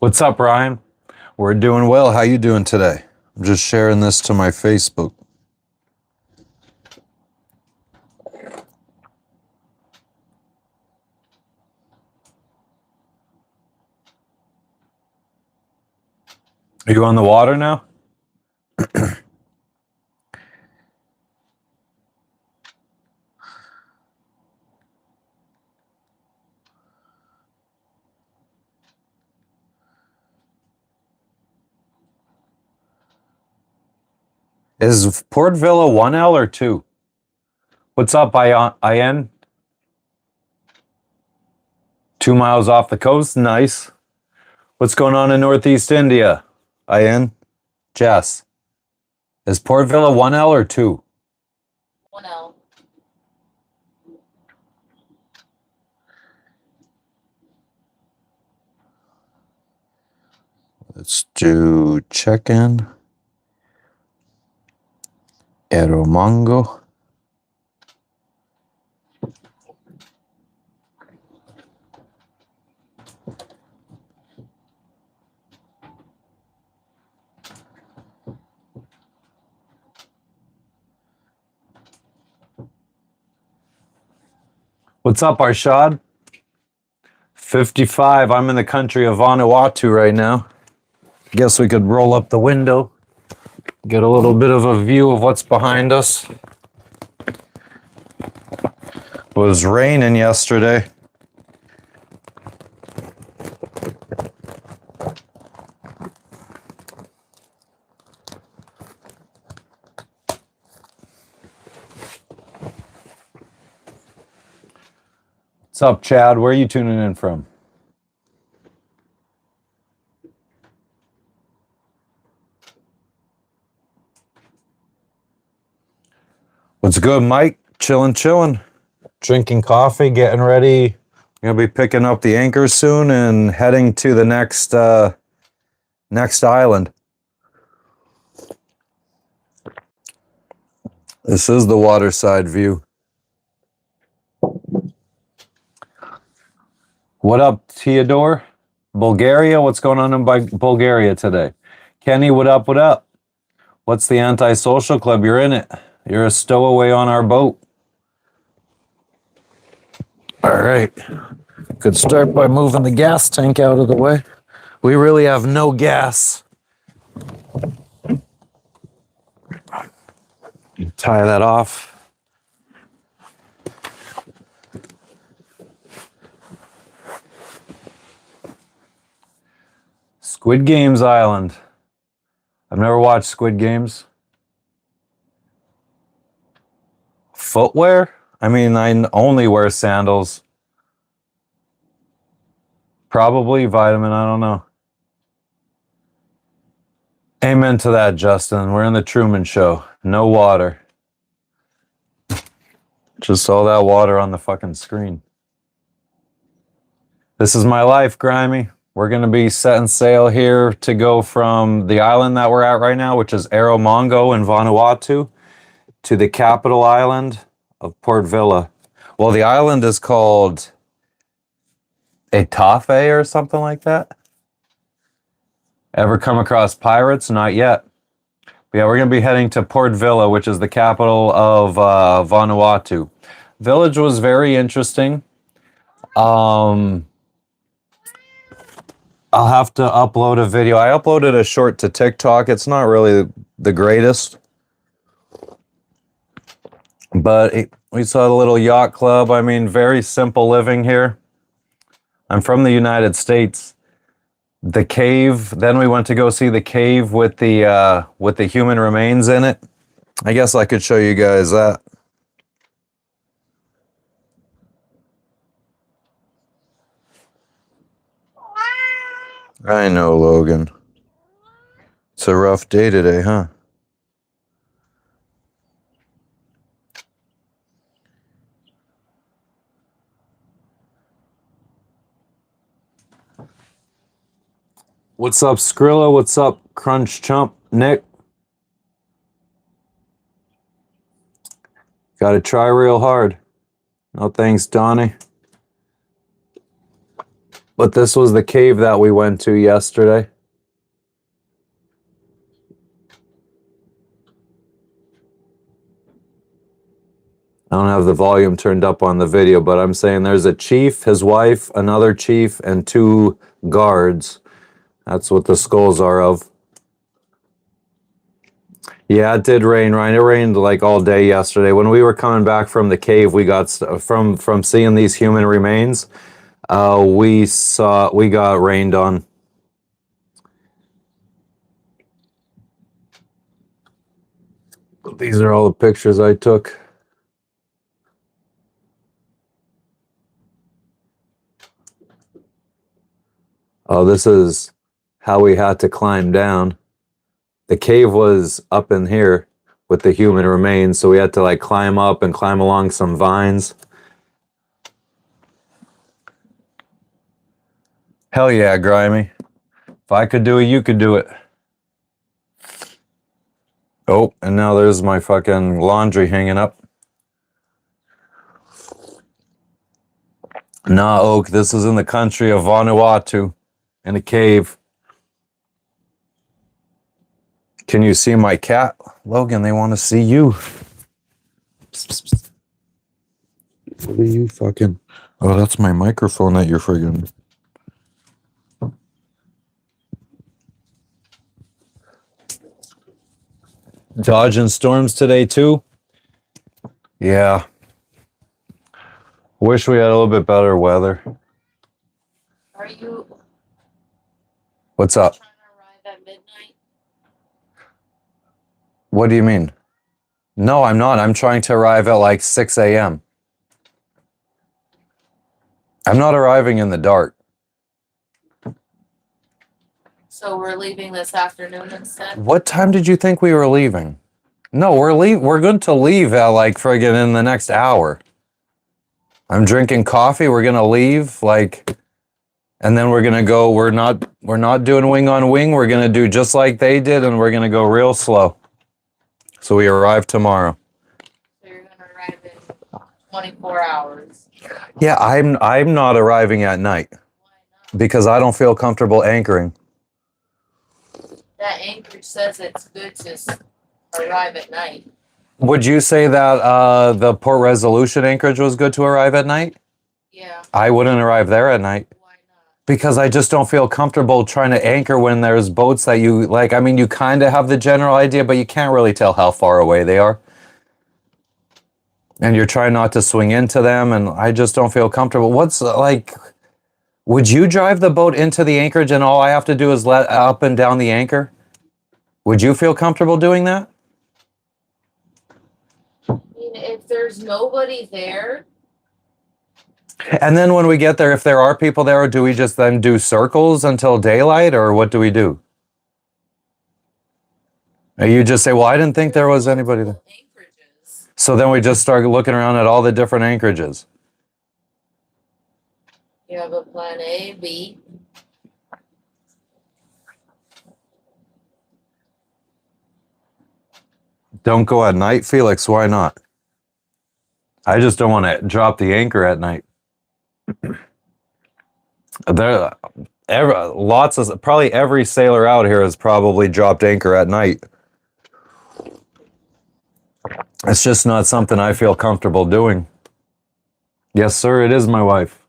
What's up, Ryan? We're doing well. How you doing today? I'm just sharing this to my Facebook. Are you on the water now? Is Port Vila 1L or 2? What's up, IN? 2 miles off the coast? Nice. What's going on in Northeast India? IN? Jess. Is Port Vila 1L or 2? 1L. Let's do check-in. Erromango. What's up, Arshad? 55. I'm in the country of Vanuatu right now. Guess we could roll up the window, get a little bit of a view of what's behind us. It was raining yesterday. What's up, Chad? Where are you tuning in from? What's good, Mike? Chilling. Drinking coffee, getting ready. I'm gonna be picking up the anchor soon and heading to the next island. This is the waterside view. What up, Theodore? Bulgaria? What's going on in Bulgaria today? Kenny, what up? What's the antisocial club? You're in it. You're a stowaway on our boat. All right. Could start by moving the gas tank out of the way. We really have no gas. Tie that off. Squid Games Island. I've never watched Squid Games. Footwear? I mean, I only wear sandals. Probably vitamin, I don't know. Amen to that, Justin. We're in the Truman Show. No water. Just all that water on the fucking screen. This is my life, Grimy. We're going to be setting sail here to go from the island that we're at right now, which is Erromango in Vanuatu, to the capital island of Port Vila. Well, the island is called Etafe or something like that. Ever come across pirates? Not yet. But yeah, we're going to be heading to Port Vila, which is the capital of Vanuatu. Village was very interesting. I'll have to upload a video. I uploaded a short to TikTok. It's not really the greatest. But we saw the little yacht club. I mean, very simple living here. I'm from the United States. The cave. Then we went to go see the cave with the human remains in it. I guess I could show you guys that. I know, Logan. It's a rough day today, huh? What's up, Skrilla? What's up, Crunch Chump? Nick? Gotta try real hard. No thanks, Donnie. But this was the cave that we went to yesterday. I don't have the volume turned up on the video, but I'm saying there's a chief, his wife, another chief, and 2 guards. That's what the skulls are of. Yeah, it did rain, Ryan. It rained like all day yesterday. When we were coming back from the cave, we got from seeing these human remains. We got rained on. These are all the pictures I took. Oh, this is how we had to climb down. The cave was up in here with the human remains, so we had to like climb up and climb along some vines. Hell yeah, Grimy. If I could do it, you could do it. Oh, and now there's my fucking laundry hanging up. Nah, Oak, this is in the country of Vanuatu, in a cave. Can you see my cat? Logan, they want to see you. What are you fucking... Oh, that's my microphone that you're friggin'... Dodging storms today too? Yeah. Wish we had a little bit better weather. Are you What's up? trying to arrive at midnight? What do you mean? No, I'm not. I'm trying to arrive at like 6 a.m. I'm not arriving in the dark. So we're leaving this afternoon instead? What time did you think we were leaving? No, we're going to leave at like friggin' in the next hour. I'm drinking coffee. We're going to leave like, and then we're going to go. We're not doing wing on wing. We're going to do just like they did, and we're going to go real slow. So we arrive tomorrow. So you're going to arrive in 24 hours. Yeah, I'm not arriving at night Why not? because I don't feel comfortable anchoring. That anchorage says it's good to arrive at night. Would you say that the Port Resolution anchorage was good to arrive at night? Yeah. I wouldn't arrive there at night Why not? because I just don't feel comfortable trying to anchor when there's boats that you like. I mean, you kind of have the general idea, but you can't really tell how far away they are. And you're trying not to swing into them, and I just don't feel comfortable. What's like, would you drive the boat into the anchorage and all I have to do is let up and down the anchor? Would you feel comfortable doing that? I mean, if there's nobody there, And then when we get there, if there are people there, do we just then do circles until daylight, or what do we do? Or you just say, well, I didn't think there was anybody there. anchorages. So then we just start looking around at all the different anchorages. You have a plan A, B. Don't go at night, Felix. Why not? I just don't want to drop the anchor at night. Probably every sailor out here has probably dropped anchor at night. It's just not something I feel comfortable doing. Yes, sir, it is my wife.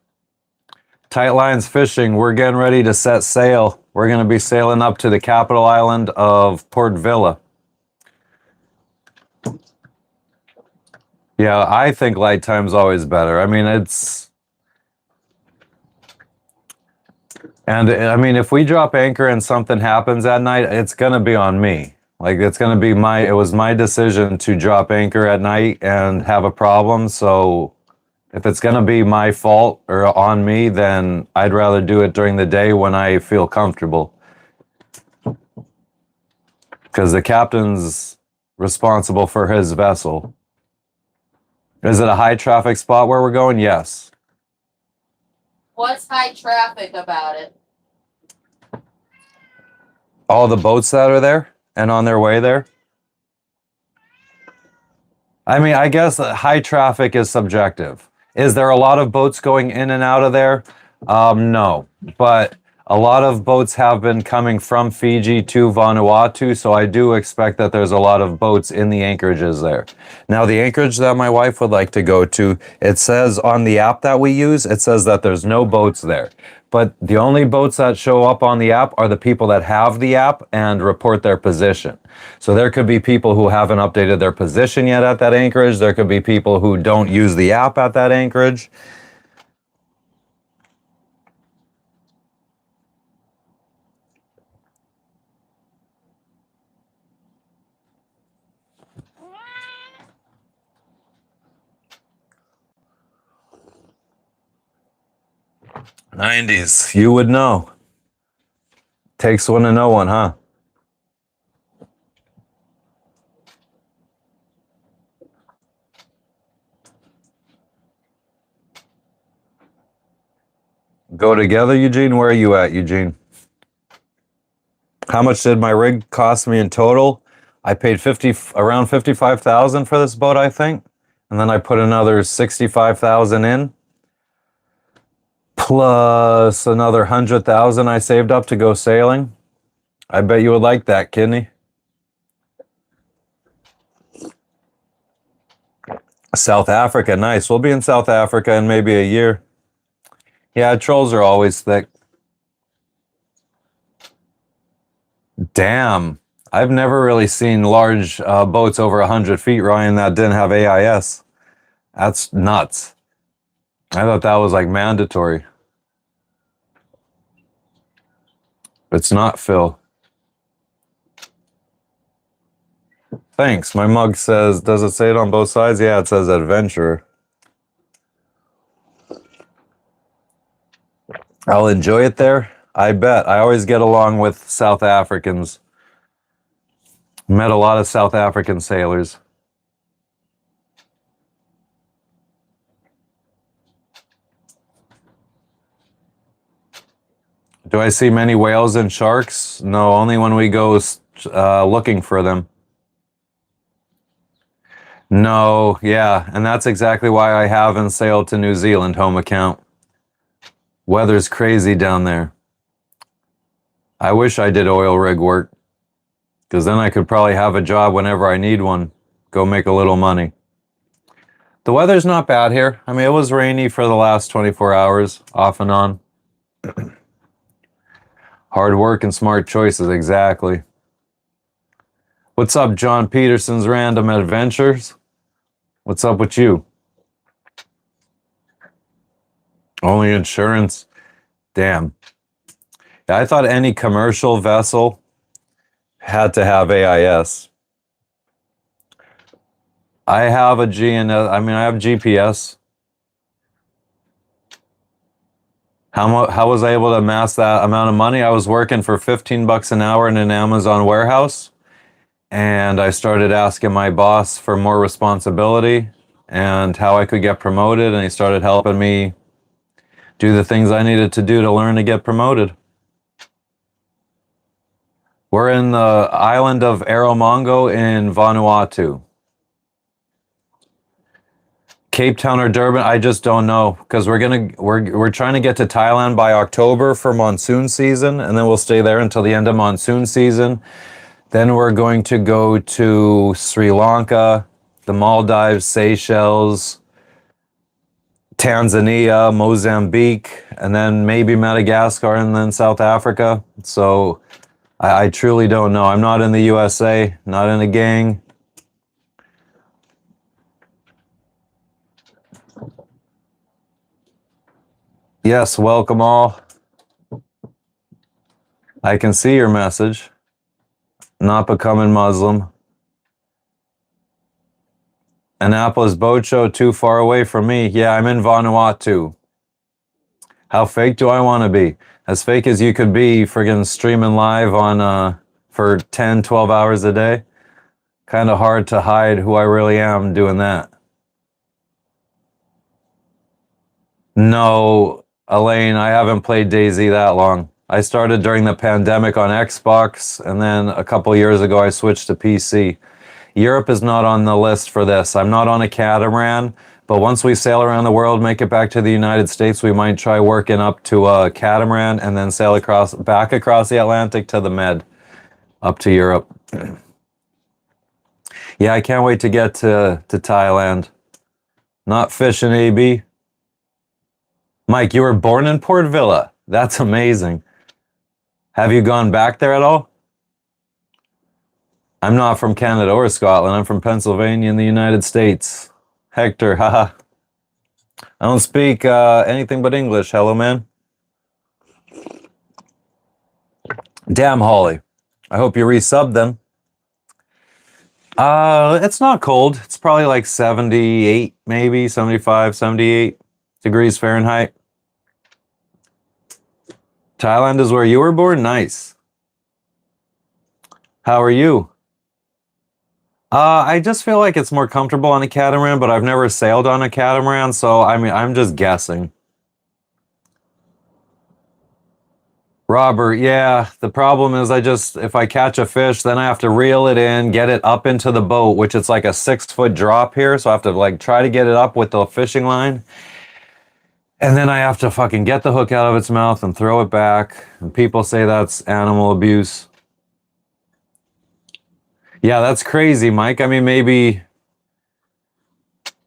Tight Lines Fishing, we're getting ready to set sail. We're going to be sailing up to the capital island of Port Vila. Yeah, I think light time's always better. I mean, if we drop anchor and something happens at night, it's going to be on me. Like, it's going to be it was my decision to drop anchor at night and have a problem. So if it's going to be my fault or on me, then I'd rather do it during the day when I feel comfortable. Because the captain's responsible for his vessel. Is it a high traffic spot where we're going? Yes. What's high traffic about it? All the boats that are there and on their way there? I mean, I guess high traffic is subjective. Is there a lot of boats going in and out of there? No, but a lot of boats have been coming from Fiji to Vanuatu, so I do expect that there's a lot of boats in the anchorages there. Now, the anchorage that my wife would like to go to, it says on the app that we use, it says that there's no boats there. But the only boats that show up on the app are the people that have the app and report their position. So there could be people who haven't updated their position yet at that anchorage. There could be people who don't use the app at that anchorage. '90s, you would know. Takes one to know one, huh? Go together, Eugene? Where are you at, Eugene? How much did my rig cost me in total? I paid around 55,000 for this boat, I think. And then I put another 65,000 in. Plus another 100,000 I saved up to go sailing. I bet you would like that, Kidney. South Africa, nice. We'll be in South Africa in maybe a year. Yeah, trolls are always thick. Damn. I've never really seen large boats over 100 feet, Ryan, that didn't have AIS. That's nuts. I thought that was like mandatory. It's not, Phil. Thanks. My mug says, does it say it on both sides? Yeah, it says adventurer. I'll enjoy it there. I bet. I always get along with South Africans. Met a lot of South African sailors. Do I see many whales and sharks? No, only when we go looking for them. No, yeah, and that's exactly why I haven't sailed to New Zealand, home account. Weather's crazy down there. I wish I did oil rig work, because then I could probably have a job whenever I need one, go make a little money. The weather's not bad here. I mean, it was rainy for the last 24 hours, off and on. Hard work and smart choices, exactly. What's up, John Peterson's Random Adventures? What's up with you? Only insurance? Damn. Yeah, I thought any commercial vessel had to have AIS. I have a I have GPS. How was I able to amass that amount of money? I was working for 15 bucks an hour in an Amazon warehouse, and I started asking my boss for more responsibility and how I could get promoted, and he started helping me do the things I needed to do to learn to get promoted. We're in the island of Erromango in Vanuatu. Cape Town or Durban, I just don't know, because we're trying to get to Thailand by October for monsoon season, and then we'll stay there until the end of monsoon season. Then we're going to go to Sri Lanka, the Maldives, Seychelles, Tanzania, Mozambique, and then maybe Madagascar, and then South Africa. So I truly don't know. I'm not in the USA, not in a gang. Yes, welcome all. I can see your message. Not becoming Muslim. Annapolis Boat Show, too far away from me. Yeah, I'm in Vanuatu. How fake do I want to be? As fake as you could be, friggin' streaming live on for 10, 12 hours a day. Kind of hard to hide who I really am doing that. No, Elaine, I haven't played DayZ that long. I started during the pandemic on Xbox, and then a couple years ago I switched to PC. Europe is not on the list for this. I'm not on a catamaran, But once we sail around the world, make it back to the United States, we might try working up to a catamaran and then sail back across the Atlantic to the Med, up to Europe. Yeah, I can't wait to get to Thailand. Not fishing, AB. Mike, you were born in Port Vila. That's amazing. Have you gone back there at all? I'm not from Canada or Scotland. I'm from Pennsylvania in the United States. Hector, haha. I don't speak anything but English. Hello, man. Damn, Holly. I hope you resubbed then. It's not cold. It's probably like 78, maybe 75, 78 degrees Fahrenheit. Thailand is where you were born? Nice. How are you? I just feel like it's more comfortable on a catamaran, but I've never sailed on a catamaran, so I mean, I'm just guessing. Robert, yeah, the problem is if I catch a fish, then I have to reel it in, get it up into the boat, which it's like a 6-foot drop here, so I have to like try to get it up with the fishing line. And then I have to fucking get the hook out of its mouth and throw it back. And people say that's animal abuse. Yeah, that's crazy, Mike. I mean, maybe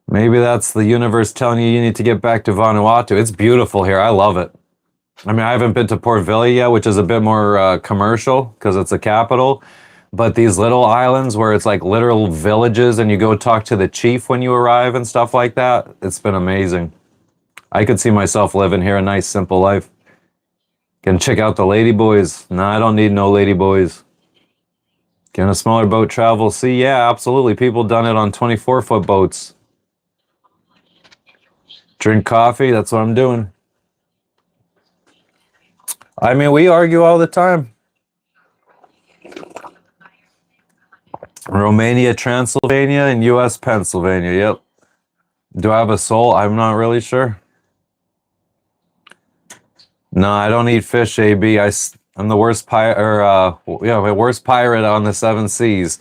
that's the universe telling you need to get back to Vanuatu. It's beautiful here. I love it. I mean, I haven't been to Port Vila yet, which is a bit more commercial because it's the capital. But these little islands where it's like literal villages and you go talk to the chief when you arrive and stuff like that, it's been amazing. I could see myself living here a nice, simple life. Can check out the ladyboys. Nah, I don't need no ladyboys. Can a smaller boat travel? See, yeah, absolutely. People done it on 24-foot boats. Drink coffee, that's what I'm doing. I mean, we argue all the time. Romania, Transylvania, and U.S. Pennsylvania, yep. Do I have a soul? I'm not really sure. No, I don't eat fish, AB. I'm the worst worst pirate on the 7 seas.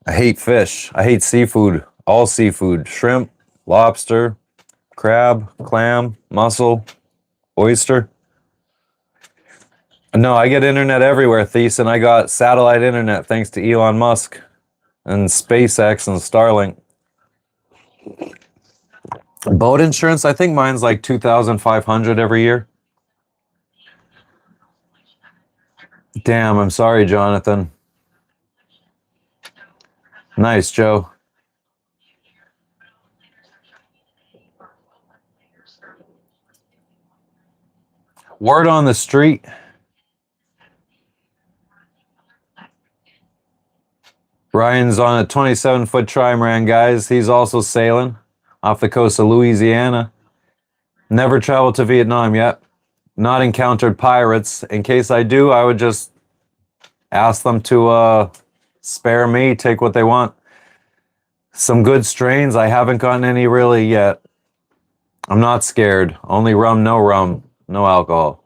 I hate fish. I hate seafood. All seafood. Shrimp, lobster, crab, clam, mussel, oyster. No, I get internet everywhere, Thies, and I got satellite internet thanks to Elon Musk and SpaceX and Starlink. Boat insurance, I think mine's like $2,500 every year. Damn, I'm sorry, Jonathan. Nice, Joe. Word on the street. Ryan's on a 27-foot trimaran, guys. He's also sailing off the coast of Louisiana. Never traveled to Vietnam yet. Not encountered pirates. In case I do, I would just ask them to spare me, take what they want. Some good strains. I haven't gotten any really yet. I'm not scared. Only rum, no alcohol.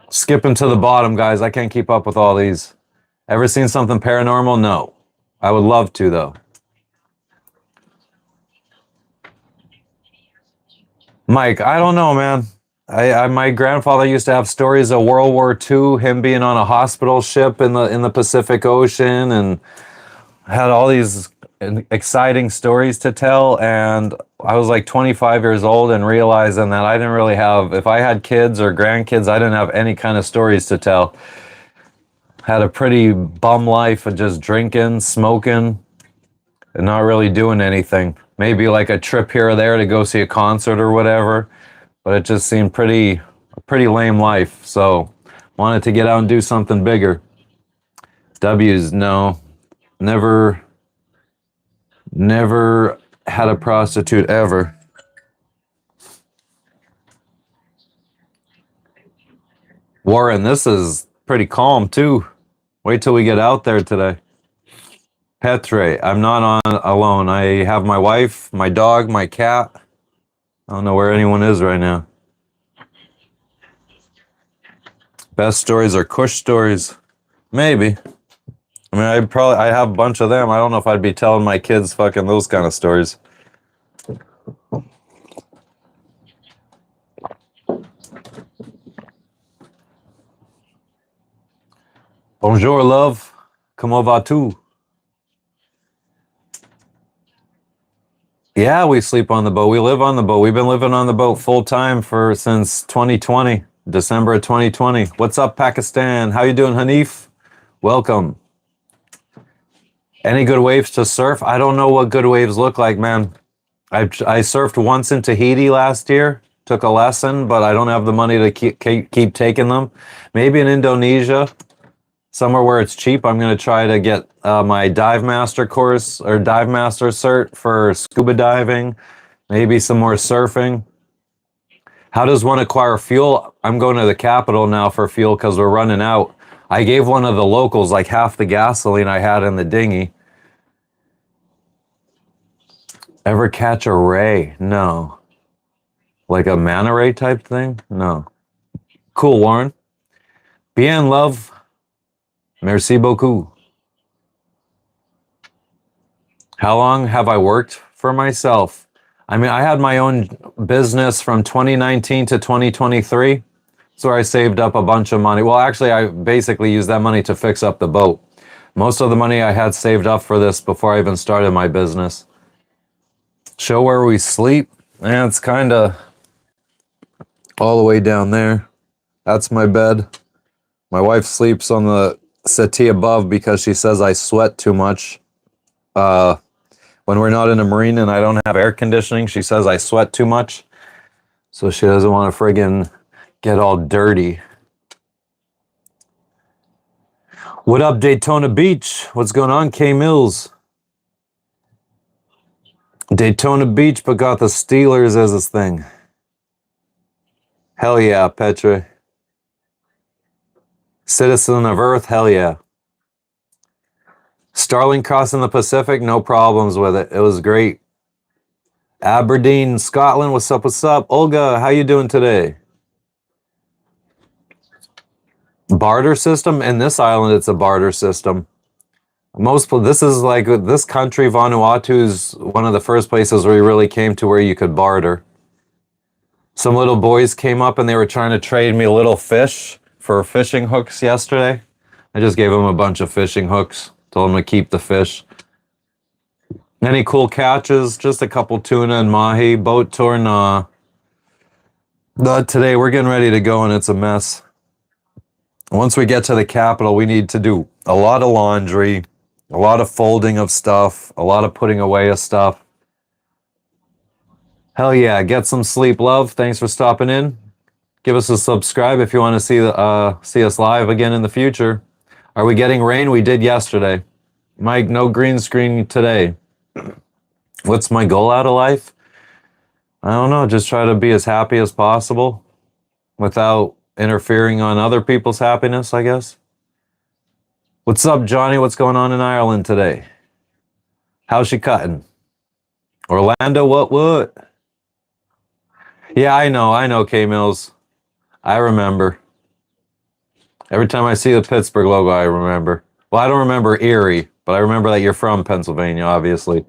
Skipping to the bottom, guys. I can't keep up with all these. Ever seen something paranormal? No. I would love to, though. Mike, I don't know, man. My grandfather used to have stories of World War II, him being on a hospital ship in the Pacific Ocean, and had all these exciting stories to tell. And I was like 25 years old and realizing that I didn't really have, if I had kids or grandkids, I didn't have any kind of stories to tell. Had a pretty bum life of just drinking, smoking, and not really doing anything. Maybe like a trip here or there to go see a concert or whatever, but it just seemed a pretty lame life. So wanted to get out and do something bigger. W's, no. Never had a prostitute ever. Warren, this is pretty calm too. Wait till we get out there today. Petre, I'm not on alone. I have my wife, my dog, my cat. I don't know where anyone is right now. Best stories are Kush stories. Maybe. I mean, I have a bunch of them. I don't know if I'd be telling my kids fucking those kind of stories. Bonjour, love. Comment vas-tu? Yeah, we sleep on the boat. We live on the boat. We've been living on the boat full time since 2020, December of 2020. What's up, Pakistan? How you doing, Hanif? Welcome. Any good waves to surf? I don't know what good waves look like, man. I surfed once in Tahiti last year. Took a lesson, but I don't have the money to keep taking them. Maybe in Indonesia, somewhere where it's cheap. I'm going to try to get my dive master course or dive master cert for scuba diving. Maybe some more surfing. How does one acquire fuel? I'm going to the capital now for fuel because we're running out. I gave one of the locals like half the gasoline I had in the dinghy. Ever catch a ray? No. Like a manta ray type thing? No. Cool, Warren. Bien, love. Merci beaucoup. How long have I worked for myself? I mean, I had my own business from 2019 to 2023. So I saved up a bunch of money. Well, actually, I basically used that money to fix up the boat. Most of the money I had saved up for this before I even started my business. Show where we sleep. And it's kind of all the way down there. That's my bed. My wife sleeps on the settee above because she says I sweat too much. When we're not in a marina and I don't have air conditioning, she says I sweat too much. So she doesn't want to friggin' get all dirty. What up, Daytona Beach? What's going on, K Mills? Daytona Beach, but got the Steelers as his thing. Hell yeah, Petra. Citizen of Earth, hell yeah. Starling crossing the Pacific, no problems with it. It was great. Aberdeen, Scotland, what's up, what's up? Olga, how you doing today? Barter system? In this island, it's a barter system. This is like, this country, Vanuatu, is one of the first places where you really came to where you could barter. Some little boys came up and they were trying to trade me a little fish for fishing hooks yesterday. I just gave them a bunch of fishing hooks. Told them to keep the fish. Any cool catches? Just a couple tuna and mahi. Boat tour, nah. But today we're getting ready to go and it's a mess. Once we get to the capital, we need to do a lot of laundry, a lot of folding of stuff, a lot of putting away of stuff. Hell yeah, get some sleep, love. Thanks for stopping in. Give us a subscribe if you want to see us live again in the future. Are we getting rain? We did yesterday. Mike, no green screen today. What's my goal out of life? I don't know. Just try to be as happy as possible without interfering on other people's happiness, I guess. What's up, Johnny? What's going on in Ireland today? How's she cutting? Orlando, what? Yeah, I know, K-Mills. I remember. Every time I see the Pittsburgh logo, I remember. Well, I don't remember Erie, but I remember that you're from Pennsylvania, obviously.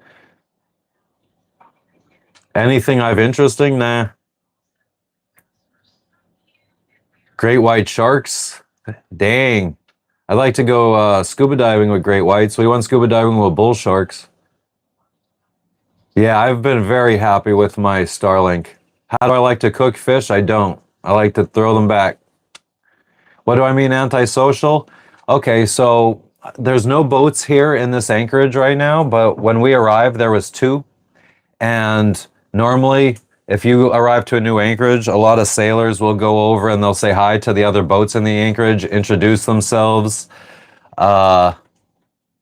Anything I've interesting? Nah. Great white sharks? Dang. I'd like to go scuba diving with great whites. We went scuba diving with bull sharks. Yeah, I've been very happy with my Starlink. How do I like to cook fish? I don't. I like to throw them back. What do I mean antisocial? Okay, so there's no boats here in this anchorage right now, but when we arrived, there was 2. And normally, if you arrive to a new anchorage, a lot of sailors will go over and they'll say hi to the other boats in the anchorage, introduce themselves, try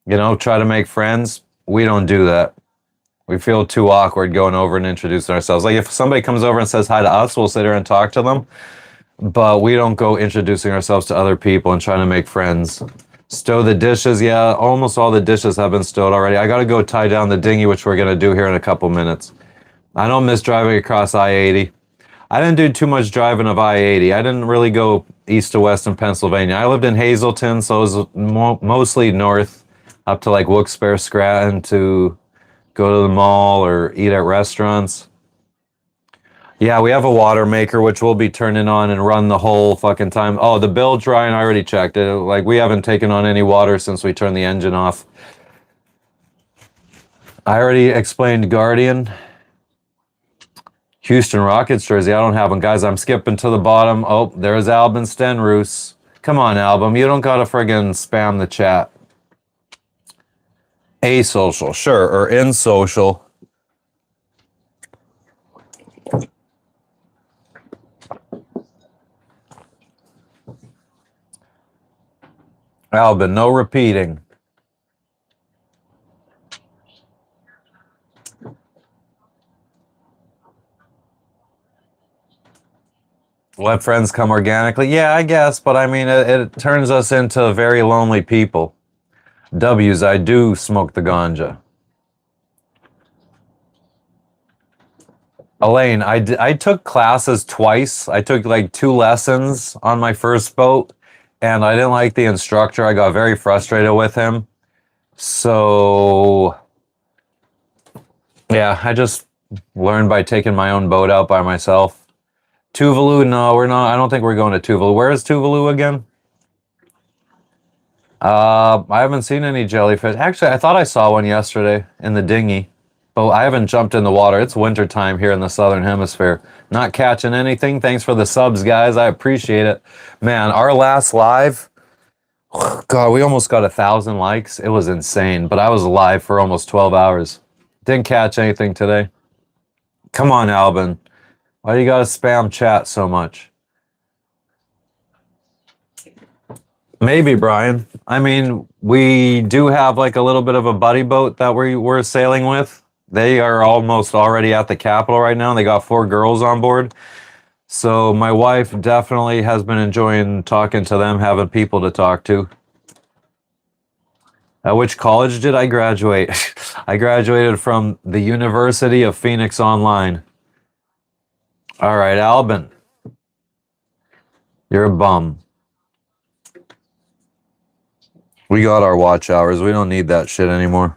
to make friends. We don't do that. We feel too awkward going over and introducing ourselves. Like if somebody comes over and says hi to us, we'll sit there and talk to them. But we don't go introducing ourselves to other people and trying to make friends. Stow the dishes. Yeah, almost all the dishes have been stowed already. I got to go tie down the dinghy, which we're going to do here in a couple minutes. I don't miss driving across I-80. I didn't do too much driving of I-80. I didn't really go east to west in Pennsylvania. I lived in Hazleton, so it was mostly north. up to like Wilkes-Barre, Scranton to go to the mall or eat at restaurants. Yeah, we have a water maker which we'll be turning on and run the whole fucking time. Oh, the bilge, Ryan, I already checked it. Like, we haven't taken on any water since we turned the engine off. I already explained Guardian. Houston Rockets jersey. I don't have one. Guys, I'm skipping to the bottom. Oh, there's Albin Stenroos. Come on, Album. You don't gotta friggin' spam the chat. Asocial, sure, or in social. Albin, no repeating. Let friends come organically? Yeah, I guess, but I mean, it turns us into very lonely people. W's, I do smoke the ganja. Elaine, I took classes twice. I took like 2 lessons on my first boat, and I didn't like the instructor. I got very frustrated with him. So, yeah, I just learned by taking my own boat out by myself. Tuvalu, no, we're not. I don't think we're going to Tuvalu. Where is Tuvalu again? I haven't seen any jellyfish. Actually, I thought I saw one yesterday in the dinghy, but I haven't jumped in the water. It's winter time here in the Southern Hemisphere. Not catching anything. Thanks for the subs, guys. I appreciate it. Man, our last live, God, we almost got 1,000 likes. It was insane, but I was live for almost 12 hours. Didn't catch anything today. Come on, Albin. Why do you gotta spam chat so much? Maybe, Brian. I mean, we do have like a little bit of a buddy boat that we're sailing with. They are almost already at the capital right now. They got 4 girls on board. So my wife definitely has been enjoying talking to them, having people to talk to. At which college did I graduate? I graduated from the University of Phoenix Online. All right, Albin. You're a bum. We got our watch hours. We don't need that shit anymore.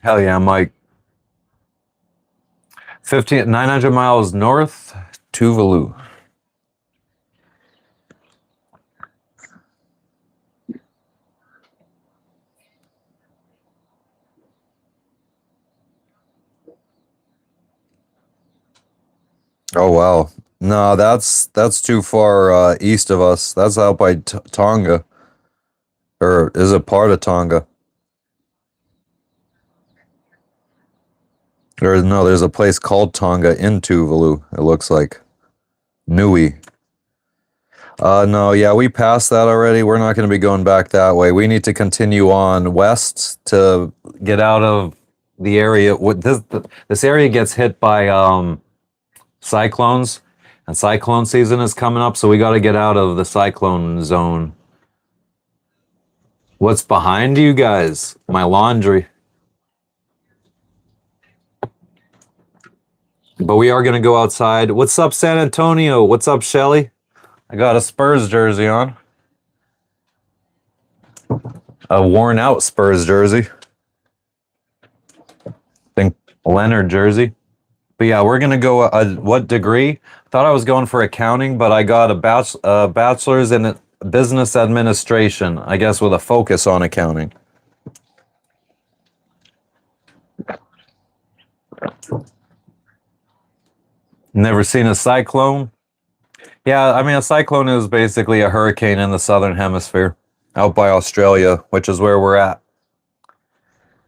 Hell yeah, Mike. 900 miles north, Tuvalu. Oh wow. No, that's too far east of us. That's out by Tonga. Or is it part of Tonga? Or no, there's a place called Tonga in Tuvalu, it looks like. Nui. No, yeah, we passed that already. We're not going to be going back that way. We need to continue on west to Get out of the area. This area gets hit by cyclones, and cyclone season is coming up, so we got to get out of the cyclone zone. What's behind you guys? My laundry. But we are going to go outside. What's up, San Antonio? What's up, Shelly? I got a Spurs jersey on. A worn out Spurs jersey. I think Leonard jersey. But yeah, we're going to go, what degree? Thought I was going for accounting, but I got a bachelor's in business administration, I guess with a focus on accounting. Never seen a cyclone? Yeah, I mean, a cyclone is basically a hurricane in the Southern Hemisphere, out by Australia, which is where we're at.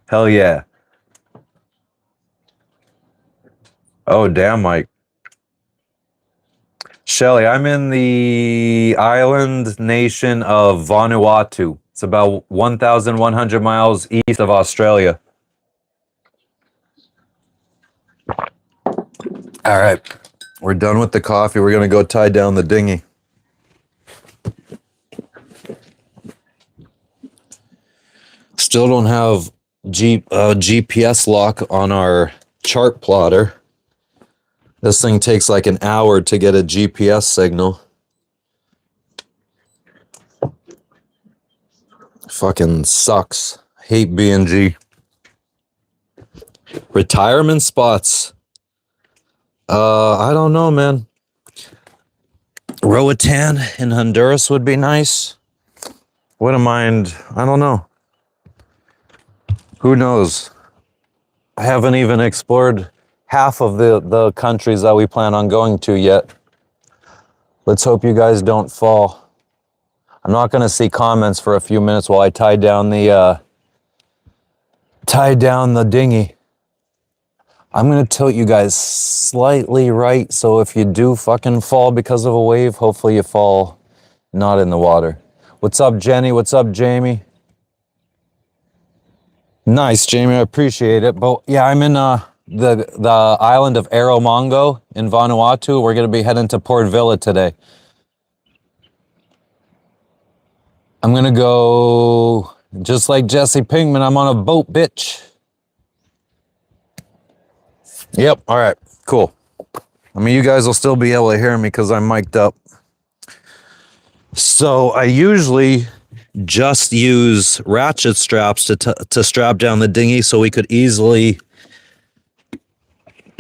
Hell yeah. Oh, damn, Mike. Shelly, I'm in the island nation of Vanuatu. It's about 1,100 miles east of Australia. All right. We're done with the coffee. We're going to go tie down the dinghy. Still don't have GPS lock on our chart plotter. This thing takes like an hour to get a GPS signal. Fucking sucks. Hate B&G. Retirement spots. I don't know, man. Roatan in Honduras would be nice. Wouldn't mind. I don't know. Who knows? I haven't even explored half of the countries that we plan on going to yet. Let's hope you guys don't fall. I'm not going to see comments for a few minutes while I tie down the dinghy. I'm going to tilt you guys slightly right, so if you do fucking fall because of a wave, hopefully you fall not in the water. What's up, Jenny? What's up, Jamie? Nice, Jamie. I appreciate it. But yeah, I'm in the island of Erromango in Vanuatu. We're going to be heading to Port Vila today. I'm going to go, just like Jesse Pinkman, I'm on a boat, bitch. Yep. All right. Cool. I mean, you guys will still be able to hear me because I'm mic'd up. So I usually just use ratchet straps to strap down the dinghy so we could easily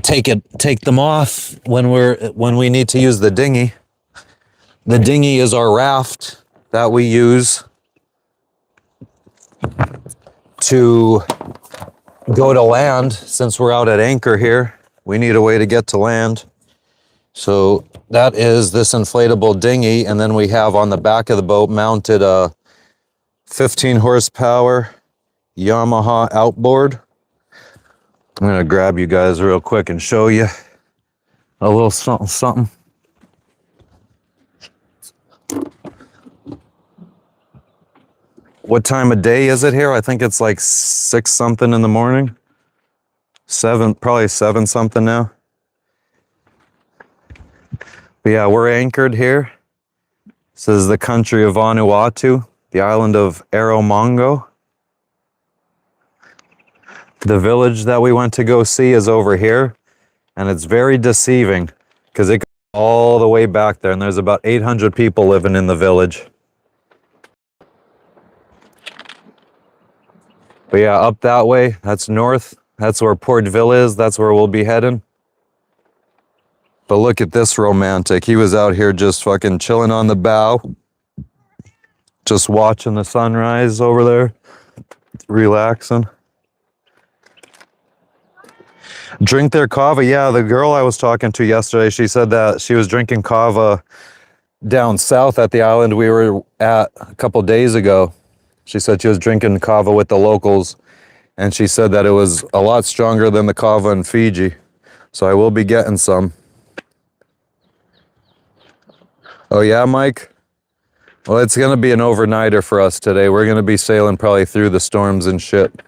take them off when we need to use the dinghy. The dinghy is our raft that we use to go to land. Since we're out at anchor here, we need a way to get to land. So that is this inflatable dinghy, and then we have on the back of the boat mounted a 15 horsepower Yamaha outboard. I'm gonna grab you guys real quick and show you a little something. What time of day is it here? I think it's like 6 something in the morning. 7, probably 7 something now. But yeah, we're anchored here. This is the country of Vanuatu, the island of Erromango. The village that we went to go see is over here, and it's very deceiving because it goes all the way back there, and there's about 800 people living in the village. But yeah, up that way, that's north. That's where Port Vila is. That's where we'll be heading. But look at this romantic. He was out here just fucking chilling on the bow. Just watching the sunrise over there. Relaxing. Drink their kava. Yeah, the girl I was talking to yesterday, she said that she was drinking kava down south at the island we were at a couple days ago. She said she was drinking kava with the locals, and she said that it was a lot stronger than the kava in Fiji. So I will be getting some. Oh yeah, Mike? Well, it's going to be an overnighter for us today. We're going to be sailing probably through the storms and shit.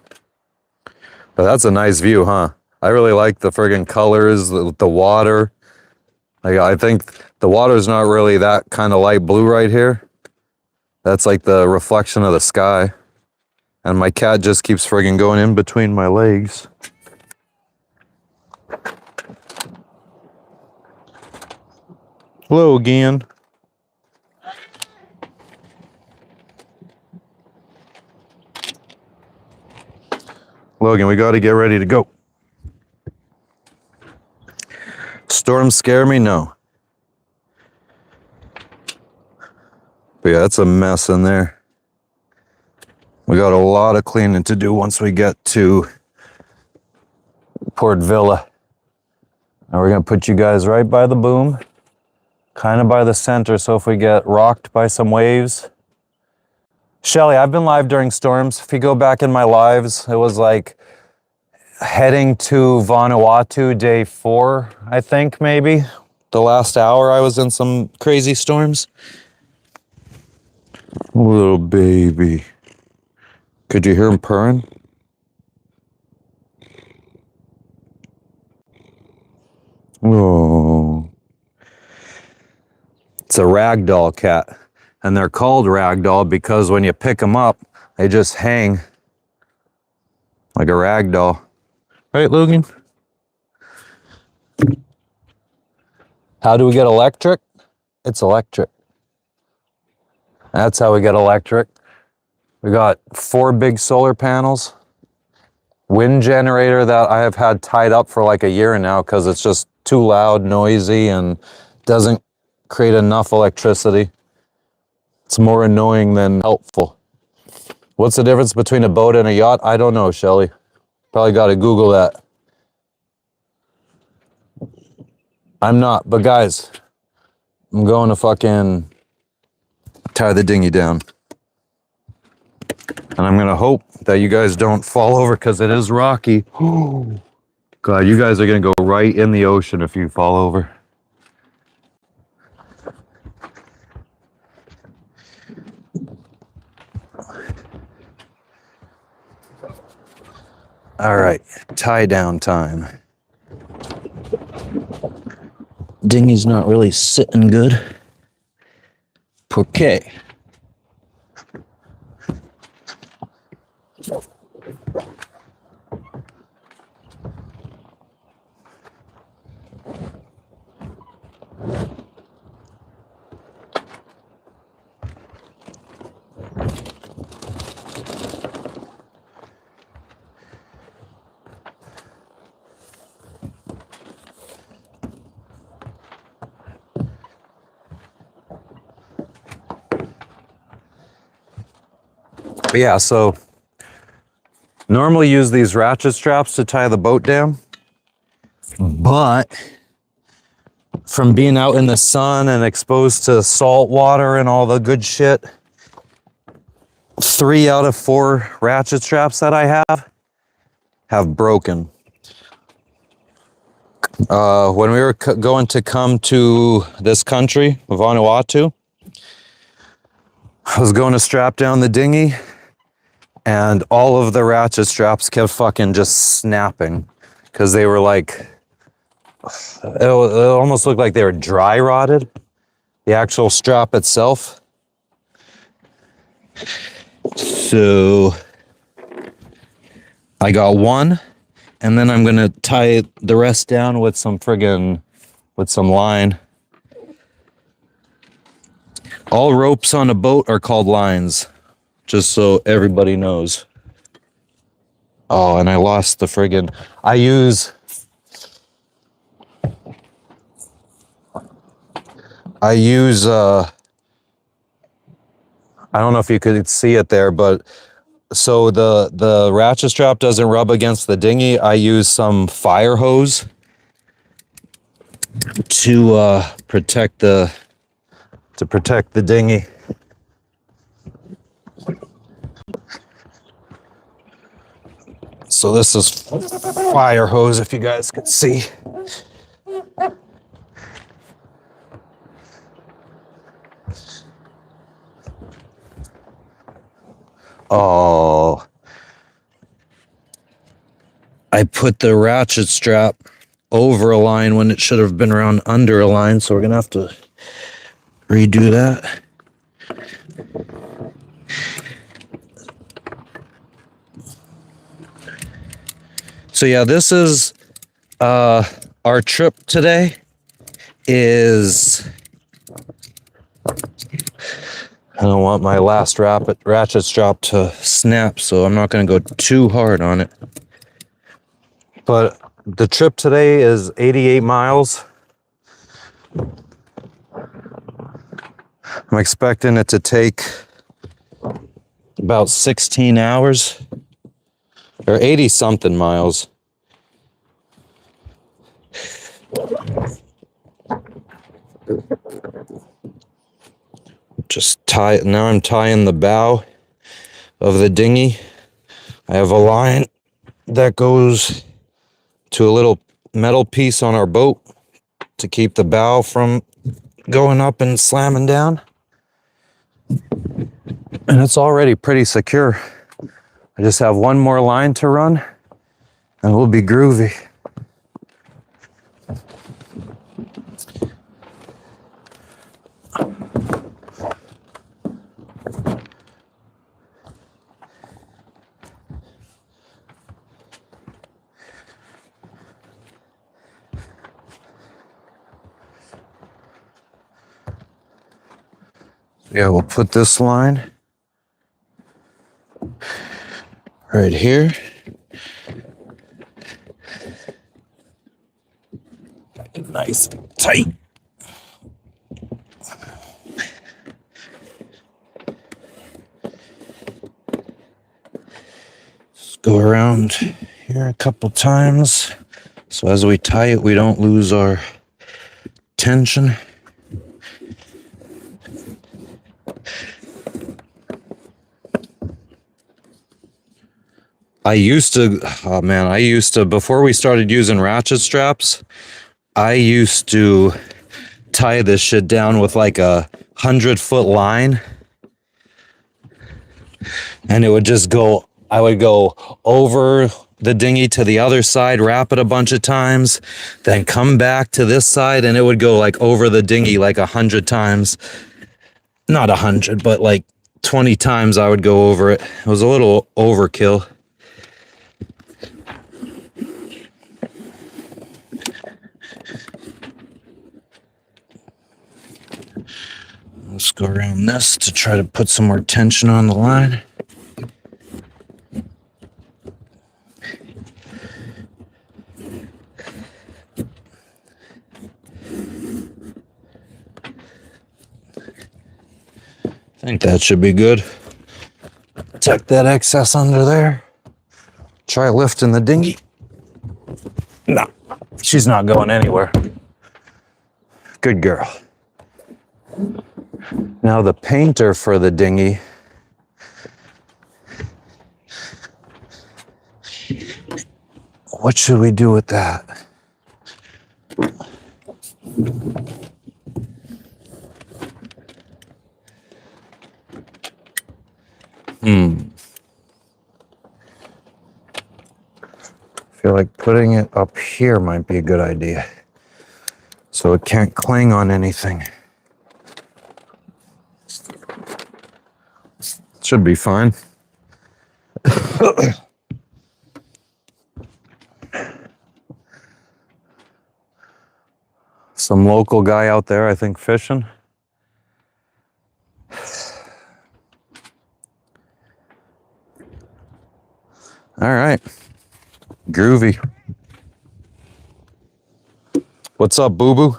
But that's a nice view, huh? I really like the friggin' colors, the water. Like, I think the water's not really that kind of light blue right here. That's like the reflection of the sky. And my cat just keeps friggin' going in between my legs. Hello again. Logan, we got to get ready to go. Storms scare me? No. But yeah, it's a mess in there. We got a lot of cleaning to do once we get to Port Vila. And we're going to put you guys right by the boom, kind of by the center, so if we get rocked by some waves. Shelly, I've been live during storms. If you go back in my lives, it was like heading to Vanuatu day 4, I think, maybe. The last hour I was in some crazy storms. Little baby. Could you hear him purring? Oh. It's a ragdoll cat. And they're called ragdoll because when you pick them up, they just hang. Like a rag doll. Right, Logan? How do we get electric? It's electric. That's how we get electric. We got 4 big solar panels. Wind generator that I have had tied up for like a year now because it's just too loud, noisy, and doesn't create enough electricity. It's more annoying than helpful. What's the difference between a boat and a yacht? I don't know, Shelly. Probably got to Google that. I'm not, but guys, I'm going to fucking tie the dinghy down. And I'm going to hope that you guys don't fall over because it is rocky. God, you guys are going to go right in the ocean if you fall over. All right, tie down time. Dinghy's not really sitting good. Okay. But yeah, so normally use these ratchet straps to tie the boat down. But from being out in the sun and exposed to salt water and all the good shit, 3 out of 4 ratchet straps that I have broken. When we were going to come to this country, Vanuatu, I was going to strap down the dinghy and all of the ratchet straps kept fucking just snapping because they were like, it almost looked like they were dry rotted, the actual strap itself. So I got one, and then I'm gonna tie the rest down with some line. All ropes on a boat are called lines, just so everybody knows. Oh, and I lost the friggin', I use I don't know if you could see it there, but so the ratchet strap doesn't rub against the dinghy. I use some fire hose to protect the dinghy. So this is fire hose, if you guys can see. Oh, I put the ratchet strap over a line when it should have been around under a line, so we're gonna have to redo that. So yeah, this is our trip today is, I don't want my last ratchet strap to snap, so I'm not going to go too hard on it. But the trip today is 88 miles. I'm expecting it to take about 16 hours or 80 something miles. Now I'm tying the bow of the dinghy. I have a line that goes to a little metal piece on our boat to keep the bow from going up and slamming down. And it's already pretty secure. I just have one more line to run and we'll be groovy. Yeah, we'll put this line right here. Nice and tight. Just go around here a couple times. So as we tie it, we don't lose our tension. I used to, before we started using ratchet straps, I used to tie this shit down with like a 100-foot line. And it would just go, I would go over the dinghy to the other side, wrap it a bunch of times, then come back to this side, and it would go like over the dinghy like 100 times. Not 100, but like 20 times I would go over it. It was a little overkill. Let's go around this to try to put some more tension on the line. I think that should be good. Tuck that excess under there. Try lifting the dinghy. No, she's not going anywhere. Good girl. Now the painter for the dinghy. What should we do with that? I feel like putting it up here might be a good idea, so it can't cling on anything. Should be fine. Some local guy out there, I think, fishing. All right. Groovy. What's up, boo-boo?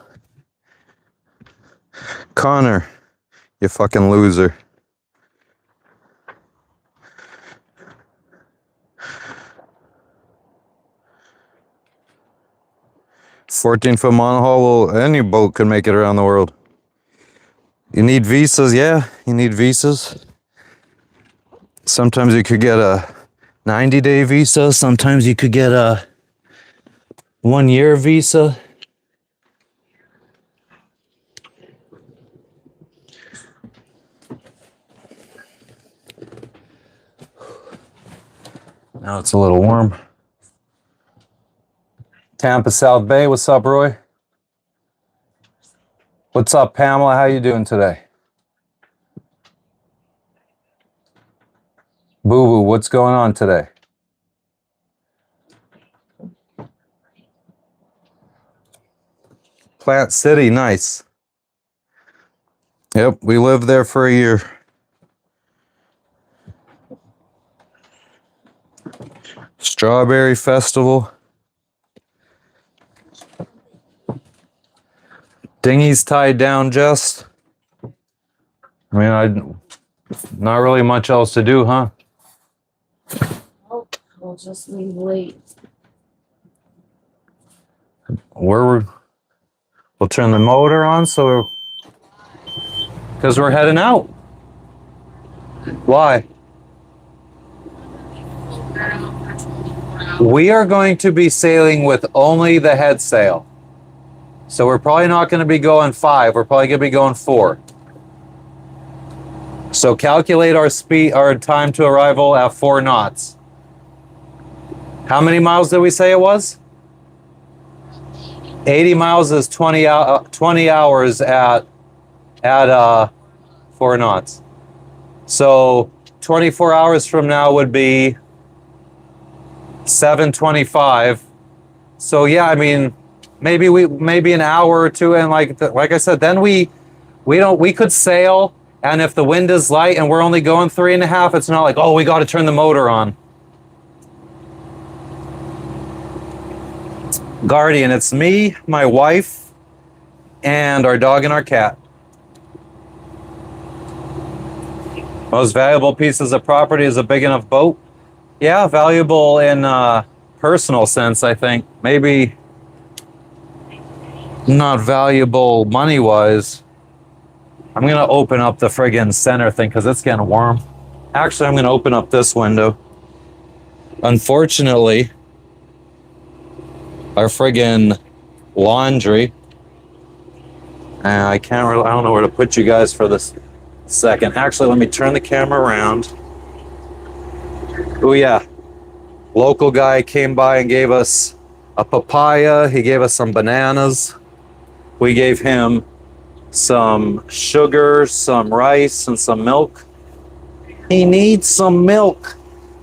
Connor, you fucking loser. "14-foot monohull, well, any boat could make it around the world. You need visas, yeah, you need visas. Sometimes you could get a 90-day visa, sometimes you could get a 1-year visa. Now it's a little warm. Tampa South Bay, what's up, Roy? What's up, Pamela? How you doing today? Boo Boo, what's going on today? Plant City, nice. Yep, we lived there for a year. Strawberry Festival. Dinghy's tied down, Jess. I mean, not really much else to do, huh? Oh, we'll just leave late. We'll turn the motor on, so because we're heading out. Why? We are going to be sailing with only the head sail. So we're probably not going to be going 5. We're probably going to be going 4. So calculate our speed, our time to arrival at 4 knots. How many miles did we say it was? 80 miles is 20 hours at 4 knots. So 24 hours from now would be 7:25. So yeah, I mean, maybe an hour or two, and like I said, then we could sail And if the wind is light and we're only going 3.5, it's not like, oh, we got to turn the motor on. Guardian, it's me, my wife, and our dog and our cat. Most valuable pieces of property is a big enough boat. Yeah, valuable in personal sense, I think. Maybe not valuable money-wise. I'm going to open up the friggin' center thing because it's getting warm. Actually, I'm going to open up this window. Unfortunately, our friggin' laundry. I don't know where to put you guys for this second. Actually, let me turn the camera around. Oh, yeah. Local guy came by and gave us a papaya. He gave us some bananas. We gave him some sugar, some rice, and some milk. He needs some milk,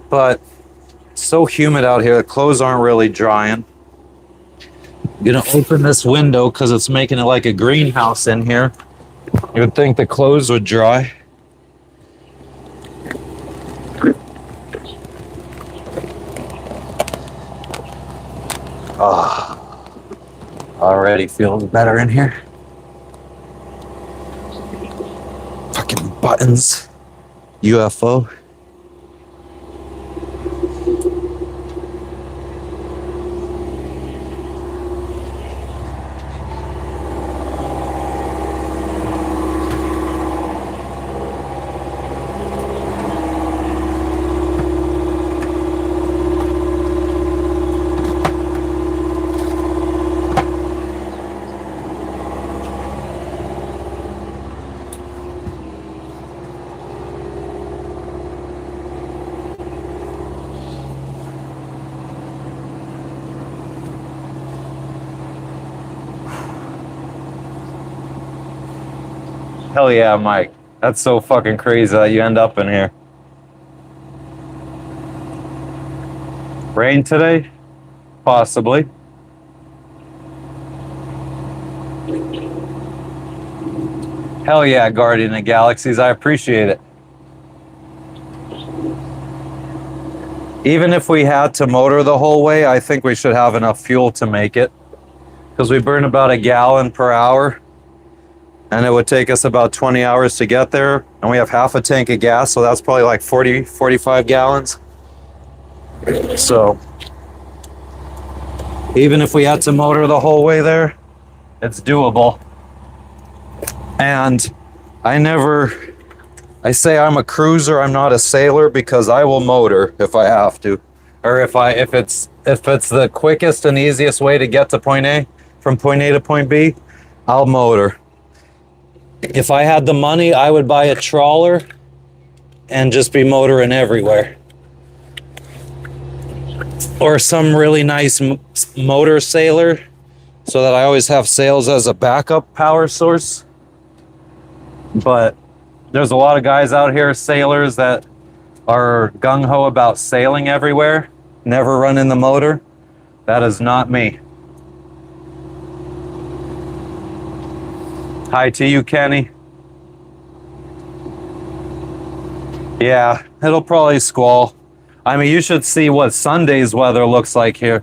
but it's so humid out here. The clothes aren't really drying. I'm gonna open this window because it's making it like a greenhouse in here. You would think the clothes would dry. Already feels better in here. Fucking buttons. UFO. Hell yeah, Mike. That's so fucking crazy that you end up in here. Rain today? Possibly. Hell yeah, Guardian of Galaxies. I appreciate it. Even if we had to motor the whole way, I think we should have enough fuel to make it. Because we burn about a gallon per hour. And it would take us about 20 hours to get there. And we have half a tank of gas, so that's probably like 40, 45 gallons. So, even if we had to motor the whole way there, it's doable. And I say I'm a cruiser, I'm not a sailor, because I will motor if I have to. Or if it's the quickest and easiest way to get to point A, from point A to point B, I'll motor. If I had the money, I would buy a trawler and just be motoring everywhere. Or some really nice motor sailor so that I always have sails as a backup power source. But there's a lot of guys out here, sailors, that are gung-ho about sailing everywhere, never running the motor. That is not me. Hi to you, Kenny. Yeah, it'll probably squall. I mean, you should see what Sunday's weather looks like here.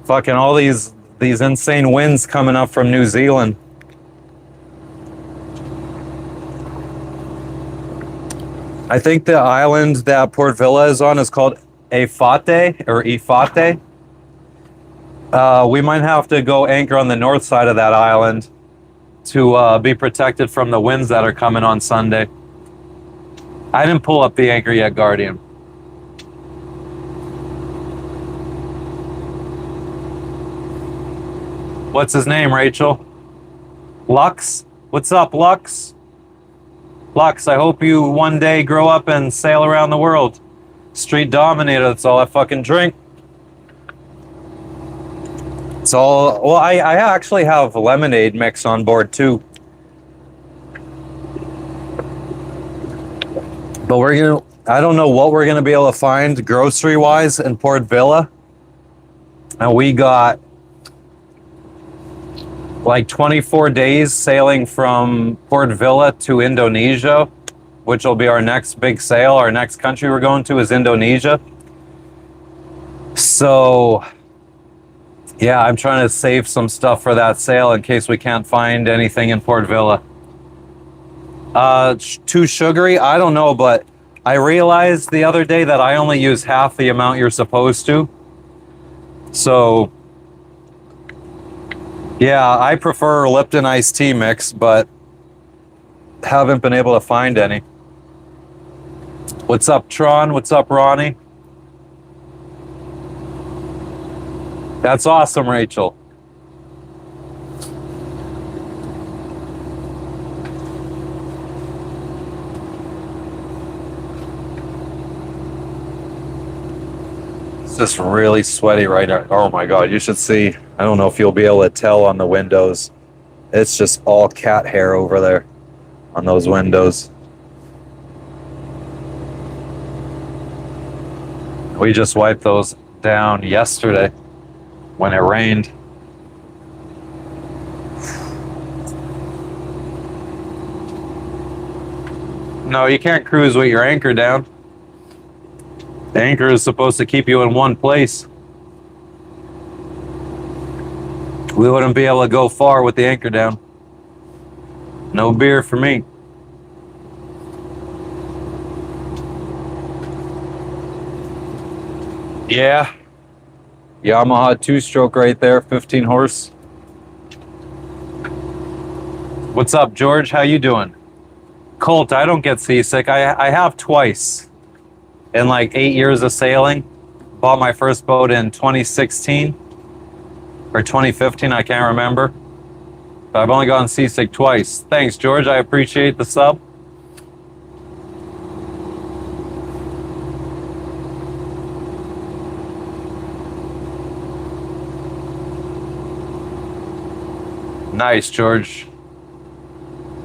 Fucking all these insane winds coming up from New Zealand. I think the island that Port Vila is on is called Efate or Ifate. We might have to go anchor on the north side of that island to be protected from the winds that are coming on Sunday. I didn't pull up the anchor yet, Guardian. What's his name, Rachel? Lux? What's up, Lux? Lux, I hope you one day grow up and sail around the world. Street dominator, that's all I fucking drink. It's all, well, I actually have lemonade mix on board too. But I don't know what we're gonna be able to find grocery wise in Port Vila. And we got like 24 days sailing from Port Vila to Indonesia, which will be our next big sail. Our next country we're going to is Indonesia. So, yeah, I'm trying to save some stuff for that sail in case we can't find anything in Port Vila. Too sugary? I don't know, but I realized the other day that I only use half the amount you're supposed to. So, yeah, I prefer Lipton iced tea mix, but haven't been able to find any. What's up, Tron? What's up, Ronnie? That's awesome, Rachel. It's just really sweaty right now. Oh my God, you should see. I don't know if you'll be able to tell on the windows. It's just all cat hair over there on those windows. We just wiped those down yesterday when it rained. No, you can't cruise with your anchor down. The anchor is supposed to keep you in one place. We wouldn't be able to go far with the anchor down. No beer for me. Yeah. Yamaha two-stroke right there, 15 horse. What's up, George? How you doing? Colt, I don't get seasick. I have twice in like 8 years of sailing. Bought my first boat in 2016 or 2015, I can't remember. But I've only gotten seasick twice. Thanks, George. I appreciate the sub. Nice, George.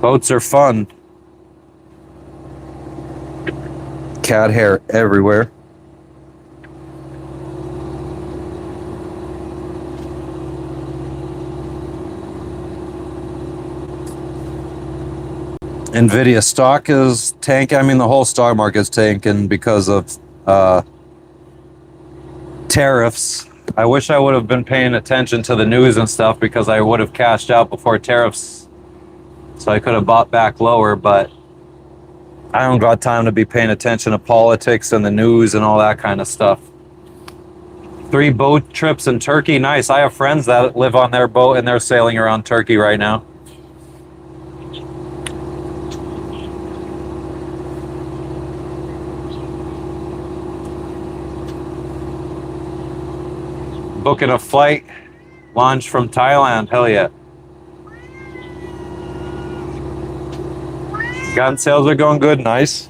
Boats are fun. Cat hair everywhere. Nvidia stock is tanking. I mean, the whole stock market is tanking because of tariffs. I wish I would have been paying attention to the news and stuff because I would have cashed out before tariffs, so I could have bought back lower, but I don't got time to be paying attention to politics and the news and all that kind of stuff. 3 boat trips in Turkey. Nice. I have friends that live on their boat and they're sailing around Turkey right now. Booking a flight, launch from Thailand. Hell yeah. Gun sales are going good. Nice.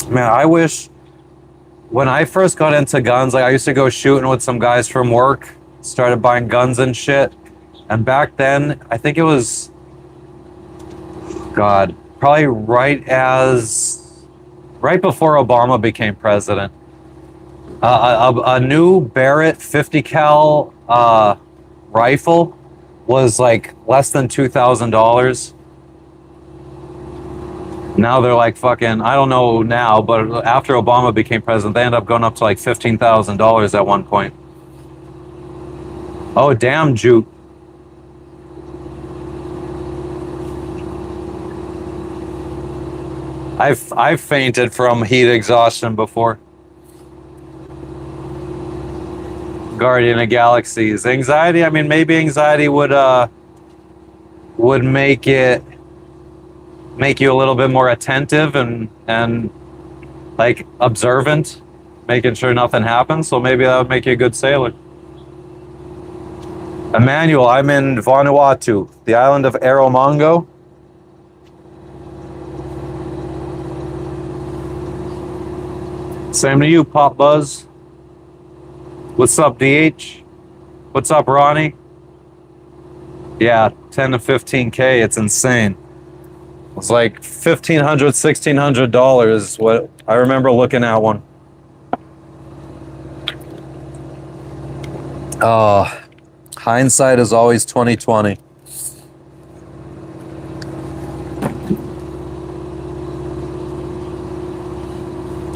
Man, I wish when I first got into guns, like I used to go shooting with some guys from work, started buying guns and shit. And back then, I think it was, God, probably right before Obama became president. A new Barrett 50 cal rifle was like less than $2,000. Now they're like fucking, I don't know now, but after Obama became president, they ended up going up to like $15,000 at one point. Oh, damn, Juke. I've fainted from heat exhaustion before. Guardian of Galaxies. Anxiety, I mean, maybe anxiety would make you a little bit more attentive and like observant, making sure nothing happens. So maybe that would make you a good sailor. Emmanuel, I'm in Vanuatu, the island of Erromango. Same to you, Pop Buzz. What's up, DH? What's up, Ronnie? Yeah, 10 to 15K. It's insane. It's like $1,500, $1,600. What I remember looking at one. Hindsight is always 2020.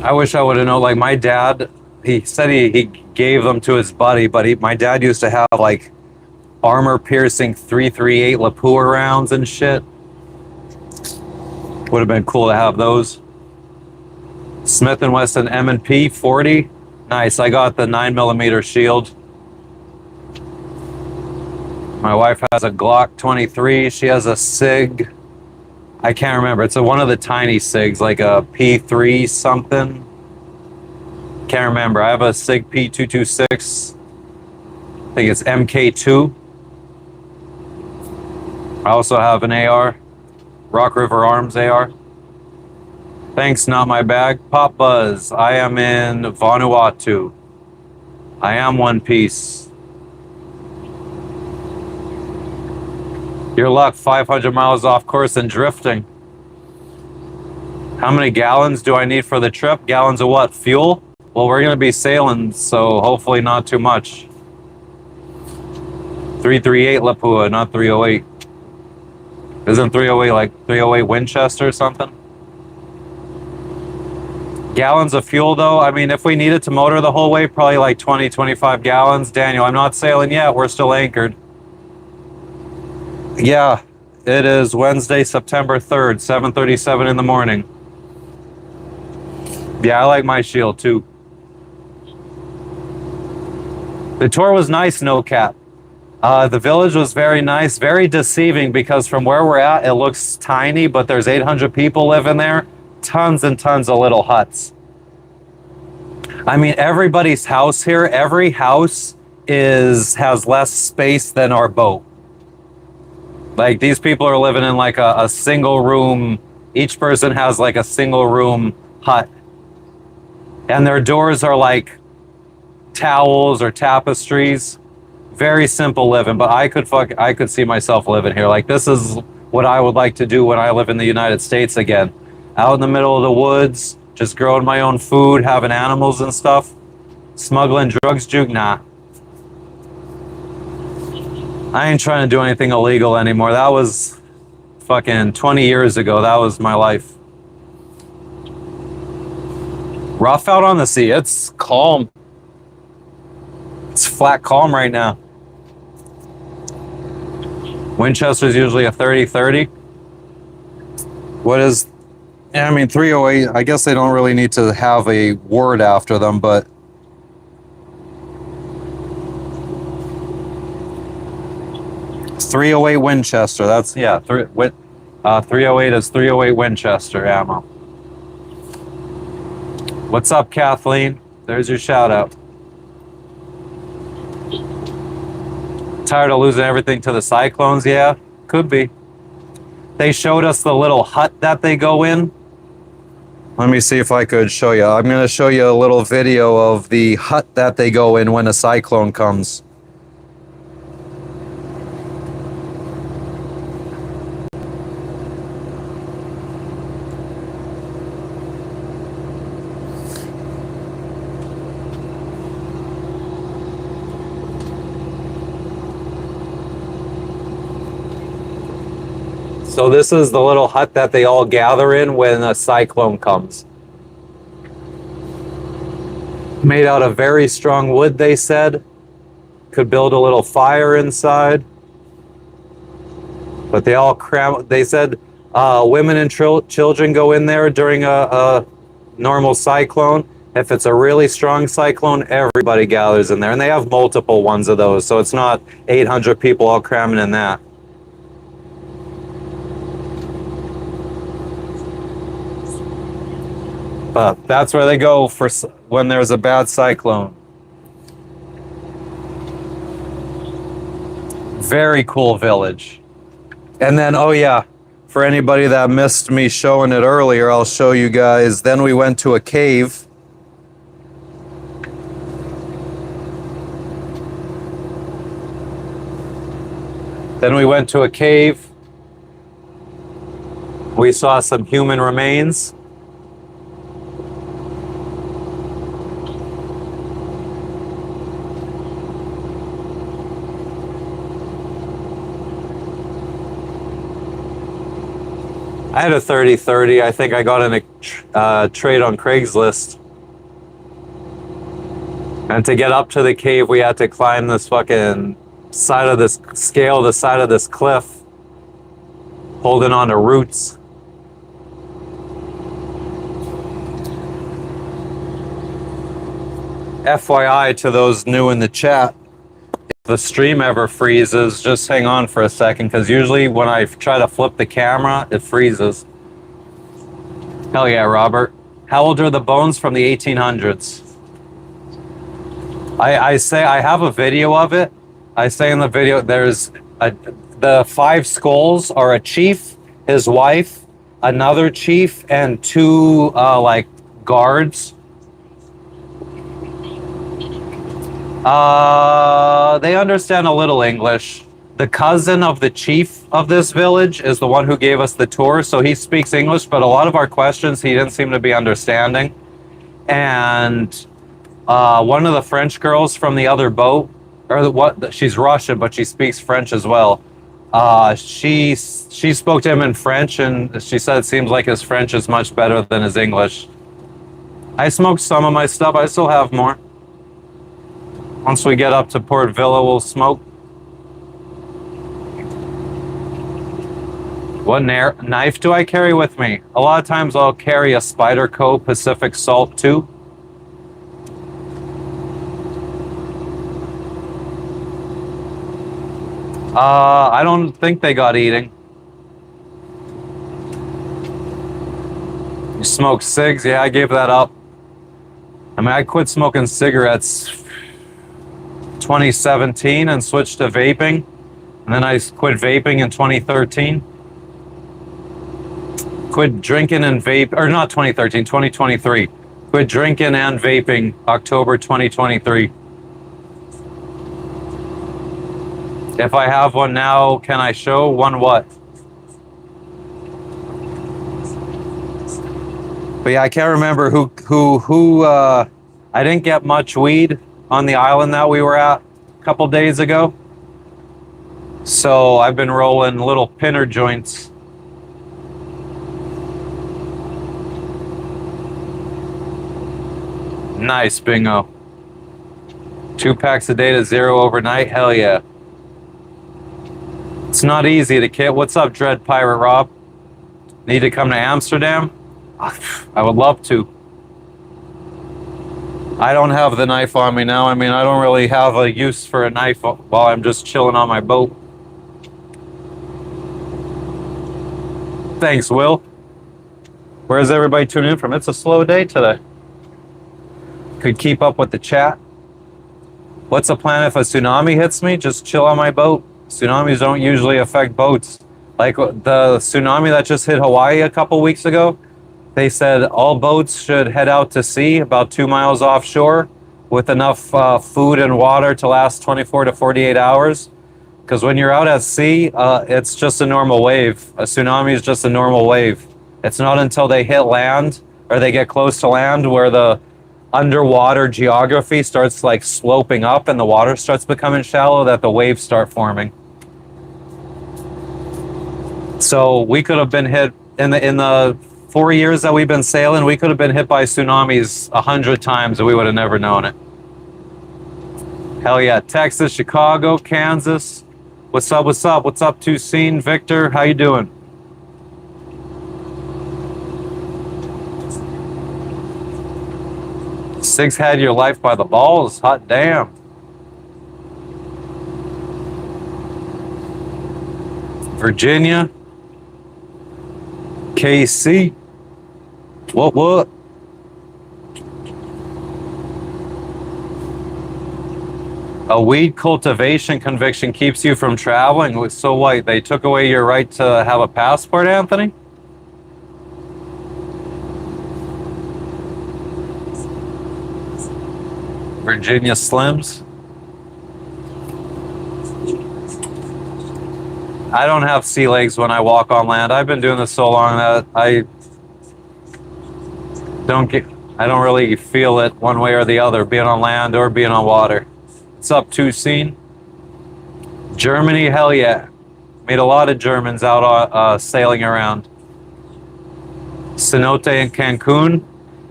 I wish I would have known. Like my dad, he said he gave them to his buddy, but my dad used to have like armor-piercing 338 Lapua rounds and shit. Would have been cool to have those. Smith & Wesson M&P 40. Nice. I got the 9mm shield. My wife has a Glock 23. She has a SIG. I can't remember. It's one of the tiny SIGs, like a P3 something. Can't remember. I have a SIG P226. I think it's MK2. I also have an AR. Rock River Arms AR. Thanks, not my bag. Pop Buzz. I am in Vanuatu. I am One Piece. Your luck, 500 miles off course and drifting. How many gallons do I need for the trip? Gallons of what? Fuel? Well, we're going to be sailing, so hopefully not too much. 338 Lapua, not 308. Isn't 308 like 308 Winchester or something? Gallons of fuel, though, I mean, if we needed to motor the whole way, probably like 20, 25 gallons. Daniel, I'm not sailing yet. We're still anchored. Yeah, it is Wednesday, September 3rd, 7:37 in the morning. Yeah, I like my shield, too. The tour was nice, no cap. The village was very nice, very deceiving because from where we're at, it looks tiny, but there's 800 people living there. Tons and tons of little huts. I mean, everybody's house here, every house has less space than our boat. Like, these people are living in like a single room. Each person has like a single room hut. And their doors are like towels or tapestries. Very simple living, but I could see myself living here. Like, this is what I would like to do when I live in the United States again. Out in the middle of the woods, just growing my own food, having animals and stuff. Smuggling drugs, juke, nah. I ain't trying to do anything illegal anymore. That was fucking 20 years ago. That was my life. Rough out on the sea. It's calm. It's flat calm right now. Winchester's usually a 30-30. What is... I mean, 308, I guess they don't really need to have a word after them, but... It's 308 Winchester. That's, yeah, 308 is 308 Winchester ammo. What's up, Kathleen? There's your shout out. Tired of losing everything to the cyclones? Yeah, could be. They showed us the little hut that they go in. Let me see if I could show you. I'm going to show you a little video of the hut that they go in when a cyclone comes. So this is the little hut that they all gather in when a cyclone comes. Made out of very strong wood, they said. Could build a little fire inside. But they all cram, they said women and children go in there during a normal cyclone. If it's a really strong cyclone, everybody gathers in there. And they have multiple ones of those, so it's not 800 people all cramming in that. But that's where they go for when there's a bad cyclone. Very cool village. And then, oh yeah, for anybody that missed me showing it earlier, I'll show you guys. Then we went to a cave. We saw some human remains. I had a 30-30. I think I got in a trade on Craigslist. And to get up to the cave, we had to climb this fucking side of this scale, the side of this cliff, holding on to roots. FYI to those new in the chat, if the stream ever freezes, just hang on for a second, because usually when I try to flip the camera, it freezes. Hell yeah, Robert. How old are the bones from the 1800s? I say I have a video of it. I say in the video the 5 skulls are a chief, his wife, another chief, and 2 like guards. They understand a little English. The cousin of the chief of this village is the one who gave us the tour, so he speaks English, but a lot of our questions he didn't seem to be understanding. And one of the French girls from the other boat, she's Russian, but she speaks French as well. She spoke to him in French, and she said it seems like his French is much better than his English. I smoked some of my stuff. I still have more. Once we get up to Port Vila, we'll smoke. What knife do I carry with me? A lot of times I'll carry a Spyderco Pacific Salt 2. I don't think they got eating. You smoke cigs? Yeah, I gave that up. I mean, I quit smoking cigarettes 2017 and switched to vaping. And then I quit vaping in 2013. Quit drinking and vape, or not 2013, 2023. Quit drinking and vaping October 2023. If I have one now, can I show one what? But yeah, I can't remember who I didn't get much weed on the island that we were at a couple days ago. So I've been rolling little pinner joints. Nice, bingo. 2 packs a day to 0 overnight, hell yeah. It's not easy to kid. What's up, Dread Pirate Rob? Need to come to Amsterdam? I would love to. I don't have the knife on me now. I mean, I don't really have a use for a knife while I'm just chilling on my boat. Thanks, Will. Where's everybody tuning in from? It's a slow day today. Could keep up with the chat. What's the plan if a tsunami hits me? Just chill on my boat. Tsunamis don't usually affect boats. Like the tsunami that just hit Hawaii a couple weeks ago, they said all boats should head out to sea about 2 miles offshore with enough food and water to last 24 to 48 hours. Because when you're out at sea, it's just a normal wave. A tsunami is just a normal wave. It's not until they hit land or they get close to land where the underwater geography starts like sloping up and the water starts becoming shallow that the waves start forming. So we could have been hit in the 4 years that we've been sailing, we could have been hit by tsunamis 100 times and we would have never known it. Hell yeah. Texas, Chicago, Kansas. What's up? What's up? What's up, Tucson? Victor, how you doing? Six had your life by the balls. Hot damn. Virginia. KC. What? A weed cultivation conviction keeps you from traveling. So what? They took away your right to have a passport, Anthony? Virginia Slims. I don't have sea legs when I walk on land. I've been doing this so long that I don't really feel it one way or the other, being on land or being on water. What's up, Tucson? Germany, hell yeah. Made a lot of Germans out sailing around. Cenote in Cancun.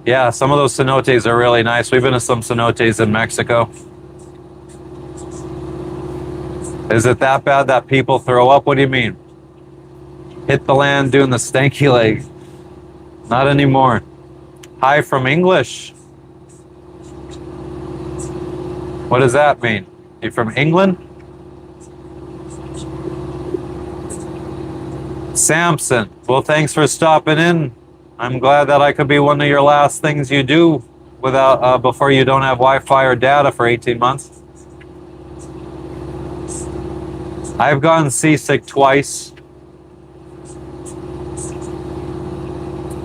Yeah, some of those cenotes are really nice. We've been to some cenotes in Mexico. Is it that bad that people throw up? What do you mean? Hit the land doing the stanky leg. Not anymore. Hi from English. What does that mean? You from England? Samson. Well, thanks for stopping in. I'm glad that I could be one of your last things you do without before you don't have Wi-Fi or data for 18 months. I've gotten seasick twice.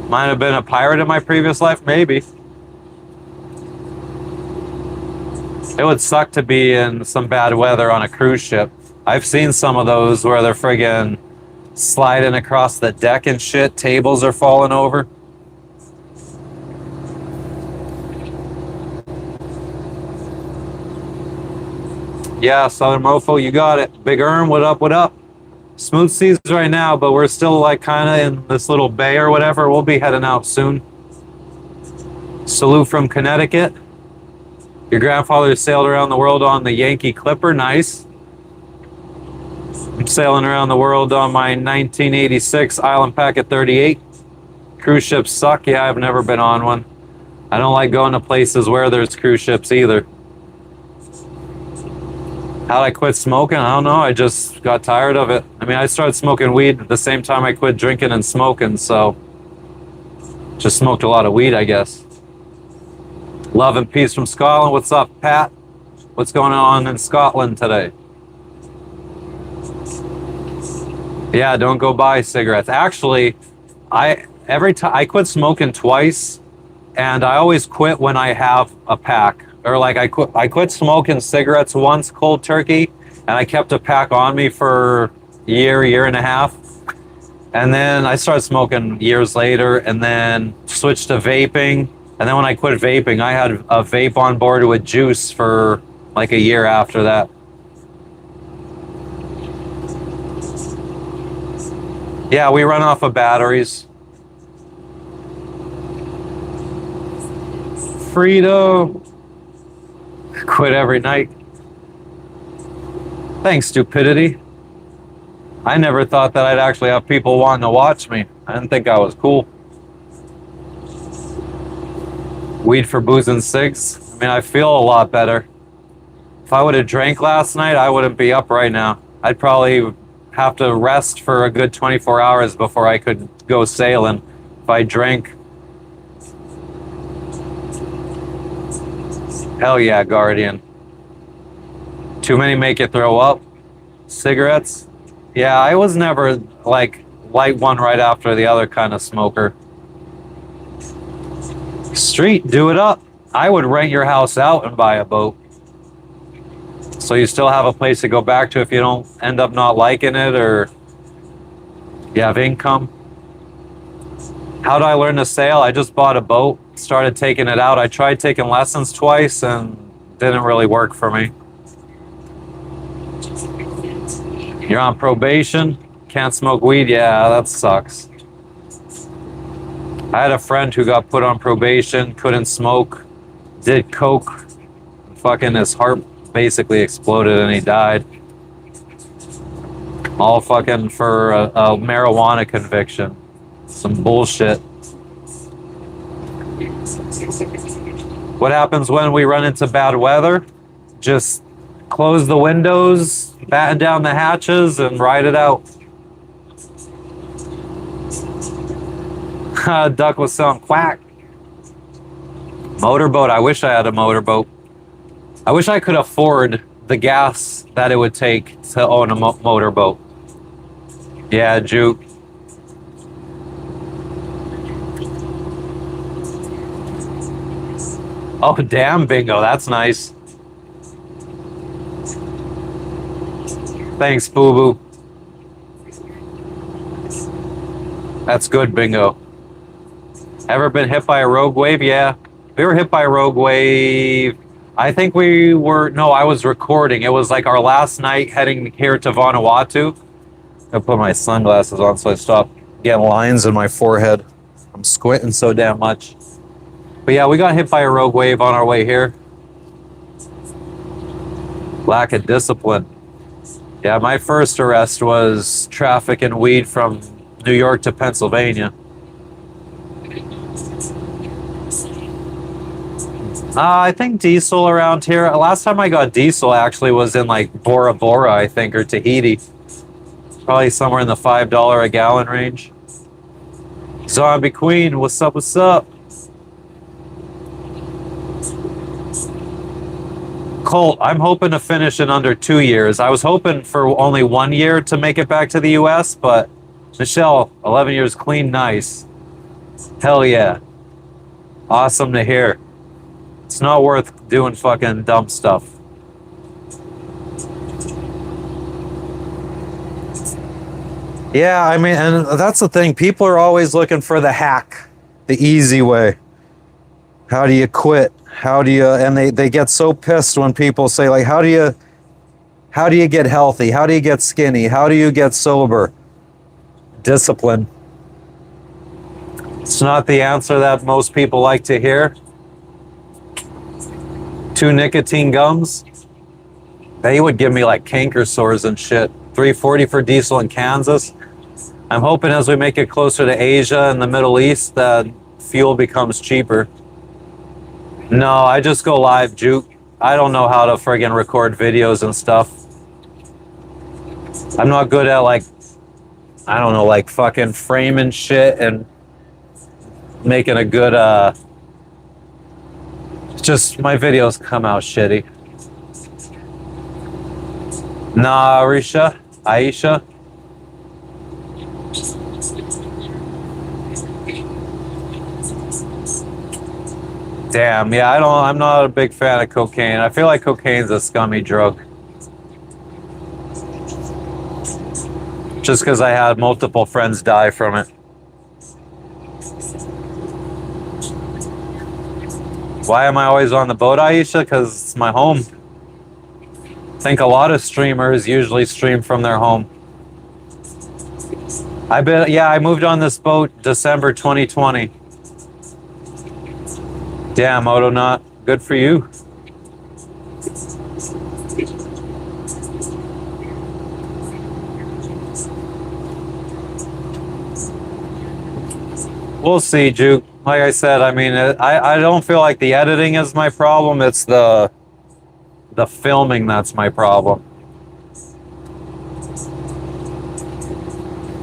Might have been a pirate in my previous life, maybe. It would suck to be in some bad weather on a cruise ship. I've seen some of those where they're friggin' sliding across the deck and shit. Tables are falling over. Yeah, Southern Mofo, you got it. Big Erm, what up, what up? Smooth seas right now, but we're still like kind of in this little bay or whatever. We'll be heading out soon. Salute from Connecticut. Your grandfather sailed around the world on the Yankee Clipper. Nice. I'm sailing around the world on my 1986 Island Packet 38. Cruise ships suck. Yeah, I've never been on one. I don't like going to places where there's cruise ships either. How'd I quit smoking? I don't know. I just got tired of it. I mean, I started smoking weed at the same time I quit drinking and smoking, so just smoked a lot of weed, I guess. Love and peace from Scotland. What's up, Pat? What's going on in Scotland today? Yeah, don't go buy cigarettes. Actually, I quit smoking twice, and I always quit when I have a pack. Or like I quit smoking cigarettes once cold turkey, and I kept a pack on me for a year and a half. And then I started smoking years later, and then switched to vaping. And then when I quit vaping, I had a vape on board with juice for like a year after that. Yeah, we run off of batteries. Frito. Quit every night. Thanks, stupidity. I never thought that I'd actually have people wanting to watch me. I didn't think I was cool. Weed for booze and cigs. I mean, I feel a lot better. If I would have drank last night, I wouldn't be up right now. I'd probably have to rest for a good 24 hours before I could go sailing if I drank. Hell yeah, Guardian. Too many make you throw up. Cigarettes? Yeah, I was never like light one right after the other kind of smoker. Street, do it up. I would rent your house out and buy a boat. So you still have a place to go back to if you don't end up not liking it or you have income. How do I learn to sail? I just bought a boat, started taking it out. I tried taking lessons twice and didn't really work for me. You're on probation? Can't smoke weed? Yeah, that sucks. I had a friend who got put on probation, couldn't smoke, did coke. Fucking his heart basically exploded and he died. All fucking for a marijuana conviction. Some bullshit. What happens when we run into bad weather? Just close the windows, batten down the hatches, and ride it out. Duck was saying quack. Motorboat. I wish I had a motorboat. I wish I could afford the gas that it would take to own a motorboat. Yeah, Juke. Oh, damn, bingo. That's nice. Thanks, Boo Boo. That's good, bingo. Ever been hit by a rogue wave? Yeah. We were hit by a rogue wave. I think we were, no, I was recording. It was like our last night heading here to Vanuatu. I put my sunglasses on so I stop getting lines in my forehead. I'm squinting so damn much. But yeah, we got hit by a rogue wave on our way here. Lack of discipline. Yeah, my first arrest was trafficking weed from New York to Pennsylvania. I think diesel around here. Last time I got diesel actually was in like Bora Bora, I think, or Tahiti. Probably somewhere in the $5 a gallon range. Zombie Queen, what's up, what's up? Colt, I'm hoping to finish in under 2 years. I was hoping for only 1 year to make it back to the US, but Michelle, 11 years clean, nice. Hell yeah. Awesome to hear. It's not worth doing fucking dumb stuff. Yeah, I mean, and that's the thing. People are always looking for the hack, the easy way. How do you quit? How do you, and they get so pissed when people say, like, how do you get healthy? How do you get skinny? How do you get sober? Discipline. It's not the answer that most people like to hear. 2 nicotine gums, they would give me like canker sores and shit. $3.40 for diesel in Kansas. I'm hoping as we make it closer to Asia and the Middle East that fuel becomes cheaper. No, I just go live, Juke. I don't know how to friggin' record videos and stuff. I'm not good at like, I don't know, like fucking framing shit and making a good, just my videos come out shitty. Nah, Aisha. Damn, yeah, I'm not a big fan of cocaine. I feel like cocaine's a scummy drug. Just because I had multiple friends die from it. Why am I always on the boat, Aisha? Because it's my home. I think a lot of streamers usually stream from their home. I moved on this boat December 2020. Damn, Odonaut. Good for you. We'll see, Juke. Like I said, I mean, I don't feel like the editing is my problem. It's the filming that's my problem.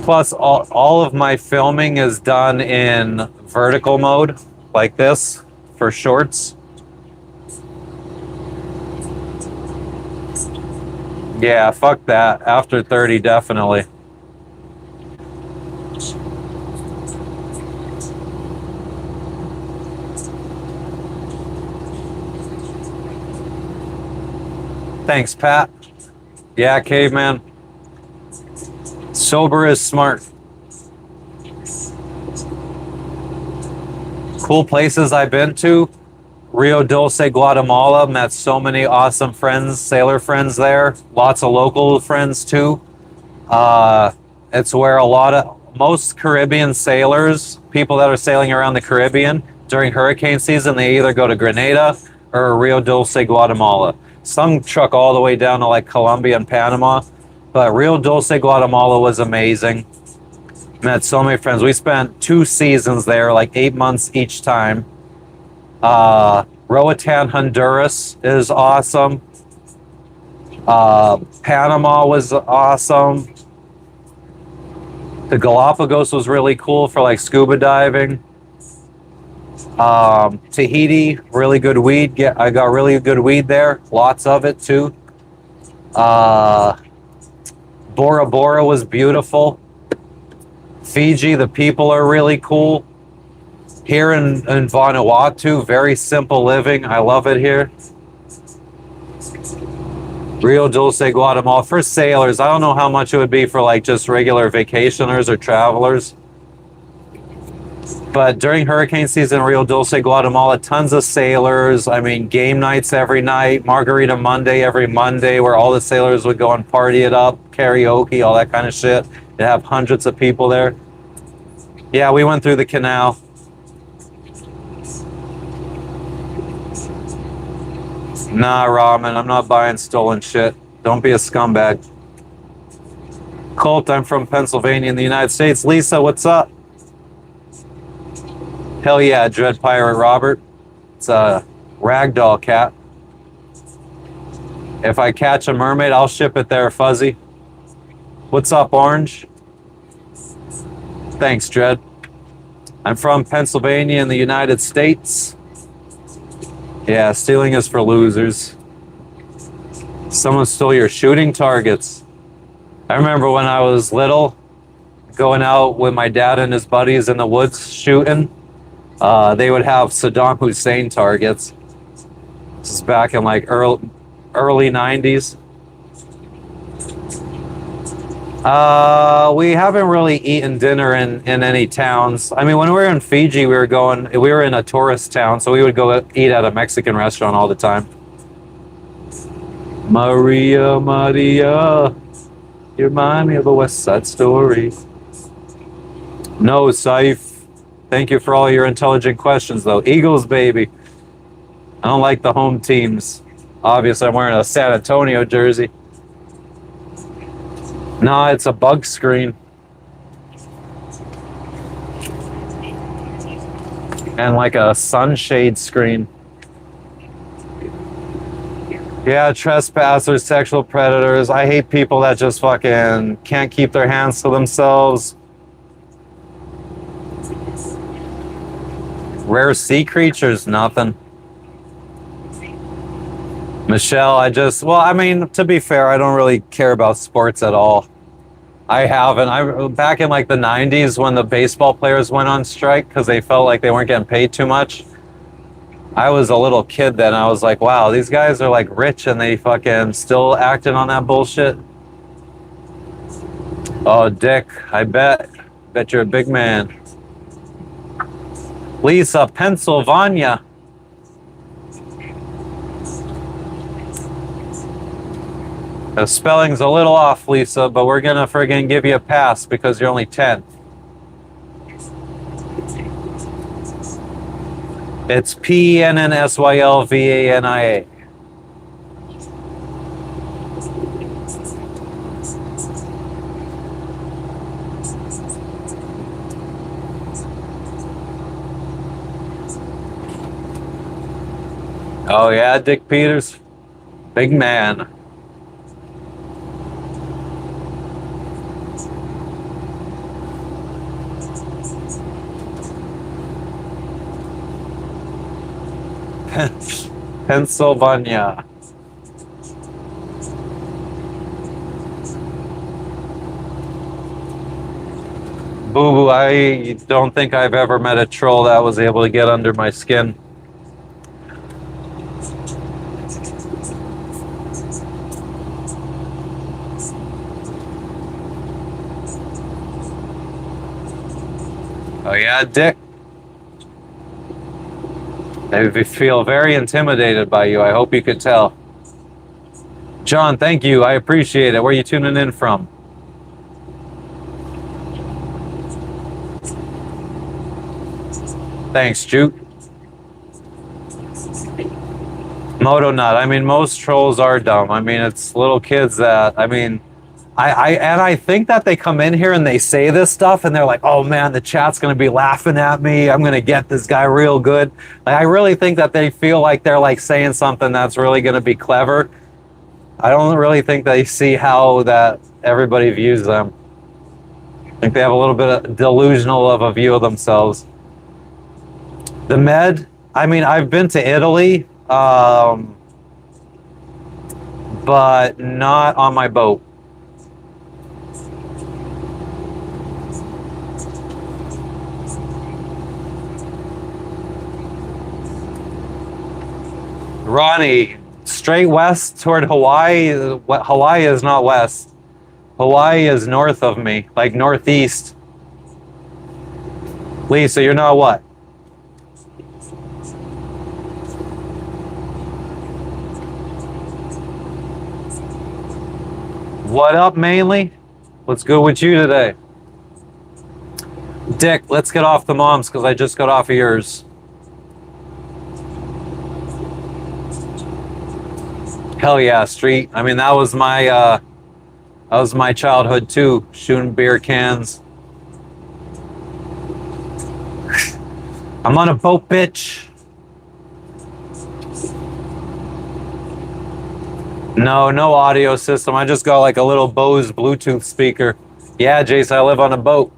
Plus, all of my filming is done in vertical mode, like this, for shorts. Yeah, fuck that. After 30, definitely. Thanks, Pat. Yeah, caveman. Sober is smart. Cool places I've been to. Rio Dulce, Guatemala. Met so many awesome friends, sailor friends there. Lots of local friends too. It's where most Caribbean sailors, people that are sailing around the Caribbean during hurricane season, they either go to Grenada or Rio Dulce, Guatemala. Some truck all the way down to like Colombia and Panama, but Rio Dulce, Guatemala was amazing. Met so many friends. We spent 2 seasons there, like 8 months each time. Roatan, Honduras is awesome. Panama was awesome. The Galapagos was really cool for like scuba diving. Tahiti, really good weed. I got really good weed there. Lots of it too. Bora Bora was beautiful. Fiji, the people are really cool. Here in Vanuatu, very simple living. I love it here. Rio Dulce, Guatemala. For sailors, I don't know how much it would be for like just regular vacationers or travelers. But during hurricane season, Rio Dulce, Guatemala, tons of sailors. I mean, game nights every night, Margarita Monday every Monday, where all the sailors would go and party it up, karaoke, all that kind of shit. They have hundreds of people there. Yeah, we went through the canal. Nah, Ramen, I'm not buying stolen shit. Don't be a scumbag. Colt, I'm from Pennsylvania in the United States. Lisa, what's up? Hell yeah, Dread Pirate Robert. It's a ragdoll cat. If I catch a mermaid, I'll ship it there, Fuzzy. What's up, Orange? Thanks, Dread. I'm from Pennsylvania in the United States. Yeah, stealing is for losers. Someone stole your shooting targets. I remember when I was little, going out with my dad and his buddies in the woods shooting. They would have Saddam Hussein targets. This is back in like early 90s. We haven't really eaten dinner in any towns. I mean, when we were in Fiji, we were in a tourist town, so we would go eat at a Mexican restaurant all the time. Maria, Maria, you remind me of a West Side Story. No, Saif. Thank you for all your intelligent questions, though. Eagles, baby. I don't like the home teams. Obviously, I'm wearing a San Antonio jersey. No, it's a bug screen. And like a sunshade screen. Yeah, trespassers, sexual predators. I hate people that just fucking can't keep their hands to themselves. Rare sea creatures, nothing. Michelle, I mean, to be fair, I don't really care about sports at all. I haven't. Back in like the 90s when the baseball players went on strike because they felt like they weren't getting paid too much. I was a little kid then. I was like, wow, these guys are like rich and they fucking still acting on that bullshit. Oh, Dick, I bet you're a big man. Lisa, Pennsylvania. The spelling's a little off, Lisa, but we're gonna friggin' give you a pass because you're only 10. It's Pennsylvania. Oh yeah, Dick Peters, big man. Pennsylvania. Boo boo, I don't think I've ever met a troll that was able to get under my skin. Oh yeah, Dick. I feel very intimidated by you. I hope you could tell. John, thank you. I appreciate it. Where are you tuning in from? Thanks, Jute. Moto Nut. I mean, most trolls are dumb. I mean, it's little kids that, I mean, I think that they come in here and they say this stuff and they're like, oh man, the chat's going to be laughing at me. I'm going to get this guy real good. Like, I really think that they feel like they're like saying something that's really going to be clever. I don't really think they see how that everybody views them. I think they have a little bit of delusional of a view of themselves. The Med, I mean, I've been to Italy, but not on my boat. Ronnie, straight west toward Hawaii. Hawaii is not west. Hawaii is north of me, like northeast. Lisa, you're not what? What up, mainly? What's good with you today? Dick, let's get off the mom's because I just got off of yours. Hell yeah, street. I mean, that was my childhood too. Shooting beer cans. I'm on a boat, bitch. No, no audio system. I just got like a little Bose Bluetooth speaker. Yeah, Jace, I live on a boat.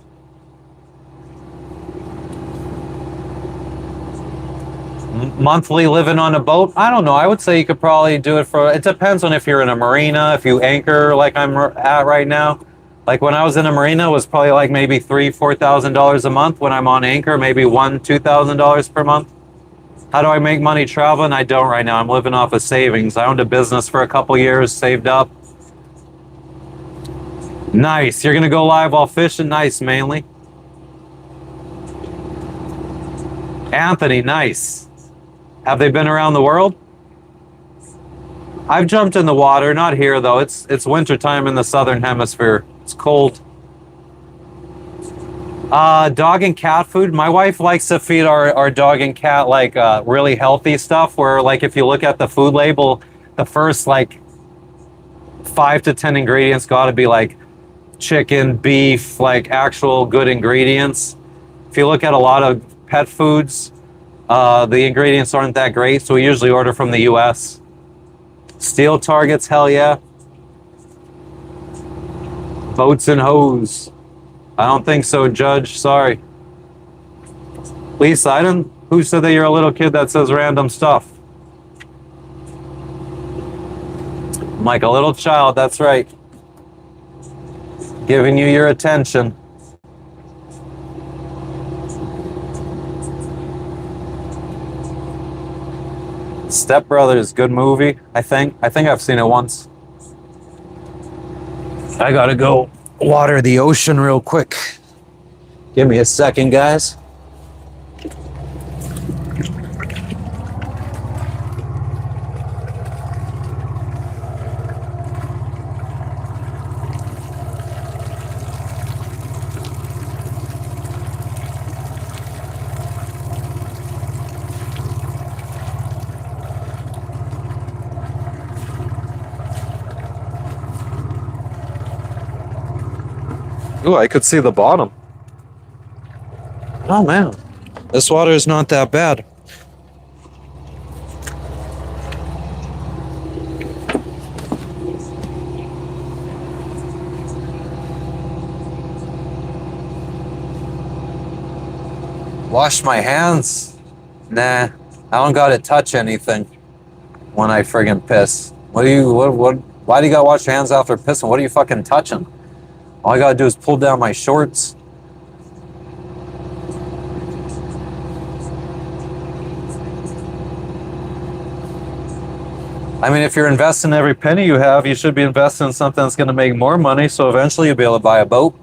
Monthly living on a boat? I don't know. I would say you could probably do it for. It depends on if you're in a marina, if you anchor like I'm at right now. Like when I was in a marina, it was probably like maybe $3,000-4,000 a month. When I'm on anchor, maybe $1,000-2,000 per month. How do I make money traveling? I don't right now. I'm living off of savings. I owned a business for a couple years, saved up. Nice. You're gonna go live while fishing? Nice, mainly. Anthony, nice. Have they been around the world? I've jumped in the water, not here though. It's winter time in the southern hemisphere. It's cold. Dog and cat food. My wife likes to feed our dog and cat like really healthy stuff where like if you look at the food label, the first like 5 to 10 ingredients got to be like chicken, beef, like actual good ingredients. If you look at a lot of pet foods, the ingredients aren't that great, so we usually order from the US. Steel targets, hell yeah. Boats and hose. I don't think so, Judge. Sorry. Lisa, I didn't. Who said that you're a little kid that says random stuff? I'm like a little child, that's right. Giving you your attention. Step Brothers, good movie, I think. I think I've seen it once. I gotta go water the ocean real quick. Give me a second, guys. Ooh, I could see the bottom. Oh man, this water is not that bad. Wash my hands? Nah, I don't gotta touch anything when I friggin' piss. Why do you gotta wash your hands after pissing? What are you fucking touching? All I gotta do is pull down my shorts. I mean, if you're investing every penny you have, you should be investing in something that's gonna make more money, so eventually you'll be able to buy a boat.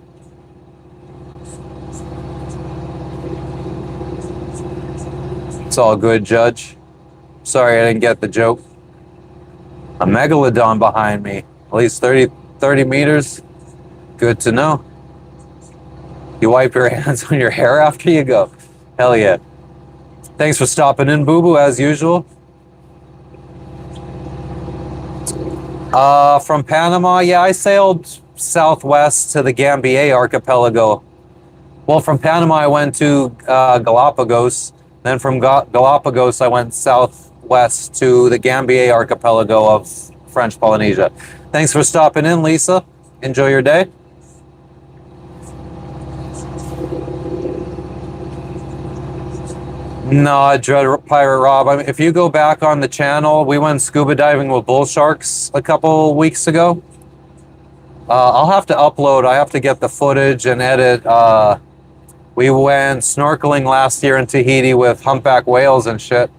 It's all good, Judge. Sorry I didn't get the joke. A megalodon behind me. At least 30 meters. Good to know. You wipe your hands on your hair after you go. Hell yeah. Thanks for stopping in, Boo Boo, as usual. From Panama, yeah, I sailed southwest to the Gambier archipelago. Well, from Panama, I went to Galapagos. Then from Galapagos, I went southwest to the Gambier archipelago of French Polynesia. Thanks for stopping in, Lisa. Enjoy your day. No, Dread Pirate Rob. I mean, if you go back on the channel, we went scuba diving with bull sharks a couple weeks ago. I'll have to upload. I have to get the footage and edit. We went snorkeling last year in Tahiti with humpback whales and shit.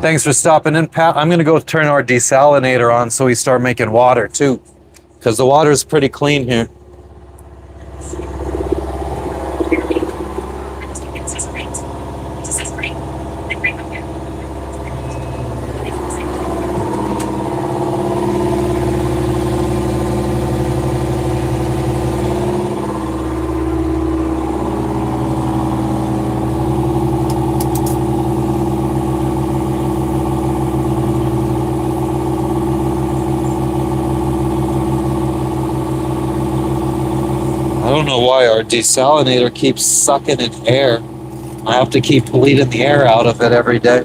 Thanks for stopping in, Pat. I'm going to go turn our desalinator on so we start making water, too. Because the water is pretty clean here. don't know why our desalinator keeps sucking in air. I have to keep bleeding the air out of it every day.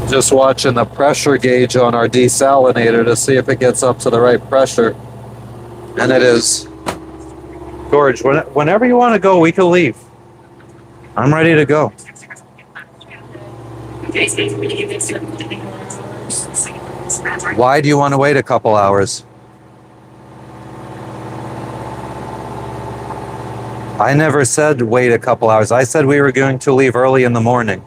Just watching the pressure gauge on our desalinator to see if it gets up to the right pressure. And it is. George, whenever you want to go, we can leave. I'm ready to go. Why do you want to wait a couple hours? I never said wait a couple hours. I said we were going to leave early in the morning.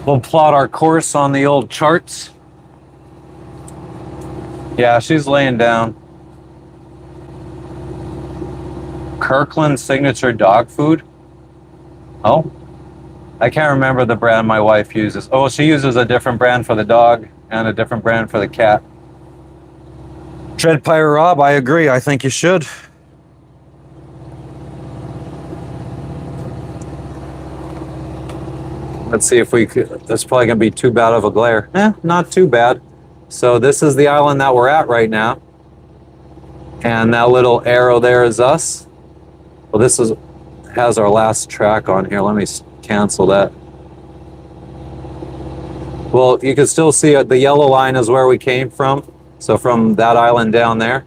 We'll plot our course on the old charts. Yeah, she's laying down. Kirkland signature dog food? Oh, I can't remember the brand my wife uses. Oh, she uses a different brand for the dog and a different brand for the cat. Tread Pyre Rob, I agree. I think you should. Let's see if we could. That's probably going to be too bad of a glare. Not too bad. So this is the island that we're at right now. And that little arrow there is us. Well, this has our last track on here. Let me cancel that. Well, you can still see it. The yellow line is where we came from. So from that island down there.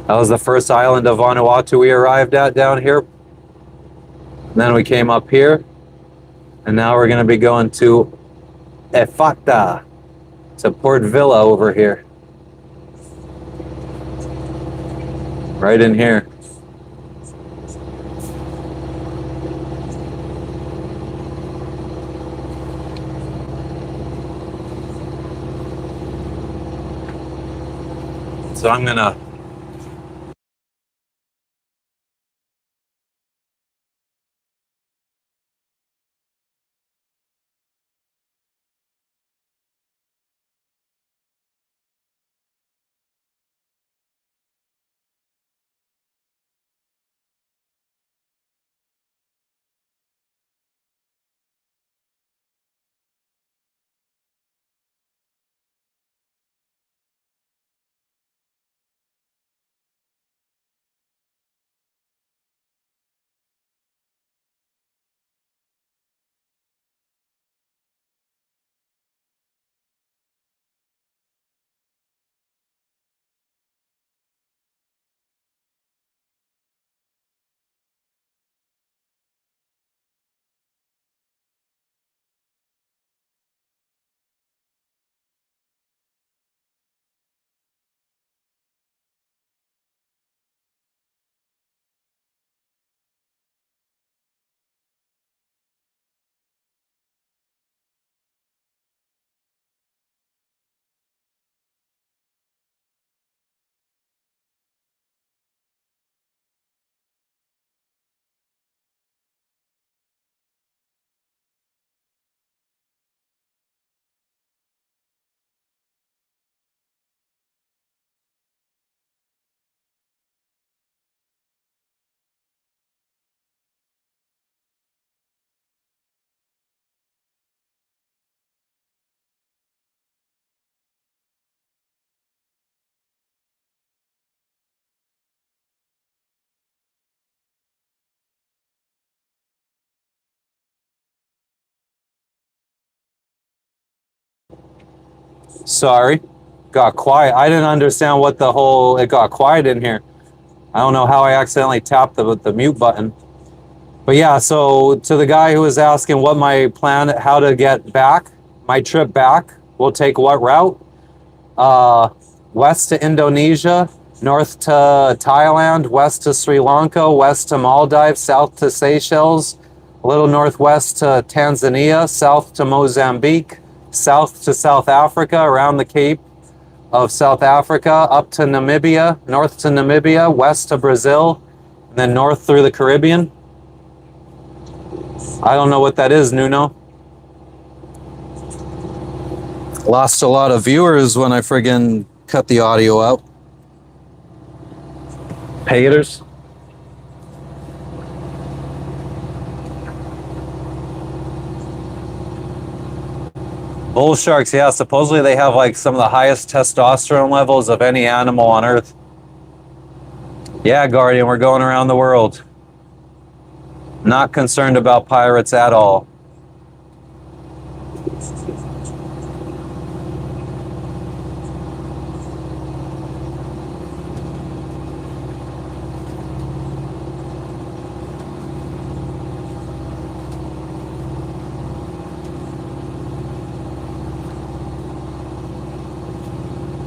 That was the first island of Vanuatu we arrived at down here. And then we came up here. And now we're going to be going to Efata, to Port Vila over here. Right in here. So I'm going to Sorry. got quiet. I didn't understand what the whole, it got quiet in here. I don't know how I accidentally tapped the mute button. But yeah, so to the guy who was asking what my plan, how to get back, my trip back, we'll take what route? West to Indonesia, north to Thailand, west to Sri Lanka, west to Maldives, south to Seychelles, a little northwest to Tanzania, south to Mozambique, south to South Africa, around the Cape of South Africa, up to Namibia, north to Namibia, west to Brazil, and then north through the Caribbean. I don't know what that is, Nuno. Lost a lot of viewers when I friggin' cut the audio out. Haters. Bull sharks, yeah, supposedly they have like some of the highest testosterone levels of any animal on Earth. Yeah, Guardian, we're going around the world. Not concerned about pirates at all.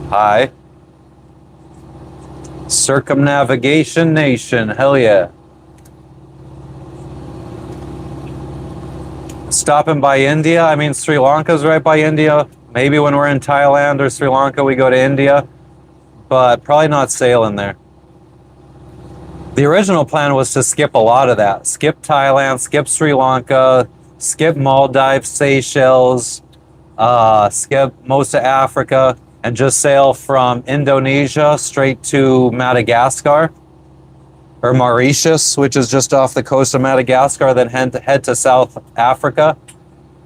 Hi. Circumnavigation Nation, hell yeah. Stopping by India. I mean, Sri Lanka's right by India. Maybe when we're in Thailand or Sri Lanka, we go to India, but probably not sailing there. The original plan was to skip a lot of that. Skip Thailand, skip Sri Lanka, skip Maldives, Seychelles, skip most of Africa, and just sail from Indonesia straight to Madagascar. Or Mauritius, which is just off the coast of Madagascar, then head to South Africa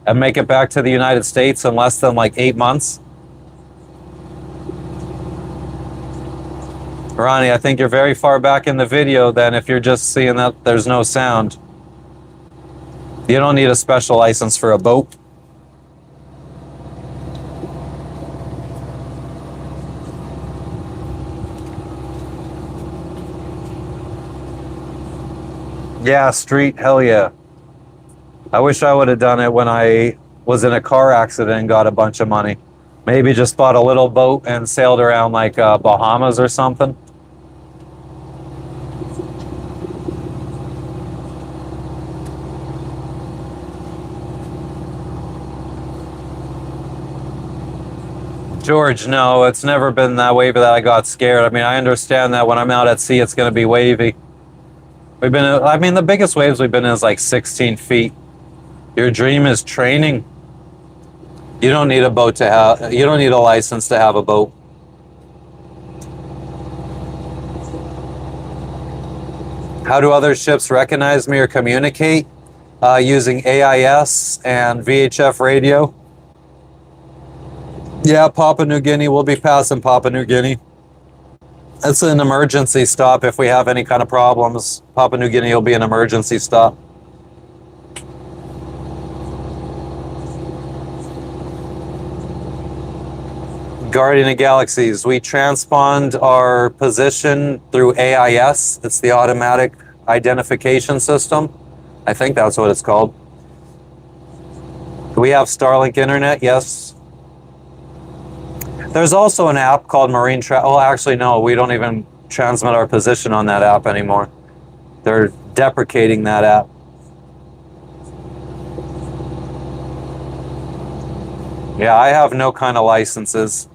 and make it back to the United States in less than like 8 months. Ronnie, I think you're very far back in the video then if you're just seeing that there's no sound. You don't need a special license for a boat. Yeah, street, hell yeah. I wish I would have done it when I was in a car accident and got a bunch of money. Maybe just bought a little boat and sailed around like Bahamas or something. George, no, it's never been that wavy that I got scared. I mean, I understand that when I'm out at sea, it's going to be wavy. We've been, I mean, the biggest waves we've been in is like 16 feet. Your dream is training. You don't need a boat to have, you don't need a license to have a boat. How do other ships recognize me or communicate? Using AIS and VHF radio. Yeah, Papua New Guinea, we'll be passing Papua New Guinea. It's an emergency stop if we have any kind of problems. Papua New Guinea will be an emergency stop. Guardian of Galaxies, we transpond our position through AIS. It's the automatic identification system. I think that's what it's called. Do we have Starlink internet? Yes. There's also an app called Marine Well, actually, no, we don't even transmit our position on that app anymore. They're deprecating that app. Yeah, I have no kind of licenses.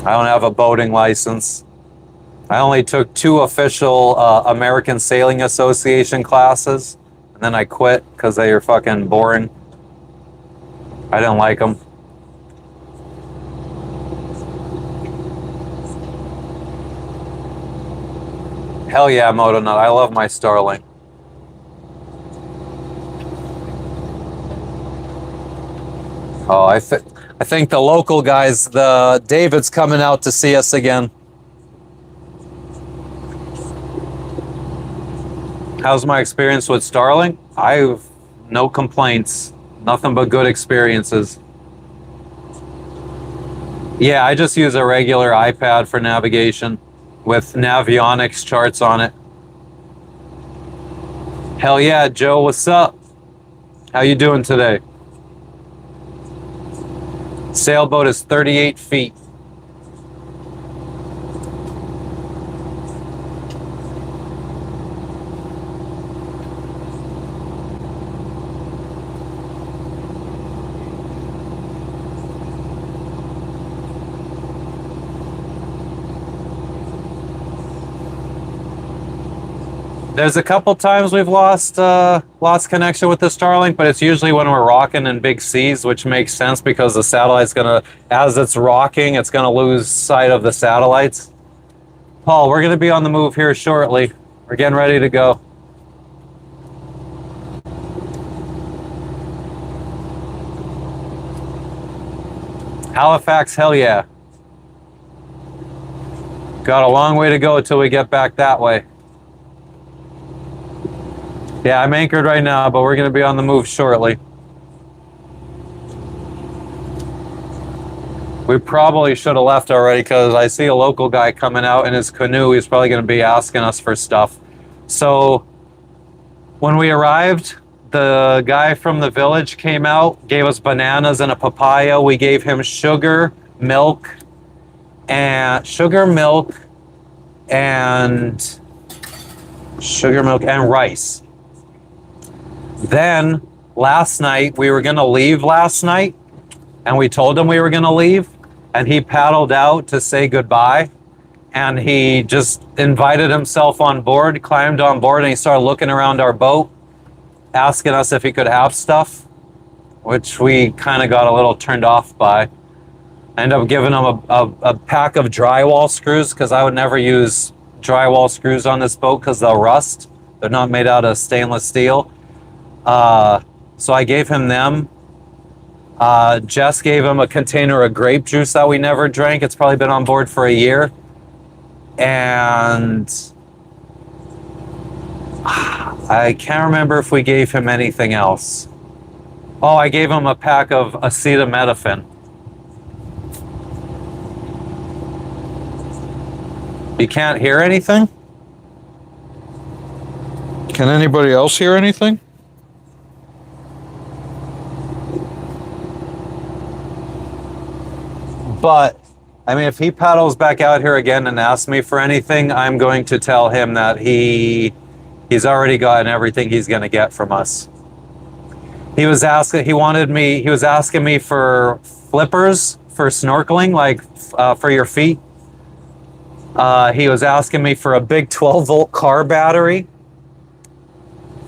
I don't have a boating license. I only took 2 official American Sailing Association classes, and then I quit because they were fucking boring. I didn't like them. Hell yeah, Motonut. I love my Starlink. Oh, I think the local guys, the David's coming out to see us again. How's my experience with Starlink? I have no complaints. Nothing but good experiences. Yeah, I just use a regular iPad for navigation with Navionics charts on it. Hell yeah, Joe, what's up? How you doing today? Sailboat is 38 feet. There's a couple times we've lost connection with the Starlink, but it's usually when we're rocking in big seas, which makes sense because the satellite's gonna, as it's rocking, it's gonna lose sight of the satellites. Paul, we're gonna be on the move here shortly. We're getting ready to go. Halifax, hell yeah. Got a long way to go till we get back that way. Yeah, I'm anchored right now, but we're going to be on the move shortly. We probably should have left already because I see a local guy coming out in his canoe. He's probably going to be asking us for stuff. So when we arrived, the guy from the village came out, gave us bananas and a papaya. We gave him sugar, milk, and rice. Then last night, we were going to leave last night, and we told him we were going to leave, and he paddled out to say goodbye, and he just invited himself on board, climbed on board, and he started looking around our boat, asking us if he could have stuff, which we kind of got a little turned off by. I ended up giving him a pack of drywall screws because I would never use drywall screws on this boat because they'll rust. They're not made out of stainless steel. So I gave him them. Jess gave him a container of grape juice that we never drank. It's probably been on board for a year. And I can't remember if we gave him anything else. Oh, I gave him a pack of acetaminophen. You can't hear anything? Can anybody else hear anything? But, I mean, if he paddles back out here again and asks me for anything, I'm going to tell him that he's already gotten everything he's going to get from us. He was asking me for flippers for snorkeling, like for your feet. He was asking me for a big 12-volt car battery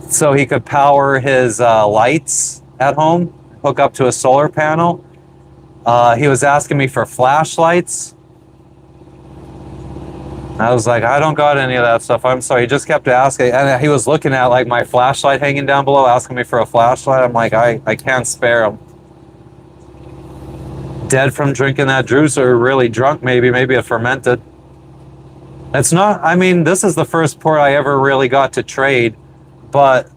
so he could power his lights at home, hook up to a solar panel. He was asking me for flashlights. I was like, I don't got any of that stuff. I'm sorry. He just kept asking. And he was looking at like my flashlight hanging down below, asking me for a flashlight. I'm like, I can't spare him. Dead from drinking that juice or really drunk, maybe it fermented. It's not, I mean, this is the first port I ever really got to trade. But,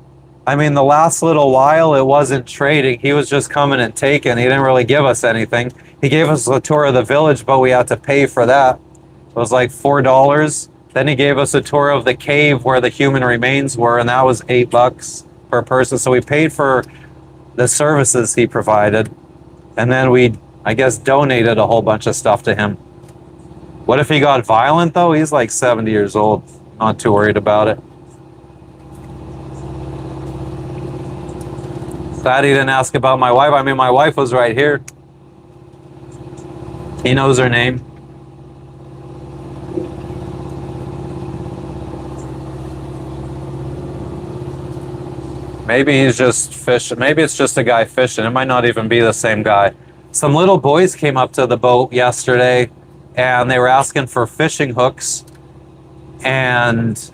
I mean, the last little while, it wasn't trading. He was just coming and taking. He didn't really give us anything. He gave us a tour of the village, but we had to pay for that. It was like $4. Then he gave us a tour of the cave where the human remains were, and that was $8 per person. So we paid for the services he provided. And then we, I guess, donated a whole bunch of stuff to him. What if he got violent, though? He's like 70 years old. Not too worried about it. Glad he didn't ask about my wife. I mean, my wife was right here. He knows her name. Maybe he's just fishing. Maybe it's just a guy fishing. It might not even be the same guy. Some little boys came up to the boat yesterday and they were asking for fishing hooks. And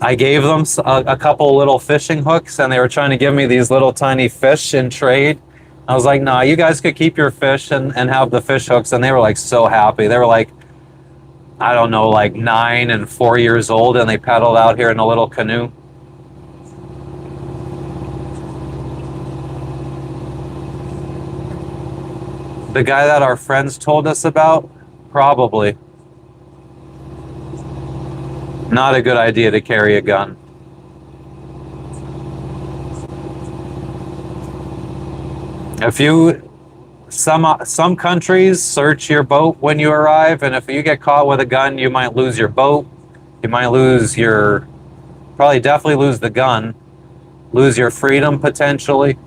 I gave them a couple little fishing hooks and they were trying to give me these little tiny fish in trade. I was like, nah, you guys could keep your fish and have the fish hooks. And they were like so happy. They were like, I don't know, like 9 and 4 years old. And they paddled out here in a little canoe. The guy that our friends told us about? Probably. Not a good idea to carry a gun. If you some countries search your boat when you arrive, and if you get caught with a gun, you might lose your boat. You might lose your probably definitely lose the gun, lose your freedom potentially.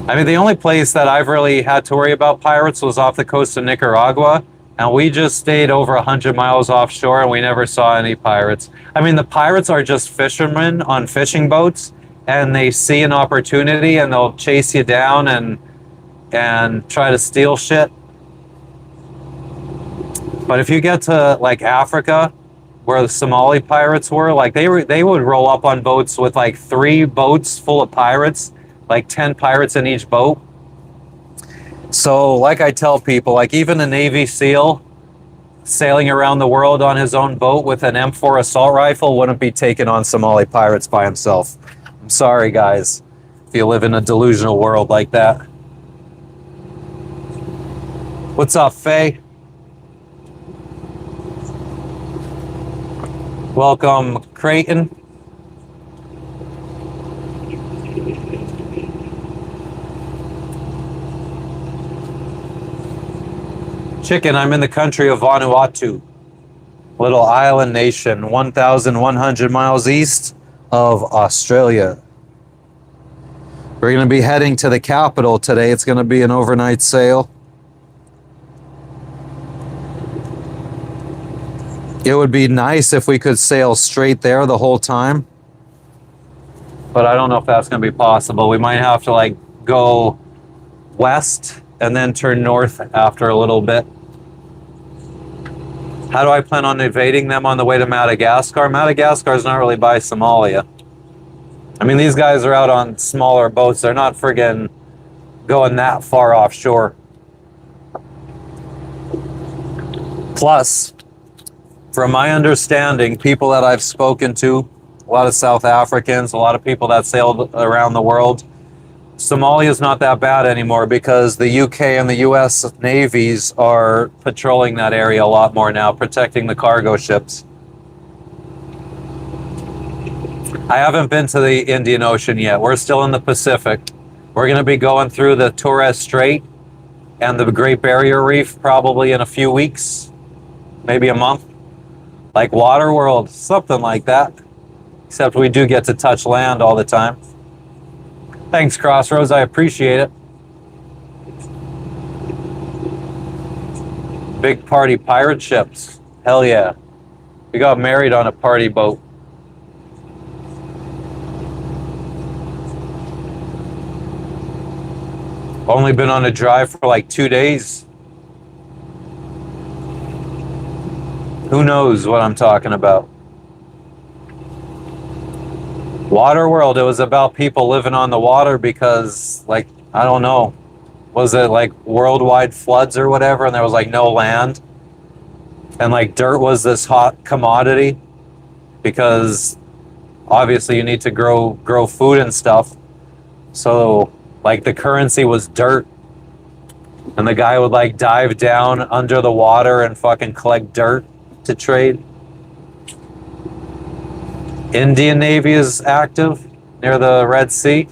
I mean, the only place that I've really had to worry about pirates was off the coast of Nicaragua, and we just stayed over 100 miles offshore and we never saw any pirates. I mean, the pirates are just fishermen on fishing boats, and they see an opportunity and they'll chase you down and try to steal shit. But if you get to like Africa, where the Somali pirates were, like they would roll up on boats with like 3 boats full of pirates, like 10 pirates in each boat. So like I tell people, like even a Navy SEAL sailing around the world on his own boat with an M4 assault rifle wouldn't be taking on Somali pirates by himself. I'm sorry, guys, if you live in a delusional world like that. What's up, Faye? Welcome, Creighton. Chicken, I'm in the country of Vanuatu, little island nation, 1,100 miles east of Australia. We're going to be heading to the capital today. It's going to be an overnight sail. It would be nice if we could sail straight there the whole time, but I don't know if that's going to be possible. We might have to like go west and then turn north after a little bit. How do I plan on evading them on the way to Madagascar? Madagascar is not really by Somalia. I mean, these guys are out on smaller boats. They're not friggin' going that far offshore. Plus, from my understanding, people that I've spoken to, a lot of South Africans, a lot of people that sailed around the world, Somalia is not that bad anymore because the UK and the US navies are patrolling that area a lot more now, protecting the cargo ships. I haven't been to the Indian Ocean yet. We're still in the Pacific. We're going to be going through the Torres Strait and the Great Barrier Reef probably in a few weeks, maybe a month. Like Waterworld, something like that. Except we do get to touch land all the time. Thanks, Crossroads. I appreciate it. Big party pirate ships. Hell yeah. We got married on a party boat. Only been on a drive for like 2 days. Who knows what I'm talking about? Waterworld, it was about people living on the water because, like, I don't know, was it like worldwide floods or whatever, and there was like no land, and like dirt was this hot commodity because obviously you need to grow food and stuff. So like the currency was dirt, and the guy would like dive down under the water and fucking collect dirt to trade. Indian Navy is active near the Red Sea.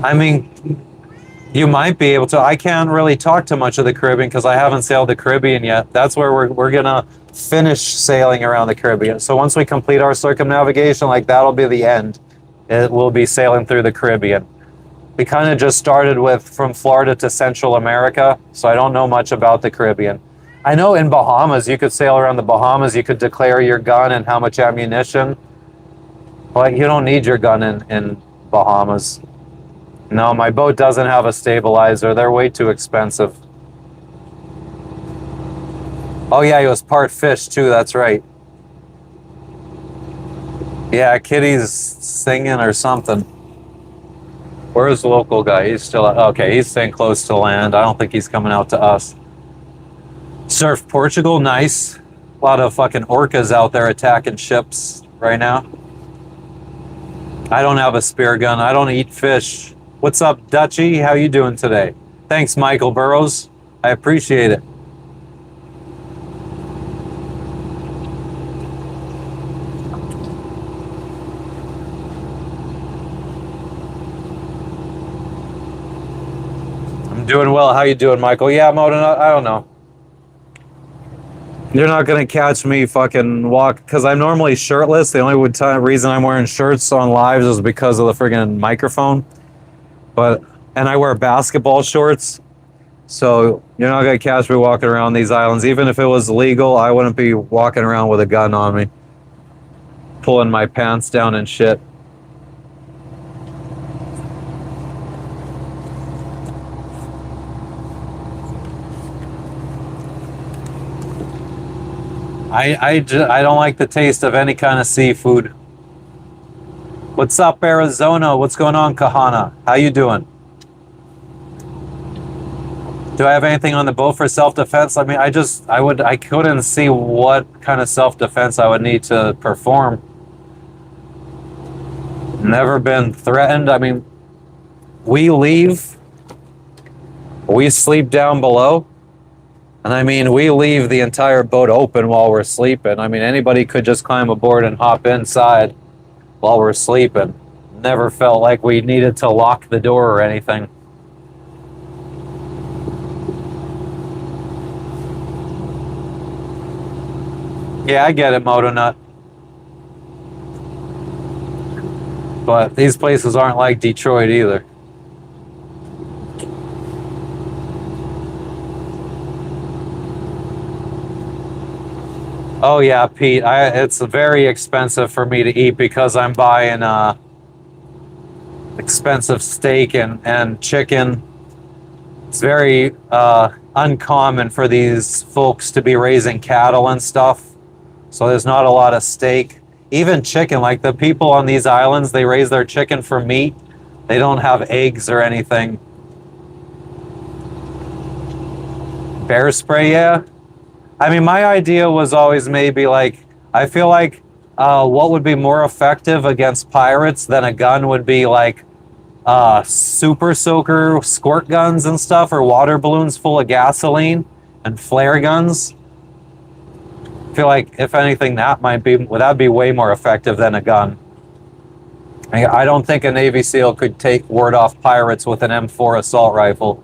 I mean, you might be able to. I can't really talk too much of the Caribbean because I haven't sailed the Caribbean yet. That's where we're gonna finish sailing around the Caribbean. So once we complete our circumnavigation, like that'll be the end. It will be sailing through the Caribbean. We kind of just started with from Florida to Central America, so I don't know much about the Caribbean. I know in Bahamas, you could sail around the Bahamas, you could declare your gun and how much ammunition, but you don't need your gun in Bahamas. No, my boat doesn't have a stabilizer. They're way too expensive. Oh yeah, he was part fish too, that's right. Yeah, Kitty's singing or something. Where's the local guy? He's still, okay, he's staying close to land. I don't think he's coming out to us. Surf Portugal, nice. lot of fucking orcas out there attacking ships right now. I don't have a spear gun. I don't eat fish. What's up, Dutchy? How you doing today? Thanks, Michael Burrows. I appreciate it. I'm doing well. How you doing, Michael? Yeah, Moden, I don't know. You're not gonna catch me fucking walk because I'm normally shirtless. The only reason I'm wearing shirts on lives is because of the friggin' microphone. And I wear basketball shorts, so you're not gonna catch me walking around these islands. Even if it was legal, I wouldn't be walking around with a gun on me, pulling my pants down and shit. I don't like the taste of any kind of seafood. What's up, Arizona? What's going on, Kahana? How you doing? Do I have anything on the boat for self-defense? I mean, I couldn't see what kind of self-defense I would need to perform. Never been threatened. I mean, we leave, we sleep down below. And I mean, we leave the entire boat open while we're sleeping. I mean, anybody could just climb aboard and hop inside while we're sleeping. Never felt like we needed to lock the door or anything. Yeah, I get it, Motonut. But these places aren't like Detroit either. Oh yeah, Pete. It's very expensive for me to eat because I'm buying expensive steak and chicken. It's very uncommon for these folks to be raising cattle and stuff. So there's not a lot of steak. Even chicken, like the people on these islands, they raise their chicken for meat. They don't have eggs or anything. Bear spray, yeah. I mean, my idea was always maybe like, I feel like what would be more effective against pirates than a gun would be like super soaker squirt guns and stuff, or water balloons full of gasoline and flare guns. I feel like if anything, that'd be way more effective than a gun. I don't think a Navy SEAL could take ward off pirates with an M4 assault rifle.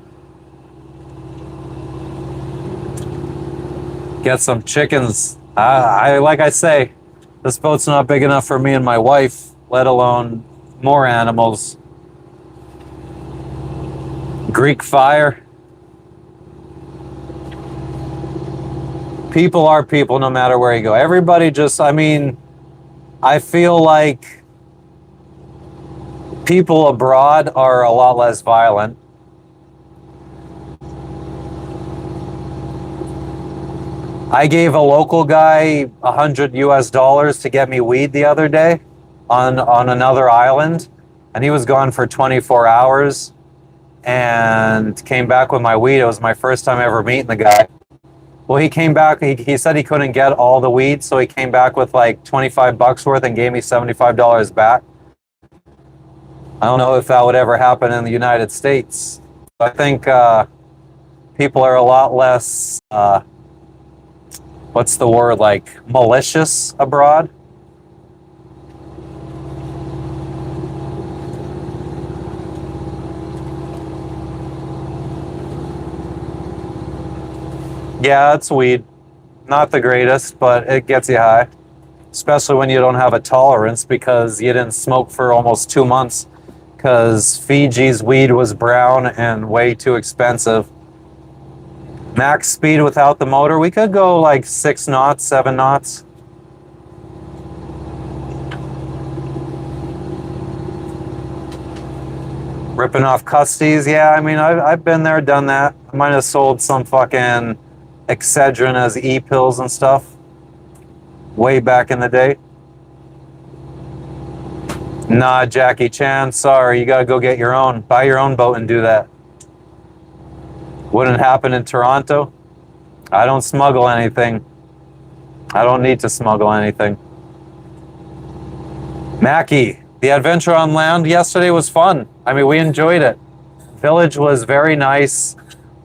Get some chickens. Like I say, this boat's not big enough for me and my wife, let alone more animals. Greek fire. People are people no matter where you go. Everybody just, I mean, I feel like people abroad are a lot less violent. I gave a local guy $100 to get me weed the other day on another island, and he was gone for 24 hours and came back with my weed. It was my first time ever meeting the guy. Well, he came back, he said he couldn't get all the weed, so he came back with like 25 bucks worth and gave me $75 back. I don't know if that would ever happen in the United States. I think people are a lot less what's the word, like malicious abroad. Yeah, it's weed. Not the greatest, but it gets you high. Especially when you don't have a tolerance because you didn't smoke for almost 2 months because Fiji's weed was brown and way too expensive. Max speed without the motor, we could go like 6 knots, 7 knots. Ripping off custies, yeah, I mean, I've been there, done that. I might have sold some fucking Excedrin as e-pills and stuff way back in the day. Nah, Jackie Chan, sorry, you gotta go get your own. Buy your own boat and do that. Wouldn't happen in Toronto. I don't smuggle anything. I don't need to smuggle anything. Mackie, the adventure on land yesterday was fun. I mean, we enjoyed it. Village was very nice.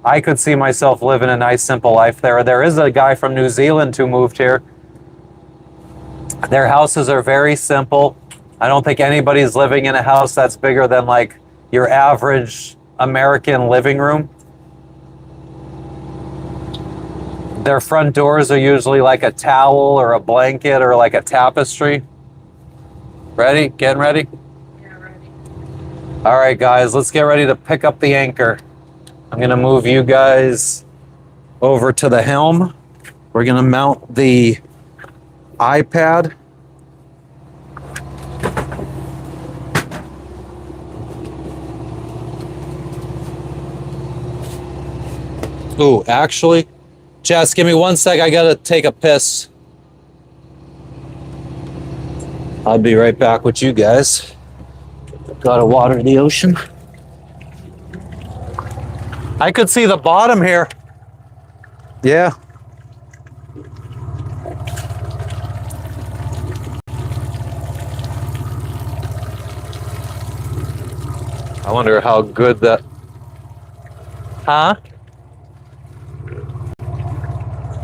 I could see myself living a nice, simple life there. There is a guy from New Zealand who moved here. Their houses are very simple. I don't think anybody's living in a house that's bigger than like your average American living room. Their front doors are usually like a towel or a blanket or like a tapestry. Ready? Getting ready? Yeah, ready. All right, guys, let's get ready to pick up the anchor. I'm going to move you guys over to the helm. We're going to mount the iPad. Ooh, actually, Jess, give me 1 sec. I got to take a piss. I'll be right back with you guys. Gotta water the ocean. I could see the bottom here. Yeah. I wonder how good that... Huh?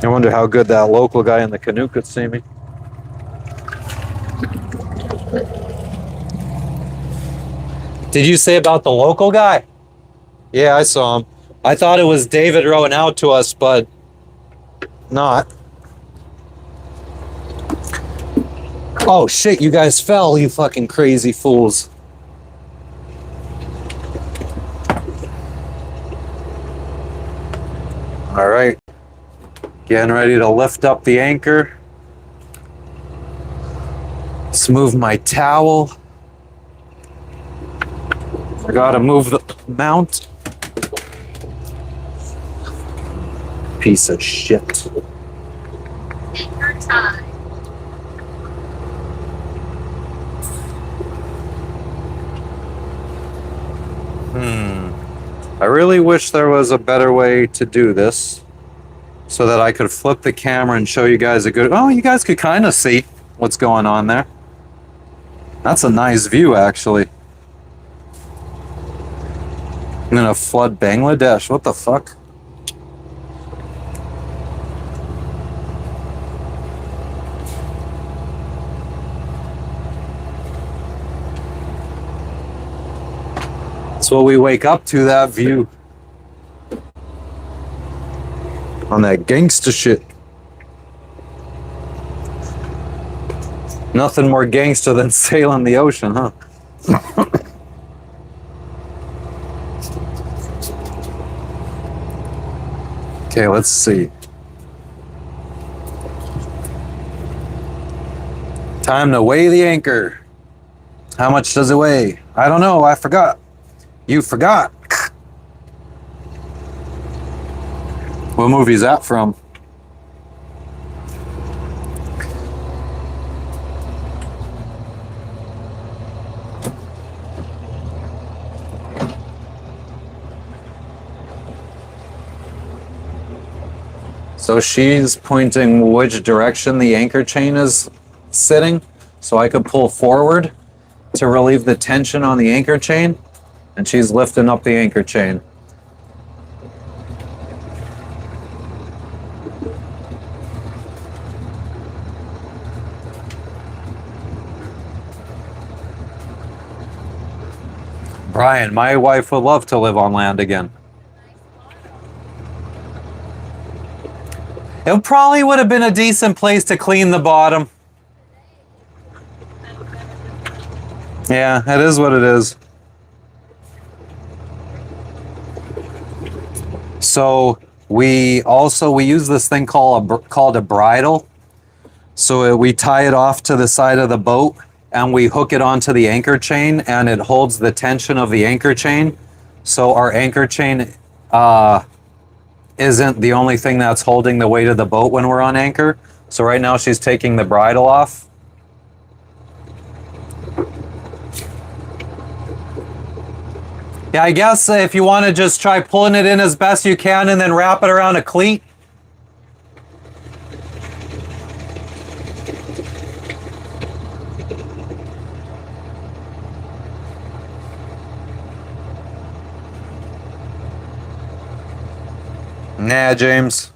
I wonder how good that local guy in the canoe could see me. Did you say about the local guy? Yeah, I saw him. I thought it was David rowing out to us, but not. Oh shit, you guys fell, you fucking crazy fools. All right. Getting ready to lift up the anchor. Let's move my towel. I gotta move the mount. Piece of shit. Anchor time. I really wish there was a better way to do this so that I could flip the camera and show you guys a good... Oh, you guys could kind of see what's going on there. That's a nice view, actually. I'm gonna flood Bangladesh. What the fuck? That's what we wake up to, that view. On that gangsta shit. Nothing more gangsta than sailing the ocean, huh? Okay, let's see. Time to weigh the anchor. How much does it weigh? I don't know, I forgot. You forgot. What movie is that from? So she's pointing which direction the anchor chain is sitting, so I could pull forward to relieve the tension on the anchor chain, and she's lifting up the anchor chain. Brian, my wife would love to live on land again. It probably would have been a decent place to clean the bottom. Yeah, it is what it is. So we use this thing called a bridle. So we tie it off to the side of the boat and we hook it onto the anchor chain, and it holds the tension of the anchor chain. So our anchor chain isn't the only thing that's holding the weight of the boat when we're on anchor. So right now she's taking the bridle off. Yeah, I guess if you want to just try pulling it in as best you can and then wrap it around a cleat. Nah, James.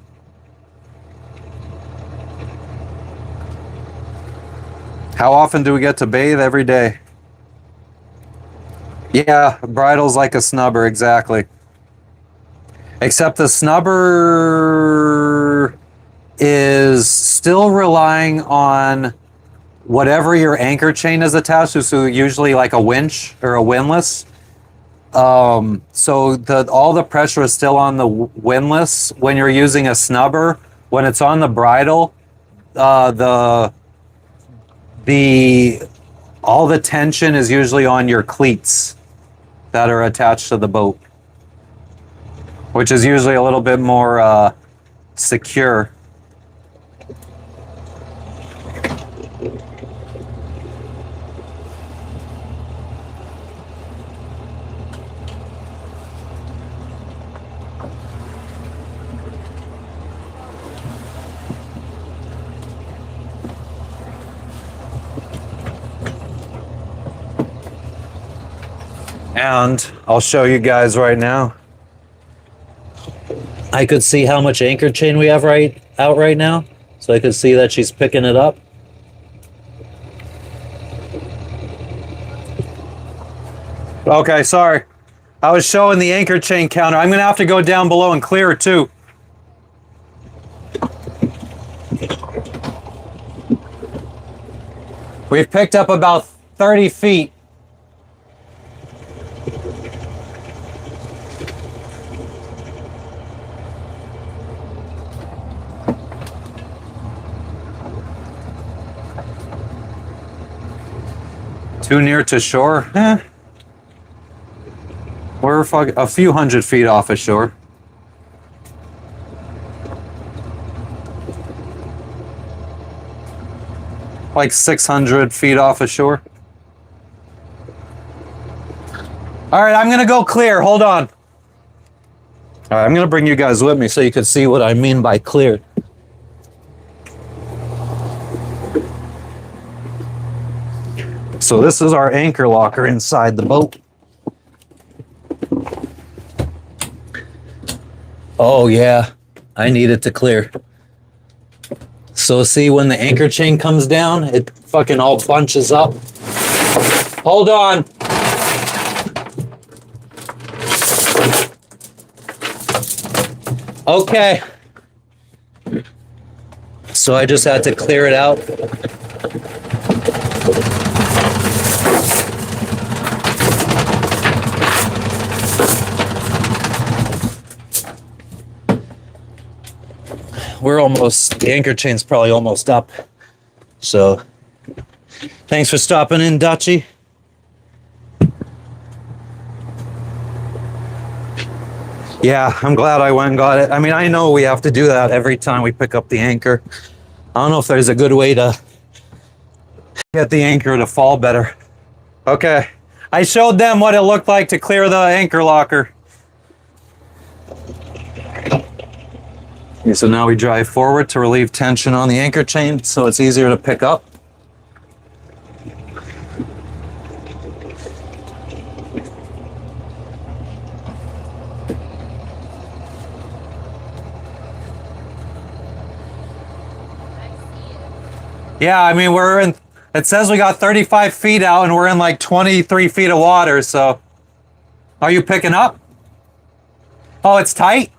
How often do we get to bathe? Every day. Yeah, bridle's like a snubber, exactly. Except the snubber is still relying on whatever your anchor chain is attached to, so usually like a winch or a windlass. So all the pressure is still on the windlass when you're using a snubber. When it's on the bridle, the all the tension is usually on your cleats that are attached to the boat, which is usually a little bit more secure. And I'll show you guys right now. I could see how much anchor chain we have out right now. So I could see that she's picking it up. Okay, sorry. I was showing the anchor chain counter. I'm going to have to go down below and clear it too. We've picked up about 30 feet. Too near to shore? We're a few hundred feet off of shore. Like 600 feet off of shore. All right, I'm gonna go clear. Hold on. All right, I'm gonna bring you guys with me so you can see what I mean by clear. So this is our anchor locker inside the boat. Oh yeah, I need it to clear. So see, when the anchor chain comes down, it fucking all bunches up. Hold on. Okay. So I just had to clear it out. The anchor chain's probably almost up. So thanks for stopping in, Dutchie. Yeah, I'm glad I went and got it. I mean, I know we have to do that every time we pick up the anchor. I don't know if there's a good way to get the anchor to fall better. Okay, I showed them what it looked like to clear the anchor locker. Okay, so now we drive forward to relieve tension on the anchor chain so it's easier to pick up. Yeah, I mean, it says we got 35 feet out and we're in like 23 feet of water, so. Are you picking up? Oh, it's tight?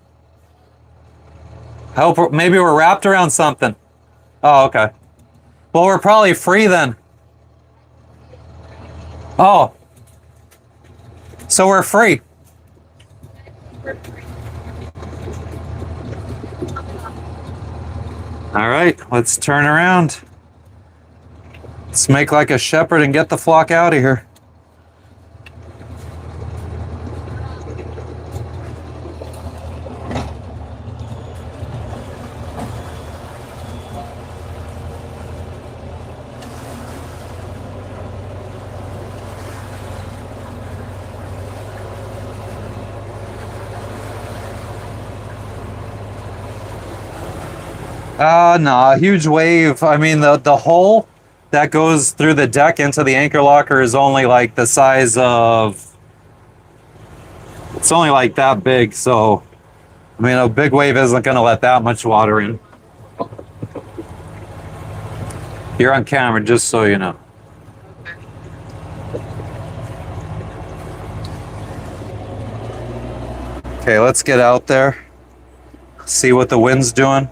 I hope maybe we're wrapped around something. Oh, okay. Well, we're probably free then. Oh. So we're free. All right, let's turn around. Let's make like a shepherd and get the flock out of here. No, a huge wave. I mean, the hole that goes through the deck into the anchor locker is only like the size of, it's only like that big, so I mean, a big wave isn't going to let that much water in. You're on camera, just so you know. Okay, let's get out there. See what the wind's doing.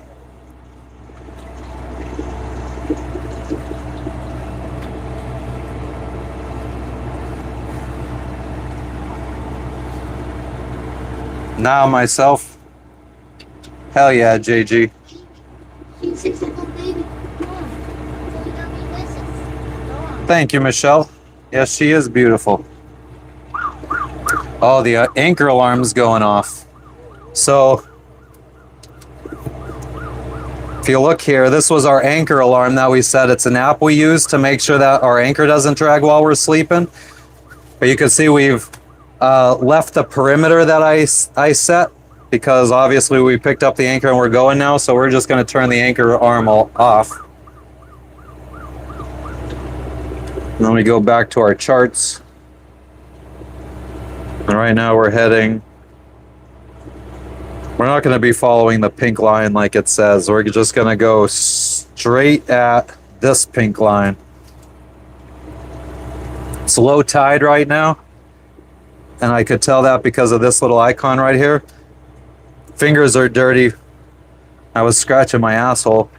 Now myself. Hell yeah, JG. Thank you, Michelle. Yes, she is beautiful. Oh, the anchor alarm's going off. So, if you look here, this was our anchor alarm that we set. It's an app we use to make sure that our anchor doesn't drag while we're sleeping. But you can see we've left the perimeter that I set, because obviously we picked up the anchor and we're going now. So we're just going to turn the anchor arm off. And then we go back to our charts. And right now we're heading. We're not going to be following the pink line like it says. We're just going to go straight at this pink line. It's low tide right now. And I could tell that because of this little icon right here. Fingers are dirty. I was scratching my asshole.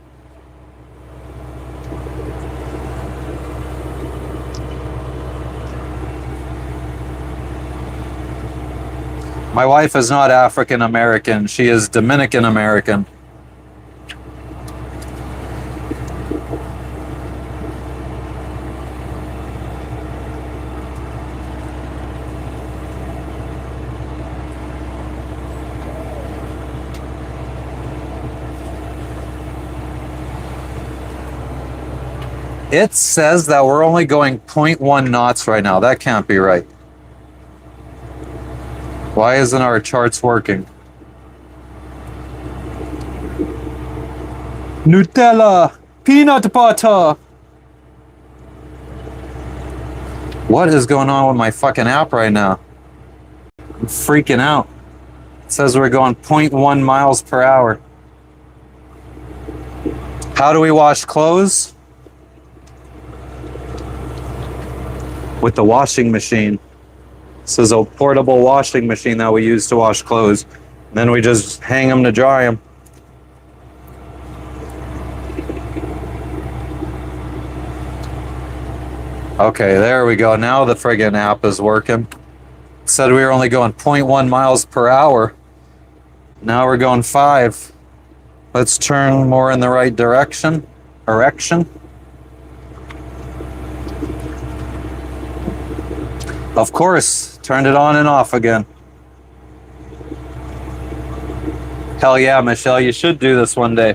My wife is not African American. She is Dominican American. It says that we're only going 0.1 knots right now. That can't be right. Why isn't our charts working? Nutella, peanut butter. What is going on with my fucking app right now? I'm freaking out. It says we're going 0.1 miles per hour. How do we wash clothes? With the washing machine. This is a portable washing machine that we use to wash clothes. And then we just hang them to dry them. Okay, there we go. Now the friggin' app is working. It said we were only going 0.1 miles per hour. Now we're going 5. Let's turn more in the right direction. Of course, turned it on and off again. Hell yeah, Michelle, you should do this one day.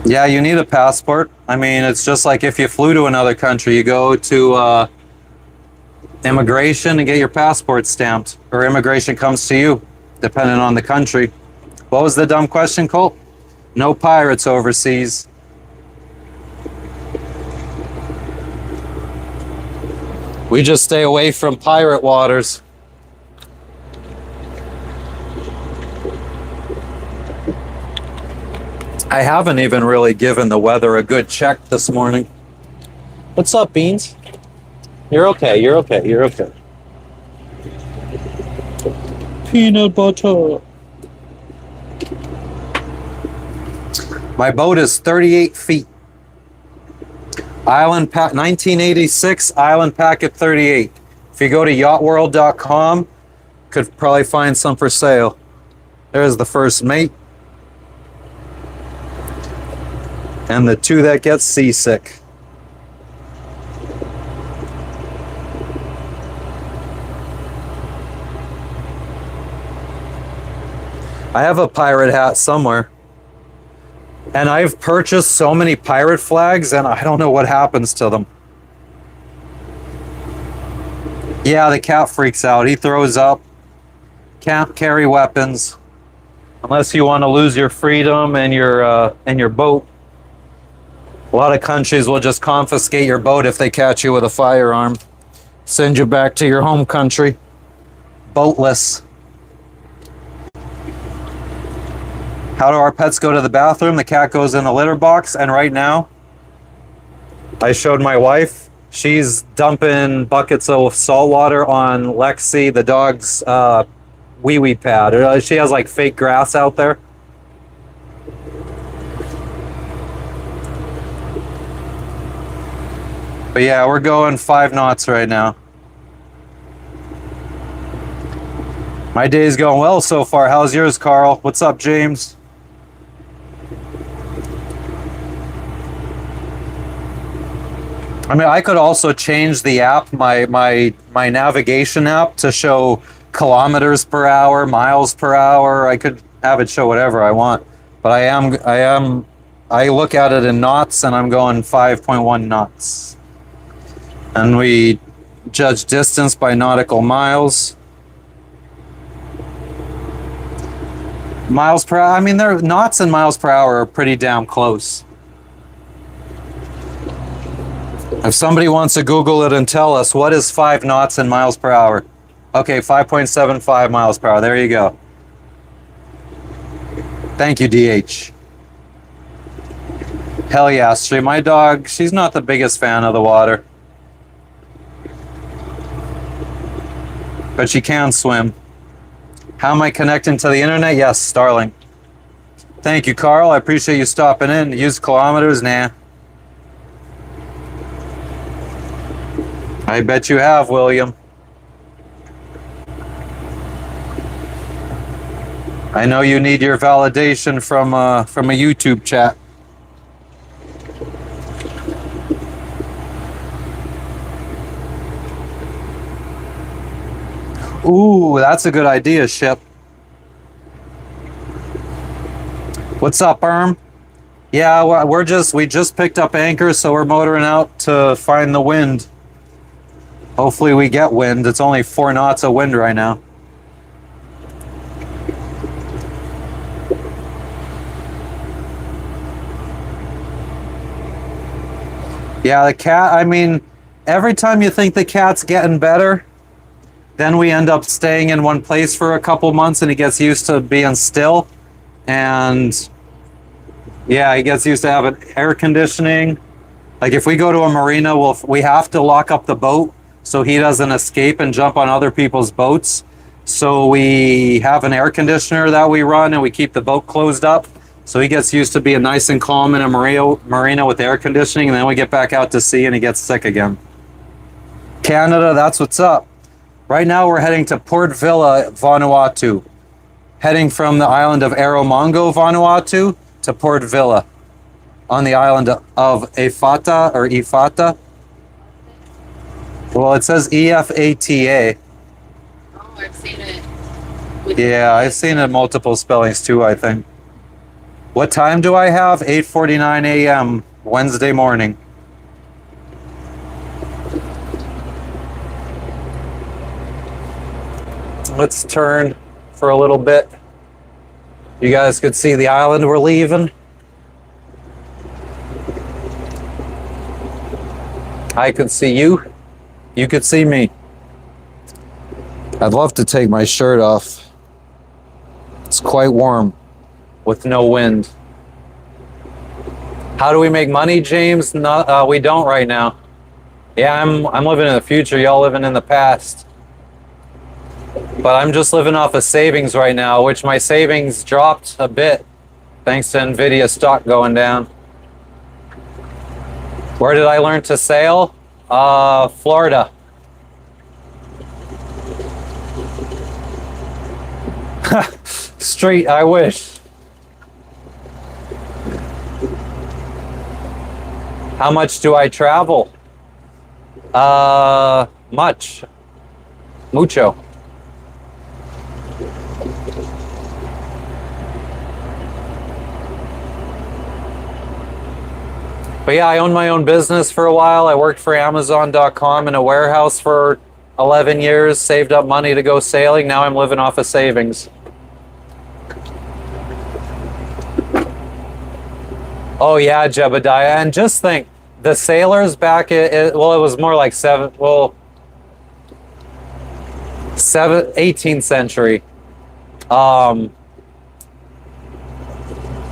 Yeah, you need a passport. I mean, it's just like if you flew to another country, you go to immigration and get your passport stamped, or immigration comes to you, depending on the country. What was the dumb question, Colt? No pirates overseas. We just stay away from pirate waters. I haven't even really given the weather a good check this morning. What's up, Beans? You're okay, you're okay, you're okay. Peanut butter. My boat is 38 feet. Island Pack 1986 Island Packet 38. If you go to yachtworld.com, could probably find some for sale. There's the first mate. And the 2 that gets seasick. I have a pirate hat somewhere. And I've purchased so many pirate flags, and I don't know what happens to them. Yeah, the cat freaks out. He throws up. Can't carry weapons. Unless you want to lose your freedom and your boat. A lot of countries will just confiscate your boat if they catch you with a firearm. Send you back to your home country. boatless. How do our pets go to the bathroom? The cat goes in a litter box, and right now, I showed my wife. She's dumping buckets of salt water on Lexi, the dog's wee-wee pad. She has like fake grass out there. But yeah, we're going 5 knots right now. My day's going well so far. How's yours, Carl? What's up, James? I mean, I could also change the app, my navigation app, to show kilometers per hour, miles per hour. I could have it show whatever I want, but I look at it in knots, and I'm going 5.1 knots. And we judge distance by nautical miles. Miles per hour. I mean, knots and miles per hour are pretty damn close. If somebody wants to Google it and tell us what is 5 knots in miles per hour. Okay, 5.75 miles per hour. There you go. Thank you, DH. Hell yeah, Astrid. My dog, she's not the biggest fan of the water. But she can swim. How am I connecting to the internet? Yes, Starlink. Thank you, Carl. I appreciate you stopping in. Use kilometers? Nah. I bet you have, William. I know you need your validation from a YouTube chat. Ooh, that's a good idea, Ship. What's up, Erm? Yeah, we just picked up anchor, so we're motoring out to find the wind. Hopefully we get wind. It's only 4 knots of wind right now. Yeah, the cat, I mean, every time you think the cat's getting better, then we end up staying in one place for a couple months, and he gets used to being still. And yeah, he gets used to having air conditioning. Like if we go to a marina, we have to lock up the boat so he doesn't escape and jump on other people's boats. So we have an air conditioner that we run, and we keep the boat closed up. So he gets used to being nice and calm in a marina with air conditioning, and then we get back out to sea and he gets sick again. Canada, that's what's up. Right now we're heading to Port Vila, Vanuatu. Heading from the island of Erromango, Vanuatu, to Port Vila on the island of Efata or Ifata. Well, it says EFATA. Oh, I've seen it. Yeah, I've seen it multiple spellings too, I think. What time do I have? 8:49 a.m. Wednesday morning. Let's turn for a little bit. You guys could see the island we're leaving. I could see you. You could see me. I'd love to take my shirt off. It's quite warm with no wind. How do we make money, James? No, we don't right now. Yeah, I'm living in the future. Y'all living in the past. But I'm just living off of savings right now, which my savings dropped a bit thanks to Nvidia stock going down. Where did I learn to sail? Florida. Street, I wish. How much do I travel? Much. Mucho. But yeah, I owned my own business for a while. I worked for Amazon.com in a warehouse for 11 years, saved up money to go sailing. Now I'm living off of savings. Oh yeah, Jebediah. And it was more like 18th century.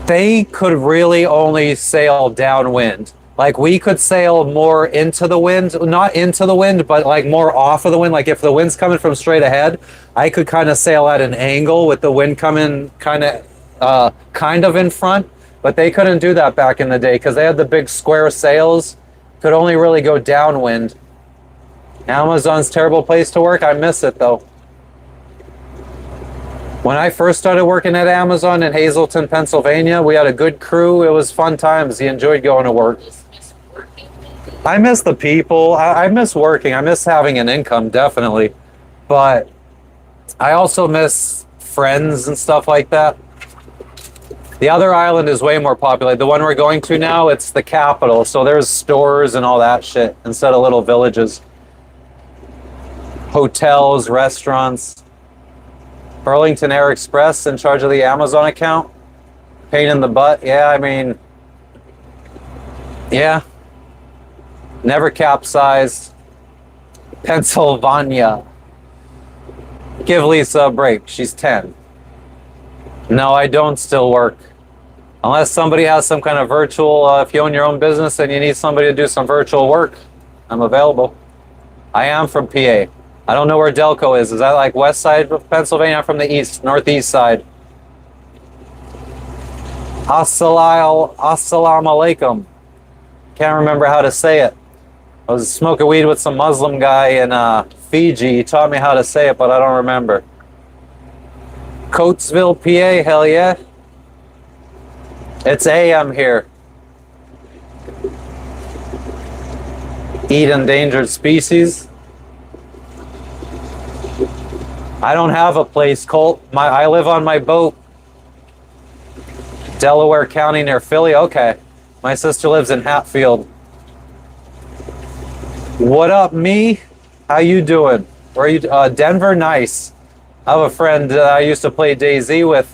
They could really only sail downwind. Like we could sail more into the wind, not into the wind, but like more off of the wind. Like if the wind's coming from straight ahead, I could kind of sail at an angle with the wind coming kind of in front. But they couldn't do that back in the day because they had the big square sails. Could only really go downwind. Amazon's a terrible place to work. I miss it though. When I first started working at Amazon in Hazleton, Pennsylvania, we had a good crew. It was fun times. You enjoyed going to work. I miss the people. I miss working. I miss having an income, definitely. But I also miss friends and stuff like that. The other island is way more popular. The one we're going to now, it's the capital. So there's stores and all that shit instead of little villages. Hotels, restaurants. Burlington Air Express in charge of the Amazon account. Pain in the butt. Yeah, I mean, yeah. Never capsized. Pennsylvania. Give Lisa a break. She's 10. No, I don't still work. Unless somebody has some kind of virtual, if you own your own business and you need somebody to do some virtual work, I'm available. I am from PA. I don't know where Delco is. Is that like west side of Pennsylvania? I'm from the east, northeast side. Assalamu alaikum. Can't remember how to say it. I was smoking weed with some Muslim guy in Fiji. He taught me how to say it, but I don't remember. Coatesville, PA, hell yeah. It's AM here. Eat endangered species. I don't have a place, Colt. I live on my boat. Delaware County near Philly. Okay. My sister lives in Hatfield. What up, me? How you doing? Where are you? Denver? Nice. I have a friend I used to play DayZ with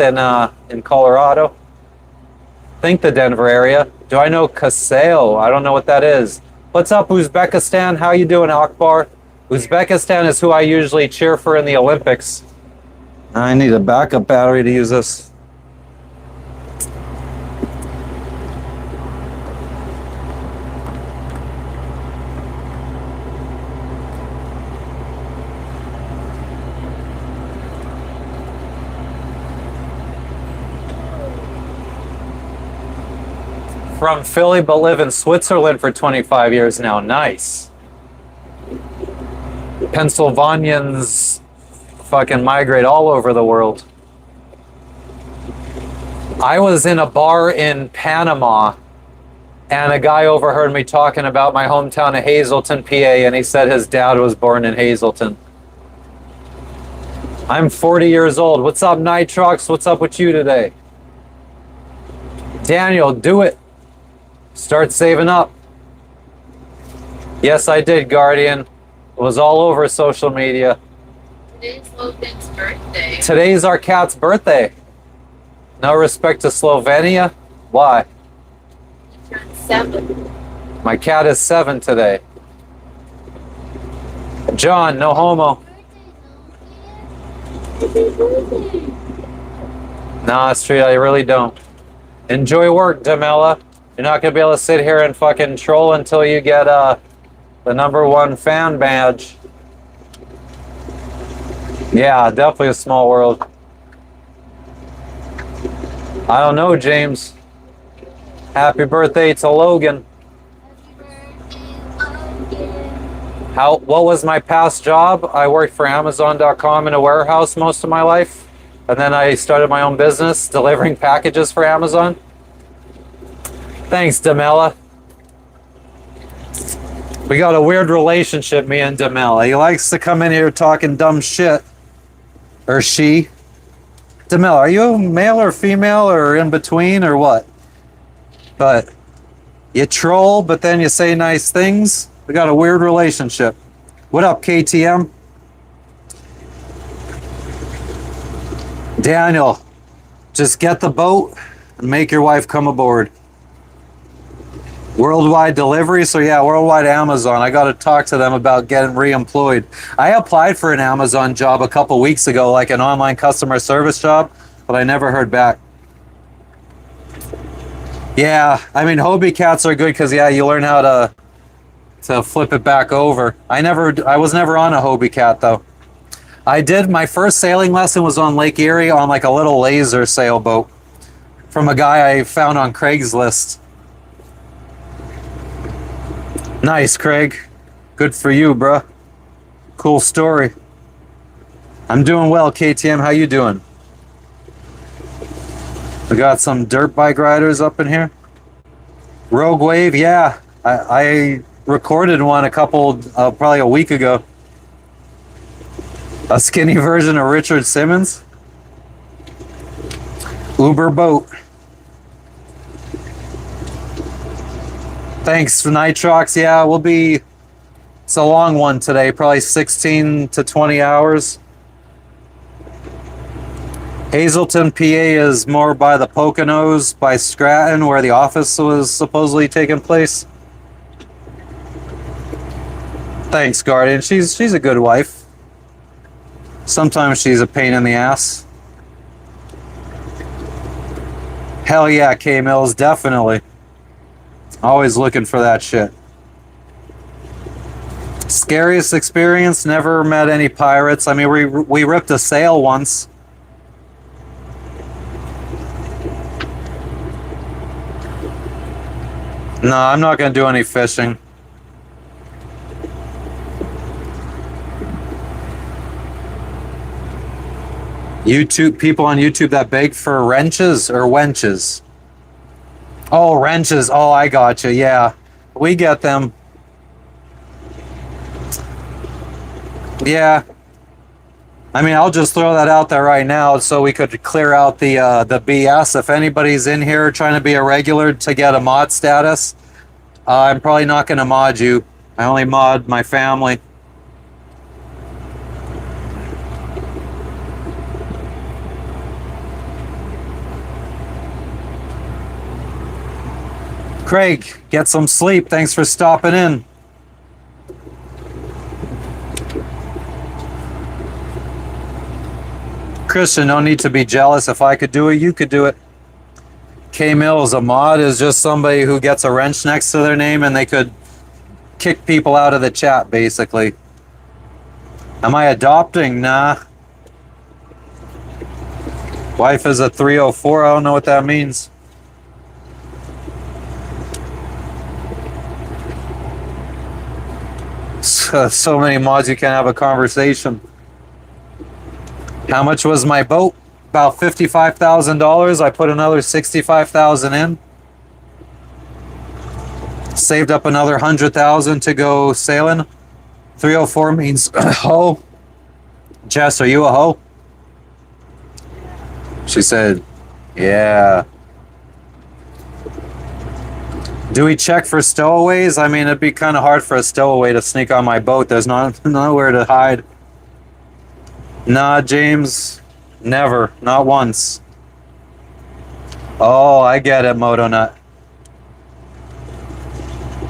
in Colorado. Think the Denver area. Do I know Kaseo? I don't know what that is. What's up, Uzbekistan? How you doing, Akbar? Uzbekistan is who I usually cheer for in the Olympics. I need a backup battery to use this. From Philly, but live in Switzerland for 25 years now. Nice. Pennsylvanians fucking migrate all over the world. I was in a bar in Panama and a guy overheard me talking about my hometown of Hazleton, PA, and he said his dad was born in Hazleton. I'm 40 years old. What's up, Nitrox? What's up with you today? Daniel, do it. Start saving up. Yes, I did, Guardian. It was all over social media. Today's Logan's birthday. Today's our cat's birthday. No respect to Slovenia? Why? He turned 7. My cat is 7 today. John, no homo. Nah, straight, I really don't. Enjoy work, Demella. You're not going to be able to sit here and fucking troll until you get the #1 fan badge. Yeah, definitely a small world. I don't know, James. Happy birthday to Logan. What was my past job? I worked for Amazon.com in a warehouse most of my life. And then I started my own business delivering packages for Amazon. Thanks, Demella. We got a weird relationship, me and Demella. He likes to come in here talking dumb shit. Or she. Demella, are you male or female or in between or what? But you troll, but then you say nice things. We got a weird relationship. What up, KTM? Daniel, just get the boat and make your wife come aboard. Worldwide delivery. So yeah, worldwide Amazon. I got to talk to them about getting re-employed. I applied for an Amazon job a couple weeks ago, like an online customer service job, but I never heard back. Yeah, I mean, Hobie cats are good because yeah, you learn how to flip it back over. I was never on a Hobie cat though. I did, my first sailing lesson was on Lake Erie on like a little laser sailboat from a guy I found on Craigslist. Nice, Craig. Good for you, bruh. Cool story. I'm doing well, KTM. How you doing? We got some dirt bike riders up in here. Rogue Wave, yeah. I recorded one probably a week ago. A skinny version of Richard Simmons. Uber boat. Thanks, Nitrox. Yeah, it's a long one today, probably 16 to 20 hours. Hazelton, PA is more by the Poconos, by Stratton, where the office was supposedly taking place. Thanks, Guardian. She's a good wife. Sometimes she's a pain in the ass. Hell yeah, K-Mills, definitely. Always looking for that shit. Scariest experience, never met any pirates. I mean, we ripped a sail once. No, I'm not going to do any fishing. People on YouTube that beg for wrenches or wenches. Oh, wrenches. Oh, I gotcha. Yeah, we get them. Yeah. I mean, I'll just throw that out there right now so we could clear out the BS. If anybody's in here trying to be a regular to get a mod status, I'm probably not going to mod you. I only mod my family. Craig, get some sleep. Thanks for stopping in. Christian, no need to be jealous. If I could do it, you could do it. K-Mills, a mod is just somebody who gets a wrench next to their name and they could kick people out of the chat, basically. Am I adopting? Nah. Wife is a 304. I don't know what that means. So many mods you can't have a conversation. How much was my boat? About $55,000. I put another $65,000 in. Saved up another $100,000 to go sailing. 304 means hoe. Jess, are you a hoe? She said, yeah. Do we check for stowaways? I mean, it'd be kind of hard for a stowaway to sneak on my boat. There's nowhere to hide. Nah, James, never. Not once. Oh, I get it, Motonut.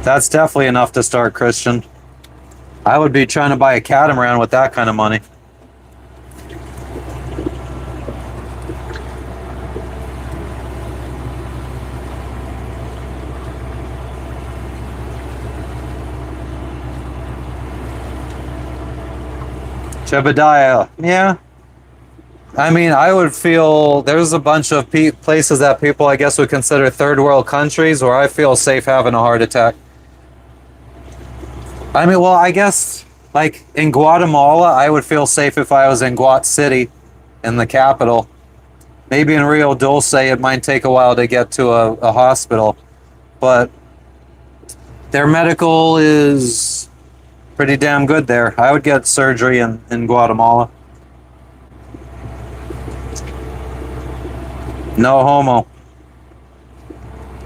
That's definitely enough to start, Christian. I would be trying to buy a catamaran with that kind of money. Jebediah, yeah. I mean, I would feel there's a bunch of places that people, I guess, would consider third world countries where I feel safe having a heart attack. I mean, well, I guess, like, in Guatemala, I would feel safe if I was in Guat City, in the capital. Maybe in Rio Dulce, it might take a while to get to a hospital. But their medical is pretty damn good there. I would get surgery in Guatemala. No homo.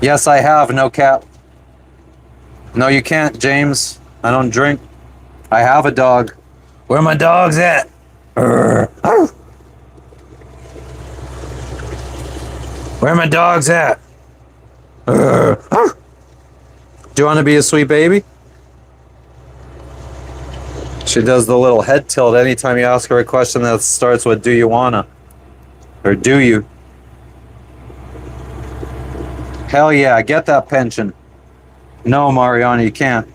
Yes, I have. No cap. No, you can't, James. I don't drink. I have a dog. Where my dogs at? Where my dogs at? Do you want to be a sweet baby? She does the little head tilt anytime you ask her a question that starts with "Do you wanna?" or "Do you?" Hell yeah, get that pension. No, Mariana, you can't.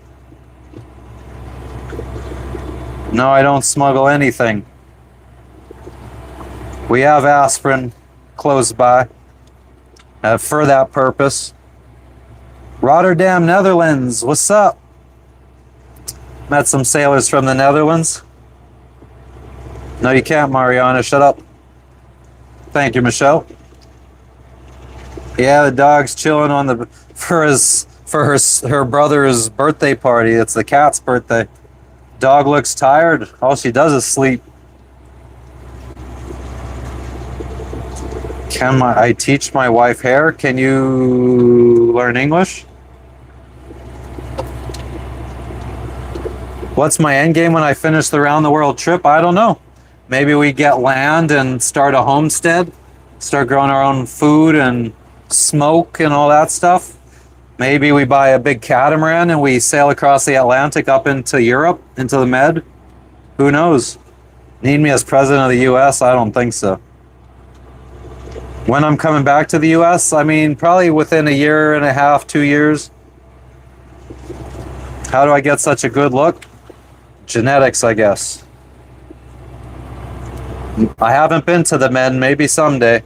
No, I don't smuggle anything. We have aspirin close by for that purpose. Rotterdam, Netherlands, what's up? Met some sailors from the Netherlands. No, you can't, Mariana, shut up. Thank you, Michelle. Yeah, the dog's chilling on the her brother's birthday party. It's the cat's birthday. Dog looks tired. All she does is sleep. I teach my wife hair? Can you learn English? What's my end game when I finish the round the world trip? I don't know. Maybe we get land and start a homestead, start growing our own food and smoke and all that stuff. Maybe we buy a big catamaran and we sail across the Atlantic up into Europe, into the Med. Who knows? Need me as president of the US? I don't think so. When I'm coming back to the US, I mean, probably within a year and a half, 2 years. How do I get such a good look? Genetics, I guess. I haven't been to the Med, maybe someday.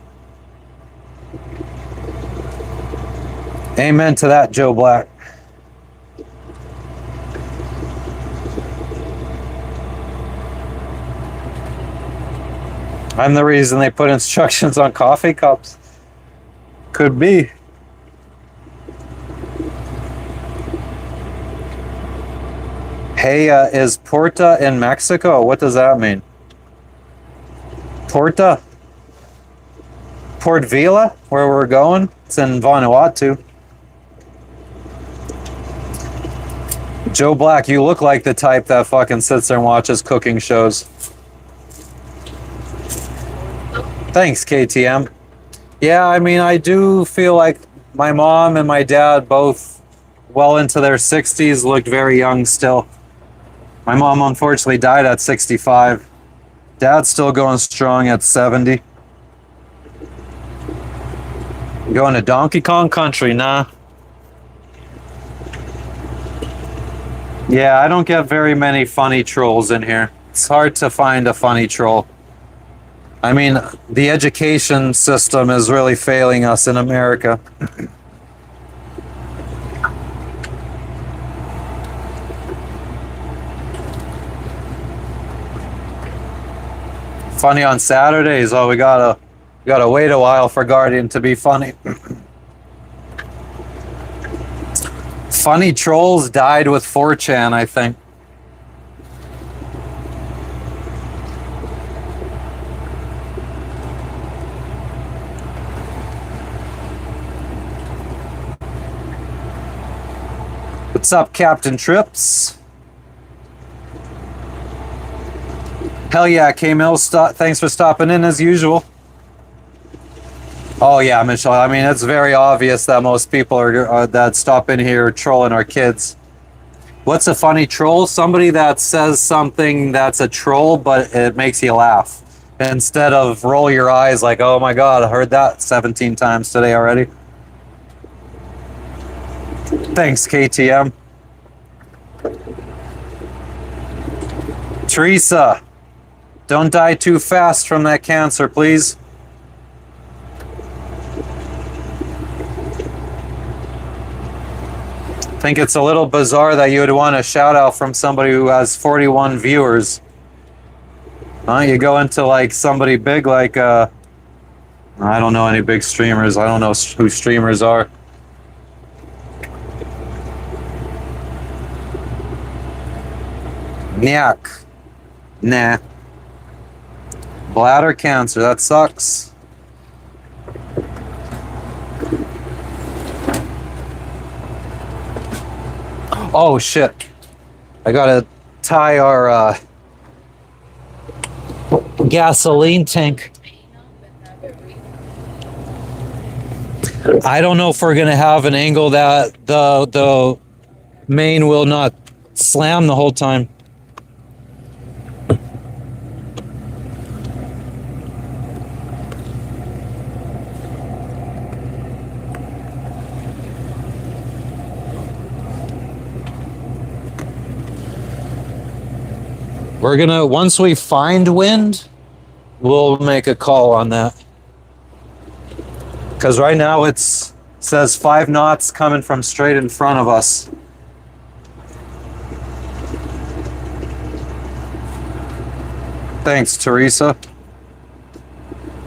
Amen to that, Joe Black. I'm the reason they put instructions on coffee cups. Could be. Hey, is Porta in Mexico? What does that mean? Porta? Port Vila, where we're going? It's in Vanuatu. Joe Black, you look like the type that fucking sits there and watches cooking shows. Thanks, KTM. Yeah, I mean, I do feel like my mom and my dad, both well into their 60s, looked very young still. My mom unfortunately died at 65. Dad's still going strong at 70. Going to Donkey Kong Country, nah. Yeah, I don't get very many funny trolls in here. It's hard to find a funny troll. I mean, the education system is really failing us in America. Funny on Saturdays. Oh, we gotta wait a while for Guardian to be funny. Funny trolls died with 4chan, I think. What's up, Captain Trips? Hell yeah, K-Mill, thanks for stopping in as usual. Oh yeah, Michelle, I mean, it's very obvious that most people are that stop in here trolling our kids. What's a funny troll? Somebody that says something that's a troll, but it makes you laugh. Instead of roll your eyes like, oh my God, I heard that 17 times today already. Thanks, KTM. Teresa, don't die too fast from that cancer, please. I think it's a little bizarre that you would want a shout out from somebody who has 41 viewers. You go into like somebody big like, I don't know any big streamers. I don't know who streamers are. Nyak. Nah. Bladder cancer, that sucks. Oh shit. I gotta tie our gasoline tank. I don't know if we're gonna have an angle that the main will not slam the whole time. We're gonna, once we find wind, we'll make a call on that. Because right now it's says 5 knots coming from straight in front of us. Thanks, Teresa.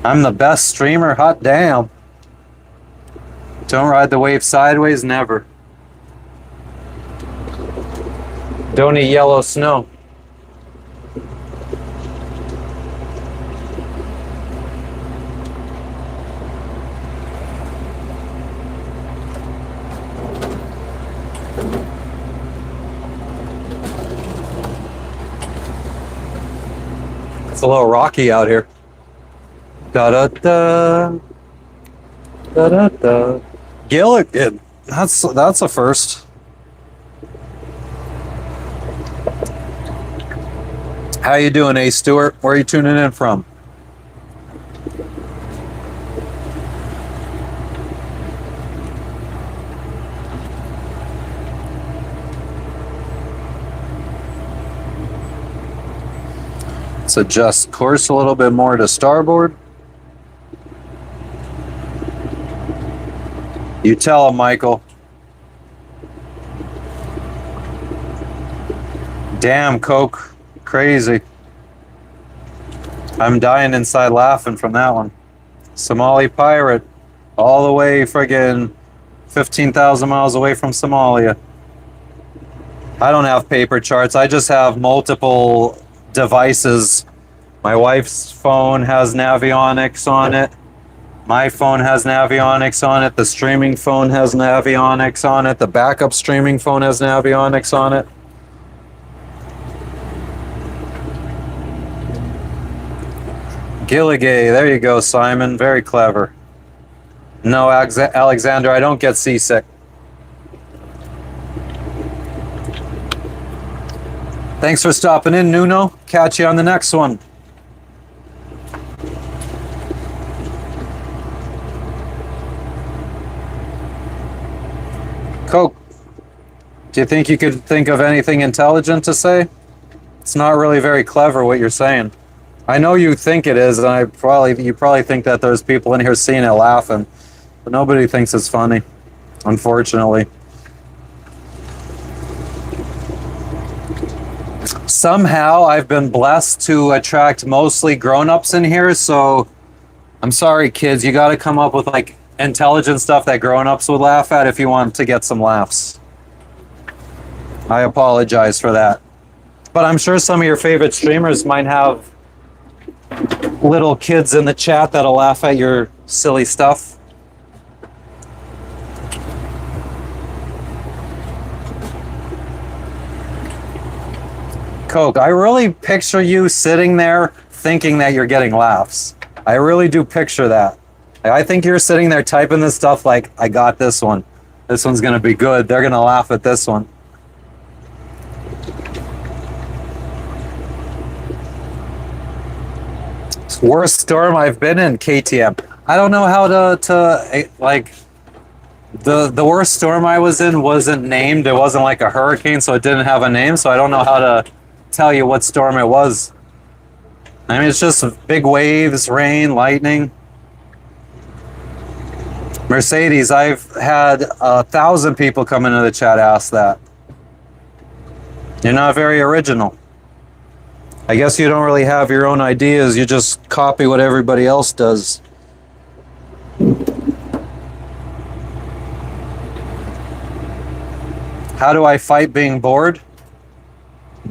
I'm the best streamer, hot damn. Don't ride the wave sideways, never. Don't eat yellow snow. It's a little rocky out here. Da da da. Da da da. Gilligan. That's a first. How you doing, A. Stewart? Where are you tuning in from? Let's adjust course a little bit more to starboard. You tell him, Michael. Damn, Coke. Crazy. I'm dying inside laughing from that one. Somali pirate. All the way friggin' 15,000 miles away from Somalia. I don't have paper charts. I just have multiple devices. My wife's phone has Navionics on it. My phone has Navionics on it. The streaming phone has Navionics on it. The backup streaming phone has Navionics on it. Gilligay, there you go, Simon. Very clever. No, Alexander, I don't get seasick. Thanks for stopping in, Nuno. Catch you on the next one. Coke, do you think you could think of anything intelligent to say? It's not really very clever what you're saying. I know you think it is, and you probably think that there's people in here seeing it laughing, but nobody thinks it's funny, unfortunately. Somehow I've been blessed to attract mostly grown-ups in here, so I'm sorry, kids, you got to come up with like intelligent stuff that grown-ups would laugh at if you want to get some laughs. I apologize for that. But I'm sure some of your favorite streamers might have little kids in the chat that'll laugh at your silly stuff. Coke, I really picture you sitting there thinking that you're getting laughs. I really do picture that. I think you're sitting there typing this stuff like, I got this one. This one's going to be good. They're going to laugh at this one. Worst storm I've been in, KTM. I don't know how to like, the worst storm I was in wasn't named. It wasn't like a hurricane, so it didn't have a name, so I don't know how to tell you what storm it was. I mean, it's just big waves, rain, lightning. Mercedes, I've had 1,000 people come into the chat ask that. You're not very original. I guess you don't really have your own ideas. You just copy what everybody else does. How do I fight being bored?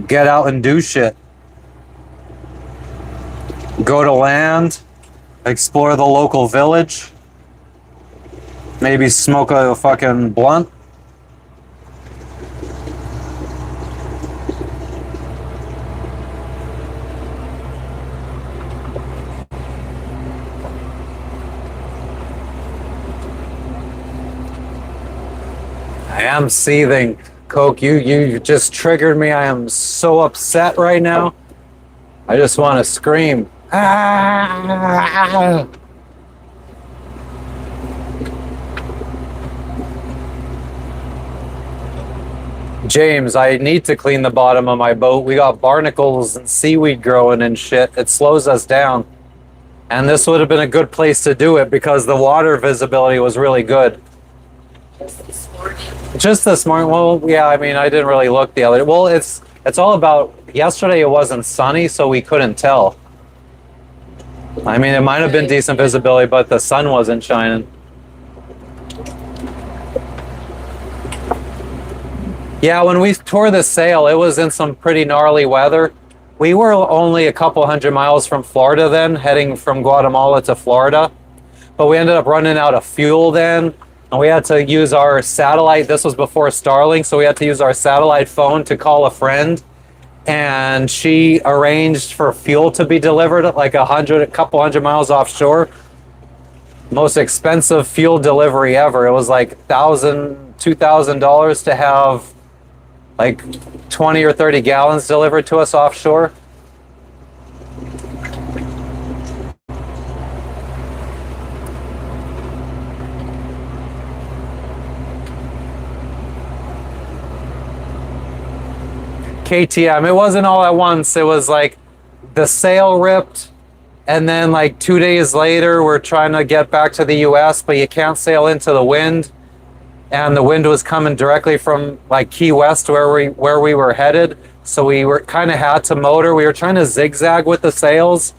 Get out and do shit. Go to land, explore the local village, maybe smoke a fucking blunt. I am seething. Coke, you just triggered me. I am so upset right now. I just want to scream. Ah! James, I need to clean the bottom of my boat. We got barnacles and seaweed growing and shit. It slows us down. And this would have been a good place to do it because the water visibility was really good. This morning. Just this morning. Well, yeah, I mean, I didn't really look the other. Well, it's all about. Yesterday it wasn't sunny, so we couldn't tell. I mean, it might have been decent visibility, but the sun wasn't shining. Yeah, when we tore the sail, it was in some pretty gnarly weather. We were only a couple hundred miles from Florida then, heading from Guatemala to Florida. But we ended up running out of fuel then, and we had to use our satellite. This was before Starlink, so we had to use our satellite phone to call a friend. And she arranged for fuel to be delivered at like a couple hundred miles offshore. Most expensive fuel delivery ever. It was like $2,000 to have like 20 or 30 gallons delivered to us offshore. KTM, it wasn't all at once. It was like the sail ripped, and then like 2 days later we're trying to get back to the US, but you can't sail into the wind, and the wind was coming directly from like Key West where we were headed, so we were kind of had to motor. We were trying to zigzag with the sails,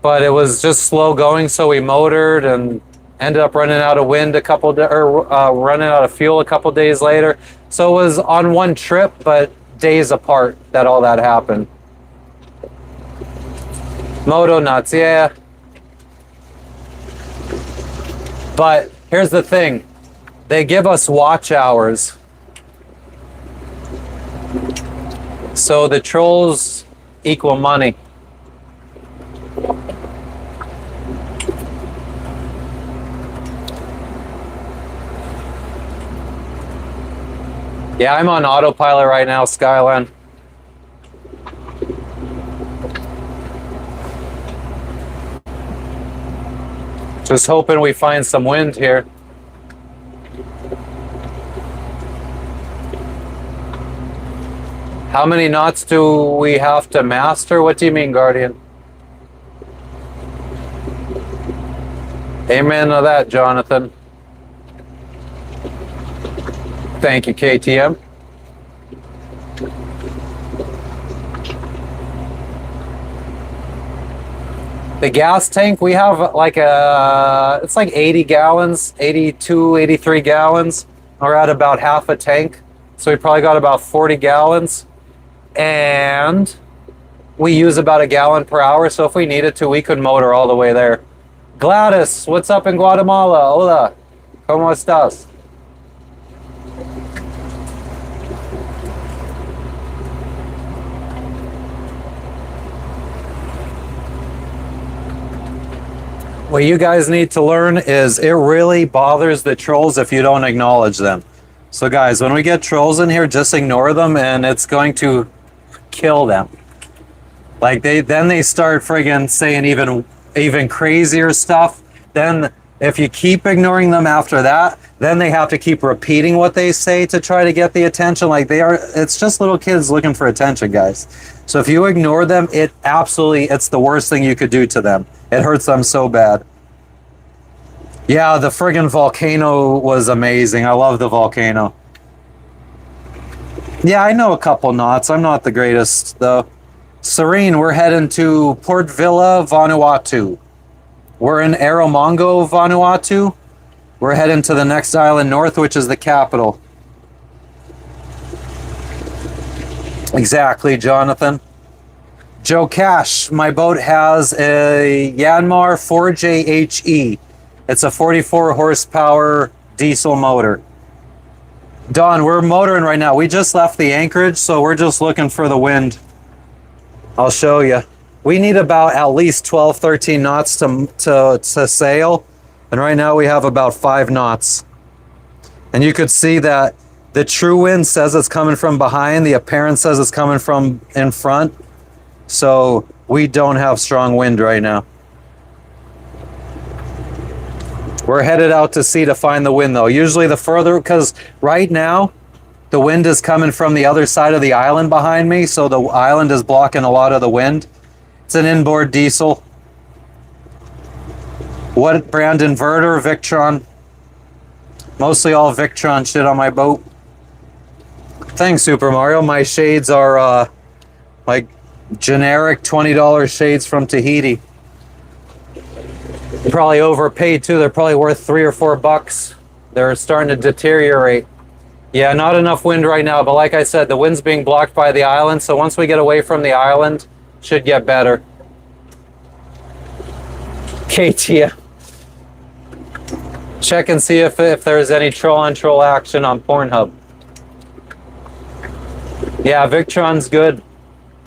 but it was just slow going, so we motored and ended up running out of wind running out of fuel a couple days later. So it was on one trip, but days apart that all that happened. Moto nuts, yeah. But here's the thing. They give us watch hours. So the trolls equal money. Yeah, I'm on autopilot right now, Skyline. Just hoping we find some wind here. How many knots do we have to master? What do you mean, Guardian? Amen to that, Jonathan. Thank you, KTM. The gas tank, we have like it's like 80 gallons, 82, 83 gallons. We're at about half a tank. So we probably got about 40 gallons. And we use about a gallon per hour. So if we needed to, we could motor all the way there. Gladys, what's up in Guatemala? Hola. ¿Cómo estás? What you guys need to learn is it really bothers the trolls if you don't acknowledge them. So guys, when we get trolls in here, just ignore them and it's going to kill them. Like they start friggin' saying even crazier stuff. Then if you keep ignoring them after that, then they have to keep repeating what they say to try to get the attention. Like it's just little kids looking for attention, guys. So if you ignore them, it's the worst thing you could do to them. It hurts them so bad. Yeah, the friggin' volcano was amazing. I love the volcano. Yeah, I know a couple knots. I'm not the greatest, though. Serene, we're heading to Port Vila, Vanuatu. We're in Erromango, Vanuatu. We're heading to the next island north, which is the capital. Exactly, Jonathan. Joe Cash, my boat has a Yanmar 4JHE. It's a 44 horsepower diesel motor. Don, we're motoring right now. We just left the anchorage, so we're just looking for the wind. I'll show you. We need about at least 12, 13 knots to sail. And right now we have about 5 knots. And you could see that The true wind says it's coming from behind. The apparent says it's coming from in front. So we don't have strong wind right now. We're headed out to sea to find the wind though. Usually the further, because right now the wind is coming from the other side of the island behind me. So the island is blocking a lot of the wind. It's an inboard diesel. What brand inverter? Victron. Mostly all Victron shit on my boat. Thanks, Super Mario. My shades are like generic $20 shades from Tahiti. Probably overpaid too. They're probably worth $3 or $4. They're starting to deteriorate. Yeah, not enough wind right now, but like I said, the wind's being blocked by the island, so once we get away from the island, should get better. Katia. Check and see if there's any troll-on-troll action on Pornhub. Yeah, Victron's good.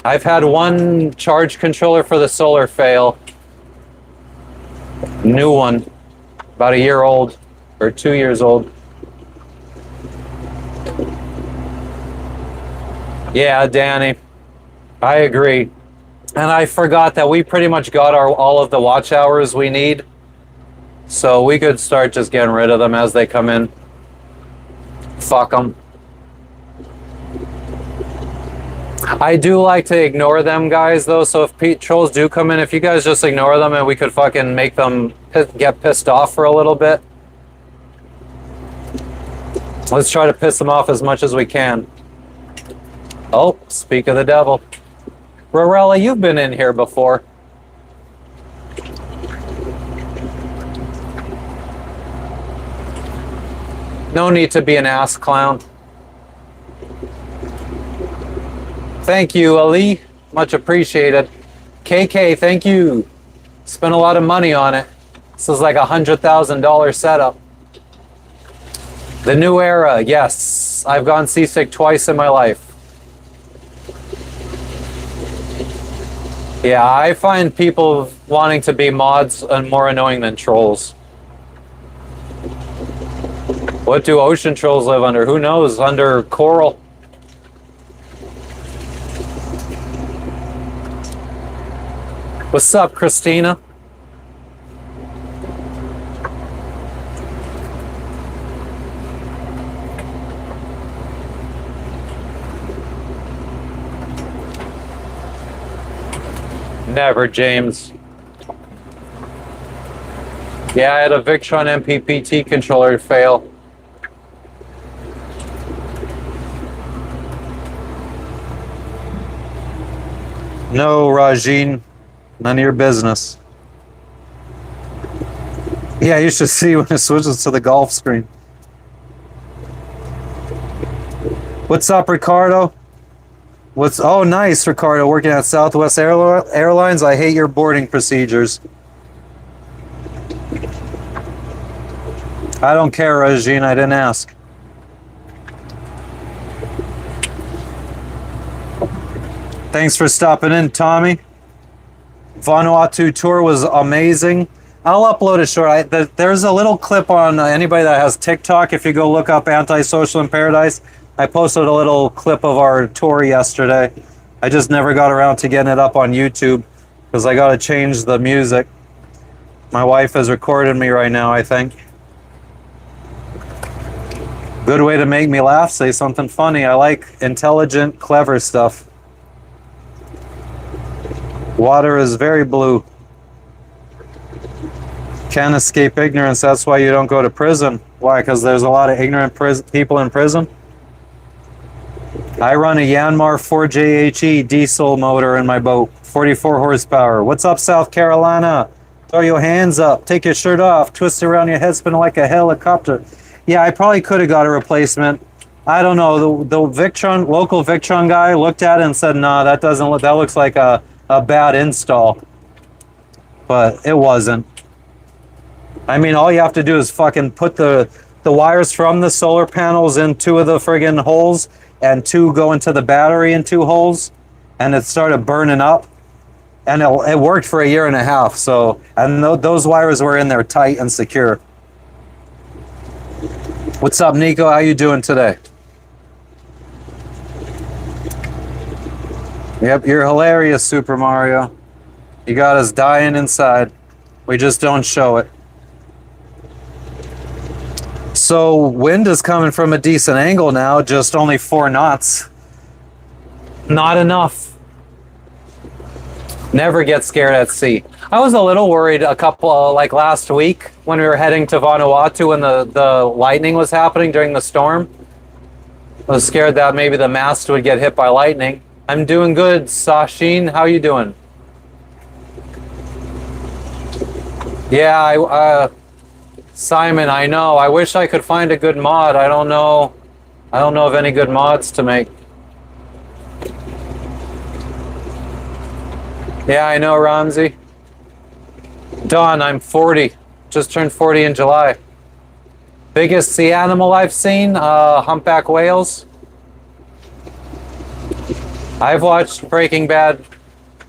I've had one charge controller for the solar fail. New one. About a year old. Or 2 years old. Yeah, Danny. I agree. And I forgot that we pretty much got all of the watch hours we need. So we could start just getting rid of them as they come in. Fuck them. I do like to ignore them, guys, though. So if trolls do come in, if you guys just ignore them and we could fucking make them get pissed off for a little bit. Let's try to piss them off as much as we can. Oh, speak of the devil. Rorella, you've been in here before. No need to be an ass clown. Thank you, Ali. Much appreciated. KK, thank you. Spent a lot of money on it. This is like $100,000 setup. The new era, yes. I've gone seasick twice in my life. Yeah, I find people wanting to be mods more annoying than trolls. What do ocean trolls live under? Who knows? Under coral. What's up, Christina? Never, James. Yeah, I had a Victron MPPT controller fail. No, Rajin. None of your business. Yeah, you should see when it switches to the golf screen. What's up, Ricardo? Oh, nice, Ricardo, working at Southwest Airlines. I hate your boarding procedures. I don't care, Regine. I didn't ask. Thanks for stopping in, Tommy. Vanuatu tour was amazing. I'll upload a short. There's a little clip on anybody that has TikTok. If you go look up Antisocial in Paradise, I posted a little clip of our tour yesterday. I just never got around to getting it up on YouTube because I got to change the music. My wife is recording me right now, I think. Good way to make me laugh. Say something funny. I like intelligent, clever stuff. Water is very blue. Can't escape ignorance. That's why you don't go to prison. Why? Because there's a lot of ignorant people in prison. I run a Yanmar 4JHE diesel motor in my boat. 44 horsepower. What's up, South Carolina? Throw your hands up. Take your shirt off. Twist around your head. Spin like a helicopter. Yeah, I probably could have got a replacement. I don't know. The Victron, local Victron guy looked at it and said, "No, that doesn't look. That looks like a bad install." But it wasn't. I mean, all you have to do is fucking put the wires from the solar panels in two of the friggin' holes, and two go into the battery in two holes, and it started burning up. And it worked for a year and a half. So, and those wires were in there tight and secure. What's up, Nico? How you doing today? Yep, you're hilarious, Super Mario. You got us dying inside. We just don't show it. So wind is coming from a decent angle now, just only 4 knots. Not enough. Never get scared at sea. I was a little worried a couple, like last week when we were heading to Vanuatu when the lightning was happening during the storm. I was scared that maybe the mast would get hit by lightning. I'm doing good, Sashin. How you doing? Yeah, Simon, I know. I wish I could find a good mod. I don't know. I don't know of any good mods to make. Yeah, I know, Ramsey. Don, I'm 40. Just turned 40 in July. Biggest sea animal I've seen, humpback whales. I've watched Breaking Bad,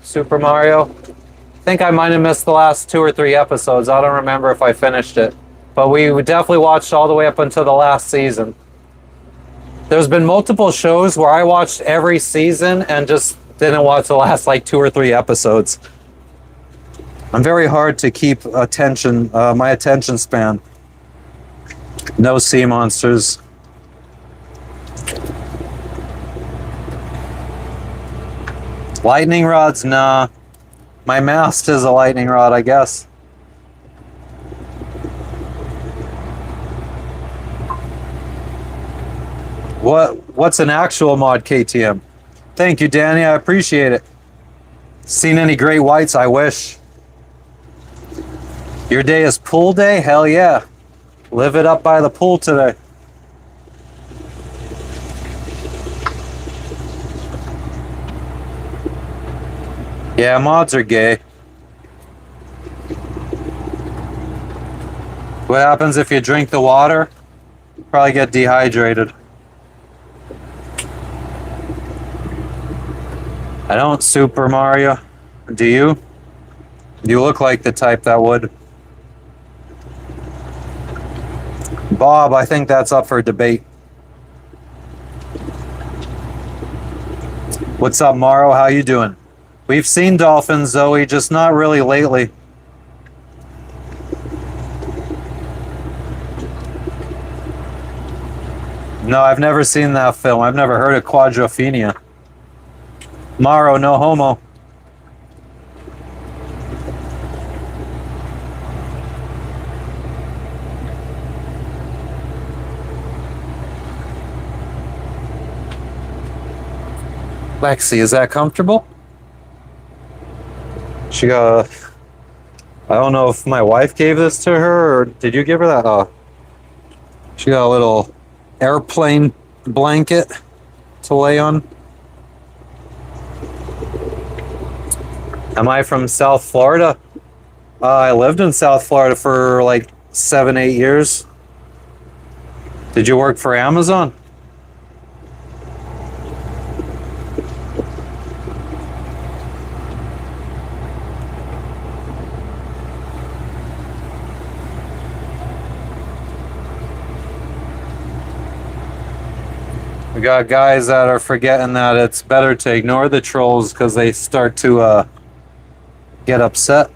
Super Mario. I think I might have missed the last 2 or 3 episodes. I don't remember if I finished it. But we definitely watched all the way up until the last season. There's been multiple shows where I watched every season and just didn't watch the last like 2 or 3 episodes. I'm very hard to keep attention, my attention span. No sea monsters. Lightning rods? Nah. My mast is a lightning rod, I guess. What's an actual mod, KTM? Thank you, Danny. I appreciate it. Seen any great whites? I wish. Your day is pool day? Hell yeah. Live it up by the pool today. Yeah, mods are gay. What happens if you drink the water? Probably get dehydrated. I don't, Super Mario. Do you? You look like the type that would. Bob, I think that's up for debate. What's up, Morrow? How you doing? We've seen dolphins, Zoe, just not really lately. No, I've never seen that film. I've never heard of quadrophenia. Morrow, no homo. Lexi, is that comfortable? She got I don't know if my wife gave this to her or did you give her that? Oh. She got a little airplane blanket to lay on. Am I from South Florida? I lived in South Florida for like 7-8 years. Did you work for Amazon? We got guys that are forgetting that it's better to ignore the trolls because they start to get upset.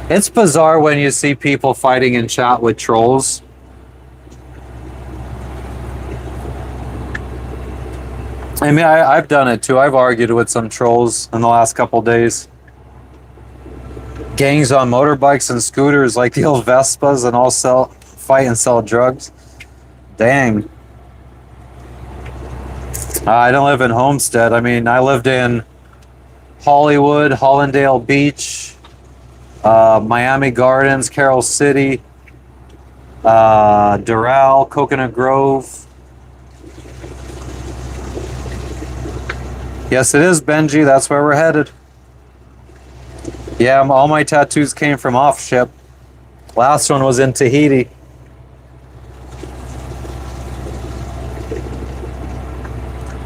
It's bizarre when you see people fighting in chat with trolls. I mean, I've done it too. I've argued with some trolls in the last couple days. Gangs on motorbikes and scooters like the old Vespas and all fight and sell drugs. Dang. I don't live in Homestead. I mean, I lived in Hollywood, Hollandale Beach, Miami Gardens, Carroll City, Doral, Coconut Grove. Yes, it is, Benji. That's where we're headed. Yeah, all my tattoos came from off ship. Last one was in Tahiti.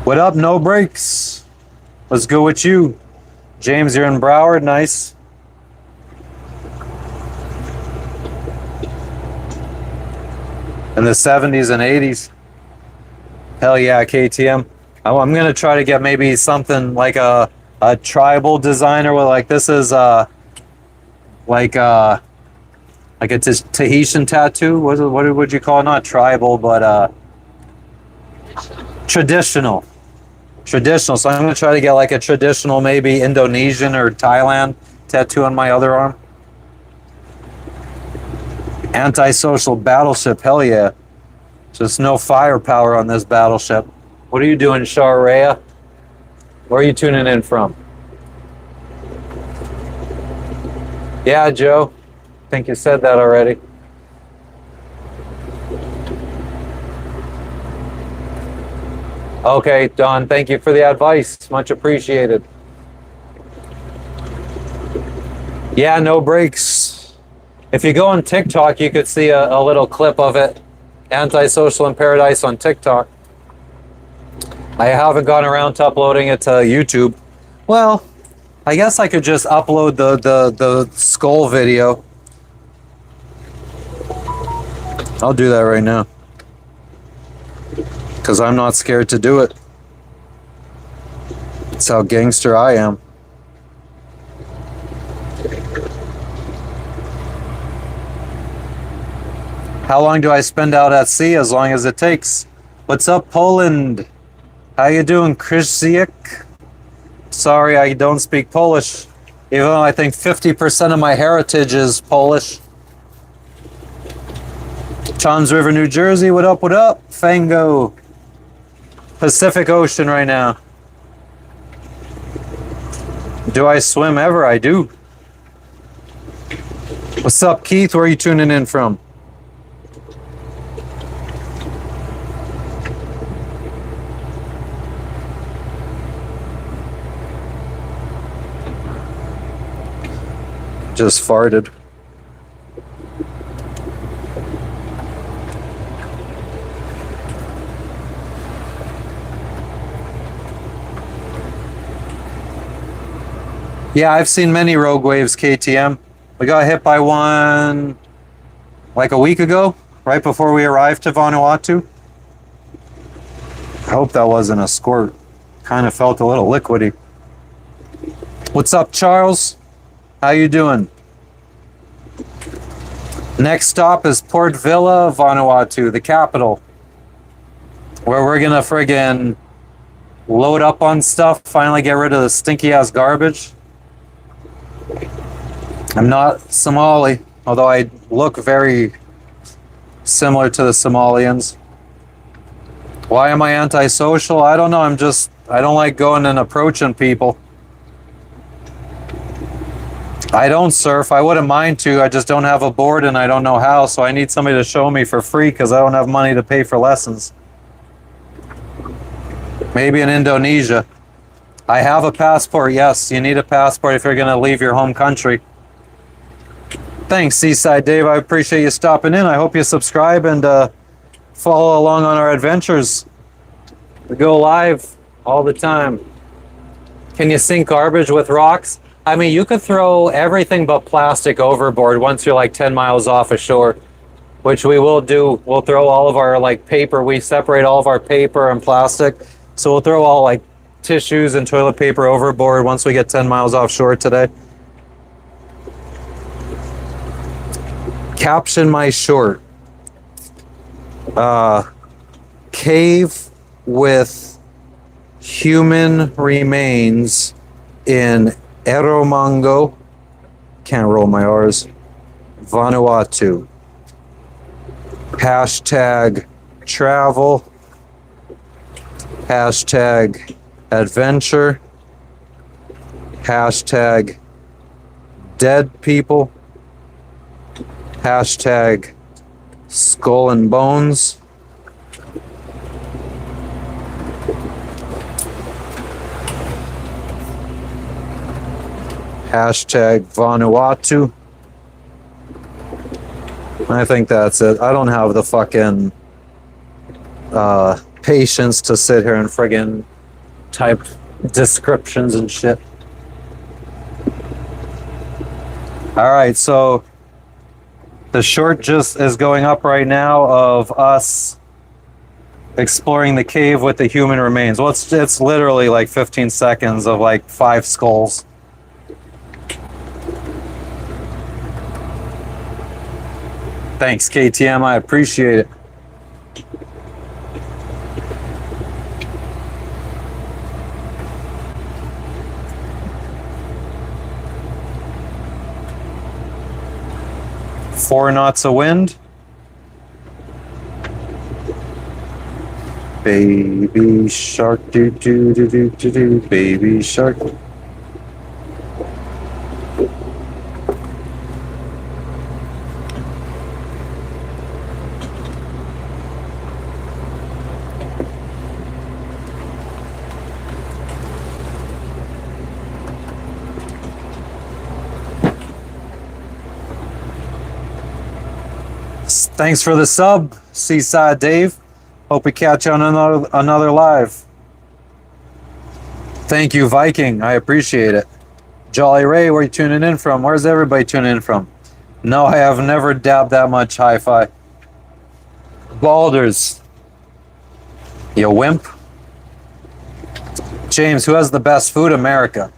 What up, no breaks? Let's go with you. James, you're in Broward. Nice. in the 70s and 80s. Hell yeah, KTM. I'm gonna try to get maybe something like a tribal designer where like this is like a Tahitian tattoo. What would you call it? Not tribal, but traditional. Traditional. So I'm gonna try to get like a traditional, maybe Indonesian or Thailand tattoo on my other arm. Antisocial battleship. Hell yeah. Just no firepower on this battleship. What are you doing, Sharia? Where are you tuning in from? Yeah, Joe. I think you said that already. Okay, Don, thank you for the advice. Much appreciated. Yeah, no brakes. If you go on TikTok, you could see a little clip of it. Antisocial in Paradise on TikTok. I haven't gone around to uploading it to YouTube. Well, I guess I could just upload the skull video. I'll do that right now. Because I'm not scared to do it. That's how gangster I am. How long do I spend out at sea? As long as it takes. What's up, Poland? How you doing, Krzysiek? Sorry, I don't speak Polish. Even though I think 50% of my heritage is Polish. Toms River, New Jersey. What up, what up? Fango. Pacific Ocean right now. Do I swim ever? I do. What's up, Keith? Where are you tuning in from? Just farted. Yeah, I've seen many rogue waves, KTM. We got hit by one like a week ago, right before we arrived to Vanuatu. I hope that wasn't a squirt. Kind of felt a little liquidy. What's up, Charles? How you doing? Next stop is Port Vila, Vanuatu, the capital, where we're gonna friggin' load up on stuff, finally get rid of the stinky ass garbage. I'm not Somali, although I look very similar to the Somalians. Why am I antisocial? I don't know. I don't like going and approaching people. I don't surf. I wouldn't mind to. I just don't have a board and I don't know how, so I need somebody to show me for free because I don't have money to pay for lessons. Maybe in Indonesia. I have a passport, yes. You need a passport if you're going to leave your home country. Thanks, Seaside Dave. I appreciate you stopping in. I hope you subscribe and follow along on our adventures. We go live all the time. Can you sink garbage with rocks? I mean, you could throw everything but plastic overboard once you're like 10 miles off ashore, which we will do. We'll throw all of our like paper. We separate all of our paper and plastic. So we'll throw all like tissues and toilet paper overboard once we get 10 miles offshore today. Caption my short. Cave with human remains in Erromango, can't roll my R's, Vanuatu. Hashtag travel. Hashtag adventure. Hashtag dead people. Hashtag skull and bones. Hashtag Vanuatu. I think that's it. I don't have the fucking patience to sit here and friggin' type descriptions and shit. All right, so The short just is going up right now of us exploring the cave with the human remains. Well, it's literally like 15 seconds of like 5 skulls. Thanks, KTM. I appreciate it. Four knots of wind. Baby shark, do do do do do do. Baby shark. Thanks for the sub, Seaside Dave. Hope we catch you on another live. Thank you, Viking. I appreciate it. Jolly Ray, where you tuning in from? Where's everybody tuning in from? No, I have never dabbed that much hi-fi. Balders. You wimp. James, who has the best food? America.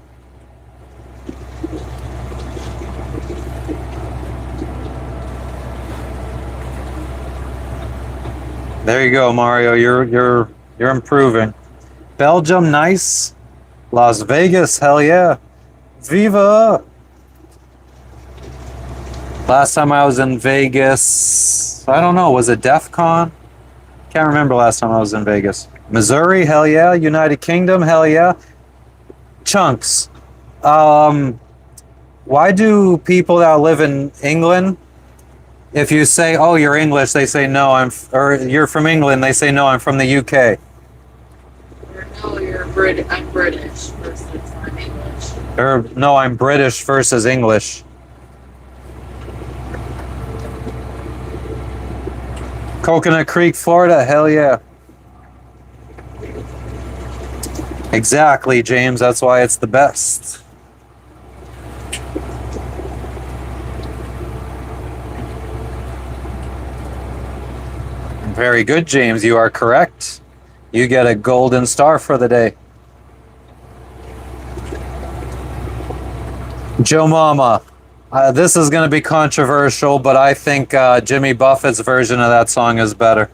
There you go, Mario. You're improving. Belgium, nice. Las Vegas, hell yeah. Viva! Last time I was in Vegas, I don't know, was it DEF CON? Can't remember last time I was in Vegas. Missouri, hell yeah. United Kingdom, hell yeah. Chunks. Why do people that live in England, if you say, oh, you're English, they say, no, or you're from England, they say, no, I'm from the UK. Or no, I'm British versus I'm English. Or no, I'm British versus English. Coconut Creek, Florida, hell yeah. Exactly, James, that's why it's the best. Very good, James. You are correct. You get a golden star for the day. Joe Mama. This is going to be controversial, but I think Jimmy Buffett's version of that song is better.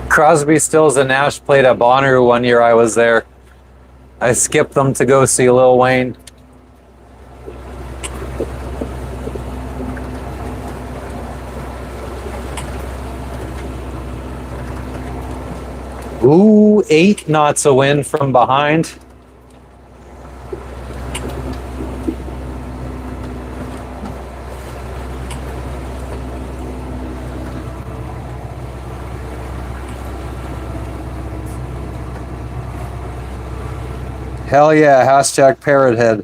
Crosby, Stills, and Nash played at Bonnaroo one year I was there. I skipped them to go see Lil Wayne. Ooh, 8 knots of wind from behind. Hell yeah, hashtag parrot head.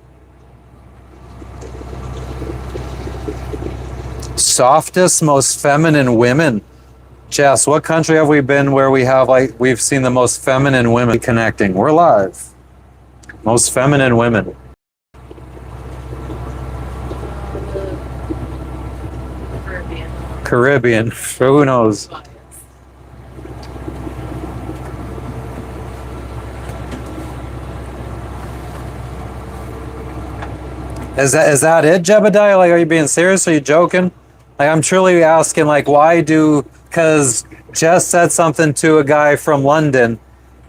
Softest, most feminine women. Jess, what country have we been where we've seen the most feminine women connecting? We're live. Most feminine women. Caribbean. Who knows? Is that it, Jebediah? Like, are you being serious? Are you joking? Like, I'm truly asking, like, because Jess said something to a guy from London,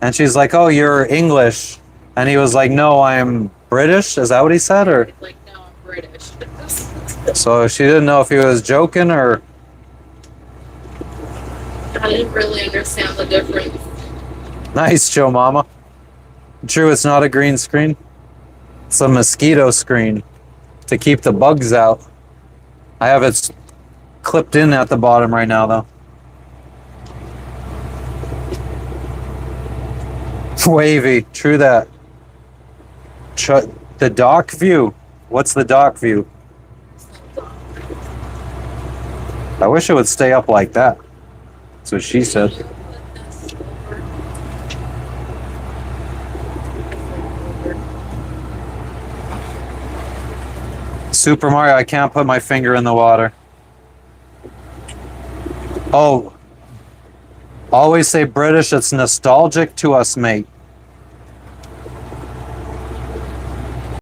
and she's like, oh, you're English. And he was like, no, I'm British. Is that what he said? Or Like, no, I'm British. so she didn't know if he was joking or... I didn't really understand the difference. Nice, Joe Mama. True, it's not a green screen. It's a mosquito screen to keep the bugs out. I have it clipped in at the bottom right now, though. Wavy, true that. The dock view. What's the dock view? I wish it would stay up like that. That's what she said. Super Mario, I can't put my finger in the water. Oh, always say British, it's nostalgic to us, mate.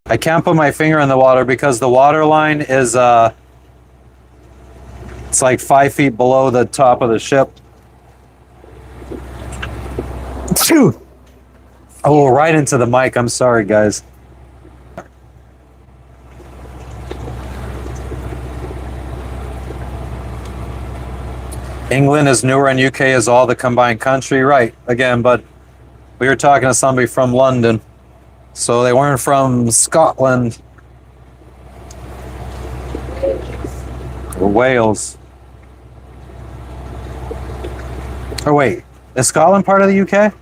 I can't put my finger in the water because the water line is, it's like 5 feet below the top of the ship. Phew. Oh, right into the mic. I'm sorry, guys. England is newer and UK is all the combined country. Right, again, but we were talking to somebody from London. So they weren't from Scotland or Wales. Or wait, is Scotland part of the UK?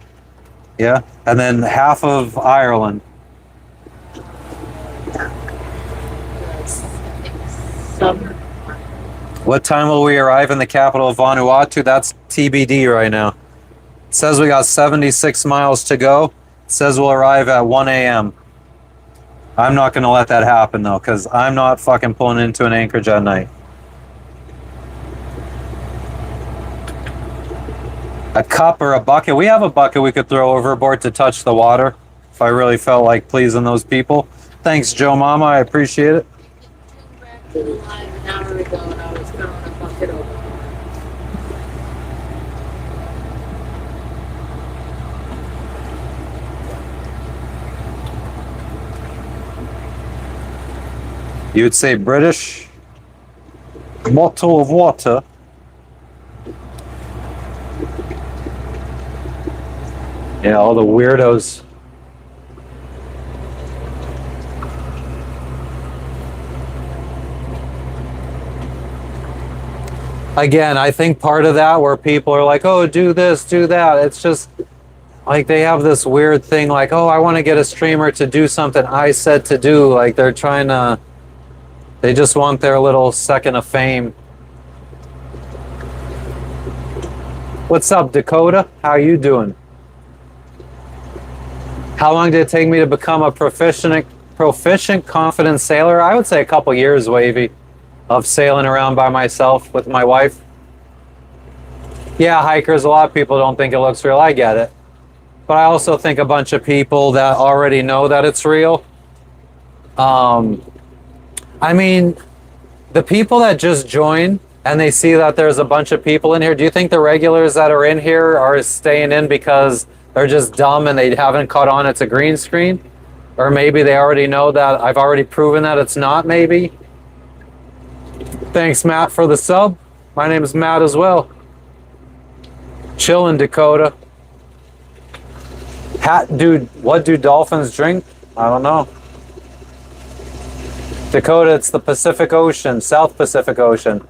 Yeah, and then half of Ireland. Summer. What time will we arrive in the capital of Vanuatu? That's TBD right now. It says we got 76 miles to go. It says we'll arrive at 1 a.m. I'm not going to let that happen, though, because I'm not fucking pulling into an anchorage at night. A cup or a bucket. We have a bucket we could throw overboard to touch the water if I really felt like pleasing those people. Thanks, Joe Mama. I appreciate it. Back to the line an hour ago and I was throwing a bucket over. You'd say British. Bottle of water. Yeah, all the weirdos. Again, I think part of that where people are like, oh, do this, do that. It's just like they have this weird thing like, oh, I want to get a streamer to do something I said to do. Like they're trying to, they just want their little second of fame. What's up, Dakota? How you doing? How long did it take me to become a proficient, confident sailor? I would say a couple years, Wavy, of sailing around by myself with my wife. Yeah, hikers, a lot of people don't think it looks real. I get it. But I also think a bunch of people that already know that it's real. I mean, the people that just join and they see that there's a bunch of people in here, do you think the regulars that are in here are staying in because they're just dumb and they haven't caught on it's a green screen? Or maybe they already know that I've already proven that it's not, maybe? Thanks, Matt, for the sub. My name is Matt as well. Chillin', Dakota. Dude, what do dolphins drink? I don't know. Dakota, it's the Pacific Ocean, South Pacific Ocean.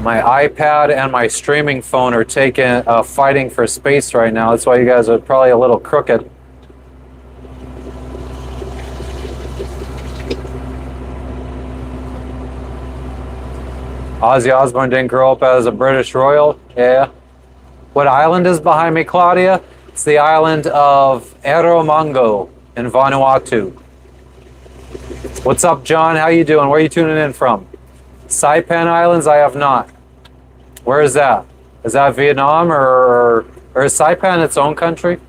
My iPad and my streaming phone are fighting for space right now. That's why you guys are probably a little crooked. Ozzy Osbourne didn't grow up as a British royal. Yeah. What island is behind me, Claudia? It's the island of Erromango in Vanuatu. What's up, John? How you doing? Where are you tuning in from? Saipan Islands? I have not. Where is that? Is that Vietnam or is Saipan its own country?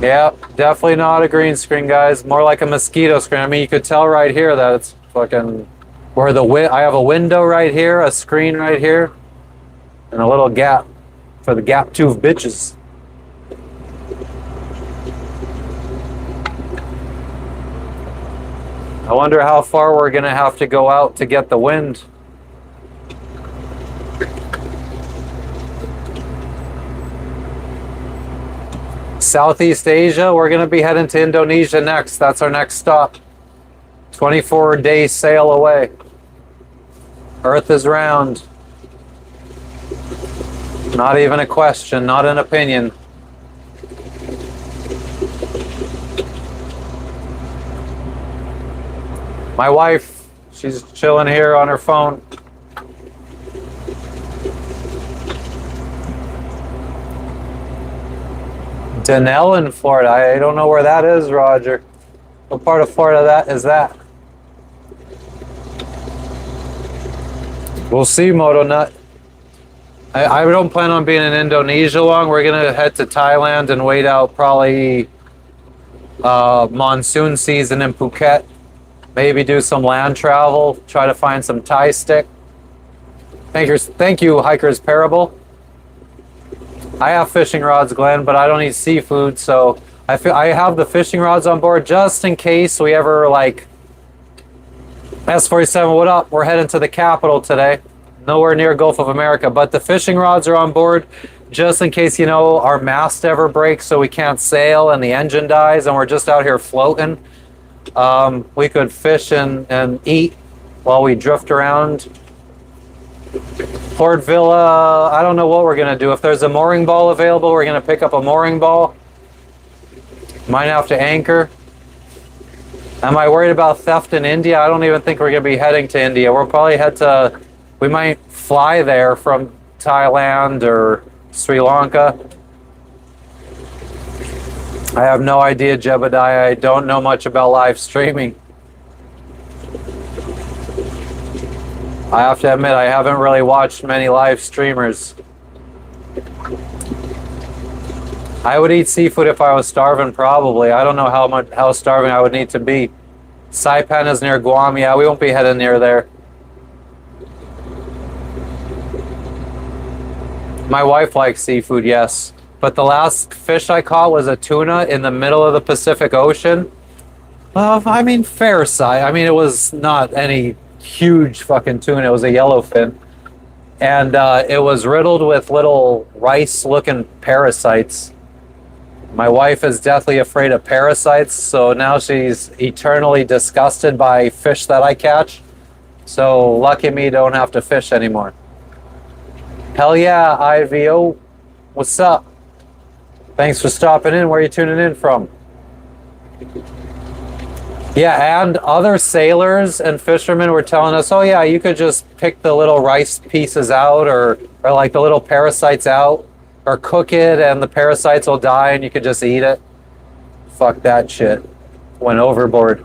Yeah, definitely not a green screen, guys. More like a mosquito screen. I mean, you could tell right here that it's fucking where I have a window right here, a screen right here, and a little gap for the gap tooth bitches. I wonder how far we're gonna have to go out to get the wind. Southeast Asia, we're gonna be heading to Indonesia next. That's our next stop. 24-day sail away. Earth is round. Not even a question, not an opinion. My wife, she's chilling here on her phone. Denellen, Florida. I don't know where that is, Roger. What part of Florida that is that? We'll see, Moto Nut. I don't plan on being in Indonesia long. We're gonna head to Thailand and wait out probably monsoon season in Phuket. Maybe do some land travel. Try to find some Thai stick. Thank you, Hiker's Parable. I have fishing rods, Glenn, but I don't eat seafood, so I have the fishing rods on board just in case we ever like. S47, what up? We're heading to the capital today. Nowhere near Gulf of America, but the fishing rods are on board just in case, you know, our mast ever breaks so we can't sail and the engine dies and we're just out here floating. We could fish and eat while we drift around. Port Vila, I don't know what we're going to do. If there's a mooring ball available, we're going to pick up a mooring ball. Might have to anchor. Am I worried about theft in India? I don't even think we're going to be heading to India. We'll probably we might fly there from Thailand or Sri Lanka. I have no idea, Jebediah. I don't know much about live streaming. I have to admit, I haven't really watched many live streamers. I would eat seafood if I was starving, probably. I don't know how starving I would need to be. Saipan is near Guam. Yeah, we won't be heading near there. My wife likes seafood, yes. But the last fish I caught was a tuna in the middle of the Pacific Ocean. I mean, fair size. I mean, it was not any huge fucking tuna. It was a yellowfin. And it was riddled with little rice-looking parasites. My wife is deathly afraid of parasites, so now she's eternally disgusted by fish that I catch. So lucky me, don't have to fish anymore. Hell yeah, IVO. What's up? Thanks for stopping in. Where are you tuning in from? Yeah, and other sailors and fishermen were telling us, oh yeah, you could just pick the little rice pieces out or like the little parasites out or cook it and the parasites will die and you could just eat it. Fuck that shit. Went overboard.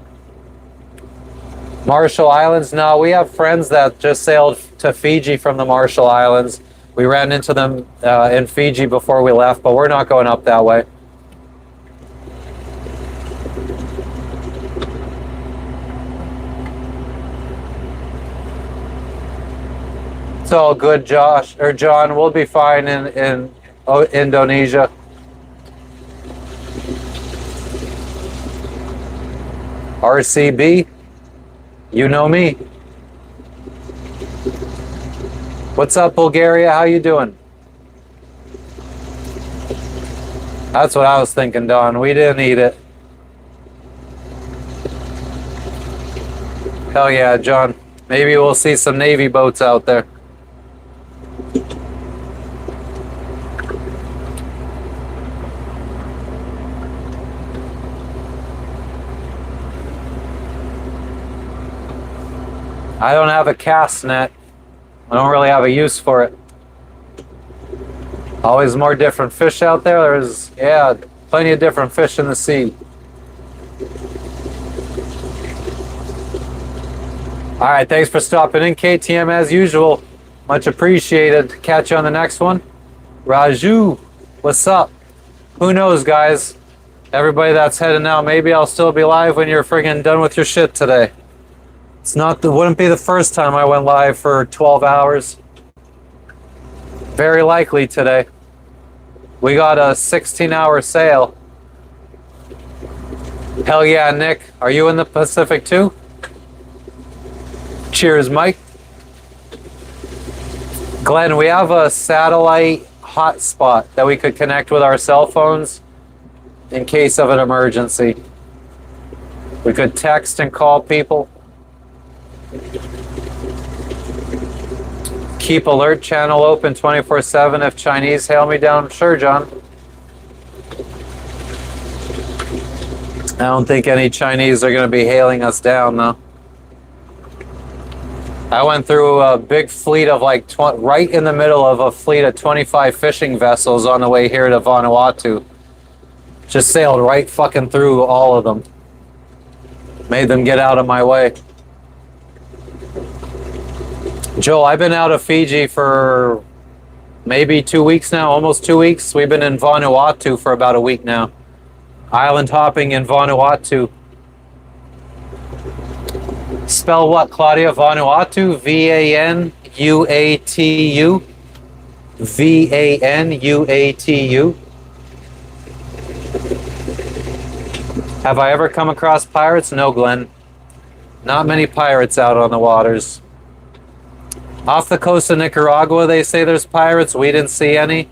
Marshall Islands, no, we have friends that just sailed to Fiji from the Marshall Islands. We ran into them in Fiji before we left, but we're not going up that way. It's all good, Josh or John. We'll be fine in Indonesia. RCB, you know me. What's up, Bulgaria? How you doing? That's what I was thinking, Don. We didn't eat it. Hell yeah, John. Maybe we'll see some Navy boats out there. I don't have a cast net. I don't really have a use for it. Always more different fish out there. There's, yeah, plenty of different fish in the sea. All right, thanks for stopping in, KTM, as usual. Much appreciated. Catch you on the next one. Raju, what's up? Who knows, guys? Everybody that's heading out, maybe I'll still be live when you're friggin' done with your shit today. Wouldn't be the first time I went live for 12 hours. Very likely today. We got a 16-hour sail. Hell yeah, Nick. Are you in the Pacific too? Cheers, Mike. Glenn, we have a satellite hotspot that we could connect with our cell phones in case of an emergency. We could text and call people. Keep alert channel open 24/7 if Chinese hail me down. Sure, John. I don't think any Chinese are going to be hailing us down, though. I went through a big fleet of like right in the middle of a fleet of 25 fishing vessels on the way here to Vanuatu. Just sailed right fucking through all of them. Made them get out of my way. Joel, I've been out of Fiji for maybe 2 weeks now, almost 2 weeks. We've been in Vanuatu for about a week now. Island hopping in Vanuatu. Spell what, Claudia? Vanuatu? V-A-N-U-A-T-U? V-A-N-U-A-T-U? Have I ever come across pirates? No, Glenn. Not many pirates out on the waters. Off the coast of Nicaragua, they say there's pirates. We didn't see any.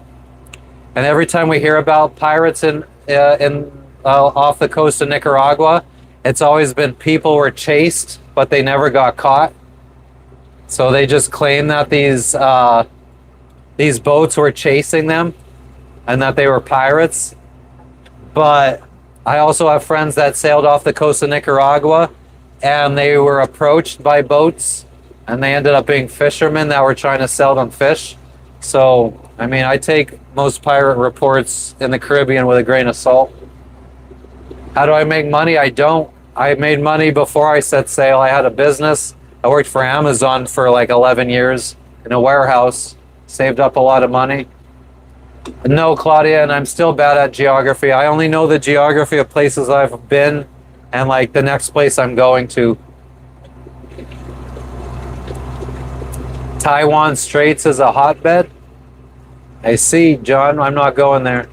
And every time we hear about pirates off the coast of Nicaragua, it's always been people were chased, but they never got caught. So they just claim that these boats were chasing them and that they were pirates. But I also have friends that sailed off the coast of Nicaragua and they were approached by boats and they ended up being fishermen that were trying to sell them fish. So, I mean, I take most pirate reports in the Caribbean with a grain of salt. How do I make money? I don't. I made money before I set sail. I had a business. I worked for Amazon for like 11 years in a warehouse. Saved up a lot of money. No, Claudia, and I'm still bad at geography. I only know the geography of places I've been and like the next place I'm going to. Taiwan Straits is a hotbed. I see, John. I'm not going there.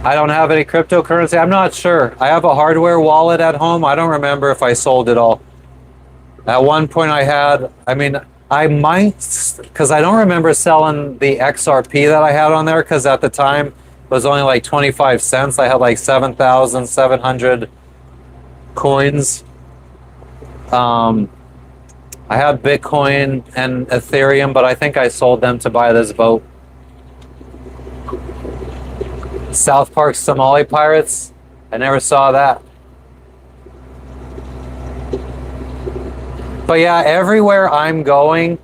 I don't have any cryptocurrency. I'm not sure. I have a hardware wallet at home. I don't remember if I sold it all. At one point I might, because I don't remember selling the XRP that I had on there, because at the time it was only like 25 cents. I had like 7,700 coins. I have Bitcoin and Ethereum, but I think I sold them to buy this boat. South Park Somali Pirates. I never saw that. But yeah, everywhere I'm going,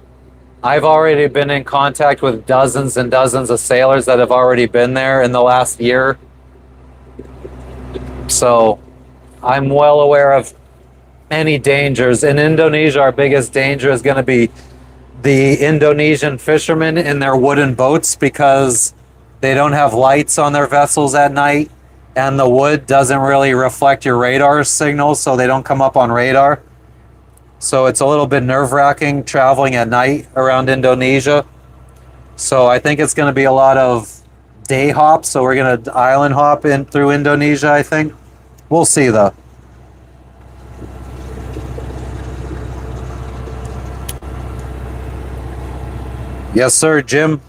I've already been in contact with dozens and dozens of sailors that have already been there in the last year. So I'm well aware of any dangers. In Indonesia, our biggest danger is going to be the Indonesian fishermen in their wooden boats, because they don't have lights on their vessels at night and the wood doesn't really reflect your radar signals, so they don't come up on radar. So it's a little bit nerve-wracking traveling at night around Indonesia. So I think it's going to be a lot of day hops. So we're going to island hop in through Indonesia, I think. We'll see though. Yes, sir, Jim.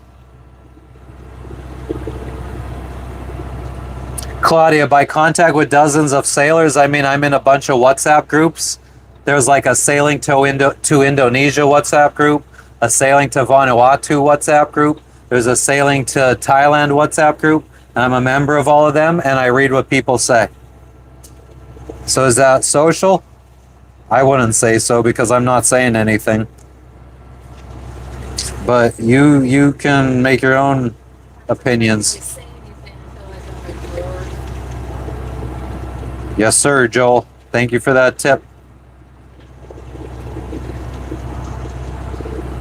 Claudia, by contact with dozens of sailors, I mean, I'm in a bunch of WhatsApp groups. There's like a sailing to Indonesia WhatsApp group, a sailing to Vanuatu WhatsApp group. There's a sailing to Thailand WhatsApp group. And I'm a member of all of them, and I read what people say. So is that social? I wouldn't say so, because I'm not saying anything. But you can make your own opinions. Yes, sir, Joel. Thank you for that tip.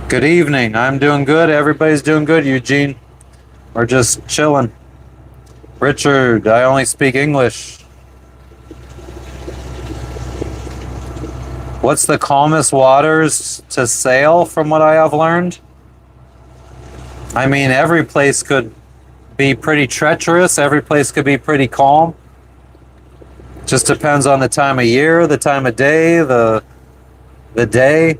Good evening. I'm doing good. Everybody's doing good, Eugene. We're just chilling. Richard, I only speak English. What's the calmest waters to sail, from what I have learned? I mean, every place could be pretty treacherous. Every place could be pretty calm. Just depends on the time of year, the time of day, the day.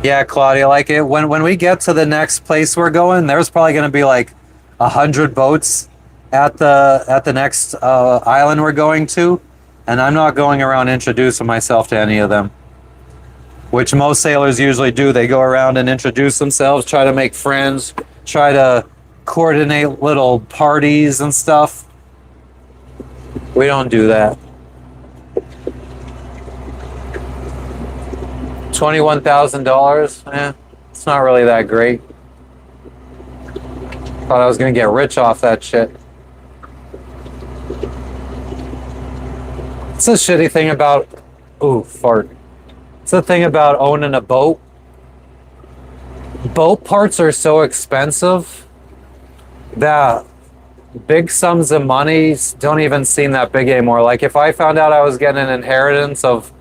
Yeah, Claudia, like it when we get to the next place we're going, there's probably going to be like 100 boats at the next island we're going to, and I'm not going around introducing myself to any of them, which most sailors usually do. They go around and introduce themselves, try to make friends, try to coordinate little parties and stuff. We don't do that. $21,000. It's not really that great. Thought I was gonna get rich off that shit. It's a shitty thing about... Ooh, fart. It's the thing about owning a boat. Boat parts are so expensive that big sums of money don't even seem that big anymore. Like if I found out I was getting an inheritance of,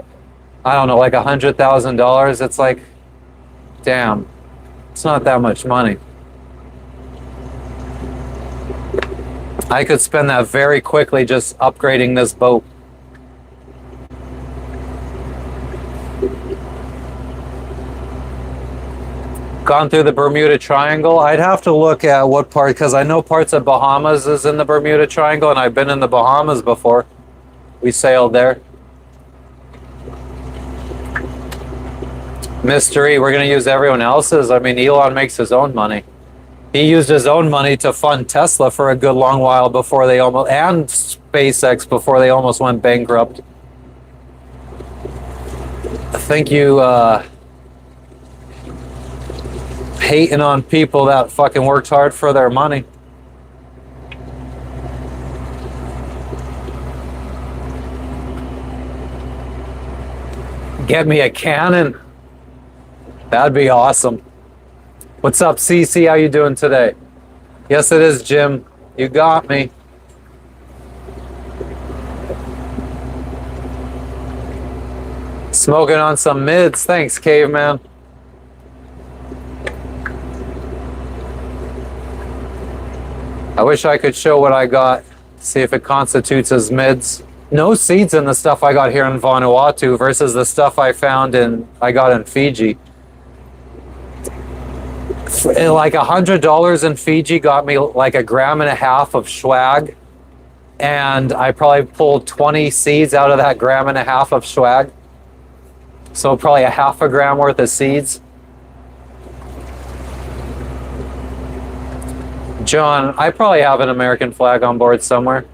I don't know, like $100,000, it's like, damn, it's not that much money. I could spend that very quickly just upgrading this boat. Gone through the Bermuda Triangle. I'd have to look at what part, because I know parts of Bahamas is in the Bermuda Triangle, and I've been in the Bahamas before. We sailed there. Mystery, we're going to use everyone else's. I mean, Elon makes his own money. He used his own money to fund Tesla for a good long while before they almost, and SpaceX before they almost went bankrupt. Thank you, hating on people that fucking worked hard for their money. Get me a cannon. That'd be awesome. What's up, CC? How you doing today? Yes, it is, Jim. You got me. Smoking on some mids. Thanks, caveman. I wish I could show what I got, see if it constitutes as mids. No seeds in the stuff I got here in Vanuatu versus the stuff I got in Fiji. Like $100 in Fiji got me like 1.5 grams of swag, and I probably pulled 20 seeds out of that 1.5 grams of swag. So probably 0.5 gram worth of seeds. John, I probably have an American flag on board somewhere.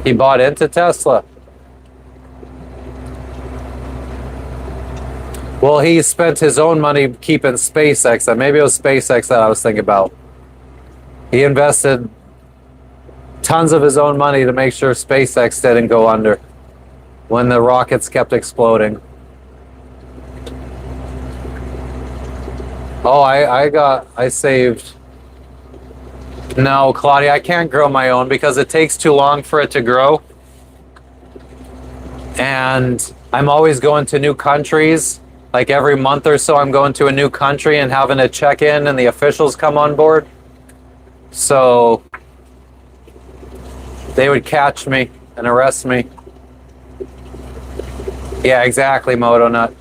He bought into Tesla. Well, he spent his own money keeping SpaceX. Maybe it was SpaceX that I was thinking about. He invested tons of his own money to make sure SpaceX didn't go under when the rockets kept exploding. Oh, I saved. No, Claudia, I can't grow my own because it takes too long for it to grow. And I'm always going to new countries. Like every month or so, I'm going to a new country and having to check in and the officials come on board. So they would catch me and arrest me. Yeah, exactly, Moto Nut.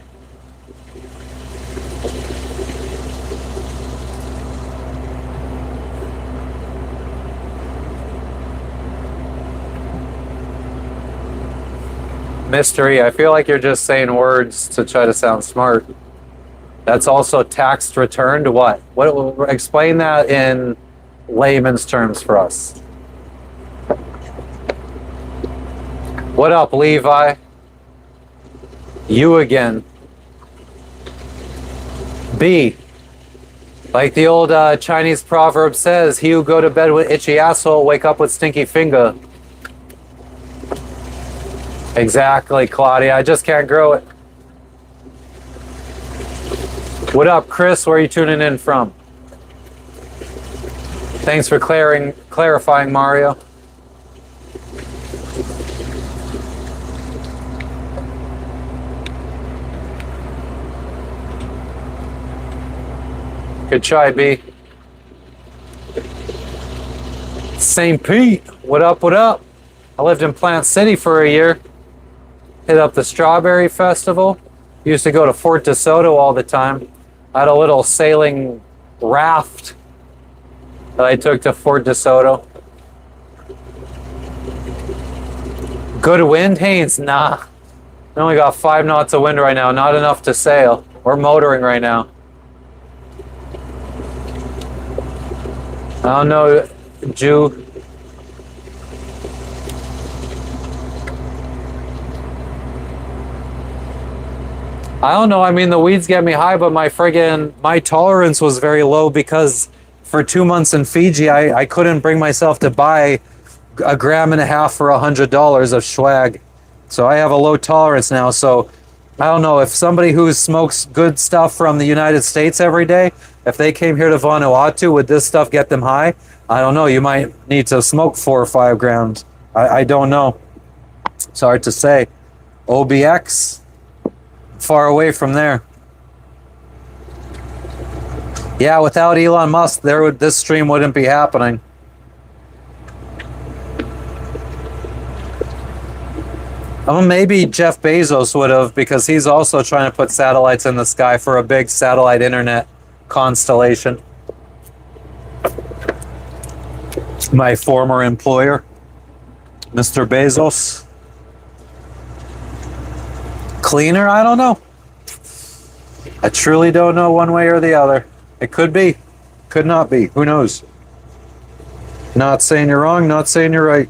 Mystery, I feel like you're just saying words to try to sound smart. That's also taxed returned. What? Explain that in layman's terms for us. What up, Levi? You again. B. Like the old Chinese proverb says, he who go to bed with itchy asshole, wake up with stinky finger. Exactly, Claudia. I just can't grow it. What up, Chris? Where are you tuning in from? Thanks for clarifying, Mario. Good try, B. St. Pete. What up, what up? I lived in Plant City for a year. Hit up the Strawberry Festival. Used to go to Fort DeSoto all the time. I had a little sailing raft that I took to Fort DeSoto. Good wind, Haynes? Nah. I only got 5 knots of wind right now. Not enough to sail. We're motoring right now. I don't know, Jew. I don't know. I mean, the weeds get me high, but my tolerance was very low because for 2 months in Fiji, I couldn't bring myself to buy a gram and a half for $100 of swag. So I have a low tolerance now. So I don't know if somebody who smokes good stuff from the United States every day, if they came here to Vanuatu, would this stuff get them high? I don't know. You might need to smoke 4 or 5 grams. I don't know. It's hard to say. OBX, far away from there. Yeah, without Elon Musk, this stream wouldn't be happening. Maybe Jeff Bezos would have, because he's also trying to put satellites in the sky for a big satellite internet constellation. My former employer, Mr. Bezos. Cleaner? I don't know. I truly don't know one way or the other. It could be. Could not be. Who knows? Not saying you're wrong, not saying you're right.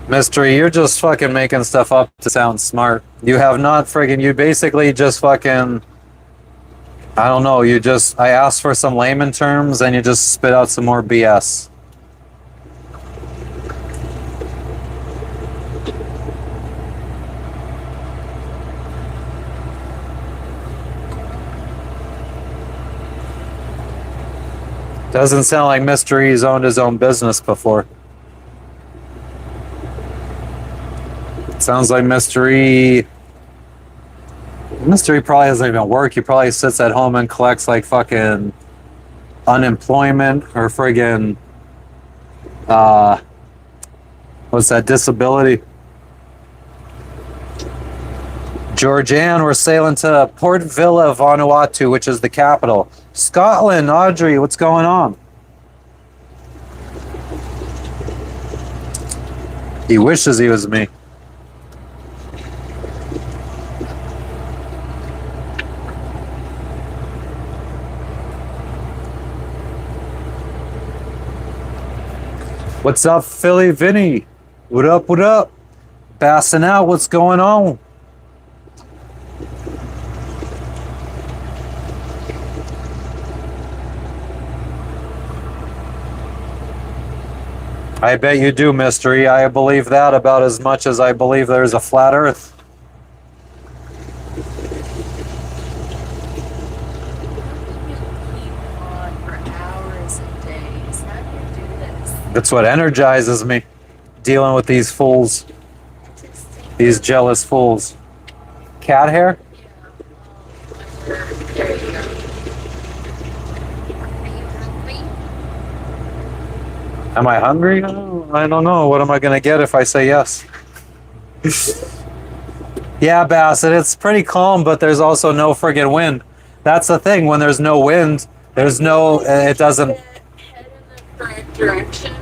Mystery, you're just fucking making stuff up to sound smart. You have not friggin', you basically just fucking, I don't know, I asked for some layman terms and you just spit out some more BS. Doesn't sound like Mystery's owned his own business before. Sounds like Mystery probably doesn't even work. He probably sits at home and collects like fucking unemployment or friggin' what's that, disability. Georgianne, we're sailing to Port Vila, Vanuatu, which is the capital. Scotland, Audrey, what's going on? He wishes he was me. What's up, Philly Vinny? What up, what up? Passing out, what's going on? I bet you do, Mystery. I believe that about as much as I believe there's a flat earth. That's what energizes me, dealing with these fools, these jealous fools. Cat hair? There you go. Am I hungry? I don't know. What am I going to get if I say yes? Yeah, Bassett, it's pretty calm, but there's also no friggin' wind. That's the thing. When there's no wind, there's no, it doesn't. Head in the correct direction.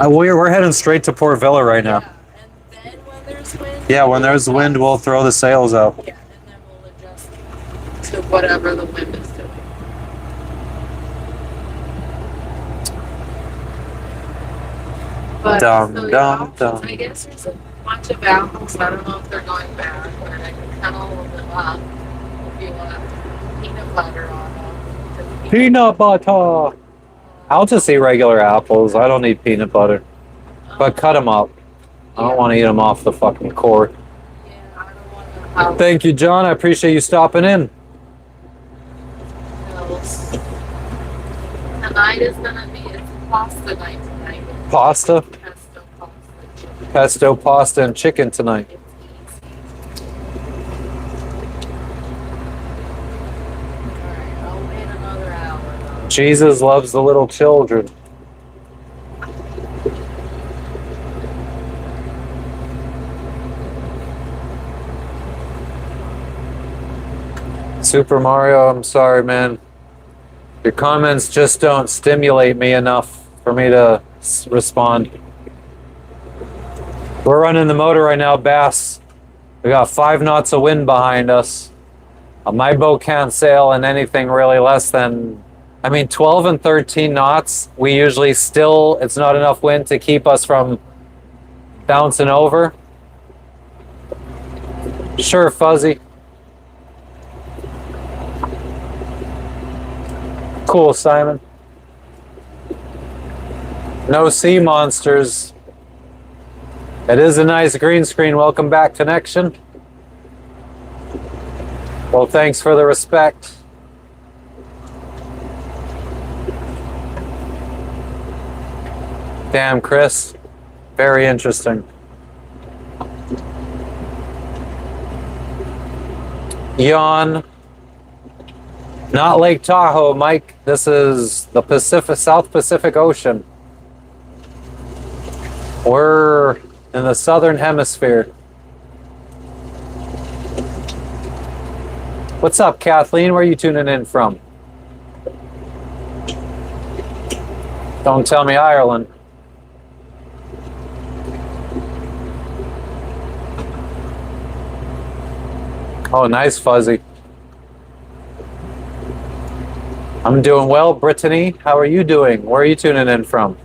We're heading straight to Port Vila right now. Yeah, and then when there's wind. Yeah, when there's wind, we'll throw the sails out. Yeah, and then we'll adjust to whatever the wind is doing. But Dum, so, dum, yeah, dum. I guess there's a bunch of apples. I don't know if they're going bad, but I can kind of hold them up if you want peanut butter on them. Peanut butter! I'll just eat regular apples. I don't need peanut butter. But cut them up. I don't want to eat them off the fucking core. Yeah, I don't want to have Thank you, John. I appreciate you stopping in. those. Tonight is going to be, it's pasta night tonight. Pasta? Pesto pasta. Pesto, pasta, and chicken tonight. It's easy. Alright, I'll wait another hour though. Jesus loves the little children. Super Mario, I'm sorry, man. Your comments just don't stimulate me enough for me to respond. We're running the motor right now, Bass. We got 5 knots of wind behind us. My boat can't sail in anything really less than I mean, 12 and 13 knots, we usually still, it's not enough wind to keep us from bouncing over. Sure, Fuzzy. Cool, Simon. No sea monsters. It is a nice green screen. Welcome back, connection. Well, thanks for the respect. Damn, Chris. Very interesting. Yawn. Not Lake Tahoe, Mike. This is the Pacific, South Pacific Ocean. We're in the southern hemisphere. What's up, Kathleen? Where are you tuning in from? Don't tell me Ireland. Oh, nice, Fuzzy. I'm doing well. Brittany, how are you doing? Where are you tuning in from?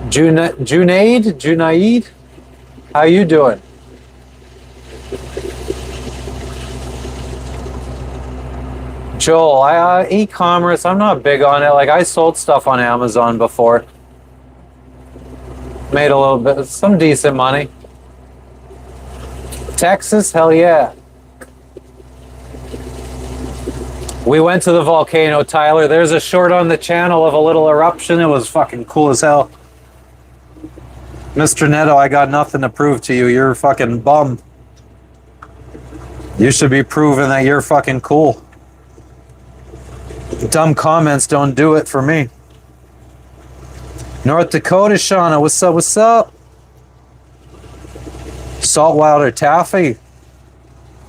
Junaid? How you doing? Joel, e-commerce, I'm not big on it. Like, I sold stuff on Amazon before. Made a little bit, some decent money. Texas, hell yeah. We went to the volcano, Tyler. There's a short on the channel of a little eruption. It was fucking cool as hell. Mr. Neto, I got nothing to prove to you. You're a fucking bum. You should be proving that you're fucking cool. Dumb comments don't do it for me. North Dakota, Shauna, what's up, what's up? Saltwater taffy.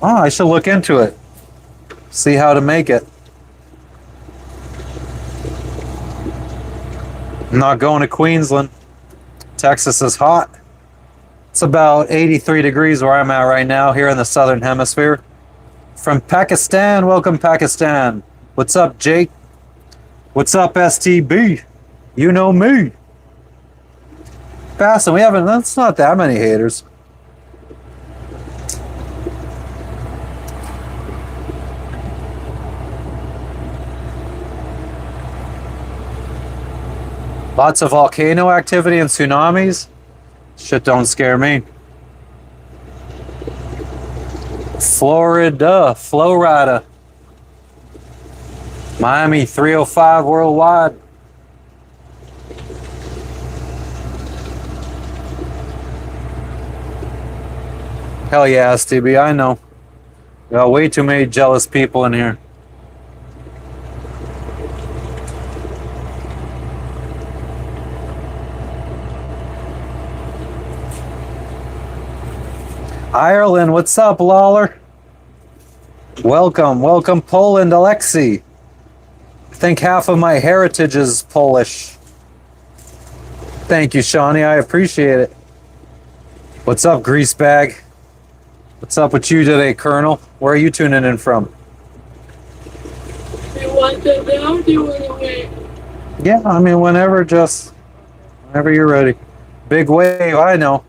Oh, I should look into it. See how to make it. I'm not going to Queensland. Texas is hot. It's about 83 degrees where I'm at right now here in the southern hemisphere. From Pakistan, welcome Pakistan. What's up, Jake? What's up, STB? You know me. Passing, that's not that many haters. Lots of volcano activity and tsunamis. Shit don't scare me. Florida. Miami 305 worldwide. Hell yeah, STB, I know. Got way too many jealous people in here. Ireland, what's up, Lawler? Welcome, Poland, Alexei. I think half of my heritage is Polish. Thank you, Shawnee, I appreciate it. What's up, Greasebag? What's up with you today, Colonel? Where are you tuning in from? You want them now? Do you want to wait? Yeah, I mean, whenever you're ready. Big wave, I know.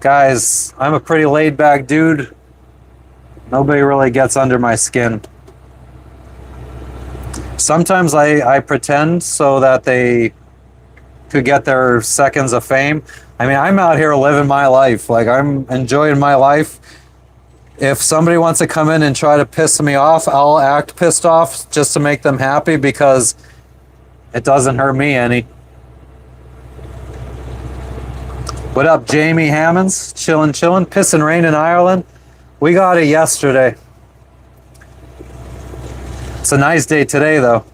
Guys, I'm a pretty laid-back dude. Nobody really gets under my skin. Sometimes I pretend so that they could get their seconds of fame. I mean, I'm out here living my life. Like, I'm enjoying my life. If somebody wants to come in and try to piss me off, I'll act pissed off just to make them happy because it doesn't hurt me any. What up, Jamie Hammonds? Chillin'. Piss and rain in Ireland. We got it yesterday. It's a nice day today, though.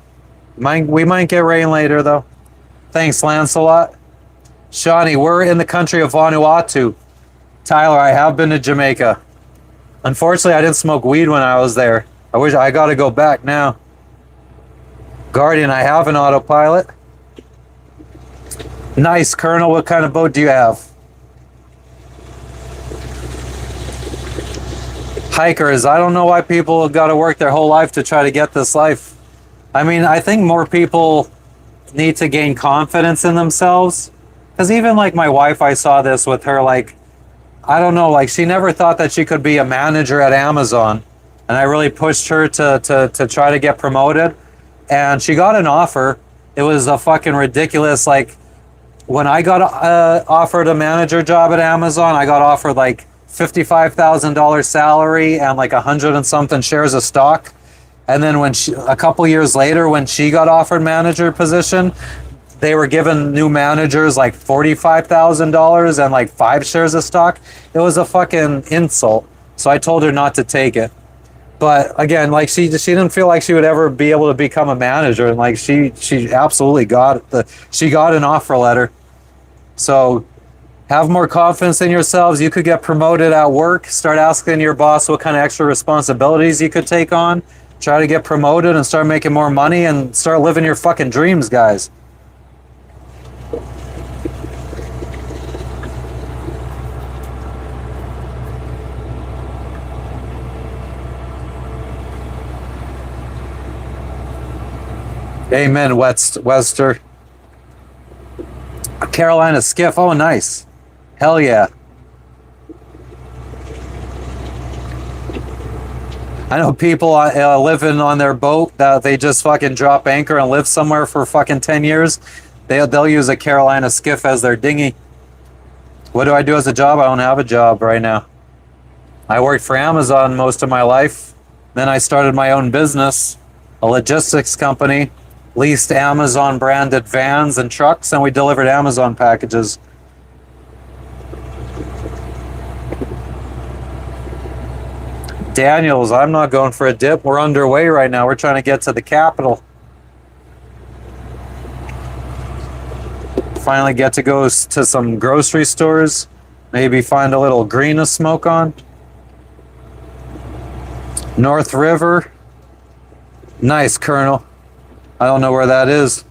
We might get rain later, though. Thanks, Lancelot. Shawnee, we're in the country of Vanuatu. Tyler, I have been to Jamaica. Unfortunately, I didn't smoke weed when I was there. I gotta go back now. Guardian, I have an autopilot. Nice, Colonel. What kind of boat do you have? hikers. I don't know why people have got to work their whole life to try to get this life. I mean, I think more people need to gain confidence in themselves. Because even like my wife, I saw this with her, like, I don't know, like she never thought that she could be a manager at Amazon. And I really pushed her to try to get promoted. And she got an offer. It was a fucking ridiculous, like, when I got offered a manager job at Amazon, I got offered like $55,000 salary and like 100 and something shares of stock. And then when a couple years later, when she got offered manager position, they were giving new managers like $45,000 and like 5 shares of stock. It was a fucking insult. So I told her not to take it. But again, like she didn't feel like she would ever be able to become a manager, and like she absolutely got an offer letter. So have more confidence in yourselves. You could get promoted at work. Start asking your boss what kind of extra responsibilities you could take on. Try to get promoted and start making more money and start living your fucking dreams, guys. Amen, Wester. Carolina skiff. Oh, nice. Hell yeah. I know people living on their boat that they just fucking drop anchor and live somewhere for fucking 10 years. They'll use a Carolina skiff as their dinghy. What do I do as a job? I don't have a job right now. I worked for Amazon most of my life. Then I started my own business, a logistics company. Leased Amazon branded vans and trucks, and we delivered Amazon packages. Daniels, I'm not going for a dip. We're underway right now. We're trying to get to the capital. Finally get to go to some grocery stores. Maybe find a little green to smoke on. North River. Nice, Colonel. I don't know where that is.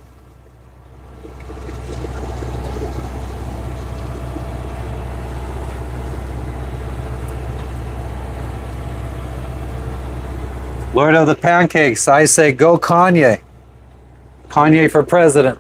Lord of the Pancakes, I say go Kanye. Kanye for president.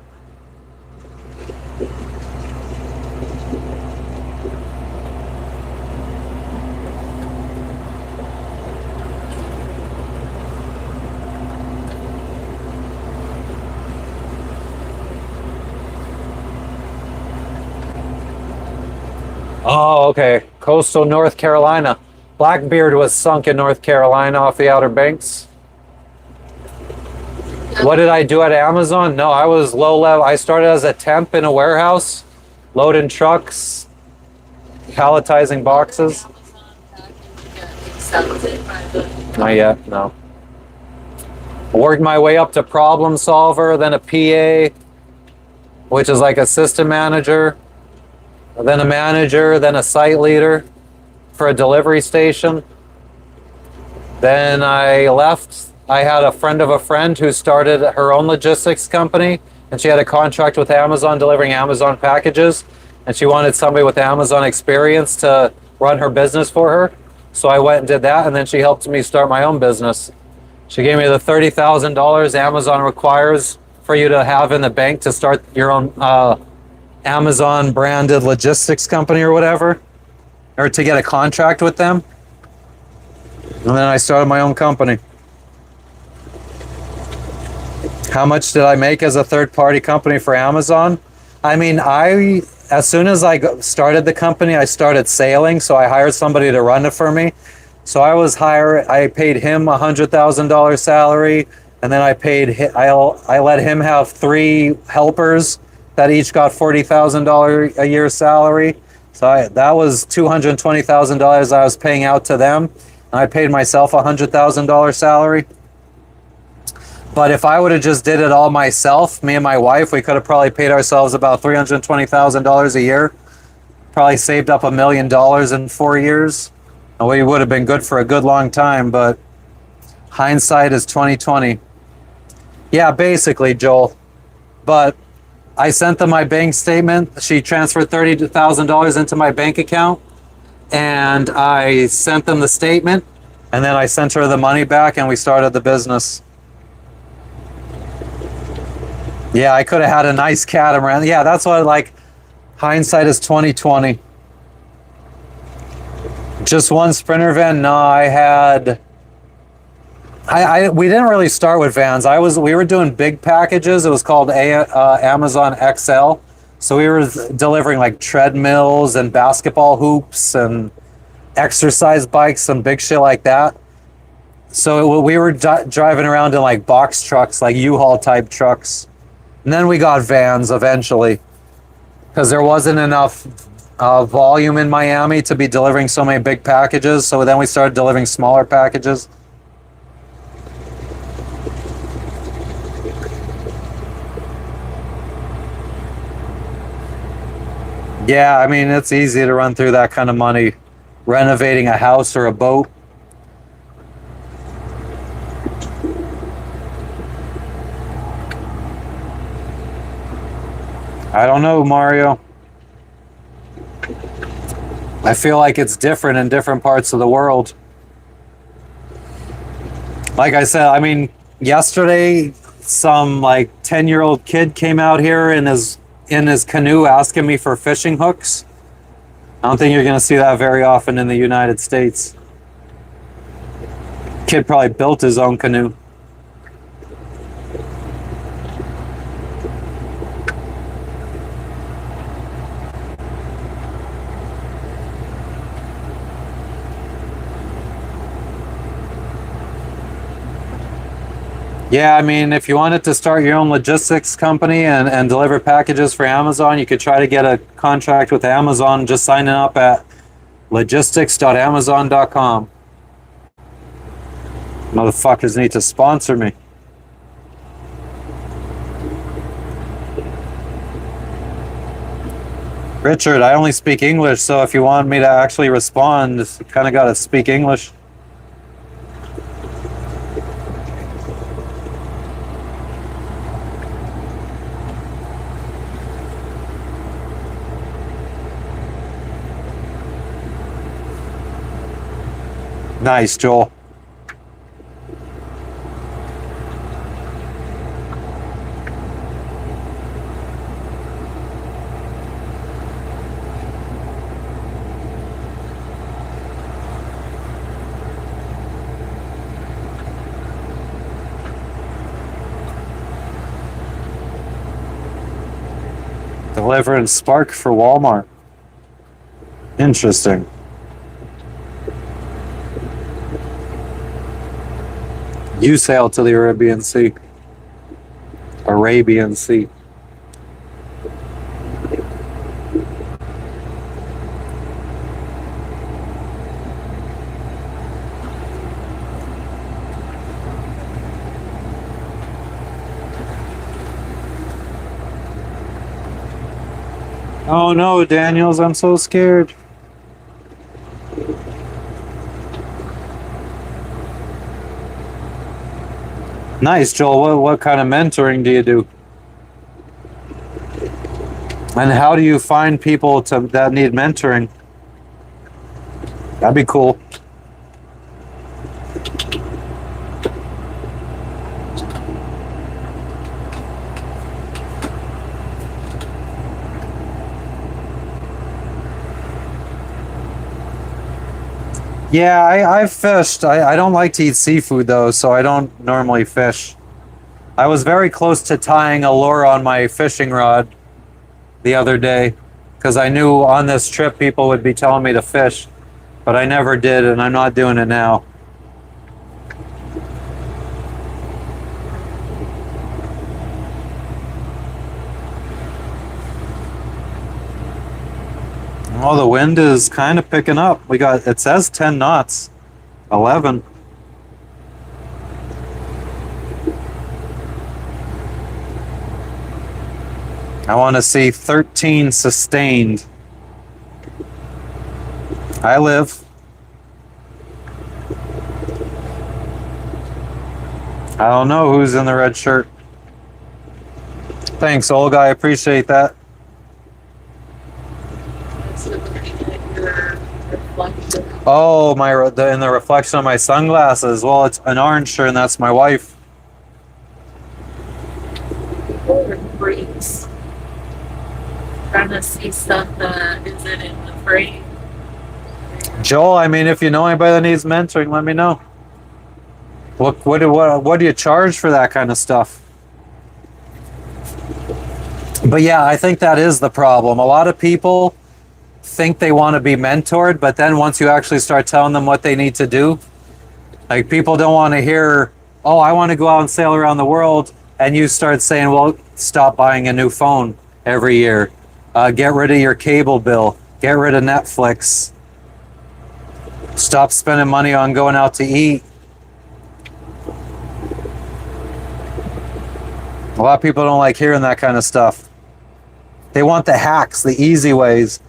Oh, okay. Coastal North Carolina. Blackbeard was sunk in North Carolina off the Outer Banks. What did I do at Amazon? No, I was low level. I started as a temp in a warehouse, loading trucks, palletizing boxes. Not yet, no. I worked my way up to problem solver, then a PA, which is like assistant manager, then a manager, then a site leader for a delivery station. Then I left. I had a friend of a friend who started her own logistics company, and she had a contract with Amazon delivering Amazon packages, and she wanted somebody with Amazon experience to run her business for her. So I went and did that, and then she helped me start my own business. She gave me the $30,000 Amazon requires for you to have in the bank to start your own Amazon branded logistics company or whatever, or to get a contract with them. And then I started my own company. How much did I make as a third-party company for Amazon? I mean, as soon as I started the company, I started sailing, so I hired somebody to run it for me. So I paid him $100,000 salary, and then I let him have 3 helpers that each got $40,000 a year salary. So that was $220,000 I was paying out to them, and I paid myself $100,000 salary. But if I would have just did it all myself, me and my wife, we could have probably paid ourselves about $320,000 a year. Probably saved up $1 million in 4 years. And we would have been good for a good long time, but hindsight is 2020. Yeah, basically, Joel. But I sent them my bank statement. She transferred $30,000 into my bank account, and I sent them the statement. And then I sent her the money back and we started the business. Yeah, I could have had a nice catamaran. Yeah, that's what, like, hindsight is 2020. Just one Sprinter van? No, I had. We didn't really start with vans. We were doing big packages. It was called Amazon XL. So we were delivering like treadmills and basketball hoops and exercise bikes and big shit like that. So we were driving around in like box trucks, like U-Haul type trucks. And then we got vans eventually because there wasn't enough volume in Miami to be delivering so many big packages. So then we started delivering smaller packages. Yeah, I mean, it's easy to run through that kind of money renovating a house or a boat. I don't know, Mario. I feel like it's different in different parts of the world. Like I said, I mean, yesterday, some like 10-year-old kid came out here in his canoe asking me for fishing hooks. I don't think you're going to see that very often in the United States. Kid probably built his own canoe. Yeah, I mean, if you wanted to start your own logistics company and deliver packages for Amazon, you could try to get a contract with Amazon just signing up at logistics.amazon.com. Motherfuckers need to sponsor me. Richard, I only speak English, so if you want me to actually respond, you kind of got to speak English. Nice, Joel. Delivering Spark for Walmart. Interesting. You sail to the Arabian Sea. Arabian Sea. Oh no, Daniels, I'm so scared. Nice, Joel. What kind of mentoring do you do? And how do you find people that need mentoring? That'd be cool. Yeah, I've fished. I don't like to eat seafood though, so I don't normally fish. I was very close to tying a lure on my fishing rod the other day because I knew on this trip people would be telling me to fish, but I never did, and I'm not doing it now. Oh, the wind is kind of picking up. It says 10 knots, 11. I want to see 13 sustained. I live. I don't know who's in the red shirt. Thanks, Olga. I appreciate that. Oh, in the reflection of my sunglasses. Well, it's an orange shirt, and that's my wife. Or freaks. Trying to see stuff that isn't in the frame. Joel, I mean, if you know anybody that needs mentoring, let me know. What do you charge for that kind of stuff? But yeah, I think that is the problem. A lot of people think they want to be mentored, but then once you actually start telling them what they need to do, like people don't want to hear, oh, I want to go out and sail around the world, and you start saying, well, stop buying a new phone every year, get rid of your cable bill, get rid of Netflix, stop spending money on going out to eat. A lot of people don't like hearing that kind of stuff. They want the hacks, the easy ways.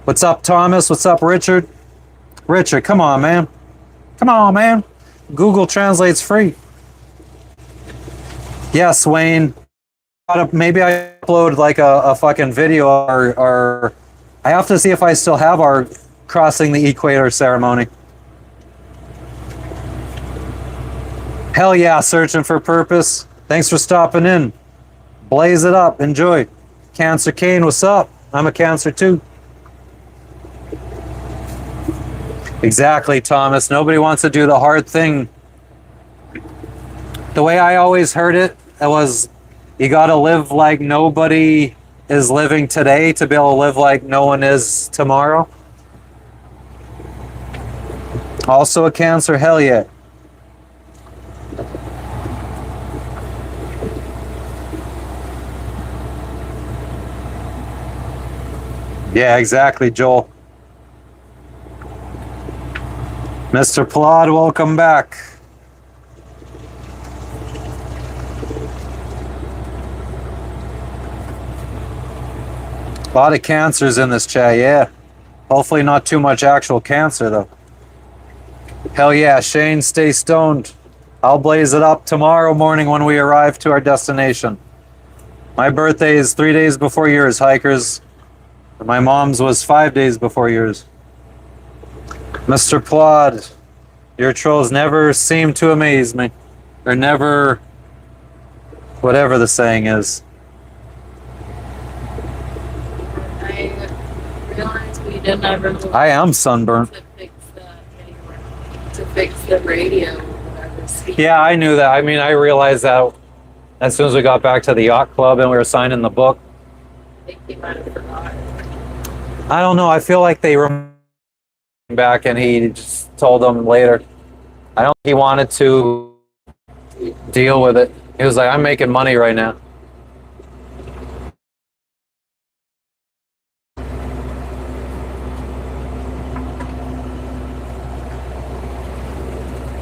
What's up, Thomas? What's up, Richard? Richard, come on, man. Come on, man. Google Translate's free. Yes, Wayne. Maybe I upload like a fucking video or I have to see if I still have our crossing the equator ceremony. Hell yeah, searching for purpose. Thanks for stopping in. Blaze it up. Enjoy. Cancer Kane, what's up? I'm a Cancer too. Exactly, Thomas. Nobody wants to do the hard thing. The way I always heard it was you got to live like nobody is living today to be able to live like no one is tomorrow. Also a Cancer, hell yeah. Yeah, exactly, Joel. Mr. Plod, welcome back. A lot of cancers in this chat, yeah. Hopefully not too much actual cancer, though. Hell yeah, Shane, stay stoned. I'll blaze it up tomorrow morning when we arrive to our destination. My birthday is 3 days before yours, hikers. My mom's was 5 days before yours. Mr. Plod, your trolls never seem to amaze me. Or never, whatever the saying is. I realized we didn't ever look I am sunburnt. to fix the radio. Or whatever. Yeah, I knew that. I mean, I realized that as soon as we got back to the yacht club and we were signing the book. I think he might have forgotten. I don't know. I feel like they were back and he just told them later. I don't think he wanted to deal with it. He was like, I'm making money right now.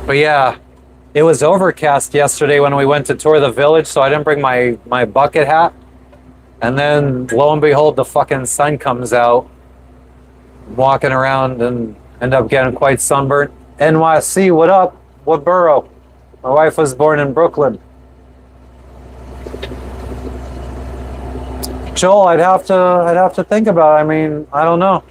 But yeah, it was overcast yesterday when we went to tour the village, so I didn't bring my bucket hat. And then lo and behold, the fucking sun comes out. I'm walking around and end up getting quite sunburnt. NYC, what up? What borough? My wife was born in Brooklyn. Joel, I'd have to think about it. I mean, I don't know.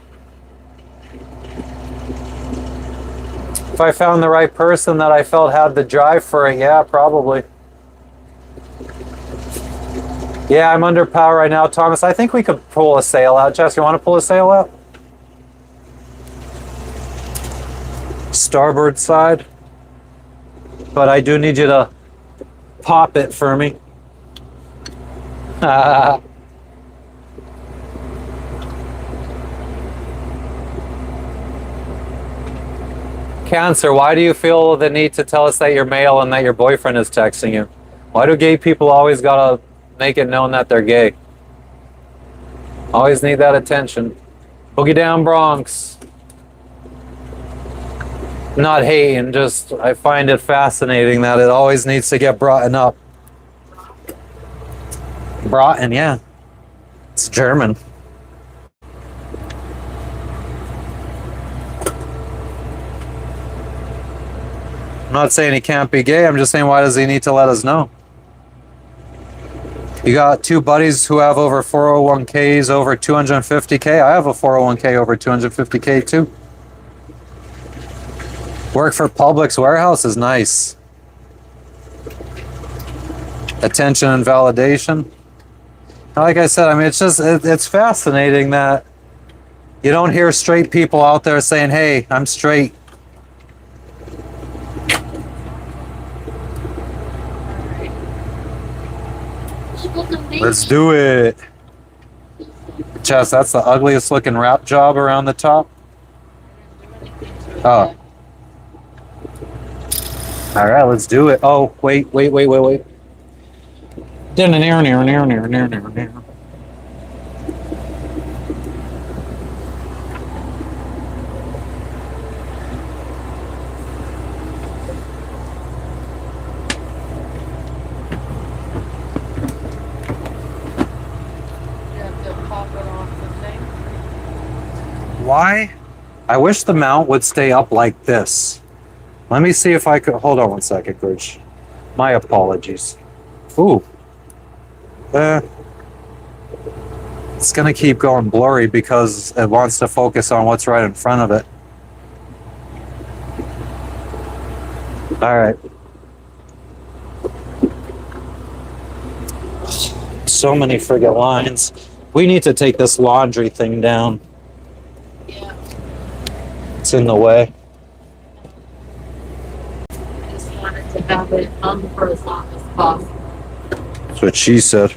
If I found the right person that I felt had the drive for it, yeah, probably. Yeah, I'm under power right now, Thomas. I think we could pull a sail out. Jess, you want to pull a sail out? Starboard side. But I do need you to pop it for me. Cancer, why do you feel the need to tell us that you're male and that your boyfriend is texting you? Why do gay people always gotta make it known that they're gay? Always need that attention. Boogie down Bronx. Not hating, just I find it fascinating that it always needs to get brought up. Brought in, yeah. It's German. I'm not saying he can't be gay, I'm just saying why does he need to let us know? You got two buddies who have over 401ks over 250k. I have a 401k over 250k too. Work for Publix warehouse is nice. Attention and validation. Like I said, I mean, it's fascinating that you don't hear straight people out there saying, hey, I'm straight. Let's do it. Chess, that's the ugliest looking wrap job around the top. Oh. All right, let's do it. Oh, wait. Why? I wish the mount would stay up like this. Let me see if I could. Hold on one second, Coach. My apologies. Ooh. It's going to keep going blurry because it wants to focus on what's right in front of it. All right. So many friggin' lines. We need to take this laundry thing down. Yeah. It's in the way. I just wanted to have it hung for as long as possible. That's what she said.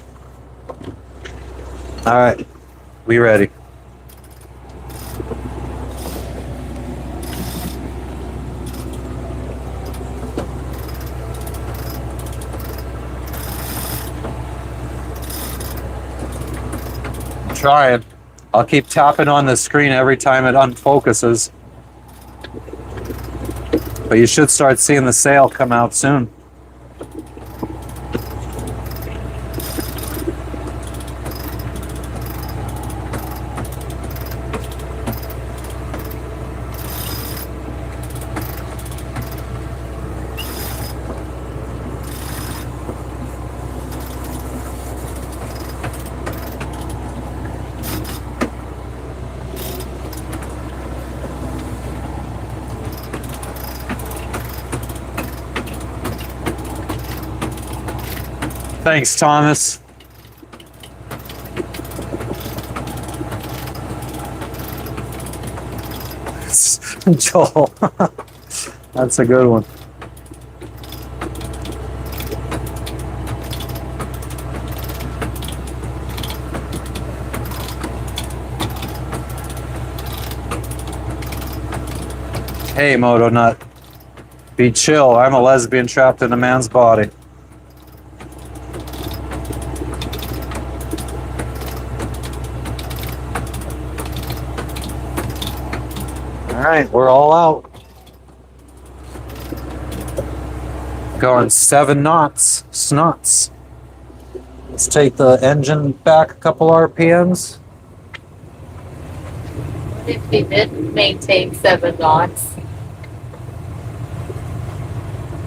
All right. We ready. I'm trying. I'll keep tapping on the screen every time it unfocuses. But you should start seeing the sail come out soon. Thanks, Thomas. Joel. That's a good one. Hey, Moto Nut. Be chill. I'm a lesbian trapped in a man's body. All right, we're all out. Going 7 knots, snots. Let's take the engine back a couple RPMs. What if we didn't maintain 7 knots?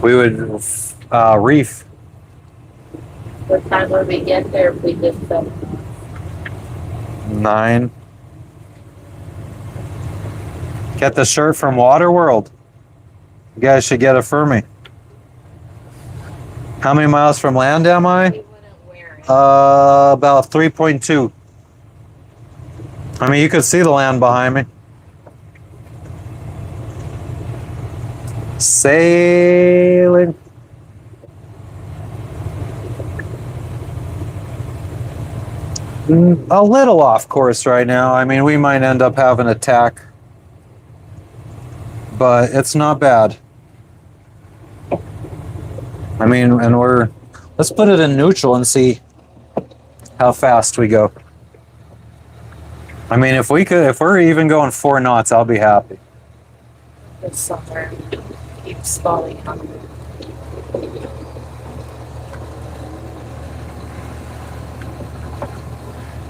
We would reef. What time would we get there if we did 7 knots? 9. Get the shirt from Waterworld. You guys should get it for me. How many miles from land am I? We wouldn't wear it. About 3.2. I mean, you could see the land behind me. Sailing. A little off course right now. I mean, we might end up having a tack, but it's not bad. I mean, and let's put it in neutral and see how fast we go. I mean, if we're even going 4 knots, I'll be happy. This summer keeps falling out.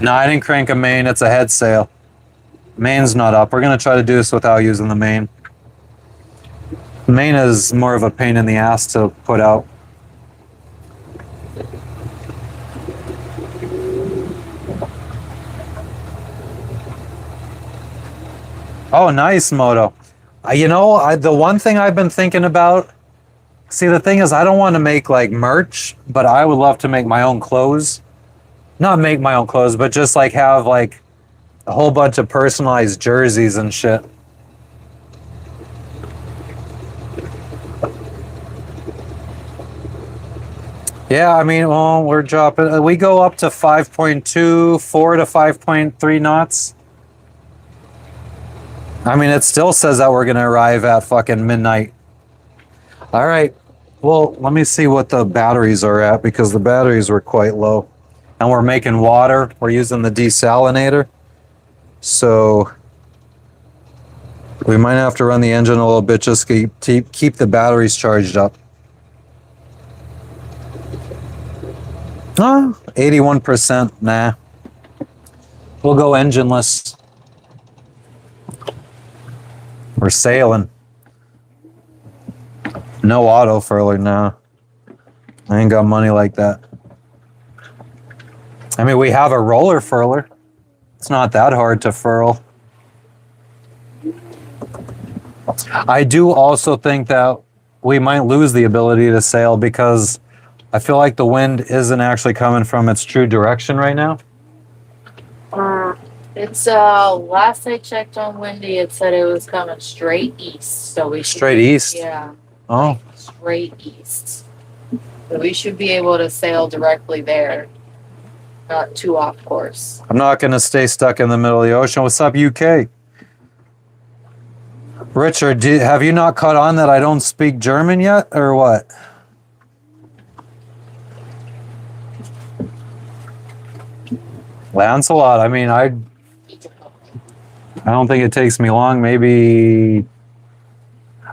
No, I didn't crank a main. It's a head sail. Main's not up. We're going to try to do this without using the main. Main is more of a pain in the ass to put out. Oh, nice, Moto. The one thing I've been thinking about. See, the thing is, I don't want to make like merch, but I would love to make my own clothes. Not make my own clothes, but just like have like a whole bunch of personalized jerseys and shit. Yeah, I mean, well, we're dropping. We go up to 5.2, 4 to 5.3 knots. I mean, it still says that we're going to arrive at fucking midnight. All right. Well, let me see what the batteries are at because the batteries were quite low. And we're making water. We're using the desalinator. So we might have to run the engine a little bit just to keep the batteries charged up. 81%. Nah. We'll go engineless. We're sailing. No auto furler now. I ain't got money like that. I mean, we have a roller furler. It's not that hard to furl. I do also think that we might lose the ability to sail because I feel like the wind isn't actually coming from its true direction right now. It's last I checked on Windy, it said it was coming straight east. So we should Straight east? Yeah. Oh. Straight east. So we should be able to sail directly there. Not too off course. I'm not going to stay stuck in the middle of the ocean. What's up, UK? Richard, have you not caught on that I don't speak German yet, or what? Lancelot, I mean, I don't think it takes me long. Maybe,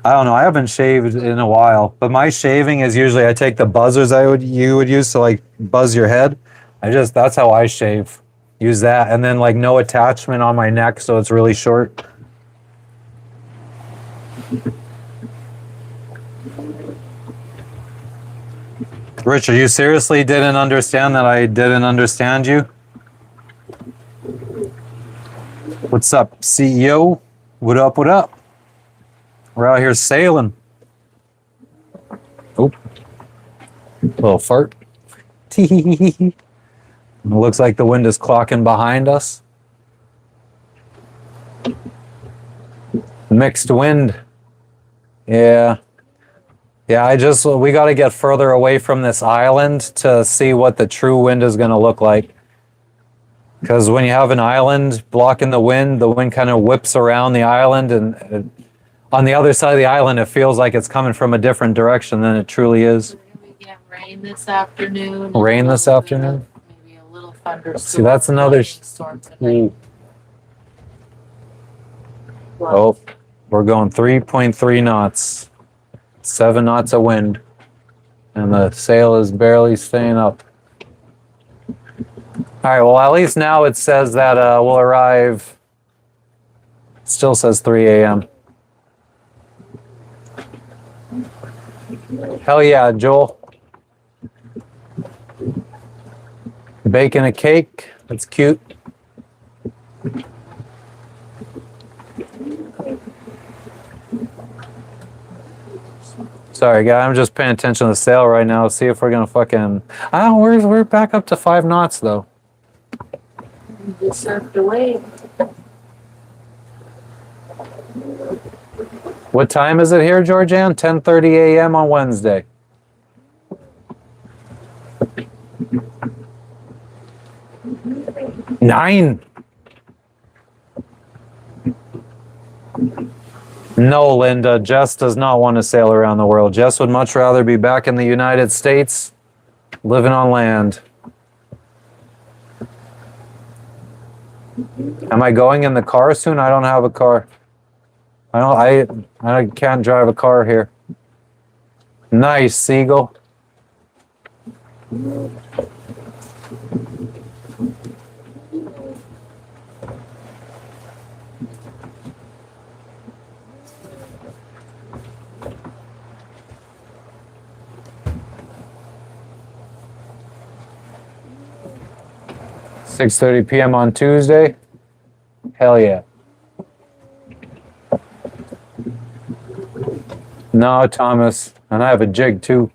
I don't know. I haven't shaved in a while, but my shaving is usually I take the buzzers you would use to like buzz your head. That's how I shave. Use that, and then like no attachment on my neck, so it's really short. Richard, you seriously didn't understand that I didn't understand you? What's up, CEO? What up, what up? We're out here sailing. Oh, little fart. It looks like the wind is clocking behind us. Mixed wind. Yeah. Yeah, we got to get further away from this island to see what the true wind is going to look like. Because when you have an island blocking the wind kind of whips around the island, and on the other side of the island, it feels like it's coming from a different direction than it truly is. We get rain this afternoon. Rain this afternoon? Maybe a little thunderstorm. See, that's another... Storm tonight. Oh, we're going 3.3 knots. 7 knots of wind. And the sail is barely staying up. All right, well, at least now it says that we'll arrive. Still says 3 a.m. Hell yeah, Joel. Baking a cake. That's cute. Sorry, guy. I'm just paying attention to the sail right now. See if we're gonna fucking. Oh, we're back up to 5 knots though. You just surfed away. What time is it here, Georgianne? 10:30 a.m. on Wednesday. Nine. No, Linda. Jess does not want to sail around the world. Jess would much rather be back in the United States, living on land. Am I going in the car soon? I don't have a car. I can't drive a car here. Nice, Seagull. (6:30 p.m. on Tuesday. Hell yeah. No, Thomas. And I have a jig too.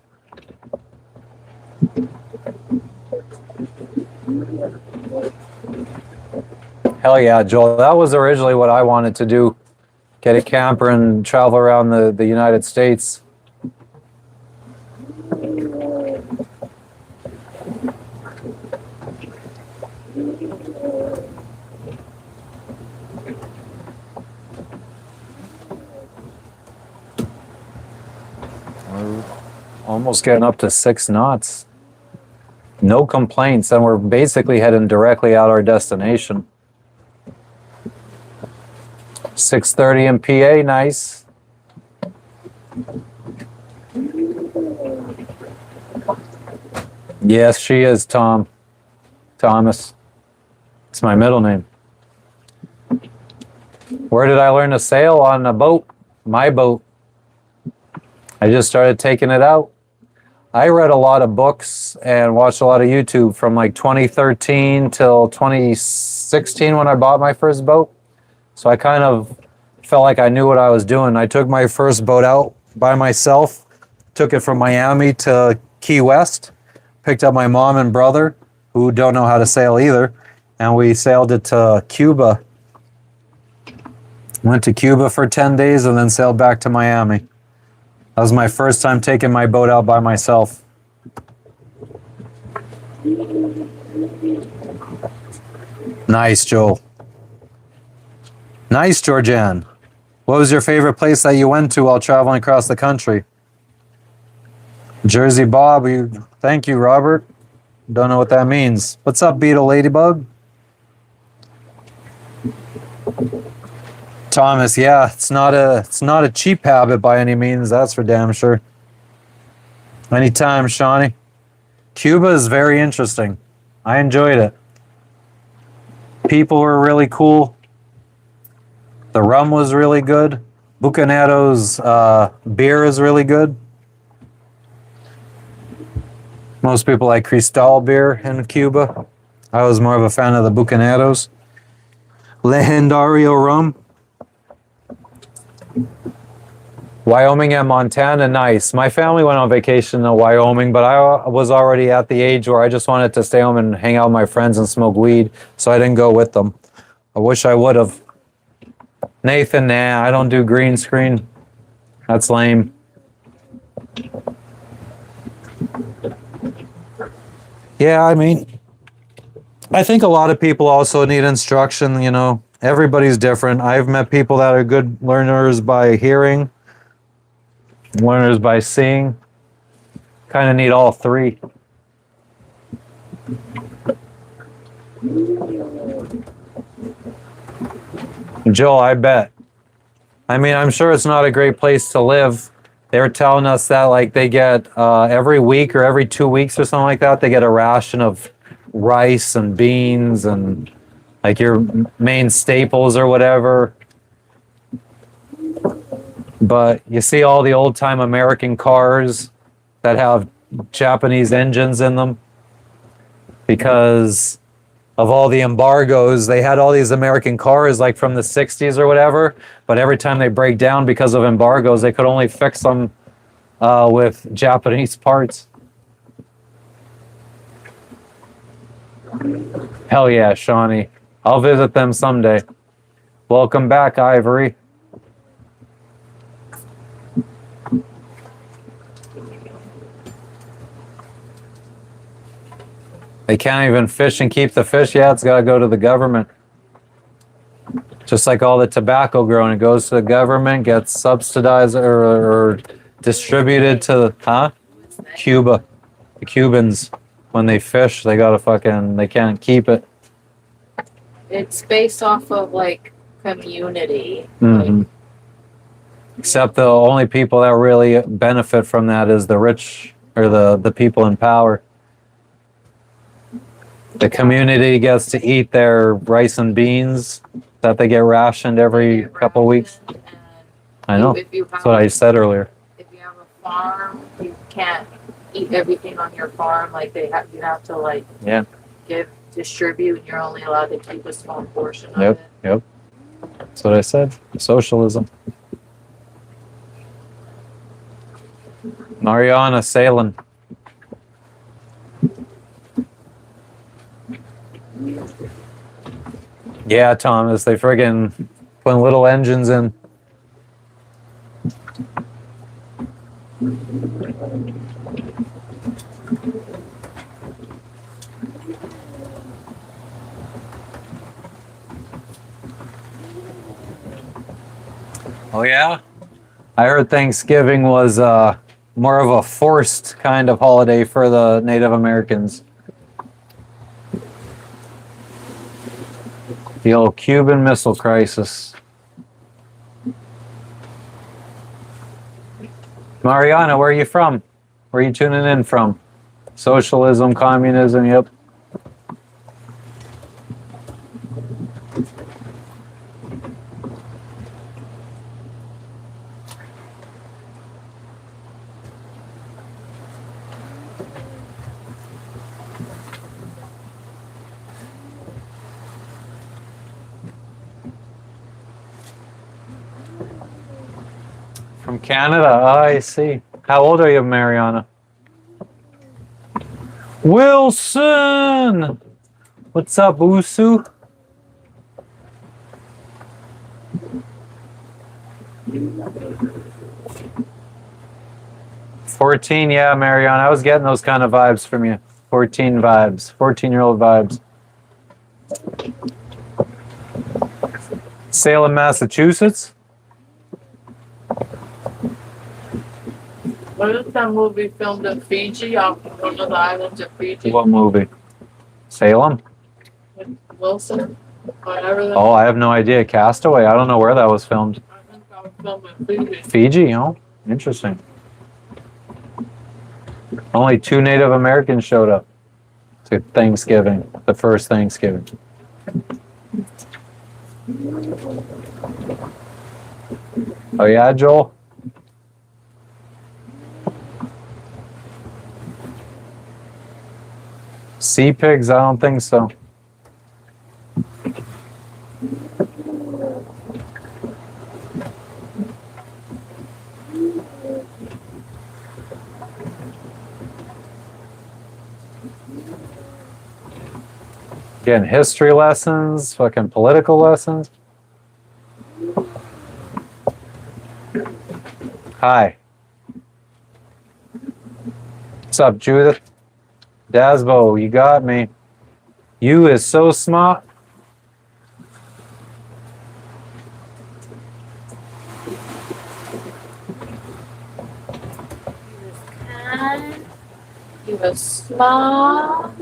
Hell yeah, Joel. That was originally what I wanted to do. Get a camper and travel around the United States. We're almost getting up to 6 knots. No complaints, and we're basically heading directly out our destination. 6:30 in PA, nice. Yes, she is, Tom. Thomas. It's my middle name. Where did I learn to sail? On a boat. My boat. I just started taking it out. I read a lot of books and watched a lot of YouTube from like 2013 till 2016 when I bought my first boat. So I kind of felt like I knew what I was doing. I took my first boat out by myself, took it from Miami to Key West, picked up my mom and brother, who don't know how to sail either, and we sailed it to Cuba. Went to Cuba for 10 days and then sailed back to Miami. That was my first time taking my boat out by myself. Nice, Joel. Nice, Georgianne. What was your favorite place that you went to while traveling across the country? Jersey Bob. Thank you, Robert. Don't know what that means. What's up, Beetle Ladybug? Thomas, yeah, it's not a cheap habit by any means, that's for damn sure. Anytime, Shawnee. Cuba is very interesting. I enjoyed it. People were really cool. The rum was really good. Bucanero's beer is really good. Most people like Cristal beer in Cuba. I was more of a fan of the Bucaneros. Legendario rum. Wyoming and Montana, nice. My family went on vacation to Wyoming, but I was already at the age where I just wanted to stay home and hang out with my friends and smoke weed, so I didn't go with them. I wish I would have. Nathan, nah, I don't do green screen. That's lame. Yeah, I mean, I think a lot of people also need instruction, you know. Everybody's different. I've met people that are good learners by hearing, learners by seeing. Kind of need all three. Joel, I bet. I mean, I'm sure it's not a great place to live. They were telling us that like they get every week or every 2 weeks or something like that, they get a ration of rice and beans and like your main staples or whatever. But you see all the old time American cars that have Japanese engines in them because of all the embargoes. They had all these American cars like from the 60s or whatever, but every time they break down because of embargoes, they could only fix them with Japanese parts. Hell yeah, Shawnee. I'll visit them someday. Welcome back, Ivory. They can't even fish and keep the fish. Yeah, it's got to go to the government. Just like all the tobacco growing, it goes to the government, gets subsidized or distributed to Cuba. The Cubans, when they fish, they can't keep it. It's based off of like community. Mm-hmm. Like, except the only people that really benefit from that is the rich or the people in power. The community gets to eat their rice and beans that they get rationed every couple of weeks. I know. That's what I said earlier. If you have a farm, you can't eat everything on your farm. Like you have to like distribute, and you're only allowed to keep a small portion of it. Yep. That's what I said. Socialism. Mariana sailing. Yeah, Thomas, they friggin' putting little engines in. Oh yeah? I heard Thanksgiving was more of a forced kind of holiday for the Native Americans. The old Cuban Missile Crisis. Mariana, where are you from? Where are you tuning in from? Socialism, communism, yep. From Canada, oh, I see. How old are you, Mariana? Wilson! What's up, Usu? $14, yeah, Mariana. I was getting those kind of vibes from you. 14 vibes. 14-year-old vibes. Salem, Massachusetts? What is that movie filmed in Fiji, off one of the islands of Fiji? What movie? Salem? With Wilson? Whatever. Oh, I have no idea. Castaway. I don't know where that was filmed. I think that was filmed in Fiji. Fiji, oh, interesting. Only 2 Native Americans showed up to Thanksgiving, the first Thanksgiving. Oh yeah, Joel? Sea pigs? I don't think so. Getting history lessons, fucking political lessons. Hi. What's up, Judith? Dasbo, you got me. You is so smart. He was small.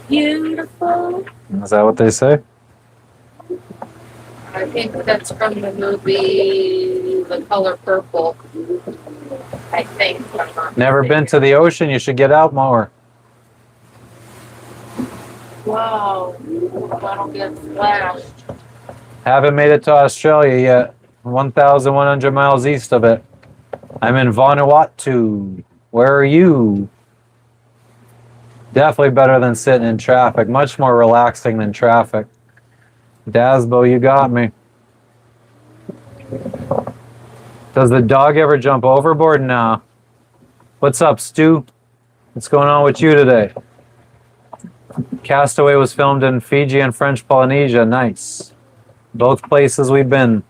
Beautiful. Is that what they say? I think that's from the movie The Color Purple. I think. Never been to the ocean? You should get out more. Wow. I don't get splashed. Haven't made it to Australia yet. 1,100 miles east of it. I'm in Vanuatu. Where are you? Definitely better than sitting in traffic. Much more relaxing than traffic. Dasbo, you got me. Does the dog ever jump overboard? No. What's up, Stu? What's going on with you today? Castaway was filmed in Fiji and French Polynesia. Nice. Both places we've been.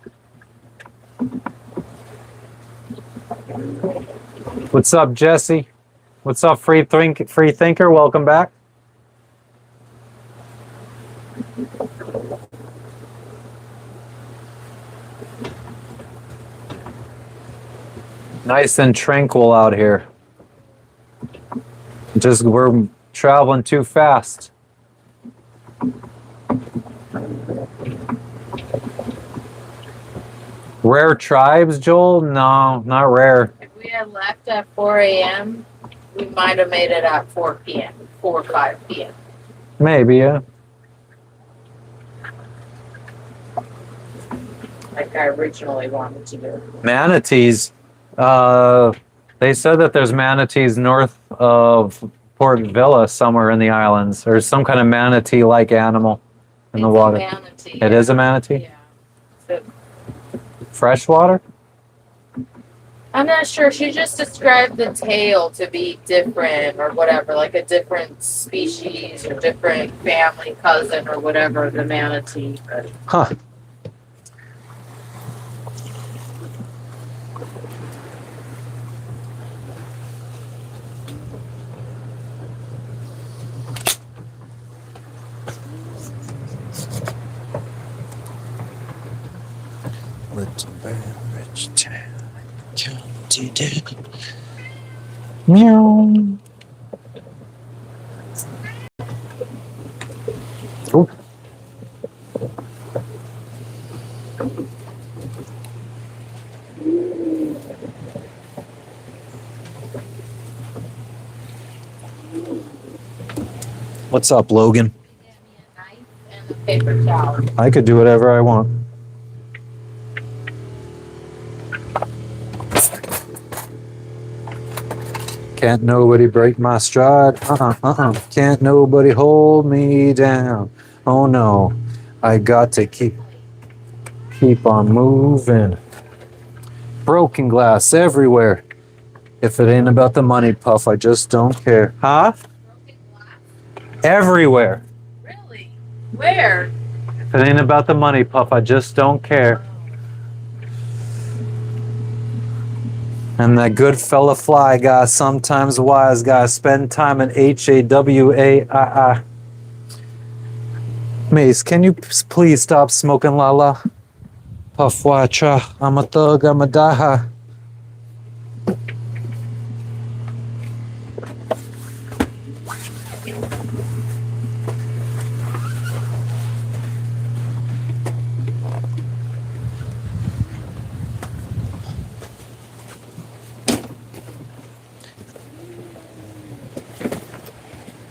What's up, Jesse? What's up, free thinker? Welcome back. Nice and tranquil out here. Just we're traveling too fast. Rare tribes, Joel? No, not rare. If we had left at 4 a.m., we might have made it at 4 p.m., 4 or 5 p.m. Maybe, yeah. Like I originally wanted to do. Manatees. They said that there's manatees north of Port Vila somewhere in the islands. There's some kind of manatee-like animal in the water. It's a manatee. It is a manatee? Yeah. So, Freshwater? I'm not sure. She just described the tail to be different or whatever, like a different species or different family cousin or whatever, the manatee. But Huh. Little beverage town, county dead. Meow. Oh. What's up, Logan? get me a knife and a paper towel. I could do whatever I want. Can't nobody break my stride. Can't nobody hold me down. Oh no, I got to keep on moving. Broken glass everywhere. If it ain't about the money, Puff, I just don't care. Huh? Broken glass? Everywhere. Really? Where? If it ain't about the money, Puff, I just don't care. And that good fella fly guy, sometimes wise guy, spend time in HAWAII. Mace, can you please stop smoking la? Puff, watcha. I'm a thug, I'm a daha.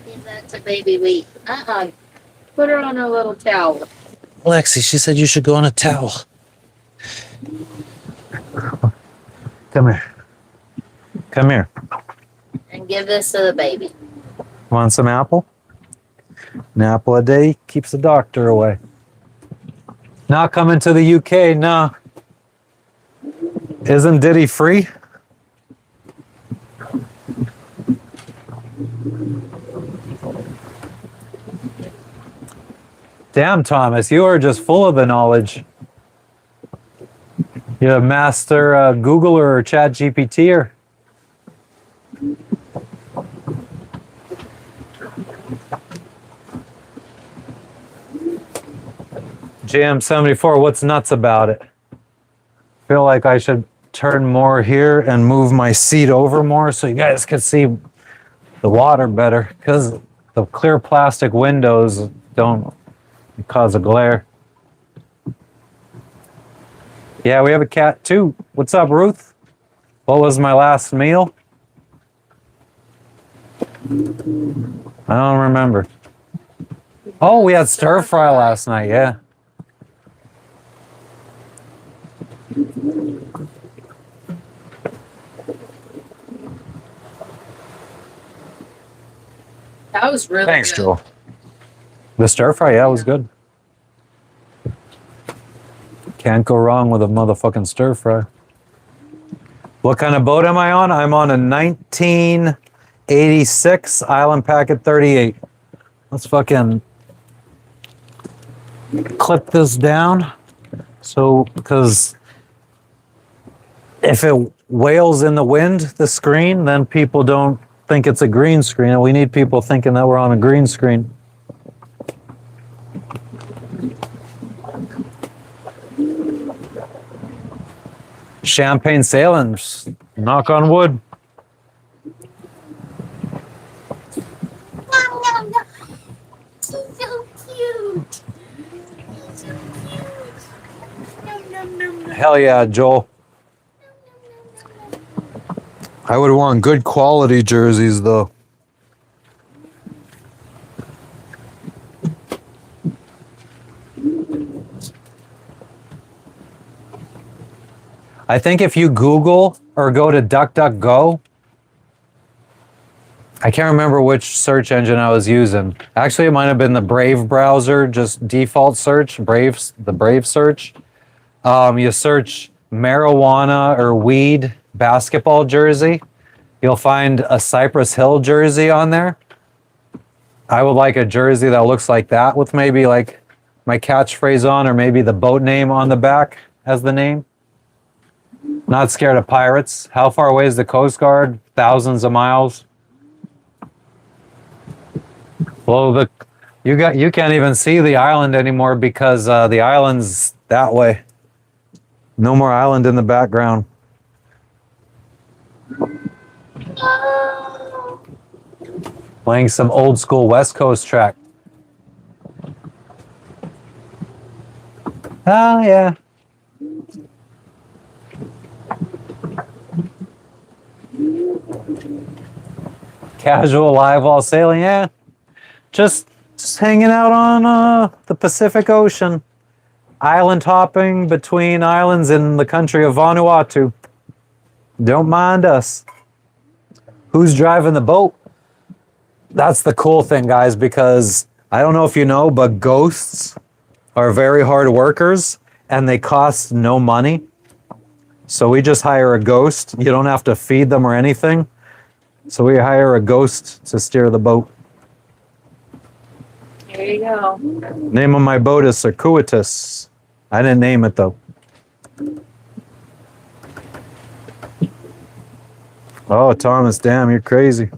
Give that to baby Lee. Put her on her little towel. Lexi, she said you should go on a towel. Come here. Come here. And give this to the baby. Want some apple? An apple a day keeps the doctor away. Not coming to the UK, no. Isn't Diddy free? Damn, Thomas, you are just full of the knowledge. You're a master Googler or Chat GPTer. JM74, what's nuts about it? Feel like I should turn more here and move my seat over more so you guys can see the water better, because the clear plastic windows don't cause a glare. Yeah, we have a cat too. What's up, Ruth? What was my last meal? I don't remember. Oh, we had stir fry last night, yeah. That was really Thanks, good. Joel. The stir fry, yeah, was good. Can't go wrong with a motherfucking stir fry. What kind of boat am I on? I'm on a 1986 Island Packet 38. Let's fucking clip this down. So, because if it wails in the wind, the screen, then people don't think it's a green screen. And we need people thinking that we're on a green screen. Champagne sailing, knock on wood. He's so cute. He's so cute. Nom, nom, nom, nom. Hell yeah, Joel. I would want good quality jerseys, though. I think if you Google or go to DuckDuckGo, I can't remember which search engine I was using. Actually, it might have been the Brave browser, just default search, the Brave search. You search marijuana or weed basketball jersey, you'll find a Cypress Hill jersey on there. I would like a jersey that looks like that with maybe like my catchphrase on, or maybe the boat name on the back as the name. Not scared of pirates. How far away is the Coast Guard? Thousands of miles. Well, you can't even see the island anymore because the island's that way. No more island in the background. Playing some old school West Coast track. Oh, yeah. Casual live while sailing, yeah. Just hanging out on the Pacific Ocean. Island hopping between islands in the country of Vanuatu. Don't mind us. Who's driving the boat? That's the cool thing, guys, because I don't know if you know, but ghosts are very hard workers and they cost no money. So we just hire a ghost. You don't have to feed them or anything. So we hire a ghost to steer the boat. There you go. Name of my boat is Circuitous. I didn't name it though. Oh, Thomas, damn, you're crazy.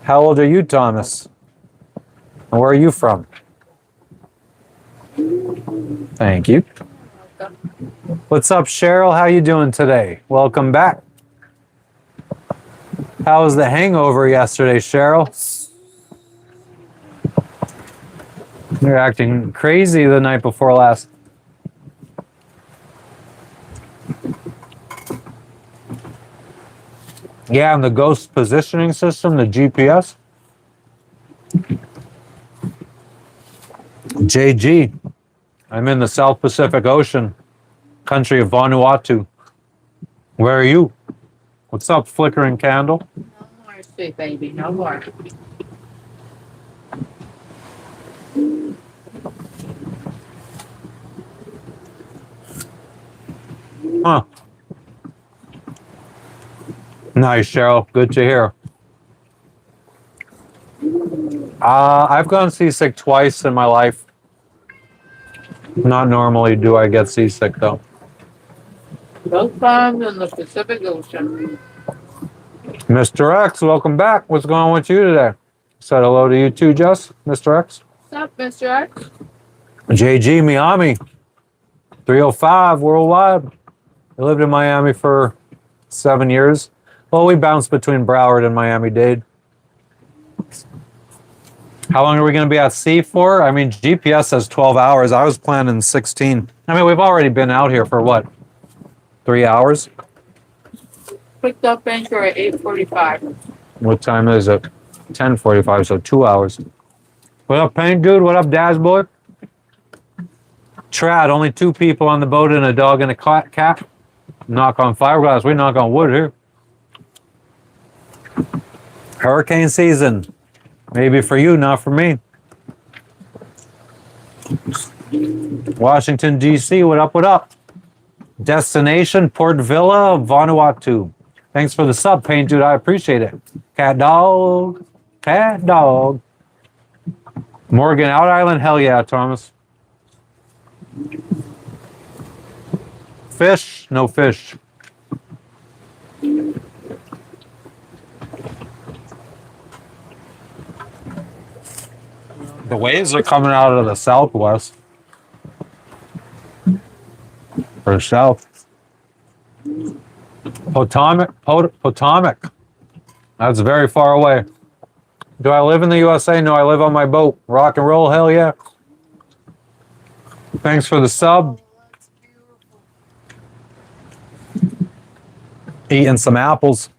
How old are you, Thomas? And where are you from? Thank you. What's up, Cheryl? How you doing today? Welcome back. How was the hangover yesterday, Cheryl? You're acting crazy the night before last. Yeah, and the ghost positioning system, the GPS. JG, I'm in the South Pacific Ocean, country of Vanuatu. Where are you? What's up, flickering candle? No more, sweet baby. No more. Huh. Nice, Cheryl. Good to hear. I've gone seasick twice in my life. Not normally do I get seasick, though. Both times in the Pacific Ocean. Mr. X, welcome back. What's going on with you today? Said hello to you too, Jess. Mr. X. What's up, Mr. X? JG Miami. 305 worldwide. I lived in Miami for 7 years. Well, we bounced between Broward and Miami-Dade. How long are we going to be at sea for? I mean, GPS says 12 hours. I was planning 16. I mean, we've already been out here for what? 3 hours? Picked up anchor at 8:45. What time is it? 10:45, so 2 hours. What up, Paint Dude? What up, Daz Boy? Trad, only 2 people on the boat and a dog and a cat. Knock on fiberglass. We knock on wood here. Hurricane season. Maybe for you, not for me. Washington, D.C., what up, what up? Destination, Port Vila, Vanuatu. Thanks for the sub, Paint Dude. I appreciate it. Cat dog. Cat dog. Morgan, out island? Hell yeah, Thomas. Fish? No fish. The waves are coming out of the southwest. Or south. Potomac. That's very far away. Do I live in the USA? No, I live on my boat. Rock and roll, hell yeah. Thanks for the sub. Eating some apples.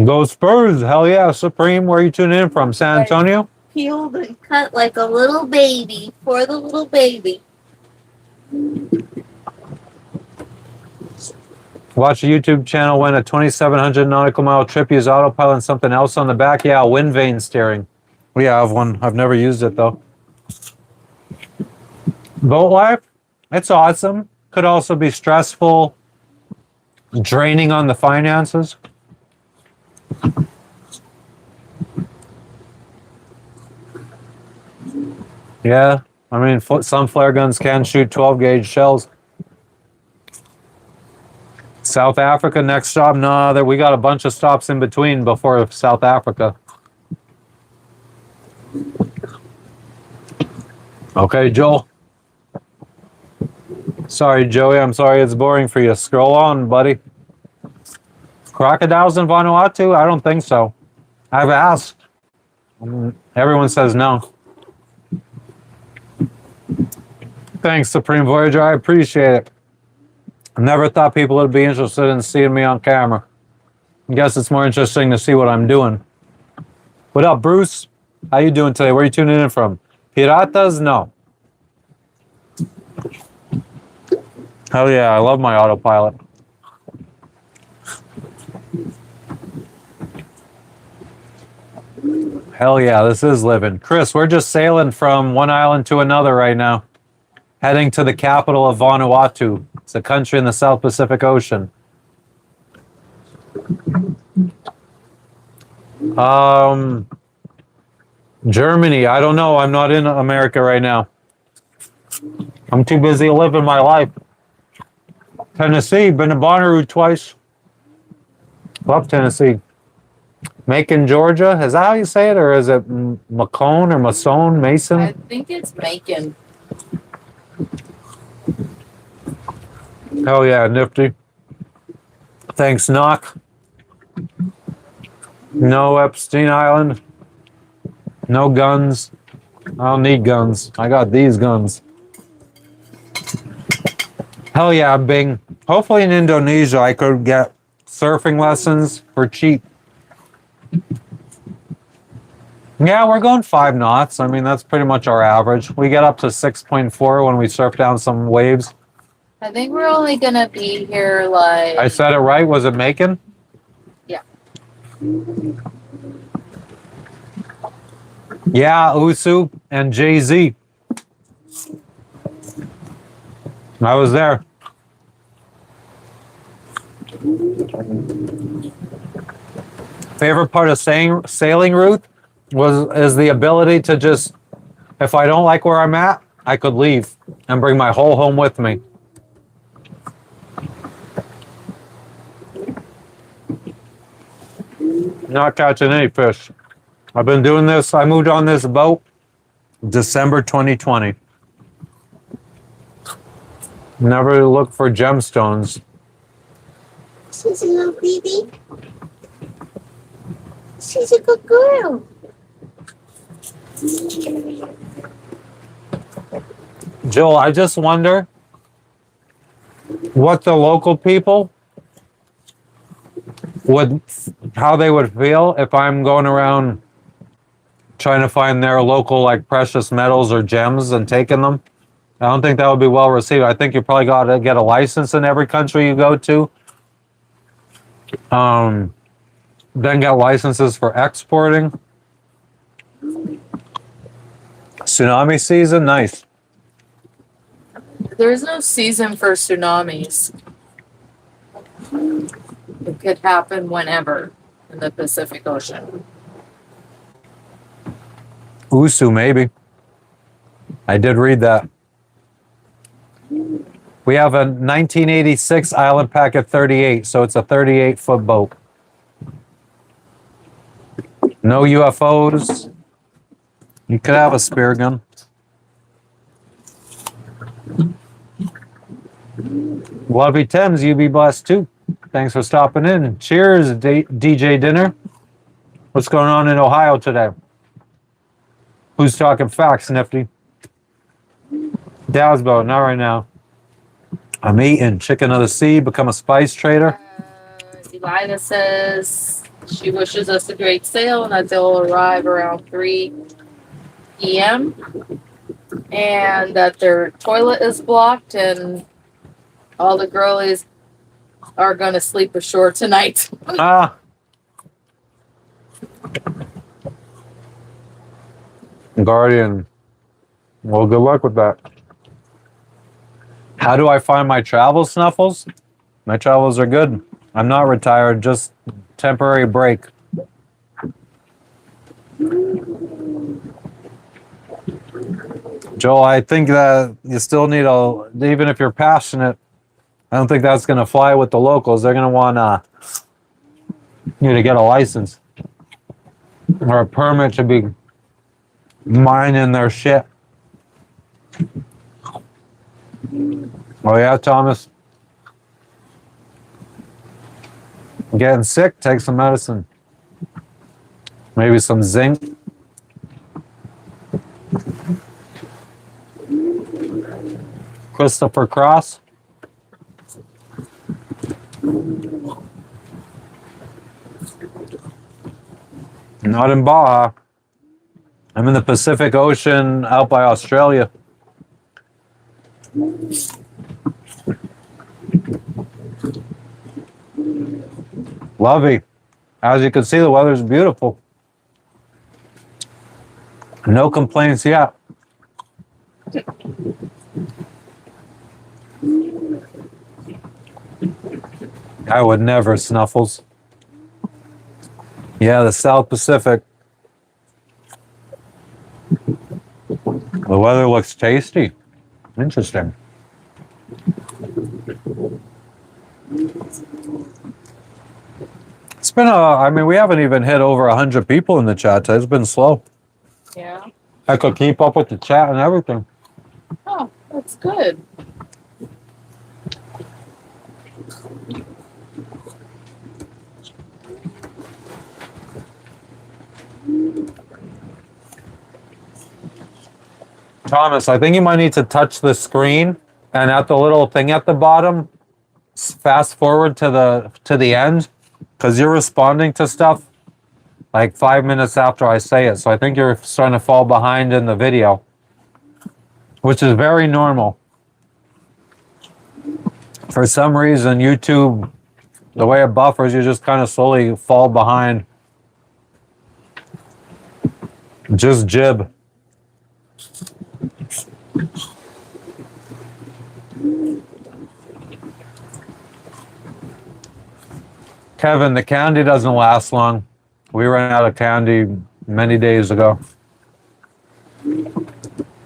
Go Spurs, hell yeah. Supreme, where are you tuning in from? San Antonio? Peeled and cut like a little baby for the little baby. Watch a YouTube channel when a 2,700 nautical mile trip use autopilot and something else on the back. Yeah, wind vane steering. Yeah, I have one. I've never used it though. Boat life, it's awesome. Could also be stressful, draining on the finances. Yeah, I mean, some flare guns can shoot 12 gauge shells. South Africa, next stop. No, that we got a bunch of stops in between before South Africa. Okay, Joel. Sorry, Joey. I'm sorry it's boring for you. Scroll on, buddy. Crocodiles in Vanuatu? I don't think so. I've asked. Everyone says no. Thanks, Supreme Voyager. I appreciate it. I never thought people would be interested in seeing me on camera. I guess it's more interesting to see what I'm doing. What up, Bruce? How you doing today? Where are you tuning in from? Piratas? No. Hell yeah, I love my autopilot. Hell yeah, this is living. Chris, we're just sailing from one island to another right now, heading to the capital of Vanuatu. It's a country in the South Pacific Ocean. Germany, I don't know. I'm not in America right now. I'm too busy living my life. Tennessee, been to Bonnaroo twice. Love Tennessee. Macon, Georgia. Is that how you say it? Or is it Macone or Mason? Mason? I think it's Macon. Hell yeah, nifty. Thanks, Knock. No Epstein Island. No guns. I don't need guns. I got these guns. Hell yeah, Bing. Hopefully in Indonesia I could get surfing lessons for cheap. Yeah, we're going 5 knots. I mean, that's pretty much our average. We get up to 6.4 when we surf down some waves. I think we're only gonna be here like. I said it right. Was it Macon? Yeah. Yeah, Usu and Jay-Z. I was there. Favorite part of sailing, Ruth, is the ability to just, if I don't like where I'm at, I could leave and bring my whole home with me. Not catching any fish. I've been doing this. I moved on this boat December 2020. Never look for gemstones. She's a little baby. She's a good girl. Jill, I just wonder what the local people how they would feel if I'm going around trying to find their local like precious metals or gems and taking them. I don't think that would be well received. I think you probably got to get a license in every country you go to. Then get licenses for exporting. Tsunami season, nice. There's no season for tsunamis. It could happen whenever in the Pacific Ocean. Usu, maybe. I did read that. We have a 1986 Island Packet 38, so it's a 38-foot boat. No UFOs. You could have a spear gun. Lovey Thames, you be blessed too. Thanks for stopping in. Cheers, DJ Dinner. What's going on in Ohio today? Who's talking facts, Nifty? Dowsboat, not right now. I'm eating chicken of the sea, become a spice trader. Delilah says she wishes us a great sail and that they'll arrive around 3 p.m. and that their toilet is blocked and all the girlies are going to sleep ashore tonight. Guardian. Well, good luck with that. How do I find my travel snuffles? My travels are good. I'm not retired, just temporary break. Joel, I think that you still need even if you're passionate, I don't think that's going to fly with the locals. They're going to want you to get a license or a permit to be mining their shit. Oh, yeah, Thomas. Getting sick, take some medicine. Maybe some zinc. Christopher Cross. Not in Baja. I'm in the Pacific Ocean out by Australia. Lovely. As you can see, the weather's beautiful. No complaints yet. I would never, Snuffles. Yeah, the South Pacific. The weather looks tasty. Interesting. It's been I mean, we haven't even hit over 100 people in the chat. It's been slow. Yeah. I could keep up with the chat and everything. Oh, that's good. Thomas, I think you might need to touch the screen and at the little thing at the bottom, fast forward to the end, because you're responding to stuff like 5 minutes after I say it. So I think you're starting to fall behind in the video, which is very normal. For some reason, YouTube, the way it buffers, you just kind of slowly fall behind. Just jib. Kevin, the candy doesn't last long. We ran out of candy many days ago.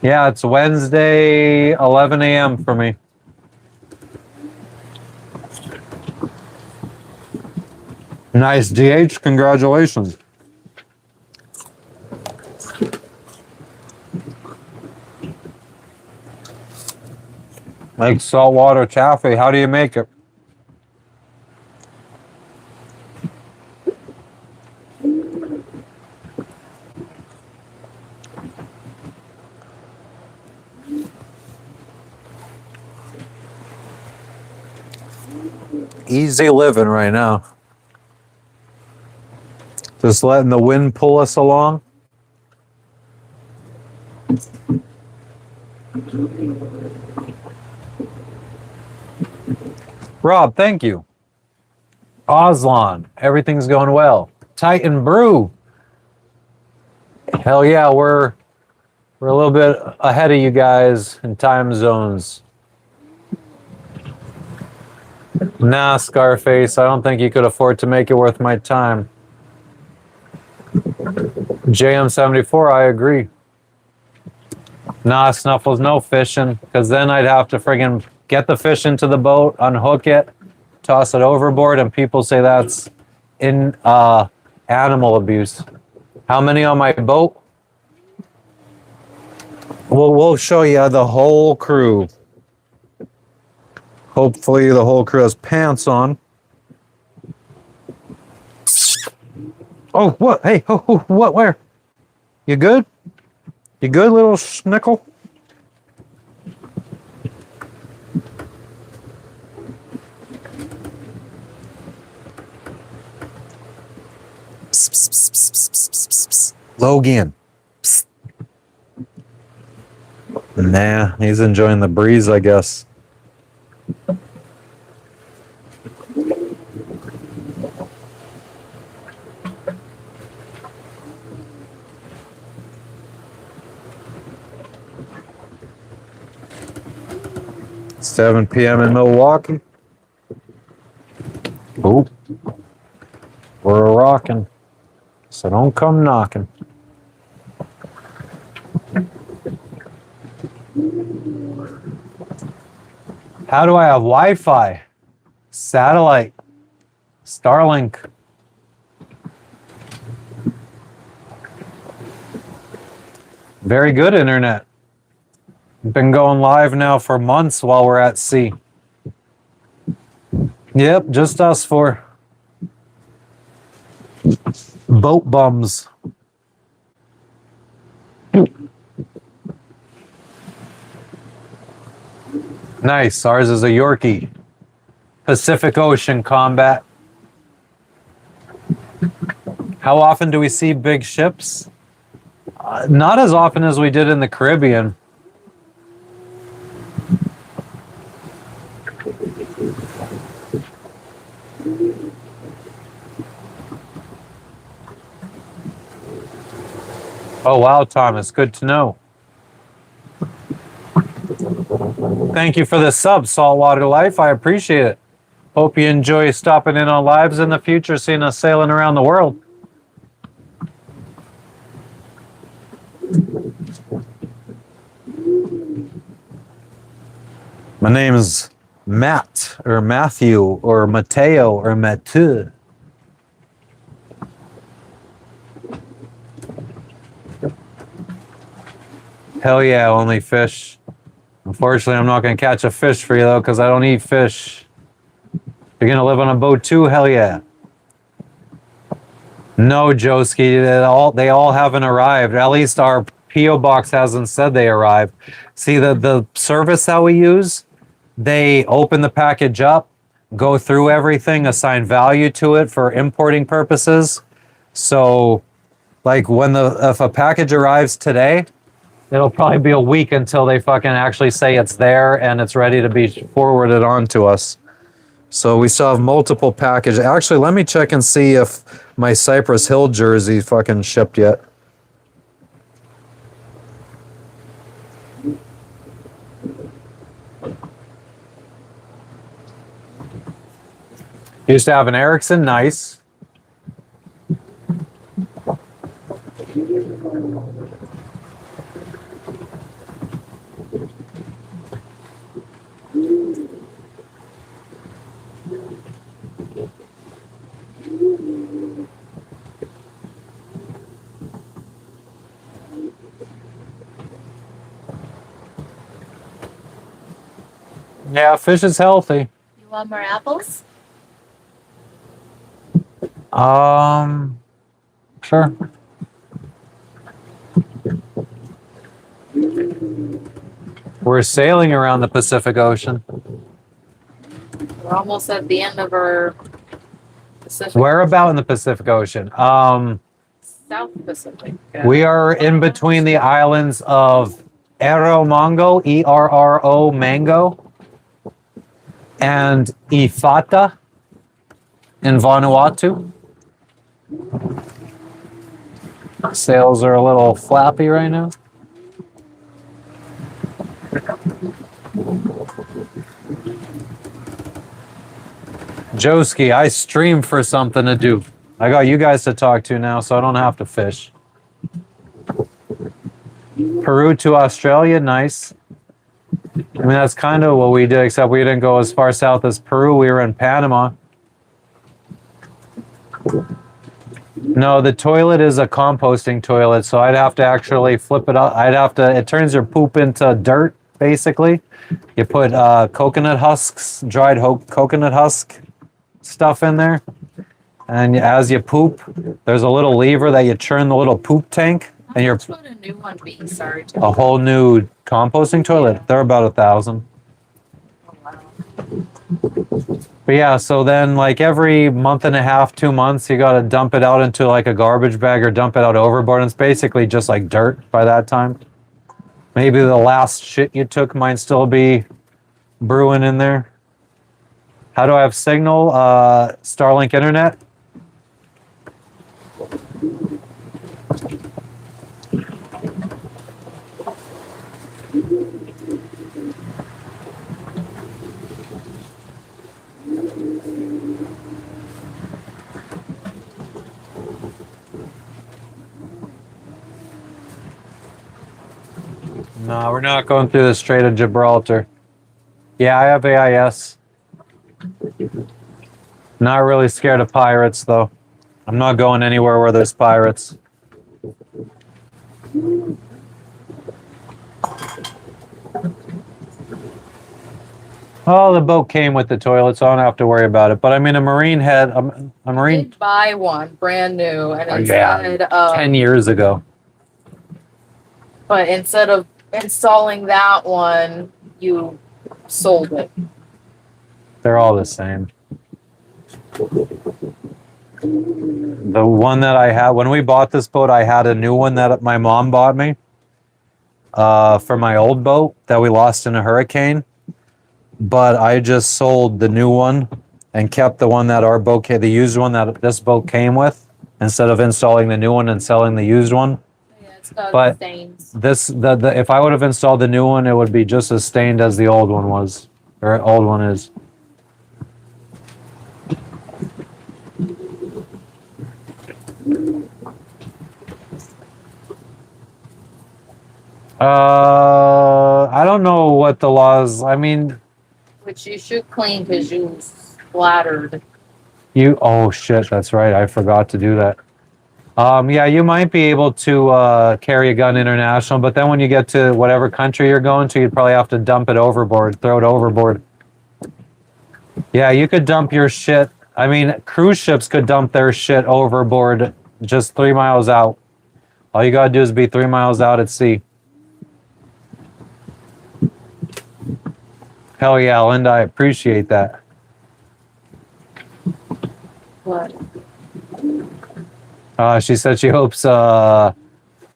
Yeah, it's Wednesday, 11 a.m. for me. Nice, DH. Congratulations. Like saltwater taffy. How do you make it? Easy living right now. Just letting the wind pull us along. Rob, thank you. Oslon, everything's going well. Titan Brew. Hell yeah, we're a little bit ahead of you guys in time zones. Nah, Scarface, I don't think you could afford to make it worth my time. JM74, I agree. Nah, Snuffles, no fishing, because then I'd have to friggin' get the fish into the boat, unhook it, toss it overboard, and people say that's animal abuse. How many on my boat? Well, we'll show you the whole crew. Hopefully the whole crew has pants on. Oh, what? Hey, what? Where? You good? You good, little snickle? Logan. Psst. Nah, he's enjoying the breeze, I guess. 7 p.m. in Milwaukee. Oh, we're rocking. So don't come knocking. How do I have Wi-Fi? Satellite. Starlink. Very good internet. Been going live now for months while we're at sea. Yep, just us four. Boat bums. Nice. Ours is a Yorkie. Pacific Ocean combat. How often do we see big ships? Not as often as we did in the Caribbean. Oh, wow, Thomas. Good to know. Thank you for the sub, Saltwater Life. I appreciate it. Hope you enjoy stopping in on lives in the future, seeing us sailing around the world. My name is Matt, or Matthew, or Mateo, or Mathieu. Hell yeah, only fish. Unfortunately, I'm not going to catch a fish for you, though, because I don't eat fish. You're going to live on a boat, too? Hell yeah. No, Joski, they all haven't arrived. At least our P.O. box hasn't said they arrived. See, the service that we use, they open the package up, go through everything, assign value to it for importing purposes. So, like, if a package arrives today, it'll probably be a week until they fucking actually say it's there and it's ready to be forwarded on to us. So we still have multiple packages. Actually, let me check and see if my Cypress Hill jersey fucking shipped yet. Used to have an Ericsson, nice. Yeah, fish is healthy. You want more apples? Sure. We're sailing around the Pacific Ocean. We're almost at the end of our Pacific. Where about in the Pacific Ocean? South Pacific. We are in between the islands of Erromango, E-R-R-O Mango, and Ifata in Vanuatu. Sails are a little flappy right now. Joski, I stream for something to do. I got you guys to talk to now, so I don't have to fish. Peru to Australia, nice. I mean, that's kind of what we did, except we didn't go as far south as Peru. We were in Panama. No, the toilet is a composting toilet, so I'd have to actually flip it up. It turns your poop into dirt, basically. You put coconut husks, dried coconut husk stuff in there. And as you poop, there's a little lever that you turn the little poop tank. And you're How much would a new one be? Sorry. a whole new composting toilet. They're about 1,000. Oh, wow. But yeah, so then like every month and a half, 2 months, you got to dump it out into like a garbage bag or dump it out overboard. And it's basically just like dirt by that time. Maybe the last shit you took might still be brewing in there. How do I have signal? Starlink internet. No, we're not going through the Strait of Gibraltar. Yeah, I have AIS. Not really scared of pirates, though. I'm not going anywhere where there's pirates. Oh, the boat came with the toilet, so I don't have to worry about it. But I mean, a marine had a I marine. did buy one brand new, and Oh, yeah. instead of 10 years ago. but instead of installing that one, you sold it. They're all the same. The one that I had when we bought this boat, I had a new one that my mom bought me for my old boat that we lost in a hurricane. But I just sold the new one and kept the one that our boat came, the used one that this boat came with, instead of installing the new one and selling the used one. Yeah, it's got But stains. This the if I would have installed the new one, it would be just as stained as the old one was, or old one is. I don't know what the laws. I mean, Which you should clean because you splattered. you. Oh shit, that's right. I forgot to do that. Yeah, you might be able to carry a gun international, but then when you get to whatever country you're going to, you'd probably have to dump it overboard, throw it overboard. Yeah, you could dump your shit. I mean, cruise ships could dump their shit overboard just 3 miles out. All you gotta do is be 3 miles out at sea. Hell yeah, Linda, I appreciate that. What? She said she hopes a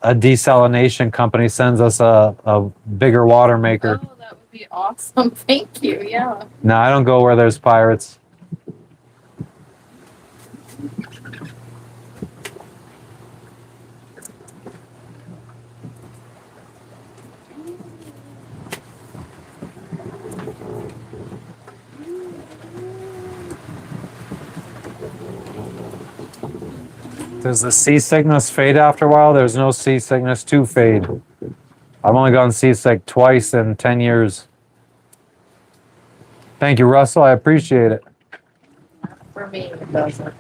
desalination company sends us a bigger water maker. Oh, that would be awesome. Thank you. Yeah. No, I don't go where there's pirates. Does the seasickness fade after a while? There's no seasickness to fade. I've only gone seasick twice in 10 years. Thank you, Russell. I appreciate it. For me, it doesn't.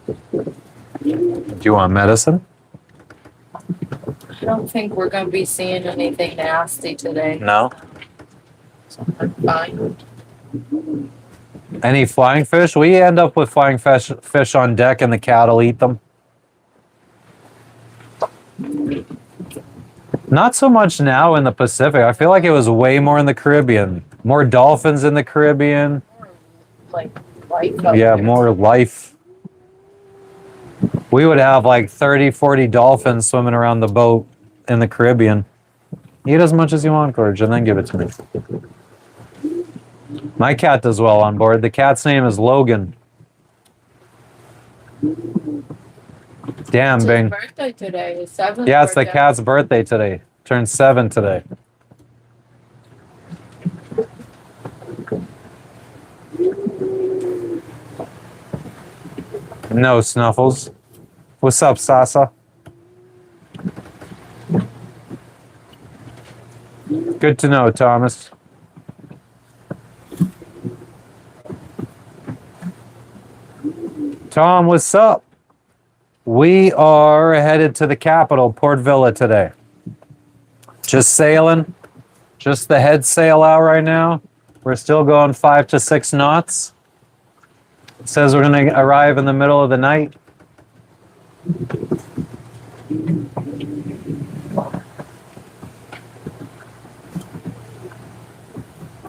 Do you want medicine? I don't think we're going to be seeing anything nasty today. No. So I'm fine. Any flying fish? We end up with flying fish on deck and the cattle eat them. Not so much now in the Pacific. I feel like it was way more in the Caribbean. More dolphins in the Caribbean. Like life. Up Yeah, there. more life. We would have like 30, 40 dolphins swimming around the boat in the Caribbean. Eat as much as you want, George, and then give it to me. My cat does well on board. The cat's name is Logan. Damn, It's his Bing. birthday today. His 7th Yeah, it's the birthday. cat's birthday today. Turned 7 today. No, Snuffles. What's up, Sasa? Good to know, Thomas. Tom, what's up? We are headed to the capital, Port Vila, today. Just sailing. Just the head sail out right now. We're still going 5 to 6 knots. It says we're going to arrive in the middle of the night.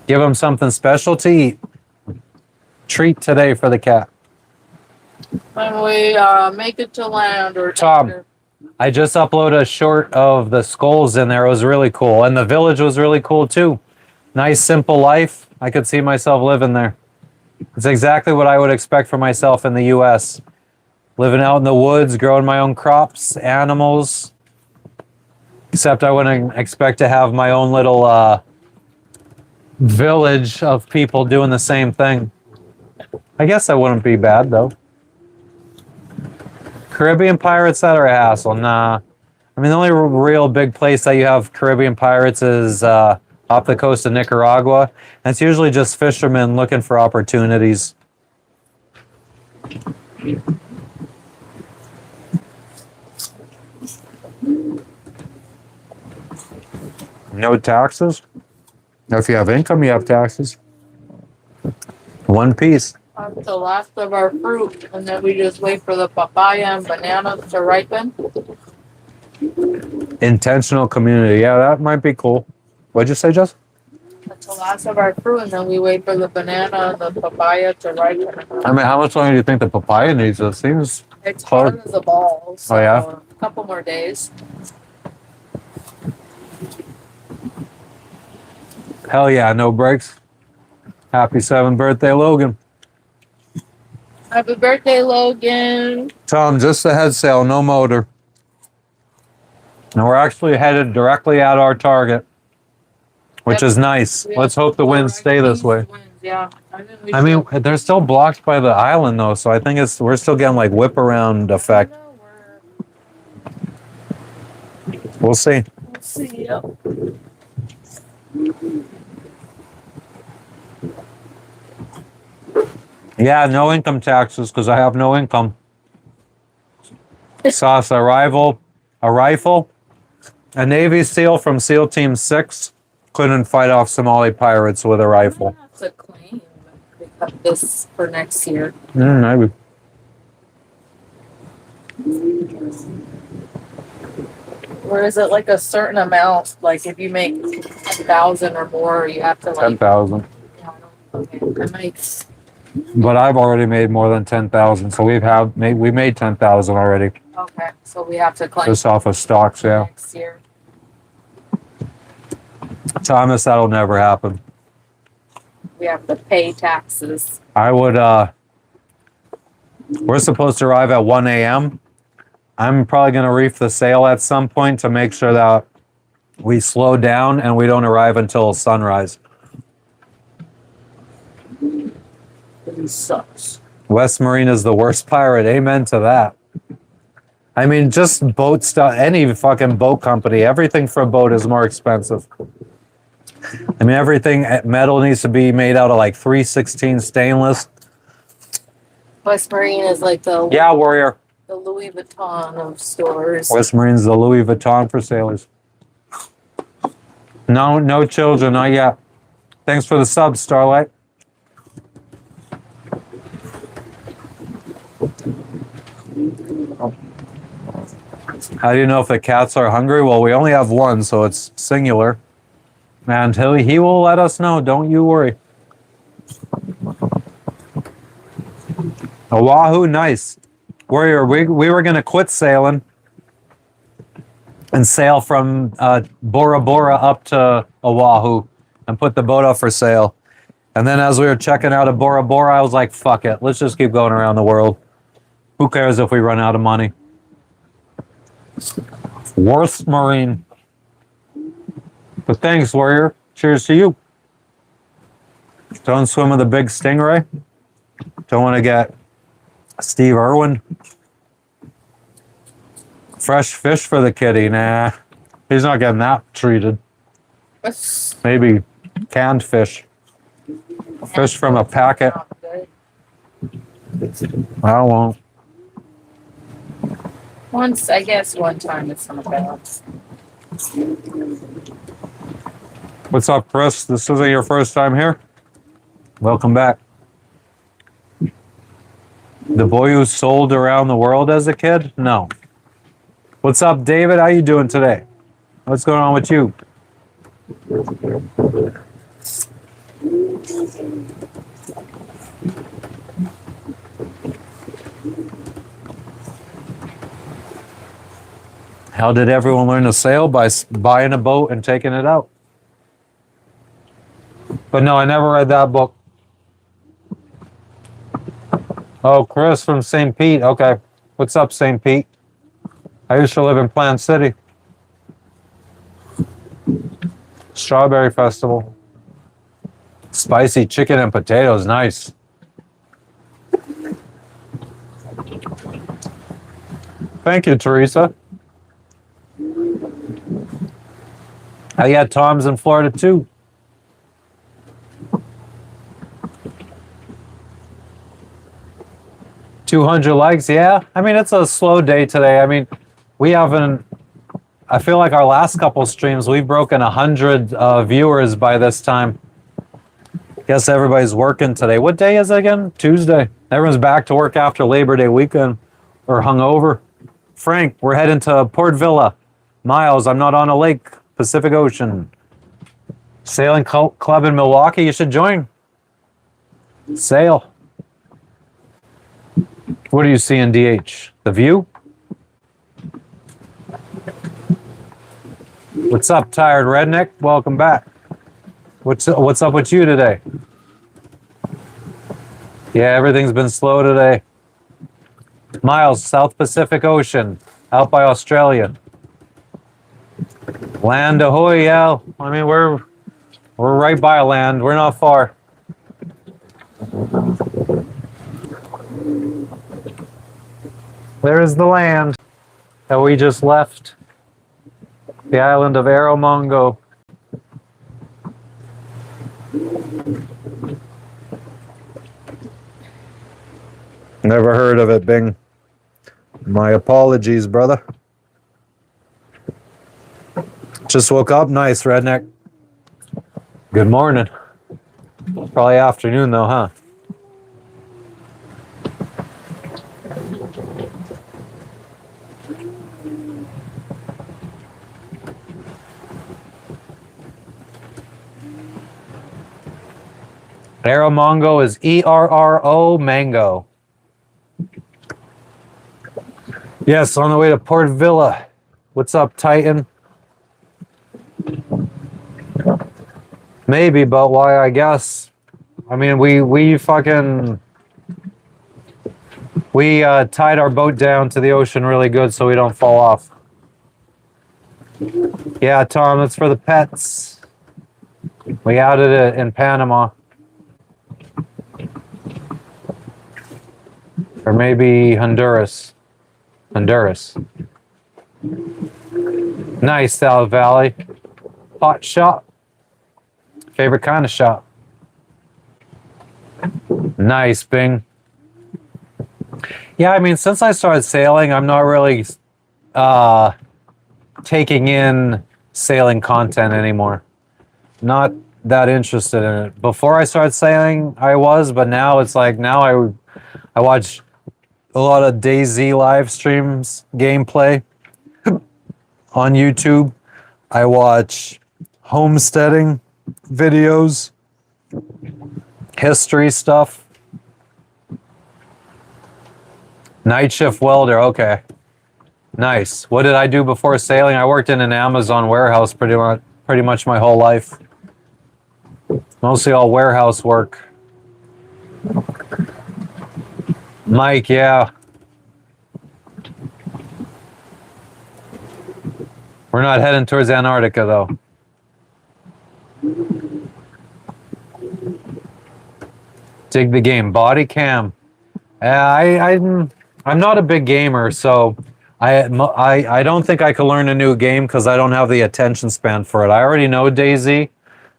Give him something special to eat. Treat today for the cat. When we make it to land or Tom. after- I just uploaded a short of the skulls in there. It was really cool. And the village was really cool too. Nice, simple life. I could see myself living there. It's exactly what I would expect for myself in the US. Living out in the woods, growing my own crops, animals. Except I wouldn't expect to have my own little village of people doing the same thing. I guess that wouldn't be bad though. Caribbean pirates that are a hassle. Nah. I mean, the only real big place that you have Caribbean pirates is off the coast of Nicaragua. And it's usually just fishermen looking for opportunities. No taxes? If you have income, you have taxes. One piece. That's the last of our fruit, and then we just wait for the papaya and bananas to ripen. Intentional community. Yeah, that might be cool. What'd you say, Jess? That's the last of our fruit, and then we wait for the banana and the papaya to ripen. I mean, how much longer do you think the papaya needs? It seems It's hard. hard as a ball, so Oh, yeah? a couple more days. Hell yeah, no breaks. Happy 7th birthday, Logan. Happy birthday, Logan. Tom, just a head sail, no motor. And we're actually headed directly at our target, which Yep. is nice. We Let's have hope the winds stay this way. winds, yeah. We I mean, should- they're still blocked by the island though, so I think we're still getting like whip around effect. I know, We'll see. we'll see. Yep. Yeah, no income taxes because I have no income. Sauce a rifle, a Navy SEAL from SEAL Team 6 couldn't fight off Somali pirates with a rifle. That's a claim. We cut this for next year. Maybe. Or is it like a certain amount? Like if you make 10,000 or more, you have to like. 10,000. Yeah, okay. I might. But I've already made more than 10,000, so we made 10,000 already Okay, so we have to claim just off of stocks. Yeah, next year. Thomas, that'll never happen. We have to pay taxes. I would. We're supposed to arrive at 1 a.m. I'm probably going to reef the sail at some point to make sure that we slow down and we don't arrive until sunrise. It sucks. West Marine is the worst pirate. Amen to that. I mean, just boat stuff, any fucking boat company, everything for a boat is more expensive. I mean, everything metal needs to be made out of like 316 stainless. West Marine is like the Yeah, warrior. Louis Vuitton of stores. West Marine's the Louis Vuitton for sailors. No children, not yet. Thanks for the sub, Starlight. How do you know if the cats are hungry? Well, we only have one, so it's singular. And he will let us know. Don't you worry. Oahu, nice. Warrior, we were going to quit sailing and sail from Bora Bora up to Oahu and put the boat up for sale. And then as we were checking out of Bora Bora, I was like, fuck it. Let's just keep going around the world. Who cares if we run out of money? Worst Marine. But thanks, Warrior. Cheers to you. Don't swim with a big stingray. Don't want to get Steve Irwin. Fresh fish for the kitty. Nah, he's not getting that treated. Maybe canned fish. Fish from a packet. I won't. I guess one time it's not bad. What's up, Chris? This isn't your first time here? Welcome back. The boy who sold around the world as a kid? No. What's up, David? How you doing today? What's going on with you? How did everyone learn to sail? By buying a boat and taking it out. But no, I never read that book. Oh, Chris from St. Pete. Okay. What's up, St. Pete? I used to live in Plant City. Strawberry Festival. Spicy chicken and potatoes, nice. Thank you, Teresa. Yeah, Tom's in Florida too. $200 likes, yeah. I mean, it's a slow day today. I mean, we haven't. I feel like our last couple streams, we've broken 100 viewers by this time. Guess everybody's working today. What day is it again? Tuesday. Everyone's back to work after Labor Day weekend or hungover. Frank, we're heading to Port Vila. Miles, I'm not on a lake. Pacific Ocean. Sailing club in Milwaukee. You should join. Sail. What do you see in DH? The view? What's up, tired redneck? Welcome back. What's up with you today? Yeah, everything's been slow today. Miles, South Pacific Ocean, out by Australia. Land ahoy, yeah. I mean, we're right by land. We're not far. There is the land that we just left. The island of Erromango. Never heard of it, Bing. My apologies, brother. Just woke up. Nice, redneck. Good morning. Probably afternoon, though, huh? Erromango is E-R-R-O mango. Yes, on the way to Port Vila. What's up, Titan? Maybe, but why, I guess. I mean, we tied our boat down to the ocean really good so we don't fall off. Yeah, Tom, it's for the pets. We outed it in Panama. Or maybe Honduras. Honduras. Nice, South Valley. Hot shop. Favorite kind of shop. Nice, Bing. Yeah, I mean, since I started sailing, I'm not really taking in sailing content anymore. Not that interested in it. Before I started sailing, I was, but now it's like, now I watch a lot of DayZ live streams, gameplay on YouTube. I watch homesteading videos, history stuff. Night shift welder, okay. Nice. What did I do before sailing? I worked in an Amazon warehouse pretty much my whole life. Mostly all warehouse work. Mike, yeah. We're not heading towards Antarctica, though. Dig the game. Body cam. I'm not a big gamer, so I don't think I could learn a new game because I don't have the attention span for it. I already know DayZ,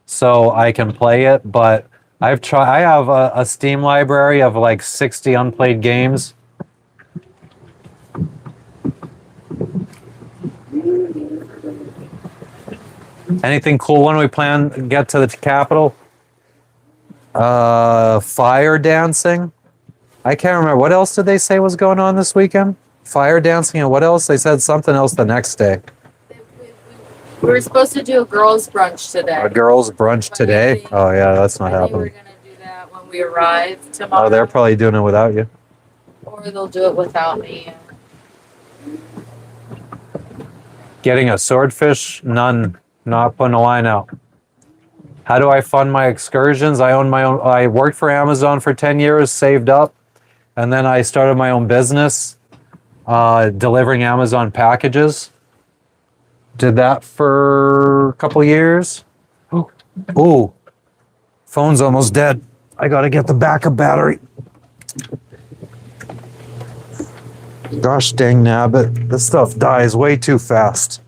so I can play it, but I have a Steam library of like 60 unplayed games. Anything cool when we plan to get to the capital? Fire dancing. I can't remember. What else did they say was going on this weekend? Fire dancing and what else? They said something else the next day. We were supposed to do a girls' brunch today. A girls' brunch today? Oh, yeah, that's not happening. We're going to do that when we arrive tomorrow. Oh, they're probably doing it without you. Or they'll do it without me. Getting a swordfish? None. Not putting a line out. How do I fund my excursions? I own my own. I worked for Amazon for 10 years, saved up, and then I started my own business, delivering Amazon packages. Did that for a couple years. Ooh. Phone's almost dead. I gotta get the backup battery. Gosh dang nabbit. This stuff dies way too fast.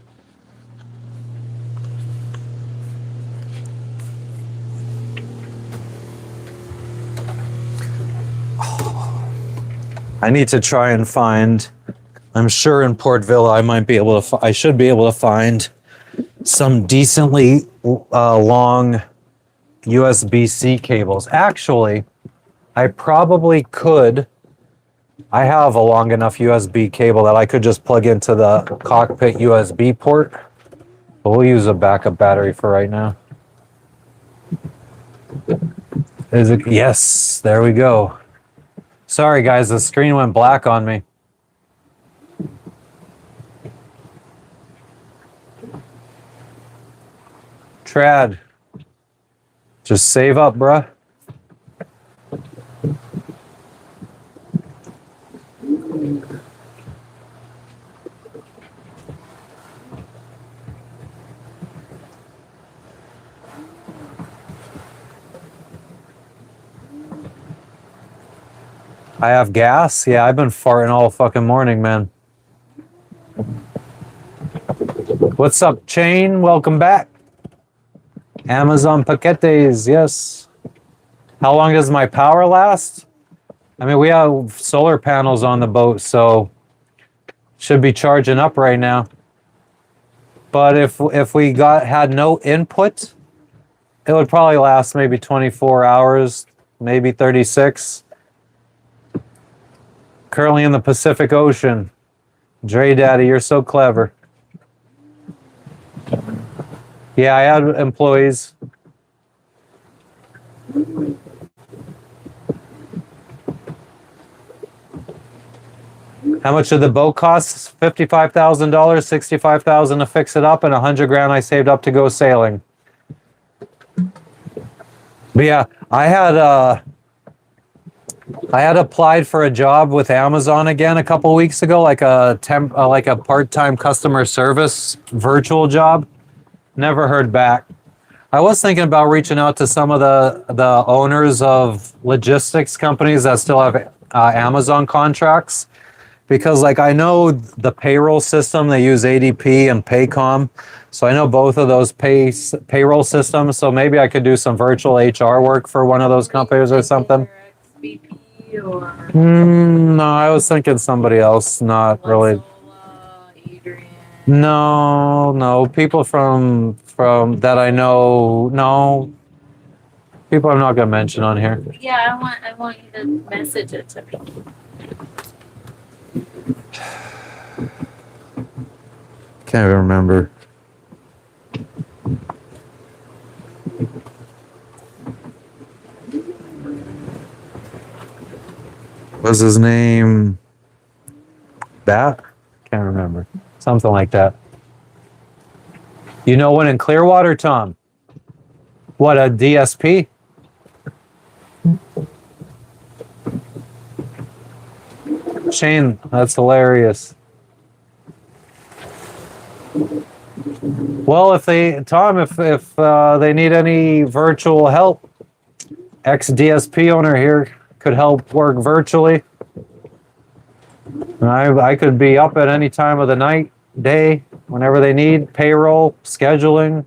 I need to try and find, I'm sure in Port Vila I might be able to, I should be able to find some decently long USB-C cables. Actually, I probably could. I have a long enough USB cable that I could just plug into the cockpit USB port. But we'll use a backup battery for right now. Is it? Yes, there we go. Sorry guys, the screen went black on me. Trad. Just save up, bruh. I have gas? Yeah, I've been farting all fucking morning, man. What's up, Chain? Welcome back. Amazon paquetes, yes. How long does my power last? I mean, we have solar panels on the boat, so should be charging up right now. But if we had no input, it would probably last maybe 24 hours, maybe 36. Currently in the Pacific Ocean. Dre Daddy, you're so clever. Yeah, I had employees. How much did the boat cost? $55,000, $65,000 to fix it up, and $100,000 I saved up to go sailing. But yeah, I had applied for a job with Amazon again a couple weeks ago, like a part-time customer service virtual job. Never heard back. I was thinking about reaching out to some of the owners of logistics companies that still have Amazon contracts, because like I know the payroll system, they use ADP and Paycom, so I know both of those payroll systems. So maybe I could do some virtual HR work for one of those companies or something. No, I was thinking somebody else, not really. No, people from that I know. No, people I'm not gonna mention on here. Yeah, I want you to message it to me. Can't even remember. What's his name? That? Can't remember. Something like that. You know one in Clearwater, Tom? What, a DSP? Shane, that's hilarious. Well, if they need any virtual help, ex-DSP owner here could help work virtually. I could be up at any time of the night, day, whenever they need, payroll, scheduling.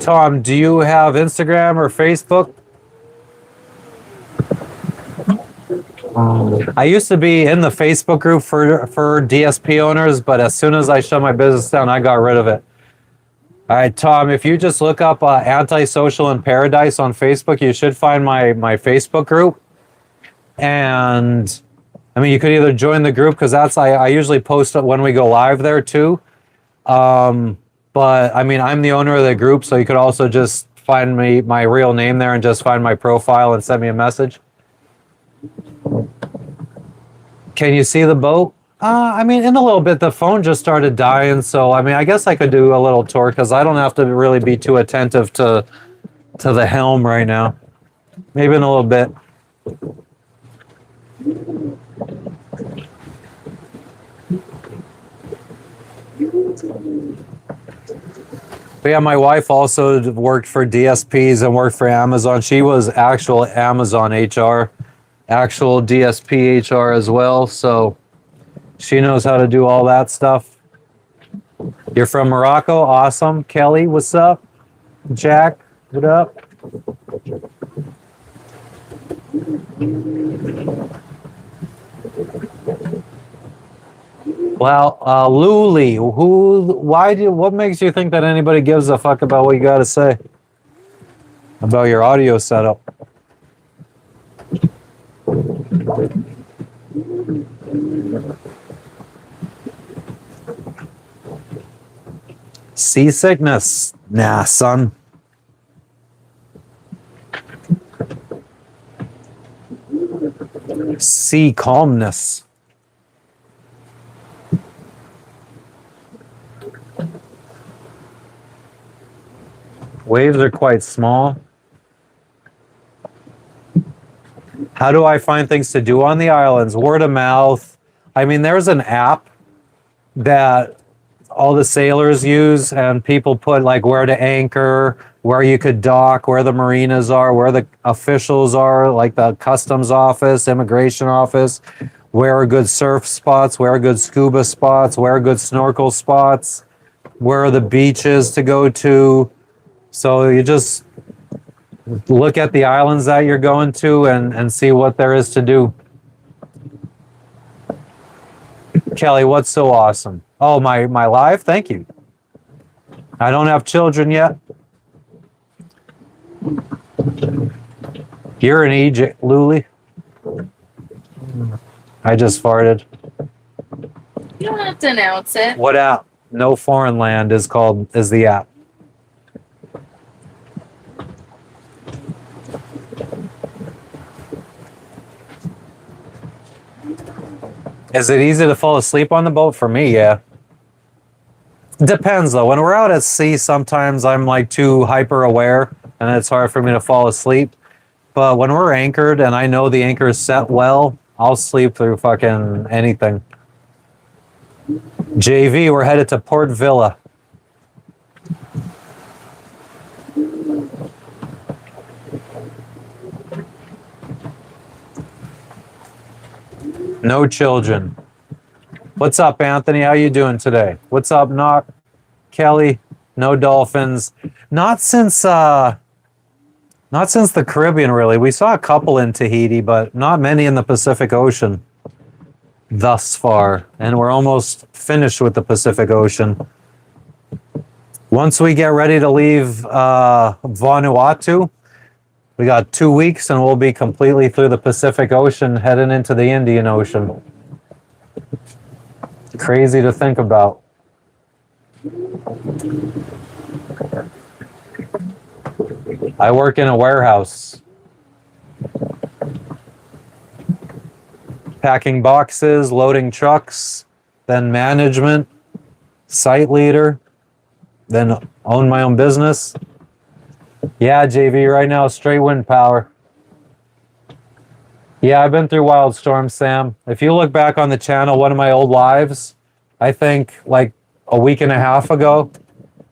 Tom, do you have Instagram or Facebook? I used to be in the Facebook group for DSP owners, but as soon as I shut my business down, I got rid of it. All right, Tom, if you just look up Antisocial in Paradise on Facebook, you should find my Facebook group. And I mean, you could either join the group, because I usually post it when we go live there too. But I mean, I'm the owner of the group, so you could also just find my real name there and just find my profile and send me a message. Can you see the boat? I mean, in a little bit. The phone just started dying, so I mean, I guess I could do a little tour, because I don't have to really be too attentive to the helm right now. Maybe in a little bit. But yeah, my wife also worked for DSPs and worked for Amazon. She was actual Amazon HR, actual DSP HR as well. So she knows how to do all that stuff. You're from Morocco? Awesome. Kelly, what's up? Jack, what up? Well, Luli, what makes you think that anybody gives a fuck about what you got to say about your audio setup? Seasickness? Nah, son. Sea calmness. Waves are quite small. How do I find things to do on the islands? Word of mouth. I mean, there's an app that all the sailors use, and people put like where to anchor, where you could dock, where the marinas are, where the officials are, like the customs office, immigration office, where are good surf spots, where are good scuba spots, where are good snorkel spots, where are the beaches to go to. So you just look at the islands that you're going to and see what there is to do. Kelly, what's so awesome? Oh, my life? Thank you. I don't have children yet. You're in Egypt, Luli. I just farted. You don't have to announce it. What app? No Foreign Land is the app. Is it easy to fall asleep on the boat? For me, yeah. Depends though. When we're out at sea, sometimes I'm like too hyper aware and it's hard for me to fall asleep. But when we're anchored and I know the anchor is set well, I'll sleep through fucking anything. JV, we're headed to Port Vila. No children. What's up, Anthony? How you doing today? What's up, Knock? Kelly? No dolphins. Not since the Caribbean, really. We saw a couple in Tahiti, but not many in the Pacific Ocean thus far. And we're almost finished with the Pacific Ocean. Once we get ready to leave Vanuatu, we got 2 weeks and we'll be completely through the Pacific Ocean, heading into the Indian Ocean. Crazy to think about. I work in a warehouse. Packing boxes, loading trucks, then management, site leader, then own my own business. Yeah, JV, right now, straight wind power. Yeah, I've been through wild storms, Sam. If you look back on the channel, one of my old lives, I think like a week and a half ago,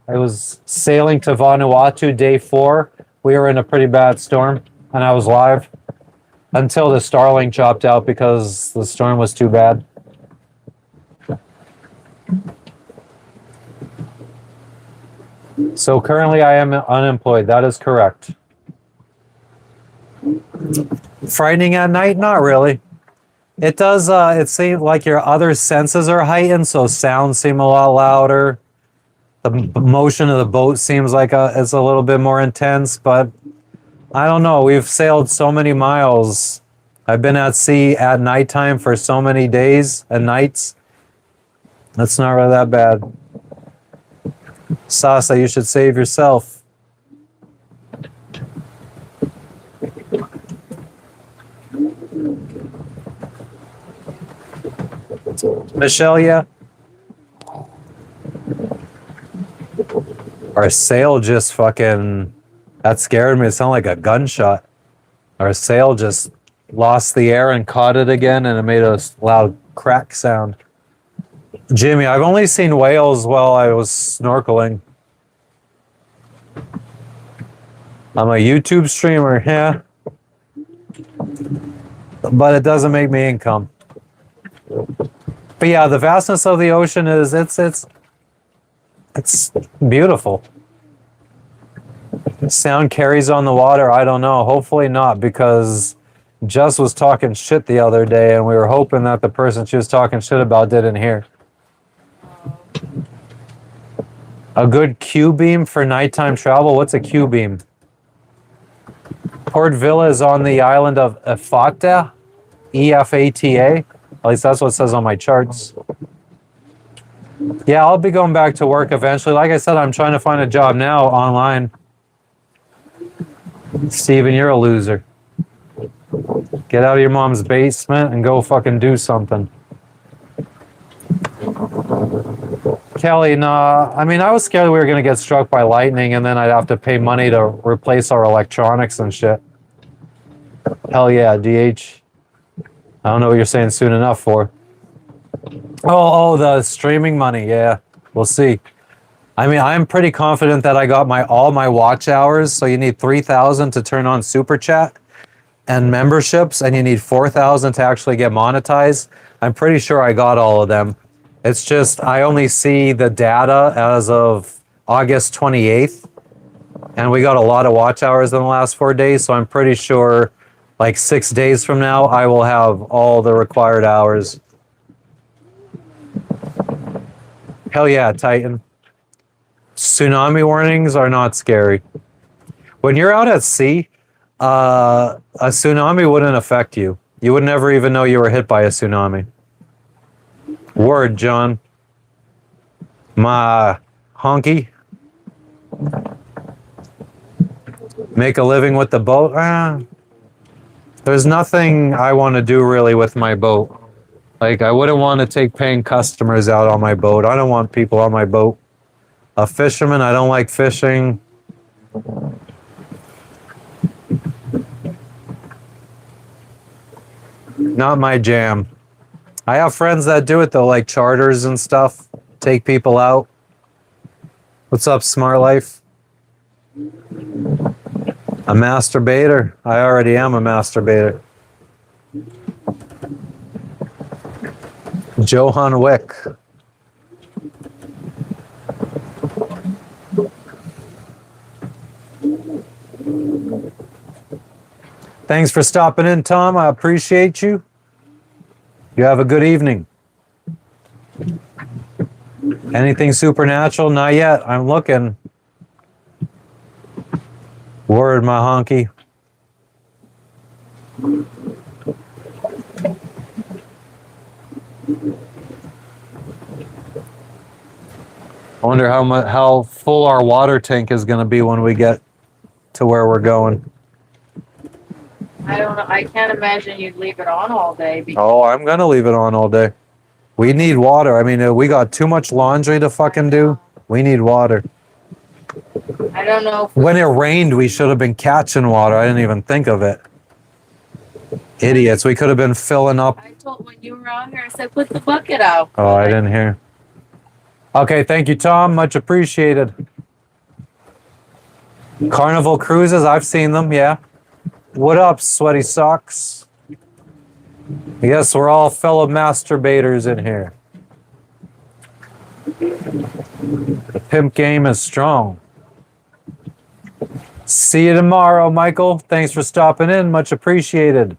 I was sailing to Vanuatu day 4. We were in a pretty bad storm, and I was live until the Starlink chopped out because the storm was too bad. So currently I am unemployed. That is correct. Frightening at night? Not really. It does, it seems like your other senses are heightened, so sounds seem a lot louder. The motion of the boat seems like it's a little bit more intense, but I don't know. We've sailed so many miles. I've been at sea at nighttime for so many days and nights. That's not really that bad. Sasa, you should save yourself. Michelle, yeah? Our sail just fucking... That scared me. It sounded like a gunshot. Our sail just lost the air and caught it again, and it made a loud crack sound. Jimmy, I've only seen whales while I was snorkeling. I'm a YouTube streamer, yeah. But it doesn't make me income. But yeah, the vastness of the ocean is it's beautiful. Sound carries on the water, I don't know. Hopefully not, because Jess was talking shit the other day and we were hoping that the person she was talking shit about didn't hear. A good Q beam for nighttime travel. What's a Q beam? Port Vila is on the island of Efata, EFATA. At least that's what it says on my charts. Yeah, I'll be going back to work eventually. Like I said, I'm trying to find a job now online. Steven, you're a loser. Get out of your mom's basement and go fucking do something. Kelly, nah. I mean, I was scared we were going to get struck by lightning and then I'd have to pay money to replace our electronics and shit. Hell yeah, DH. I don't know what you're saying soon enough for. Oh, the streaming money. Yeah, we'll see. I mean, I'm pretty confident that I got all my watch hours. So you need 3,000 to turn on Super Chat and memberships, and you need 4,000 to actually get monetized. I'm pretty sure I got all of them. It's just I only see the data as of August 28th, and we got a lot of watch hours in the last 4 days. So I'm pretty sure, like 6 days from now, I will have all the required hours. Hell yeah, Titan. Tsunami warnings are not scary. When you're out at sea, a tsunami wouldn't affect you. You would never even know you were hit by a tsunami. Word, John. My honky. Make a living with the boat? There's nothing I want to do really with my boat. Like, I wouldn't want to take paying customers out on my boat. I don't want people on my boat. A fisherman, I don't like fishing. Not my jam. I have friends that do it though, like charters and stuff. Take people out. What's up, Smart Life? A masturbator? I already am a masturbator. Johan Wick. Thanks for stopping in, Tom. I appreciate you. You have a good evening. Anything supernatural? Not yet. I'm looking. Word, my honky. I wonder how full our water tank is going to be when we get to where we're going. I don't know. I can't imagine you'd leave it on all day. Oh, I'm going to leave it on all day. We need water. I mean, we got too much laundry to fucking do. We need water. I don't know. When it rained, we should have been catching water. I didn't even think of it. Idiots. We could have been filling up. I told when you were out here, I said, put the bucket out. Oh, I didn't hear. Okay, thank you, Tom. Much appreciated. Carnival cruises, I've seen them, yeah. What up, sweaty socks? Yes, we're all fellow masturbators in here. The pimp game is strong. See you tomorrow, Michael. Thanks for stopping in. Much appreciated.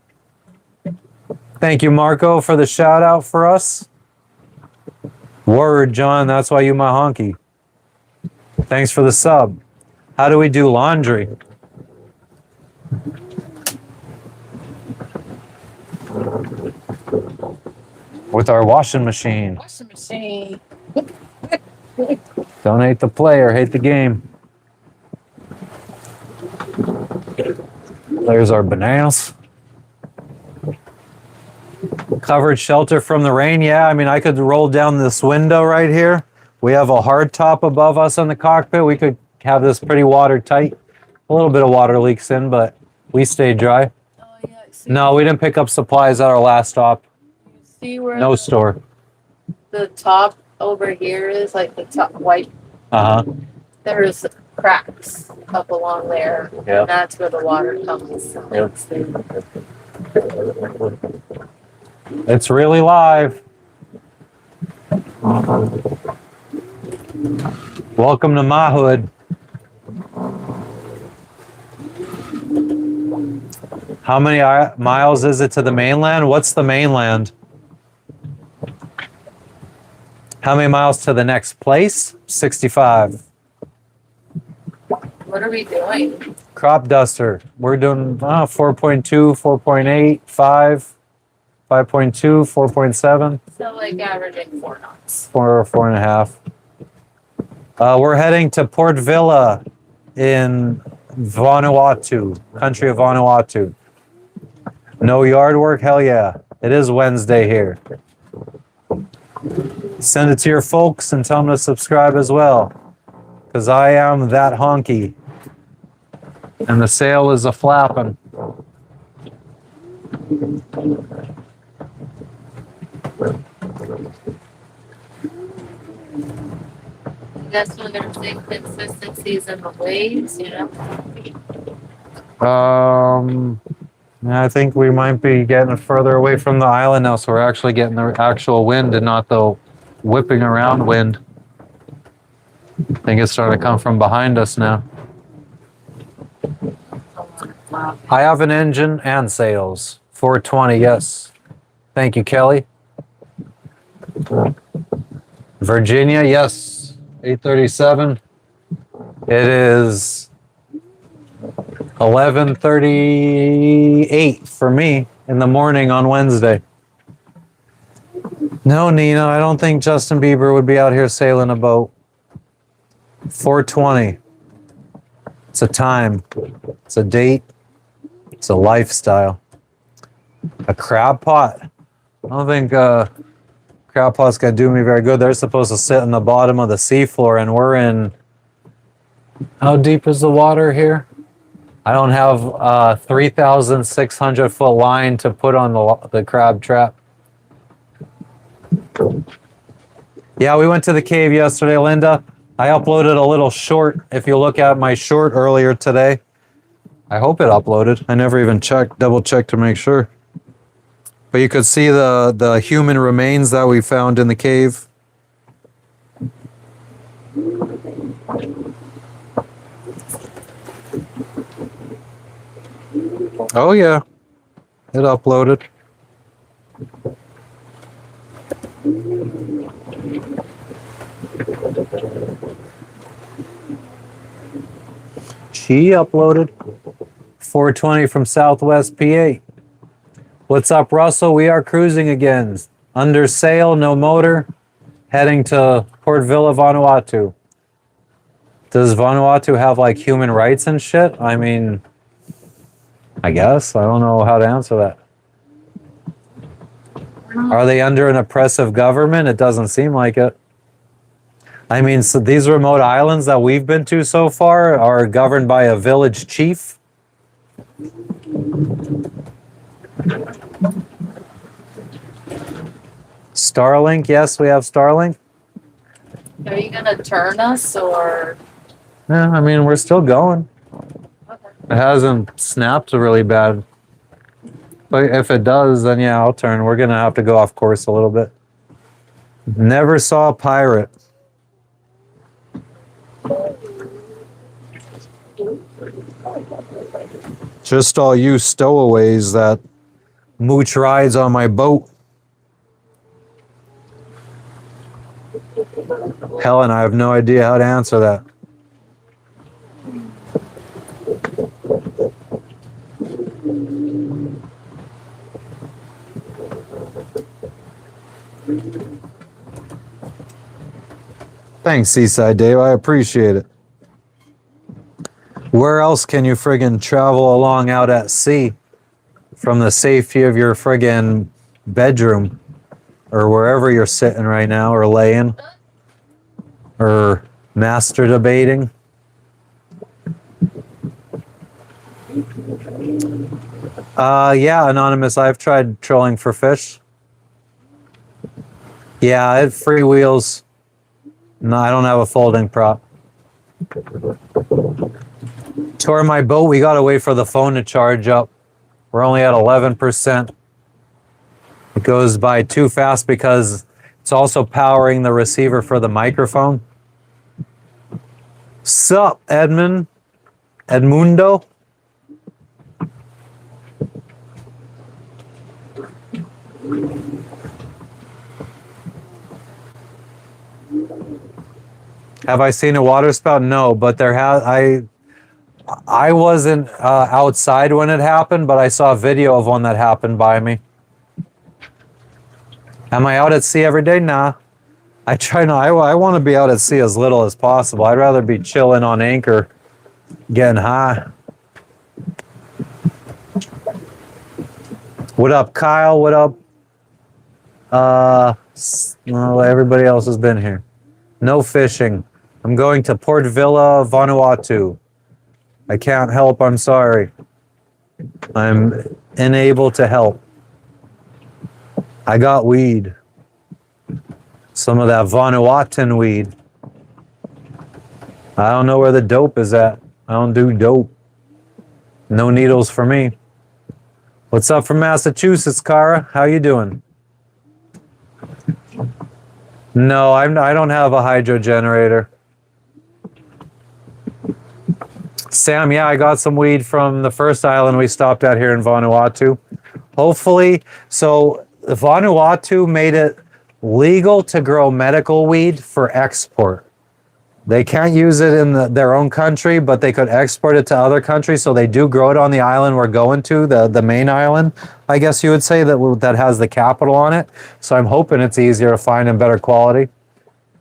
Thank you, Marco, for the shout out for us. Word, John. That's why you my honky. Thanks for the sub. How do we do laundry? With our washing machine. Washing machine. Don't hate the player, hate the game. There's our bananas. Covered shelter from the rain. Yeah, I mean, I could roll down this window right here. We have a hard top above us in the cockpit. We could have this pretty watertight. A little bit of water leaks in, but we stay dry. Oh, yeah. No, we didn't pick up supplies at our last stop. See where No store. the the top over here is like the top white. Uh huh. There's cracks up along there. Yep. And that's where the water comes. It's really live. Welcome to my hood. How many miles is it to the mainland? What's the mainland? How many miles to the next place? 65. What are we doing? Crop duster. We're doing 4.2, 4.8, 5, 5.2, 4.7, So like averaging 4 knots. 4.5. We're heading to Port Vila in Vanuatu, country of Vanuatu. No yard work? Hell yeah. It is Wednesday here. Send it to your folks and tell them to subscribe as well. Because I am that honky. And the sail is a flapping. I guess when there's inconsistencies in the waves, you know. I think we might be getting further away from the island now, so we're actually getting the actual wind and not the whipping around wind. I think it's starting to come from behind us now. Wow. I have an engine and sails. 420, yes. Thank you, Kelly. Virginia, yes. 837. It is 11:38 for me in the morning on Wednesday. No, Nina, I don't think Justin Bieber would be out here sailing a boat. 420. It's a time. It's a date. It's a lifestyle. A crab pot. I don't think crab pot's gonna do me very good. They're supposed to sit in the bottom of the seafloor, and we're in. How deep is the water here? I don't have a 3,600 foot line to put on the crab trap. Yeah, we went to the cave yesterday, Linda. I uploaded a little short. If you look at my short earlier today, I hope it uploaded. I never even double checked to make sure. But you could see the human remains that we found in the cave. Oh yeah, it uploaded. She uploaded 420 from Southwest PA. What's up, Russell? We are cruising again. Under sail, no motor, heading to Port Vila, Vanuatu. Does Vanuatu have like human rights and shit? I mean, I guess. I don't know how to answer that. Are they under an oppressive government? It doesn't seem like it. I mean, so these remote islands that we've been to so far are governed by a village chief. Starlink, yes, we have Starlink. Are you gonna turn us or? Yeah, I mean, we're still going. Okay. It hasn't snapped really bad. But if it does, then yeah, I'll turn. We're going to have to go off course a little bit. Never saw a pirate. Just all you stowaways that mooch rides on my boat. Helen, I have no idea how to answer that. Thanks, Seaside Dave. I appreciate it. Where else can you friggin' travel along out at sea from the safety of your friggin' bedroom or wherever you're sitting right now or laying or master debating? Yeah, Anonymous, I've tried trolling for fish. Yeah, it freewheels. No, I don't have a folding prop. Tore my boat. We got to wait for the phone to charge up. We're only at 11%. It goes by too fast because it's also powering the receiver for the microphone. Sup, Edmundo? Have I seen a water spout? No, but I wasn't outside when it happened, but I saw a video of one that happened by me. Am I out at sea every day? Nah. I try not. I want to be out at sea as little as possible. I'd rather be chilling on anchor, getting high. What up, Kyle? What up? Well, everybody else has been here. No fishing. I'm going to Port Vila, Vanuatu. I can't help. I'm sorry. I'm unable to help. I got weed. Some of that Vanuatuan weed. I don't know where the dope is at. I don't do dope. No needles for me. What's up from Massachusetts, Kara? How you doing? No, I don't have a hydro generator. Sam, yeah, I got some weed from the first island we stopped at here in Vanuatu. Hopefully, so Vanuatu made it legal to grow medical weed for export. They can't use it in their own country, but they could export it to other countries. So they do grow it on the island we're going to, the main island, I guess you would say, that has the capital on it. So I'm hoping it's easier to find and better quality.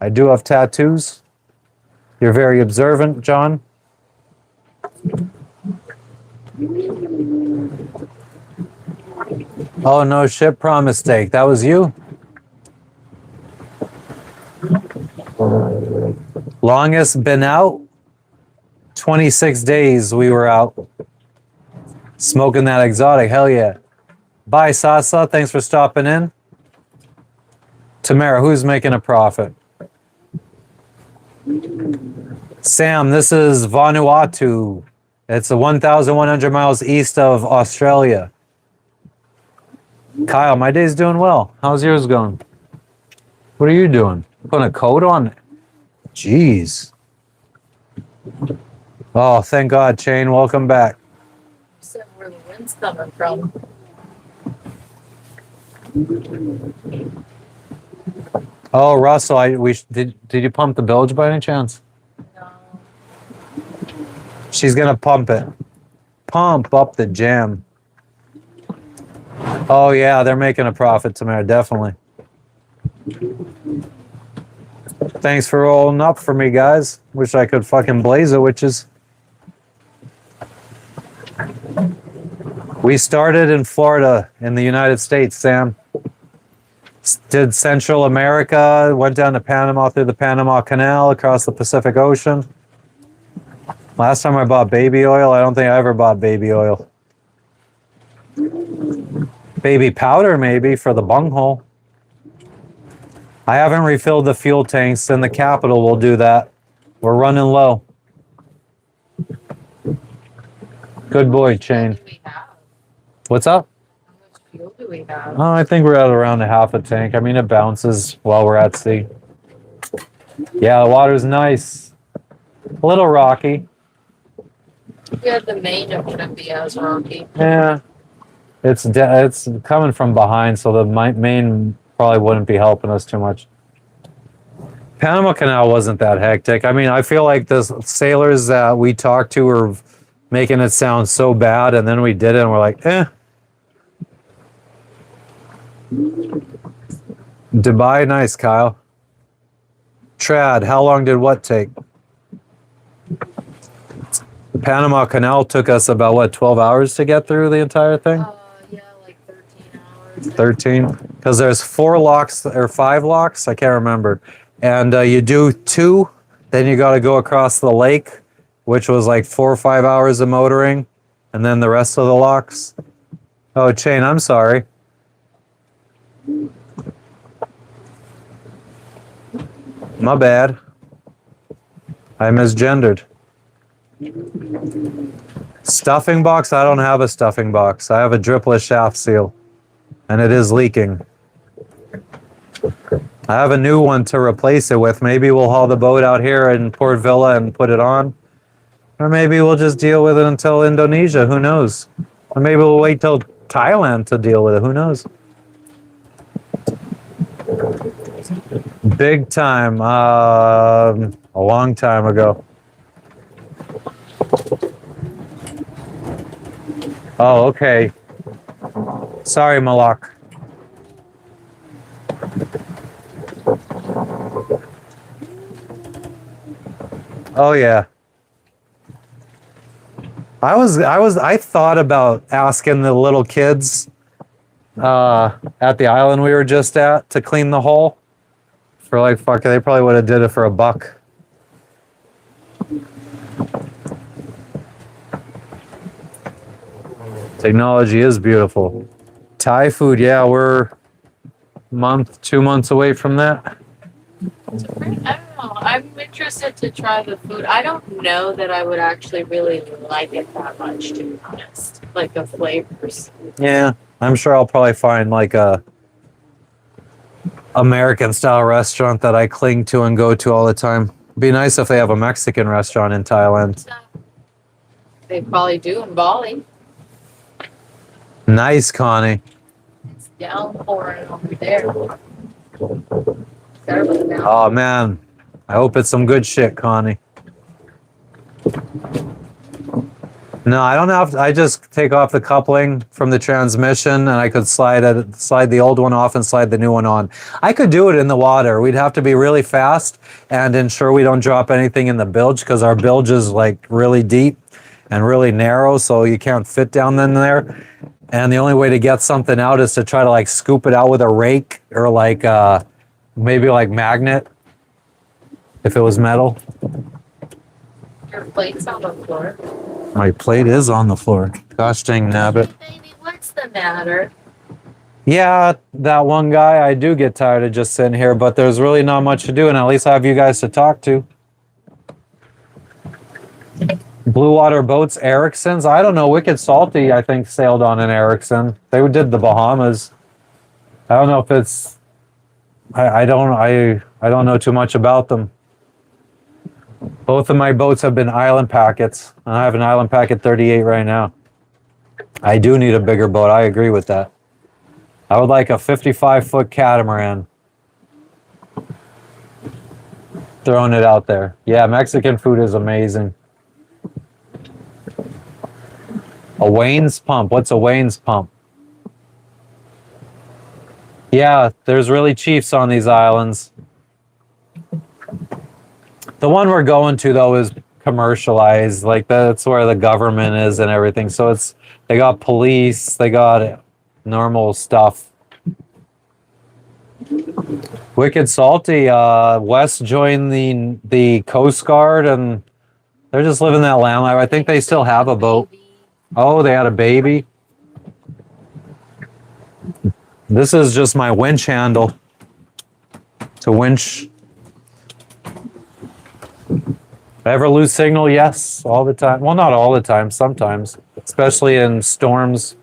I do have tattoos. You're very observant, John. Oh no, ship promise steak. That was you? Longest been out? 26 days we were out. Smoking that exotic. Hell yeah. Bye, Sasa. Thanks for stopping in. Tamara, who's making a profit? Sam, this is Vanuatu. It's 1,100 miles east of Australia. Kyle, my day's doing well. How's yours going? What are you doing? Putting a coat on? Jeez. Oh, thank God, Shane. Welcome back. So where the wind's coming from. Oh, Russell, did you pump the bilge by any chance? No. She's gonna pump it. Pump up the jam. Oh yeah, they're making a profit, Tamara, definitely. Thanks for rolling up for me, guys. Wish I could fucking blaze it, witches. We started in Florida, in the United States, Sam. Did Central America, went down to Panama through the Panama Canal, across the Pacific Ocean. Last time I bought baby oil, I don't think I ever bought baby oil. Baby powder, maybe, for the bunghole. I haven't refilled the fuel tanks in the capital. We'll do that. We're running low. Good boy, Chain. What do we have? What's up? How much fuel do we have? Oh, I think we're at around a half a tank. I mean, it bounces while we're at sea. Yeah, the water's nice. A little rocky. If we had the main, it wouldn't be as rocky. Yeah. It's coming from behind, so the main probably wouldn't be helping us too much. Panama Canal wasn't that hectic. I mean, I feel like the sailors that we talked to were making it sound so bad, and then we did it, and we're like, eh. Dubai, nice, Kyle. Trad, how long did what take? Panama Canal took us about, what, 12 hours to get through the entire thing? Yeah, like 13 hours. 13? Because there's 4 locks or 5 locks, I can't remember. And you do 2, then you got to go across the lake, which was like 4 or 5 hours of motoring, and then the rest of the locks. Oh, Chain, I'm sorry. My bad. I misgendered. Stuffing box? I don't have a stuffing box. I have a dripless shaft seal. And it is leaking. I have a new one to replace it with. Maybe we'll haul the boat out here in Port Vila and put it on. Or maybe we'll just deal with it until Indonesia. Who knows? Or maybe we'll wait till Thailand to deal with it. Who knows? Big time. A long time ago. Oh, okay. Sorry, Malak. Oh yeah. I thought about asking the little kids at the island we were just at to clean the hole for like fuck. They probably would have did it for $1. Technology is beautiful. Thai food, yeah, we're 2 months away from that. I don't know. I'm interested to try the food. I don't know that I would actually really like it that much, to be honest. Like the flavors. Yeah, I'm sure I'll probably find like a American style restaurant that I cling to and go to all the time. Be nice if they have a Mexican restaurant in Thailand. They probably do in Bali. Nice, Connie. It's downpouring over there. Better look now. Oh man, I hope it's some good shit, Connie. No, I don't have. I just take off the coupling from the transmission, and I could slide the old one off and slide the new one on. I could do it in the water. We'd have to be really fast and ensure we don't drop anything in the bilge because our bilge is like really deep and really narrow, so you can't fit down in there. And the only way to get something out is to try to like scoop it out with a rake or like maybe like magnet if it was metal. Your plate's on the floor. My plate is on the floor. Gosh dang nabbit. Baby, what's the matter? Yeah, that one guy, I do get tired of just sitting here, but there's really not much to do, and at least I have you guys to talk to. Blue Water Boats, Ericsson's. I don't know. Wicked Salty, I think, sailed on an Ericsson. They did the Bahamas. I don't know if it's. I don't know too much about them. Both of my boats have been island packets, and I have an island packet 38 right now. I do need a bigger boat. I agree with that. I would like a 55-foot catamaran. Throwing it out there. Yeah, Mexican food is amazing. A Wayne's pump. What's a Wayne's pump? Yeah, there's really chiefs on these islands. The one we're going to though is commercialized. Like that's where the government is and everything. So they got police, they got normal stuff. Wicked Salty. West joined the Coast Guard and they're just living that land life. I think they still have a boat. Oh, they had a baby. This is just my winch handle to winch. Ever lose signal? Yes, all the time. Well, not all the time, sometimes, especially in storms.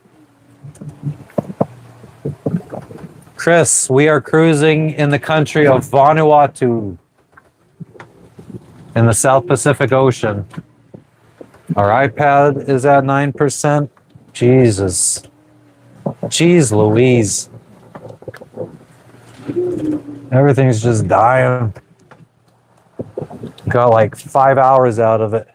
Chris, we are cruising in the country of Vanuatu in the South Pacific Ocean. Our iPad is at 9%. Jesus. Jeez Louise. Everything's just dying. Got like 5 hours out of it.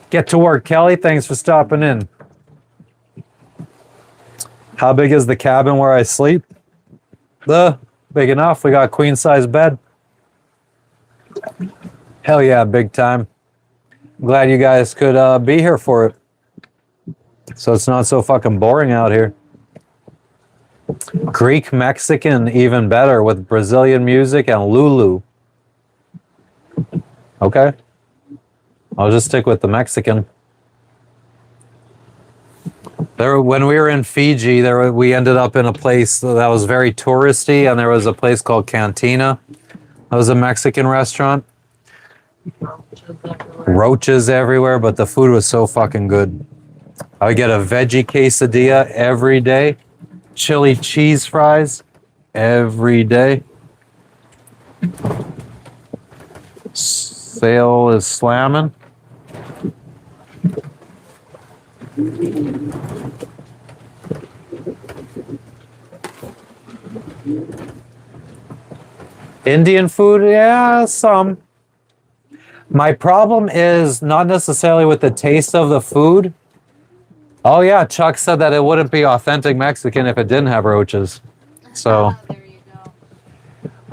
Get to work, Kelly. Thanks for stopping in. How big is the cabin where I sleep? Big enough. We got queen size bed. Hell yeah, big time. Glad you guys could be here for it. So it's not so fucking boring out here. Greek Mexican, even better with Brazilian music and Lulu. Okay. I'll just stick with the Mexican. There, when we were in Fiji, we ended up in a place that was very touristy, and there was a place called Cantina. It was a Mexican restaurant. Roaches everywhere, but the food was so fucking good. I would get a veggie quesadilla every day, chili cheese fries every day. Sale is slamming. Indian food, yeah, some. My problem is not necessarily with the taste of the food. Oh yeah, Chuck said that it wouldn't be authentic Mexican if it didn't have roaches. So, There you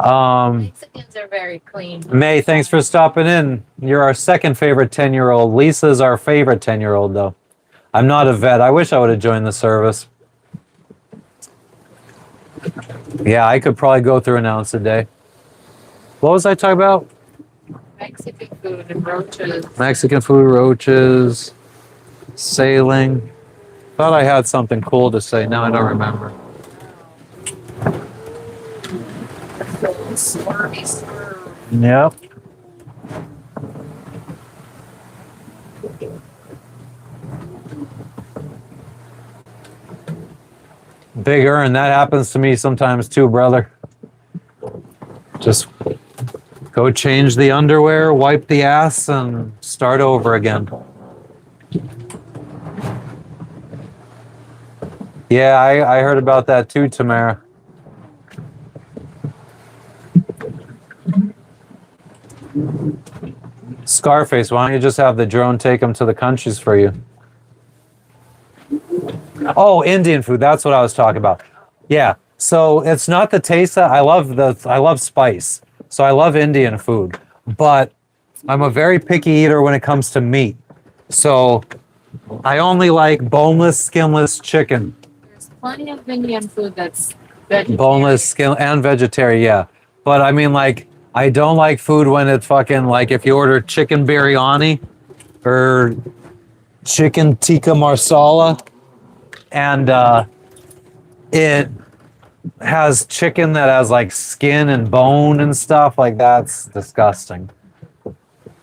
go. Mexicans are very clean. May, thanks for stopping in. You're our second favorite 10-year-old. Lisa's our favorite 10-year-old, though. I'm not a vet. I wish I would have joined the service. Yeah, I could probably go through an ounce a day. What was I talking about? Mexican food and roaches. Mexican food, roaches, sailing. Thought I had something cool to say. Now I don't remember. Swervy swerve. Yep. Big Earn, that happens to me sometimes too, brother. Just go change the underwear, wipe the ass, and start over again. Yeah, I heard about that too, Tamara. Scarface, why don't you just have the drone take them to the countries for you? Oh, Indian food. That's what I was talking about. Yeah. So it's not the taste that I love spice. So I love Indian food, but I'm a very picky eater when it comes to meat. So I only like boneless, skinless chicken. There's plenty of Indian food that's vegetarian. Boneless, skin, and vegetarian, yeah. But I mean, like, I don't like food when it's fucking like if you order chicken biryani or chicken tikka marsala and it has chicken that has like skin and bone and stuff, like that's disgusting.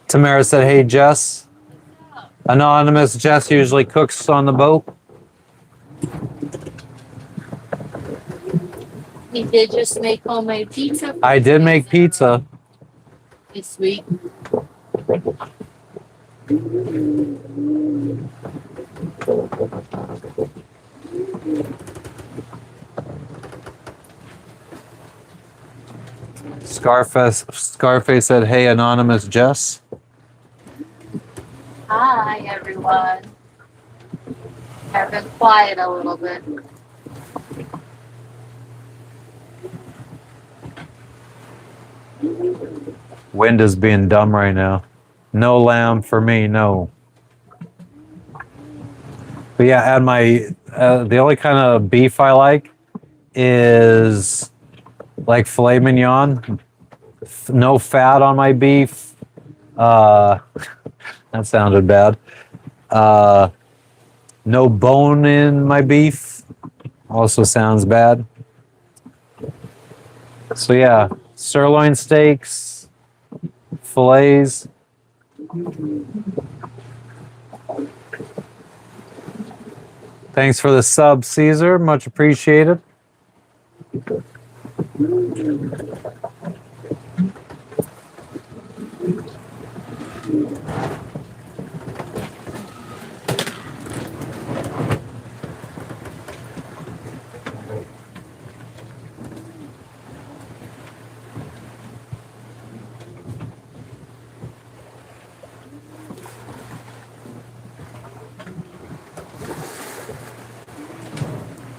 Tamara said, hey, Jess. Anonymous Jess usually cooks on the boat. He did just make homemade pizza. I did make pizza. This week. Scarface said, hey, Anonymous Jess. Hi, everyone. I've been quiet a little bit. Wind is being dumb right now. No lamb for me, no. But yeah, and my the only kind of beef I like is like filet mignon. No fat on my beef. That sounded bad. No bone in my beef. Also sounds bad. So yeah, sirloin steaks, fillets. Thanks for the sub, Caesar. Much appreciated.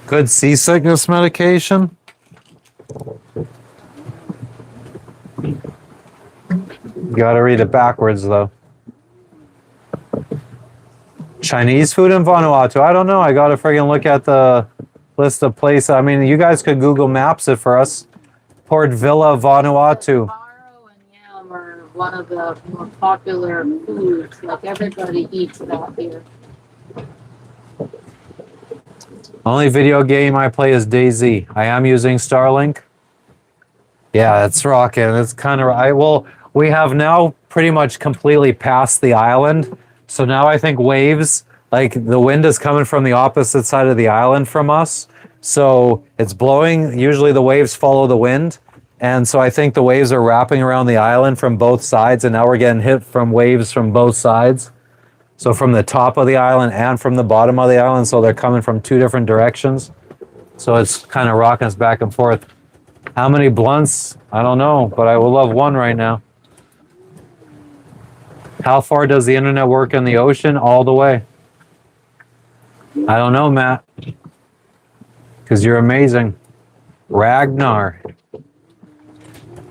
Good seasickness medication. You gotta read it backwards though. Chinese food in Vanuatu. I don't know. I gotta friggin' look at the list of places. I mean, you guys could Google Maps it for us. Port Vila, Vanuatu. Taro and yam are one of the more popular foods. Like everybody eats that here. Only video game I play is DayZ. I am using Starlink. Yeah, it's rocking. It's kind of well, we have now pretty much completely passed the island. So now I think waves, like the wind is coming from the opposite side of the island from us. So it's blowing. Usually the waves follow the wind. And so I think the waves are wrapping around the island from both sides. And now we're getting hit from waves from both sides. So from the top of the island and from the bottom of the island. So they're coming from two different directions. So it's kind of rocking us back and forth. How many blunts? I don't know, but I will love one right now. How far does the internet work in the ocean? All the way. I don't know, Matt. Because you're amazing. Ragnar.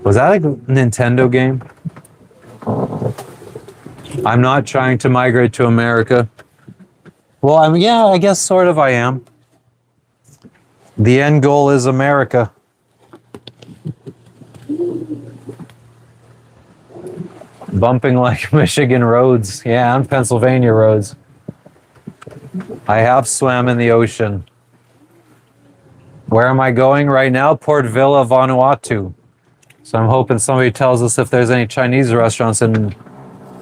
Was that a Nintendo game? I'm not trying to migrate to America. Well, I guess sort of I am. The end goal is America. Bumping like Michigan roads. Yeah, and Pennsylvania roads. I have swam in the ocean. Where am I going right now? Port Vila, Vanuatu. So I'm hoping somebody tells us if there's any Chinese restaurants in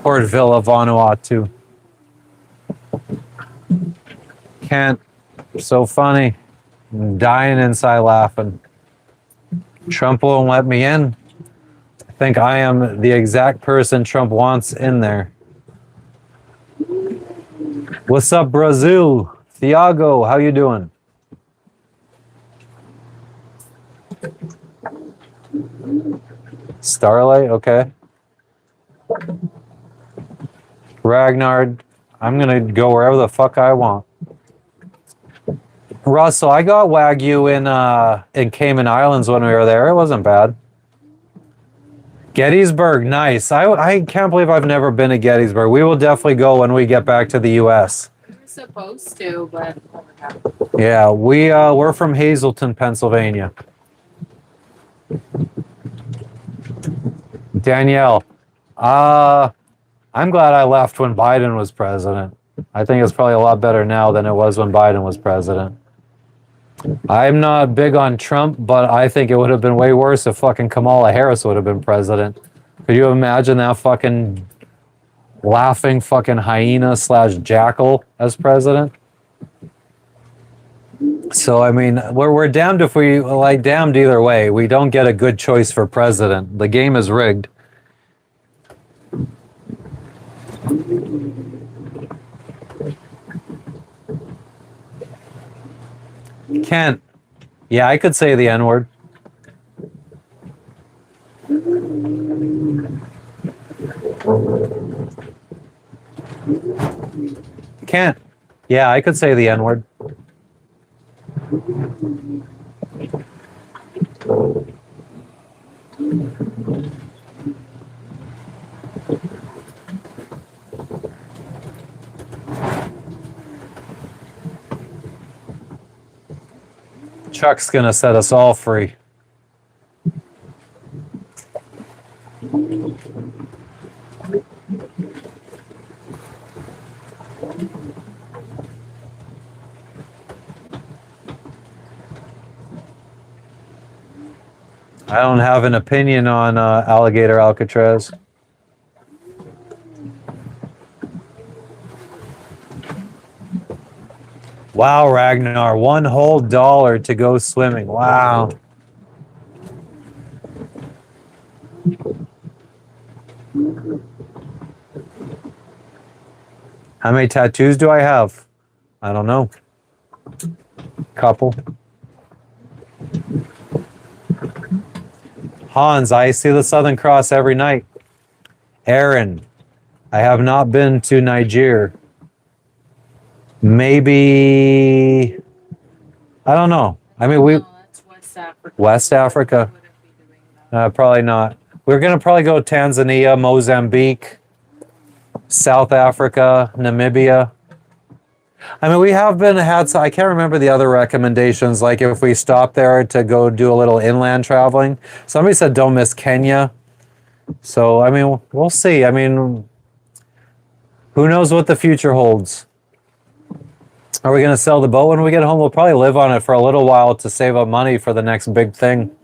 Port Vila, Vanuatu. Can't. So funny. I'm dying inside laughing. Trump won't let me in. I think I am the exact person Trump wants in there. What's up, Brazil? Thiago, how you doing? Starlight, okay. Ragnar, I'm gonna go wherever the fuck I want. Russell, I got Wagyu in Cayman Islands when we were there. It wasn't bad. Gettysburg, nice. I can't believe I've never been to Gettysburg. We will definitely go when we get back to the U.S. We were supposed to, but never happened. Yeah, we're from Hazleton, Pennsylvania. Danielle, I'm glad I left when Biden was president. I think it's probably a lot better now than it was when Biden was president. I'm not big on Trump, but I think it would have been way worse if fucking Kamala Harris would have been president. Could you imagine that fucking laughing fucking hyena / jackal as president? So, I mean, we're damned if we, like, damned either way. We don't get a good choice for president. The game is rigged. Kent. Yeah, I could say the N-word. Kent. Yeah, I could say the N-word. Chuck's gonna set us all free. I don't have an opinion on alligator Alcatraz. Wow, Ragnar, $1 whole to go swimming. Wow. How many tattoos do I have? I don't know. Couple. Hans, I see the Southern Cross every night. Aaron, I have not been to Niger. Maybe, I don't know. I mean, No, that's West Africa. West Africa? We wouldn't be doing that. Probably not. We're going to probably go Tanzania, Mozambique, South Africa, Namibia. I mean, we have I can't remember the other recommendations, like if we stop there to go do a little inland traveling. Somebody said don't miss Kenya. So, I mean, we'll see. I mean, who knows what the future holds? Are we going to sell the boat when we get home? We'll probably live on it for a little while to save up money for the next big thing.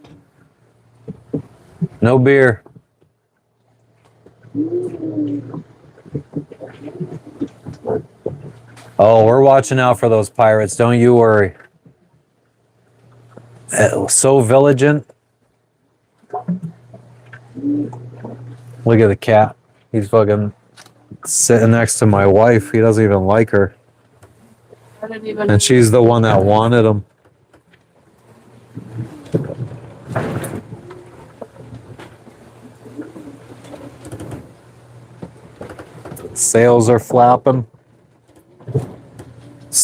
No beer. Oh, we're watching out for those pirates. Don't you worry. So vigilant. Look at the cat. He's fucking sitting next to my wife. He doesn't even like her. I didn't even. And she's the one that wanted him. Sails are flapping.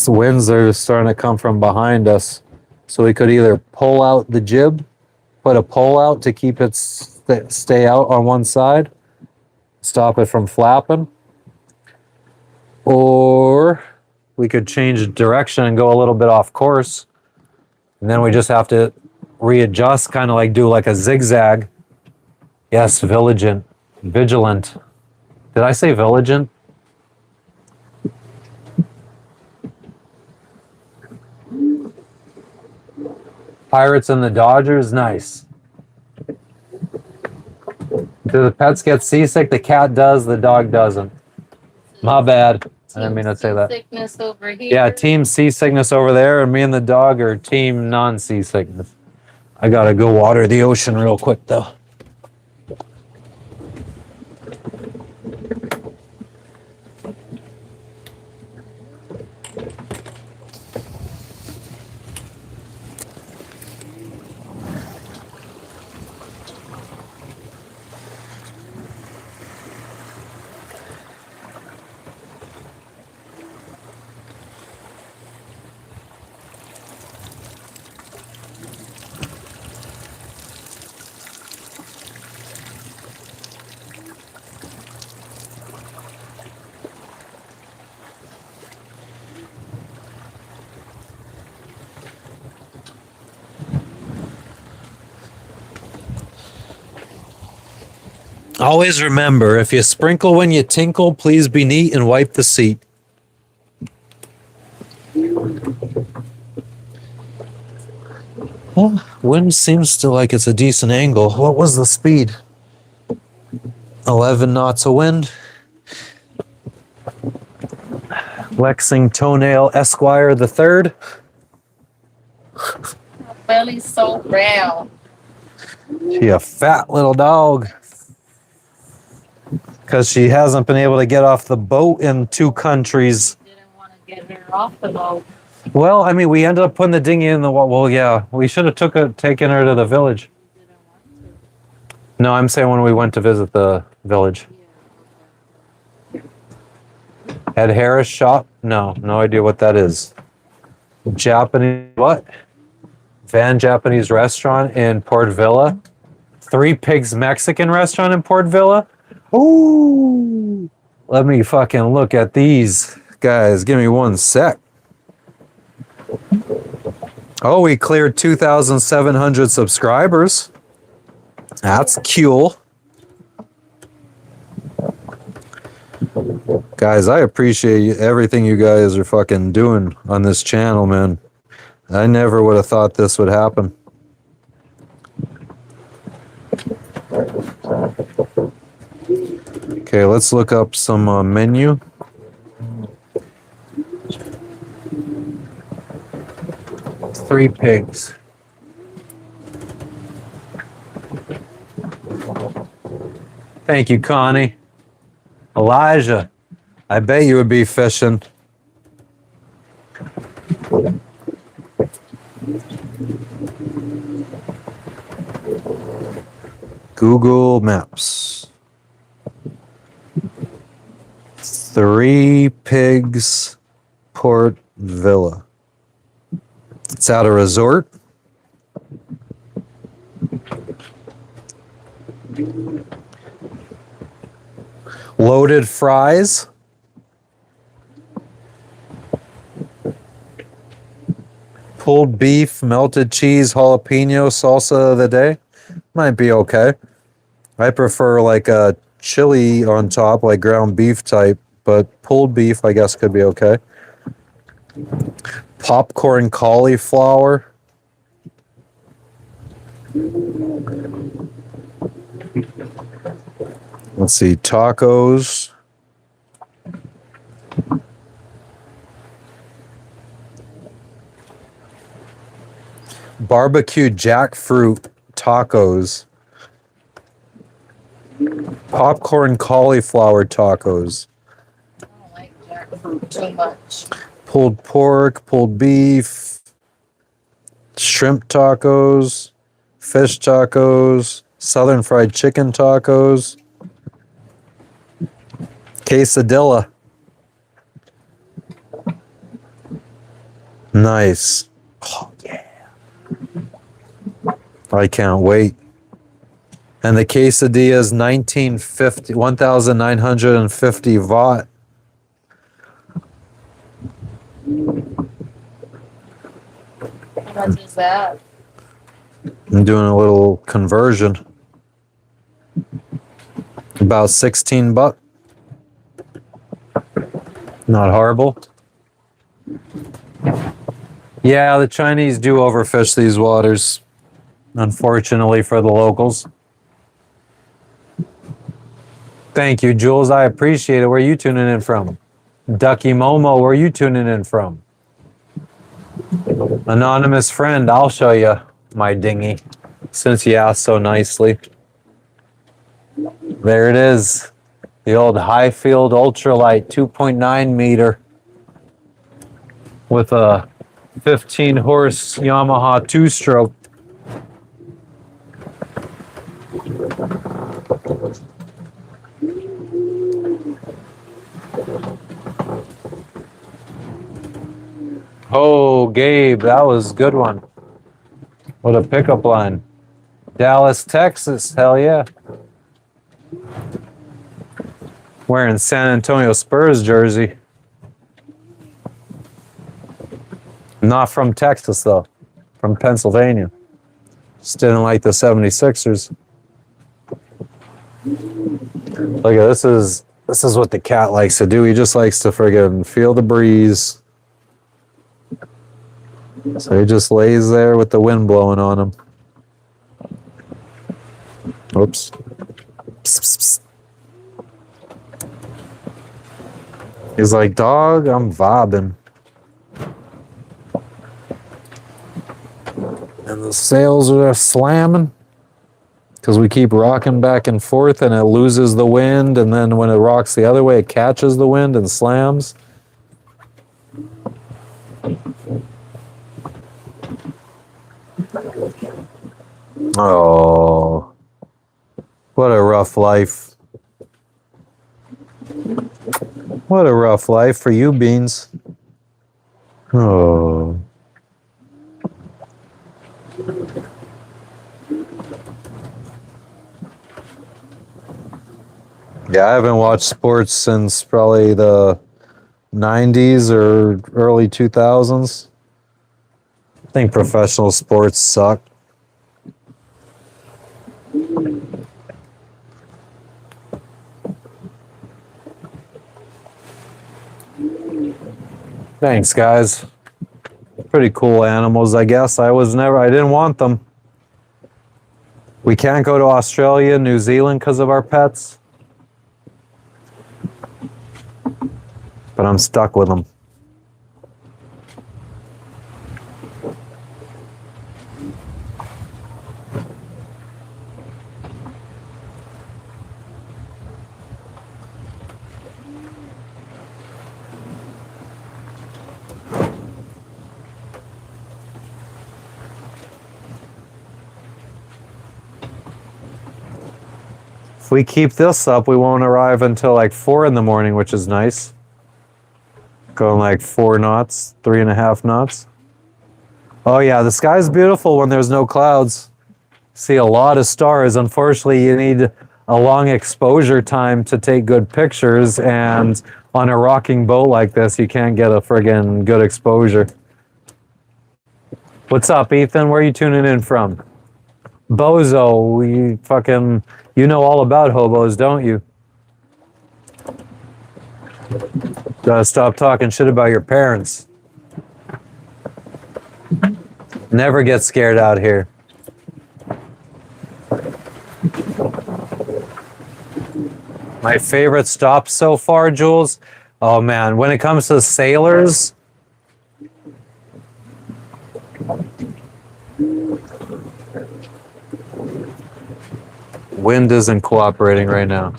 The winds are starting to come from behind us. So we could either pull out the jib, put a pole out to keep it stay out on one side, stop it from flapping, or we could change direction and go a little bit off course. And then we just have to readjust, kind of like do like a zigzag. Yes, vigilant. Vigilant. Did I say vigilant? Pirates and the Dodgers, nice. Do the pets get seasick? The cat does, the dog doesn't. My bad. I didn't mean to say that. Sickness over here. Yeah, team seasickness over there, and me and the dog are team non-seasickness. I gotta go water the ocean real quick though. Always remember, if you sprinkle when you tinkle, please be neat and wipe the seat. Well, wind seems to like it's a decent angle. What was the speed? 11 knots of wind. Lexing Toenail Esquire the Third. Belly's so round. She a fat little dog. Because she hasn't been able to get off the boat in 2 countries. Didn't want to get her off the boat. Well, I mean, we ended up putting the dinghy in the water. Well, yeah, we should have taken her to the village. Didn't want to. No, I'm saying when we went to visit the village. Ed Harris shop? No idea what that is. Japanese what? Van Japanese restaurant in Port Vila. 3 Pigs Mexican restaurant in Port Vila. Ooh. Let me fucking look at these guys. Give me one sec. Oh, we cleared 2,700 subscribers. That's cool. Guys, I appreciate everything you guys are fucking doing on this channel, man. I never would have thought this would happen. Okay, let's look up some menu. Three Pigs. Thank you, Connie. Elijah, I bet you would be fishing. Google Maps. 3 Pigs, Port Vila. It's at a resort. Loaded fries. Pulled beef, melted cheese, jalapeno salsa of the day. Might be okay. I prefer like a chili on top, like ground beef type, but pulled beef I guess could be okay. Popcorn cauliflower. Let's see, tacos. Barbecue jackfruit tacos. Popcorn cauliflower tacos. I don't like jackfruit too much. Pulled pork, pulled beef, shrimp tacos, fish tacos, southern fried chicken tacos, quesadilla. Nice. Oh, yeah. I can't wait. And the quesadilla is 1950 watt. How much is that? I'm doing a little conversion. About 16 bucks. Not horrible. Yeah, the Chinese do overfish these waters, unfortunately for the locals. Thank you, Jules. I appreciate it. Where are you tuning in from? Ducky Momo, where are you tuning in from? Anonymous friend, I'll show you my dinghy since you asked so nicely. There it is. The old Highfield Ultralight 2.9 meter with a 15 horse Yamaha 2-stroke. Oh, Gabe, that was a good one. What a pickup line. Dallas, Texas, hell yeah. Wearing San Antonio Spurs jersey. Not from Texas, though. From Pennsylvania. Just didn't like the 76ers. Look at this is what the cat likes to do. He just likes to friggin' feel the breeze. So he just lays there with the wind blowing on him. Oops. Psst, psst, psst. He's like, dog, I'm vibing. And the sails are slamming because we keep rocking back and forth and it loses the wind. And then when it rocks the other way, it catches the wind and slams. Oh, what a rough life. What a rough life for you, Beans. Oh. Yeah, I haven't watched sports since probably the 90s or early 2000s. I think professional sports suck. Thanks, guys. Pretty cool animals, I guess. I didn't want them. We can't go to Australia, New Zealand because of our pets. But I'm stuck with them. If we keep this up, we won't arrive until like 4 in the morning, which is nice. Going like 4 knots, 3.5 knots. Oh yeah, the sky's beautiful when there's no clouds. See a lot of stars. Unfortunately, you need a long exposure time to take good pictures, and on a rocking boat like this, you can't get a friggin' good exposure. What's up, Ethan? Where are you tuning in from? Bozo, you know all about hobos, don't you? Gotta stop talking shit about your parents. Never get scared out here. My favorite stop so far, Jules. Oh man, when it comes to sailors, wind isn't cooperating right now.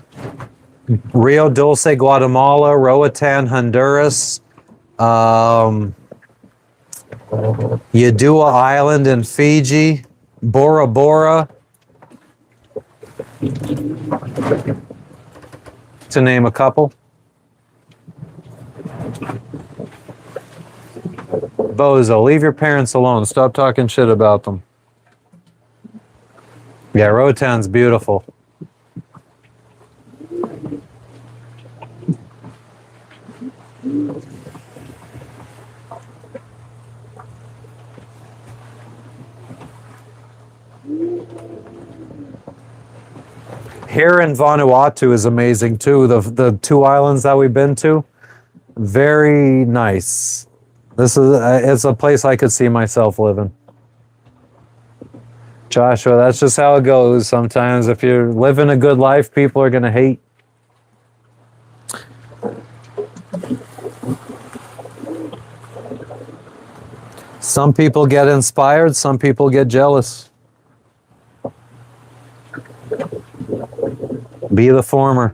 Rio Dulce, Guatemala, Roatan, Honduras, Yadua Island in Fiji, Bora Bora, to name a couple. Bozo, leave your parents alone. Stop talking shit about them. Yeah, Rotan's beautiful. Here in Vanuatu is amazing too. The two islands that we've been to, very nice. This is it's a place I could see myself living. Joshua, that's just how it goes. Sometimes if you're living a good life, people are gonna hate. Some people get inspired, some people get jealous. Be the former.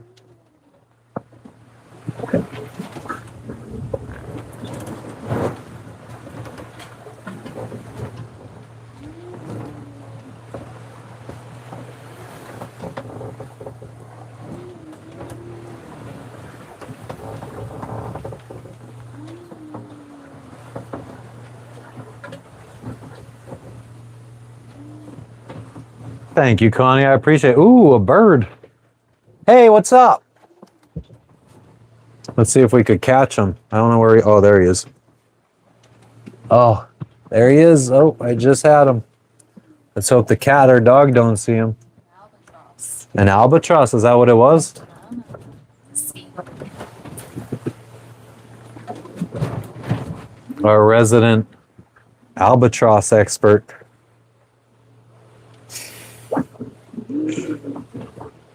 Thank you, Connie. I appreciate it. Ooh, a bird. Hey, what's up? Let's see if we could catch him. I don't know where he... Oh, there he is. Oh, there he is. Oh, I just had him. Let's hope the cat or dog don't see him. Albatross. An albatross, is that what it was? Our resident albatross expert.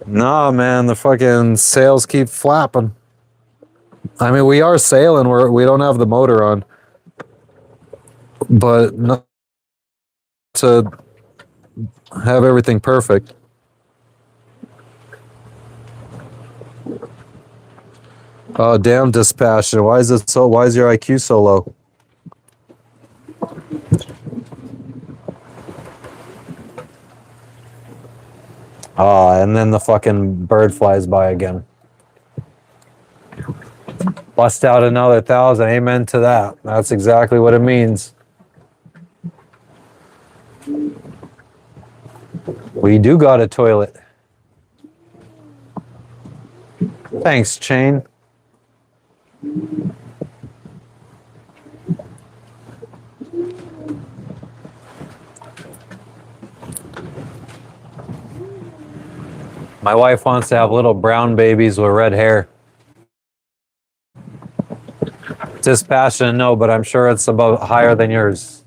Nah, man, the fucking sails keep flapping. I mean, we are sailing. We don't have the motor on, but not to have everything perfect. Oh, damn, dispassion. Why is it so? Why is your IQ so low? Oh, and then the fucking bird flies by again. Bust out another 1,000. Amen to that. That's exactly what it means. We do got a toilet. Thanks, Chain. My wife wants to have little brown babies with red hair. Dispassionate, no, but I'm sure it's about higher than yours.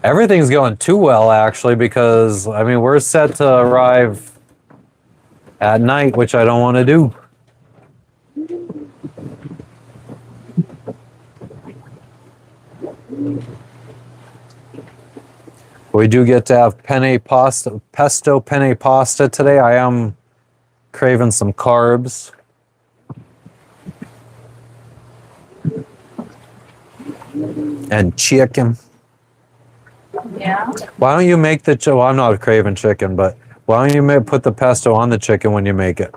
Everything's going too well, actually, because, I mean, we're set to arrive at night, which I don't want to do. We do get to have pesto penne pasta today. I am craving some carbs. And chicken. Yeah. Why don't you make the well, I'm not craving chicken, but why don't you put the pesto on the chicken when you make it?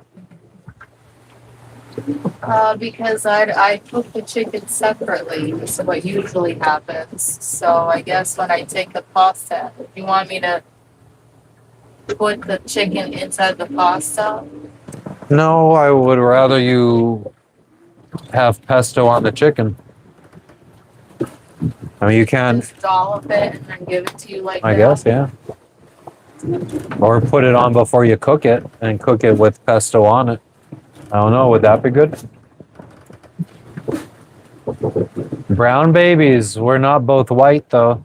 Because I cook the chicken separately. This is what usually happens. So I guess when I take the pasta, if you want me to put the chicken inside the pasta? No, I would rather you have pesto on the chicken. I mean, you can. Just dollop it and then give it to you like I that. guess, yeah. Or put it on before you cook it and cook it with pesto on it. I don't know. Would that be good? Brown babies. We're not both white, though.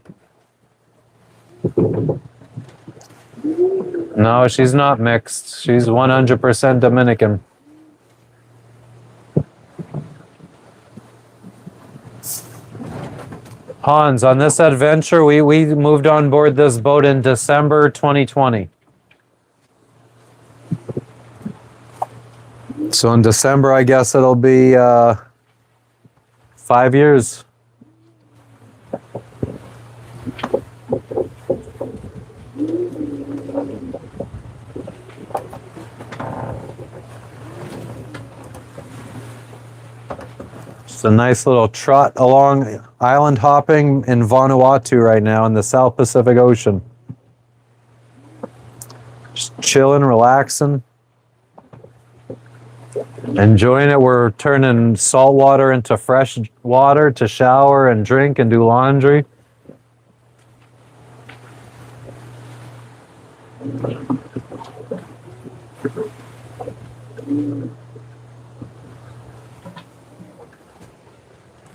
No, she's not mixed. She's 100% Dominican. Hans, on this adventure, we moved on board this boat in December 2020. So in December, I guess it'll be 5 years. It's a nice little trot along island hopping in Vanuatu right now in the South Pacific Ocean. Just chilling, relaxing, enjoying it. We're turning salt water into fresh water to shower and drink and do laundry.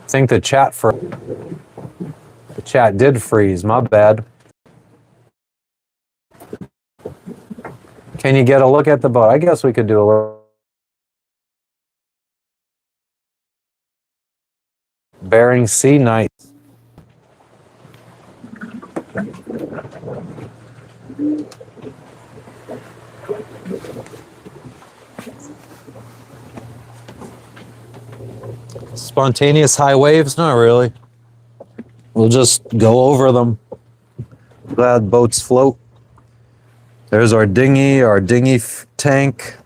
I think the chat did freeze. My bad. Can you get a look at the boat? I guess we could do a little. Bering Sea night. Spontaneous high waves? Not really. We'll just go over them. Glad boats float. There's our dinghy tank,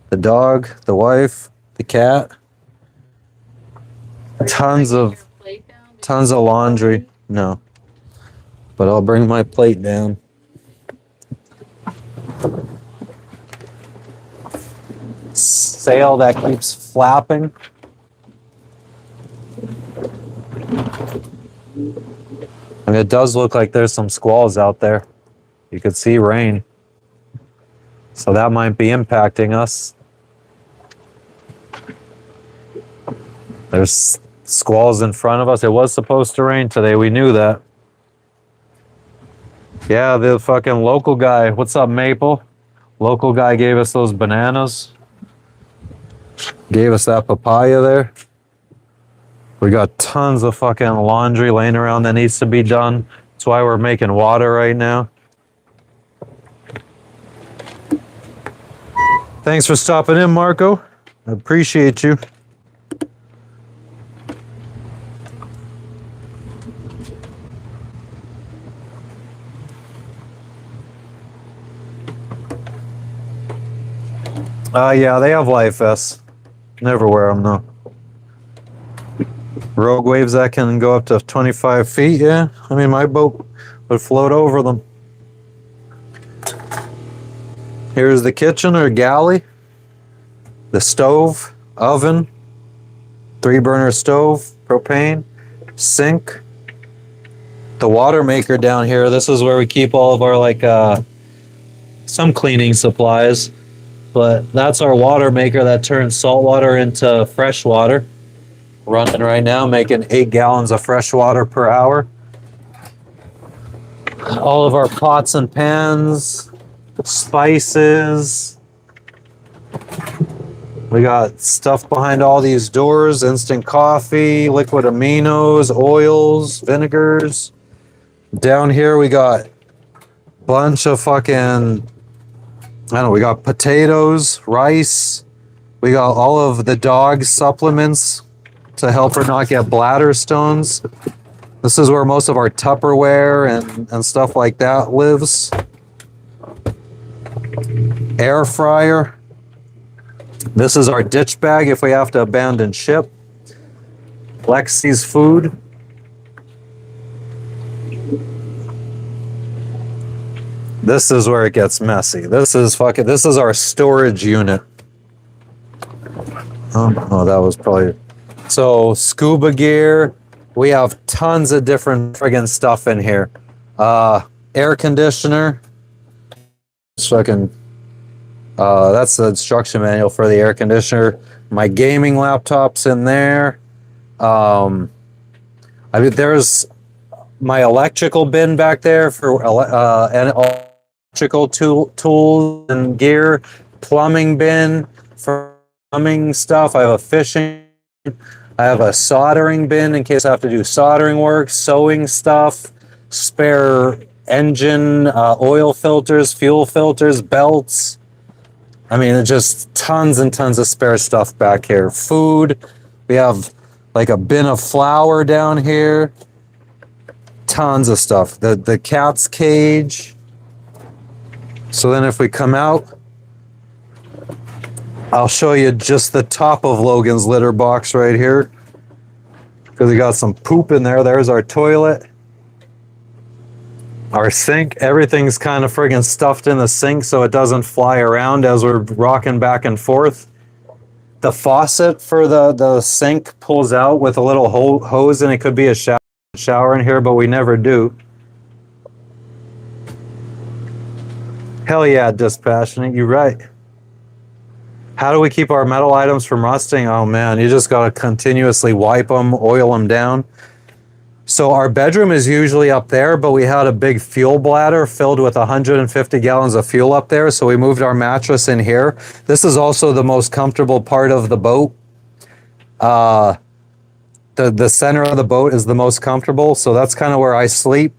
the dog, the wife, the cat. Tons of laundry. No. But I'll bring my plate down. Sail that keeps flapping. And it does look like there's some squalls out there. You could see rain. So that might be impacting us. There's squalls in front of us. It was supposed to rain today. We knew that. Yeah, the fucking local guy. What's up, Maple? Local guy gave us those bananas. Gave us that papaya there. We got tons of fucking laundry laying around that needs to be done. That's why we're making water right now. Thanks for stopping in, Marco. I appreciate you. Yeah, they have life vests. Never wear them though. Rogue waves that can go up to 25 feet, yeah. I mean, my boat would float over them. Here's the kitchen or galley. The stove, oven, 3-burner stove, propane, sink. The water maker down here. This is where we keep all of our some cleaning supplies. But that's our water maker that turns salt water into fresh water. Running right now, making 8 gallons of fresh water per hour. All of our pots and pans, spices. We got stuff behind all these doors, instant coffee, liquid aminos, oils, vinegars. Down here we got a bunch of fucking, we got potatoes, rice. We got all of the dog supplements to help her not get bladder stones. This is where most of our Tupperware and stuff like that lives. Air fryer. This is our ditch bag if we have to abandon ship. Lexi's food. This is where it gets messy. This is our storage unit. Oh, that was probably... So scuba gear, we have tons of different friggin' stuff in here. Air conditioner, fucking, that's the instruction manual for the air conditioner. My gaming laptop's in there. I mean, there's my electrical bin back there for and electrical tools and gear, plumbing bin for plumbing stuff. I have a fishing. I have a soldering bin in case I have to do soldering work, sewing stuff, spare engine, oil filters, fuel filters, belts. I mean, it's just tons and tons of spare stuff back here. Food. We have like a bin of flour down here. Tons of stuff. The cat's cage. So then if we come out, I'll show you just the top of Logan's litter box right here. Because we got some poop in there. There's our toilet. Our sink. Everything's kind of friggin' stuffed in the sink so it doesn't fly around as we're rocking back and forth. The faucet for the sink pulls out with a little hose, and it could be a shower in here, but we never do. Hell yeah, Dispassionate, you're right. How do we keep our metal items from rusting? Oh man, you just gotta continuously wipe them, oil them down. So our bedroom is usually up there, but we had a big fuel bladder filled with 150 gallons of fuel up there, so we moved our mattress in here. This is also the most comfortable part of the boat. The center of the boat is the most comfortable, so that's kind of where I sleep.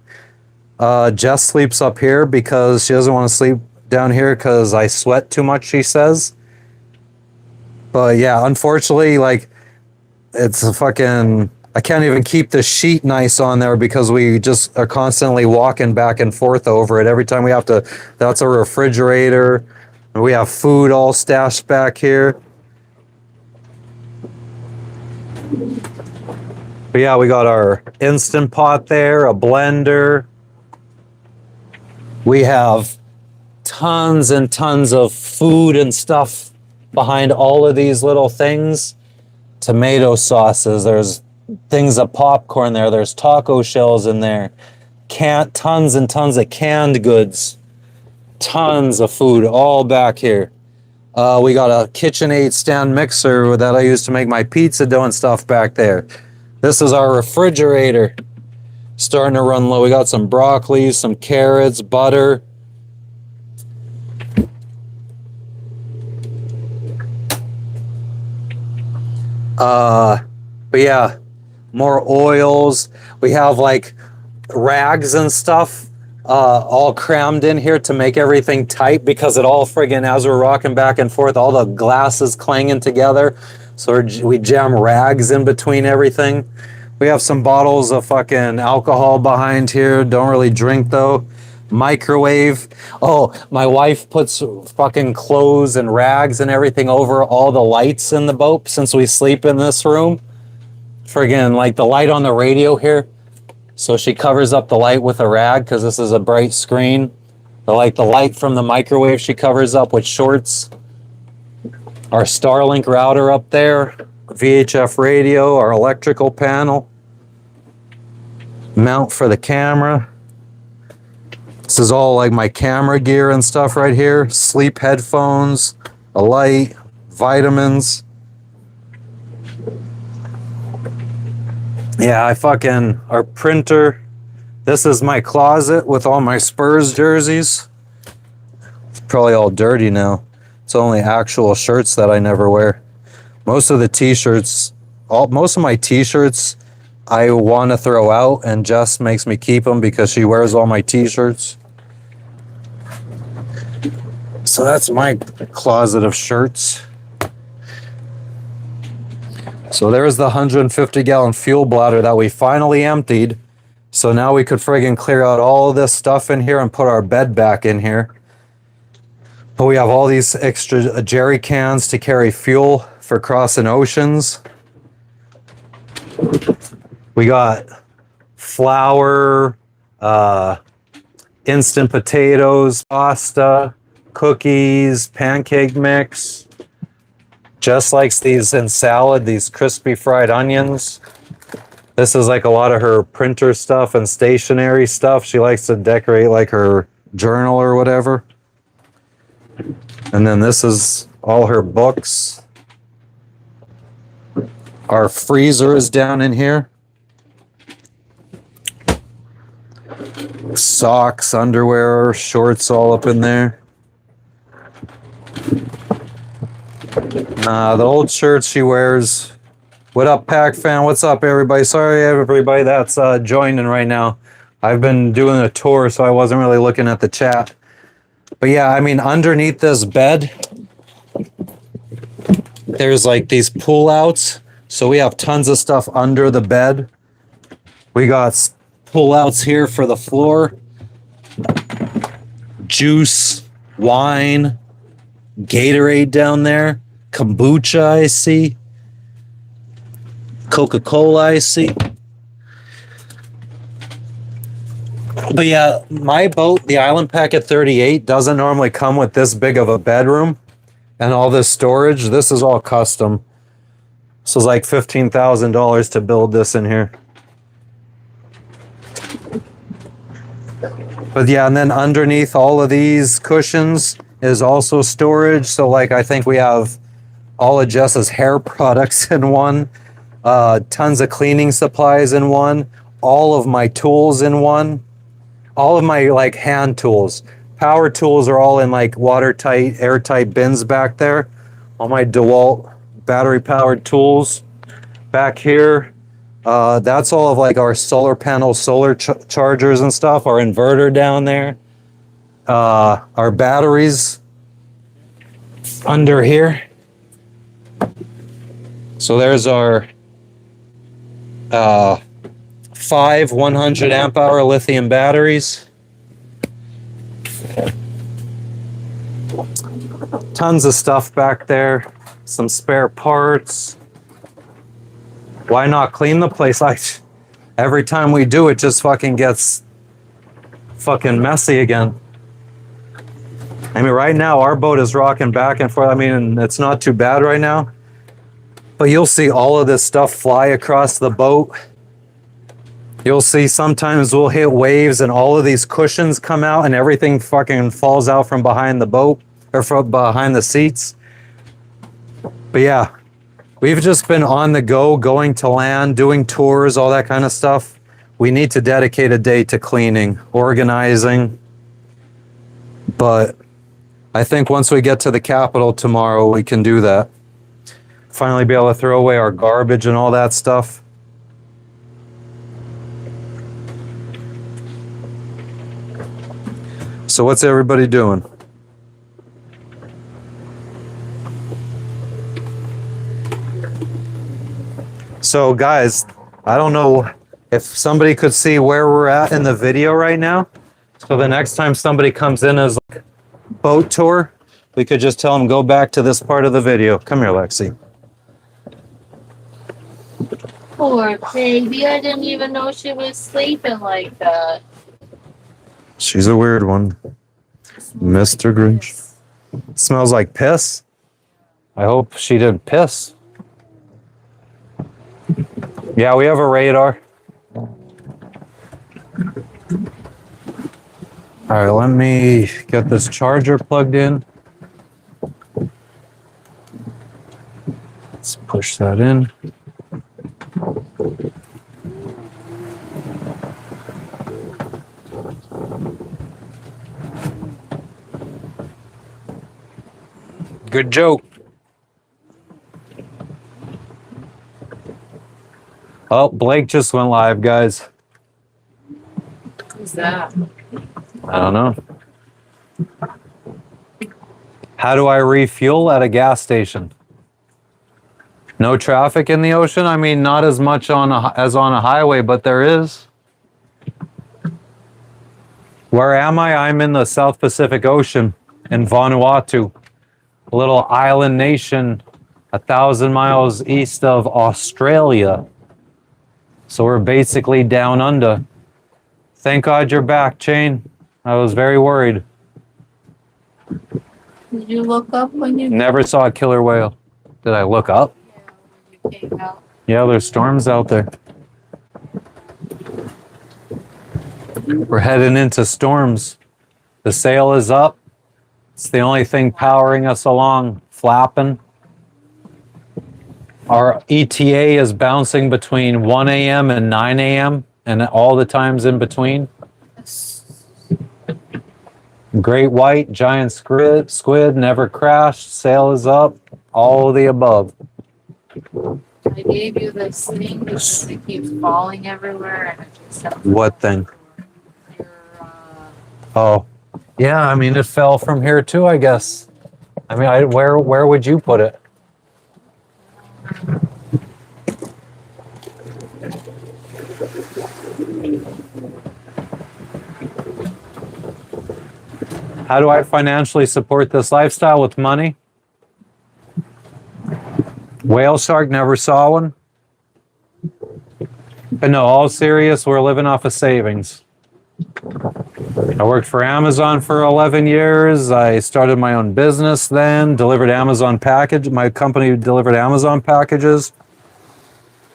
Jess sleeps up here because she doesn't want to sleep down here because I sweat too much, she says. But yeah, unfortunately, like, it's a fucking... I can't even keep the sheet nice on there because we just are constantly walking back and forth over it. Every time we have to... That's a refrigerator. We have food all stashed back here. But yeah, we got our Instant Pot there, a blender. We have tons and tons of food and stuff behind all of these little things. Tomato sauces, there's things of popcorn there, there's taco shells in there, tons and tons of canned goods, tons of food all back here. We got a KitchenAid stand mixer that I use to make my pizza dough and stuff back there. This is our refrigerator, starting to run low. We got some broccoli, some carrots, butter. But yeah, more oils. We have like rags and stuff all crammed in here to make everything tight because it all friggin', as we're rocking back and forth, all the glasses clanging together. So we jam rags in between everything. We have some bottles of fucking alcohol behind here. Don't really drink though. Microwave. Oh, my wife puts fucking clothes and rags and everything over all the lights in the boat since we sleep in this room. Friggin' like the light on the radio here. So she covers up the light with a rag because this is a bright screen. The light from the microwave she covers up with shorts. Our Starlink router up there. VHF radio, our electrical panel. Mount for the camera. This is all like my camera gear and stuff right here. Sleep headphones, a light, vitamins. Yeah, our printer. This is my closet with all my Spurs jerseys. It's probably all dirty now. It's only actual shirts that I never wear. Most of the t-shirts, most of my t-shirts I want to throw out, and Jess makes me keep them because she wears all my t-shirts. So that's my closet of shirts. So there's the 150-gallon fuel bladder that we finally emptied. So now we could friggin' clear out all this stuff in here and put our bed back in here. But we have all these extra jerry cans to carry fuel for crossing oceans. We got flour, instant potatoes, pasta, cookies, pancake mix. Jess likes these in salad, these crispy fried onions. This is like a lot of her printer stuff and stationery stuff. She likes to decorate like her journal or whatever. And then this is all her books. Our freezer is down in here. Socks, underwear, shorts all up in there. The old shirts she wears. What up, Pack Fan? What's up, everybody? Sorry, everybody that's joining right now. I've been doing a tour, so I wasn't really looking at the chat. But yeah, I mean, underneath this bed, there's like these pull outs. So we have tons of stuff under the bed. We got pull outs here for the floor. Juice, wine, Gatorade down there. Kombucha, I see. Coca-Cola, I see. But yeah, my boat, the Island Packet 38, doesn't normally come with this big of a bedroom and all this storage. This is all custom. This was like $15,000 to build this in here. But yeah, and then underneath all of these cushions is also storage. So like I think we have all of Jess's hair products in one, tons of cleaning supplies in one, all of my tools in one, all of my like hand tools. Power tools are all in like watertight, airtight bins back there. All my DeWalt battery powered tools back here. That's all of like our solar panel, solar chargers and stuff, our inverter down there. Our batteries under here. So there's our 5 100 amp hour lithium batteries. Tons of stuff back there. Some spare parts. Why not clean the place? Every time we do, it just fucking gets fucking messy again. I mean, right now our boat is rocking back and forth. I mean, it's not too bad right now. But you'll see all of this stuff fly across the boat. You'll see sometimes we'll hit waves and all of these cushions come out and everything fucking falls out from behind the boat or from behind the seats. But yeah, we've just been on the go, going to land, doing tours, all that kind of stuff. We need to dedicate a day to cleaning, organizing. But I think once we get to the capital tomorrow, we can do that. Finally be able to throw away our garbage and all that stuff. So what's everybody doing? So guys, I don't know if somebody could see where we're at in the video right now. So the next time somebody comes in as like boat tour, we could just tell them go back to this part of the video. Come here, Lexi. Poor baby, I didn't even know she was sleeping like that. She's a weird one. Mr. Grinch. Smells like piss. I hope she didn't piss. Yeah, we have a radar. All right, let me get this charger plugged in. Let's push that in. Good joke. Oh, Blake just went live, guys. Who's that? I don't know. How do I refuel at a gas station? No traffic in the ocean? I mean, not as much as on a highway, but there is. Where am I? I'm in the South Pacific Ocean in Vanuatu, a little island nation 1,000 miles east of Australia. So we're basically down under. Thank God you're back, Chain. I was very worried. Did you look up when you Never saw a killer whale. Did I look up? came out? Yeah, there's storms out there. We're heading into storms. The sail is up. It's the only thing powering us along, flapping. Our ETA is bouncing between 1 a.m. and 9 a.m. and all the times in between. Great white, giant squid, never crashed, sail is up, all of the above. I gave you this thing because it keeps falling everywhere and it just sounds What thing? your, Oh, yeah, I mean, it fell from here too, I guess. I mean, where would you put it? How do I financially support this lifestyle with money? Whale shark, never saw one. But no, all serious, we're living off of savings. I worked for Amazon for 11 years. I started my own business then, delivered Amazon package. My company delivered Amazon packages.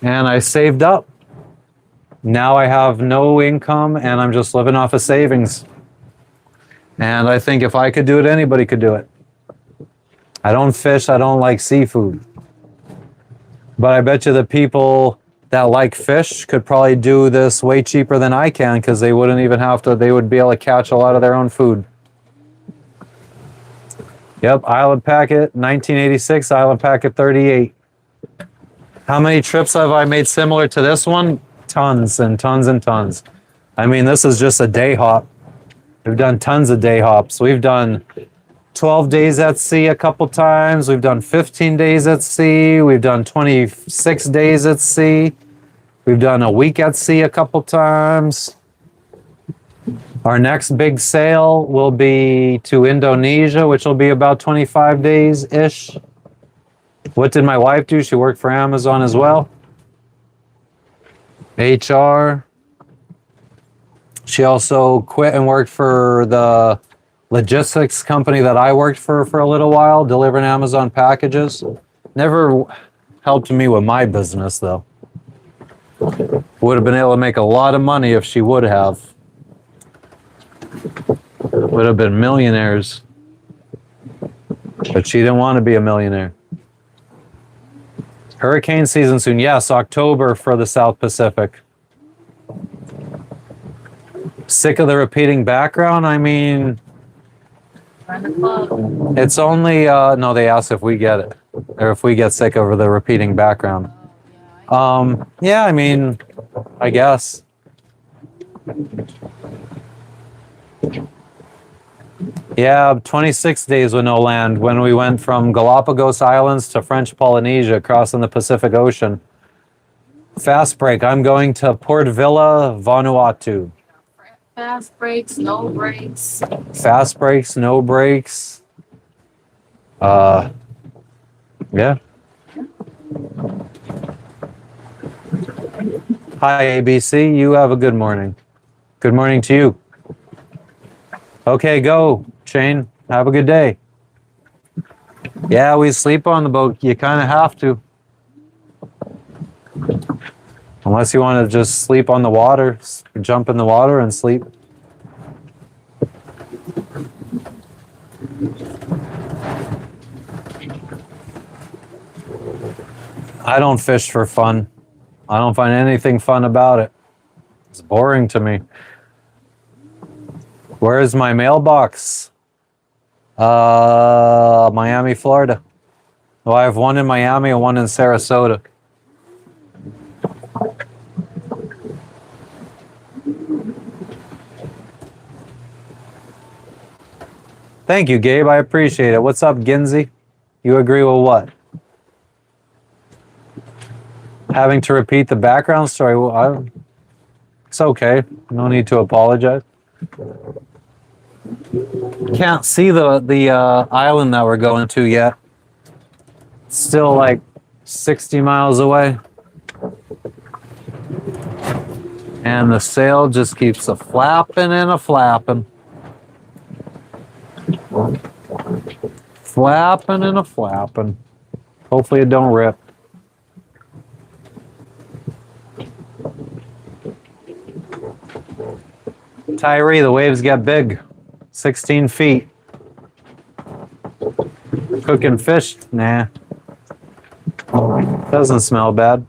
And I saved up. Now I have no income and I'm just living off of savings. And I think if I could do it, anybody could do it. I don't fish. I don't like seafood. But I bet you the people that like fish could probably do this way cheaper than I can because they wouldn't even have to, they would be able to catch a lot of their own food. Yep, Island Packet, 1986, Island Packet 38. How many trips have I made similar to this one? Tons and tons and tons. I mean, this is just a day hop. We've done tons of day hops. We've done 12 days at sea a couple times. We've done 15 days at sea. We've done 26 days at sea. We've done a week at sea a couple times. Our next big sail will be to Indonesia, which will be about 25 days-ish. What did my wife do? She worked for Amazon as well. HR. She also quit and worked for the logistics company that I worked for a little while, delivering Amazon packages. Never helped me with my business, though. Would have been able to make a lot of money if she would have. Would have been millionaires. But she didn't want to be a millionaire. Hurricane season soon. Yes, October for the South Pacific. Sick of the repeating background? I mean, it's only, no, they ask if we get it. Or if we get sick over the repeating background. Yeah, I mean, I guess. Yeah, 26 days with no land when we went from Galapagos Islands to French Polynesia crossing the Pacific Ocean. Fast break. I'm going to Port Vila, Vanuatu. fast brakes, no brakes. Fast brakes, no brakes. Yeah. Hi, ABC. You have a good morning. Good morning to you. Okay, go, Shane. Have a good day. Yeah, we sleep on the boat. You kind of have to. Unless you want to just sleep on the water, jump in the water and sleep. I don't fish for fun. I don't find anything fun about it. It's boring to me. Where is my mailbox? Miami, Florida. Well, I have one in Miami and one in Sarasota. Thank you, Gabe. I appreciate it. What's up, Ginzy? You agree with what? Having to repeat the background story? Well, it's okay. No need to apologize. Can't see the island that we're going to yet. It's still like 60 miles away. And the sail just keeps a flapping and a flapping. Flapping and a flapping. Hopefully it don't rip. Tyree, the waves get big. 16 feet. Cooking fish? Nah. Doesn't smell bad.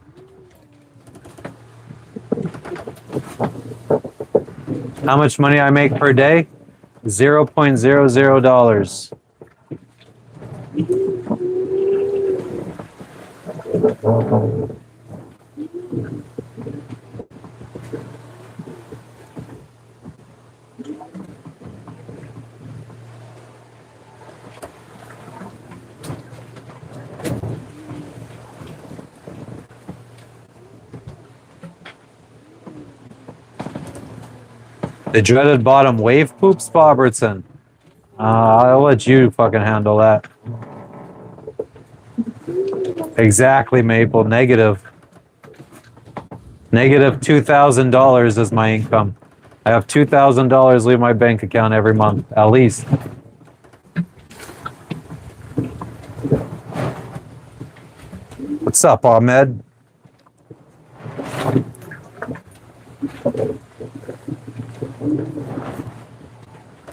How much money I make per day? $0.00. The dreaded bottom wave poops, Bobertson. I'll let you fucking handle that. Exactly, Maple. Negative. Negative $2,000 is my income. I have $2,000 leave my bank account every month, at least. What's up, Ahmed?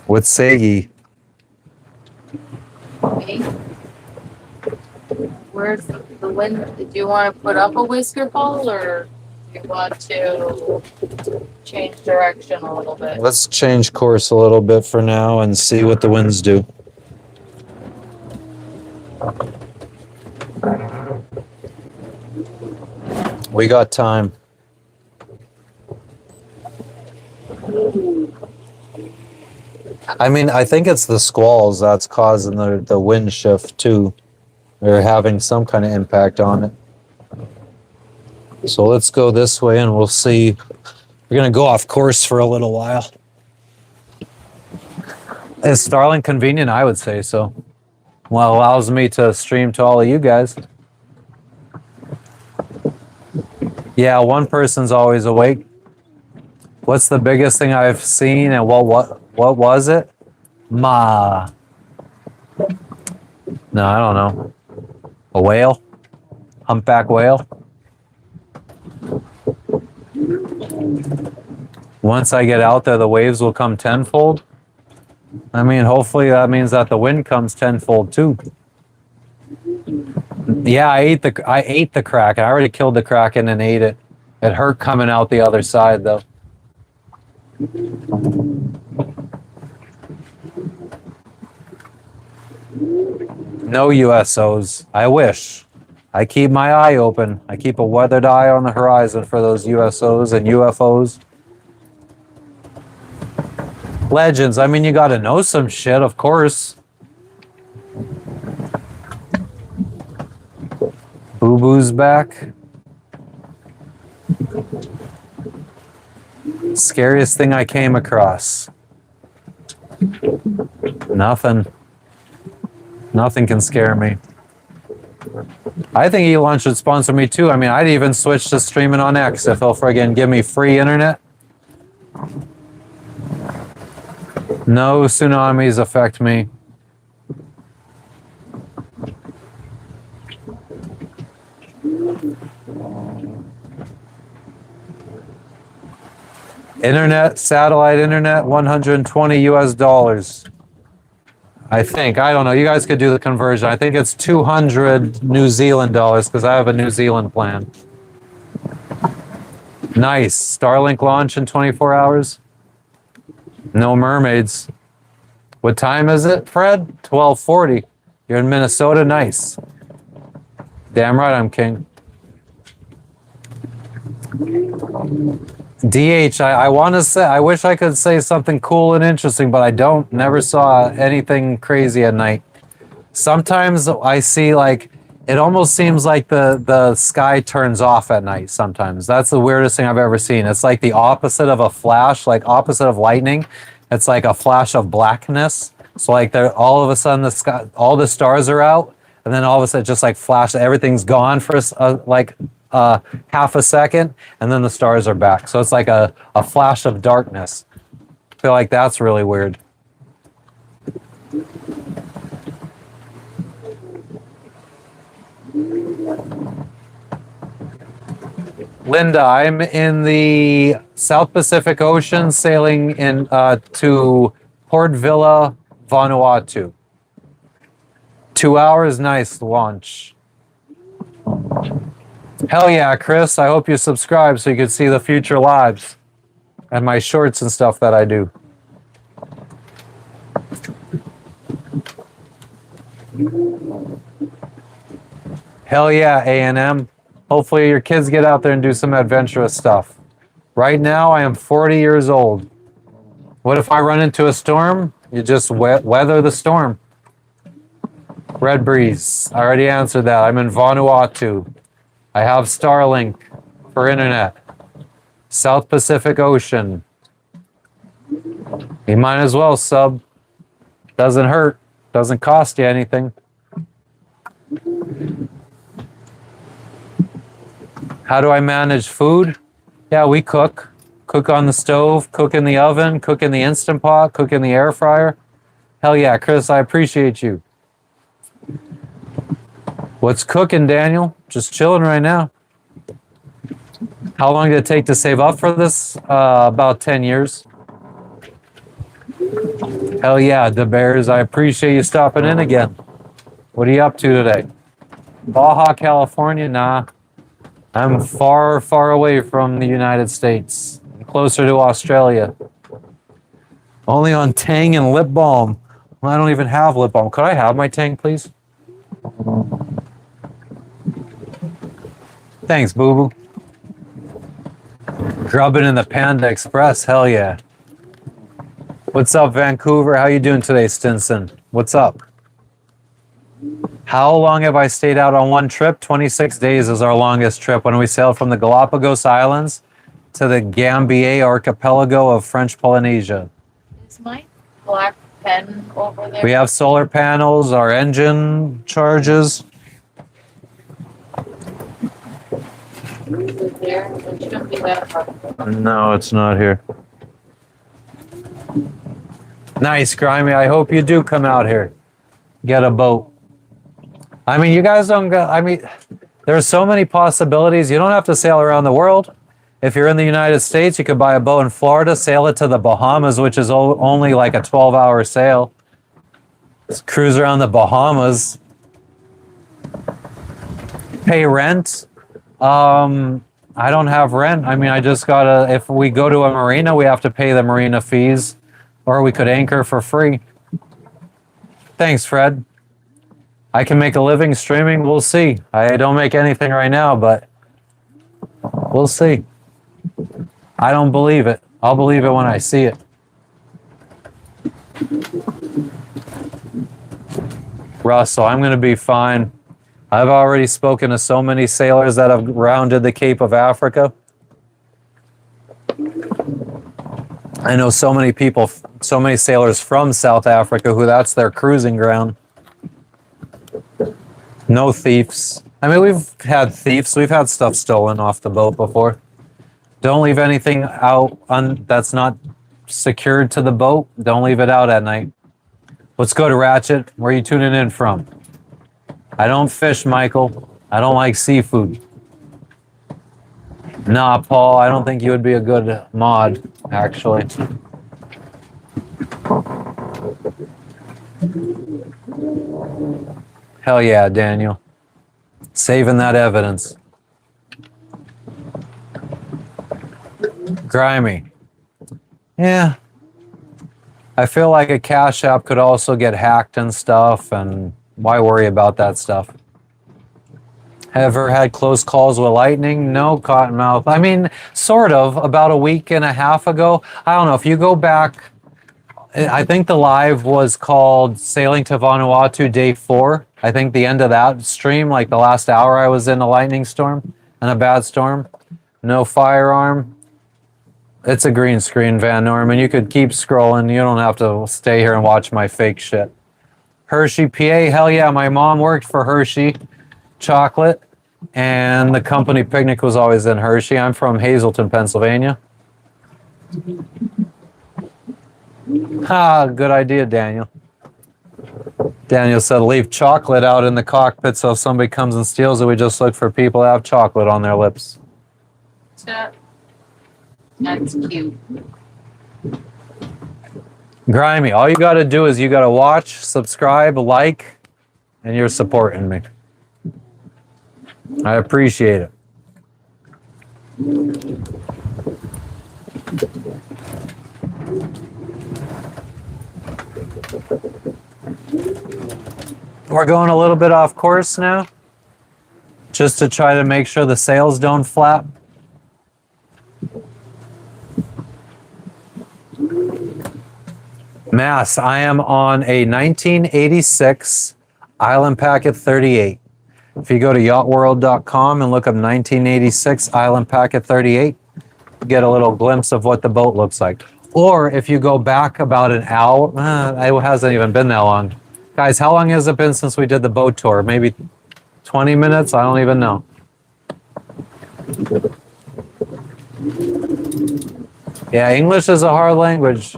What's Sagi? Okay. Where's the wind? Did you want to put up a whisker pole or do you want to change direction a little bit? Let's change course a little bit for now and see what the winds do. We got time. I mean, I think it's the squalls that's causing the wind shift too. They're having some kind of impact on it. So let's go this way and we'll see. We're going to go off course for a little while. Is Starlink convenient? I would say so. Well, allows me to stream to all of you guys. Yeah, one person's always awake. What's the biggest thing I've seen and what was it? No, I don't know. A whale? Humpback whale? Once I get out there, the waves will come tenfold. I mean, hopefully that means that the wind comes tenfold too. Yeah, I ate the kraken. I already killed the kraken and ate it. It hurt coming out the other side though. No USOs. I wish. I keep my eye open. I keep a weathered eye on the horizon for those USOs and UFOs. Legends. I mean, you got to know some shit, of course. Boo Boo's back. Scariest thing I came across. Nothing. Nothing can scare me. I think Elon should sponsor me too. I mean, I'd even switch to streaming on X if he'll friggin' give me free internet. No tsunamis affect me. Internet, satellite internet, 120 US dollars. I think. I don't know. You guys could do the conversion. I think it's 200 New Zealand dollars because I have a New Zealand plan. Nice. Starlink launch in 24 hours. No mermaids. What time is it, Fred? 12:40. You're in Minnesota? Nice. Damn right I'm king. DH, I want to say, I wish I could say something cool and interesting, but I don't. Never saw anything crazy at night. Sometimes I see like, it almost seems like the sky turns off at night sometimes. That's the weirdest thing I've ever seen. It's like the opposite of a flash, like opposite of lightning. It's like a flash of blackness. So like there, all of a sudden the sky, all the stars are out, and then all of a sudden just like flash, everything's gone for half a second, and then the stars are back. So it's like a flash of darkness. I feel like that's really weird. Linda, I'm in the South Pacific Ocean sailing in to Port Vila, Vanuatu. 2 hours? Nice launch. Hell yeah, Chris. I hope you subscribe so you can see the future lives and my shorts and stuff that I do. Hell yeah, A&M. Hopefully your kids get out there and do some adventurous stuff. Right now, I am 40 years old. What if I run into a storm? You just weather the storm. Red Breeze. I already answered that. I'm in Vanuatu. I have Starlink for internet. South Pacific Ocean. You might as well sub. Doesn't hurt. Doesn't cost you anything. How do I manage food? Yeah, we cook. Cook on the stove, cook in the oven, cook in the Instant Pot, cook in the air fryer. Hell yeah, Chris, I appreciate you. What's cooking, Daniel? Just chilling right now. How long did it take to save up for this? About 10 years. Hell yeah, the Bears. I appreciate you stopping in again. What are you up to today? Baja, California? Nah. I'm far, far away from the United States. Closer to Australia. Only on Tang and lip balm. Well, I don't even have lip balm. Could I have my Tang, please? Thanks, boo-boo. Grubbing in the Panda Express. Hell yeah. What's up, Vancouver? How you doing today, Stinson? What's up? How long have I stayed out on one trip? 26 days is our longest trip when we sailed from the Galapagos Islands to the Gambier archipelago of French Polynesia. Is my black pen over there? We have solar panels, our engine charges. Is it there? It shouldn't be that hard. No, it's not here. Nice, Grimy. I hope you do come out here. Get a boat. I mean, you guys don't go, I mean, there's so many possibilities. You don't have to sail around the world. If you're in the United States, you could buy a boat in Florida, sail it to the Bahamas, which is only like a 12-hour sail. Just cruise around the Bahamas. Pay rent. I don't have rent. I mean, I just gotta, if we go to a marina, we have to pay the marina fees, or we could anchor for free. Thanks, Fred. I can make a living streaming. We'll see. I don't make anything right now, but we'll see. I don't believe it. I'll believe it when I see it. Russell, I'm going to be fine. I've already spoken to so many sailors that have rounded the Cape of Africa. I know so many people, so many sailors from South Africa who that's their cruising ground. No thieves. I mean, we've had thieves. We've had stuff stolen off the boat before. Don't leave anything out that's not secured to the boat. Don't leave it out at night. Let's go to Ratchet. Where are you tuning in from? I don't fish, Michael. I don't like seafood. Nah, Paul, I don't think you would be a good mod, actually. Hell yeah, Daniel. Saving that evidence. Grimy. Yeah. I feel like a Cash App could also get hacked and stuff, and why worry about that stuff? Ever had close calls with lightning? No, Cottonmouth. I mean, sort of. About a week and a half ago. I don't know. If you go back, I think the live was called Sailing to Vanuatu Day 4. I think the end of that stream, like the last hour, I was in a lightning storm and a bad storm. No firearm. It's a green screen, Van Norman. You could keep scrolling. You don't have to stay here and watch my fake shit. Hershey, PA. Hell yeah, my mom worked for Hershey Chocolate, and the company picnic was always in Hershey. I'm from Hazleton, Pennsylvania. Good idea, Daniel. Daniel said, leave chocolate out in the cockpit so if somebody comes and steals it, we just look for people that have chocolate on their lips. That's cute. Grimy, all you got to do is you got to watch, subscribe, like, and you're supporting me. I appreciate it. We're going a little bit off course now, just to try to make sure the sails don't flap. Mass, I am on a 1986 Island Packet 38. If you go to yachtworld.com and look up 1986 Island Packet 38, you get a little glimpse of what the boat looks like. Or if you go back about an hour, it hasn't even been that long. Guys, how long has it been since we did the boat tour? Maybe 20 minutes? I don't even know. Yeah, English is a hard language.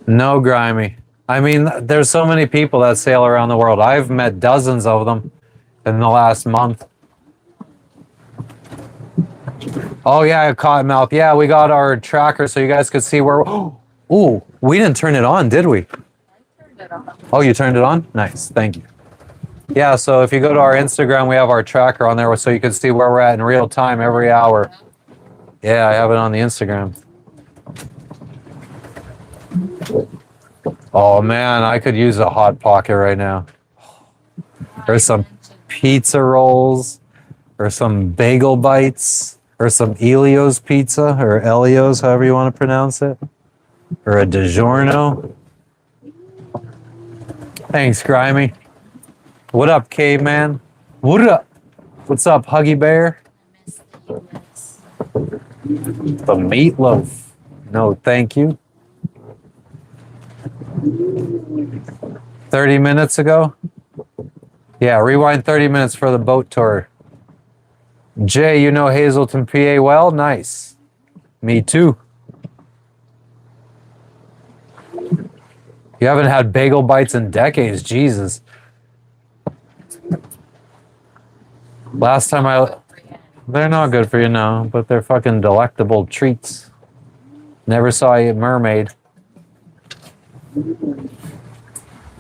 No, Grimy. I mean, there's so many people that sail around the world. I've met dozens of them in the last month. Oh, yeah, Cottonmouth. Yeah, we got our tracker so you guys could see where... Ooh, we didn't turn it on, did we? I turned it on. Oh, you turned it on? Nice, thank you. Yeah, so if you go to our Instagram, we have our tracker on there so you can see where we're at in real time every hour. Yeah, I have it on the Instagram. Oh, man, I could use a Hot Pocket right now. There's some pizza rolls, or some bagel bites, or some Elio's pizza, or Elio's, however you want to pronounce it, or a DiGiorno. Thanks, Grimy. What up, caveman? What up? What's up, Huggy Bear? The meatloaf. No, thank you. 30 minutes ago? Yeah, rewind 30 minutes for the boat tour. Jay, you know Hazelton, PA well? Nice. Me too. You haven't had bagel bites in decades, Jesus. Last time they're not good for you now, but they're fucking delectable treats. Never saw a mermaid.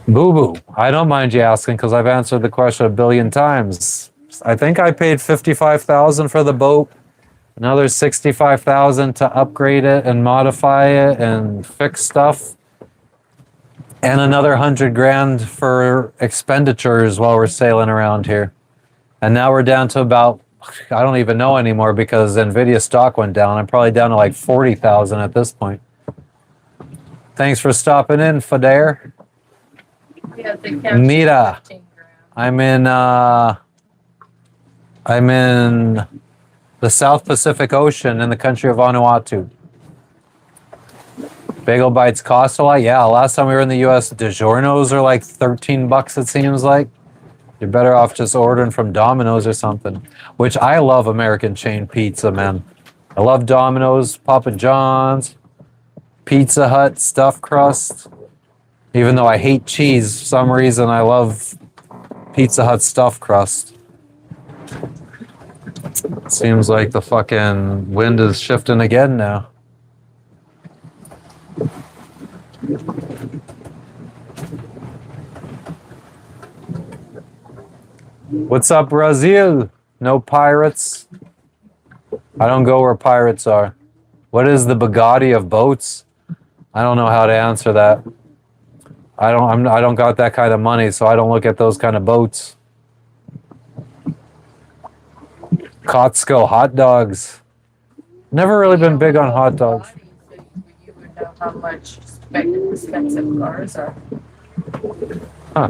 Boo-boo. I don't mind you asking because I've answered the question a billion times. I think I paid $55,000 for the boat, another $65,000 to upgrade it and modify it and fix stuff, and another 100 grand for expenditures while we're sailing around here. And now we're down to about, I don't even know anymore because Nvidia stock went down. I'm probably down to like 40,000 at this point. Thanks for stopping in, Fadair. Yeah, they captured Mira. 15 grand. I'm in the South Pacific Ocean in the country of Vanuatu. Bagel bites cost a lot. Yeah, last time we were in the U.S., DiGiorno's are like $13, it seems like. You're better off just ordering from Domino's or something, which I love American chain pizza, man. I love Domino's, Papa John's, Pizza Hut, stuffed crust. Even though I hate cheese, for some reason I love Pizza Hut stuffed crust. Seems like the fucking wind is shifting again now. What's up, Brazil? No pirates? I don't go where pirates are. What is the Bugatti of boats? I don't know how to answer that. I don't got that kind of money, so I don't look at those kind of boats. Kotsko hot dogs. Never really been big on hot dogs. So you would know how much expensive cars are. Huh.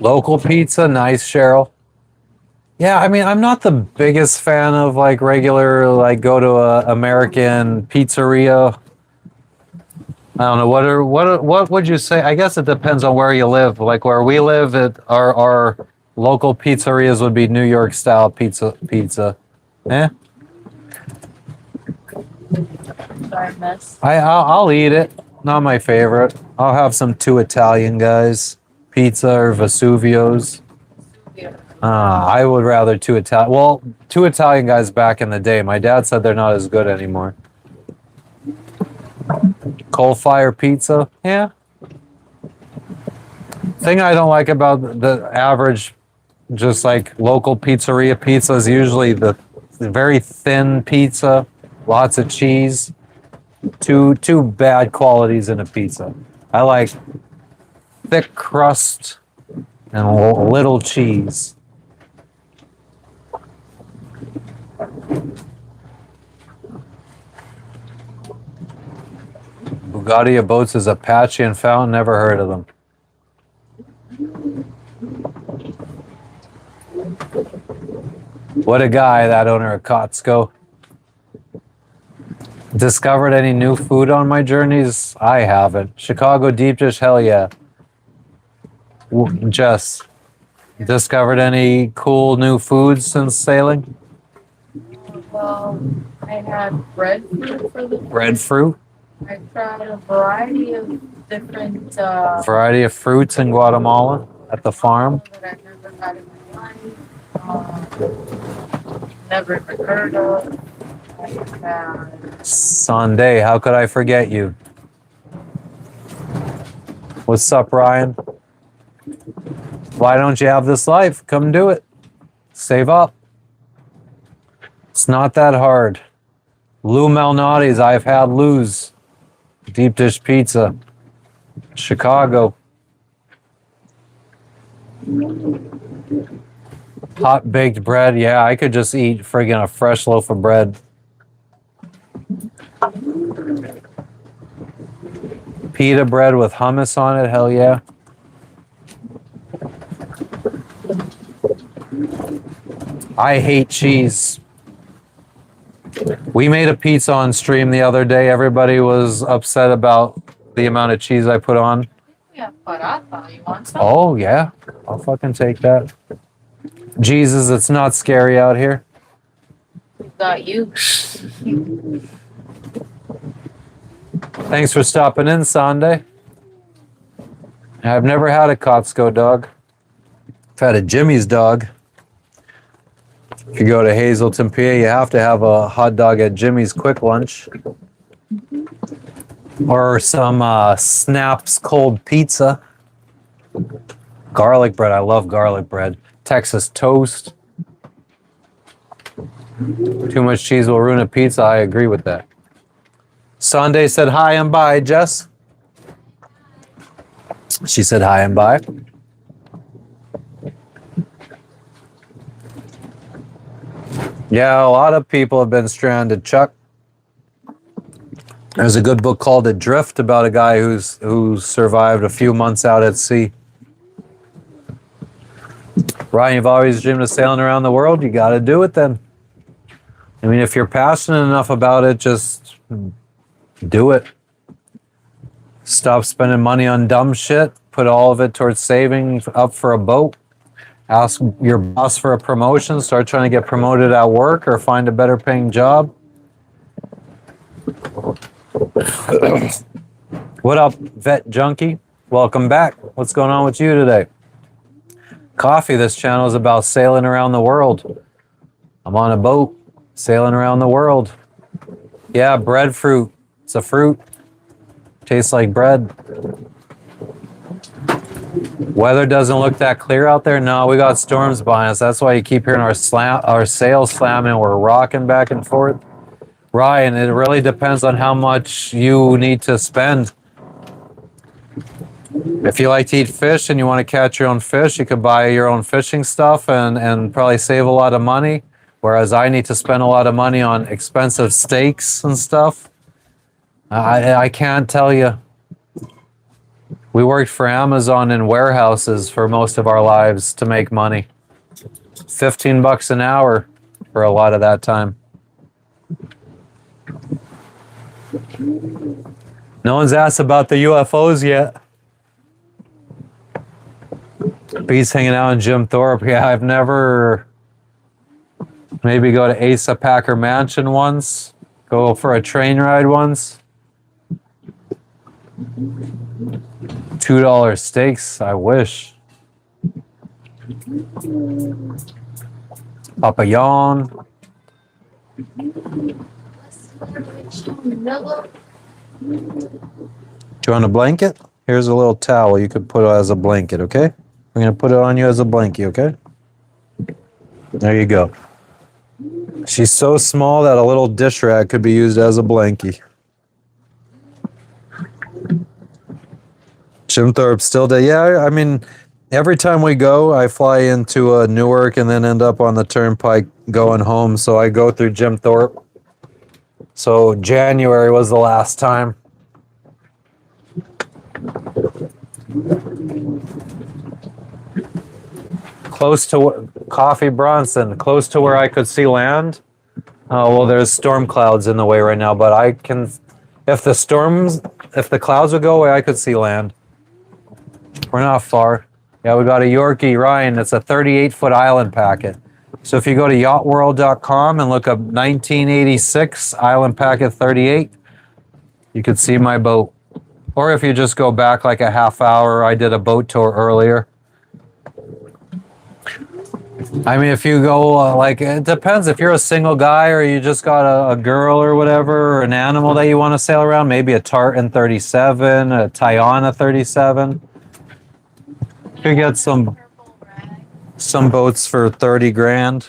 Local pizza, nice, Cheryl. Yeah, I mean, I'm not the biggest fan of like regular, like go to a American pizzeria. I don't know, what would you say? I guess it depends on where you live. Like where we live, our local pizzerias would be New York style pizza. Eh? Sorry, miss. I'll eat it. Not my favorite. I'll have some two Italian guys. pizza or Vesuvio's. Yeah. I would rather two Italian. Well, two Italian guys back in the day. My dad said they're not as good anymore. Coal fire pizza, yeah. Thing I don't like about the average, just like local pizzeria pizza, is usually the very thin pizza, lots of cheese. Two bad qualities in a pizza. I like thick crust and little cheese. Bugatti Boats is Apache and Fountain. Never heard of them. What a guy, that owner of Kotsko. Discovered any new food on my journeys? I haven't. Chicago deep dish, hell yeah. Jess, discovered any cool new foods since sailing? Well, I had breadfruit for the Breadfruit? I tried a variety of different Variety of fruits in Guatemala at the farm. that I never had in my life. Never even heard of. I had Sunday, how could I forget you? What's up, Ryan? Why don't you have this life? Come do it. Save up. It's not that hard. Lou Malnati's, I've had Lou's. Deep dish pizza. Chicago. Hot baked bread. Yeah, I could just eat friggin' a fresh loaf of bread. Pita bread with hummus on it. Hell yeah. I hate cheese. We made a pizza on stream the other day. Everybody was upset about the amount of cheese I put on. yeah, parata. You want some? Oh, yeah. I'll fucking take that. Jesus, it's not scary out here. Got you. Thanks for stopping in, Sunday. I've never had a Kotsko dog. I've had a Jimmy's dog. If you go to Hazelton, PA, you have to have a hot dog at Jimmy's Quick Lunch. Or some Snaps cold pizza. Garlic bread. I love garlic bread. Texas toast. Too much cheese will ruin a pizza. I agree with that. Sunday said hi and bye, Jess. She said hi and bye. Yeah, a lot of people have been stranded, Chuck. There's a good book called Adrift about a guy who survived a few months out at sea. Ryan, you've always dreamed of sailing around the world. You got to do it then. I mean, if you're passionate enough about it, just do it. Stop spending money on dumb shit. Put all of it towards saving up for a boat. Ask your boss for a promotion. Start trying to get promoted at work or find a better paying job. What up, Vet Junkie? Welcome back. What's going on with you today? Coffee, this channel is about sailing around the world. I'm on a boat, sailing around the world. Yeah, breadfruit. It's a fruit. Tastes like bread. Weather doesn't look that clear out there. No, we got storms behind us. That's why you keep hearing our sails slamming. We're rocking back and forth. Ryan, it really depends on how much you need to spend. If you like to eat fish and you want to catch your own fish, you could buy your own fishing stuff and probably save a lot of money. Whereas I need to spend a lot of money on expensive steaks and stuff. I can't tell you. We worked for Amazon in warehouses for most of our lives to make money. $15 an hour for a lot of that time. No one's asked about the UFOs yet. Beast hanging out in Jim Thorpe. Yeah, I've never... Maybe go to Asa Packer Mansion once. Go for a train ride once. $2 steaks. I wish. Papillon. Do you want a blanket? Here's a little towel you could put as a blanket, okay? We're going to put it on you as a blankie, okay? There you go. She's so small that a little dish rag could be used as a blankie. Jim Thorpe still dead. Yeah, I mean, every time we go, I fly into Newark and then end up on the turnpike going home. So I go through Jim Thorpe. So January was the last time. Close to Coffee Bronson, close to where I could see land. Oh, well, there's storm clouds in the way right now, but I can, if the clouds would go away, I could see land. We're not far. Yeah, we got a Yorkie, Ryan. It's a 38-foot island packet. So if you go to yachtworld.com and look up 1986 Island Packet 38, you could see my boat. Or if you just go back like a half hour, I did a boat tour earlier. I mean, if you go, like, it depends if you're a single guy or you just got a girl or whatever, or an animal that you want to sail around, maybe a Tartan 37, a Tiana 37. You could get some boats for 30 grand.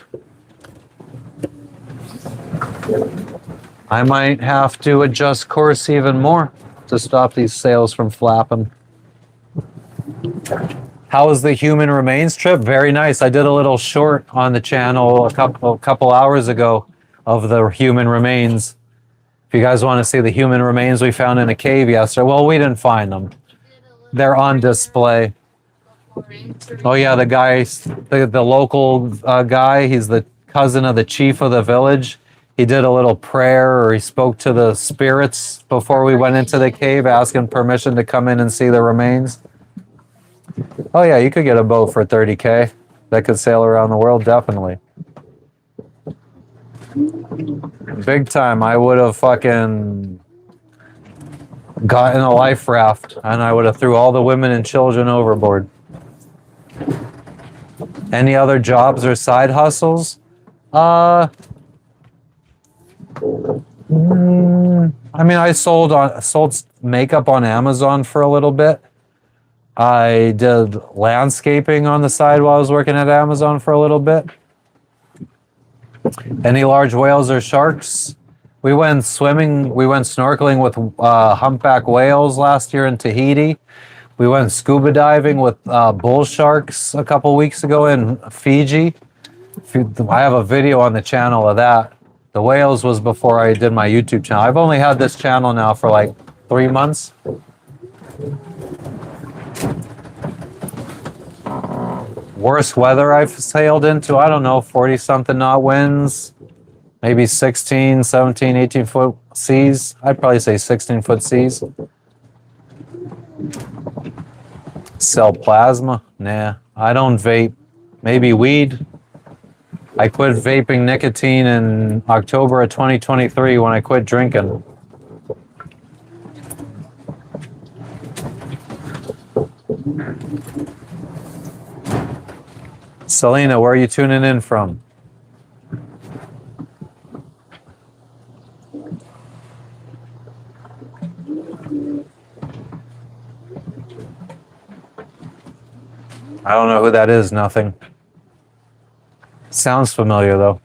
I might have to adjust course even more to stop these sails from flapping. How was the human remains trip? Very nice. I did a little short on the channel a couple hours ago of the human remains. If you guys want to see the human remains we found in a cave yesterday, well, we didn't find them. They're on display. Oh yeah, the guy, the local guy, he's the cousin of the chief of the village. He did a little prayer, or he spoke to the spirits before we went into the cave, asking permission to come in and see the remains. Oh yeah, you could get a boat for 30K that could sail around the world, definitely. Big time. I would have fucking gotten a life raft and I would have threw all the women and children overboard. Any other jobs or side hustles? I mean, I sold makeup on Amazon for a little bit. I did landscaping on the side while I was working at Amazon for a little bit. Any large whales or sharks? We went swimming, we went snorkeling with humpback whales last year in Tahiti. We went scuba diving with bull sharks a couple weeks ago in Fiji. I have a video on the channel of that. The whales was before I did my YouTube channel. I've only had this channel now for like 3 months. Worst weather I've sailed into, I don't know, 40-something knot winds, maybe 16, 17, 18-foot seas. I'd probably say 16-foot seas. Sell plasma? Nah, I don't vape. Maybe weed. I quit vaping nicotine in October of 2023 when I quit drinking. Selena, where are you tuning in from? I don't know who that is, nothing. Sounds familiar, though.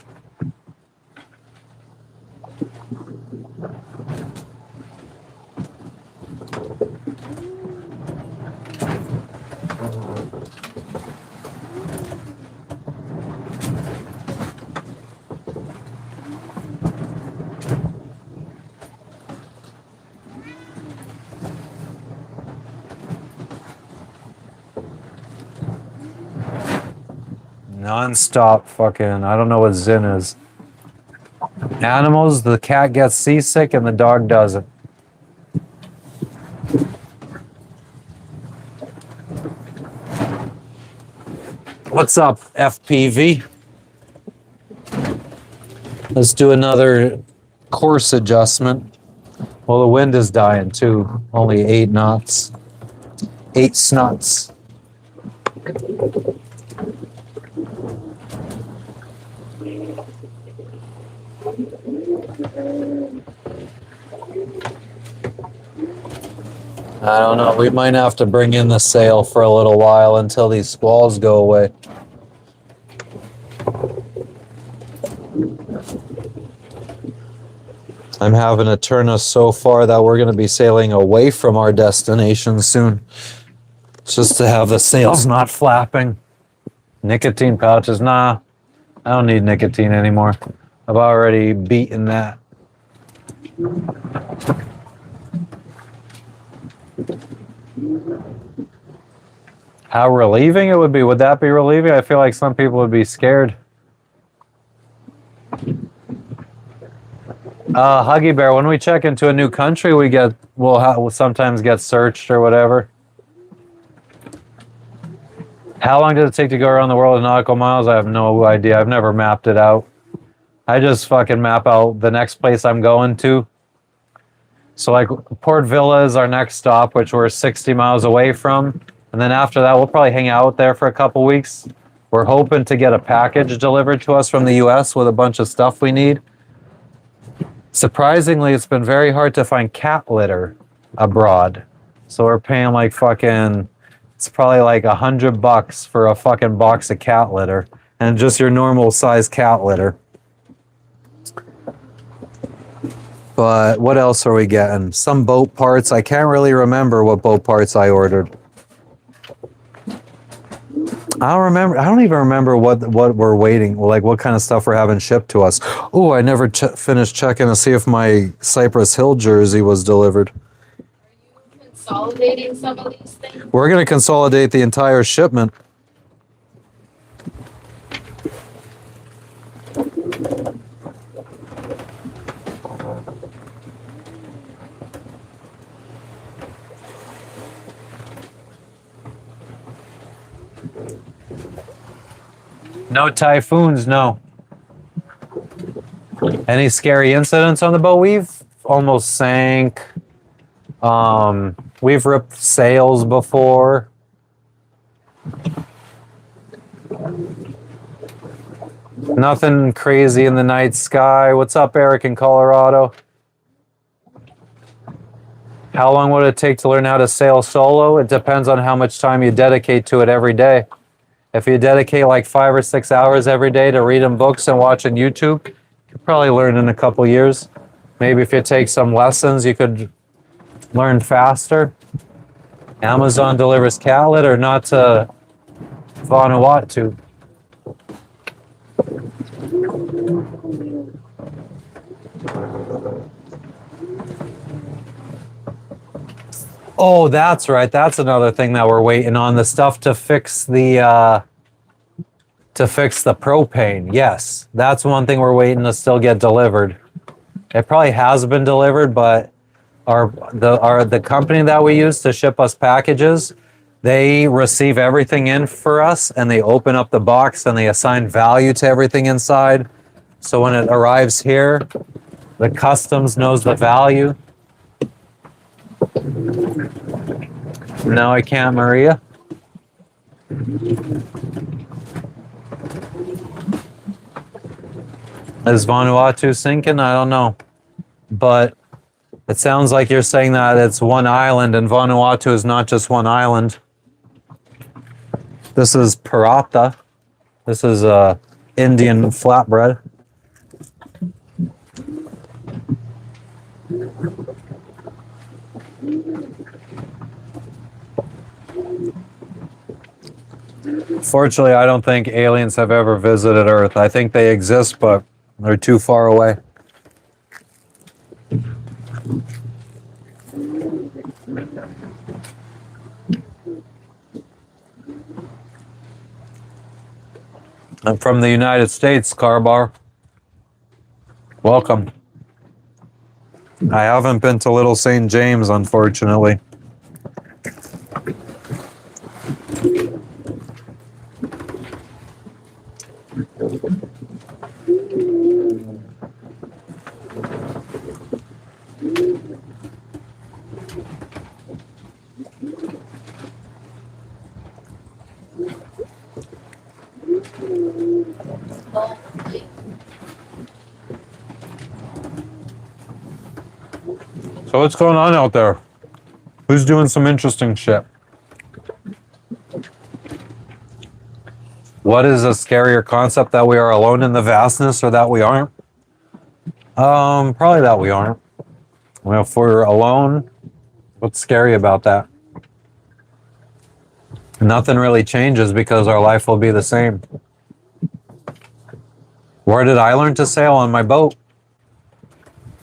Non-stop fucking, I don't know what Zen is. Animals, the cat gets seasick and the dog doesn't. What's up, FPV? Let's do another course adjustment. Well, the wind is dying too. Only 8 knots. 8 snots. I don't know. We might have to bring in the sail for a little while until these squalls go away. I'm having to turn us so far that we're going to be sailing away from our destination soon. Just to have the sails not flapping. Nicotine pouches, nah. I don't need nicotine anymore. I've already beaten that. How relieving it would be. Would that be relieving? I feel like some people would be scared. Huggy Bear, when we check into a new country, we'll sometimes get searched or whatever. How long did it take to go around the world in nautical miles? I have no idea. I've never mapped it out. I just fucking map out the next place I'm going to. So like Port Vila is our next stop, which we're 60 miles away from. And then after that, we'll probably hang out there for a couple weeks. We're hoping to get a package delivered to us from the US with a bunch of stuff we need. Surprisingly, it's been very hard to find cat litter abroad. So we're paying like fucking, it's probably like $100 for a fucking box of cat litter. And just your normal size cat litter. But what else are we getting? Some boat parts. I can't really remember what boat parts I ordered. I don't even remember what we're waiting, like what kind of stuff we're having shipped to us. Oh, I never finished checking to see if my Cypress Hill jersey was delivered. Are you consolidating some of these things? We're going to consolidate the entire shipment. No typhoons, no. Any scary incidents on the boat? We've almost sank. We've ripped sails before. Nothing crazy in the night sky. What's up, Eric in Colorado? How long would it take to learn how to sail solo? It depends on how much time you dedicate to it every day. If you dedicate like 5 or 6 hours every day to reading books and watching YouTube, you could probably learn in a couple years. Maybe if you take some lessons, you could learn faster. Amazon delivers cat litter, not to Vanuatu. Oh, that's right. That's another thing that we're waiting on. The stuff to fix the propane. Yes, that's one thing we're waiting to still get delivered. It probably has been delivered, but the company that we use to ship us packages, they receive everything in for us and they open up the box and they assign value to everything inside. So when it arrives here, the customs knows the value. No, I can't, Maria. Is Vanuatu sinking? I don't know. But it sounds like you're saying that it's one island, and Vanuatu is not just one island. This is paratha. This is Indian flatbread. Fortunately, I don't think aliens have ever visited Earth. I think they exist, but they're too far away. I'm from the United States, Carbar. Welcome. I haven't been to Little St. James, unfortunately. So what's going on out there? Who's doing some interesting shit? What is a scarier concept, that we are alone in the vastness or that we aren't? Probably that we aren't. Well, if we're alone, what's scary about that? Nothing really changes because our life will be the same. Where did I learn to sail? On my boat.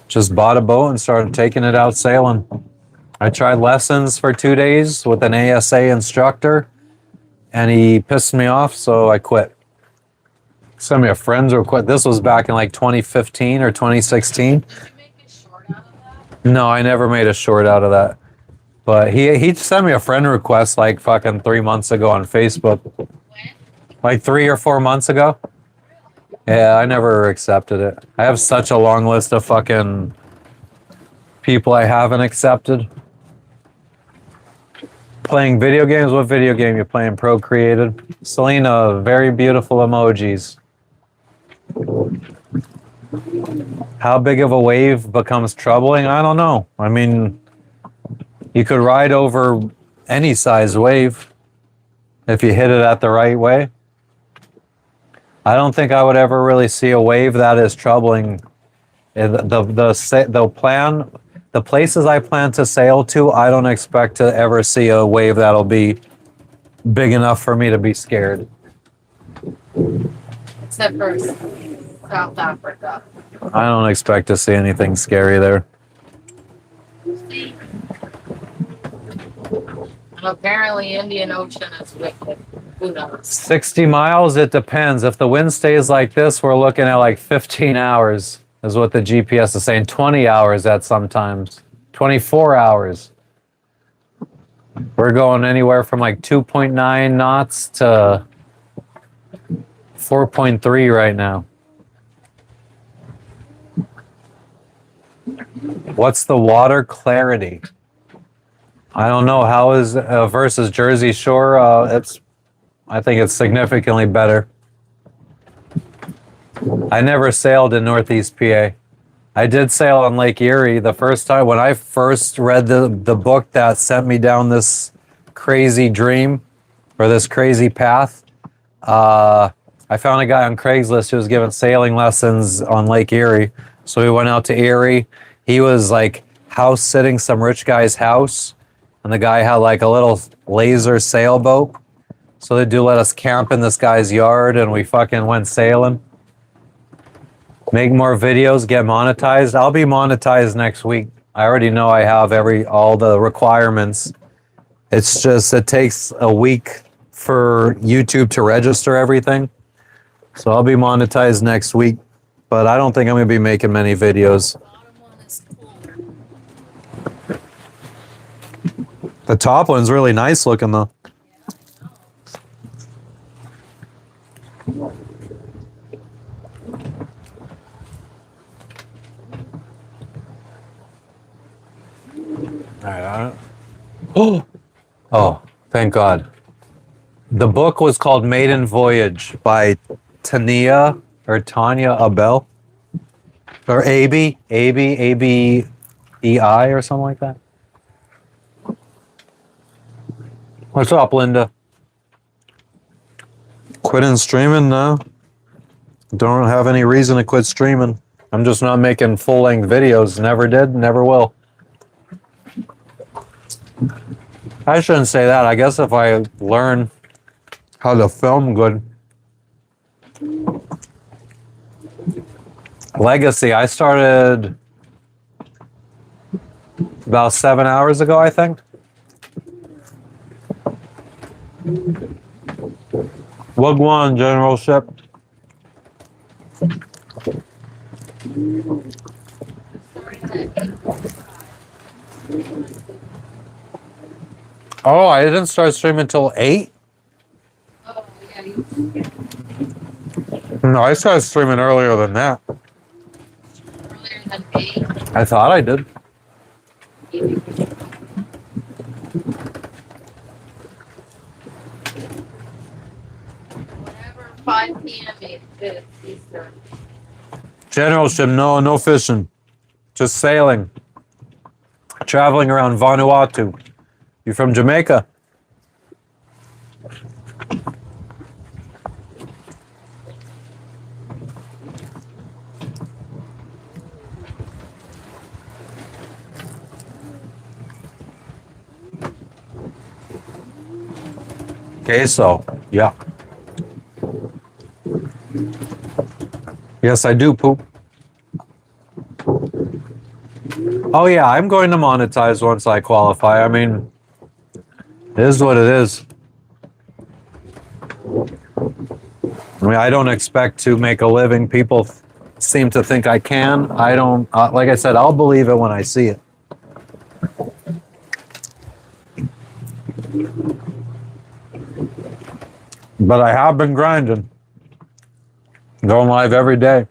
Just bought a boat and started taking it out sailing. I tried lessons for 2 days with an ASA instructor, and he pissed me off, so I quit. Some of my friends were quit. This was back in like 2015 or 2016. Did you make a short out of that? No, I never made a short out of that. But he sent me a friend request like fucking 3 months ago on Facebook. When? Like 3 or 4 months ago. Yeah, I never accepted it. I have such a long list of fucking people I haven't accepted. Playing video games? What video game you playing? Procreated? Selena, very beautiful emojis. How big of a wave becomes troubling? I don't know. I mean, you could ride over any size wave if you hit it at the right way. I don't think I would ever really see a wave that is troubling. The places I plan to sail to, I don't expect to ever see a wave that'll be big enough for me to be scared. Except for South Africa. I don't expect to see anything scary there. See? And apparently Indian Ocean is wicked. Who knows? 60 miles, it depends. If the wind stays like this, we're looking at like 15 hours, is what the GPS is saying. 20 hours at sometimes. 24 hours. We're going anywhere from like 2.9 knots to 4.3 right now. What's the water clarity? I don't know. How is versus Jersey Shore? I think it's significantly better. I never sailed in Northeast PA. I did sail on Lake Erie the first time when I first read the book that sent me down this crazy dream or this crazy path. I found a guy on Craigslist who was giving sailing lessons on Lake Erie. So we went out to Erie. He was like house sitting some rich guy's house, and the guy had like a little laser sailboat. So they do let us camp in this guy's yard, and we fucking went sailing. Make more videos, get monetized. I'll be monetized next week. I already know I have all the requirements. It's just it takes a week for YouTube to register everything. So I'll be monetized next week, but I don't think I'm going to be making many videos. Bottom one is cool. The top one's really nice looking though. All right. Oh, thank God. The book was called Maiden Voyage by Tanya Abel. Or A-B-E-I or something like that. What's up, Linda? Quitting streaming now? Don't have any reason to quit streaming. I'm just not making full-length videos. Never did, never will. I shouldn't say that. I guess if I learn how to film good. Legacy, I started about 7 hours ago, I think. Wagwan Generalship. Oh, I didn't start streaming until 8? Oh, yeah. No, I started streaming earlier than that. Earlier than 8. I thought I did. Whatever, 5 p.m. is Eastern. Generalship, no fishing. Just sailing. traveling around Vanuatu. You from Jamaica? Queso, yeah. Yes, I do poop. Oh yeah, I'm going to monetize once I qualify. I mean, it is what it is. I mean, I don't expect to make a living. People seem to think I can. I don't, like I said, I'll believe it when I see it. But I have been grinding. Going live every day.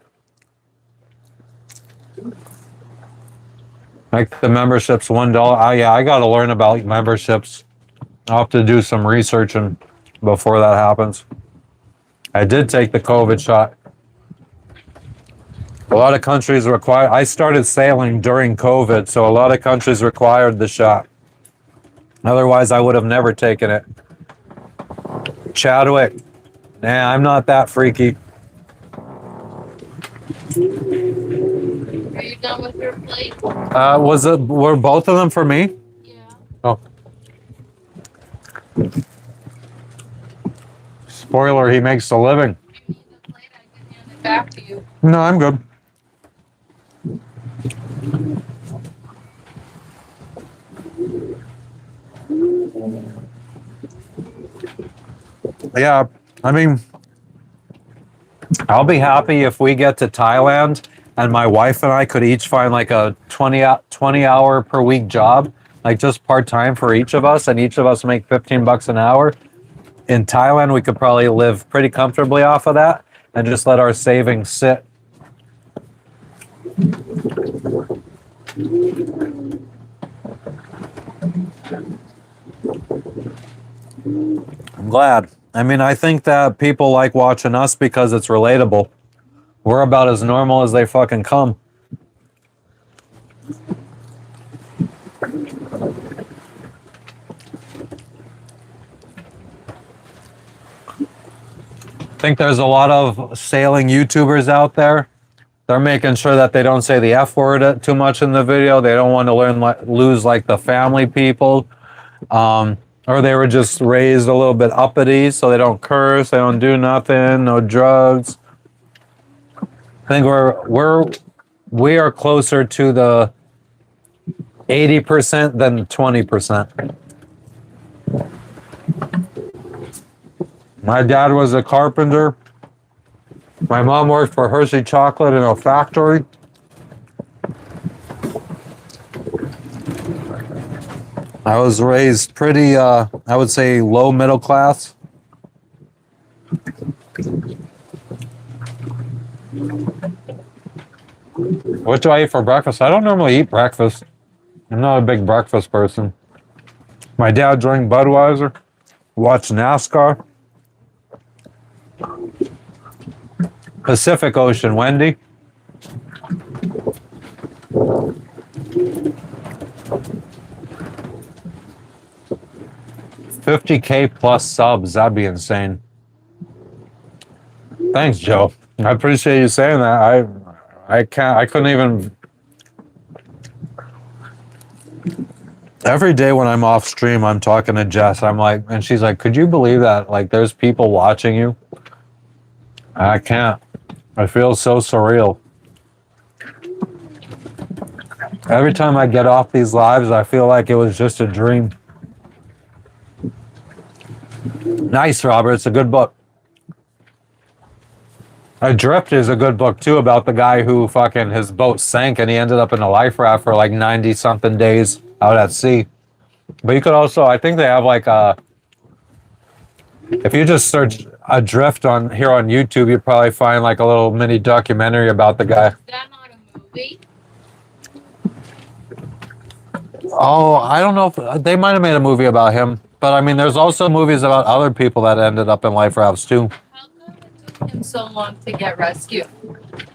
Like the membership's $1. Yeah, I got to learn about memberships. I'll have to do some researching before that happens. I did take the COVID shot. A lot of countries require. I started sailing during COVID, so a lot of countries required the shot. Otherwise, I would have never taken it. Chadwick, nah, I'm not that freaky. Are you done with your plate? Were both of them for me? Yeah. Oh. Spoiler, he makes a living. If you need the plate, I can hand it back to you. No, I'm good. Yeah, I mean, I'll be happy if we get to Thailand and my wife and I could each find like a 20 hour per week job, like just part time for each of us, and each of us make $15 an hour. In Thailand, we could probably live pretty comfortably off of that and just let our savings sit. I'm glad. I mean, I think that people like watching us because it's relatable. We're about as normal as they fucking come. I think there's a lot of sailing YouTubers out there. They're making sure that they don't say the F word too much in the video. They don't want to lose like the family people. Or they were just raised a little bit uppity, so they don't curse, they don't do nothing, no drugs. I think we are closer to the 80% than 20%. My dad was a carpenter. My mom worked for Hershey Chocolate in a factory. I was raised pretty, I would say, low middle class. What do I eat for breakfast? I don't normally eat breakfast. I'm not a big breakfast person. My dad drank Budweiser, watched NASCAR. Pacific Ocean, Wendy. $50K plus subs, that'd be insane. Thanks, Joe. I appreciate you saying that. I couldn't even. Every day when I'm off stream, I'm talking to Jess. I'm like, and she's like, could you believe that? Like, there's people watching you. I can't. I feel so surreal. Every time I get off these lives, I feel like it was just a dream. Nice, Robert. It's a good book. Adrift is a good book too, about the guy who fucking his boat sank and he ended up in a life raft for like 90 something days out at sea. But you could also, I think they have like if you just search Adrift on here on YouTube, you'd probably find like a little mini documentary about the guy. Is that not a movie? Oh, I don't know if they might have made a movie about him, but I mean, there's also movies about other people that ended up in life rafts too. How come it took him so long to get rescued?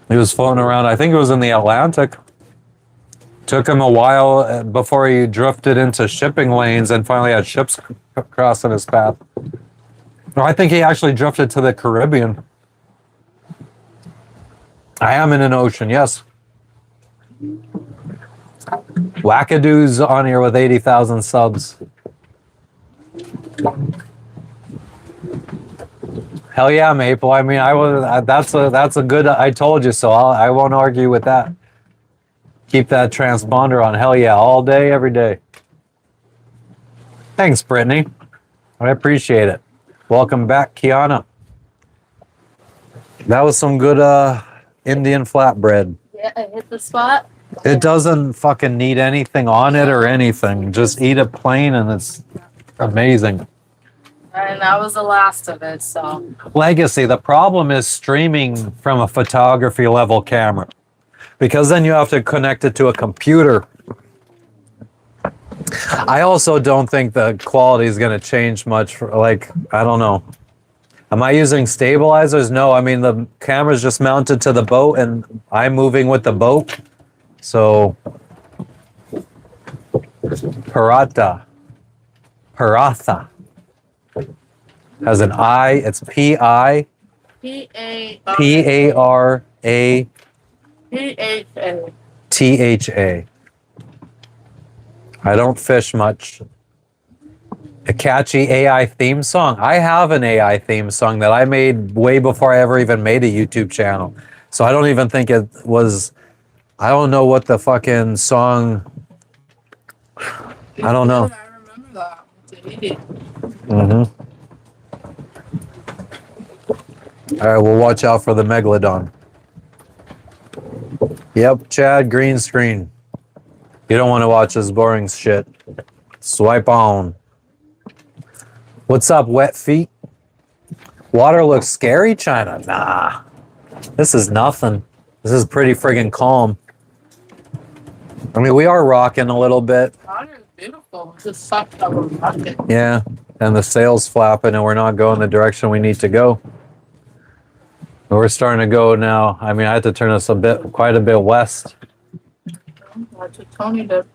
He was floating around. I think it was in the Atlantic. Took him a while before he drifted into shipping lanes and finally had ships crossing his path. No, I think he actually drifted to the Caribbean. I am in an ocean, yes. Wackadoos on here with 80,000 subs. Hell yeah, Maple. I mean, I was. That's a good. I told you so. I won't argue with that. Keep that transponder on. Hell yeah, all day, every day. Thanks, Brittany. I appreciate it. Welcome back, Kiana. That was some good Indian flatbread. Yeah, I hit the spot. It doesn't fucking need anything on it or anything. Just eat it plain and it's amazing. And that was the last of it, so. Legacy, the problem is streaming from a photography level camera because then you have to connect it to a computer. I also don't think the quality is going to change much. For, like, I don't know. Am I using stabilizers? No, I mean, the camera's just mounted to the boat and I'm moving with the boat. So, Paratha has an I. It's P-I. P-A-R-A. P-A-R-A. P-H-A. T-H-A. I don't fish much. A catchy AI theme song. I have an AI theme song that I made way before I ever even made a YouTube channel. So I don't even think it was. I don't know what the fucking song. I don't know. I remember that. Mm-hmm. All right, we'll watch out for the megalodon. Yep, Chad, green screen. You don't want to watch this boring shit. Swipe on. What's up, wet feet? Water looks scary, China? Nah. This is nothing. This is pretty friggin' calm. I mean, we are rocking a little bit. Water is beautiful. It's just sucked up a bucket. Yeah, and the sail's flapping and we're not going the direction we need to go. We're starting to go now. I mean, I had to turn us quite a bit west. That's what Tony did.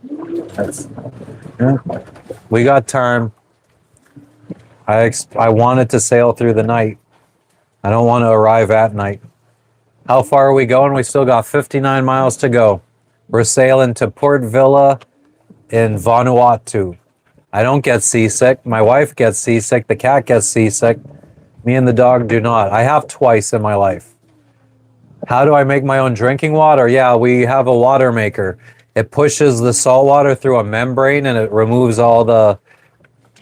Yeah. We got time. I wanted to sail through the night. I don't want to arrive at night. How far are we going? We still got 59 miles to go. We're sailing to Port Vila in Vanuatu. I don't get seasick. My wife gets seasick. The cat gets seasick. Me and the dog do not. I have twice in my life. How do I make my own drinking water? Yeah, we have a water maker. It pushes the salt water through a membrane and it removes all the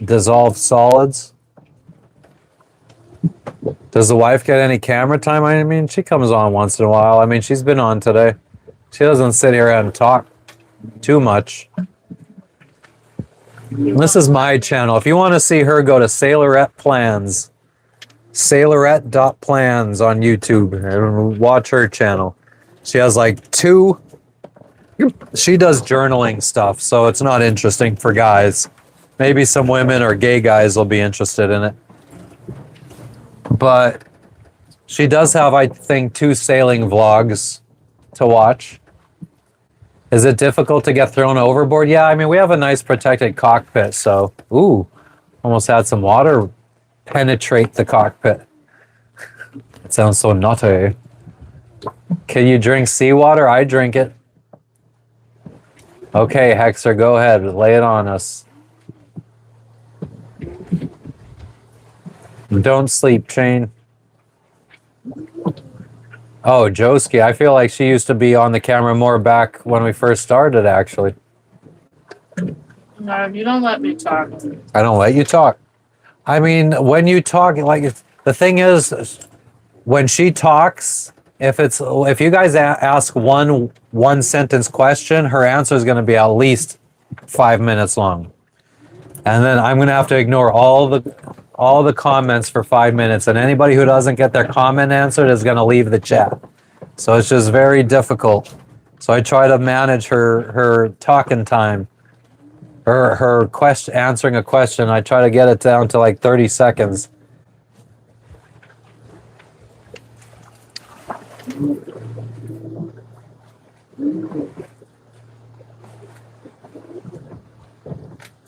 dissolved solids. Does the wife get any camera time? I mean, she comes on once in a while. I mean, she's been on today. She doesn't sit here and talk too much. This is my channel. If you want to see her, go to Sailorette Plans. Sailorette.plans on YouTube and watch her channel. She has like 2. She does journaling stuff, so it's not interesting for guys. Maybe some women or gay guys will be interested in it. But she does have, I think, 2 sailing vlogs to watch. Is it difficult to get thrown overboard? Yeah, I mean, we have a nice protected cockpit, so, ooh, almost had some water penetrate the cockpit. It sounds so naughty. Can you drink seawater? I drink it. Okay, Hexer, go ahead. Lay it on us. Don't sleep, Shane. Oh, Joski. I feel like she used to be on the camera more back when we first started, actually. No, you don't let me talk. I don't let you talk. I mean, when you talk, like, the thing is, when she talks, if you guys ask one sentence question, her answer is going to be at least 5 minutes long, and then I'm going to have to ignore all the comments for 5 minutes, and anybody who doesn't get their comment answered is going to leave the chat. So it's just very difficult. So I try to manage her talking time. Her question, answering a question, I try to get it down to like 30 seconds.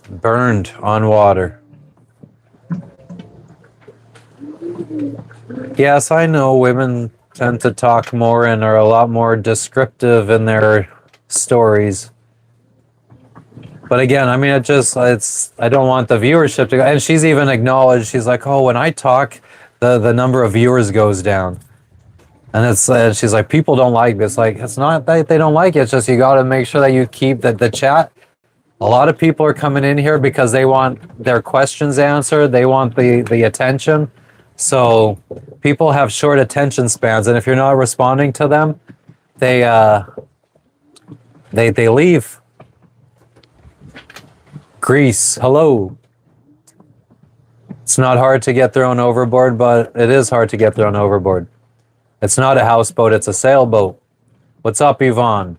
Burned on water. Yes, I know women tend to talk more and are a lot more descriptive in their stories. But again, I mean, I don't want the viewership to go. And she's even acknowledged, she's like, oh, when I talk, the number of viewers goes down. And she's like, people don't like this. Like, it's not that they don't like it. It's just you got to make sure that you keep the chat. A lot of people are coming in here because they want their questions answered. They want the attention. So people have short attention spans. And if you're not responding to them, they leave. Greece, hello. It's not hard to get thrown overboard, but it is hard to get thrown overboard. It's not a houseboat, it's a sailboat. What's up, Yvonne?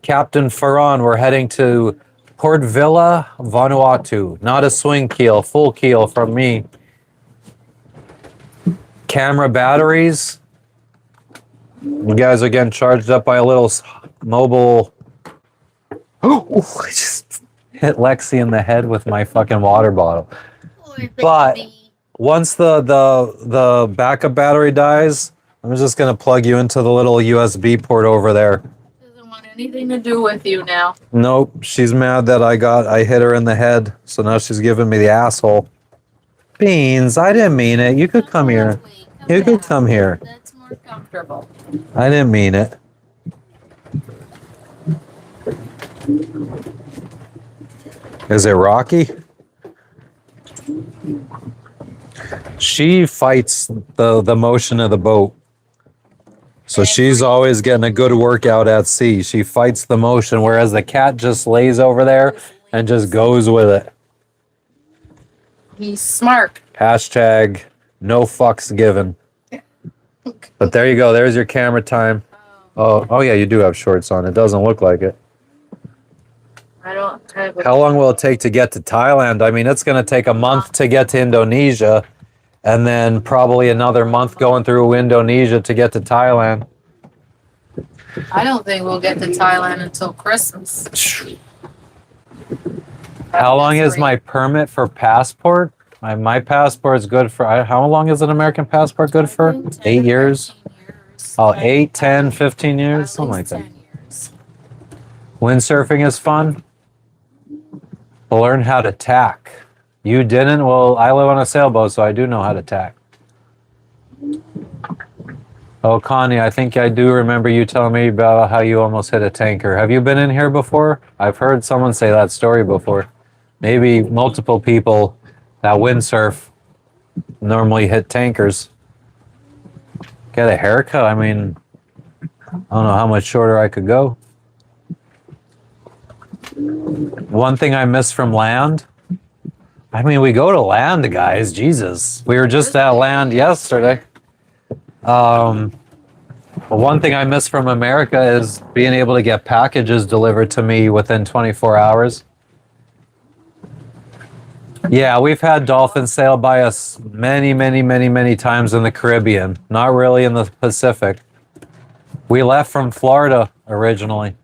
Captain Farron, we're heading to Port Vila, Vanuatu. Not a swing keel, full keel from me. Camera batteries. You guys are getting charged up by a little mobile. Oh, I just hit Lexi in the head with my fucking water bottle. But once the backup battery dies, I'm just gonna plug you into the little USB port over there. Doesn't want anything to do with you now. Nope, she's mad that I hit her in the head, so now she's giving me the asshole. Beans, I didn't mean it. You could come here. You could come here. That's more comfortable. I didn't mean it. Is it Rocky? She fights the motion of the boat. So she's always getting a good workout at sea. She fights the motion, whereas the cat just lays over there and just goes with it. He's smart. Hashtag no fucks given. But there you go. There's your camera time. Oh yeah, you do have shorts on. It doesn't look like it. I don't have How long will it take to get to Thailand? I mean, it's going to take a month to get to Indonesia, and then probably another month going through Indonesia to get to Thailand. I don't think we'll get to Thailand until Christmas. How long is my permit for passport? My passport's good for, how long is an American passport good for? 8 years? Oh, 8, 10, 15 years? Something like that. Windsurfing is fun. Learn how to tack. You didn't? Well, I live on a sailboat, so I do know how to tack. Oh, Connie, I think I do remember you telling me about how you almost hit a tanker. Have you been in here before? I've heard someone say that story before. Maybe multiple people that windsurf normally hit tankers. Get a haircut? I mean, I don't know how much shorter I could go. One thing I miss from land, I mean, we go to land, guys. Jesus. We were just at land yesterday. But one thing I miss from America is being able to get packages delivered to me within 24 hours. Yeah, we've had dolphins sail by us many, many, many, many times in the Caribbean. Not really in the Pacific. We left from Florida originally.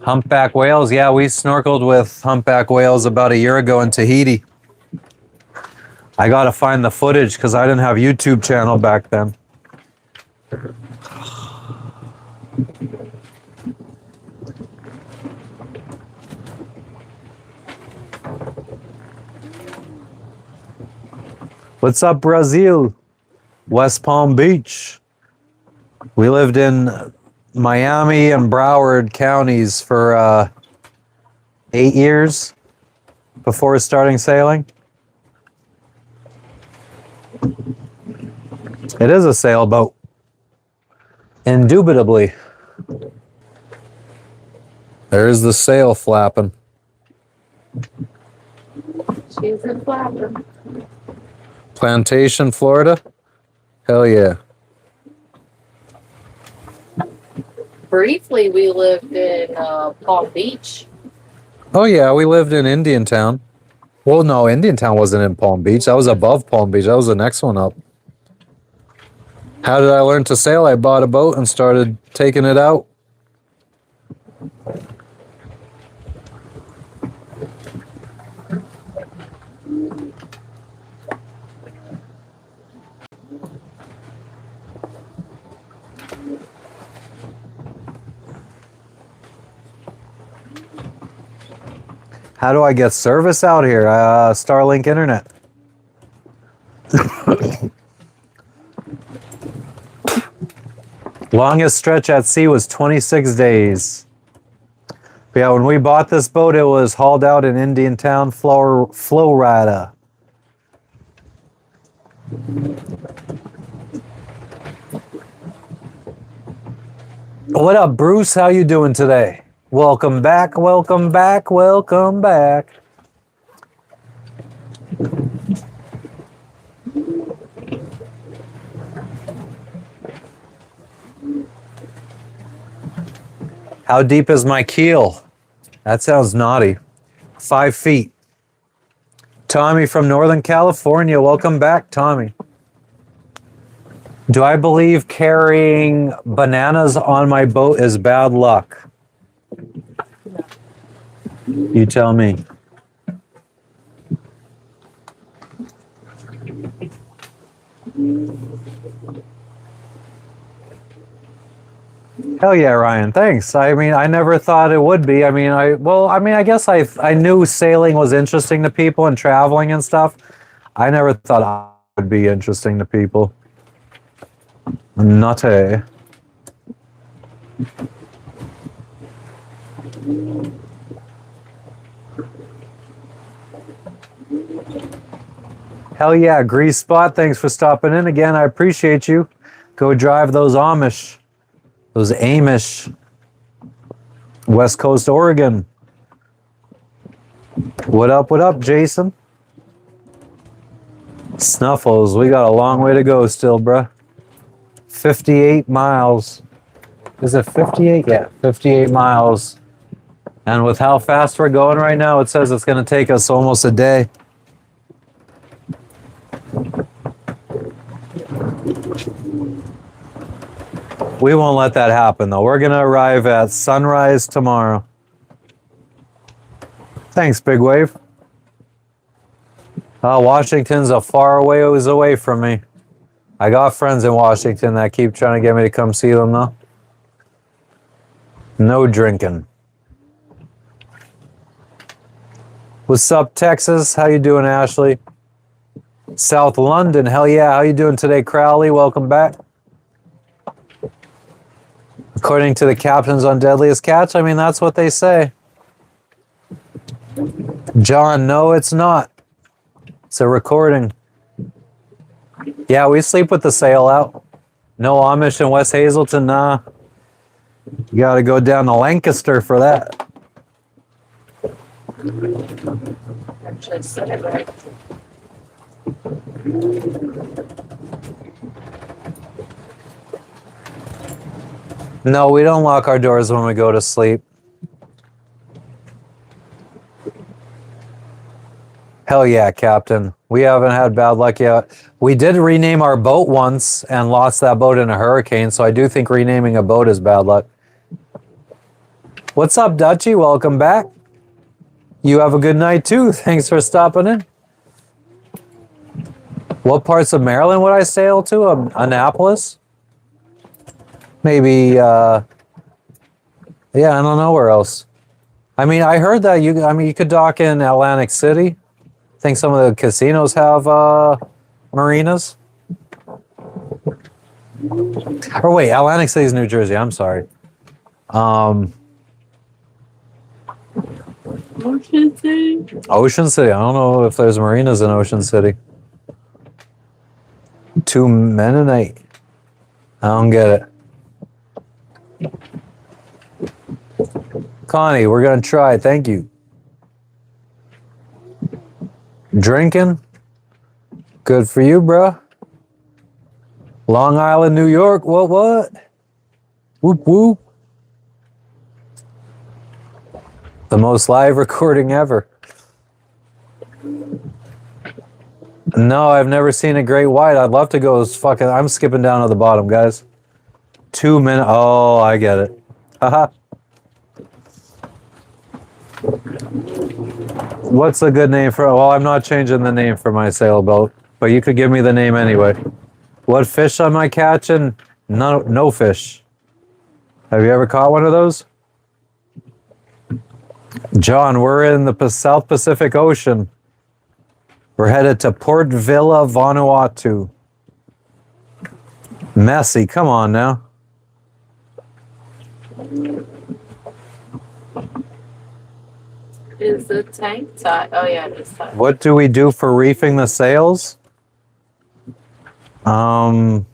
Humpback whales. Yeah, we snorkeled with humpback whales about a year ago in Tahiti. I gotta find the footage because I didn't have YouTube channel back then. What's up, Brazil? West Palm Beach. We lived in Miami and Broward counties for 8 years before starting sailing. It is a sailboat. Indubitably. There's the sail flapping. She's a flapper. Plantation, Florida? Hell yeah. Briefly, we lived in Palm Beach. Oh yeah, we lived in Indiantown. Well, no, Indiantown wasn't in Palm Beach. That was above Palm Beach. That was the next one up. How did I learn to sail? I bought a boat and started taking it out. How do I get service out here? Starlink internet. Longest stretch at sea was 26 days. But yeah, when we bought this boat, it was hauled out in Indiantown, Florida. What up, Bruce? How you doing today? Welcome back, welcome back, welcome back. How deep is my keel? That sounds naughty. 5 feet. Tommy from Northern California. Welcome back, Tommy. Do I believe carrying bananas on my boat is bad luck? You tell me. Hell yeah, Ryan. Thanks. I mean, I never thought it would be. I guess I knew sailing was interesting to people and traveling and stuff. I never thought it would be interesting to people. Not a. Hell yeah, Grease Spot. Thanks for stopping in again. I appreciate you. Go drive those Amish. Those Amish. West Coast, Oregon. What up, Jason? Snuffles, we got a long way to go still, bruh. 58 miles. Is it 58? Yeah, 58 miles. And with how fast we're going right now, it says it's going to take us almost a day. We won't let that happen, though. We're going to arrive at sunrise tomorrow. Thanks, Big Wave. Washington's a far ways away from me. I got friends in Washington that keep trying to get me to come see them, though. No drinking. What's up, Texas? How you doing, Ashley? South London, hell yeah. How you doing today, Crowley? Welcome back. According to the captains on Deadliest Catch, I mean, that's what they say. John, no, it's not. It's a recording. Yeah, we sleep with the sail out. No Amish in West Hazelton, nah. You gotta go down to Lancaster for that. Actually said it right. No, we don't lock our doors when we go to sleep. Hell yeah, Captain. We haven't had bad luck yet. We did rename our boat once and lost that boat in a hurricane, so I do think renaming a boat is bad luck. What's up, Dutchy? Welcome back. You have a good night, too. Thanks for stopping in. What parts of Maryland would I sail to? Annapolis? Maybe, yeah, I don't know where else. I mean, I heard that you could dock in Atlantic City. I think some of the casinos have marinas. Or wait, Atlantic City is New Jersey. I'm sorry. Ocean City? Ocean City. I don't know if there's marinas in Ocean City. 2 Mennonite. I don't get it. Connie, we're going to try. Thank you. Drinking? Good for you, bro. Long Island, New York. What? Whoop, whoop. The most live recording ever. No, I've never seen a great white. I'd love to go fucking... I'm skipping down to the bottom, guys. 2 minutes. Oh, I get it. Haha. What's a good name for... Well, I'm not changing the name for my sailboat, but you could give me the name anyway. What fish am I catching? No fish. Have you ever caught one of those? John, we're in the South Pacific Ocean. We're headed to Port Vila, Vanuatu. Messy, come on now. Is the tank tied? Oh yeah, it is tied. What do we do for reefing the sails? I'm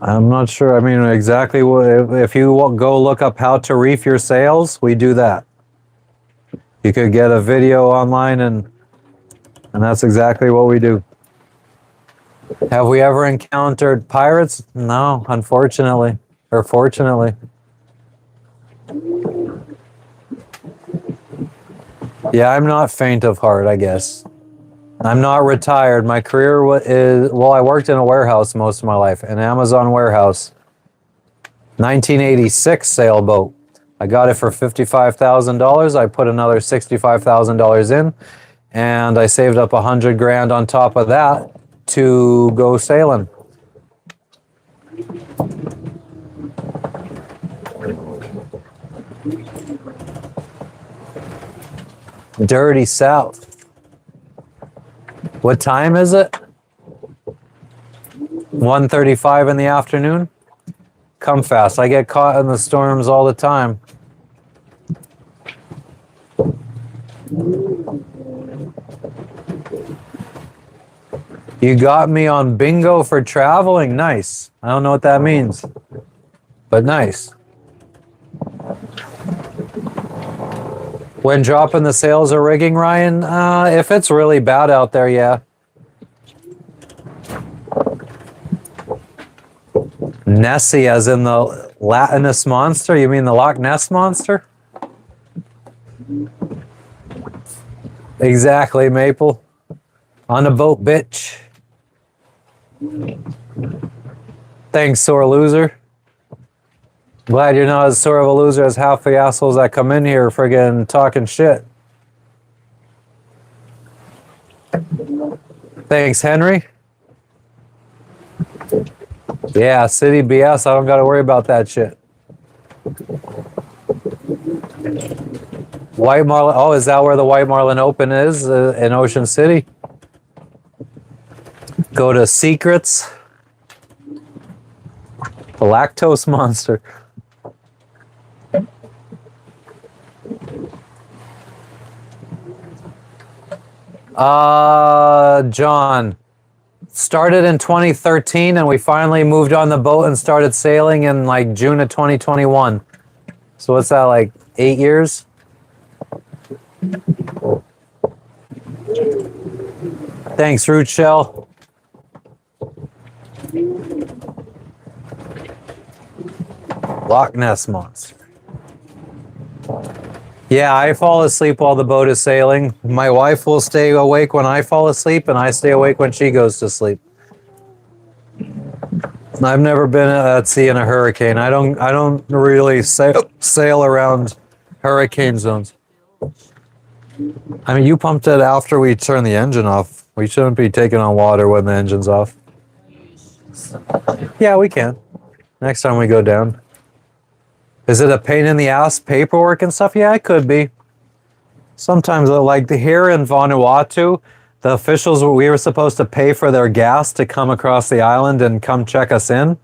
not sure. I mean, exactly what, if you go look up how to reef your sails, we do that. You could get a video online and that's exactly what we do. Have we ever encountered pirates? No, unfortunately, or fortunately. Yeah, I'm not faint of heart, I guess. I'm not retired. My career is, well, I worked in a warehouse most of my life, an Amazon warehouse. 1986 sailboat. I got it for $55,000. I put another $65,000 in, and I saved up 100 grand on top of that to go sailing. Dirty South. What time is it? 1:35 in the afternoon. Come fast. I get caught in the storms all the time. You got me on bingo for traveling. Nice. I don't know what that means, but nice. When dropping the sails or rigging, Ryan, if it's really bad out there, yeah. Nessie, as in the Latinus monster? You mean the Loch Ness monster? Exactly, Maple. On a boat, bitch. Thanks, sore loser. Glad you're not as sore of a loser as half the assholes that come in here friggin' talking shit. Thanks, Henry. Yeah, City BS, I don't gotta worry about that shit. White Marlin, oh, is that where the White Marlin Open is, in Ocean City? Go to Secrets. The Lactose Monster. John, started in 2013 and we finally moved on the boat and started sailing in like June of 2021. So what's that, like 8 years? Thanks, Root Shell. Loch Ness Monster. Yeah, I fall asleep while the boat is sailing. My wife will stay awake when I fall asleep, and I stay awake when she goes to sleep. I've never been at sea in a hurricane. I don't really sail around hurricane zones. I mean, you pumped it after we turned the engine off. We shouldn't be taking on water when the engine's off. Yeah, we can. Next time we go down. Is it a pain in the ass, paperwork and stuff? Yeah, it could be. Sometimes, like here in Vanuatu, the officials, we were supposed to pay for their gas to come across the island and come check us in.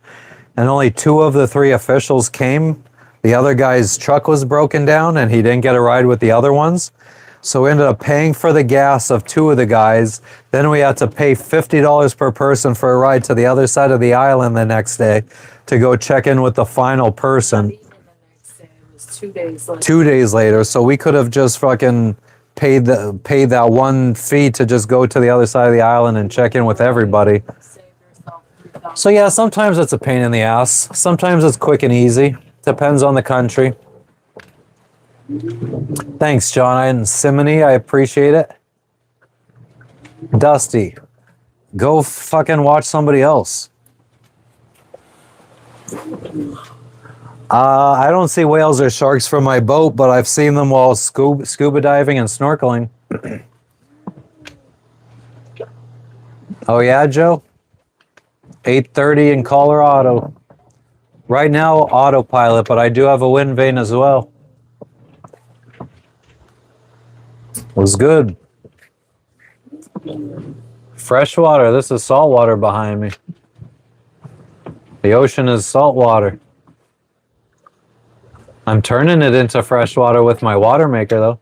And only 2 of the 3 officials came. The other guy's truck was broken down and he didn't get a ride with the other ones. So we ended up paying for the gas of 2 of the guys. Then we had to pay $50 per person for a ride to the other side of the island the next day to go check in with the final person. 2 days later. 2 days later, so we could have just fucking paid that one fee to just go to the other side of the island and check in with everybody. So yeah, sometimes it's a pain in the ass. Sometimes it's quick and easy. Depends on the country. Thanks, John and Simony. I appreciate it. Dusty, go fucking watch somebody else. I don't see whales or sharks from my boat, but I've seen them while scuba diving and snorkeling. Oh yeah, Joe? 8:30 in Colorado. Right now, autopilot, but I do have a wind vane as well. Was good. Freshwater. This is saltwater behind me. The ocean is saltwater. I'm turning it into freshwater with my water maker, though.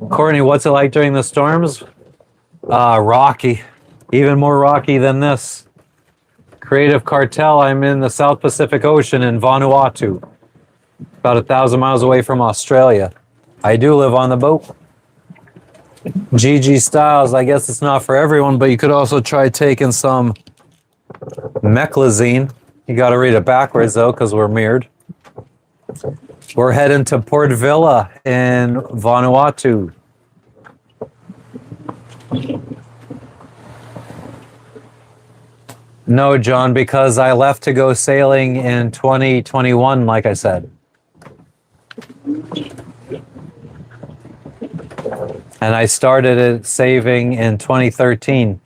Courtney, what's it like during the storms? Rocky. Even more rocky than this. Creative Cartel, I'm in the South Pacific Ocean in Vanuatu. About 1,000 miles away from Australia. I do live on the boat. GG Styles, I guess it's not for everyone, but you could also try taking some meclizine. You got to read it backwards, though, because we're mirrored. We're heading to Port Vila in Vanuatu. No, John, because I left to go sailing in 2021, like I said. And I started it saving in 2013.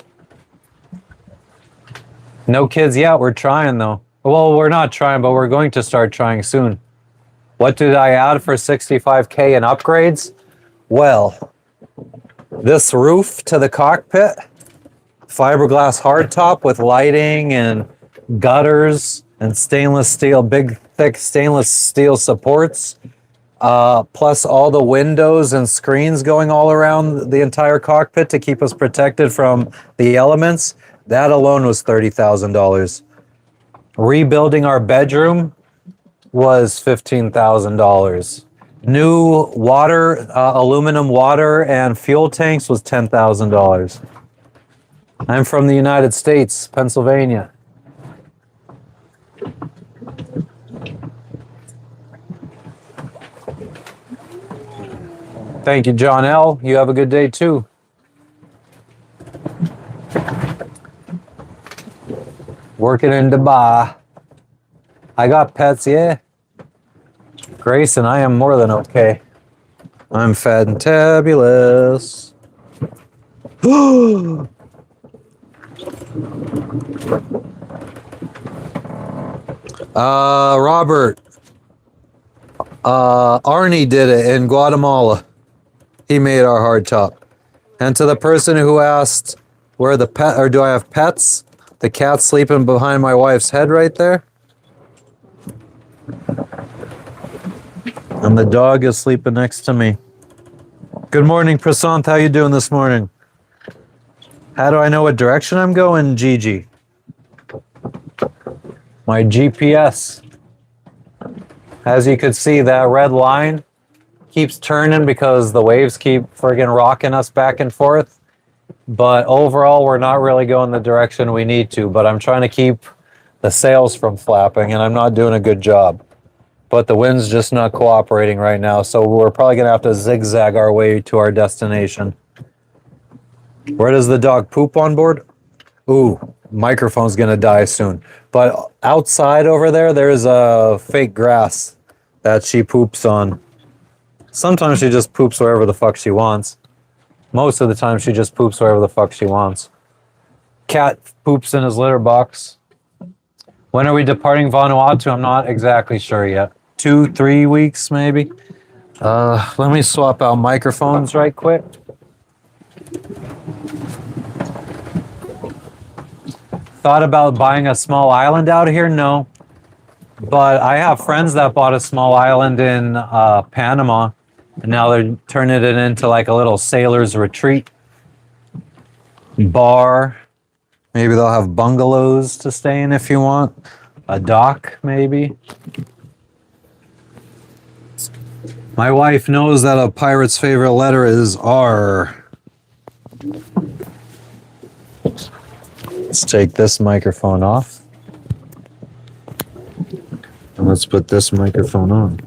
No kids yet. We're trying, though. Well, we're not trying, but we're going to start trying soon. What did I add for 65K in upgrades? Well, this roof to the cockpit, fiberglass hardtop with lighting and gutters and stainless steel, big, thick stainless steel supports, plus all the windows and screens going all around the entire cockpit to keep us protected from the elements. That alone was $30,000. Rebuilding our bedroom was $15,000. New water, aluminum water and fuel tanks was $10,000. I'm from the United States, Pennsylvania. Thank you, John L. You have a good day, too. Working in Dubai. I got pets, yeah. Grace and I am more than okay. I'm fantabulous. Robert. Arnie did it in Guatemala. He made our hardtop. And to the person who asked, where the pet, or do I have pets? The cat's sleeping behind my wife's head right there. And the dog is sleeping next to me. Good morning, Prasant. How you doing this morning? How do I know what direction I'm going, Gigi? My GPS. As you could see, that red line keeps turning because the waves keep friggin' rocking us back and forth. But overall, we're not really going the direction we need to. But I'm trying to keep the sails from flapping, and I'm not doing a good job. But the wind's just not cooperating right now, so we're probably going to have to zigzag our way to our destination. Where does the dog poop on board? Ooh, microphone's going to die soon. But outside over there, there's a fake grass that she poops on. Sometimes she just poops wherever the fuck she wants. Most of the time, she just poops wherever the fuck she wants. Cat poops in his litter box. When are we departing Vanuatu? I'm not exactly sure yet. 2-3 weeks, maybe. Let me swap out microphones right quick. Thought about buying a small island out here? No. But I have friends that bought a small island in Panama. And now they're turning it into like a little sailor's retreat. Bar. Maybe they'll have bungalows to stay in if you want. A dock, maybe. My wife knows that a pirate's favorite letter is R. Let's take this microphone off. And let's put this microphone on.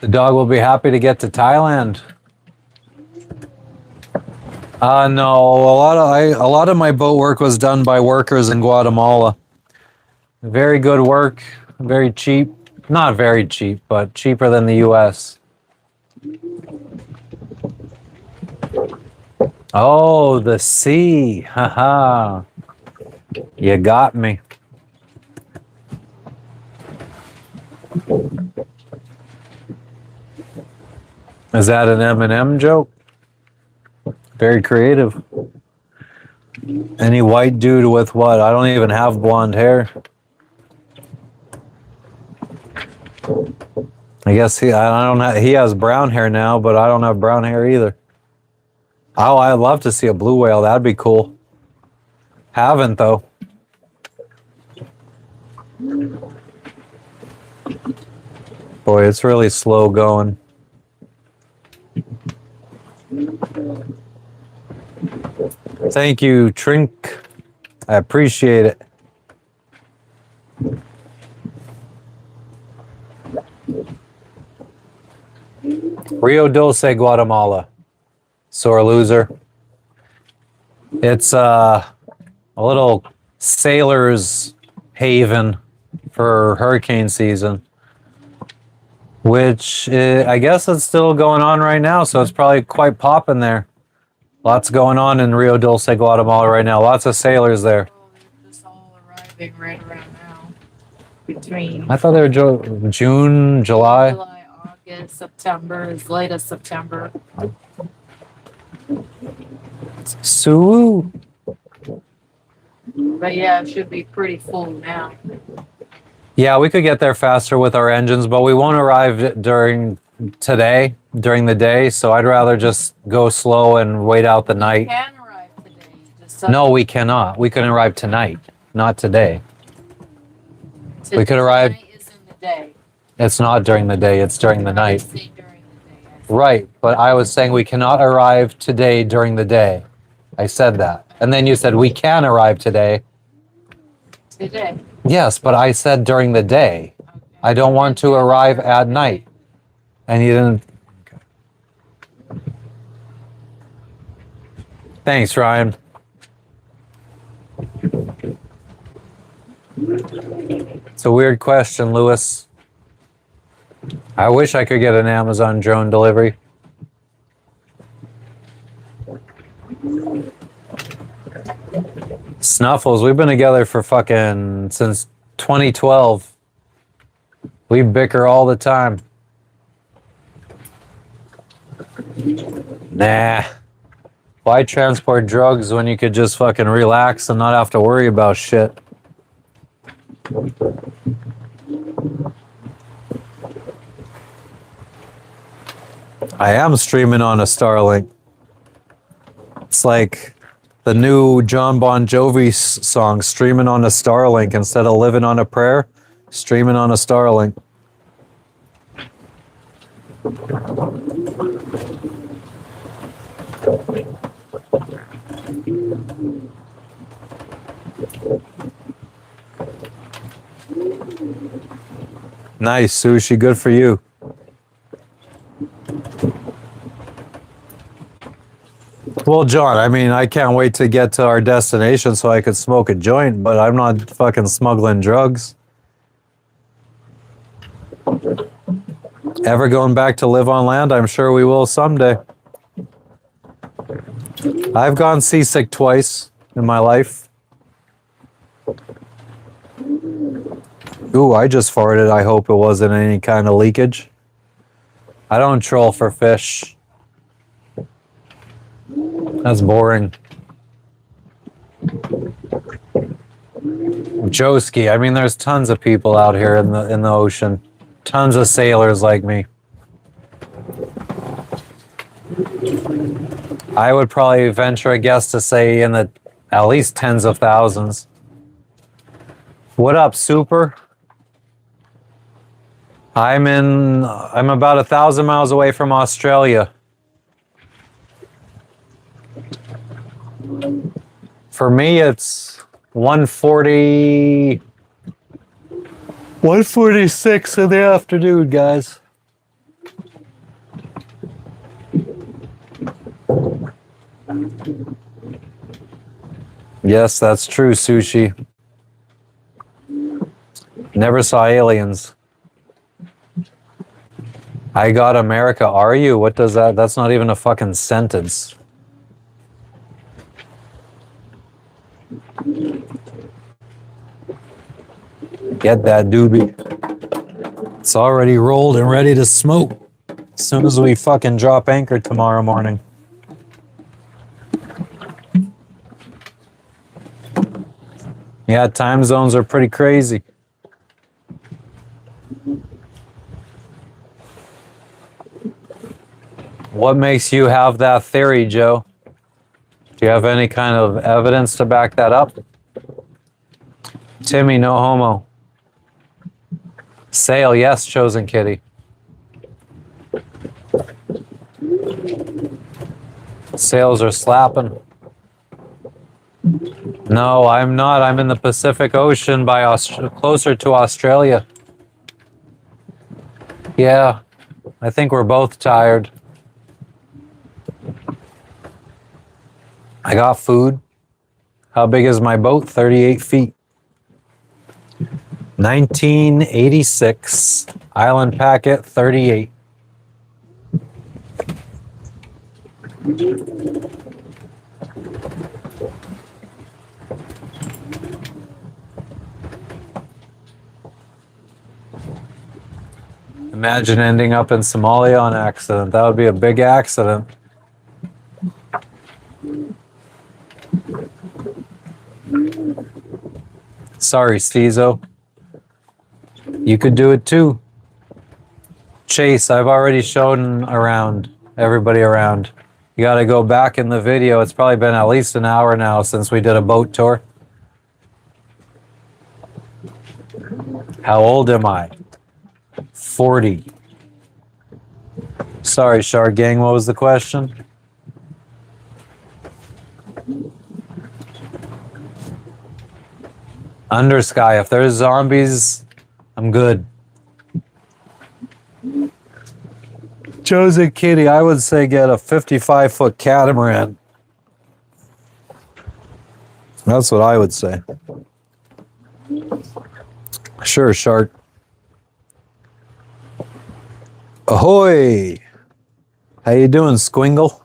The dog will be happy to get to Thailand. No, a lot of my boat work was done by workers in Guatemala. Very good work, very cheap. Not very cheap, but cheaper than the US. Oh, the sea. Haha. You got me. Is that an Eminem joke? Very creative. Any white dude with what? I don't even have blonde hair. I guess I don't have, he has brown hair now, but I don't have brown hair either. Oh, I'd love to see a blue whale. That'd be cool. Haven't though. Boy, it's really slow going. Thank you, Trink. I appreciate it. Rio Dulce, Guatemala. Sore loser. It's a little sailor's haven for hurricane season, which I guess it's still going on right now, so it's probably quite popping there. Lots going on in Rio Dulce, Guatemala right now. Lots of sailors there. Oh, they're just all arriving right around now. Between I thought they were June, July. July, August, September, as late as September. Sue. But yeah, it should be pretty full now. Yeah, we could get there faster with our engines, but we won't arrive during the day. So I'd rather just go slow and wait out the You night. can arrive today. Just No, we cannot. We can arrive tonight, not today. to- we could arrive- Tonight is in the day. It's not during the day, it's during the I night. say during the day. I said Right, but I was saying we cannot arrive today during the day. I said that. And then you said we can arrive today. today. Yes, but I said during the day. Okay. I don't want to arrive at night. And you didn't. Thanks, Ryan. It's a weird question, Lewis. I wish I could get an Amazon drone delivery. Snuffles, we've been together for fucking since 2012. We bicker all the time. Nah. Why transport drugs when you could just fucking relax and not have to worry about shit? I am streaming on a Starlink. It's like the new John Bon Jovi song, streaming on a Starlink instead of living on a prayer, streaming on a Starlink. Nice, Sushi. Good for you. Well, John, I mean, I can't wait to get to our destination so I could smoke a joint, but I'm not fucking smuggling drugs. Ever going back to live on land? I'm sure we will someday. I've gone seasick twice in my life. Ooh, I just farted. I hope it wasn't any kind of leakage. I don't troll for fish. That's boring. Joski, I mean, there's tons of people out here in the ocean. Tons of sailors like me. I would probably venture a guess to say in the at least tens of thousands. What up, Super? I'm about 1,000 miles away from Australia. For me, it's 1:46 in the afternoon, guys. Yes, that's true, Sushi. Never saw aliens. I got America, are you? What does that? That's not even a fucking sentence. Get that doobie. It's already rolled and ready to smoke as soon as we fucking drop anchor tomorrow morning. Yeah, time zones are pretty crazy. What makes you have that theory, Joe? Do you have any kind of evidence to back that up? Timmy, no homo. Sail, yes, chosen kitty. Sails are slapping. No, I'm not. I'm in the Pacific Ocean by closer to Australia. Yeah, I think we're both tired. I got food. How big is my boat? 38 feet. 1986. Island packet 38. Imagine ending up in Somalia on accident. That would be a big accident. Sorry, Steezo. You could do it too. Chase, I've already shown around, everybody around. You got to go back in the video. It's probably been at least an hour now since we did a boat tour. How old am I? 40. Sorry, Shark Gang, what was the question? Undersky, if there's zombies, I'm good. Chosen kitty, I would say get a 55-foot catamaran. That's what I would say. Sure, Shark. Ahoy! How you doing, Squingle?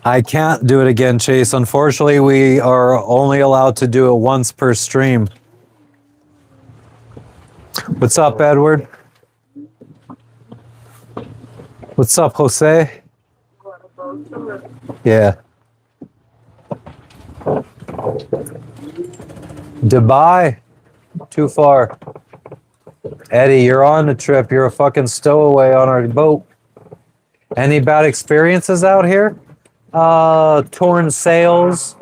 I can't do it again, Chase. Unfortunately, we are only allowed to do it once per stream. What's up, Edward? What's up, Jose? Yeah. Dubai? Too far. Eddie, you're on the trip. You're a fucking stowaway on our boat. Any bad experiences out here? Torn sails,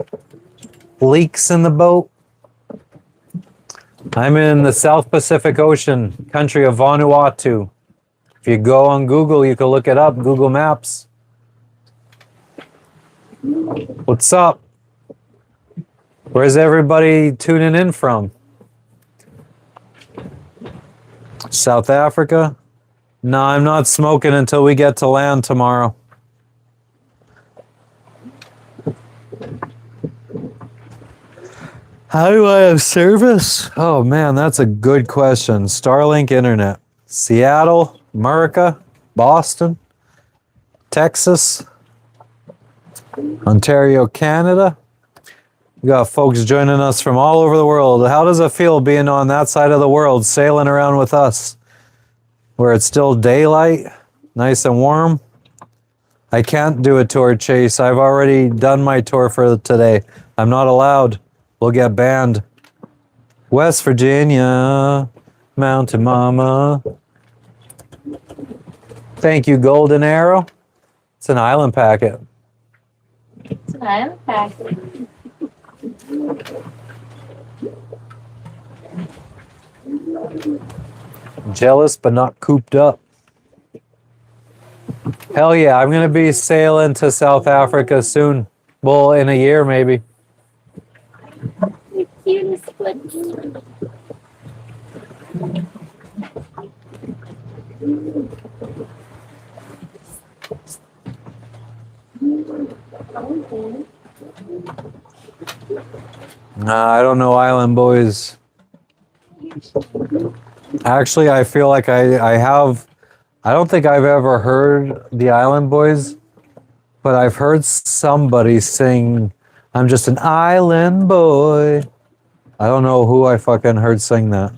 leaks in the boat. I'm in the South Pacific Ocean, country of Vanuatu. If you go on Google, you can look it up, Google Maps. What's up? Where's everybody tuning in from? South Africa? No, I'm not smoking until we get to land tomorrow. How do I have service? Oh man, that's a good question. Starlink Internet. Seattle, America, Boston, Texas, Ontario, Canada. We got folks joining us from all over the world. How does it feel being on that side of the world, sailing around with us, where it's still daylight, nice and warm? I can't do a tour, Chase. I've already done my tour for today. I'm not allowed. We'll get banned. West Virginia, Mountain Mama. Thank you, Golden Arrow. It's an island packet. It's an island packet. Jealous, but not cooped up. Hell yeah, I'm going to be sailing to South Africa soon. Well, in a year, maybe. The cutest squid. I don't know Island Boys. Actually, I feel like I have I don't think I've ever heard the Island Boys, but I've heard somebody sing, I'm just an island boy. I don't know who I fucking heard sing that.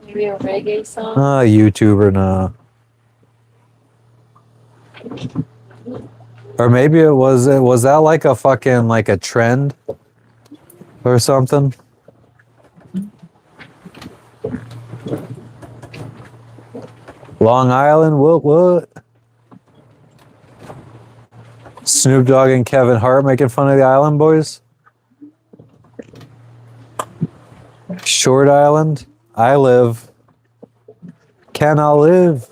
Maybe a reggae song. YouTuber, no. Or maybe was that like a fucking, like a trend or something? Long Island, what? Snoop Dogg and Kevin Hart making fun of the Island Boys? Short Island, I live. Can I live?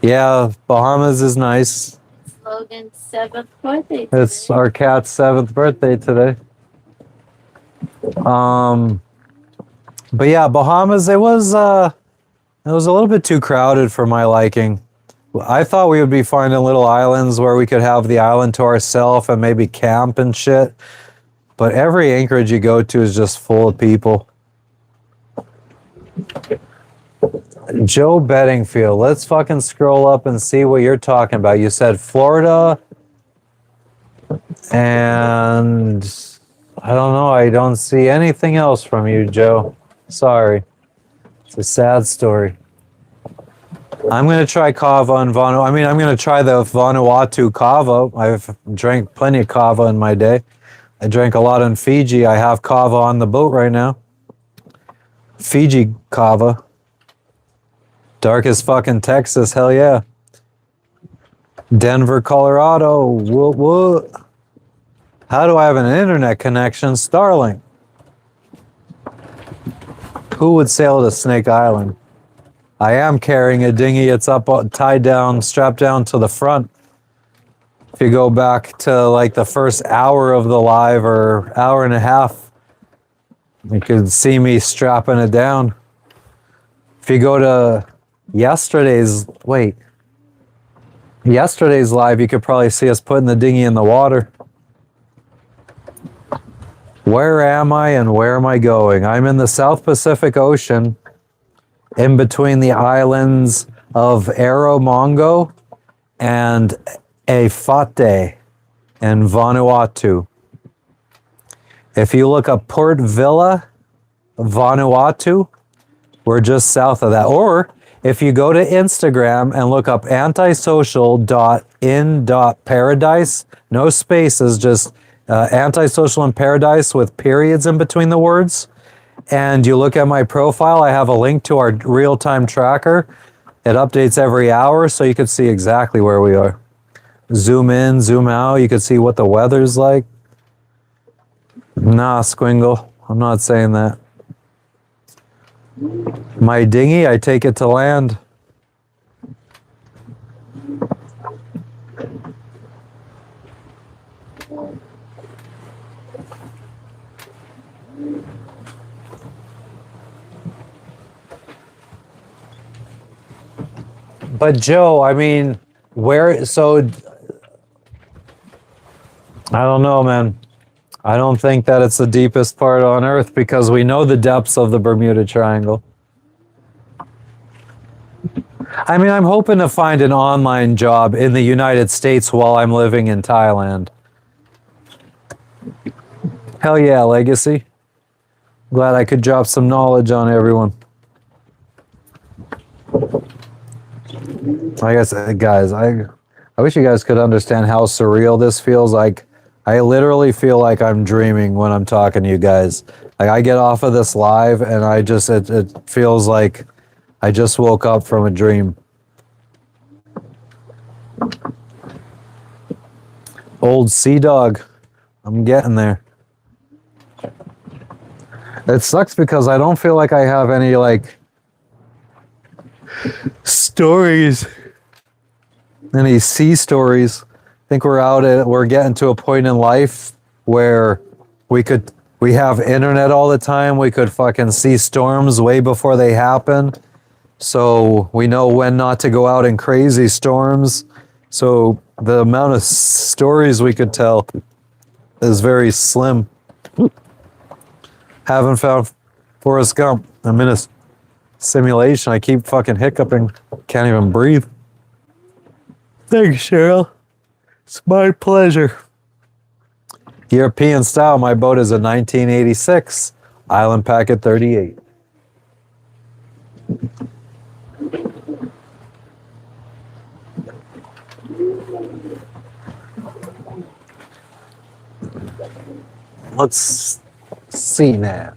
Yeah, Bahamas is nice. Logan's 7th birthday today. It's our cat's 7th birthday today. But yeah, Bahamas, it was a little bit too crowded for my liking. I thought we would be finding little islands where we could have the island to ourselves and maybe camp and shit. But every anchorage you go to is just full of people. Joe Bedingfield, let's fucking scroll up and see what you're talking about. You said Florida, and I don't know. I don't see anything else from you, Joe. Sorry. It's a sad story. I'm going to try kava in Vanuatu. I mean, I'm going to try the Vanuatu kava. I've drank plenty of kava in my day. I drank a lot in Fiji. I have kava on the boat right now. Fiji kava. Dark as fucking Texas, hell yeah. Denver, Colorado. What? How do I have an internet connection? Starlink. Who would sail to Snake Island? I am carrying a dinghy. It's up, tied down, strapped down to the front. If you go back to like the first hour of the live or hour and a half, you could see me strapping it down. If you go to yesterday's live, you could probably see us putting the dinghy in the water. Where am I and where am I going? I'm in the South Pacific Ocean, in between the islands of Erromango and Efate in Vanuatu. If you look up Port Vila, Vanuatu, we're just south of that. Or if you go to Instagram and look up antisocial.in.paradise, no spaces, just antisocial in paradise with periods in between the words, and you look at my profile, I have a link to our real-time tracker. It updates every hour, so you can see exactly where we are. Zoom in, zoom out, you can see what the weather's like. Nah, Squingle, I'm not saying that. My dinghy, I take it to land. But Joe, I mean, so I don't know, man. I don't think that it's the deepest part on Earth because we know the depths of the Bermuda Triangle. I mean, I'm hoping to find an online job in the United States while I'm living in Thailand. Hell yeah, Legacy. Glad I could drop some knowledge on everyone. I guess, guys, I wish you guys could understand how surreal this feels. Like, I literally feel like I'm dreaming when I'm talking to you guys. Like, I get off of this live and it feels like I just woke up from a dream. Old Sea Dog. I'm getting there. It sucks because I don't feel like I have any, like, stories. Any sea stories. I think we're getting to a point in life where we have internet all the time. We could fucking see storms way before they happen. So we know when not to go out in crazy storms. So the amount of stories we could tell is very slim. Haven't found Forrest Gump. I'm in a simulation. I keep fucking hiccuping. Can't even breathe. Thanks, Cheryl. It's my pleasure. European style. My boat is a 1986 Island Packet 38. Let's see now.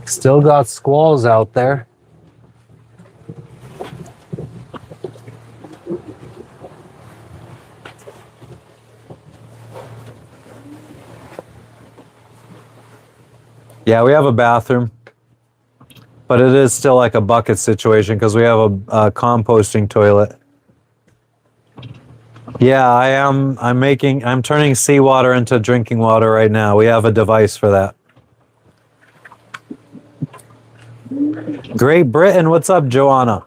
Still got squalls out there. Yeah, we have a bathroom, but it is still like a bucket situation because we have a composting toilet. Yeah, I'm turning seawater into drinking water right now. We have a device for that. Great Britain, what's up, Joanna?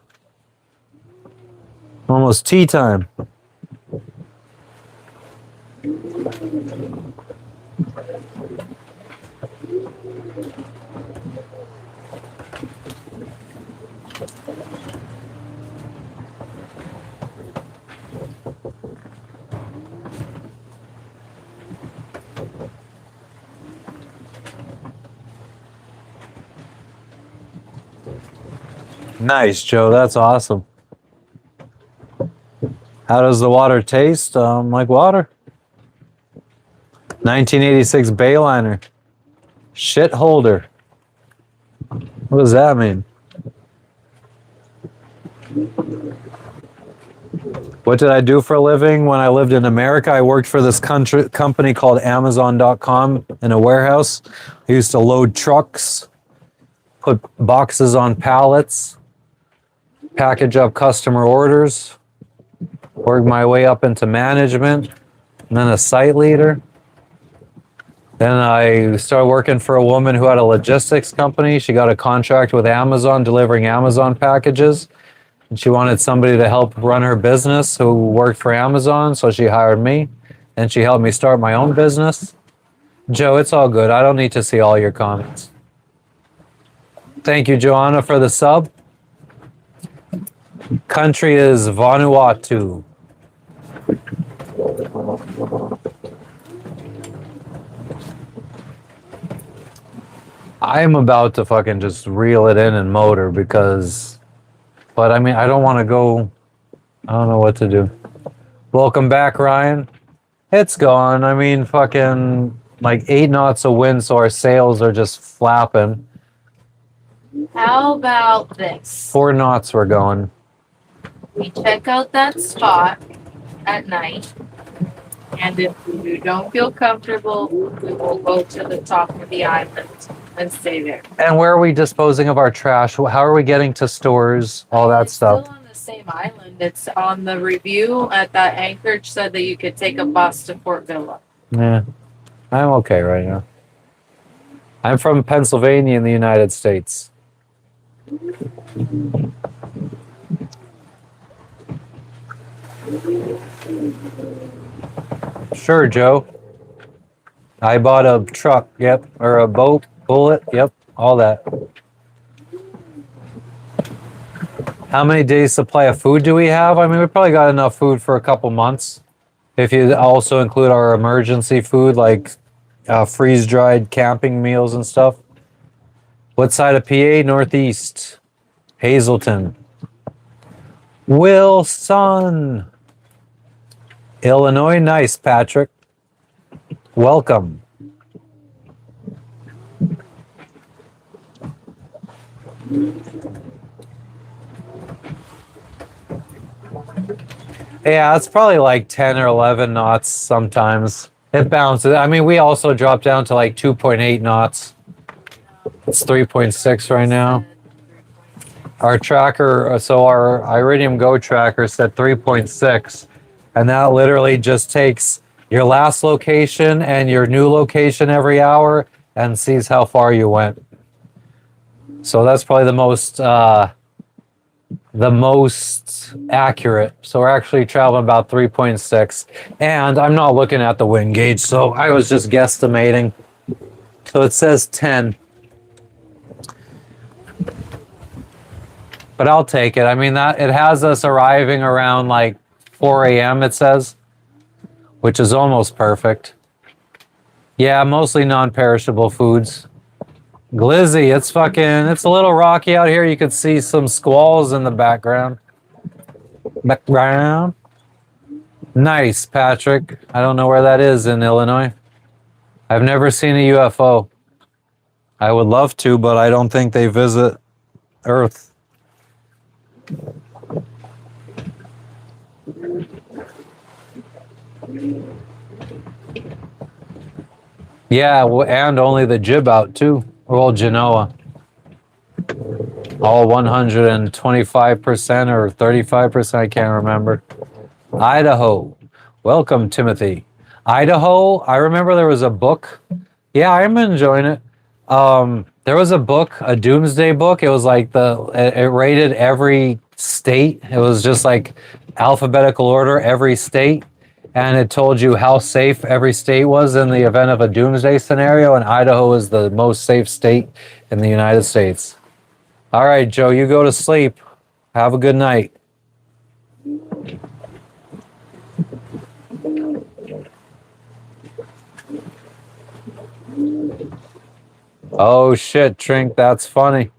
Almost tea time. Nice, Joe. That's awesome. How does the water taste? Like water. 1986 Bayliner. Shit holder. What does that mean? What did I do for a living when I lived in America? I worked for this company called Amazon.com in a warehouse. I used to load trucks, put boxes on pallets, package up customer orders, work my way up into management, and then a site leader. Then I started working for a woman who had a logistics company. She got a contract with Amazon delivering Amazon packages. And she wanted somebody to help run her business who worked for Amazon, so she hired me. And she helped me start my own business. Joe, it's all good. I don't need to see all your comments. Thank you, Joanna, for the sub. Country is Vanuatu. I'm about to fucking just reel it in and motor because, but I mean, I don't want to go, I don't know what to do. Welcome back, Ryan. It's gone. I mean, fucking like 8 knots of wind, so our sails are just flapping. How about this? 4 knots we're going. We check out that spot at night, and if you don't feel comfortable, we will go to the top of the island and stay there. And where are we disposing of our trash? How are we getting to stores? All that It's stuff. still on the same island. It's on the review at that Anchorage said that you could take a bus to Port Vila. Yeah, I'm okay right now. I'm from Pennsylvania in the United States. Sure, Joe. I bought a truck, yep, or a boat, bullet, yep, all that. How many days supply of food do we have? I mean, we probably got enough food for a couple months. If you also include our emergency food, like freeze-dried camping meals and stuff. What side of PA? Northeast. Hazelton. Wilson. Illinois. Nice, Patrick. Welcome. Yeah, it's probably like 10 or 11 knots sometimes. It bounces. I mean, we also dropped down to like 2.8 knots. It's 3.6 right now. Our tracker, so our Iridium Go tracker said 3.6. And that literally just takes your last location and your new location every hour and sees how far you went. So that's probably the most accurate. So we're actually traveling about 3.6. And I'm not looking at the wind gauge, so I was just guesstimating. So it says 10. but I'll take it. I mean, that it has us arriving around like 4 a.m. It says, which is almost perfect. Yeah, mostly non-perishable foods. Glizzy, it's a little rocky out here. You could see some squalls in the background. Nice, Patrick. I don't know where that is in Illinois. I've never seen a UFO. I would love to, but I don't think they visit Earth. Yeah, and only the jib out too. Well, Genoa. All 125% or 35%, I can't remember. Idaho. Welcome, Timothy. Idaho, I remember there was a book. Yeah, I'm enjoying it. There was a book, a doomsday book. It was like it rated every state. It was just like alphabetical order, every state. And it told you how safe every state was in the event of a doomsday scenario. And Idaho is the most safe state in the United States. All right, Joe, you go to sleep. Have a good night. Oh shit, Trink, that's funny.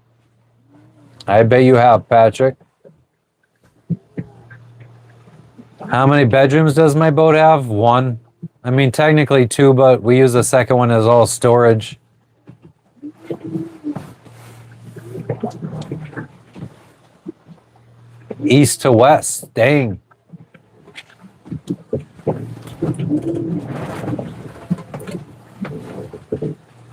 I bet you have, Patrick. How many bedrooms does my boat have? One. I mean, technically two, but we use the second one as all storage. East to west, dang.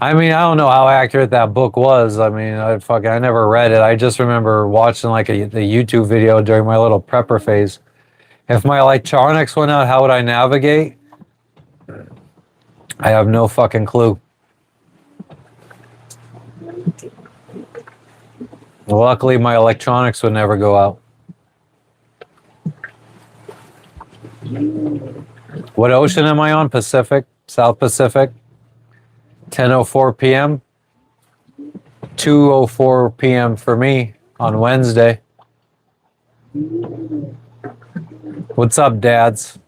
I mean, I don't know how accurate that book was. I mean, I never read it. I just remember watching like a YouTube video during my little prepper phase. If my electronics went out, how would I navigate? I have no fucking clue. Luckily, my electronics would never go out. What ocean am I on? Pacific? South Pacific? 10:04 p.m. 2:04 p.m. for me on Wednesday. What's up, dads?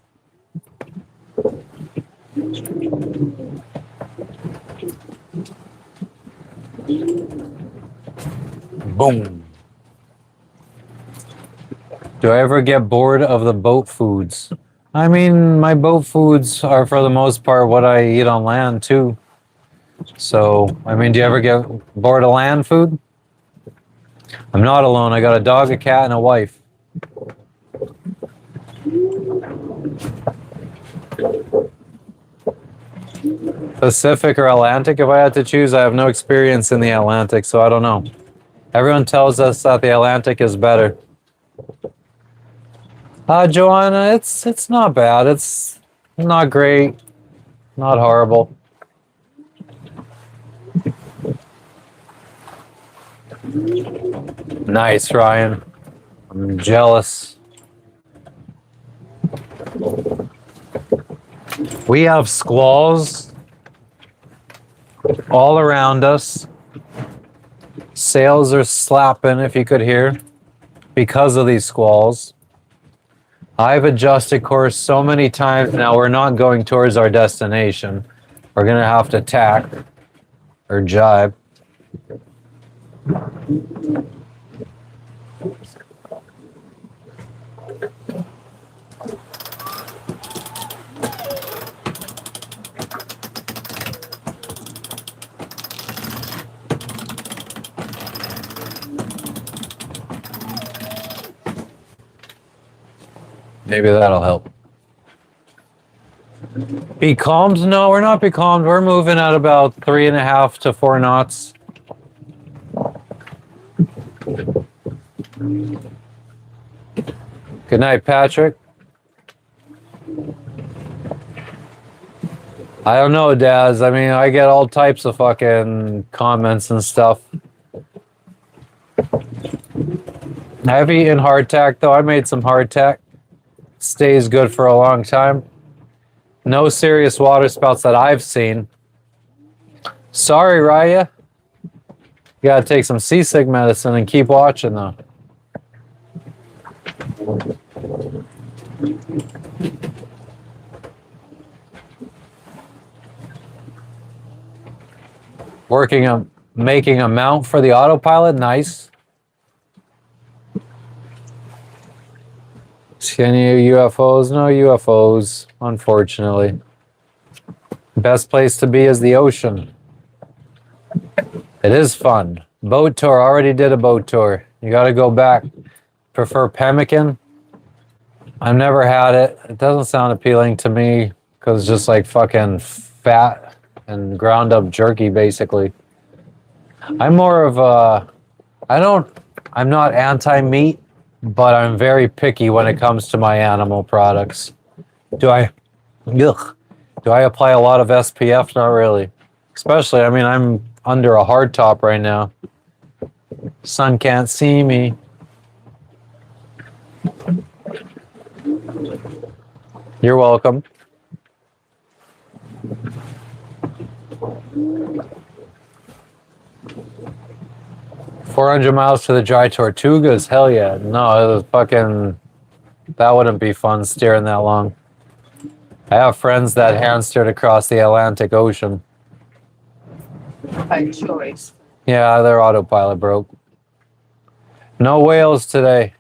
Boom. Do I ever get bored of the boat foods? I mean, my boat foods are for the most part what I eat on land too. So, I mean, do you ever get bored of land food? I'm not alone. I got a dog, a cat, and a wife. Pacific or Atlantic? If I had to choose, I have no experience in the Atlantic, so I don't know. Everyone tells us that the Atlantic is better. Joanna, it's not bad. It's not great. Not horrible. Nice, Ryan. I'm jealous. We have squalls all around us. Sails are slapping, if you could hear, because of these squalls. I've adjusted course so many times now. We're not going towards our destination. We're going to have to tack or jibe. Maybe that'll help. Becalmed? No, we're not becalmed. We're moving at about 3.5 to 4 knots. Good night, Patrick. I don't know, Daz. I mean, I get all types of fucking comments and stuff. I've eaten hardtack, though. I made some hardtack. Stays good for a long time. No serious water spouts that I've seen. Sorry, Raya. You gotta take some seasick medicine and keep watching, though. Making a mount for the autopilot. Nice. Any UFOs? No UFOs, unfortunately. Best place to be is the ocean. It is fun. Boat tour. Already did a boat tour. You got to go back. Prefer pemmican? I've never had it. It doesn't sound appealing to me because it's just like fucking fat and ground up jerky, basically. I'm more of a. I'm not anti meat, but I'm very picky when it comes to my animal products. Do I apply a lot of SPF? Not really. Especially, I mean, I'm under a hard top right now. Sun can't see me. You're welcome. $400 to the dry Tortugas? Hell yeah. No, it was fucking. That wouldn't be fun steering that long. I have friends that hand steered across the Atlantic Ocean. By choice. Yeah, their autopilot broke. No whales today.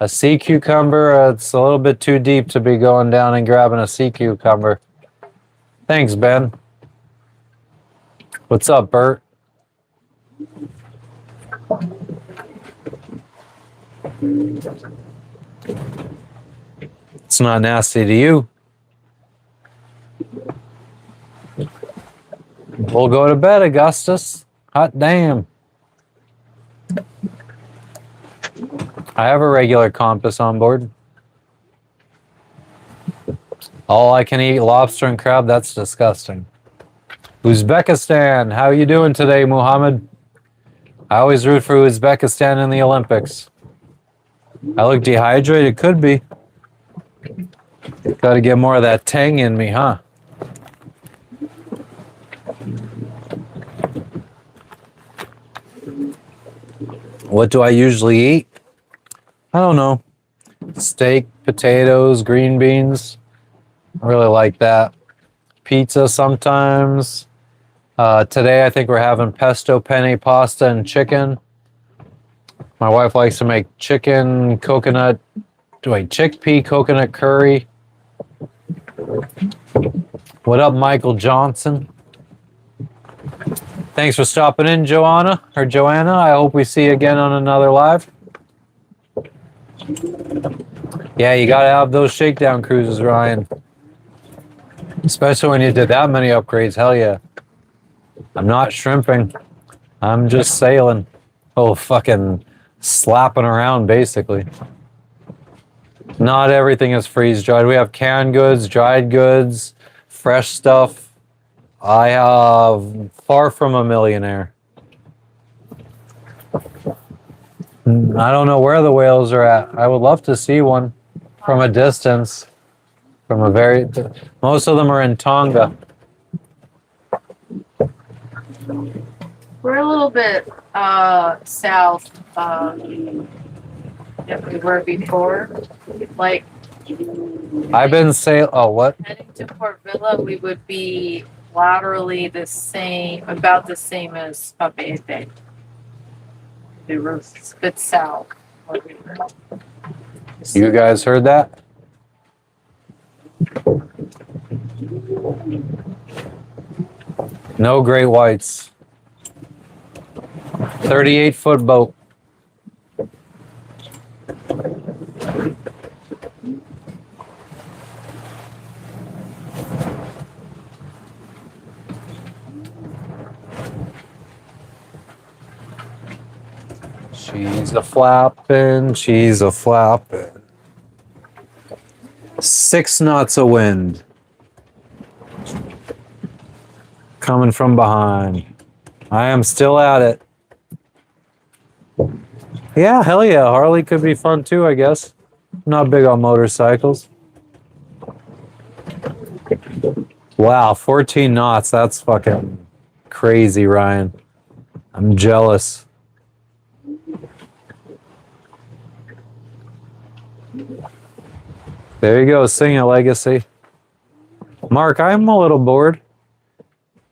A sea cucumber, it's a little bit too deep to be going down and grabbing a sea cucumber. Thanks, Ben. What's up, Bert? It's not nasty to you. We'll go to bed, Augustus. Hot damn. I have a regular compass on board. All I can eat lobster and crab, that's disgusting. Uzbekistan, how you doing today, Muhammad? I always root for Uzbekistan in the Olympics. I look dehydrated, could be. Got to get more of that tang in me, huh? What do I usually eat? I don't know. Steak, potatoes, green beans. I really like that. Pizza sometimes. Today I think we're having pesto penne pasta and chicken. My wife likes to make chickpea coconut curry. What up, Michael Johnson? Thanks for stopping in, Joanna. I hope we see you again on another live. Yeah, you gotta have those shakedown cruises, Ryan. Especially when you did that many upgrades. Hell yeah. I'm not shrimping. I'm just sailing. Oh, fucking slapping around, basically. Not everything is freeze dried. We have canned goods, dried goods, fresh stuff. I have far from a millionaire. I don't know where the whales are at. I would love to see one from a distance. Most of them are in Tonga. We're a little bit south than we were before. Like, I've been saying, oh, what? heading to Port Vila, we would be laterally about the same as Papeete. We were a bit south. You guys heard that? No great whites. 38-foot boat. She's a flapping. 6 knots of wind. Coming from behind. I am still at it. Yeah, hell yeah. Harley could be fun too, I guess. Not big on motorcycles. Wow, 14 knots. That's fucking crazy, Ryan. I'm jealous. There you go. Sing it, Legacy. Mark, I'm a little bored.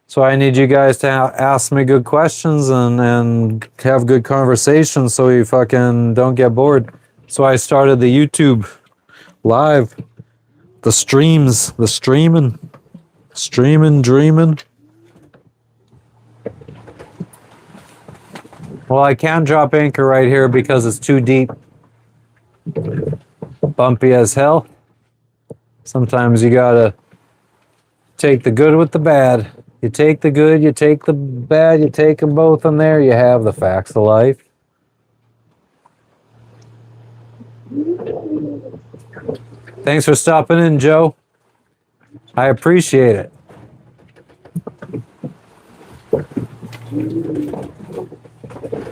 So I need you guys to ask me good questions and have good conversations so you fucking don't get bored. So I started the YouTube live, the streams, the streaming, dreaming. Well, I can't drop anchor right here because it's too deep. Bumpy as hell. Sometimes you gotta take the good with the bad. You take the good, you take the bad, you take them both, and there you have the facts of life. Thanks for stopping in, Joe. I appreciate it.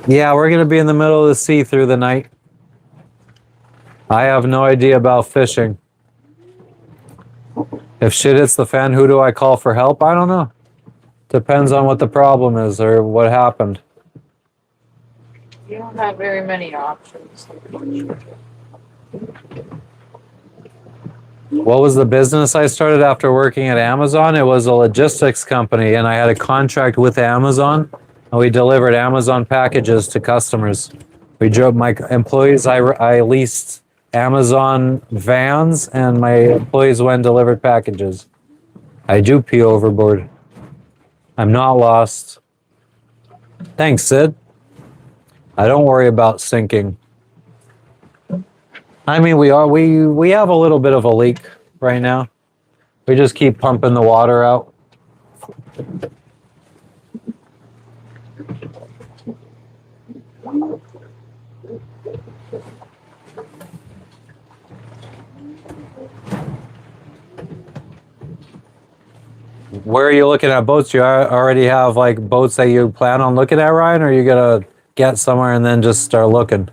Yeah, we're going to be in the middle of the sea through the night. I have no idea about fishing. If shit hits the fan, who do I call for help? I don't know. Depends on what the problem is or what happened. You don't have very many options. What was the business I started after working at Amazon? It was a logistics company, and I had a contract with Amazon, and we delivered Amazon packages to customers. We drove my employees. I leased Amazon vans, and my employees went and delivered packages. I do pee overboard. I'm not lost. Thanks, Sid. I don't worry about sinking. I mean, we have a little bit of a leak right now. We just keep pumping the water out. Where are you looking at boats? You already have like boats that you plan on looking at, Ryan, or are you gonna get somewhere and then just start looking?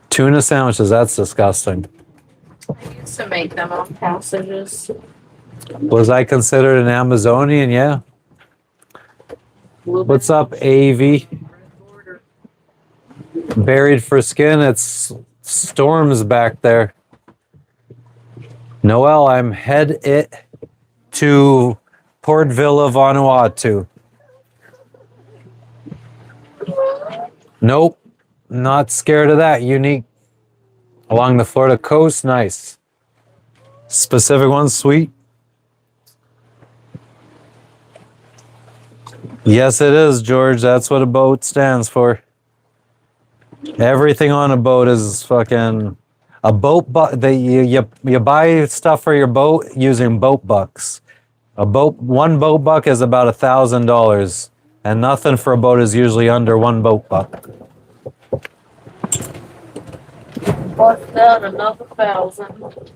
Tuna sandwiches, that's disgusting. I used to make them on passages. Was I considered an Amazonian? Yeah. What's up, AV? Buried for skin. It's storms back there. Noel, I'm headed to Port Vila, Vanuatu. Nope. Not scared of that. Unique. Along the Florida coast, nice. Specific ones, sweet. Yes, it is, George. That's what a boat stands for. Everything on a boat is fucking a boat. You buy stuff for your boat using boat bucks. One boat buck is about $1,000, and nothing for a boat is usually under one boat buck. What's that? Another 1,000.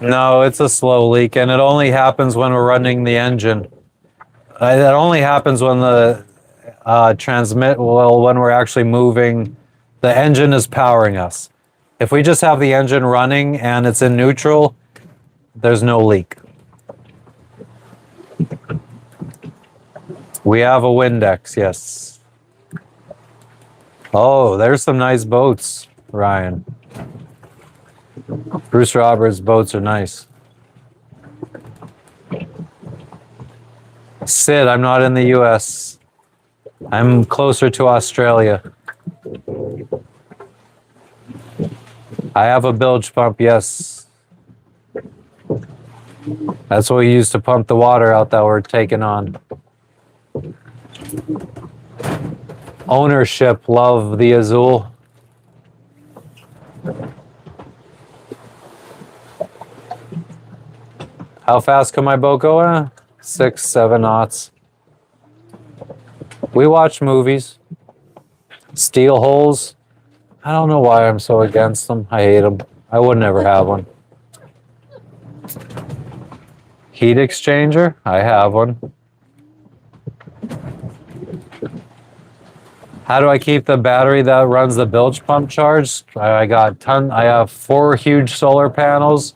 No, it's a slow leak, and it only happens when we're running the engine. It only happens when the when we're actually moving. The engine is powering us. If we just have the engine running and it's in neutral, there's no leak. We have a Windex, yes. Oh, there's some nice boats, Ryan. Bruce Roberts' boats are nice. Sid, I'm not in the US. I'm closer to Australia. I have a bilge pump, yes. That's what we use to pump the water out that we're taking on. Ownership, love the Azul. How fast can my boat go? 6, 7 knots. We watch movies. Steel holes. I don't know why I'm so against them. I hate them. I would never have one. Heat exchanger. I have one. How do I keep the battery that runs the bilge pump charged? I have 4 huge solar panels,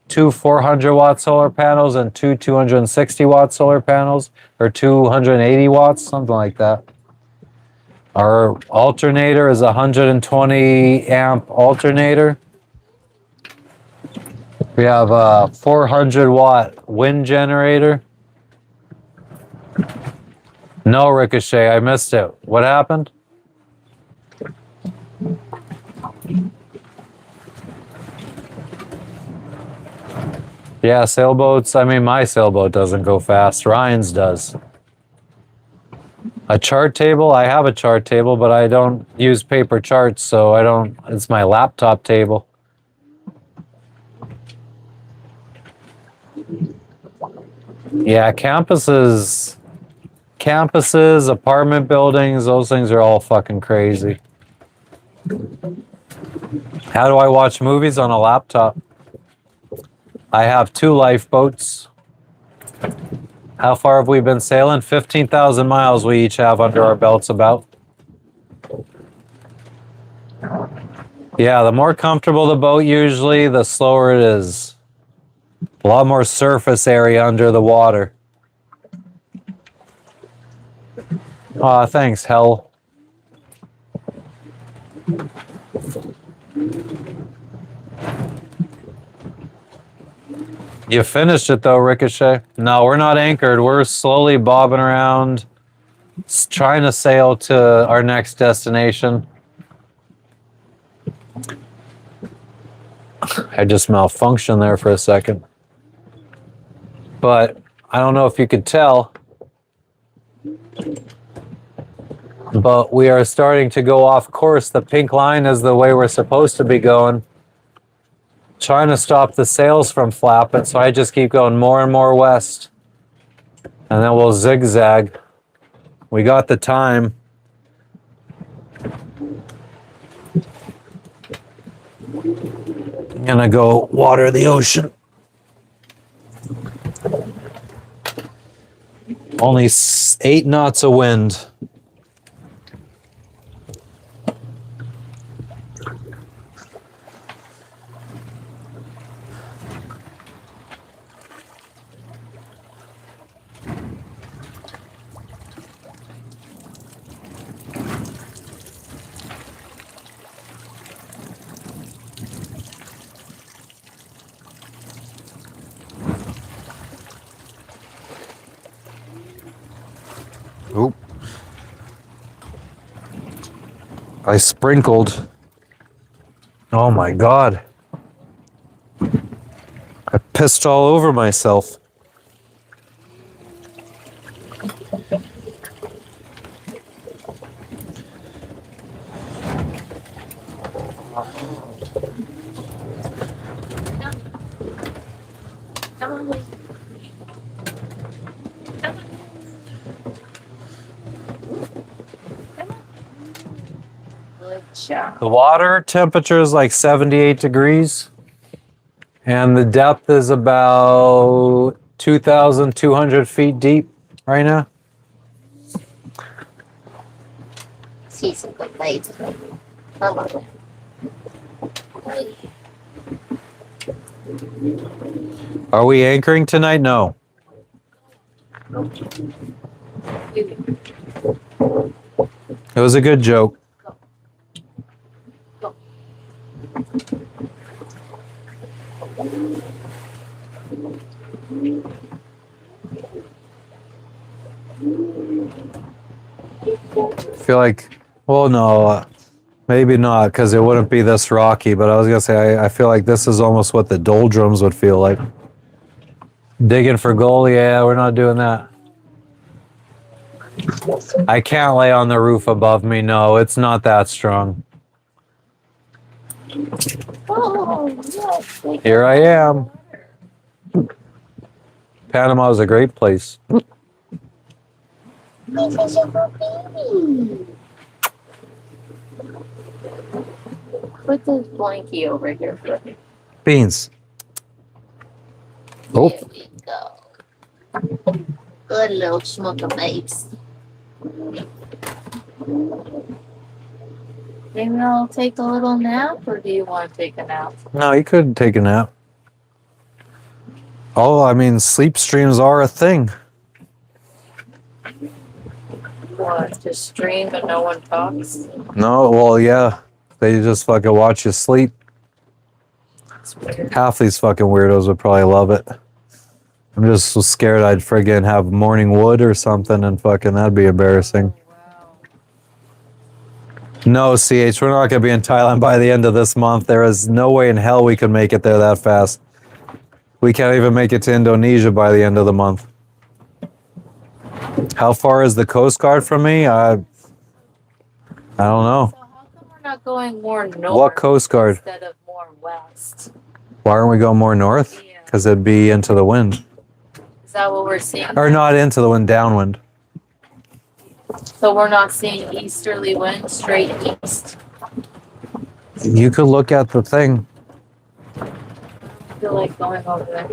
2 400-watt solar panels, and 2 260-watt solar panels, or 280 watts, something like that. Our alternator is a 120 amp alternator. We have a 400 watt wind generator. No, Ricochet, I missed it. What happened? Yeah, sailboats. I mean, my sailboat doesn't go fast. Ryan's does. A chart table? I have a chart table, but I don't use paper charts, so I don't. It's my laptop table. Yeah, campuses, apartment buildings, those things are all fucking crazy. How do I watch movies on a laptop? I have 2 lifeboats. How far have we been sailing? 15,000 miles we each have under our belts about. Yeah, the more comfortable the boat usually, the slower it is. A lot more surface area under the water. Aw, thanks, Hell. You finished it though, Ricochet. No, we're not anchored. We're slowly bobbing around, trying to sail to our next destination. I just malfunctioned there for a second. But I don't know if you could tell, but we are starting to go off course. The pink line is the way we're supposed to be going. Trying to stop the sails from flapping, so I just keep going more and more west. And then we'll zigzag. We got the time. I'm gonna go water the ocean. Only 8 knots of wind. Oop. I sprinkled. Oh my God. I pissed all over myself. The water temperature is like 78 degrees. And the depth is about 2,200 feet deep right now. See some good blades. Come on. Are we anchoring tonight? No. It was a good joke. I feel like, well, no, maybe not, because it wouldn't be this rocky, but I was going to say, I feel like this is almost what the doldrums would feel like. Digging for gold, yeah, we're not doing that. I can't lay on the roof above me, no, it's not that strong. Oh, yes. Here I am. Panama is a great place. This is a baby. Put this blankie over here for me. Beans. Oh. There we go. Good little smoker babes. Maybe I'll take a little nap, or do you want to take a nap? No, you could take a nap. Oh, I mean, sleep streams are a thing. What? Just stream and no one talks? No, well, yeah. They just fucking watch you sleep. It's weird. Half these fucking weirdos would probably love it. I'm just so scared I'd friggin' have morning wood or something and fucking that'd be embarrassing. Oh, wow. No, CH, we're not going to be in Thailand by the end of this month. There is no way in hell we can make it there that fast. We can't even make it to Indonesia by the end of the month. How far is the Coast Guard from me? I don't know. So how come we're not going more north? What Coast Guard? Instead of more west? Why aren't we going more north? Yeah. Because it'd be into the wind. Is that what we're seeing? Or not into the wind, downwind. So we're not seeing easterly wind straight east. You could look at the thing. I feel like going over there.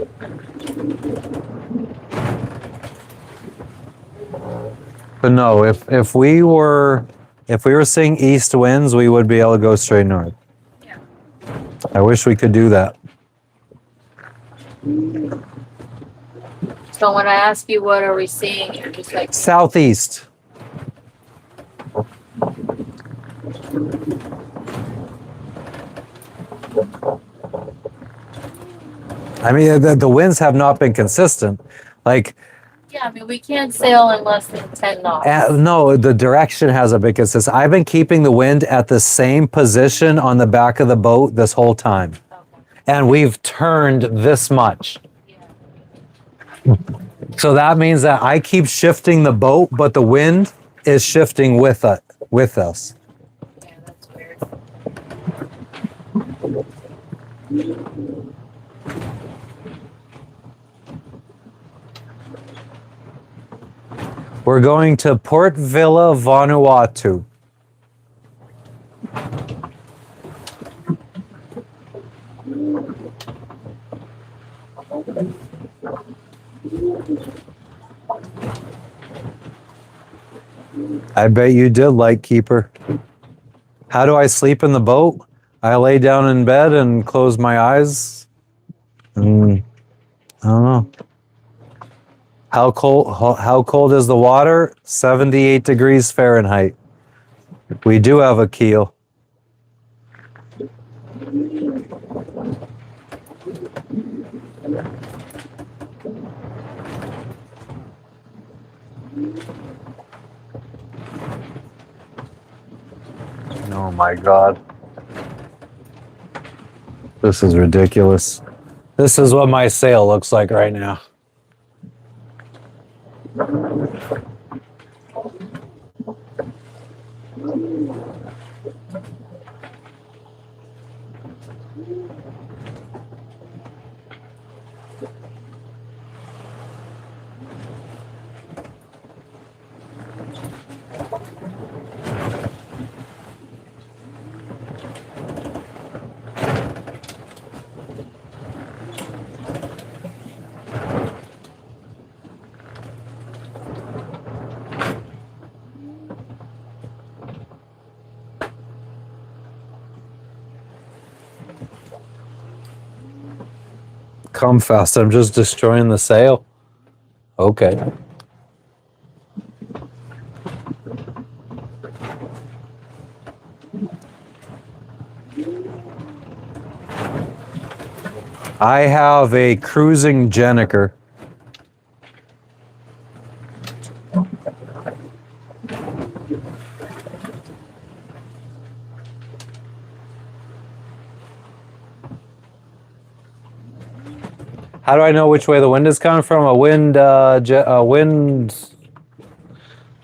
But no, if we were seeing east winds, we would be able to go straight north. Yeah. I wish we could do that. So when I ask you what are we seeing, you're just like, Southeast. I mean, the winds have not been consistent. Like, yeah, I mean, we can't sail in less than 10 knots. no, the direction hasn't been consistent. I've been keeping the wind at the same position on the back of the boat this whole time. Okay. And we've turned this much. Yeah. So that means that I keep shifting the boat, but the wind is shifting with us. Yeah, that's weird. We're going to Port Vila, Vanuatu. I bet you did, Lightkeeper. How do I sleep in the boat? I lay down in bed and close my eyes. I don't know. How cold is the water? 78 degrees Fahrenheit. We do have a keel. Oh my God. This is ridiculous. This is what my sail looks like right now. Come fast, I'm just destroying the sail. Okay. I have a cruising Jenniker. How do I know which way the wind is coming from? A wind,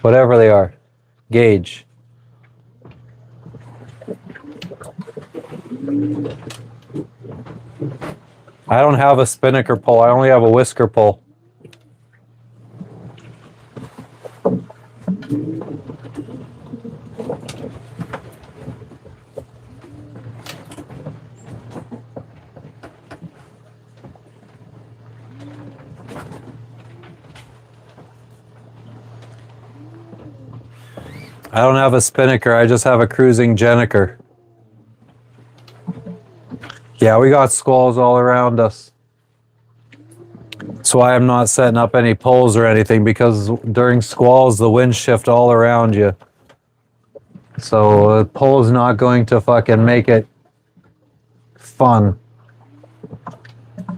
whatever they are, gauge. I don't have a spinnaker pole. I only have a whisker pole. I don't have a spinnaker. I just have a cruising Jenniker. Yeah, we got squalls all around us. That's why I'm not setting up any poles or anything, because during squalls, the winds shift all around you. So a pole's not going to fucking make it fun.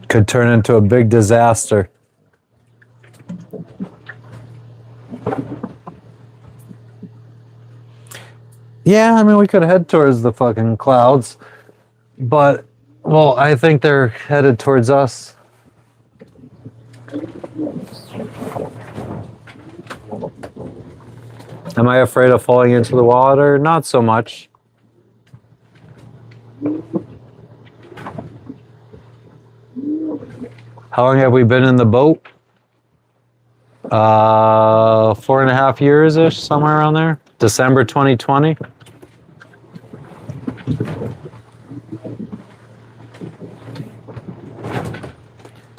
Could turn into a big disaster. Yeah, I mean, we could head towards the fucking clouds, but, well, I think they're headed towards us. Am I afraid of falling into the water? Not so much. How long have we been in the boat? 4.5 years-ish, somewhere around there. December 2020.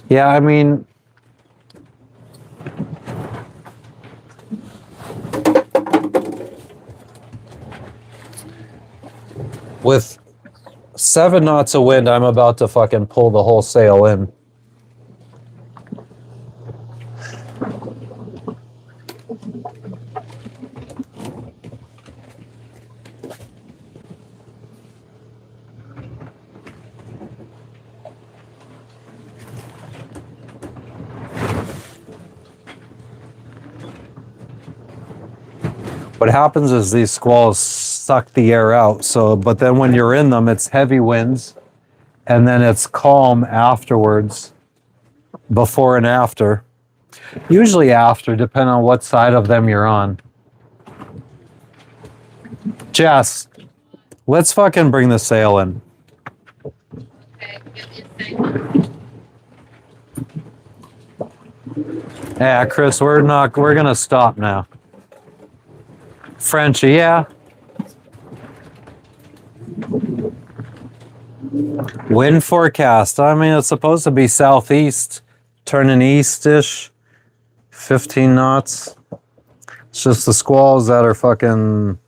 Yeah, I mean, with 7 knots of wind, I'm about to fucking pull the whole sail in. What happens is these squalls suck the air out. So, but then when you're in them, it's heavy winds, and then it's calm afterwards, before and after. Usually after, depending on what side of them you're on. Jess, let's fucking bring the sail in. Okay, give me a second. Yeah, Chris, we're gonna stop now. Frenchie, yeah. Wind forecast. I mean, it's supposed to be southeast, turning east-ish, 15 knots. It's just the squalls that are fucking...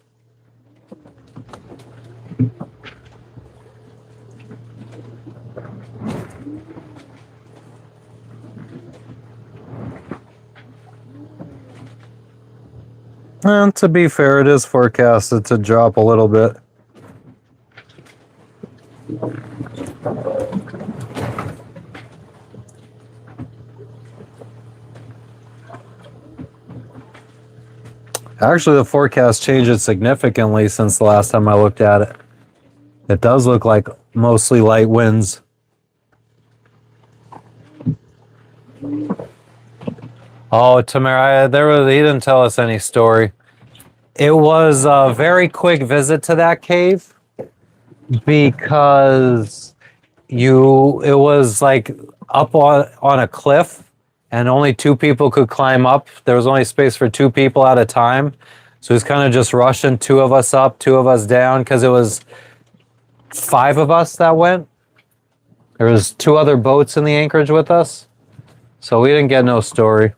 And to be fair, it is forecasted to drop a little bit. Actually, the forecast changed significantly since the last time I looked at it. It does look like mostly light winds. Oh, Tamara, he didn't tell us any story. It was a very quick visit to that cave because it was like up on a cliff and only 2 people could climb up. There was only space for 2 people at a time. So he was kind of just rushing 2 of us up, 2 of us down, because it was 5 of us that went. There was 2 other boats in the anchorage with us. So we didn't get no story.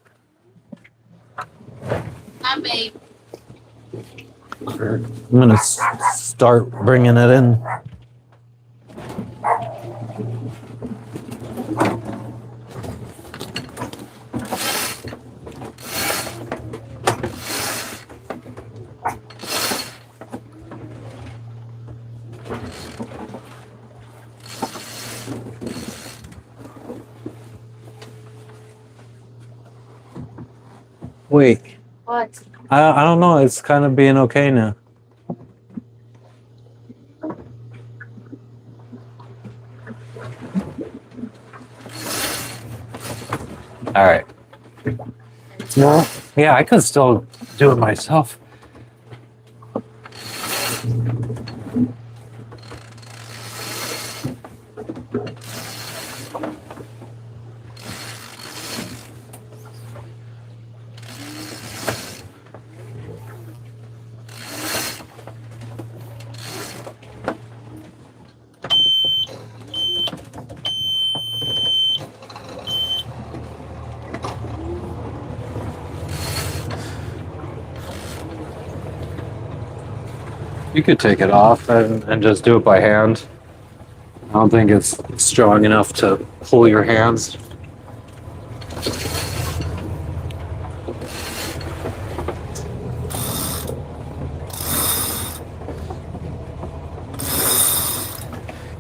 Hi, babe. I'm gonna start bringing it in. Wait, What? I don't know. It's kind of being okay now. All right. Well, yeah, I could still do it myself. You could take it off and just do it by hand. I don't think it's strong enough to pull your hands.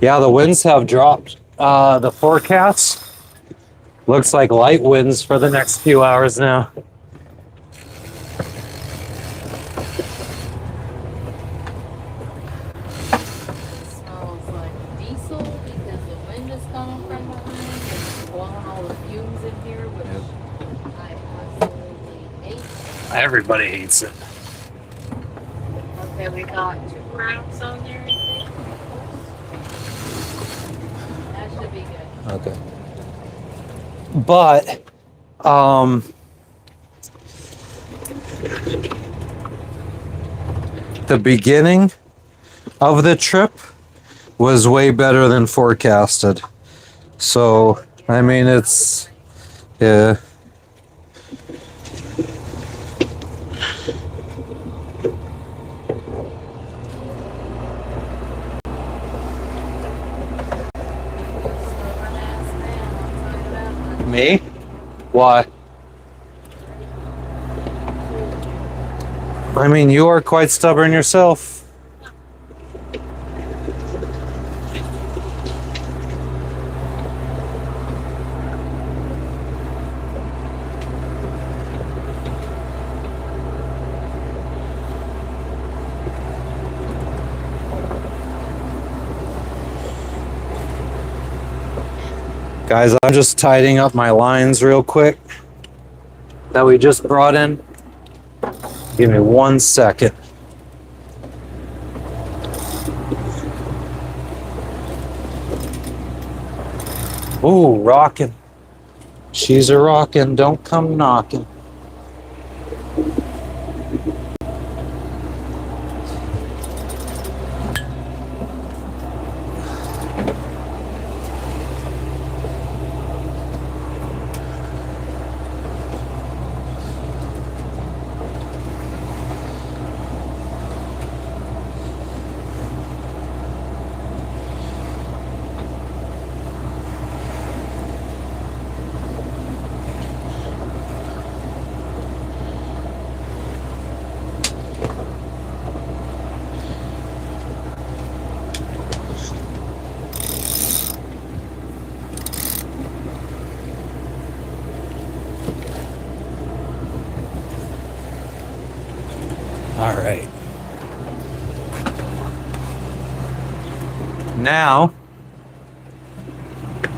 Yeah, the winds have dropped. The forecast looks like light winds for the next few hours now. It smells like diesel because the wind is coming from behind and it's blowing all the fumes in here, which I absolutely hate. Everybody hates it. Okay, we got 2 rounds on there, I think. That should be good. Okay. But, the beginning of the trip was way better than forecasted. So, I mean, it's, yeah. Stubborn ass man, I'll tell you that much. Me? Why? I mean, you are quite stubborn yourself. Guys, I'm just tidying up my lines real quick that we just brought in. Give me 1 second. Ooh, rocking. She's a rocking, don't come knocking. All right. Now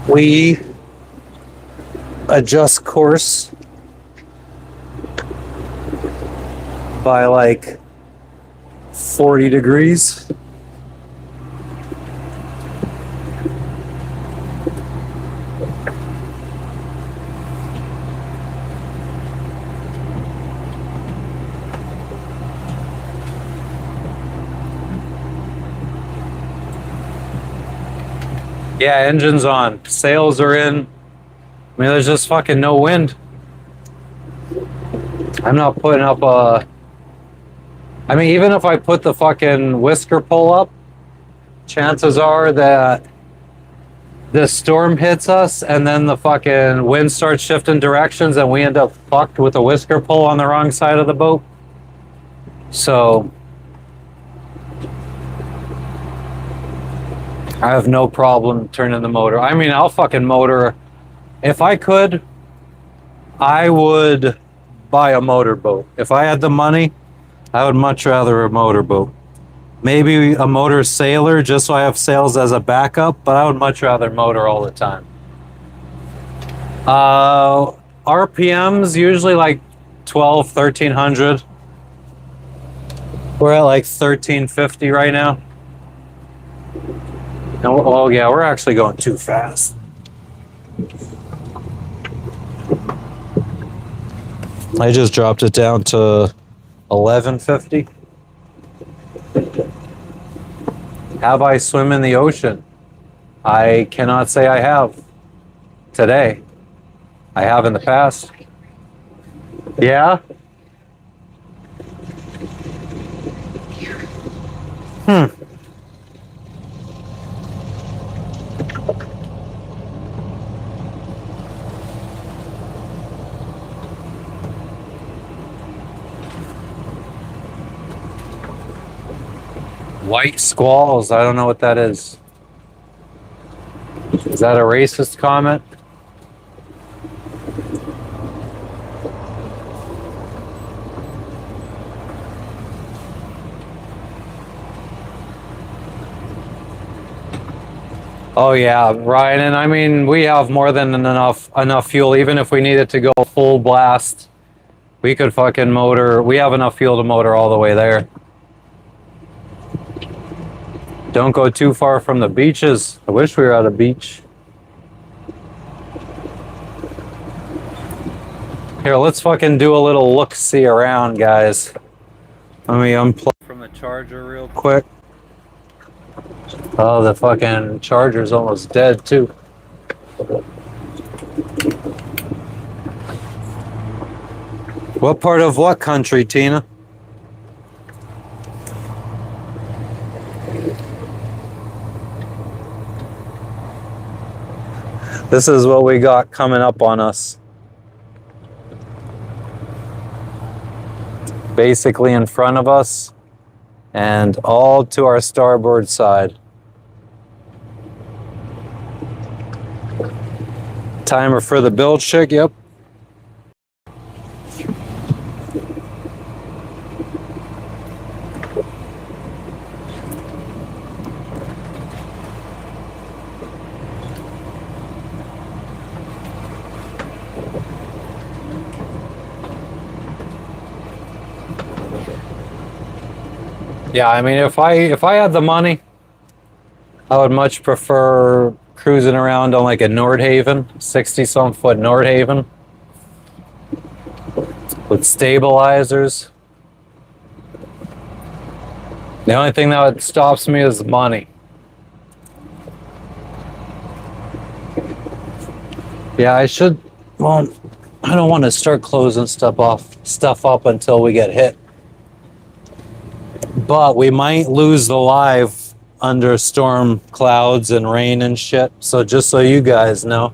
we adjust course by like 40 degrees. Yeah, engine's on. Sails are in. I mean, there's just fucking no wind. I'm not putting up a... I mean, even if I put the fucking whisker pull up, chances are that this storm hits us and then the fucking wind starts shifting directions and we end up fucked with a whisker pull on the wrong side of the boat. So... I have no problem turning the motor. I mean, I'll fucking motor. If I could, I would buy a motorboat. If I had the money, I would much rather a motorboat. Maybe a motor sailor just so I have sails as a backup, but I would much rather motor all the time. RPMs usually like 12, 1300. We're at like 1350 right now. Oh yeah, we're actually going too fast. I just dropped it down to 1150. Have I swim in the ocean? I cannot say I have today. I have in the past. Yeah? White squalls. I don't know what that is. Is that a racist comment? Oh yeah, Ryan, and I mean we have more than enough fuel. Even if we needed to go full blast, we could fucking motor. We have enough fuel to motor all the way there. Don't go too far from the beaches. I wish we were at a beach. Here, let's fucking do a little look-see around, guys. Let me unplug from the charger real quick. Oh, the fucking charger's almost dead, too. What part of what country, Tina? This is what we got coming up on us. Basically in front of us and all to our starboard side. Timer for the build check, yep. Yeah, I mean, if I had the money, I would much prefer cruising around on like a Nordhaven, 60-some foot Nordhaven with stabilizers. The only thing that stops me is money. Yeah, I should. Well, I don't want to start closing stuff up until we get hit. But we might lose the live under storm clouds and rain and shit. So just so you guys know.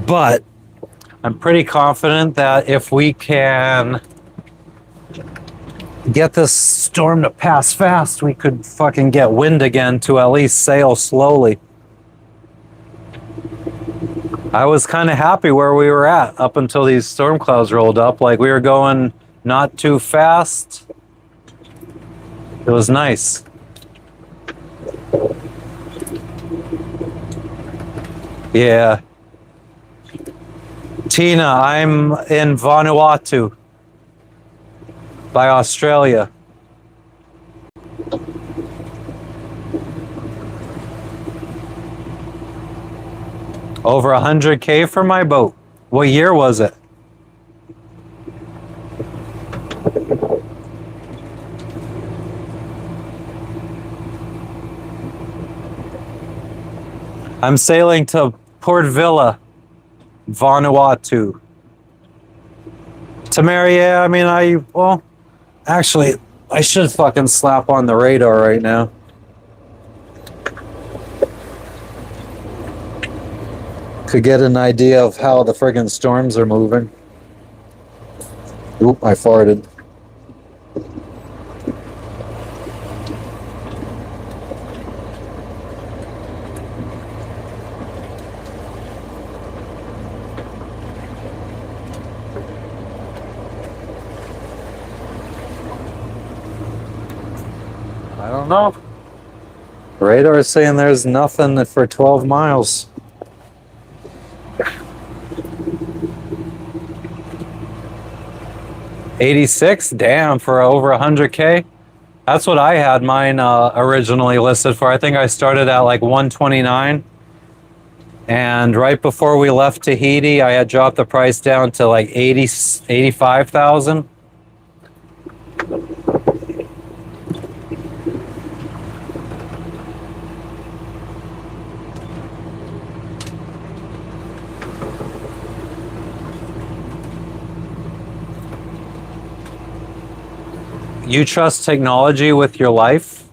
But I'm pretty confident that if we can get this storm to pass fast, we could fucking get wind again to at least sail slowly. I was kind of happy where we were at up until these storm clouds rolled up. Like we were going not too fast. It was nice. Yeah. Tina, I'm in Vanuatu by Australia. Over 100K for my boat. What year was it? I'm sailing to Port Vila, Vanuatu. Tamara, yeah, I mean, well, actually, I should fucking slap on the radar right now. Could get an idea of how the friggin' storms are moving. Oop, I farted. I don't know. Radar is saying there's nothing for 12 miles. $86, damn, for over 100K. That's what I had mine originally listed for. I think I started at like 129. And right before we left Tahiti, I had dropped the price down to like 85,000. You trust technology with your life?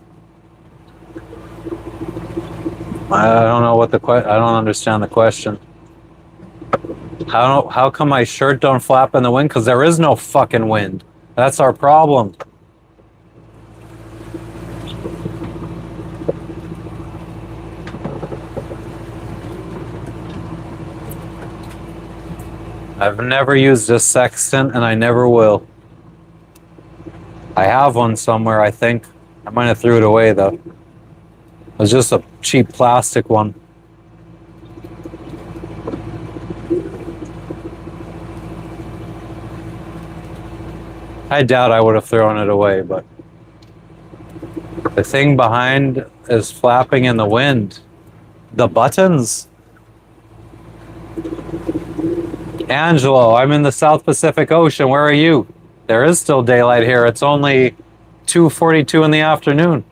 I don't know what I don't understand the question. How come my shirt don't flap in the wind? Because there is no fucking wind. That's our problem. I've never used a sextant and I never will. I have one somewhere, I think. I might have threw it away though. It was just a cheap plastic one. I doubt I would have thrown it away, but the thing behind is flapping in the wind. The buttons. Angelo, I'm in the South Pacific Ocean. Where are you? There is still daylight here. It's only 2:42 in the afternoon.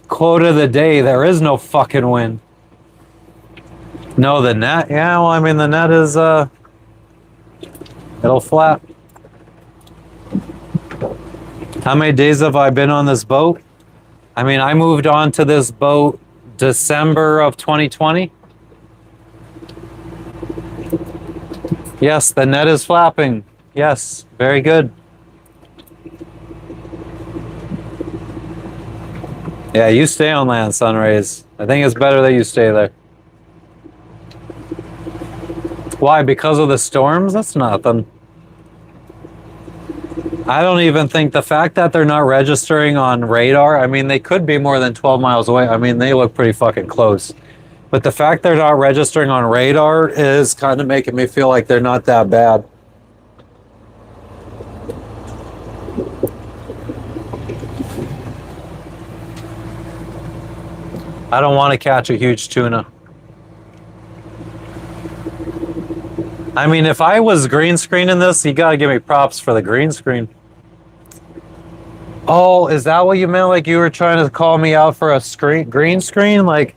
Quote of the day, there is no fucking wind. No, the net. Yeah, well, I mean, the net is, it'll flap. How many days have I been on this boat? I mean, I moved on to this boat December of 2020. Yes, the net is flapping. Yes, very good. Yeah, you stay on land, Sunrays. I think it's better that you stay there. Why? Because of the storms? That's nothing. I don't even think the fact that they're not registering on radar, I mean, they could be more than 12 miles away. I mean, they look pretty fucking close. But the fact they're not registering on radar is kind of making me feel like they're not that bad. I don't want to catch a huge tuna. I mean, if I was green screening this, you gotta give me props for the green screen. Oh, is that what you meant? Like you were trying to call me out for a green screen? Like,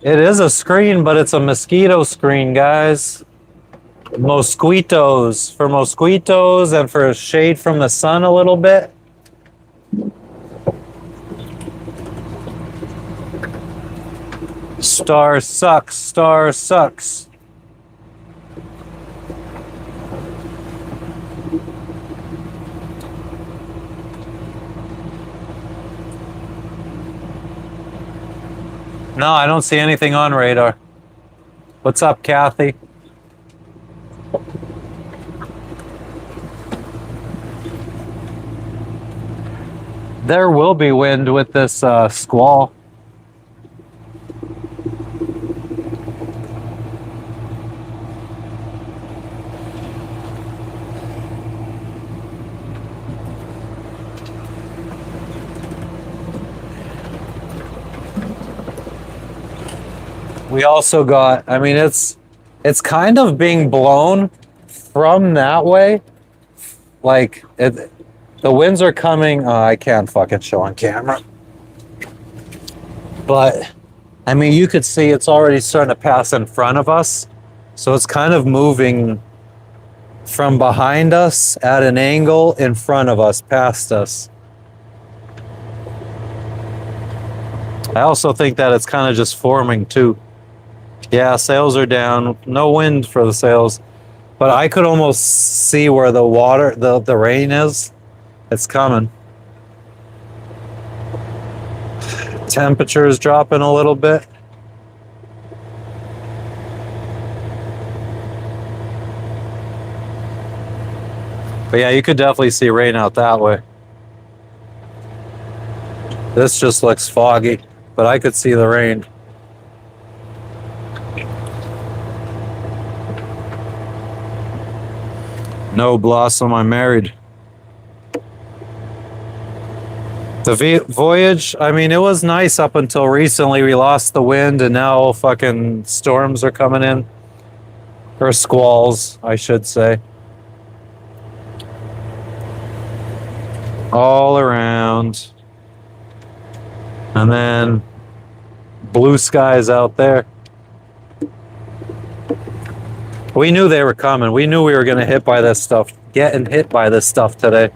it is a screen, but it's a mosquito screen, guys. Mosquitos. For mosquitos and for shade from the sun a little bit. Star sucks. Star sucks. No, I don't see anything on radar. What's up, Kathy? There will be wind with this squall. We also got, I mean, it's kind of being blown from that way. Like, the winds are coming. I can't fucking show on camera. But, I mean, you could see it's already starting to pass in front of us. So it's kind of moving from behind us at an angle in front of us, past us. I also think that it's kind of just forming too. Yeah, sails are down. No wind for the sails. But I could almost see where the water, the rain is. It's coming. Temperature is dropping a little bit. But yeah, you could definitely see rain out that way. This just looks foggy, but I could see the rain. No, Blossom, I'm married. The voyage, I mean, it was nice up until recently. We lost the wind and now fucking storms are coming in. Or squalls, I should say. All around. And then blue skies out there. We knew they were coming. We knew we were getting hit by this stuff today.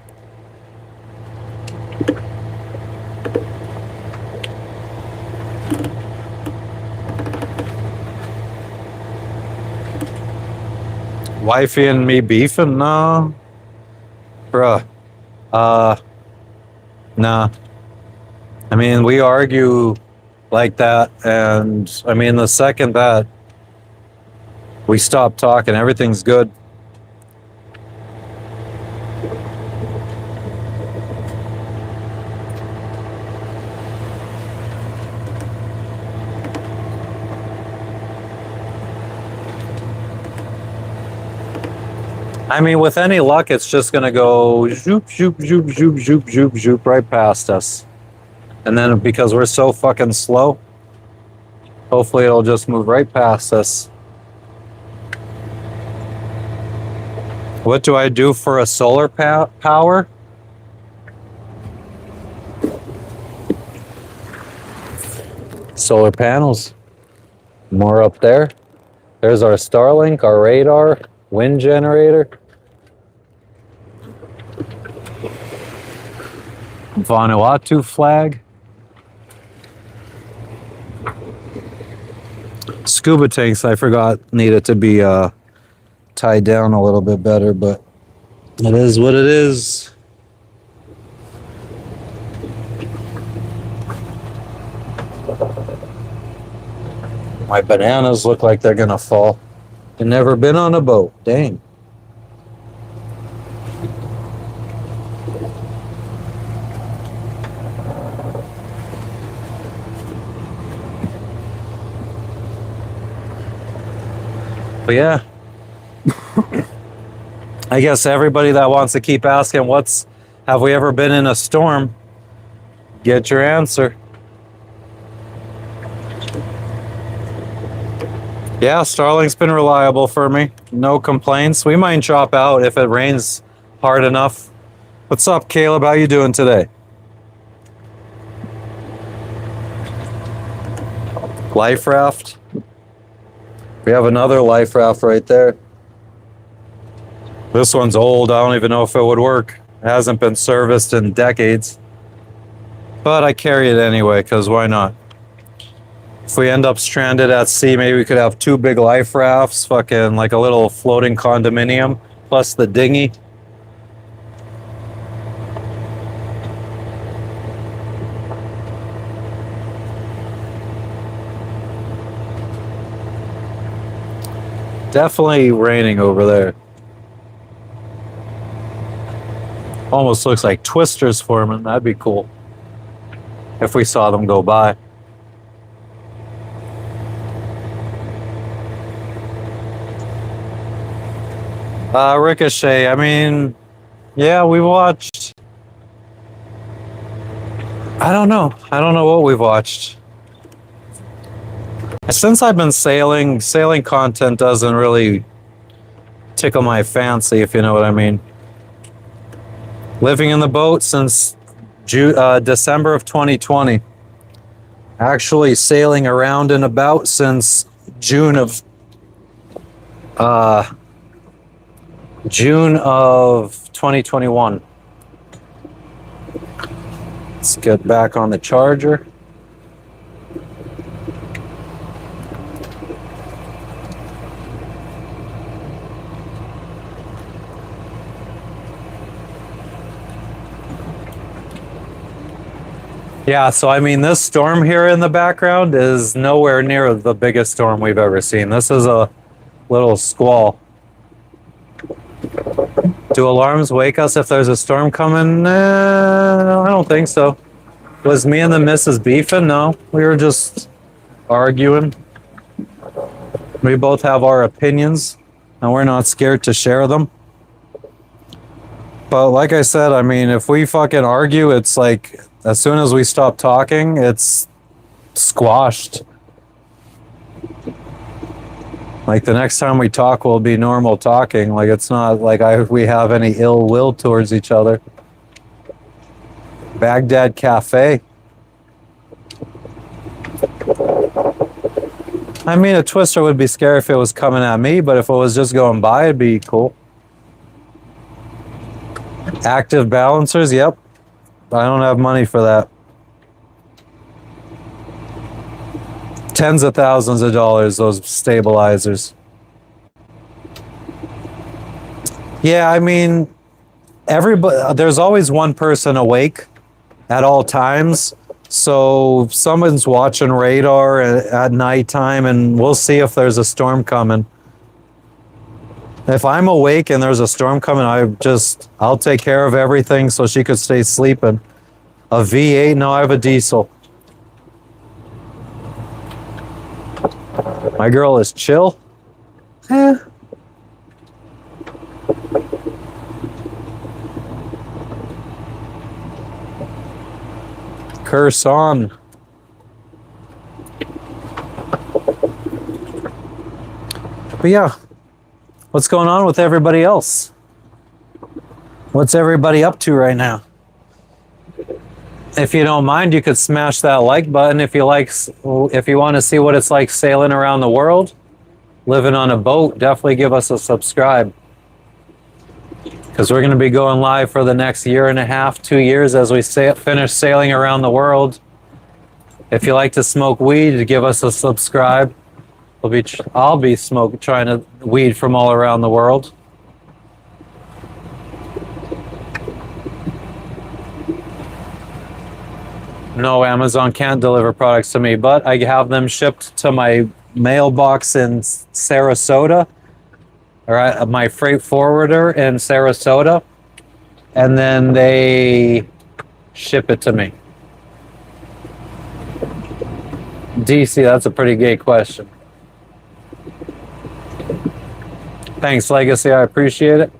Wifey and me beefing? No. Bruh. Nah. I mean, we argue like that. And I mean, the second that we stop talking, everything's good. I mean, with any luck, it's just going to go zoop, zoop, zoop, zoop, zoop, zoop, zoop right past us. And then because we're so fucking slow, hopefully it'll just move right past us. What do I do for a solar power? Solar panels. More up there. There's our Starlink, our radar, wind generator. Vanuatu flag. Scuba tanks, I forgot, needed to be tied down a little bit better, but it is what it is. My bananas look like they're gonna fall. I've never been on a boat. Dang. But yeah. I guess everybody that wants to keep asking have we ever been in a storm? Get your answer. Yeah, Starlink's been reliable for me. No complaints. We might drop out if it rains hard enough. What's up, Caleb? How you doing today? Life raft. We have another life raft right there. This one's old. I don't even know if it would work. It hasn't been serviced in decades. But I carry it anyway, because why not? If we end up stranded at sea, maybe we could have two big life rafts, fucking like a little floating condominium, plus the dinghy. Definitely raining over there. Almost looks like twisters forming. That'd be cool if we saw them go by. Ricochet, I mean, yeah, we watched. I don't know what we've watched. Since I've been sailing content doesn't really tickle my fancy, if you know what I mean. Living in the boat since December of 2020. Actually sailing around and about since June of 2021. Let's get back on the charger. Yeah, so I mean, this storm here in the background is nowhere near the biggest storm we've ever seen. This is a little squall. Do alarms wake us if there's a storm coming? I don't think so. Was me and the missus beefing? No, we were just arguing. We both have our opinions, and we're not scared to share them. But like I said, I mean, if we fucking argue, it's like, as soon as we stop talking, it's squashed. Like the next time we talk will be normal talking. Like it's not like we have any ill will towards each other. Baghdad Cafe. I mean, a twister would be scary if it was coming at me, but if it was just going by, it'd be cool. Active balancers, yep. I don't have money for that. Tens of thousands of dollars, those stabilizers. Yeah, I mean, everybody. There's always one person awake at all times, So someone's watching radar at nighttime, and we'll see if there's a storm coming. If I'm awake and there's a storm coming, I'll take care of everything so she could stay sleeping. A V8? No, I have a diesel. My girl is chill. Curse on. But yeah, what's going on with everybody else? What's everybody up to right now? If you don't mind, you could smash that like button if you want to see what it's like sailing around the world, living on a boat. Definitely give us a subscribe, because we're going to be going live for the next year and a half, 2 years as we finish sailing around the world. If you like to smoke weed, give us a subscribe. I'll be trying to weed from all around the world. No, Amazon can't deliver products to me, but I have them shipped to my mailbox in Sarasota, or my freight forwarder in Sarasota, and then they ship it to me. DC, that's a pretty gay question. Thanks, Legacy, I appreciate it.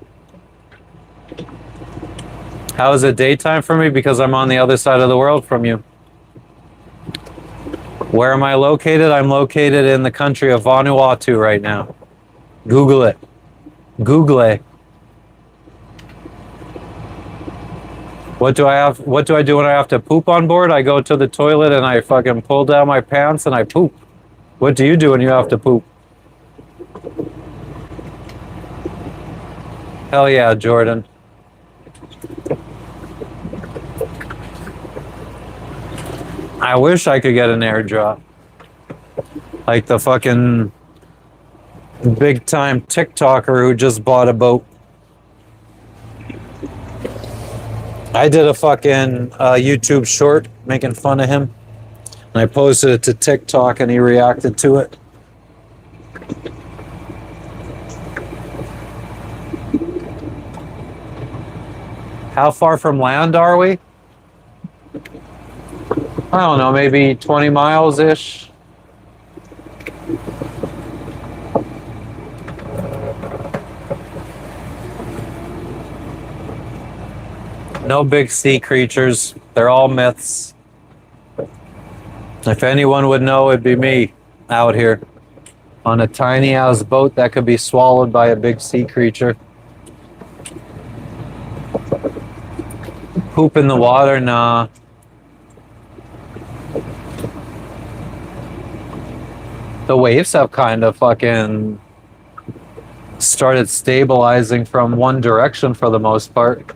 How is it daytime for me? Because I'm on the other side of the world from you. Where am I located? I'm located in the country of Vanuatu right now. Google it. Google it. What do I do when I have to poop on board? I go to the toilet and I fucking pull down my pants and I poop. What do you do when you have to poop? Hell yeah, Jordan. I wish I could get an airdrop. Like the fucking big time TikToker who just bought a boat. I did a fucking YouTube short making fun of him. And I posted it to TikTok and he reacted to it. How far from land are we? I don't know, maybe 20 miles-ish. No big sea creatures. They're all myths. If anyone would know, it'd be me out here on a tiny-ass boat that could be swallowed by a big sea creature. Poop in the water? Nah. The waves have kind of fucking started stabilizing from one direction for the most part.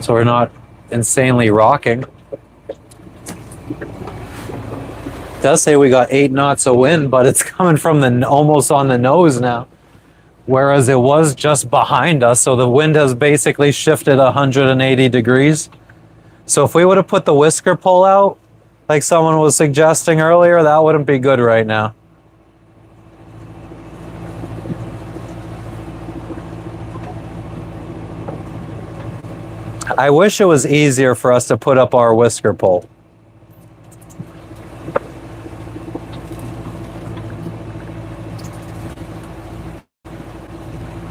So we're not insanely rocking. It does say we got 8 knots of wind, but it's coming from almost on the nose now. Whereas it was just behind us, so the wind has basically shifted 180 degrees. So if we would have put the whisker pole out, like someone was suggesting earlier, that wouldn't be good right now. I wish it was easier for us to put up our whisker pole.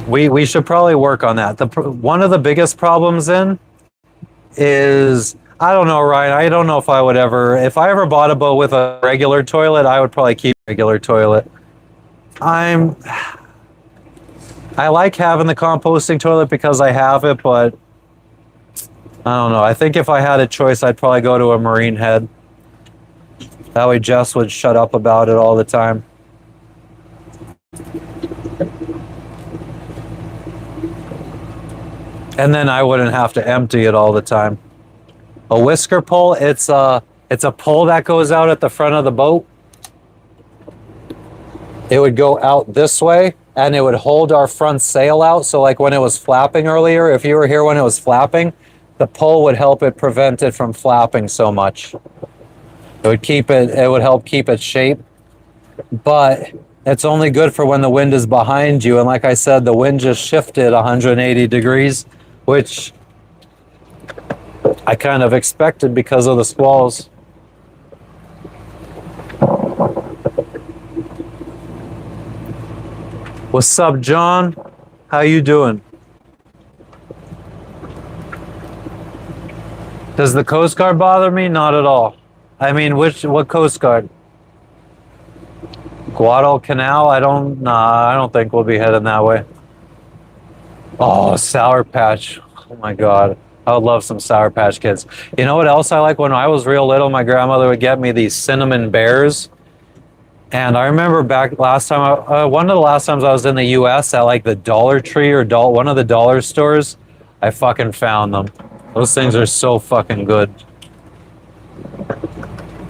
We should probably work on that. One of the biggest problems is, I don't know, Ryan, I don't know if I ever bought a boat with a regular toilet, I would probably keep a regular toilet. I like having the composting toilet because I have it, but I don't know. I think if I had a choice, I'd probably go to a marine head. That way Jess would shut up about it all the time. And then I wouldn't have to empty it all the time. A whisker pole, it's a pole that goes out at the front of the boat. It would go out this way and it would hold our front sail out. So like when it was flapping earlier, if you were here when it was flapping, the pull would help it prevent it from flapping so much. It would help keep its shape, but it's only good for when the wind is behind you. And like I said, the wind just shifted 180 degrees, which I kind of expected because of the squalls. What's up, John? How you doing? Does the Coast Guard bother me? Not at all. I mean, what Coast Guard? Guadalcanal? I don't think we'll be heading that way. Oh, Sour Patch. Oh my God. I would love some Sour Patch Kids. You know what else I like? When I was real little, my grandmother would get me these cinnamon bears. And I remember back last time, one of the last times I was in the US at like the Dollar Tree or one of the dollar stores, I fucking found them. Those things are so fucking good.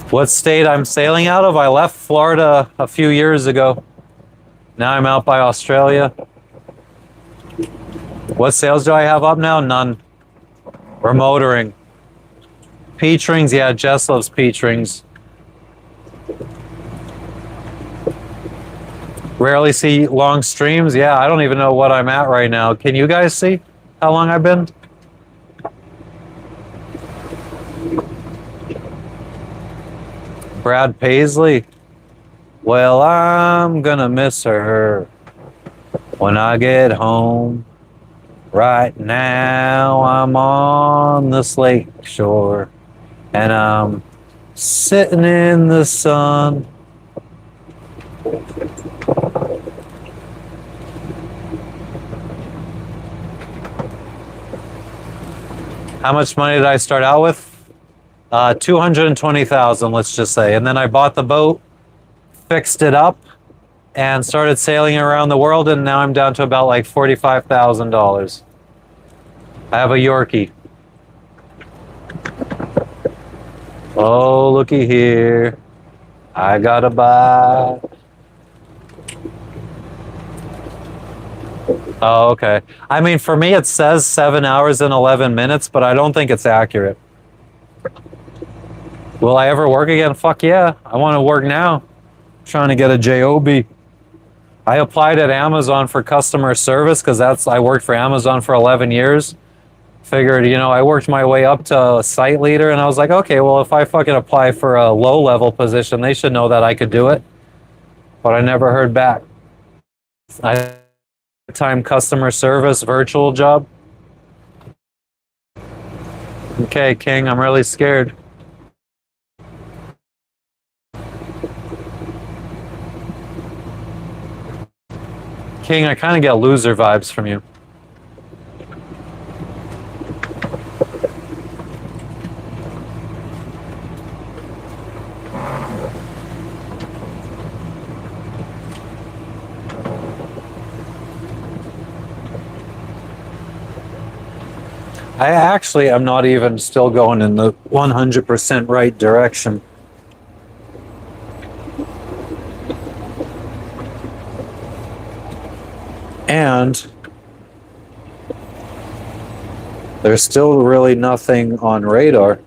What state I'm sailing out of? I left Florida a few years ago. Now I'm out by Australia. What sails do I have up now? None. We're motoring. Peach rings? Yeah, Jess loves peach rings. Rarely see long streams. Yeah, I don't even know what I'm at right now. Can you guys see how long I've been? Brad Paisley. Well, I'm gonna miss her when I get home. Right now, I'm on this lake shore and I'm sitting in the sun. How much money did I start out with? 220,000, let's just say. And then I bought the boat, fixed it up, and started sailing around the world, and now I'm down to about like $45,000. I have a Yorkie. Oh, looky here. I gotta buy. Oh, okay. I mean, for me, it says 7 hours and 11 minutes, but I don't think it's accurate. Will I ever work again? Fuck yeah. I want to work now. I'm trying to get a job. I applied at Amazon for customer service because I worked for Amazon for 11 years. Figured, I worked my way up to a site leader, and I was like, okay, well, if I fucking apply for a low-level position, they should know that I could do it. But I never heard back. Time customer service virtual job. Okay, King, I'm really scared. King, I kind of get loser vibes from you. I actually am not even still going in the 100% right direction. And there's still really nothing on radar.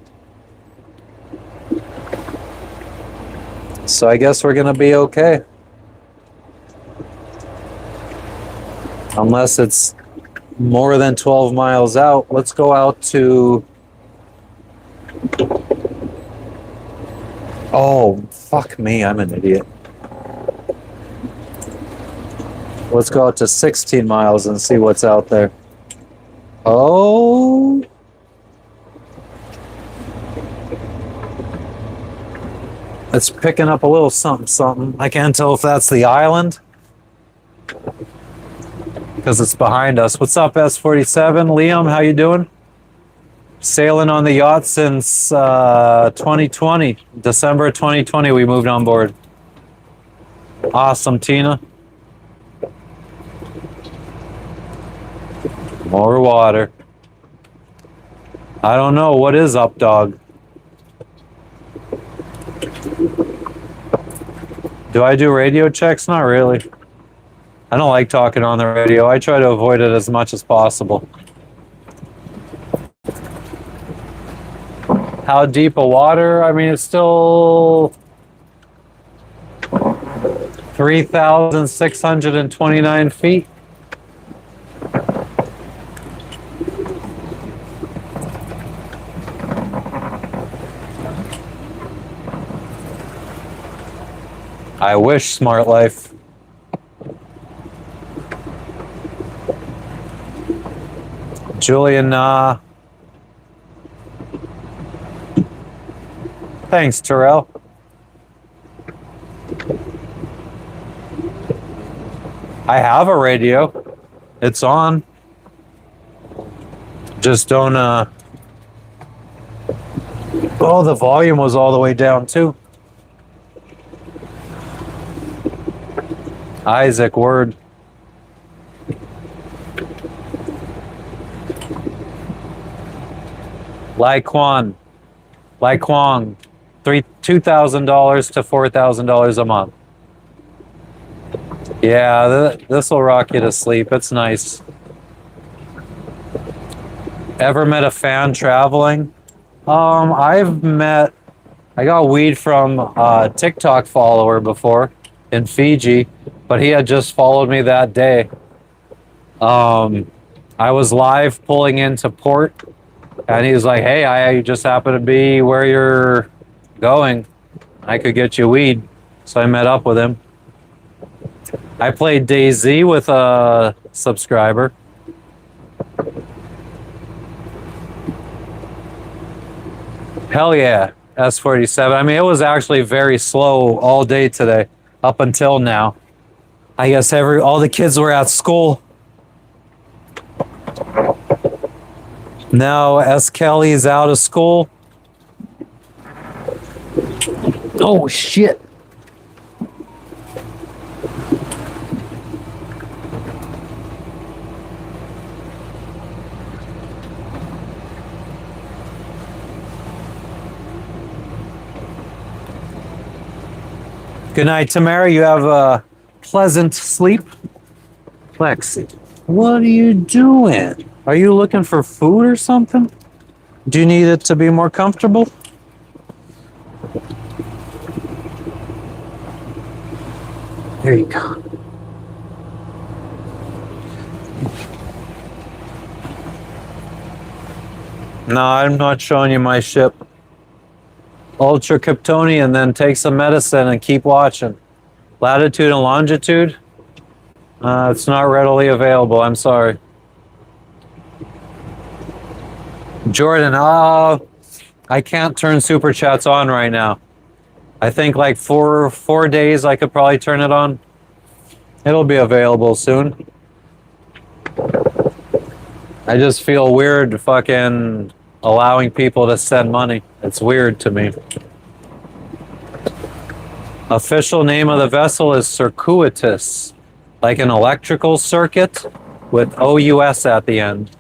So I guess we're going to be okay. Unless it's more than 12 miles out. Let's go out to... Oh, fuck me, I'm an idiot. Let's go out to 16 miles and see what's out there. Oh. It's picking up a little something, something. I can't tell if that's the island, because it's behind us. What's up, S47? Liam, how you doing? Sailing on the yacht since 2020. December 2020, we moved on board. Awesome, Tina. More water. I don't know. What is up, dog? Do I do radio checks? Not really. I don't like talking on the radio. I try to avoid it as much as possible. How deep a water? I mean, it's still 3,629 feet. I wish, Smart Life. Julian, thanks, Terrell. I have a radio. It's on. Just don't, oh, the volume was all the way down, too. Isaac, word. Lai Kwong, $2,000 to $4,000 a month. Yeah, this will rock you to sleep. It's nice. Ever met a fan traveling? I got weed from a TikTok follower before in Fiji, but he had just followed me that day. I was live pulling into port, and he was like, "Hey, I just happen to be where you're going. I could get you weed." So I met up with him. I played DayZ with a subscriber. Hell yeah, S47. I mean, it was actually very slow all day today, up until now. I guess all the kids were at school. Now S. Kelly's out of school. Oh shit. Good night, Tamara. You have a pleasant sleep. Lexi, what are you doing? Are you looking for food or something? Do you need it to be more comfortable? There you go. No, I'm not showing you my ship. Ultra Kryptonian, then take some medicine and keep watching. Latitude and longitude? It's not readily available. I'm sorry. Jordan, I can't turn super chats on right now. I think like four days I could probably turn it on. It'll be available soon. I just feel weird fucking allowing people to send money. It's weird to me. Official name of the vessel is Circuitous, like an electrical circuit with OUS at the end.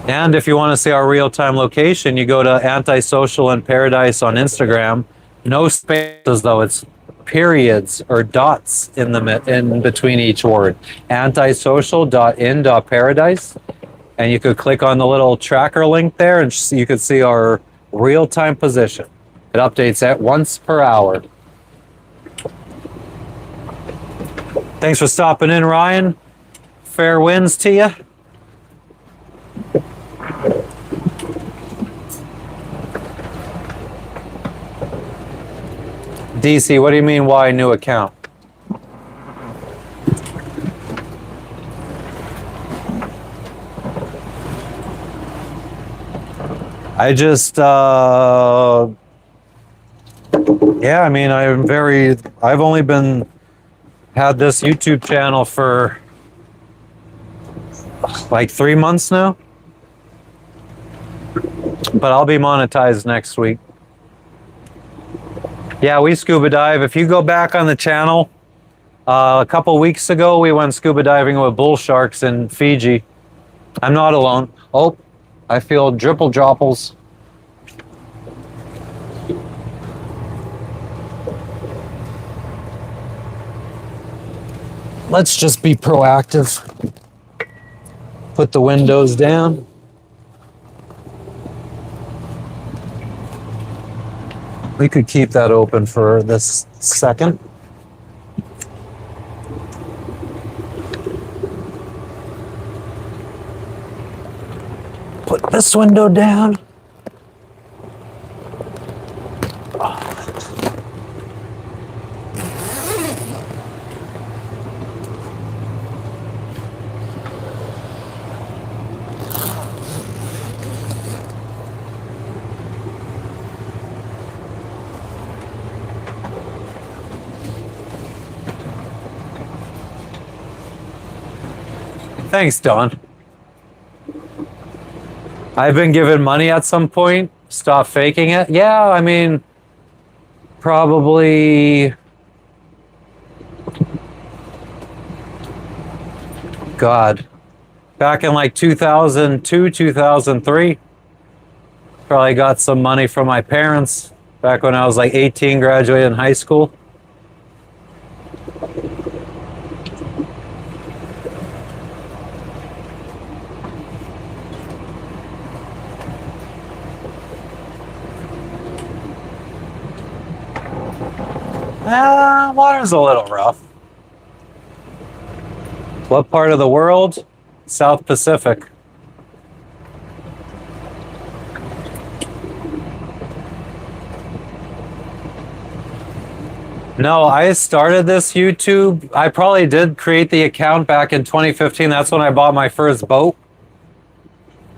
And if you want to see our real-time location, you go to Antisocial and Paradise on Instagram. No spaces though, it's periods or dots in between each word. Antisocial.in.paradise. And you could click on the little tracker link there and you could see our real-time position. It updates at once per hour. Thanks for stopping in, Ryan. Fair winds to you. DC, what do you mean, why new account? I just, yeah, I mean, I've only had this YouTube channel for like 3 months now, but I'll be monetized next week. Yeah, we scuba dive. If you go back on the channel, a couple weeks ago, we went scuba diving with bull sharks in Fiji. I'm not alone. Oh, I feel dripple dropples. Let's just be proactive. Put the windows down. We could keep that open for this second. Put this window down. Thanks, Don. I've been given money at some point. Stop faking it. Yeah, I mean, probably. God. Back in like 2002, 2003. Probably got some money from my parents back when I was like 18, graduated in high school. Water's a little rough. What part of the world? South Pacific. No, I started this YouTube. I probably did create the account back in 2015. That's when I bought my first boat.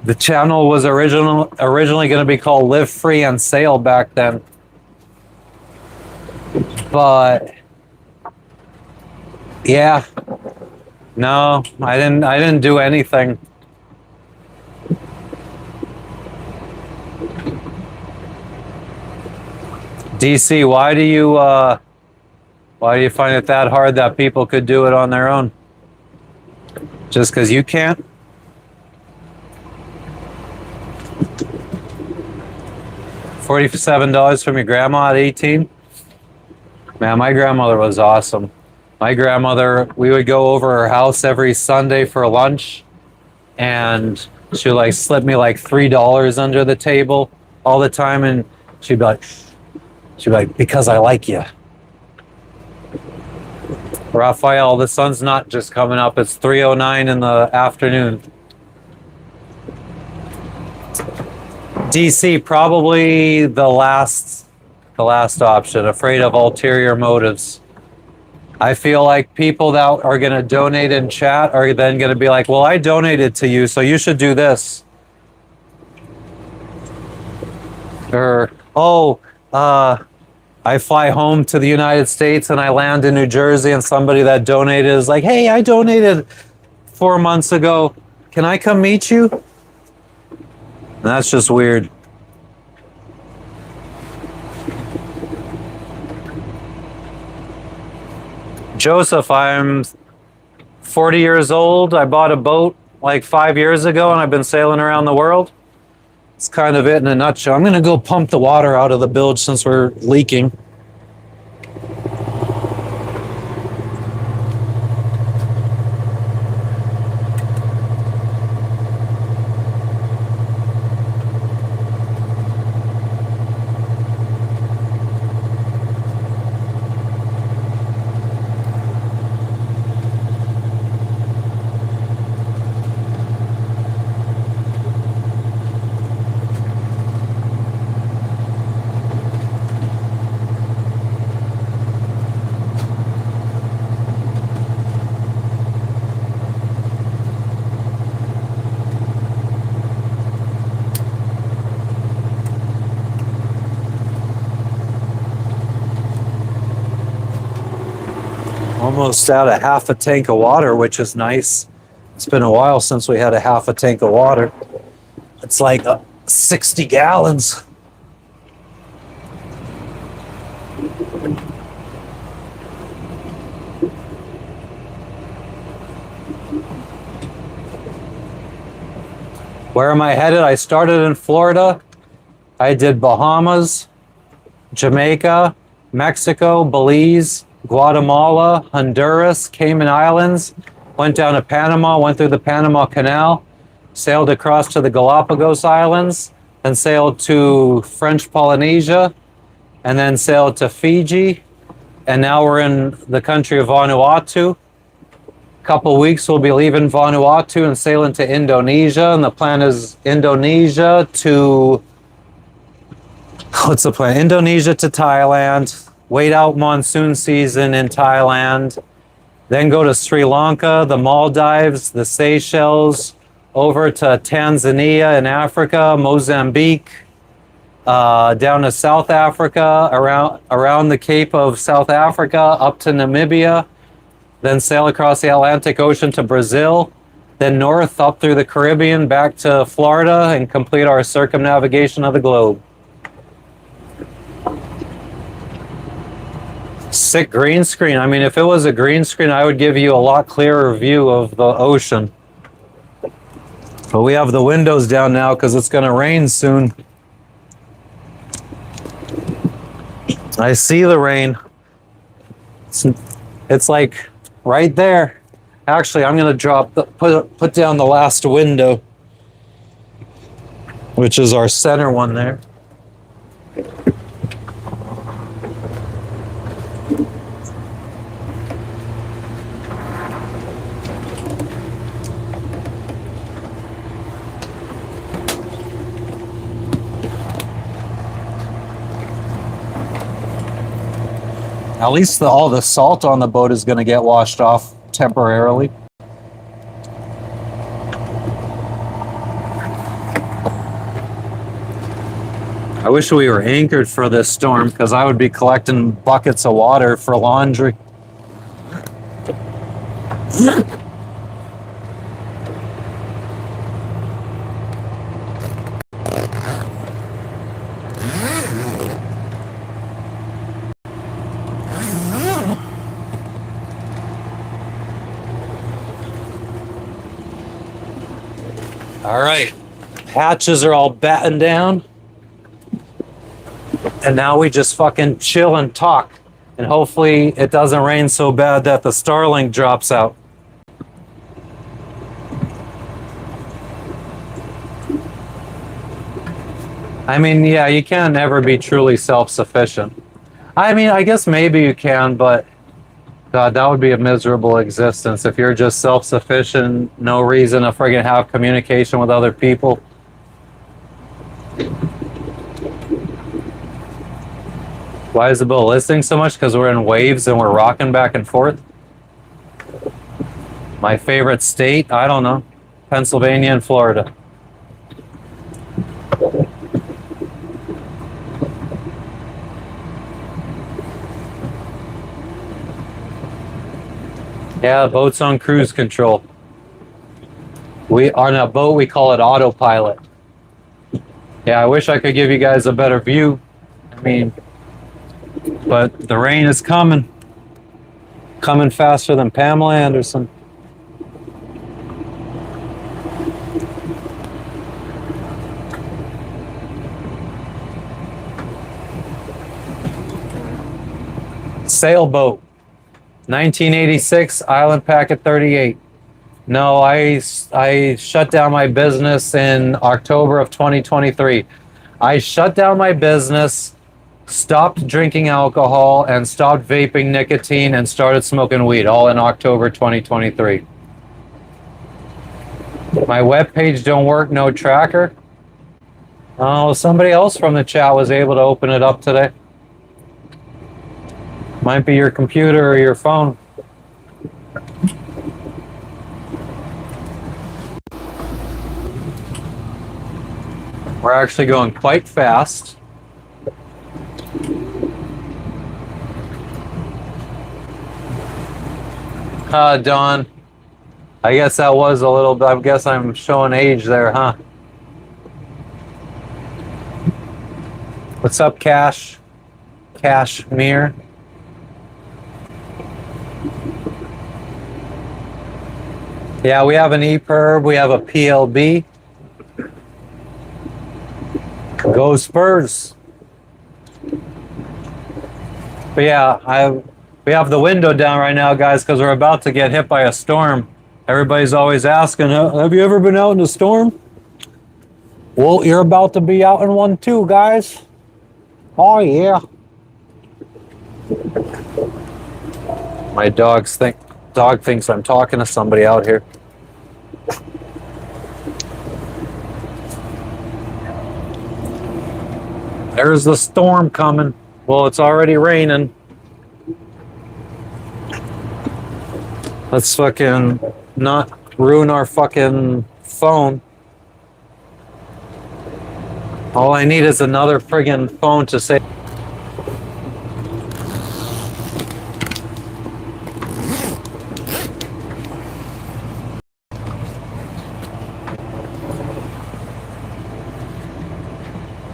The channel was originally going to be called Live Free and Sail back then. But yeah. No, I didn't do anything. DC, why do you find it that hard that people could do it on their own? Just because you can't? $47 from your grandma at 18? Man, my grandmother was awesome. My grandmother, we would go over her house every Sunday for lunch, and she would like slip me like $3 under the table all the time, and she'd be like, because I like you. Raphael, the sun's not just coming up. It's 3:09 in the afternoon. DC, probably the last option, afraid of ulterior motives. I feel like people that are going to donate in chat are then going to be like, well, I donated to you, so you should do this. Or, I fly home to the United States and I land in New Jersey, and somebody that donated is like, hey, I donated 4 months ago. Can I come meet you? And that's just weird. Joseph, I'm 40 years old. I bought a boat like 5 years ago, and I've been sailing around the world. It's kind of it in a nutshell. I'm going to go pump the water out of the bilge since we're leaking. Almost out of half a tank of water, which is nice. It's been a while since we had a half a tank of water. It's like 60 gallons. Where am I headed? I started in Florida. I did Bahamas, Jamaica, Mexico, Belize, Guatemala, Honduras, Cayman Islands, went down to Panama, went through the Panama Canal, sailed across to the Galapagos Islands, then sailed to French Polynesia, and then sailed to Fiji, and now we're in the country of Vanuatu. Couple weeks we'll be leaving Vanuatu and sailing to Indonesia, and the plan is Indonesia to Indonesia to Thailand, wait out monsoon season in Thailand, then go to Sri Lanka, the Maldives, the Seychelles, over to Tanzania in Africa, Mozambique, down to South Africa, around the Cape of South Africa, up to Namibia, then sail across the Atlantic Ocean to Brazil, then north up through the Caribbean back to Florida and complete our circumnavigation of the globe. Sick green screen. I mean, if it was a green screen, I would give you a lot clearer view of the ocean. But we have the windows down now because it's going to rain soon. I see the rain. It's like right there. Actually, I'm going to put down the last window, which is our center one there. At least all the salt on the boat is going to get washed off temporarily. I wish we were anchored for this storm because I would be collecting buckets of water for laundry. All right, hatches are all battened down. And now we just fucking chill and talk. And hopefully it doesn't rain so bad that the Starlink drops out. I mean, yeah, you can never be truly self-sufficient. I mean, I guess maybe you can, but God, that would be a miserable existence if you're just self-sufficient, no reason to friggin' have communication with other people. Why is the boat listing so much? Because we're in waves and we're rocking back and forth. My favorite state? I don't know. Pennsylvania and Florida. Yeah, boat's on cruise control. On a boat, we call it autopilot. Yeah, I wish I could give you guys a better view. I mean, but the rain is coming. Coming faster than Pamela Anderson. Sailboat. 1986, Island Packet 38. No, I shut down my business in October of 2023. I shut down my business, stopped drinking alcohol, and stopped vaping nicotine and started smoking weed, all in October 2023. My webpage don't work, no tracker. Oh, somebody else from the chat was able to open it up today. Might be your computer or your phone. We're actually going quite fast. Dawn. I guess that was a little bit, I guess I'm showing age there, huh? What's up, Cash? Cashmere. Yeah, we have an EPIRB, we have a PLB. Go Spurs. But yeah, we have the window down right now, guys, because we're about to get hit by a storm. Everybody's always asking, have you ever been out in a storm? Well, you're about to be out in one too, guys. Oh, yeah. My dog thinks I'm talking to somebody out here. There's the storm coming. Well, it's already raining. Let's fucking not ruin our fucking phone. All I need is another friggin' phone to say.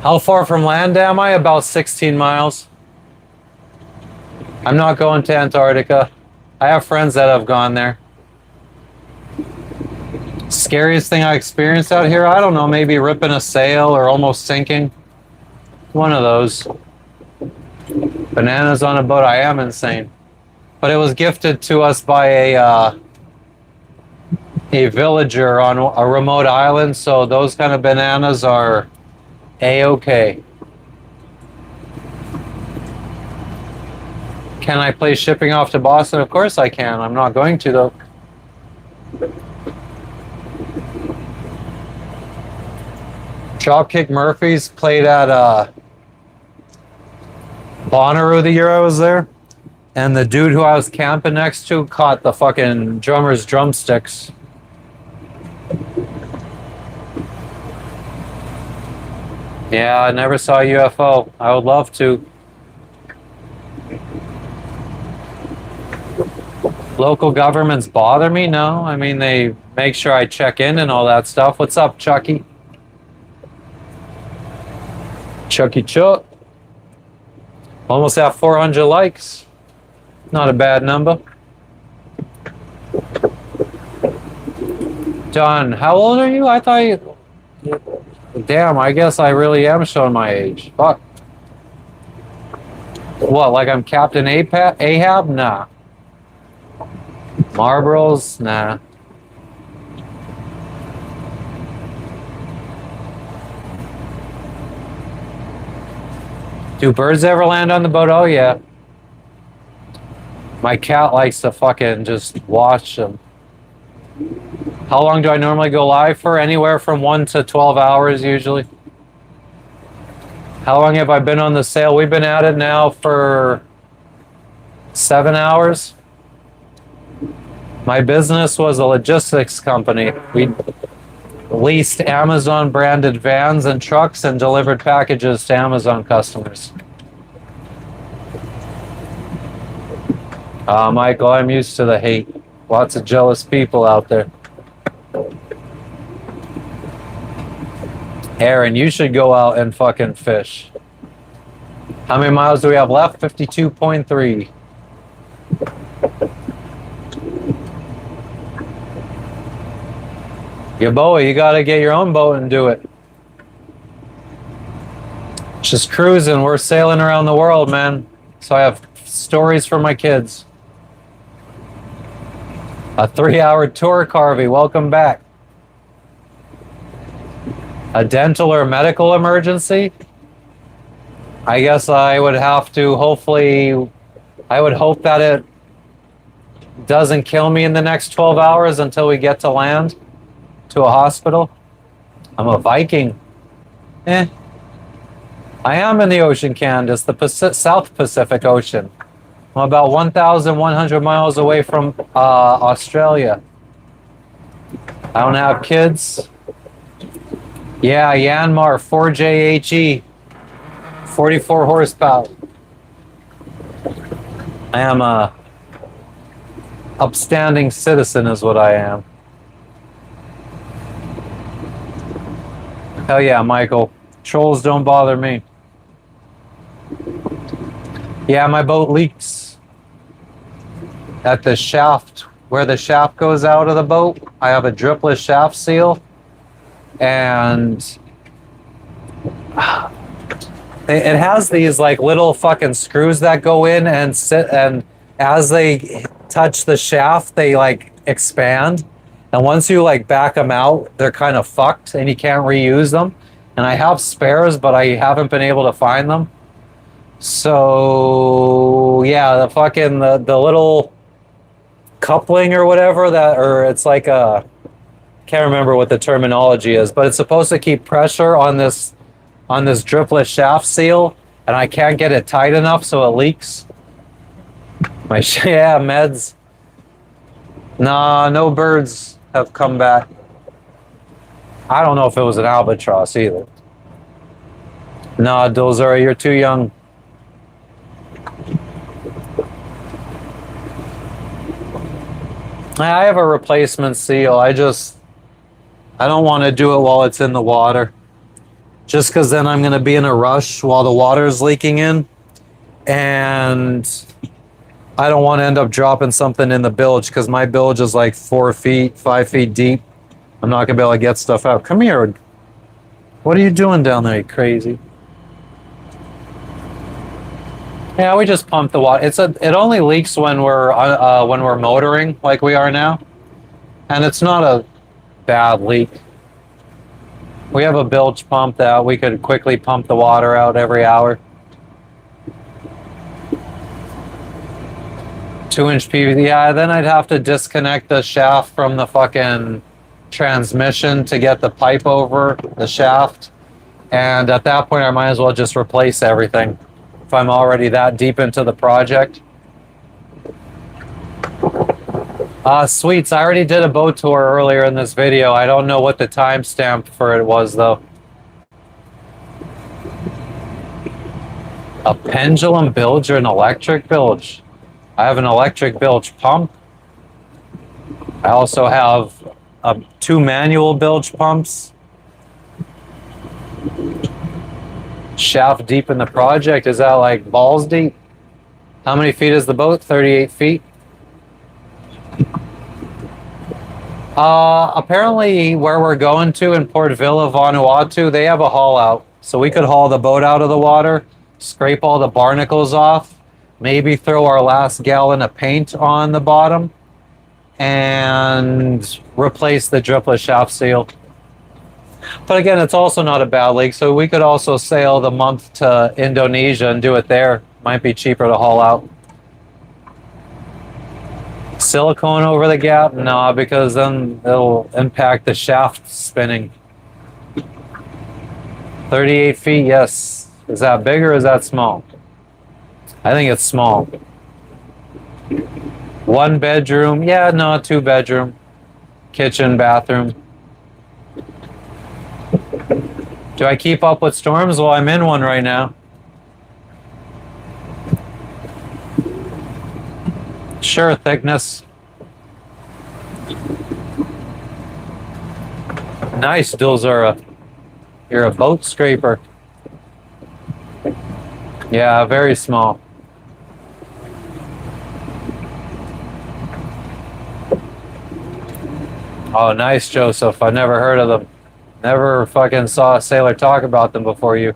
How far from land am I? About 16 miles. I'm not going to Antarctica. I have friends that have gone there. Scariest thing I experienced out here? I don't know, maybe ripping a sail or almost sinking. One of those. Bananas on a boat, I am insane. But it was gifted to us by a villager on a remote island, so those kind of bananas are A-okay. Can I play shipping off to Boston? Of course I can. I'm not going to, though. Dropkick Murphys played at Bonnaroo the year I was there. And the dude who I was camping next to caught the fucking drummer's drumsticks. Yeah, I never saw a UFO. I would love to. Local governments bother me? No. I mean, they make sure I check in and all that stuff. What's up, Chucky? Chucky Chuck. Almost at 400 likes. Not a bad number. John, how old are you? I thought you... Damn, I guess I really am showing my age. Fuck. What, like I'm Captain Ahab? Nah. Marlboros? Nah. Do birds ever land on the boat? Oh, yeah. My cat likes to fucking just watch them. How long do I normally go live for? Anywhere from 1 to 12 hours usually. How long have I been on the sail? We've been at it now for 7 hours. My business was a logistics company. We leased Amazon branded vans and trucks and delivered packages to Amazon customers. Michael, I'm used to the hate. Lots of jealous people out there. Aaron, you should go out and fucking fish. How many miles do we have left? 52.3. Your boy, you gotta get your own boat and do it. Just cruising, we're sailing around the world, man. So I have stories for my kids. A 3-hour tour, Carvey, welcome back. A dental or medical emergency? I guess I would have to I would hope that it doesn't kill me in the next 12 hours until we get to land, to a hospital. I'm a Viking. I am in the ocean, Candace, the South Pacific Ocean. I'm about 1,100 miles away from Australia. I don't have kids. Yeah, Yanmar, 4JHE, 44 horsepower. I am a upstanding citizen is what I am. Hell yeah, Michael. Trolls don't bother me. Yeah, my boat leaks at the shaft, where the shaft goes out of the boat. I have a dripless shaft seal, and it has these like little fucking screws that go in and sit, and as they touch the shaft, they like expand. And once you like back them out, they're kind of fucked and you can't reuse them. And I have spares, but I haven't been able to find them. So yeah, the little coupling or whatever that, or it's like a, can't remember what the terminology is, but it's supposed to keep pressure on this dripless shaft seal, and I can't get it tight enough, so it leaks. Yeah, meds. Nah, no birds have come back. I don't know if it was an albatross either. Nah, Dulzura, you're too young. I have a replacement seal. I don't want to do it while it's in the water. Just because then I'm going to be in a rush while the water is leaking in. And I don't want to end up dropping something in the bilge because my bilge is like 4 feet, 5 feet deep. I'm not going to be able to get stuff out. Come here. What are you doing down there, you crazy? Yeah, we just pump the water. It only leaks when we're motoring like we are now. And it's not a bad leak. We have a bilge pump that we could quickly pump the water out every hour. 2-inch PVC. Yeah, then I'd have to disconnect the shaft from the fucking transmission to get the pipe over the shaft. And at that point, I might as well just replace everything if I'm already that deep into the project. Sweets, I already did a boat tour earlier in this video. I don't know what the timestamp for it was, though. A pendulum bilge or an electric bilge? I have an electric bilge pump. I also have 2 manual bilge pumps. Shaft deep in the project. Is that like balls deep? How many feet is the boat? 38 feet. Apparently where we're going to in Port Vila, Vanuatu, they have a haul out. So we could haul the boat out of the water, scrape all the barnacles off, maybe throw our last gallon of paint on the bottom, and replace the dripless shaft seal. But again, it's also not a bad leak, so we could also sail the month to Indonesia and do it there. Might be cheaper to haul out. Silicone over the gap? No, because then it'll impact the shaft spinning. 38 feet, yes. Is that big or is that small? I think it's small. 1 bedroom? Yeah, no, 2 bedroom. Kitchen, bathroom. Do I keep up with storms? Well, I'm in one right now. Sure, thickness. Nice, Dulzura. You're a boat scraper. Yeah, very small. Oh, nice, Joseph. I never heard of them. Never fucking saw a sailor talk about them before you.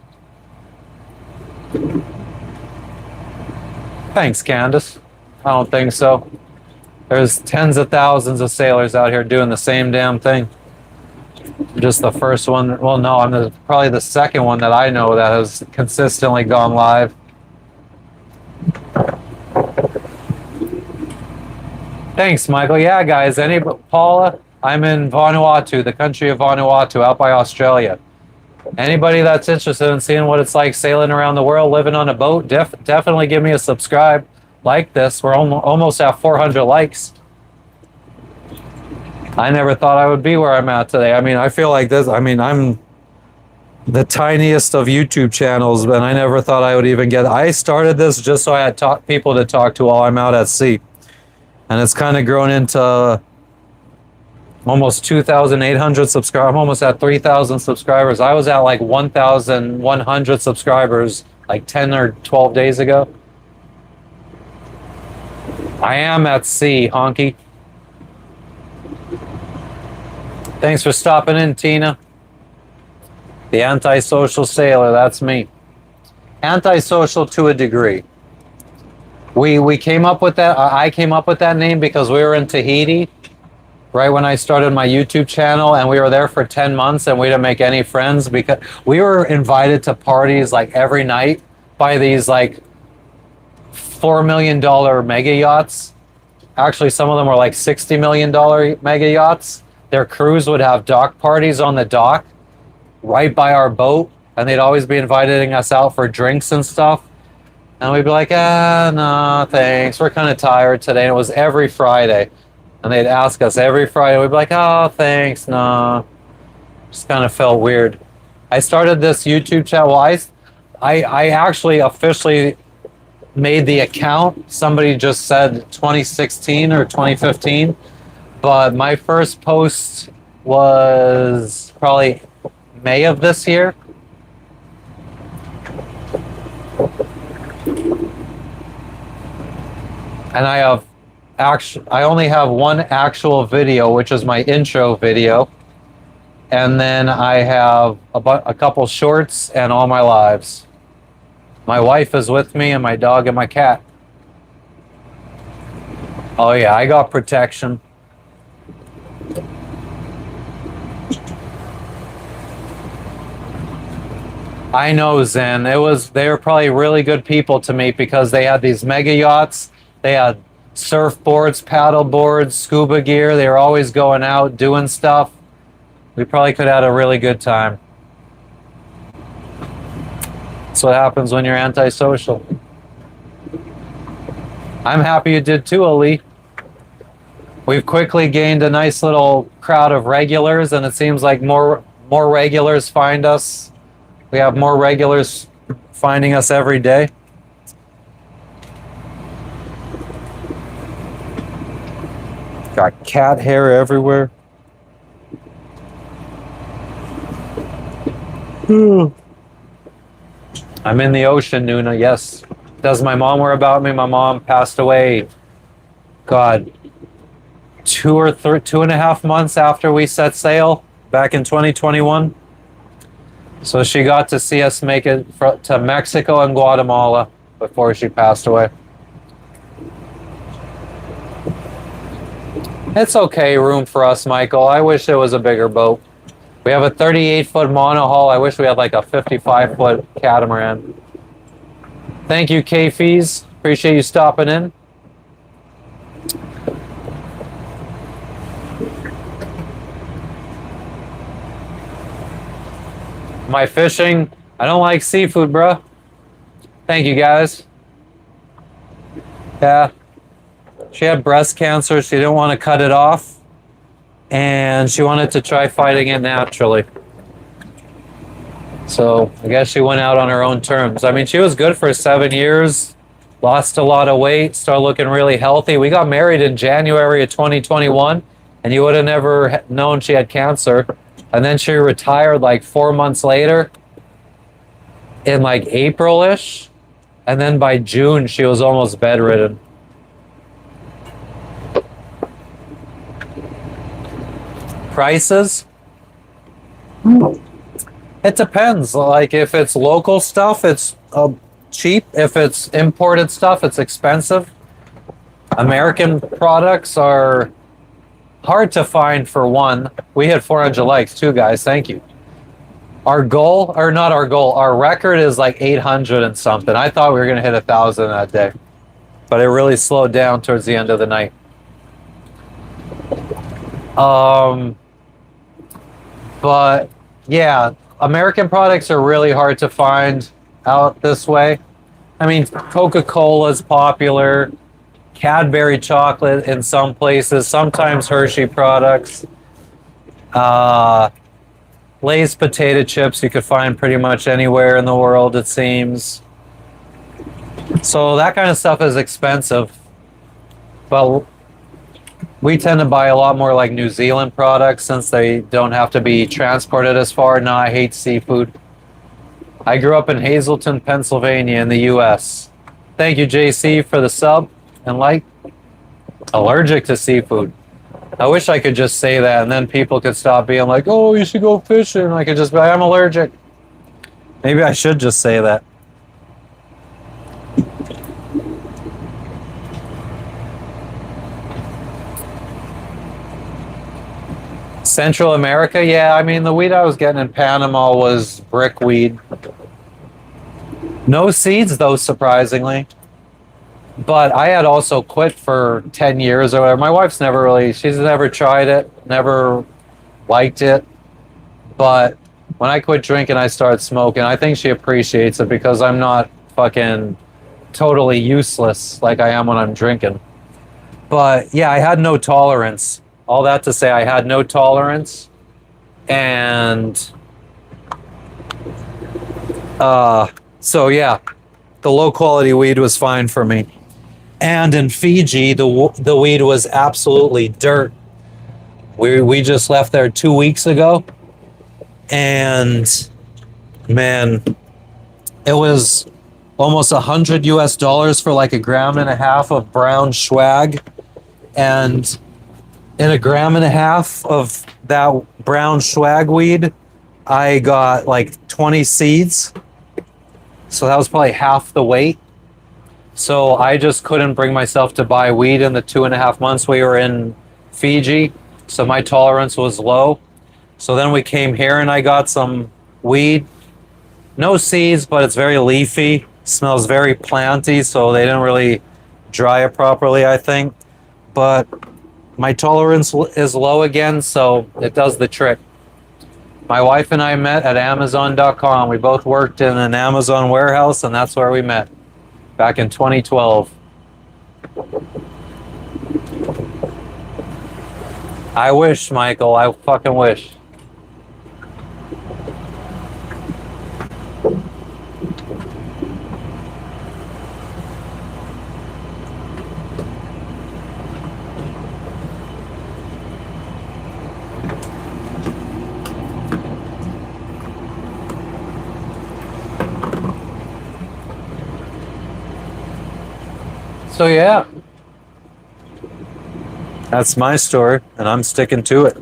Thanks, Candace. I don't think so. There's tens of thousands of sailors out here doing the same damn thing. I'm just the first one. Well, no, I'm probably the second one that I know that has consistently gone live. Thanks, Michael. Yeah, guys. Paula, I'm in Vanuatu, the country of Vanuatu, out by Australia. Anybody that's interested in seeing what it's like sailing around the world, living on a boat, definitely give me a subscribe. Like this. We're almost at 400 likes. I never thought I would be where I'm at today. I mean, I feel like this. I mean, I'm the tiniest of YouTube channels, but I never thought I would even get. I started this just so I had people to talk to while I'm out at sea. And it's kind of grown into almost 2,800 subscribers. I'm almost at 3,000 subscribers. I was at like 1,100 subscribers like 10 or 12 days ago. I am at sea, honky. Thanks for stopping in, Tina. The antisocial sailor, that's me. Antisocial to a degree. We came up with that. I came up with that name because we were in Tahiti right when I started my YouTube channel, and we were there for 10 months and we didn't make any friends because we were invited to parties like every night by these like $4 million mega yachts. Actually, some of them were like $60 million mega yachts. Their crews would have dock parties on the dock right by our boat, and they'd always be inviting us out for drinks and stuff. And we'd be like, no, thanks. We're kind of tired today. And it was every Friday. And they'd ask us every Friday. We'd be like, oh, thanks, no. Just kind of felt weird. I started this YouTube channel. Well, I actually officially made the account. Somebody just said 2016 or 2015. But my first post was probably May of this year. And I only have one actual video, which is my intro video. And then I have a couple shorts and all my lives. My wife is with me, and my dog and my cat. Oh yeah, I got protection. I know, Zen. They were probably really good people to meet because they had these mega yachts. They had surfboards, paddle boards, scuba gear. They were always going out, doing stuff. We probably could have had a really good time. That's what happens when you're antisocial. I'm happy you did too, Ali. We've quickly gained a nice little crowd of regulars, and it seems like more regulars find us. We have more regulars finding us every day. Got cat hair everywhere. I'm in the ocean, Nuna. Yes. Does my mom worry about me? My mom passed away, God, 2.5 months after we set sail back in 2021. So she got to see us make it to Mexico and Guatemala before she passed away. It's okay room for us, Michael. I wish it was a bigger boat. We have a 38-foot monohull. I wish we had like a 55-foot catamaran. Thank you, K-Fees. Appreciate you stopping in. My fishing, I don't like seafood, bro. Thank you, guys. Yeah. She had breast cancer. She didn't want to cut it off. And she wanted to try fighting it naturally. So I guess she went out on her own terms. I mean, she was good for 7 years. Lost a lot of weight. Started looking really healthy. We got married in January of 2021. And you would have never known she had cancer. And then she retired like 4 months later in like April-ish. And then by June, she was almost bedridden. Prices? It depends. Like if it's local stuff, it's cheap. If it's imported stuff, it's expensive. American products are hard to find for one. We hit 400 likes too, guys. Thank you. Our goal, or not our goal, our record is like 800 and something. I thought we were going to hit 1,000 that day, but it really slowed down towards the end of the night. But yeah, American products are really hard to find out this way. I mean, Coca-Cola is popular. Cadbury chocolate in some places, sometimes Hershey products. Lay's potato chips you could find pretty much anywhere in the world, it seems. So that kind of stuff is expensive. But we tend to buy a lot more like New Zealand products since they don't have to be transported as far. No, I hate seafood. I grew up in Hazleton, Pennsylvania in the US. Thank you, JC, for the sub. And like, allergic to seafood. I wish I could just say that and then people could stop being like, oh, you should go fishing. I could just be like, I'm allergic. Maybe I should just say that. Central America, yeah, I mean, the weed I was getting in Panama was brickweed. No seeds, though, surprisingly. But I had also quit for 10 years or whatever. My wife's never really, she's never tried it, never liked it. But when I quit drinking, I started smoking. I think she appreciates it because I'm not fucking totally useless like I am when I'm drinking. But yeah, I had no tolerance. All that to say, I had no tolerance. And so yeah, the low quality weed was fine for me. And in Fiji, the weed was absolutely dirt. We just left there 2 weeks ago, and man, it was almost $100 for like a gram and a half of brown swag, and in a gram and a half of that brown swag weed, I got like 20 seeds. So that was probably half the weight. So I just couldn't bring myself to buy weed in the 2.5 months we were in Fiji. So my tolerance was low. So then we came here and I got some weed. No seeds, but it's very leafy. Smells very planty, so they didn't really dry it properly, I think. But my tolerance is low again, so it does the trick. My wife and I met at Amazon.com. We both worked in an Amazon warehouse, and that's where we met back in 2012. I wish, Michael. I fucking wish. So yeah, that's my story, and I'm sticking to it.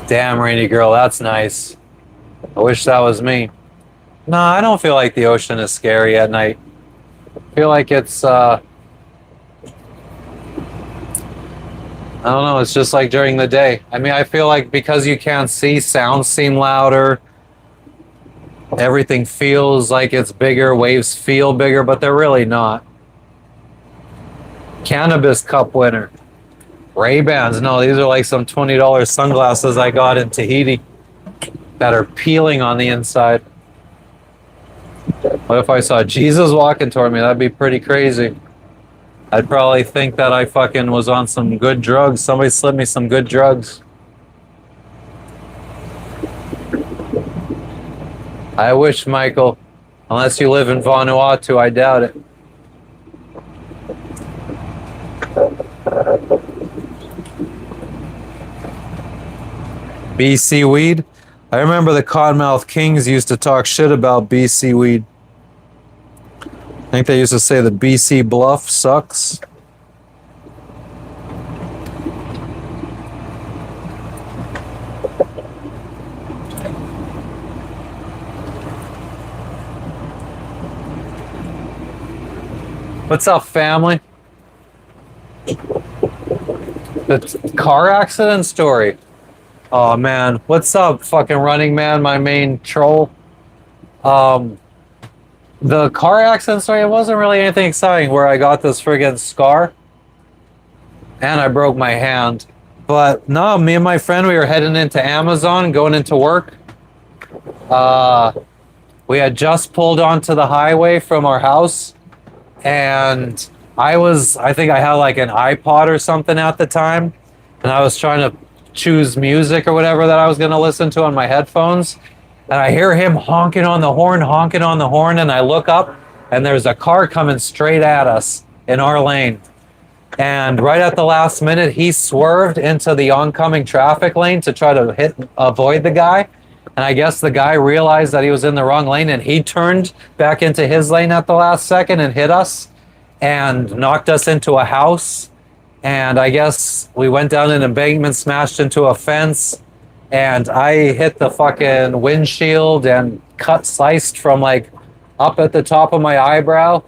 Damn, rainy girl, that's nice. I wish that was me. No, I don't feel like the ocean is scary at night. I feel like it's, I don't know, it's just like during the day. I mean, I feel like because you can't see, sounds seem louder. Everything feels like it's bigger, waves feel bigger, but they're really not. Cannabis Cup winner. Ray-Bans. No, these are like some $20 sunglasses I got in Tahiti that are peeling on the inside. What if I saw Jesus walking toward me? That'd be pretty crazy. I'd probably think that I fucking was on some good drugs. Somebody slipped me some good drugs. I wish, Michael. Unless you live in Vanuatu, I doubt it. BC weed? I remember the Cottonmouth Kings used to talk shit about BC weed. I think they used to say that BC bluff sucks. What's up, family? The car accident story. Oh man, what's up, fucking Running Man, my main troll? The car accident story, it wasn't really anything exciting where I got this friggin' scar and I broke my hand. But no, me and my friend, we were heading into Amazon, going into work. We had just pulled onto the highway from our house, and I think I had like an iPod or something at the time, and I was trying to choose music or whatever that I was going to listen to on my headphones, and I hear him honking on the horn, and I look up, and there's a car coming straight at us in our lane. And right at the last minute, he swerved into the oncoming traffic lane to try to avoid the guy. And I guess the guy realized that he was in the wrong lane, and he turned back into his lane at the last second and hit us and knocked us into a house. And I guess we went down an embankment, smashed into a fence, and I hit the fucking windshield and sliced from like up at the top of my eyebrow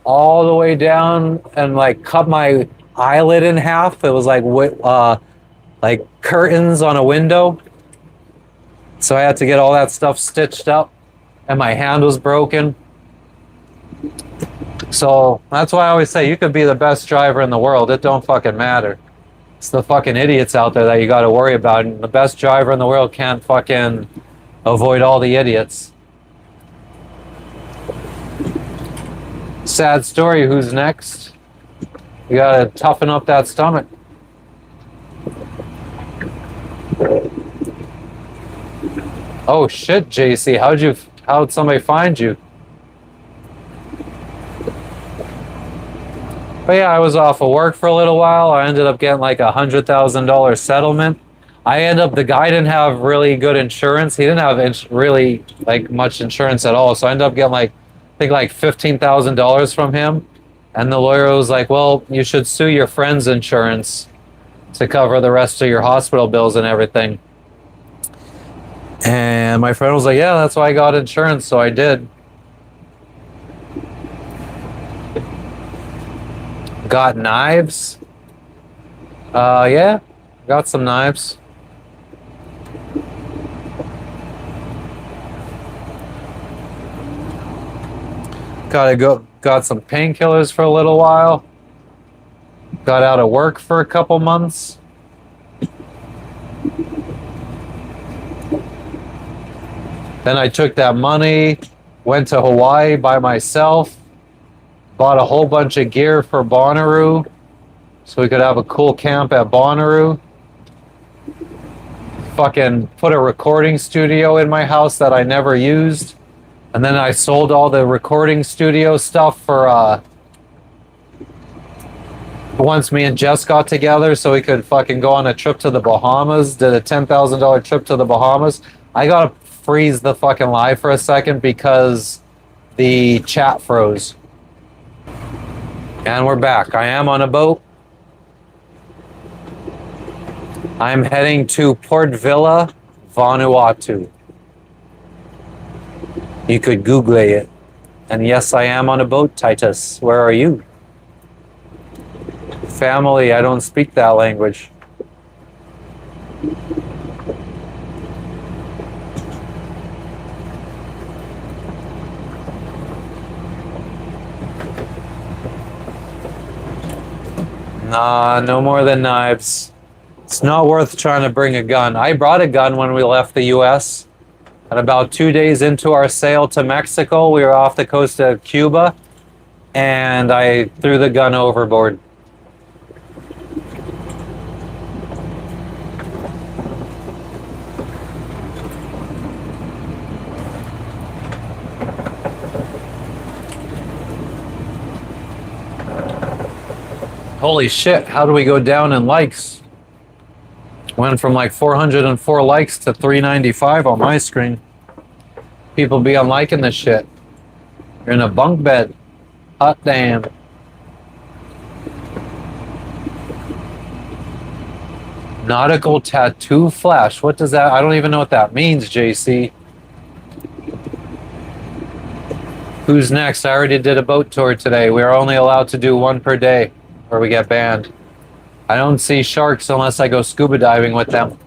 all the way down and like cut my eyelid in half. It was like curtains on a window. So I had to get all that stuff stitched up, and my hand was broken. So that's why I always say you could be the best driver in the world. It don't fucking matter. It's the fucking idiots out there that you got to worry about. And the best driver in the world can't fucking avoid all the idiots. Sad story. Who's next? You gotta toughen up that stomach. Oh shit, JC, how'd somebody find you? But yeah, I was off of work for a little while. I ended up getting like $100,000 settlement. The guy didn't have really good insurance. He didn't have really like much insurance at all. So I ended up getting like, I think like $15,000 from him. And the lawyer was like, well, you should sue your friend's insurance to cover the rest of your hospital bills and everything. And my friend was like, yeah, that's why I got insurance. So I did. Got knives? Yeah, got some knives. Got some painkillers for a little while. Got out of work for a couple months. Then I took that money, went to Hawaii by myself, bought a whole bunch of gear for Bonnaroo so we could have a cool camp at Bonnaroo. Fucking put a recording studio in my house that I never used. And then I sold all the recording studio stuff for once me and Jess got together so we could fucking go on a trip to the Bahamas, did a $10,000 trip to the Bahamas. I gotta freeze the fucking live for a second because the chat froze. And we're back. I am on a boat. I'm heading to Port Vila, Vanuatu. You could Google it. And yes, I am on a boat, Titus. Where are you? Family, I don't speak that language. Nah, no more than knives. It's not worth trying to bring a gun. I brought a gun when we left the US. And about 2 days into our sail to Mexico, we were off the coast of Cuba, and I threw the gun overboard. Holy shit, how do we go down in likes? Went from like 404 likes to 395 on my screen. People be unliking this shit. You're in a bunk bed. Hot damn. Nautical tattoo flash. What does that? I don't even know what that means, JC. Who's next? I already did a boat tour today. We are only allowed to do one per day or we get banned. I don't see sharks unless I go scuba diving with them.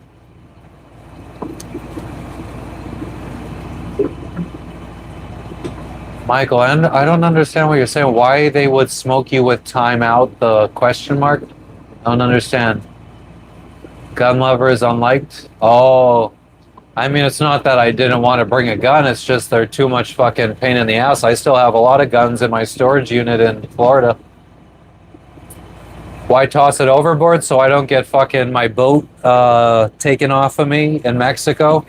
Michael, and I don't understand what you're saying. Why they would smoke you with time out, the question mark? I don't understand. Gun lover is unliked? Oh, I mean, it's not that I didn't want to bring a gun. It's just they're too much fucking pain in the ass. I still have a lot of guns in my storage unit in Florida. Why toss it overboard? So I don't get fucking my boat taken off of me in Mexico.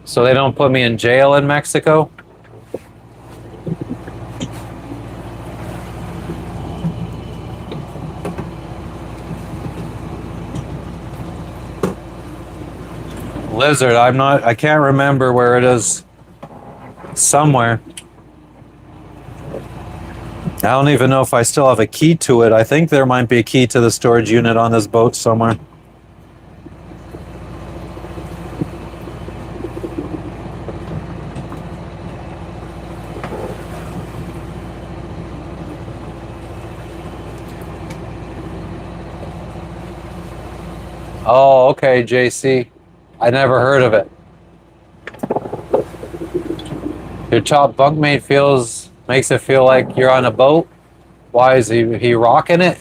So they don't put me in jail in Mexico. Lizard, I can't remember where it is. Somewhere. I don't even know if I still have a key to it. I think there might be a key to the storage unit on this boat somewhere. Oh, okay, JC. I never heard of it. Your top bunkmate makes it feel like you're on a boat. Why is he rocking it?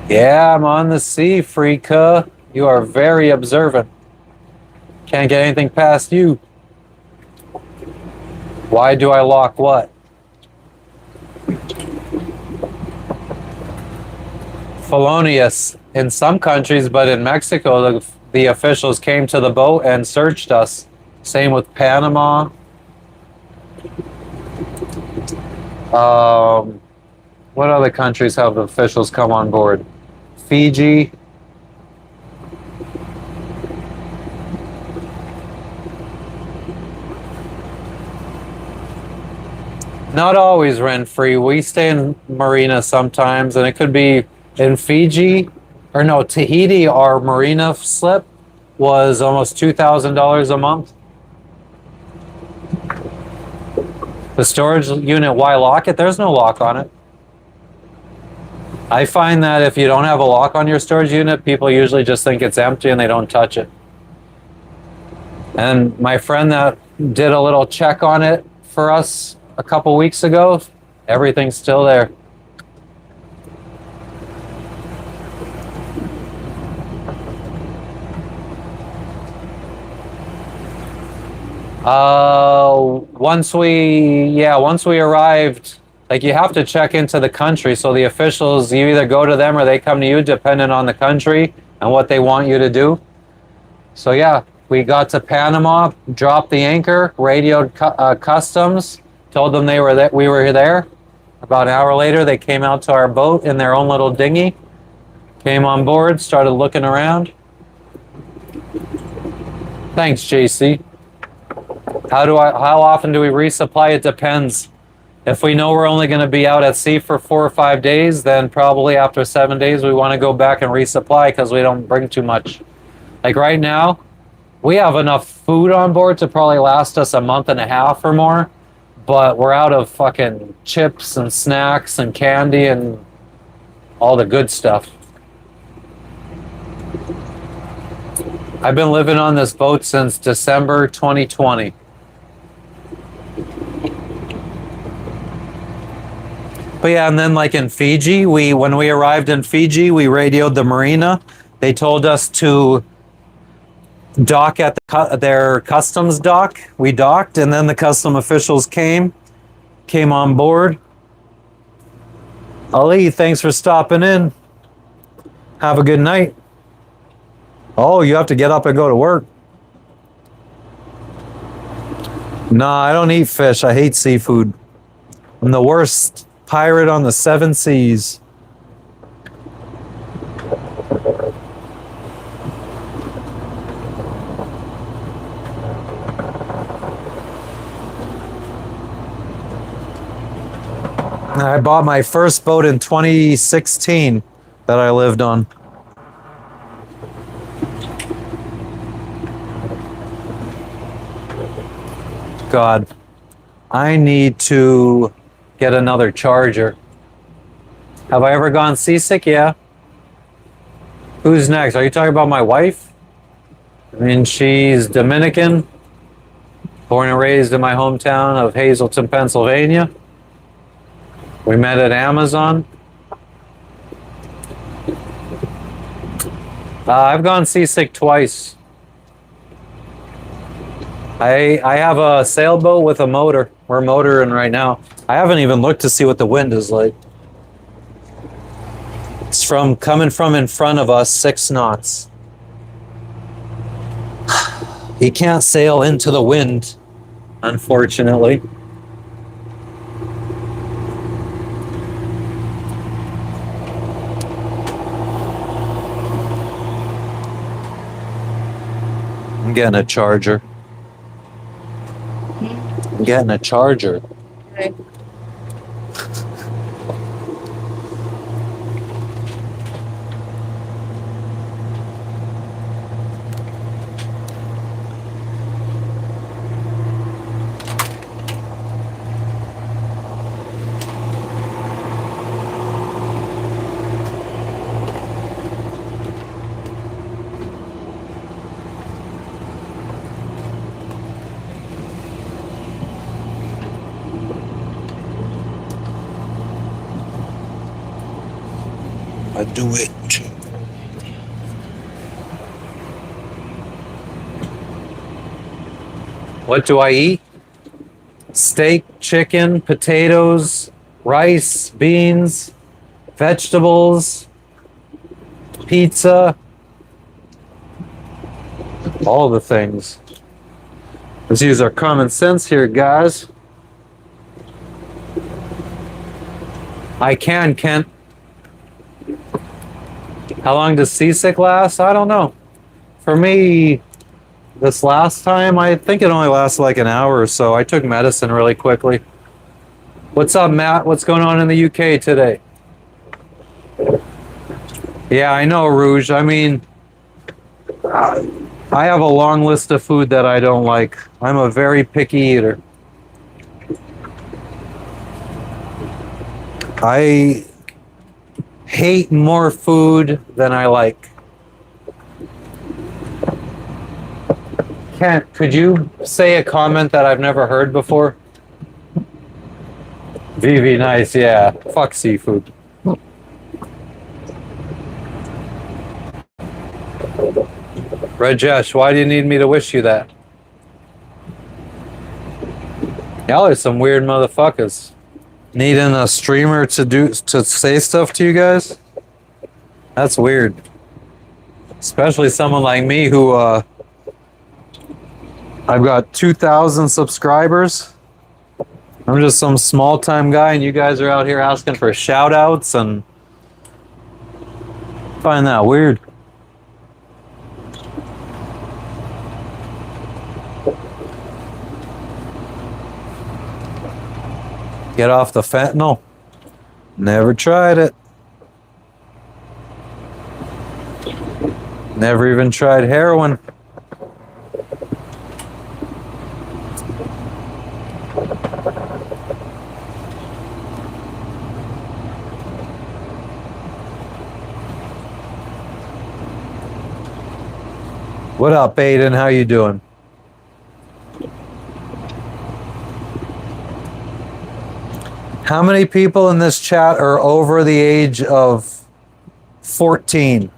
Yeah, I'm on the sea, Freaka. You are very observant. Can't get anything past you. Why do I lock what? Felonious in some countries, but in Mexico, the officials came to the boat and searched us. Same with Panama. What other countries have officials come on board? Fiji. Not always rent-free. We stay in marina sometimes, and it could be in Fiji, or no, Tahiti. Our marina slip was almost $2,000 a month. The storage unit, why lock it? There's no lock on it. I find that if you don't have a lock on your storage unit, people usually just think it's empty and they don't touch it. And my friend that did a little check on it for us a couple weeks ago, everything's still there. Once we arrived, like you have to check into the country. So the officials, you either go to them or they come to you, depending on the country and what they want you to do. So yeah, we got to Panama, dropped the anchor, radioed customs, told them we were there. About an hour later, they came out to our boat in their own little dinghy, came on board, started looking around. Thanks, JC. How often do we resupply? It depends. If we know we're only going to be out at sea for 4 or 5 days, then probably after 7 days, we want to go back and resupply because we don't bring too much. Like right now, we have enough food on board to probably last us a month and a half or more, but we're out of fucking chips and snacks and candy and all the good stuff. I've been living on this boat since December 2020. But yeah, and then like in Fiji, when we arrived in Fiji, we radioed the marina. They told us to dock at their customs dock. We docked, and then the custom officials came on board. Ali, thanks for stopping in. Have a good night. Oh, you have to get up and go to work. Nah, I don't eat fish. I hate seafood. I'm the worst pirate on the 7 seas. I bought my first boat in 2016 that I lived on. God, I need to get another charger. Have I ever gone seasick? Yeah. Who's next? Are you talking about my wife? I mean, she's Dominican, born and raised in my hometown of Hazleton, Pennsylvania. We met at Amazon. I've gone seasick twice. I have a sailboat with a motor. We're motoring right now. I haven't even looked to see what the wind is like. It's coming from in front of us, 6 knots. You can't sail into the wind, unfortunately. I'm getting a charger. I'm getting a charger. Okay. I do it. What do I eat? Steak, chicken, potatoes, rice, beans, vegetables, pizza, all the things. Let's use our common sense here, guys. I can, Kent. How long does seasick last? I don't know. For me, this last time, I think it only lasted like an hour or so. I took medicine really quickly. What's up, Matt? What's going on in the UK today? Yeah, I know, Rouge. I mean, I have a long list of food that I don't like. I'm a very picky eater. I hate more food than I like. Kent, could you say a comment that I've never heard before? Vivi, nice, yeah. Fuck seafood. Rajesh, why do you need me to wish you that? Y'all are some weird motherfuckers. Needing a streamer to say stuff to you guys? That's weird. Especially someone like me who I've got 2,000 subscribers. I'm just some small time guy and you guys are out here asking for shout outs and I find that weird. Get off the fentanyl. Never tried it. Never even tried heroin. What up, Aiden? How you doing? How many people in this chat are over the age of 14?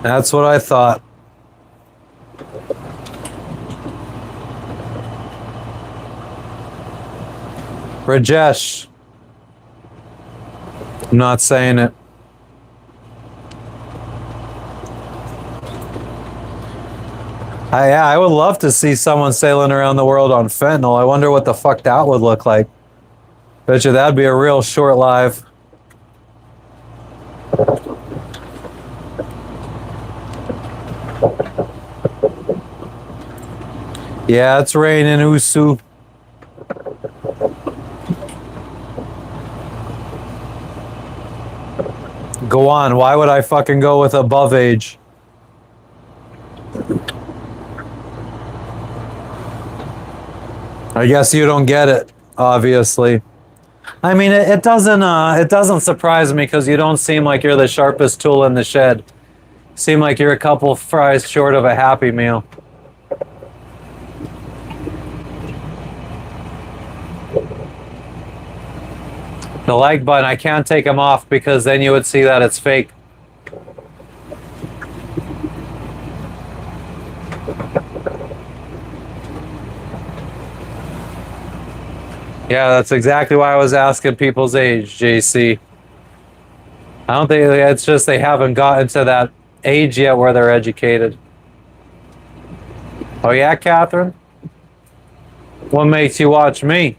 That's what I thought. Rajesh. I'm not saying it. I would love to see someone sailing around the world on fentanyl. I wonder what the fuck that would look like. Bet you that'd be a real short live. Yeah, it's raining, Usu. Go on, why would I fucking go with above age? I guess you don't get it, obviously. I mean, it doesn't surprise me because you don't seem like you're the sharpest tool in the shed. Seem like you're a couple fries short of a Happy Meal. The like button, I can't take them off because then you would see that it's fake. Yeah, that's exactly why I was asking people's age, JC. I don't think it's just they haven't gotten to that age yet where they're educated. Oh yeah, Catherine? What makes you watch me?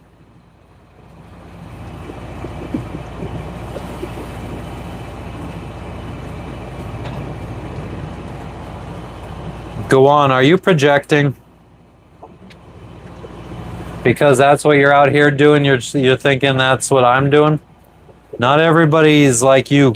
Go on, are you projecting? Because that's what you're out here doing. You're thinking that's what I'm doing. Not everybody's like you.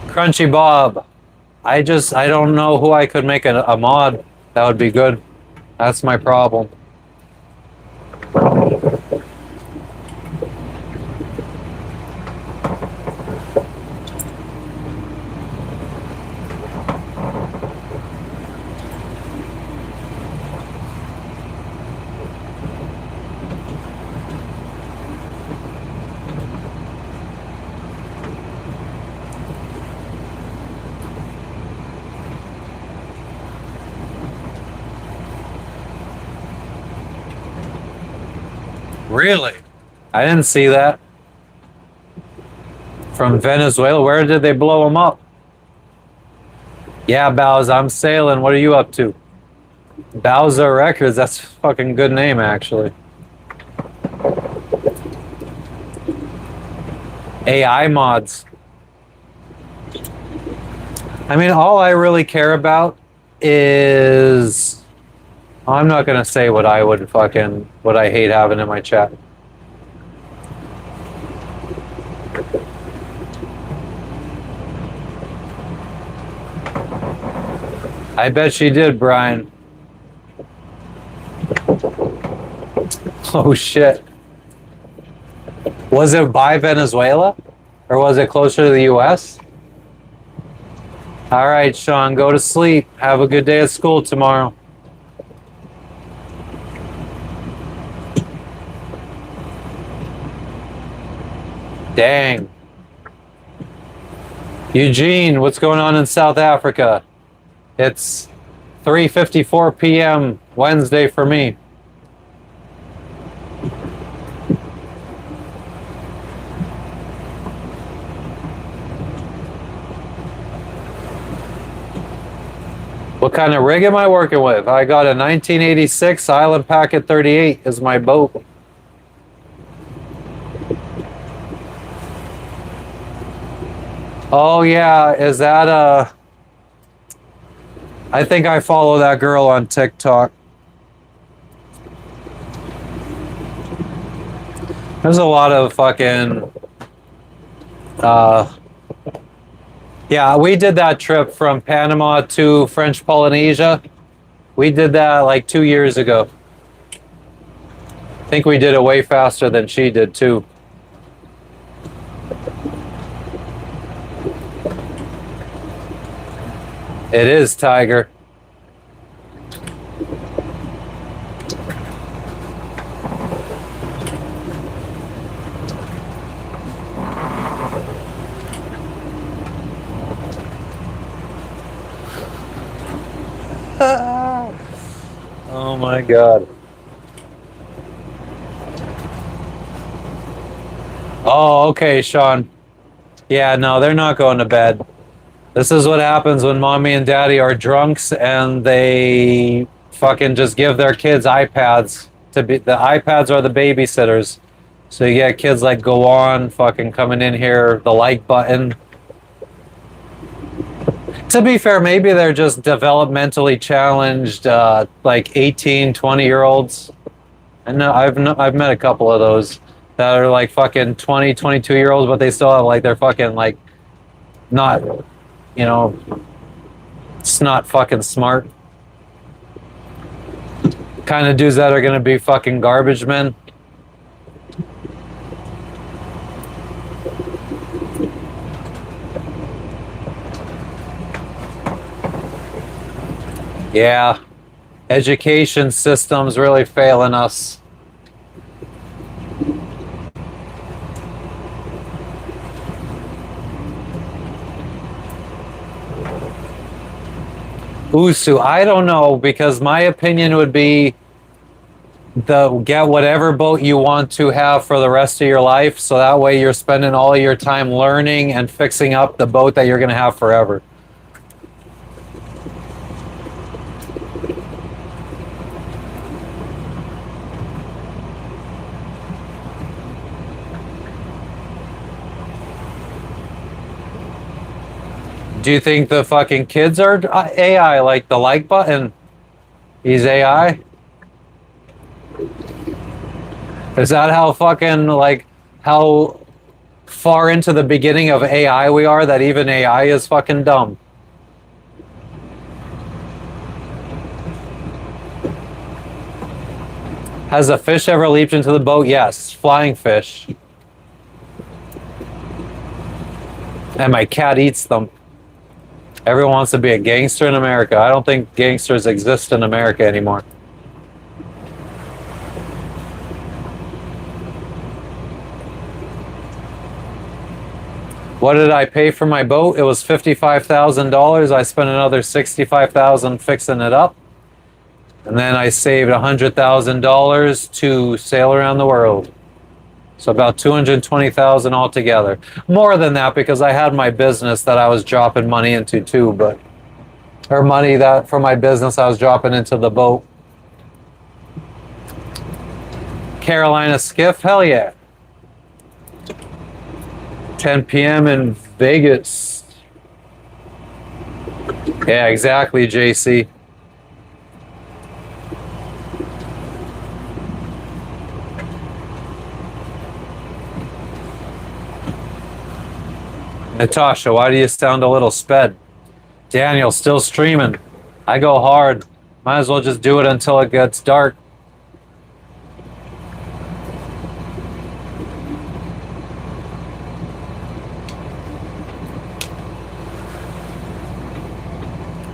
Crunchy Bob. I don't know who I could make a mod that would be good. That's my problem. Really? I didn't see that. From Venezuela, where did they blow them up? Yeah, Bows, I'm sailing. What are you up to? Bowser Records, that's a fucking good name, actually. AI mods. I mean, all I really care about is... I'm not gonna say what I hate having in my chat. I bet she did, Brian. Oh shit. Was it by Venezuela? Or was it closer to the US? All right, Sean, go to sleep. Have a good day at school tomorrow. Dang. Eugene, what's going on in South Africa? It's 3:54 p.m. Wednesday for me. What kind of rig am I working with? I got a 1986 Island Packet 38 is my boat. Oh yeah, is that I think I follow that girl on TikTok. There's a lot of fucking yeah, we did that trip from Panama to French Polynesia. We did that like 2 years ago. I think we did it way faster than she did too. It is, Tiger. Oh my God. Oh, okay, Sean. Yeah, no, they're not going to bed. This is what happens when mommy and daddy are drunks and they fucking just give their kids iPads to be the iPads are the babysitters. So you get kids like go on fucking coming in here, the like button. To be fair, maybe they're just developmentally challenged, like 18, 20-year-olds. I know I've met a couple of those that are like fucking 20, 22-year-olds, but they still have like they're fucking like not, you know, it's not fucking smart. Kind of dudes that are gonna be fucking garbage men. Yeah, education system's really failing us. Usu, I don't know, because my opinion would be get whatever boat you want to have for the rest of your life, so that way you're spending all of your time learning and fixing up the boat that you're going to have forever. Do you think the fucking kids are AI? Like the like button, he's AI? Is that how fucking like how far into the beginning of AI we are that even AI is fucking dumb? Has a fish ever leaped into the boat? Yes, flying fish. And my cat eats them. Everyone wants to be a gangster in America. I don't think gangsters exist in America anymore. What did I pay for my boat? It was $55,000. I spent another $65,000 fixing it up. And then I saved $100,000 to sail around the world. So about $220,000 altogether. More than that because I had my business that I was dropping money into too, but or money that for my business I was dropping into the boat. Carolina skiff, hell yeah. 10 p.m. in Vegas. Yeah, exactly, JC. Natasha, why do you sound a little sped? Daniel, still streaming. I go hard. Might as well just do it until it gets dark.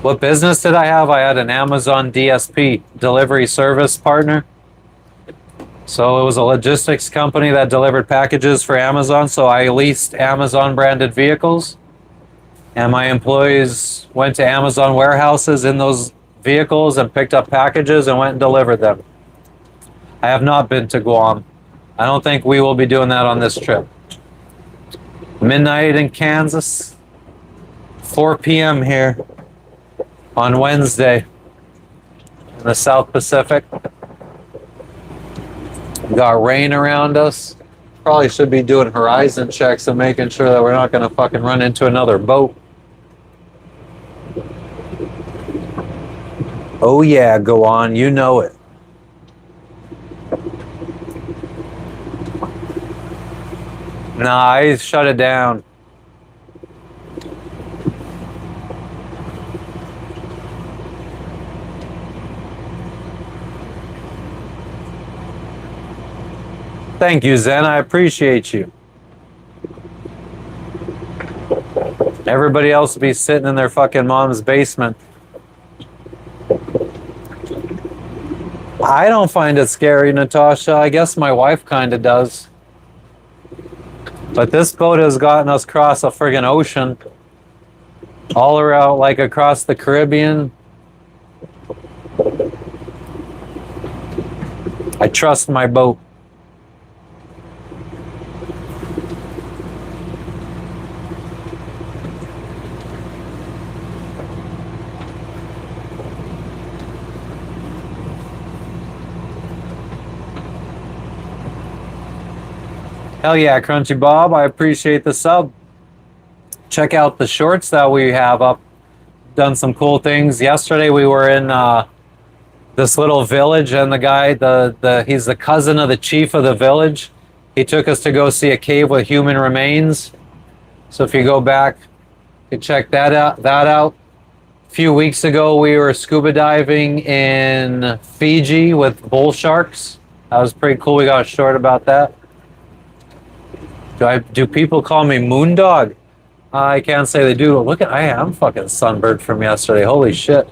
What business did I have? I had an Amazon DSP, delivery service partner. So it was a logistics company that delivered packages for Amazon. So I leased Amazon branded vehicles. And my employees went to Amazon warehouses in those vehicles and picked up packages and went and delivered them. I have not been to Guam. I don't think we will be doing that on this trip. Midnight in Kansas. 4 p.m. here on Wednesday in the South Pacific. Got rain around us. Probably should be doing horizon checks and making sure that we're not going to fucking run into another boat. Oh yeah, go on, you know it. Nah, I shut it down. Thank you, Zen. I appreciate you. Everybody else will be sitting in their fucking mom's basement. I don't find it scary, Natasha. I guess my wife kind of does. But this boat has gotten us across a friggin' ocean. All around, like across the Caribbean. I trust my boat. Hell yeah, Crunchy Bob. I appreciate the sub. Check out the shorts that we have up. Done some cool things. Yesterday we were in this little village, and the guy, he's the cousin of the chief of the village. He took us to go see a cave with human remains. So if you go back, you check that out. A few weeks ago we were scuba diving in Fiji with bull sharks. That was pretty cool. We got a short about that. Do people call me Moondog? I can't say they do. Look at, I'm fucking sunburned from yesterday. Holy shit.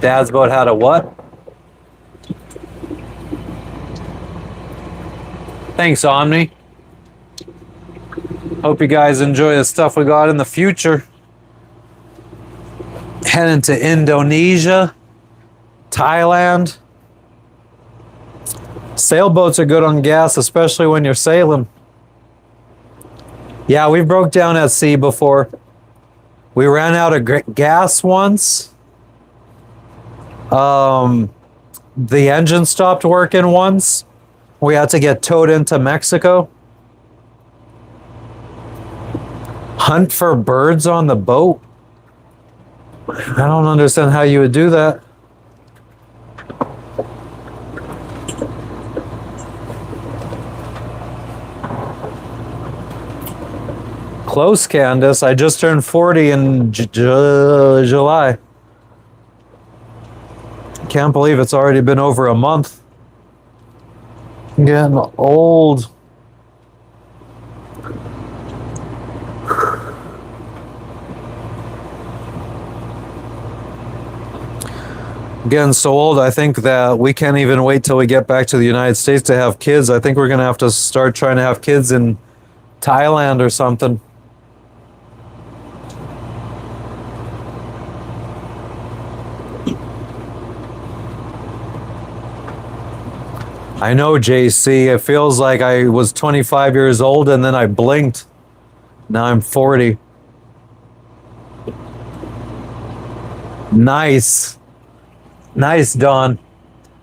Dad's boat had a what? Thanks, Omni. Hope you guys enjoy the stuff we got in the future. Heading to Indonesia, Thailand. Sailboats are good on gas, especially when you're sailing. Yeah, we broke down at sea before. We ran out of gas once. The engine stopped working once. We had to get towed into Mexico. Hunt for birds on the boat? I don't understand how you would do that. Close, Candace. I just turned 40 in July. Can't believe it's already been over a month. I'm getting old. Getting so old, I think that we can't even wait till we get back to the United States to have kids. I think we're going to have to start trying to have kids in Thailand or something. I know, JC. It feels like I was 25 years old and then I blinked. Now I'm 40. Nice. Nice, Don.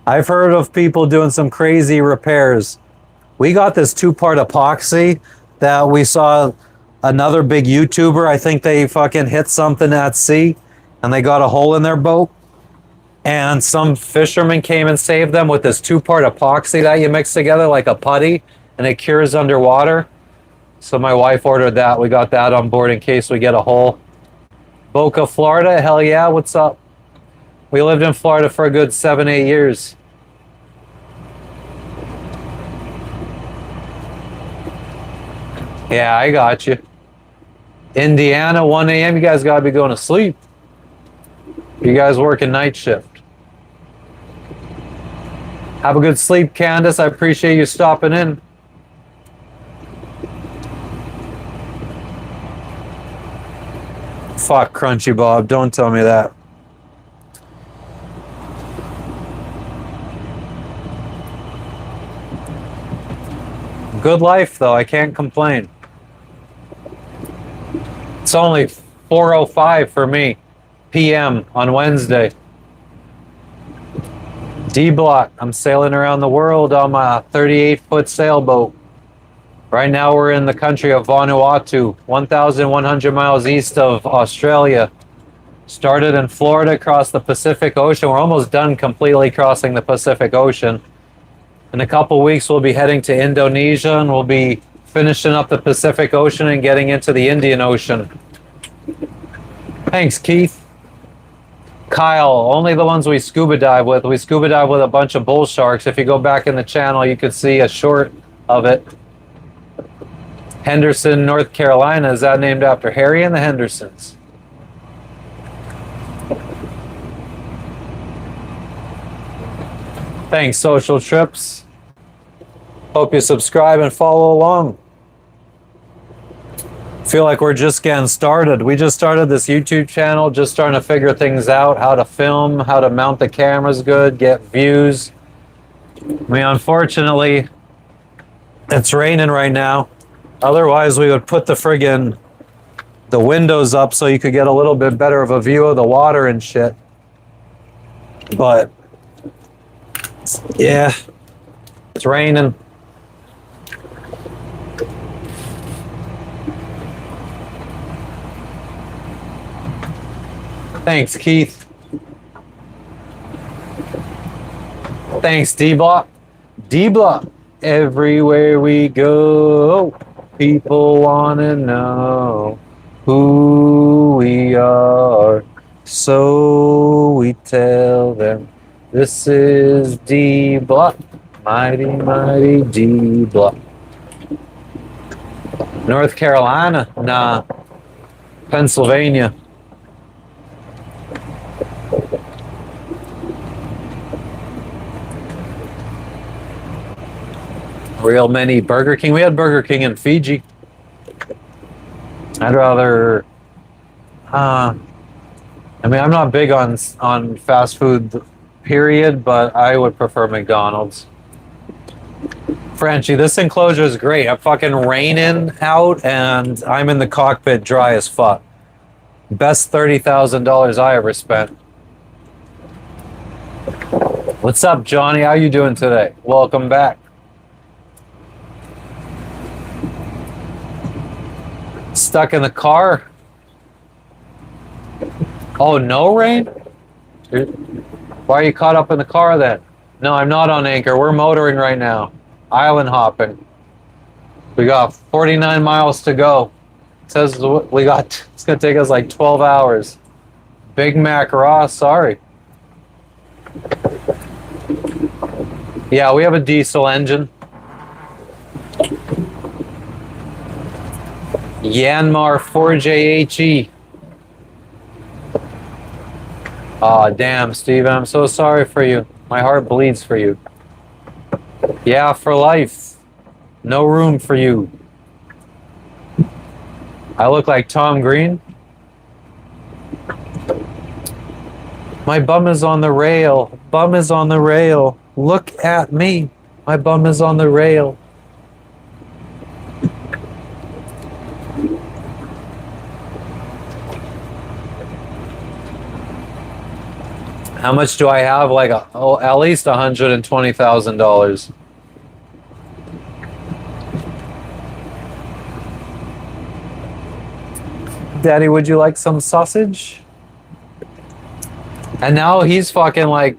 I've heard of people doing some crazy repairs. We got this 2-part epoxy that we saw another big YouTuber. I think they fucking hit something at sea and they got a hole in their boat. And some fisherman came and saved them with this 2-part epoxy that you mix together like a putty and it cures underwater. So my wife ordered that. We got that on board in case we get a hole. Boca, Florida. Hell yeah. What's up? We lived in Florida for a good 7-8 years. Yeah, I got you. Indiana, 1 a.m. You guys got to be going to sleep. You guys working night shift. Have a good sleep, Candace. I appreciate you stopping in. Fuck Crunchy Bob. Don't tell me that. Good life, though. I can't complain. It's only 4:05 for me, p.m. on Wednesday. D-Block. I'm sailing around the world on my 38-foot sailboat. Right now we're in the country of Vanuatu, 1,100 miles east of Australia. Started in Florida, crossed the Pacific Ocean. We're almost done completely crossing the Pacific Ocean. In a couple weeks, we'll be heading to Indonesia, and we'll be finishing up the Pacific Ocean and getting into the Indian Ocean. Thanks, Keith. Kyle, only the ones we scuba dive with. We scuba dive with a bunch of bull sharks. If you go back in the channel, you could see a short of it. Henderson, North Carolina. Is that named after Harry and the Hendersons? Thanks, Social Trips. Hope you subscribe and follow along. Feel like we're just getting started. We just started this YouTube channel, just starting to figure things out, how to film, how to mount the cameras good, get views. I mean, unfortunately, it's raining right now. Otherwise, we would put the windows up so you could get a little bit better of a view of the water and shit. But, yeah, it's raining. Thanks, Keith. Thanks, D-Block. D-Block. Everywhere we go, people want to know who we are. So we tell them, this is D-Block. Mighty, mighty D-Block. North Carolina? Nah. Pennsylvania. Real many Burger King. We had Burger King in Fiji. I'd rather. I mean, I'm not big on fast food, period, but I would prefer McDonald's. Frenchie, this enclosure is great. I'm fucking raining out, and I'm in the cockpit dry as fuck. Best $30,000 I ever spent. What's up, Johnny? How you doing today? Welcome back. Stuck in the car. Oh, no rain? Why are you caught up in the car then? No, I'm not on anchor. We're motoring right now. Island hopping. We got 49 miles to go. It says we got, it's going to take us like 12 hours. Big Mac raw, sorry. Yeah, we have a diesel engine. Yanmar 4JHE. Aw, damn, Steve, I'm so sorry for you. My heart bleeds for you. Yeah, for life. No room for you. I look like Tom Green. My bum is on the rail. Bum is on the rail. Look at me. My bum is on the rail. How much do I have? Like, at least $120,000. Daddy, would you like some sausage? And now he's fucking like,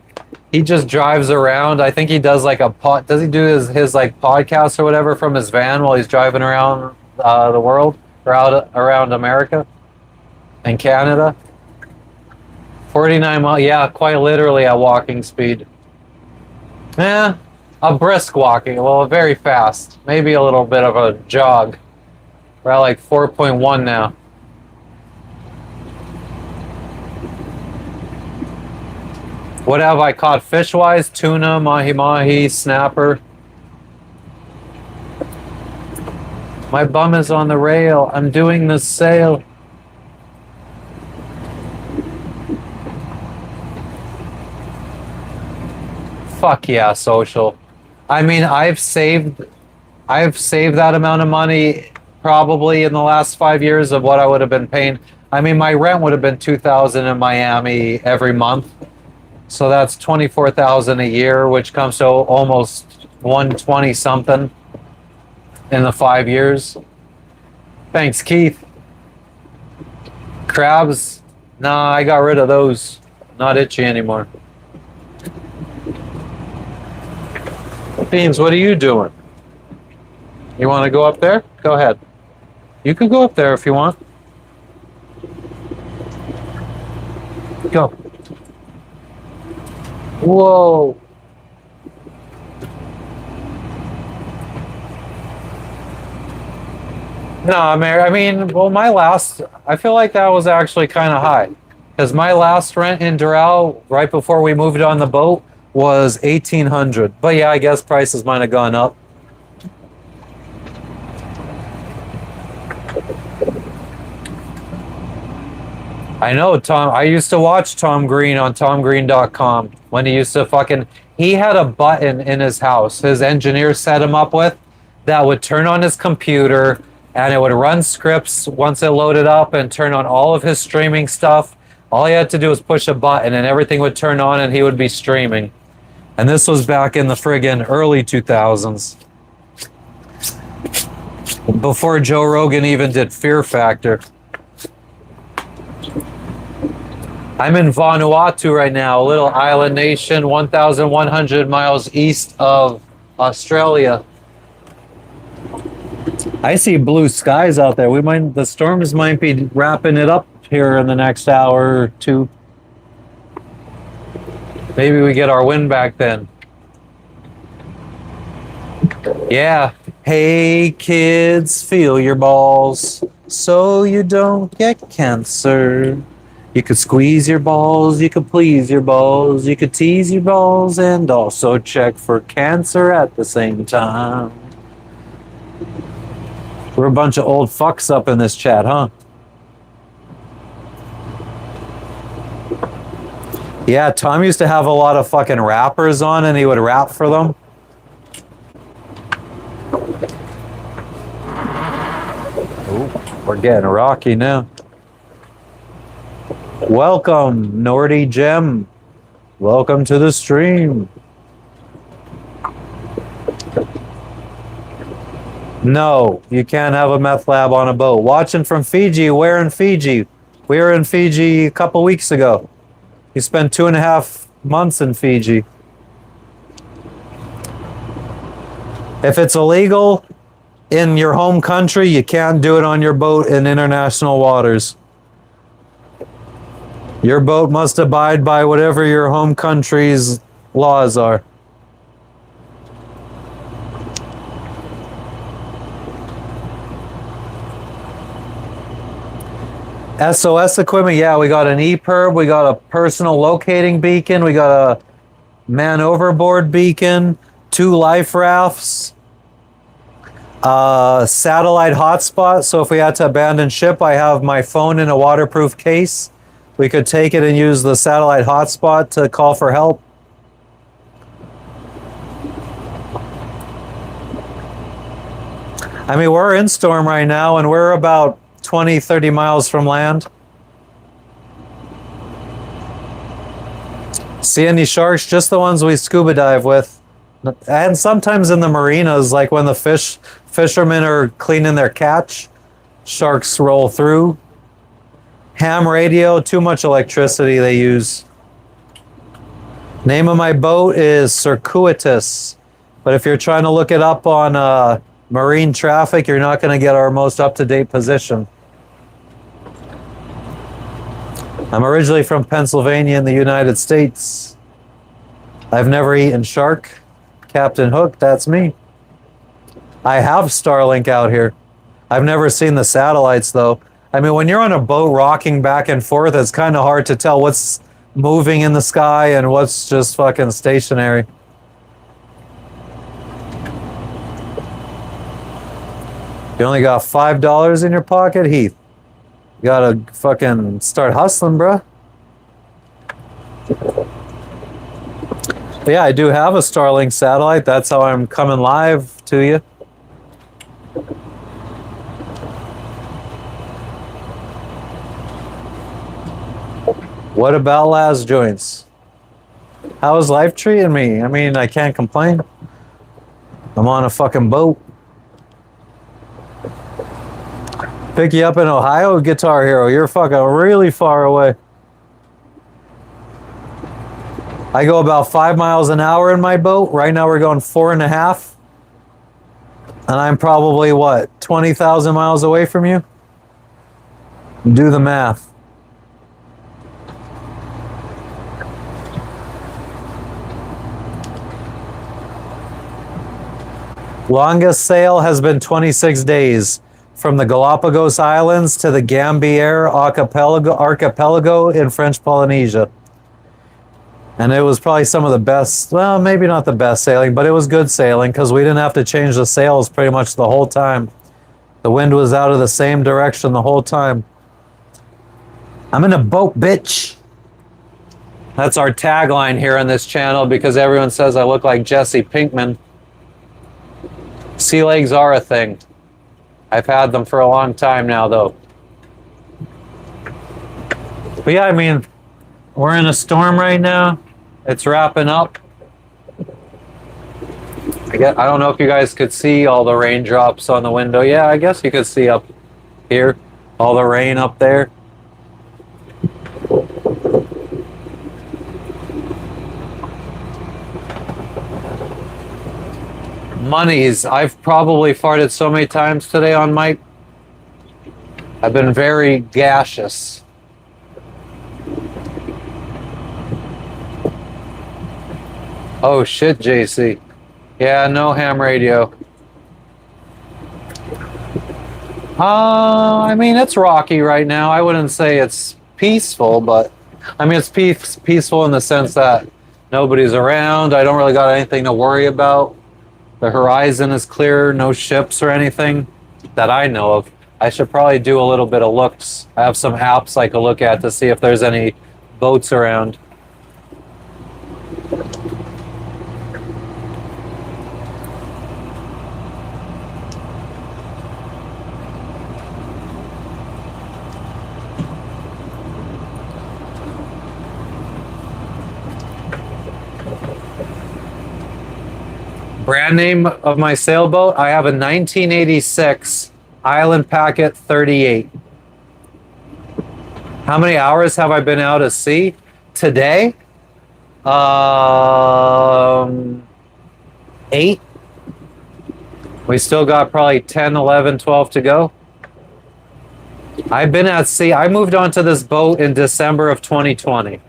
he just drives around. I think he does like does he do his like podcast or whatever from his van while he's driving around the world, around America and Canada? 49 miles, yeah, quite literally at walking speed. A brisk walking, well, very fast. Maybe a little bit of a jog. We're at like 4.1 now. What have I caught fish-wise? Tuna, mahi-mahi, snapper. My bum is on the rail. I'm doing the sail. Fuck yeah, social. I mean, I've saved that amount of money probably in the last 5 years of what I would have been paying. I mean, my rent would have been $2,000 in Miami every month. So that's $24,000 a year, which comes to almost 120 something in the 5 years. Thanks, Keith. Crabs? Nah, I got rid of those. Not itchy anymore. Beans, what are you doing? You want to go up there? Go ahead. You can go up there if you want. Go. Whoa. No, I mean, well, I feel like that was actually kind of high. Because my last rent in Doral, right before we moved on the boat, was $1,800. But yeah, I guess prices might have gone up. I know, Tom. I used to watch Tom Green on TomGreen.com when he used to he had a button in his house. His engineer set him up with that would turn on his computer and it would run scripts once it loaded up and turn on all of his streaming stuff. All he had to do was push a button and everything would turn on and he would be streaming. And this was back in the friggin' early 2000s. Before Joe Rogan even did Fear Factor. I'm in Vanuatu right now, a little island nation, 1,100 miles east of Australia. I see blue skies out there. The storms might be wrapping it up here in the next hour or two. Maybe we get our wind back then. Yeah. Hey kids, feel your balls so you don't get cancer. You could squeeze your balls, you could please your balls, you could tease your balls and also check for cancer at the same time. We're a bunch of old fucks up in this chat, huh? Yeah, Tom used to have a lot of fucking rappers on and he would rap for them. Ooh, we're getting rocky now. Welcome, Nordy Gem. Welcome to the stream. No, you can't have a meth lab on a boat. Watching from Fiji, where in Fiji? We were in Fiji a couple weeks ago. You spent 2.5 months in Fiji. If it's illegal in your home country, you can't do it on your boat in international waters. Your boat must abide by whatever your home country's laws are. SOS equipment, yeah, we got an EPIRB, we got a personal locating beacon, we got a man overboard beacon, 2 life rafts, satellite hotspot. So if we had to abandon ship, I have my phone in a waterproof case. We could take it and use the satellite hotspot to call for help. I mean, we're in storm right now and we're about 20, 30 miles from land. See any sharks? Just the ones we scuba dive with. And sometimes in the marinas, like when the fishermen are cleaning their catch, sharks roll through. Ham radio, too much electricity they use. Name of my boat is Circuitous. But if you're trying to look it up on marine traffic, you're not going to get our most up-to-date position. I'm originally from Pennsylvania in the United States. I've never eaten shark. Captain Hook, that's me. I have Starlink out here. I've never seen the satellites though. I mean, when you're on a boat rocking back and forth, it's kind of hard to tell what's moving in the sky and what's just fucking stationary. You only got $5 in your pocket, Heath. You gotta fucking start hustling, bruh. But yeah, I do have a Starlink satellite. That's how I'm coming live to you. What about last joints? How's life treating me? I mean, I can't complain. I'm on a fucking boat. Pick you up in Ohio, Guitar Hero. You're fucking really far away. I go about 5 miles an hour in my boat. Right now we're going 4.5. And I'm probably, what, 20,000 miles away from you? Do the math. Longest sail has been 26 days. From the Galapagos Islands to the Gambier archipelago in French Polynesia. And it was probably some of the best, well, maybe not the best sailing, but it was good sailing because we didn't have to change the sails pretty much the whole time. The wind was out of the same direction the whole time. I'm in a boat, bitch. That's our tagline here on this channel because everyone says I look like Jesse Pinkman. Sea legs are a thing. I've had them for a long time now, though. But yeah, I mean, we're in a storm right now. It's wrapping up. I don't know if you guys could see all the raindrops on the window. Yeah, I guess you could see up here, all the rain up there. Monies. I've probably farted so many times today on mic. I've been very gaseous. Oh shit, JC. Yeah, no ham radio. I mean, it's rocky right now. I wouldn't say it's peaceful, but I mean, it's peaceful in the sense that nobody's around. I don't really got anything to worry about. The horizon is clear, no ships or anything that I know of. I should probably do a little bit of looks. I have some apps I could look at to see if there's any boats around. Brand name of my sailboat, I have a 1986 Island Packet 38. How many hours have I been out at sea today? 8. We still got probably 10, 11, 12 to go. I've been at sea. I moved onto this boat in December of 2020.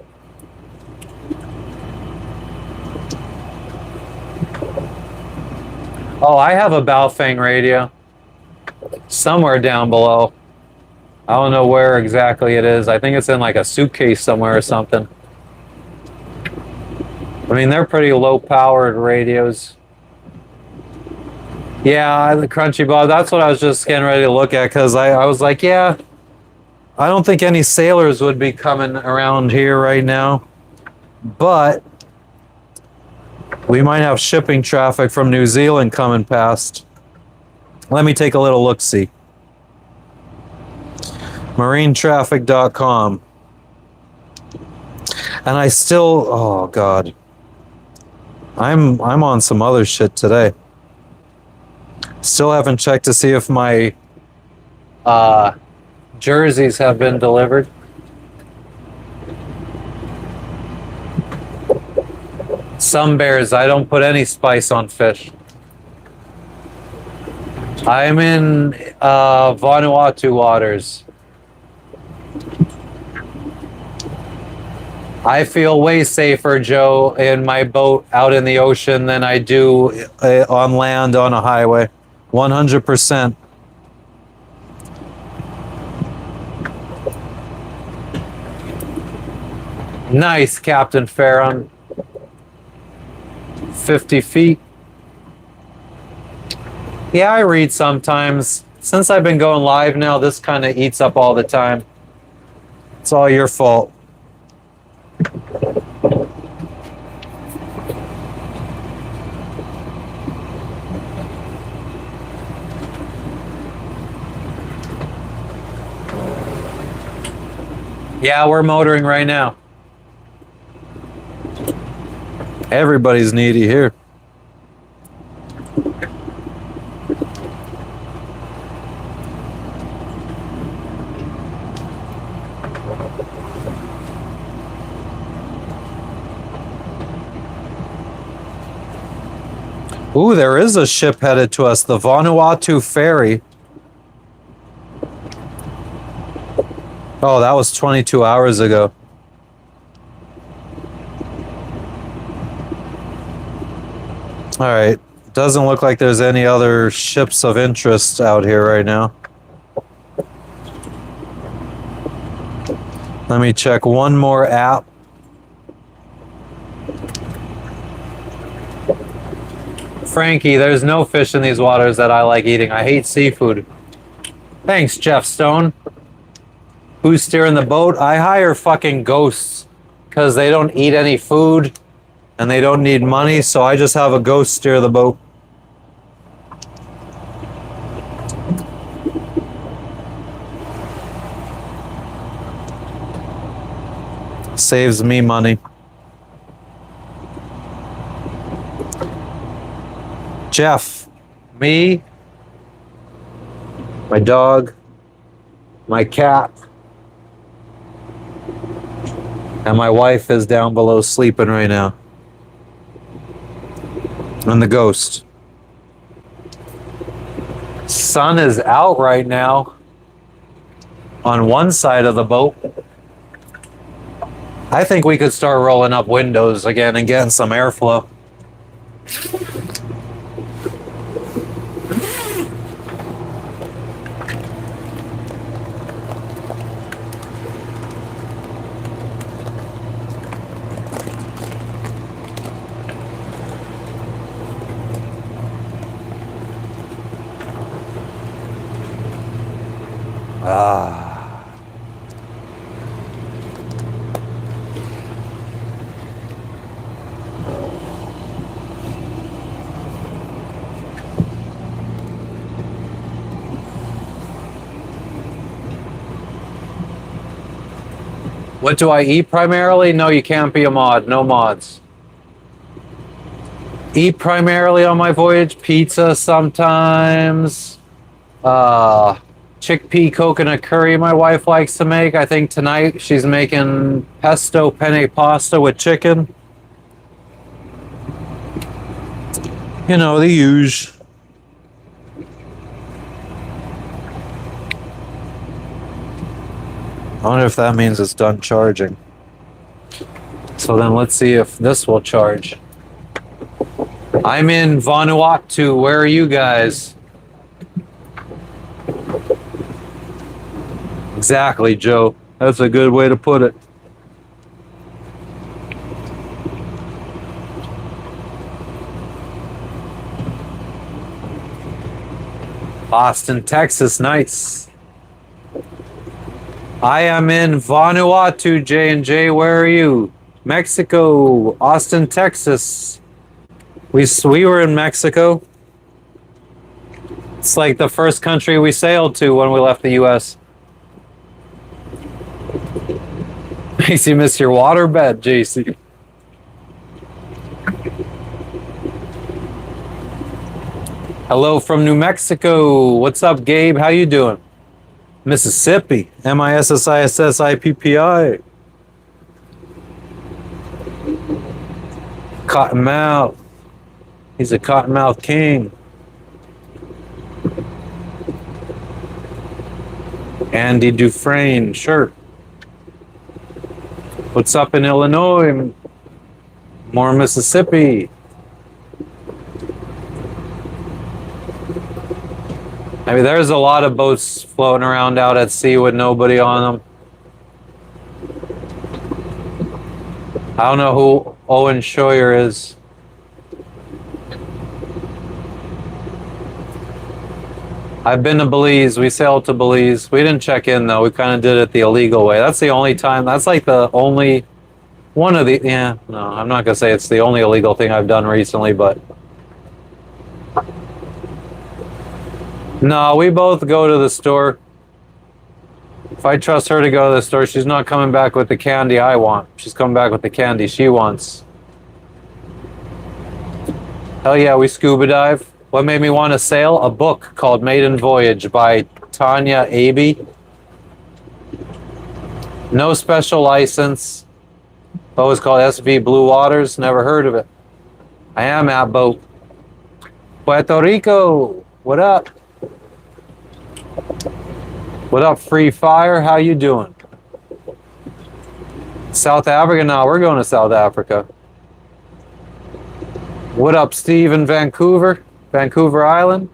Oh, I have a Baofeng radio somewhere down below. I don't know where exactly it is. I think it's in like a suitcase somewhere or something. I mean, they're pretty low-powered radios. Yeah, the Crunchy Bob, that's what I was just getting ready to look at, because I was like, yeah, I don't think any sailors would be coming around here right now. But we might have shipping traffic from New Zealand coming past. Let me take a little look-see. Marinetraffic.com. And I still, oh God. I'm on some other shit today. Still haven't checked to see if my jerseys have been delivered. Some bears, I don't put any spice on fish. I'm in Vanuatu waters. I feel way safer, Joe, in my boat out in the ocean than I do on land on a highway. 100%. Nice, Captain Farron. 50 feet. Yeah, I read sometimes. Since I've been going live now, this kind of eats up all the time. It's all your fault. Yeah, we're motoring right now. Everybody's needy here. Ooh, there is a ship headed to us, the Vanuatu ferry. Oh, that was 22 hours ago. All right. Doesn't look like there's any other ships of interest out here right now. Let me check one more app. Frankie, there's no fish in these waters that I like eating. I hate seafood. Thanks, Jeff Stone. Who's steering the boat? I hire fucking ghosts because they don't eat any food and they don't need money, so I just have a ghost steer the boat. Saves me money. Jeff, me, my dog, my cat, and my wife is down below sleeping right now. And the ghost. Sun is out right now on one side of the boat. I think we could start rolling up windows again and getting some airflow. What do I eat primarily? No, you can't be a mod. No mods. eat primarily on my voyage. Pizza sometimes. Chickpea coconut curry my wife likes to make. I think tonight she's making pesto penne pasta with chicken. You know, the usual. I wonder if that means it's done charging. So then let's see if this will charge. I'm in Vanuatu. Where are you guys? Exactly, Joe. That's a good way to put it. Austin, Texas. Nice. I am in Vanuatu, J&J. Where are you? Mexico. Austin, Texas. We were in Mexico. It's like the first country we sailed to when we left the U.S. Makes you miss your waterbed, JC. Hello from New Mexico. What's up, Gabe? How you doing? Mississippi. MISSISSIPPI. Cottonmouth. He's a cottonmouth king. Andy Dufresne. Sure. What's up in Illinois? More Mississippi. I mean, there's a lot of boats floating around out at sea with nobody on them. I don't know who Owen Scheuer is. I've been to Belize. We sailed to Belize. We didn't check in, though. We kind of did it the illegal way. That's the only time. That's like the only one of the... Yeah, no, I'm not going to say it's the only illegal thing I've done recently, but... No, we both go to the store. If I trust her to go to the store, she's not coming back with the candy I want. She's coming back with the candy she wants. Hell yeah, we scuba dive. What made me want to sail? A book called Maiden Voyage by Tanya Abbey. No special license. Boat was called SV Blue Waters. Never heard of it. I am at boat. Puerto Rico. What up? What up, Free Fire? How you doing? South Africa? No, we're going to South Africa. What up, Steve in Vancouver? Vancouver Island?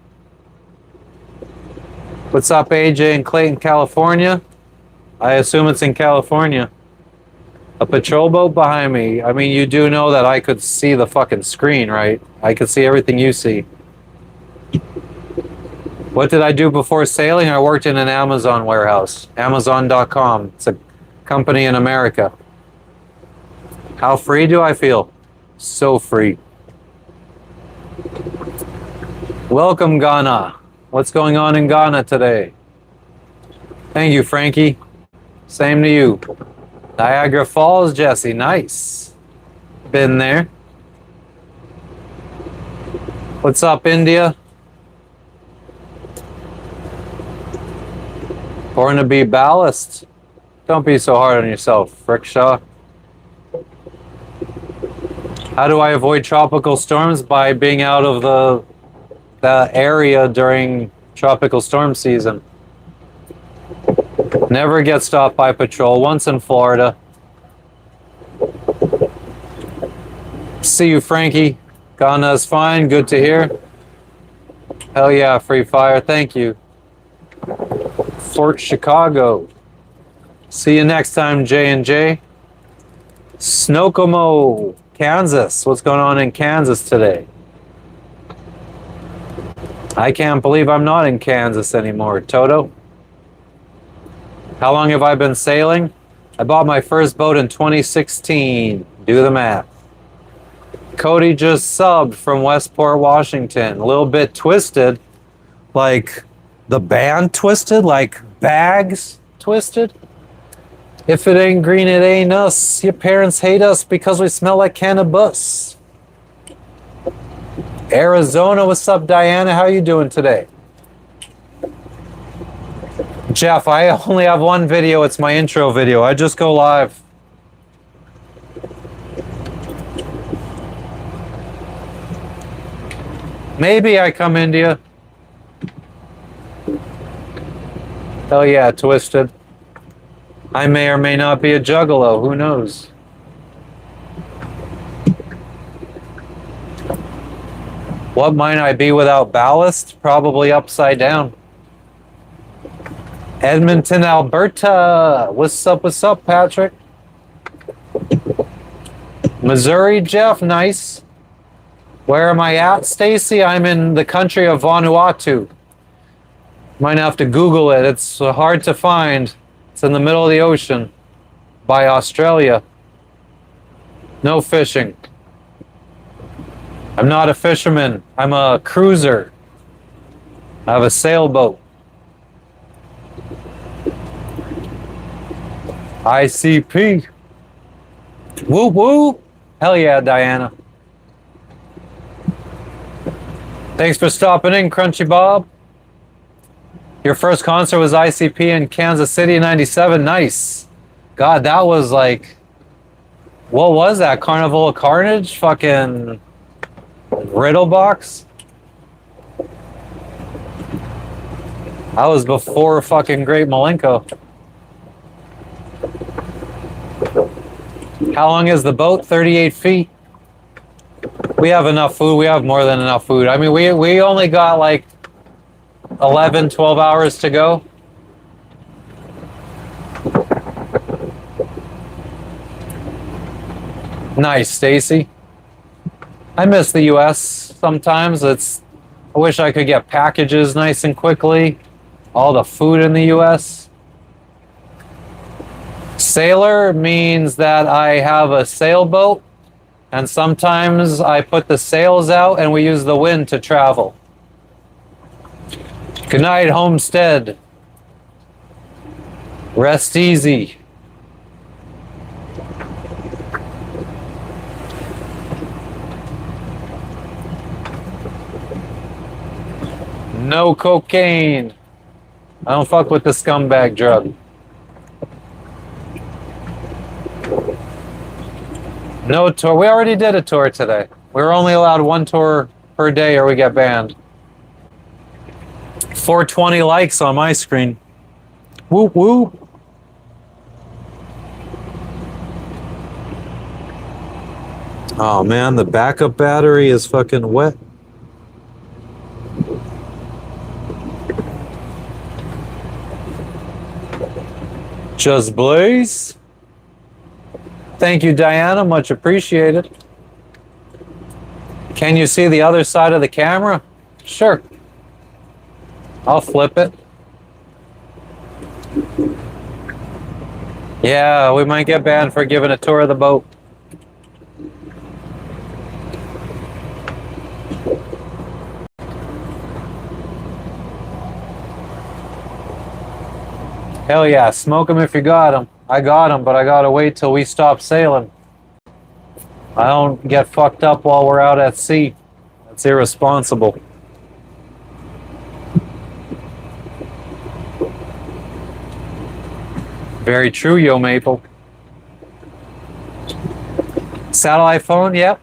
What's up, AJ in Clayton, California? I assume it's in California. A patrol boat behind me. I mean, you do know that I could see the fucking screen, right? I could see everything you see. What did I do before sailing? I worked in an Amazon warehouse. Amazon.com. It's a company in America. How free do I feel? So free. Welcome, Ghana. What's going on in Ghana today? Thank you, Frankie. Same to you. Niagara Falls, Jesse. Nice. Been there. What's up, India? Born to be ballast. Don't be so hard on yourself, Frickshaw. How do I avoid tropical storms? By being out of the area during tropical storm season. Never get stopped by patrol. Once in Florida. See you, Frankie. Ghana's fine. Good to hear. Hell yeah, Free Fire. Thank you. Fort Chicago. See you next time, J&J. Snokomo, Kansas. What's going on in Kansas today? I can't believe I'm not in Kansas anymore. Toto? How long have I been sailing? I bought my first boat in 2016. Do the math. Cody just subbed from Westport, Washington. A little bit twisted, like the band Twisted, like bags twisted. If it ain't green, it ain't us. Your parents hate us because we smell like cannabis. Arizona, what's up, Diana? How you doing today? Jeff, I only have one video. It's my intro video. I just go live. Maybe I come India. Hell yeah, Twisted. I may or may not be a juggalo. Who knows? What might I be without ballast? Probably upside down. Edmonton, Alberta. What's up, Patrick? Missouri, Jeff. Nice. Where am I at, Stacy? I'm in the country of Vanuatu. Might have to Google it. It's hard to find. It's in the middle of the ocean by Australia. No fishing. I'm not a fisherman. I'm a cruiser. I have a sailboat. ICP. Woo woo. Hell yeah, Diana. Thanks for stopping in, Crunchy Bob. Your first concert was ICP in Kansas City in 97. Nice. God, that was like, what was that? Carnival of Carnage? Fucking Riddle Box? I was before fucking Great Malenko. How long is the boat? 38 feet. We have enough food. We have more than enough food. I mean, we only got like 11, 12 hours to go. Nice, Stacy. I miss the US sometimes. I wish I could get packages nice and quickly. All the food in the US. Sailor means that I have a sailboat, and sometimes I put the sails out and we use the wind to travel. Good night, Homestead. Rest easy. No cocaine. I don't fuck with the scumbag drug. No tour. We already did a tour today. We're only allowed one tour per day or we get banned. 420 likes on my screen. Whoop whoop. Oh man, the backup battery is fucking wet. Just Blaze. Thank you, Diana. Much appreciated. Can you see the other side of the camera? Sure. I'll flip it. Yeah, we might get banned for giving a tour of the boat. Hell yeah, smoke them if you got them. I got them, but I gotta wait till we stop sailing. I don't get fucked up while we're out at sea. That's irresponsible. Very true, Yo Maple. Satellite phone, yep.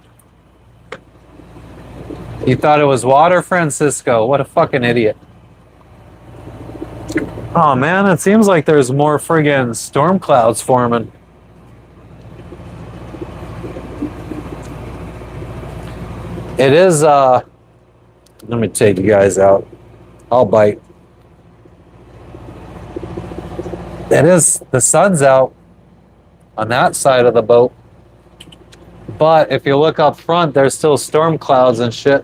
You thought it was water, Francisco? What a fucking idiot. Oh man, it seems like there's more friggin' storm clouds forming. It is, let me take you guys out. I'll bite. It is, the sun's out on that side of the boat. But if you look up front, there's still storm clouds and shit.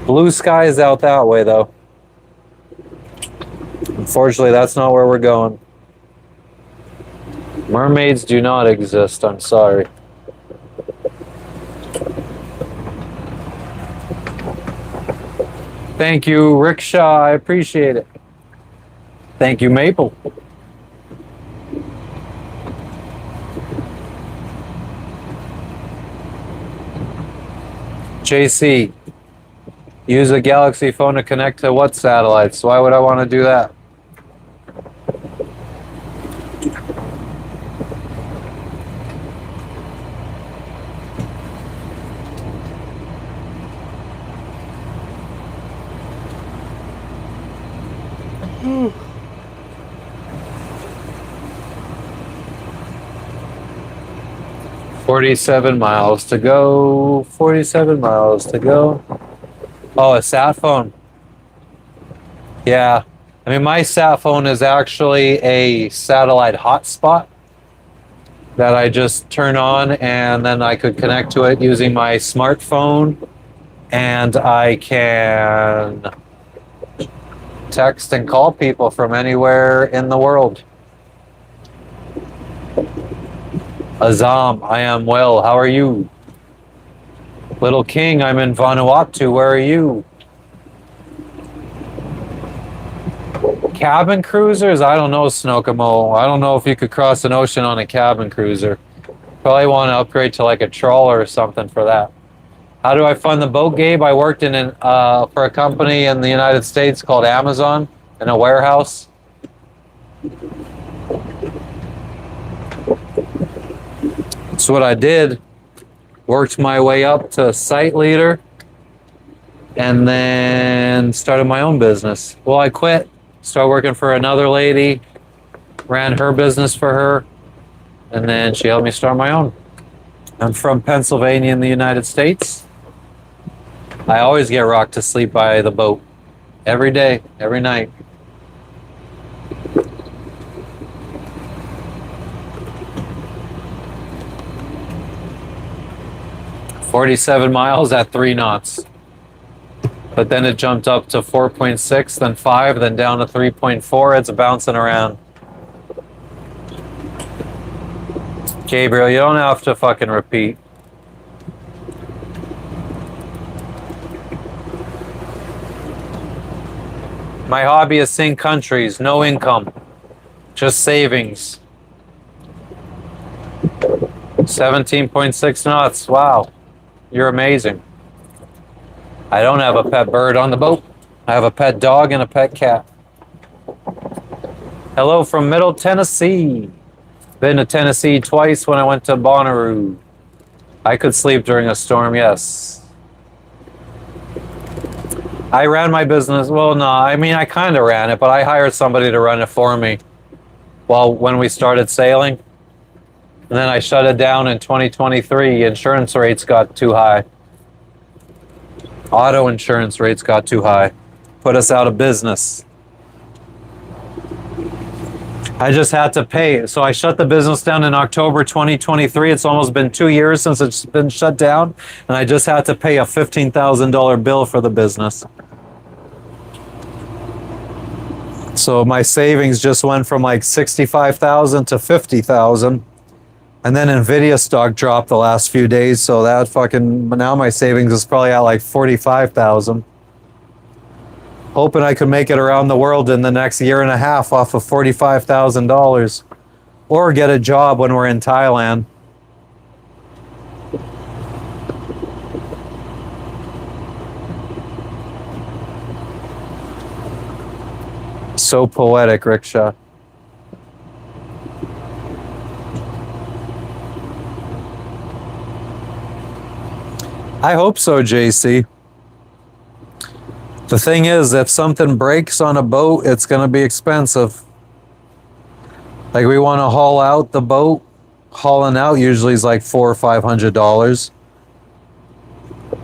Blue skies out that way, though. Unfortunately, that's not where we're going. Mermaids do not exist, I'm sorry. Thank you, Rickshaw. I appreciate it. Thank you, Maple. JC, use a Galaxy phone to connect to what satellites? Why would I want to do that? Hmm. 47 miles to go. 47 miles to go. Oh, a sat phone. Yeah. I mean, my sat phone is actually a satellite hotspot that I just turn on and then I could connect to it using my smartphone and I can text and call people from anywhere in the world. Azam, I am well. How are you? Little King, I'm in Vanuatu. Where are you? Cabin cruisers? I don't know, Snokamo. I don't know if you could cross an ocean on a cabin cruiser. Probably want to upgrade to like a trawler or something for that. How do I fund the boat, Gabe? I worked for a company in the United States called Amazon in a warehouse. That's what I did. Worked my way up to site leader and then started my own business. Well, I quit, started working for another lady, ran her business for her, and then she helped me start my own. I'm from Pennsylvania in the United States. I always get rocked to sleep by the boat. Every day, every night. "47 miles at 3 knots. But then it jumped up to 4.6, then 5, then down to 3.4. It's bouncing around. Gabriel, you don't have to fucking repeat. My hobby is seeing countries, no income, just savings. 17.6 knots. Wow, you're amazing. I don't have a pet bird on the boat. I have a pet dog and a pet cat. Hello from Middle Tennessee. Been to Tennessee twice when I went to Bonnaroo. I could sleep during a storm, yes. I ran my business. Well, no, I mean, I kind of ran it, but I hired somebody to run it for me when we started sailing. And then I shut it down in 2023. Insurance rates got too high. Auto insurance rates got too high. Put us out of business. I just had to pay. So I shut the business down in October 2023. It's almost been 2 years since it's been shut down. And I just had to pay a $15,000 bill for the business. So my savings just went from like 65,000 to 50,000. And then Nvidia stock dropped the last few days, so that now my savings is probably at like 45,000. Hoping I could make it around the world in the next year and a half off of $45,000, or get a job when we're in Thailand. So poetic, Rickshaw. I hope so, JC. The thing is, if something breaks on a boat, it's going to be expensive. Like, we want to haul out the boat. Hauling out usually is like $400 or $500.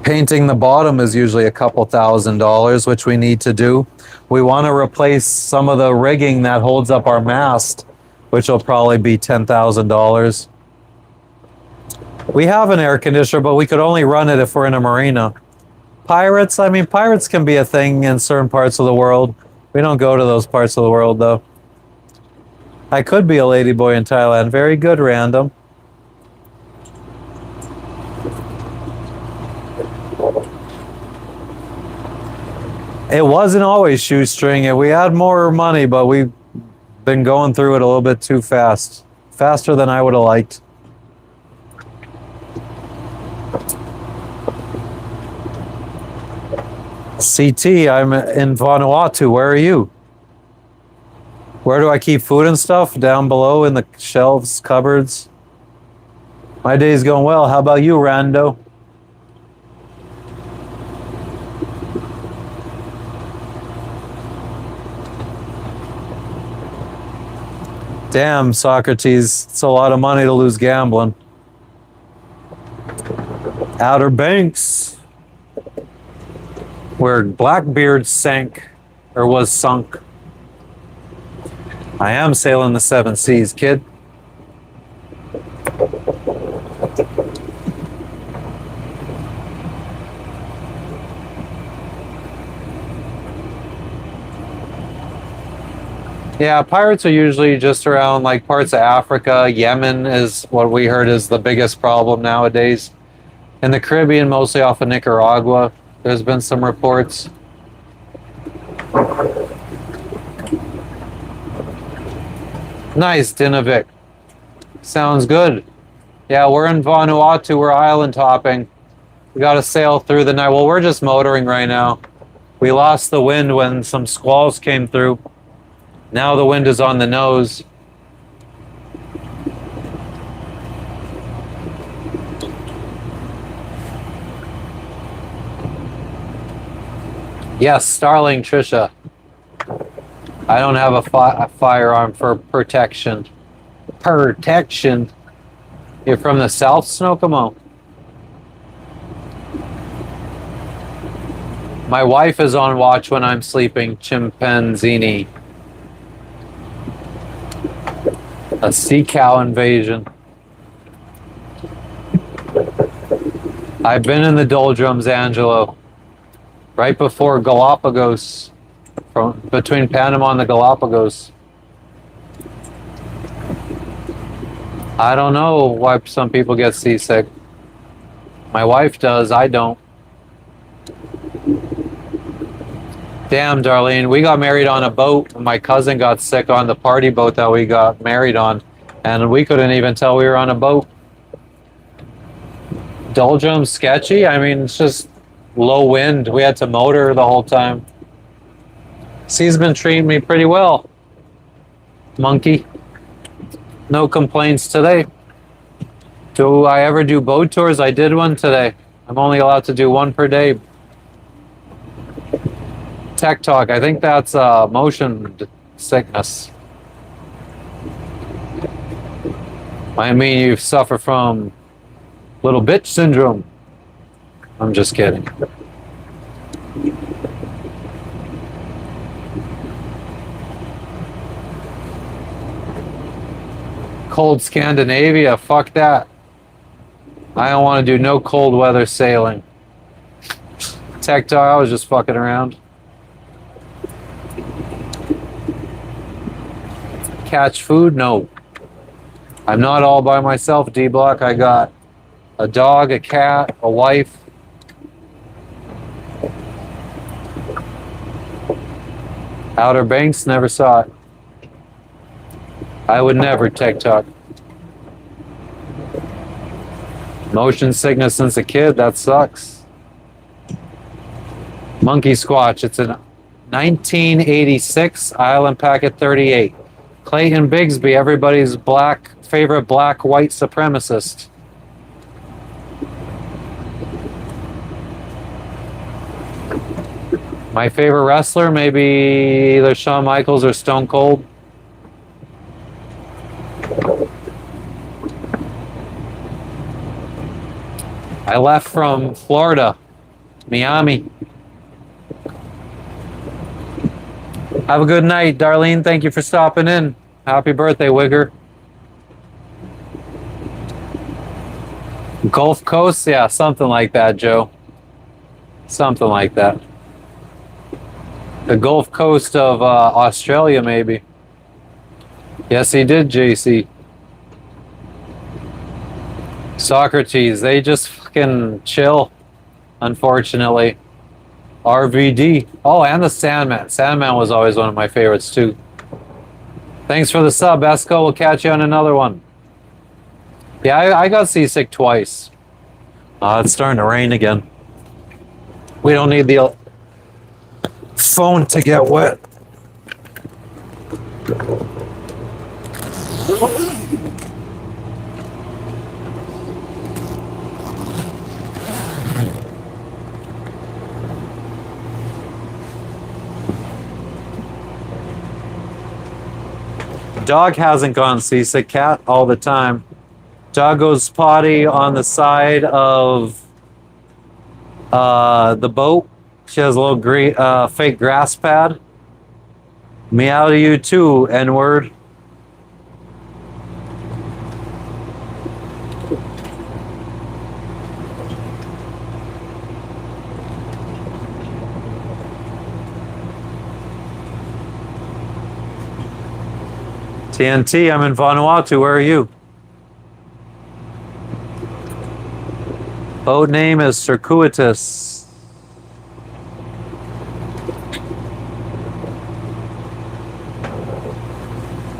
Painting the bottom is usually a couple $1,000s, which we need to do. We want to replace some of the rigging that holds up our mast, which will probably be $10,000. We have an air conditioner, but we could only run it if we're in a marina. Pirates, I mean, pirates can be a thing in certain parts of the world. We don't go to those parts of the world, though. I could be a ladyboy in Thailand. Very good, random. It wasn't always shoestring. We had more money, but we've been going through it a little bit too fast. Faster than I would have liked. CT, I'm in Vanuatu. Where are you? Where do I keep food and stuff? Down below in the shelves, cupboards. My day's going well. How about you, Rando? Damn, Socrates. It's a lot of money to lose gambling. Outer Banks, where Blackbeard sank, or was sunk. I am sailing the seven seas, kid. Yeah, pirates are usually just around like parts of Africa. Yemen is what we heard is the biggest problem nowadays. In the Caribbean, mostly off of Nicaragua, there's been some reports. Nice, Dinavik. Sounds good. Yeah, we're in Vanuatu. We're island hopping. We got to sail through the night. Well, we're just motoring right now. We lost the wind when some squalls came through. Now the wind is on the nose. Yes, Starling Trisha. I don't have a firearm for protection. Protection? You're from the South, Snokomo? My wife is on watch when I'm sleeping, chimpanzini. A sea cow invasion. I've been in the doldrums, Angelo. Right before Galapagos, between Panama and the Galapagos. I don't know why some people get seasick. My wife does, I don't. Damn, Darlene, we got married on a boat. My cousin got sick on the party boat that we got married on, and we couldn't even tell we were on a boat. Doldrums sketchy? I mean, it's just low wind. We had to motor the whole time. Sea's been treating me pretty well. Monkey. No complaints today. Do I ever do boat tours? I did one today. I'm only allowed to do one per day. Tech Talk, I think that's motion sickness. I mean, you suffer from little bitch syndrome. I'm just kidding. Cold Scandinavia, fuck that. I don't want to do no cold weather sailing. Tech Talk, I was just fucking around. Catch food? No. I'm not all by myself, D-Block. I got a dog, a cat, a wife. Outer Banks, never saw it. I would never, Tech Talk. Motion sickness since a kid, that sucks. Monkey Squatch, it's an 1986 Island Packet 38. Clayton Bigsby, everybody's favorite black white supremacist. My favorite wrestler, maybe either Shawn Michaels or Stone Cold. I left from Florida, Miami. Have a good night, Darlene. Thank you for stopping in. Happy birthday, Wigger. Gulf Coast? Yeah, something like that, Joe. Something like that. The Gulf Coast of Australia, maybe. Yes, he did, JC. Socrates, they just fucking chill, unfortunately. RVD. Oh, and the Sandman. Sandman was always one of my favorites, too. Thanks for the sub, Esco. We'll catch you on another one. Yeah, I got seasick twice. It's starting to rain again. We don't need the phone to get wet. Dog hasn't gone seasick. Cat all the time. Dog goes potty on the side of the boat. She has a little fake grass pad. Meow to you too, N-word. TNT, I'm in Vanuatu. Where are you? Boat name is Circuitous.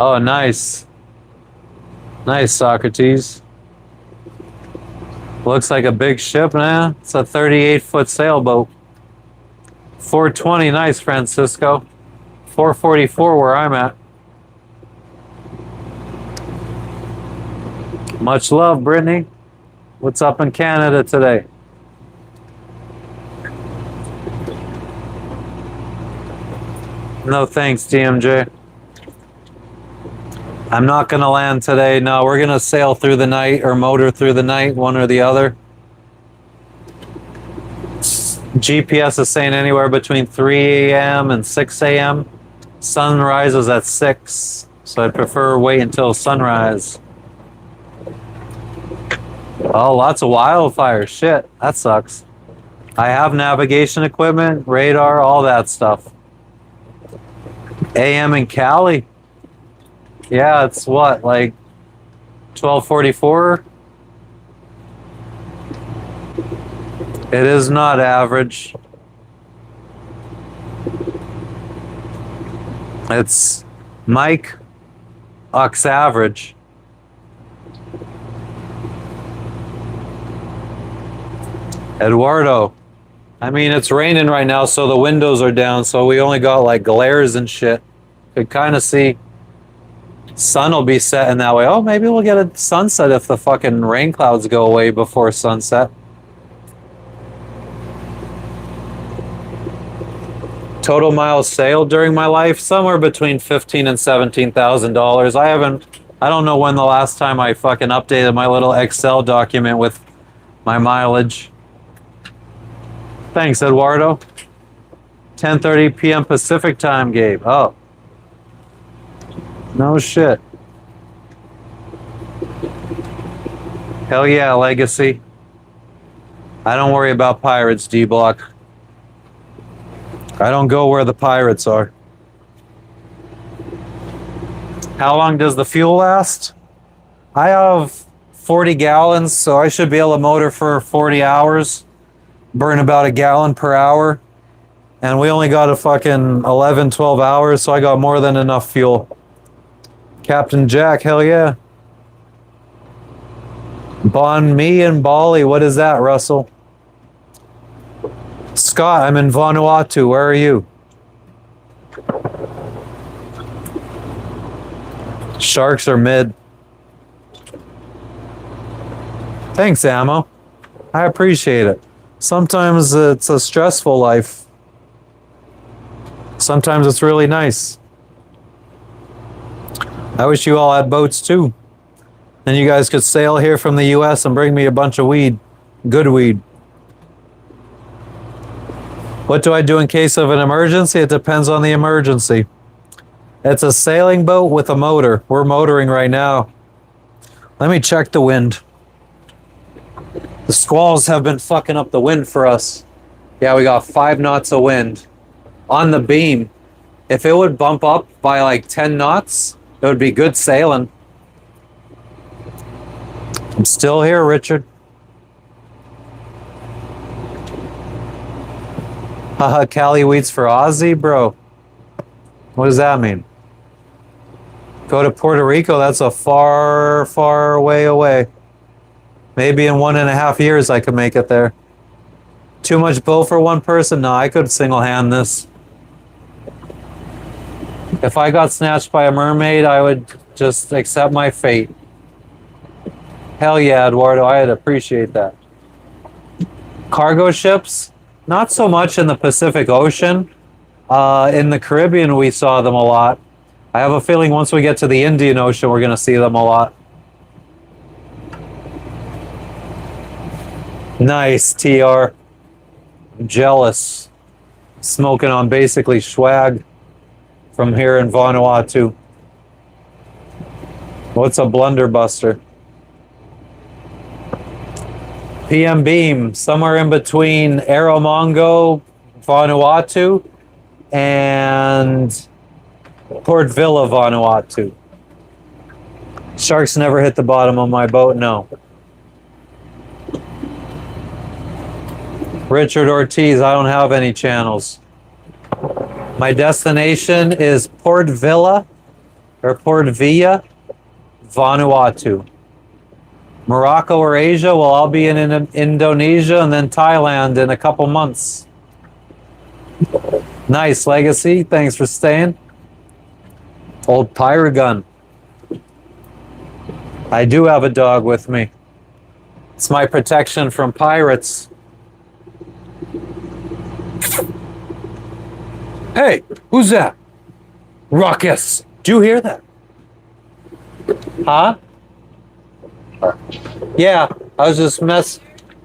Oh, nice. Nice, Socrates. Looks like a big ship, nah. It's a 38-foot sailboat. 420, nice, Francisco. 444 where I'm at. Much love, Brittany. What's up in Canada today? No thanks, DMJ. I'm not going to land today. No, we're going to sail through the night or motor through the night, one or the other. GPS is saying anywhere between 3 a.m. and 6 a.m. Sunrise is at 6, so I'd prefer wait until sunrise. Oh, lots of wildfires. Shit, that sucks. I have navigation equipment, radar, all that stuff. AM in Cali? Yeah, it's what, like 1244? It is not average. It's Mike Ox average. Eduardo. I mean, it's raining right now, so the windows are down, so we only got like glares and shit. Could kind of see sun will be setting that way. Oh, maybe we'll get a sunset if the fucking rain clouds go away before sunset. Total miles sailed during my life, somewhere between $15,000 and $17,000. I don't know when the last time I fucking updated my little Excel document with my mileage. Thanks, Eduardo. 10:30 p.m. Pacific time, Gabe. Oh. No shit. Hell yeah, Legacy. I don't worry about pirates, D-Block. I don't go where the pirates are. How long does the fuel last? I have 40 gallons, so I should be able to motor for 40 hours. Burn about a gallon per hour. And we only got a fucking 11, 12 hours, so I got more than enough fuel. Captain Jack, hell yeah. Bon me and Bali, what is that, Russell? Scott, I'm in Vanuatu. Where are you? Sharks are mid. Thanks, Ammo. I appreciate it. Sometimes it's a stressful life. Sometimes it's really nice. I wish you all had boats too. Then you guys could sail here from the US and bring me a bunch of weed. Good weed. What do I do in case of an emergency? It depends on the emergency. It's a sailing boat with a motor. We're motoring right now. Let me check the wind. The squalls have been fucking up the wind for us. Yeah, we got 5 knots of wind. On the beam. If it would bump up by like 10 knots, it would be good sailing. I'm still here, Richard. Haha, Cali wheats for Aussie, bro. What does that mean? Go to Puerto Rico, that's a far, far way away. Maybe in 1.5 years I could make it there. Too much bow for one person? No, I could single hand this. If I got snatched by a mermaid, I would just accept my fate. Hell yeah, Eduardo, I'd appreciate that. Cargo ships, not so much in the Pacific Ocean. In the Caribbean, we saw them a lot. I have a feeling once we get to the Indian Ocean, we're going to see them a lot. Nice, TR. I'm jealous. Smoking on basically swag from here in Vanuatu. What's a blunderbuster? PM Beam, somewhere in between Erromango, Vanuatu, and Port Vila, Vanuatu. Sharks never hit the bottom of my boat, no. Richard Ortiz, I don't have any channels. My destination is Port Vila, or Port Vila, Vanuatu. Morocco or Asia, well, I'll be in Indonesia and then Thailand in a couple months. Nice, Legacy. Thanks for staying. Old pirate gun. I do have a dog with me. It's my protection from pirates. Hey, who's that? Ruckus. Did you hear that? Huh? Yeah, I was just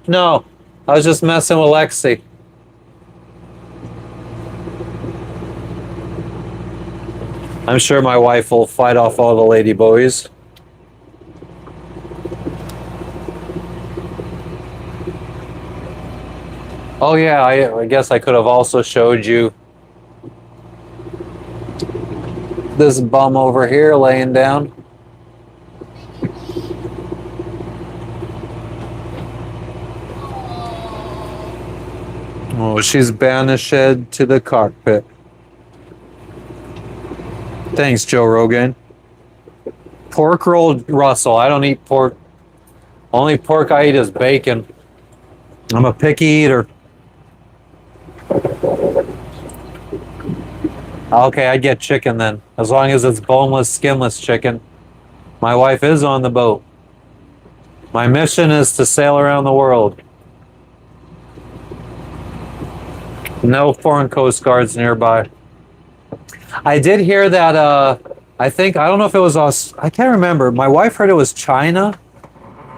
No, I was just messing with Lexi. I'm sure my wife will fight off all the lady boys. Oh yeah, I guess I could have also showed you this bum over here laying down. Oh, she's banished to the cockpit. Thanks, Joe Rogan. Pork rolled Russell. I don't eat pork. Only pork I eat is bacon. I'm a picky eater. Okay, I'd get chicken then. As long as it's boneless, skinless chicken. My wife is on the boat. My mission is to sail around the world. No foreign coast guards nearby. I did hear that, I don't know if it was I can't remember. My wife heard it was China.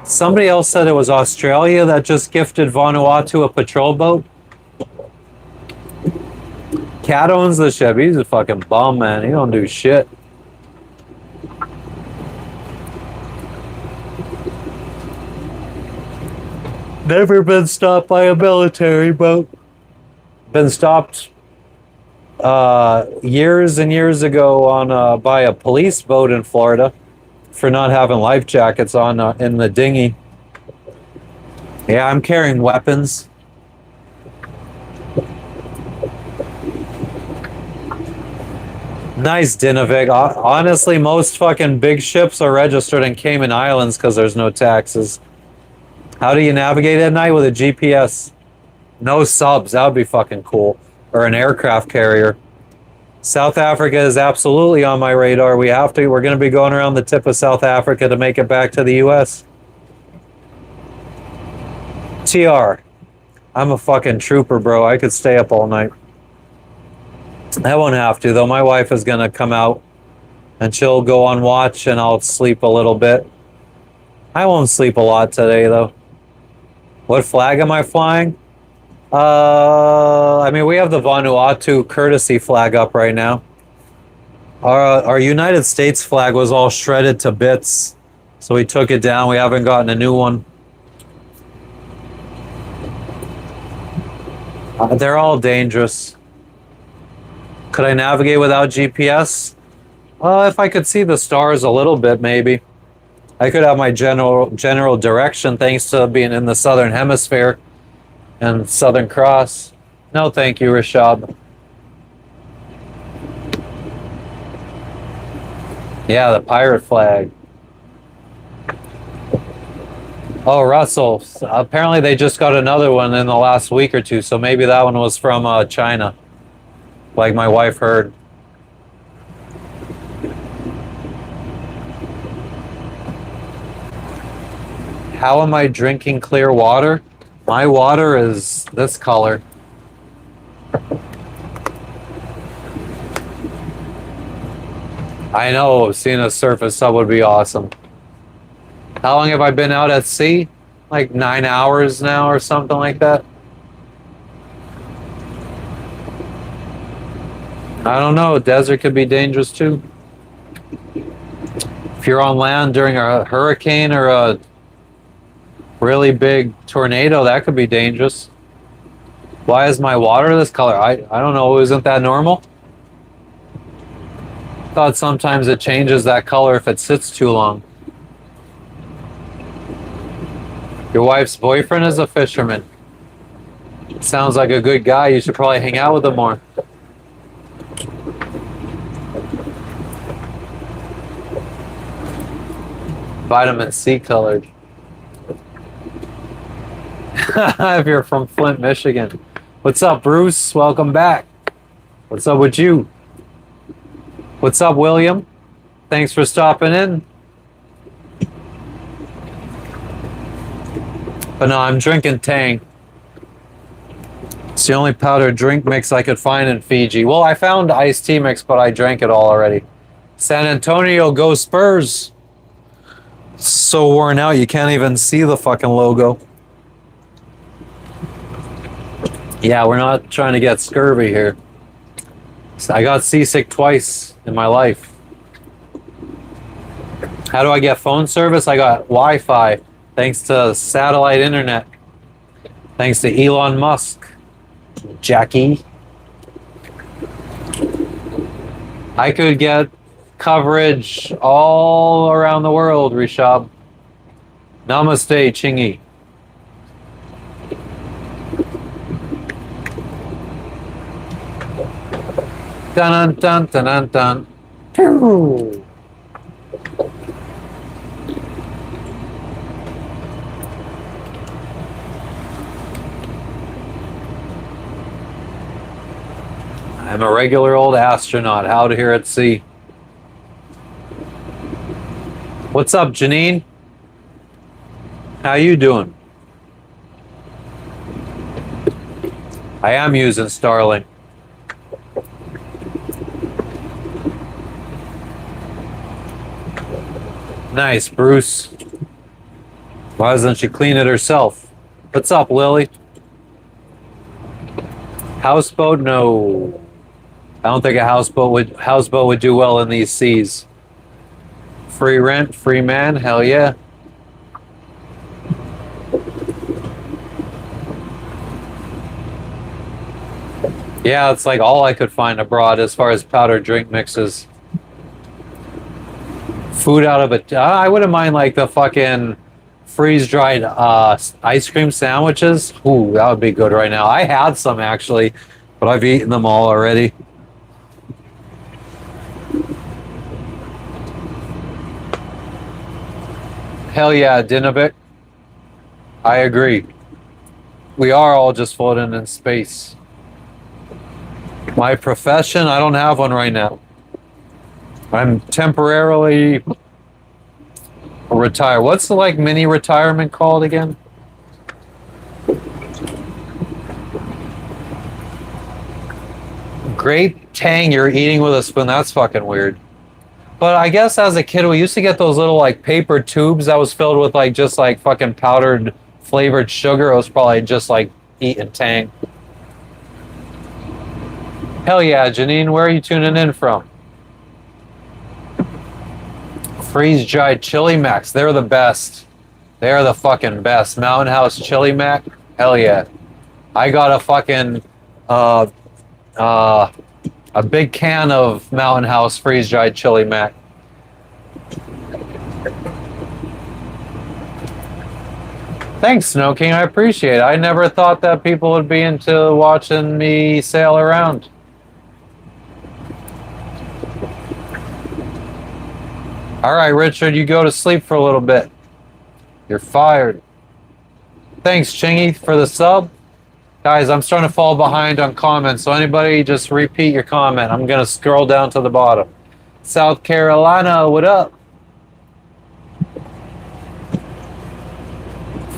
Somebody else said it was Australia that just gifted Vanuatu a patrol boat. Cat owns the ship. He's a fucking bum, man. He don't do shit. Never been stopped by a military boat. Been stopped years and years ago on by a police boat in Florida for not having life jackets on in the dinghy. Yeah, I'm carrying weapons. Nice, Dinovig. Honestly, most fucking big ships are registered in Cayman Islands because there's no taxes. How do you navigate at night with a GPS? No subs. That would be fucking cool. Or an aircraft carrier. South Africa is absolutely on my radar. We're going to be going around the tip of South Africa to make it back to the US. TR. I'm a fucking trooper, bro. I could stay up all night. I won't have to, though. My wife is going to come out and she'll go on watch and I'll sleep a little bit. I won't sleep a lot today, though. What flag am I flying? I mean, we have the Vanuatu courtesy flag up right now. Our United States flag was all shredded to bits, so we took it down. We haven't gotten a new one. They're all dangerous. Could I navigate without GPS? If I could see the stars a little bit, maybe. I could have my general direction thanks to being in the southern hemisphere and Southern Cross. No, thank you, Rashab. Yeah, the pirate flag. Oh, Russell. Apparently they just got another one in the last week or two, so maybe that one was from China, like my wife heard. How am I drinking clear water? My water is this color. I know, seeing a surface sub would be awesome. How long have I been out at sea? Like 9 hours now or something like that. I don't know, desert could be dangerous too. If you're on land during a hurricane or a really big tornado, that could be dangerous. Why is my water this color? I don't know, isn't that normal? Thought sometimes it changes that color if it sits too long. Your wife's boyfriend is a fisherman. Sounds like a good guy. You should probably hang out with him more. Vitamin C colored. If you're from Flint, Michigan. What's up, Bruce? Welcome back. What's up with you? What's up, William? Thanks for stopping in. But no, I'm drinking Tang. It's the only powdered drink mix I could find in Fiji. Well, I found iced tea mix, but I drank it all already. San Antonio, go Spurs. So worn out, you can't even see the fucking logo. Yeah, we're not trying to get scurvy here. I got seasick twice in my life. How do I get phone service? I got Wi-Fi, thanks to satellite internet. Thanks to Elon Musk. Jackie. I could get coverage all around the world, Rishab. Namaste, Chingy. Dun dun dun dun dun. Pew. I'm a regular old astronaut out here at sea. What's up, Janine? How you doing? I am using Starlink. Nice, Bruce. Why doesn't she clean it herself? What's up, Lily? Houseboat? No. I don't think a houseboat would do well in these seas. Free rent, free man, hell yeah. Yeah, it's like all I could find abroad as far as powdered drink mixes. Food out of it. I wouldn't mind like the fucking freeze-dried ice cream sandwiches. Ooh, that would be good right now. I had some actually, but I've eaten them all already. Hell yeah, Dinovik. I agree. We are all just floating in space. My profession, I don't have one right now. I'm temporarily retired. What's the like mini retirement called again? Grape Tang you're eating with a spoon. That's fucking weird. But I guess as a kid, we used to get those little like paper tubes that was filled with like just like fucking powdered flavored sugar. It was probably just like eating Tang. Hell yeah, Janine, where are you tuning in from? Freeze-dried chili macs. They're the best. They're the fucking best. Mountain House chili mac. Hell yeah. I got a fucking a big can of Mountain House freeze-dried chili mac. Thanks, Snow King. I appreciate it. I never thought that people would be into watching me sail around. All right, Richard, you go to sleep for a little bit. You're fired. Thanks, Chingy, for the sub. Guys, I'm starting to fall behind on comments, so anybody just repeat your comment. I'm going to scroll down to the bottom. South Carolina, what up?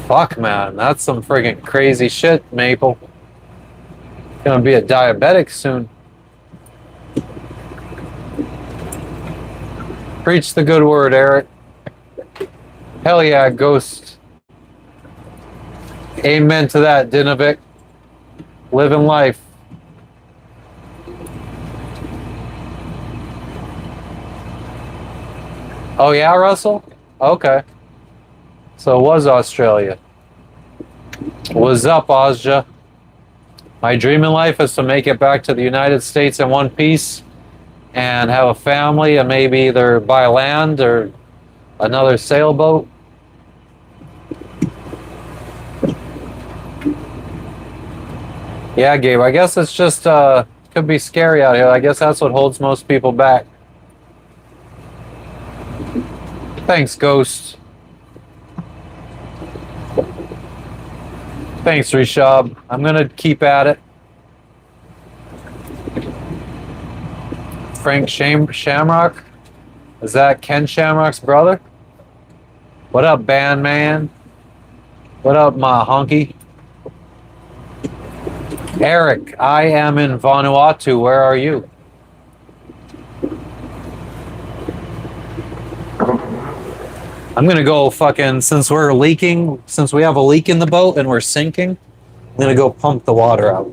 Fuck, man. That's some friggin' crazy shit, Maple. Gonna be a diabetic soon. Preach the good word, Eric. Hell yeah, Ghost. Amen to that, Dinovic. Living life. Oh yeah, Russell? Okay. So it was Australia. What's up, Ozja? My dream in life is to make it back to the United States in one piece and have a family and maybe either buy land or another sailboat. Yeah, Gabe, I guess it's just could be scary out here. I guess that's what holds most people back. Thanks, Ghost. Thanks, Rishab. I'm gonna keep at it. Frank Shamrock? Is that Ken Shamrock's brother? What up, band man? What up, my honky? Eric, I am in Vanuatu. Where are you? I'm gonna go fucking, since we're leaking, since we have a leak in the boat and we're sinking, I'm gonna go pump the water out.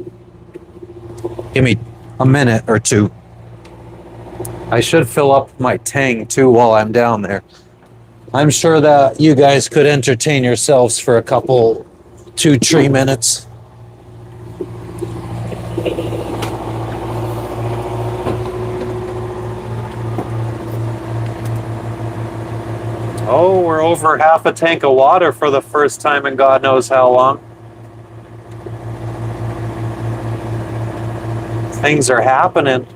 Give me a minute or two. I should fill up my tank too while I'm down there. I'm sure that you guys could entertain yourselves for a couple, 2-3 minutes. Oh, we're over half a tank of water for the first time in God knows how long. Things are happening.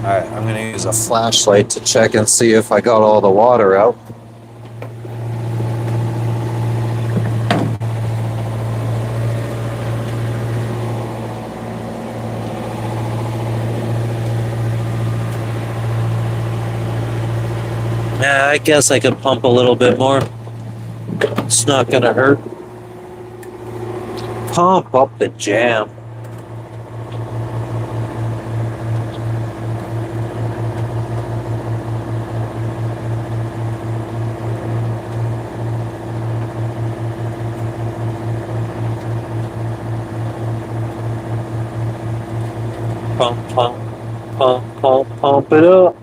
Alright, I'm going to use a flashlight to check and see if I got all the water out. Yeah, I guess I could pump a little bit more. It's not going to hurt. Pump up the jam. Pump it up.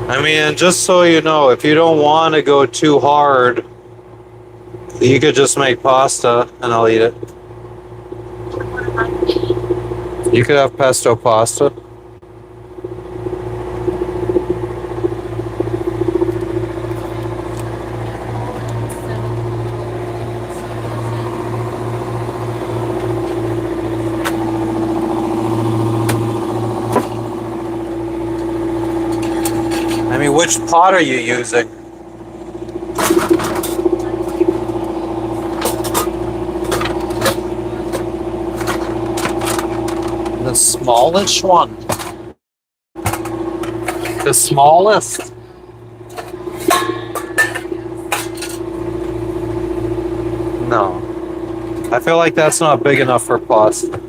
I mean, just so you know, if you don't want to go too hard, you could just make pasta and I'll eat it. You could have pesto pasta. I mean, which pot are you using? The smallest one. The smallest. No. I feel like that's not big enough for pasta.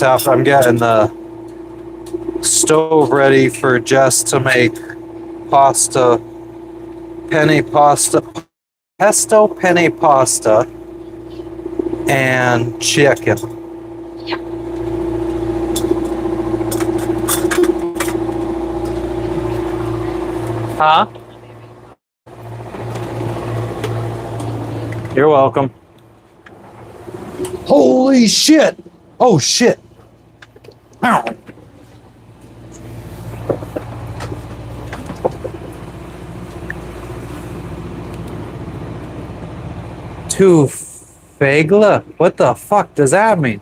I'm getting the stove ready for Jess to make pasta, pesto penne pasta, and chicken. Yeah. Huh? You're welcome. Holy shit! Oh shit! Ow. To Fagla? What the fuck does that mean?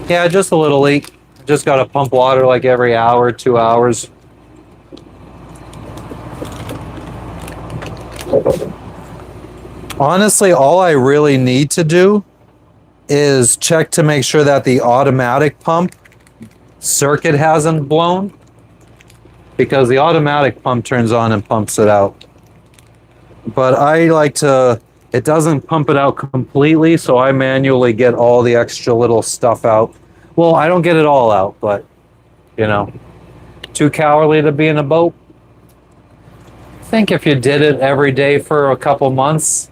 Yeah, just a little leak. Just gotta pump water like every hour, 2 hours. Honestly, all I really need to do is check to make sure that the automatic pump circuit hasn't blown, because the automatic pump turns on and pumps it out. But I like to, it doesn't pump it out completely, so I manually get all the extra little stuff out. Well, I don't get it all out, but, you know, too cowardly to be in a boat. I think if you did it every day for a couple months,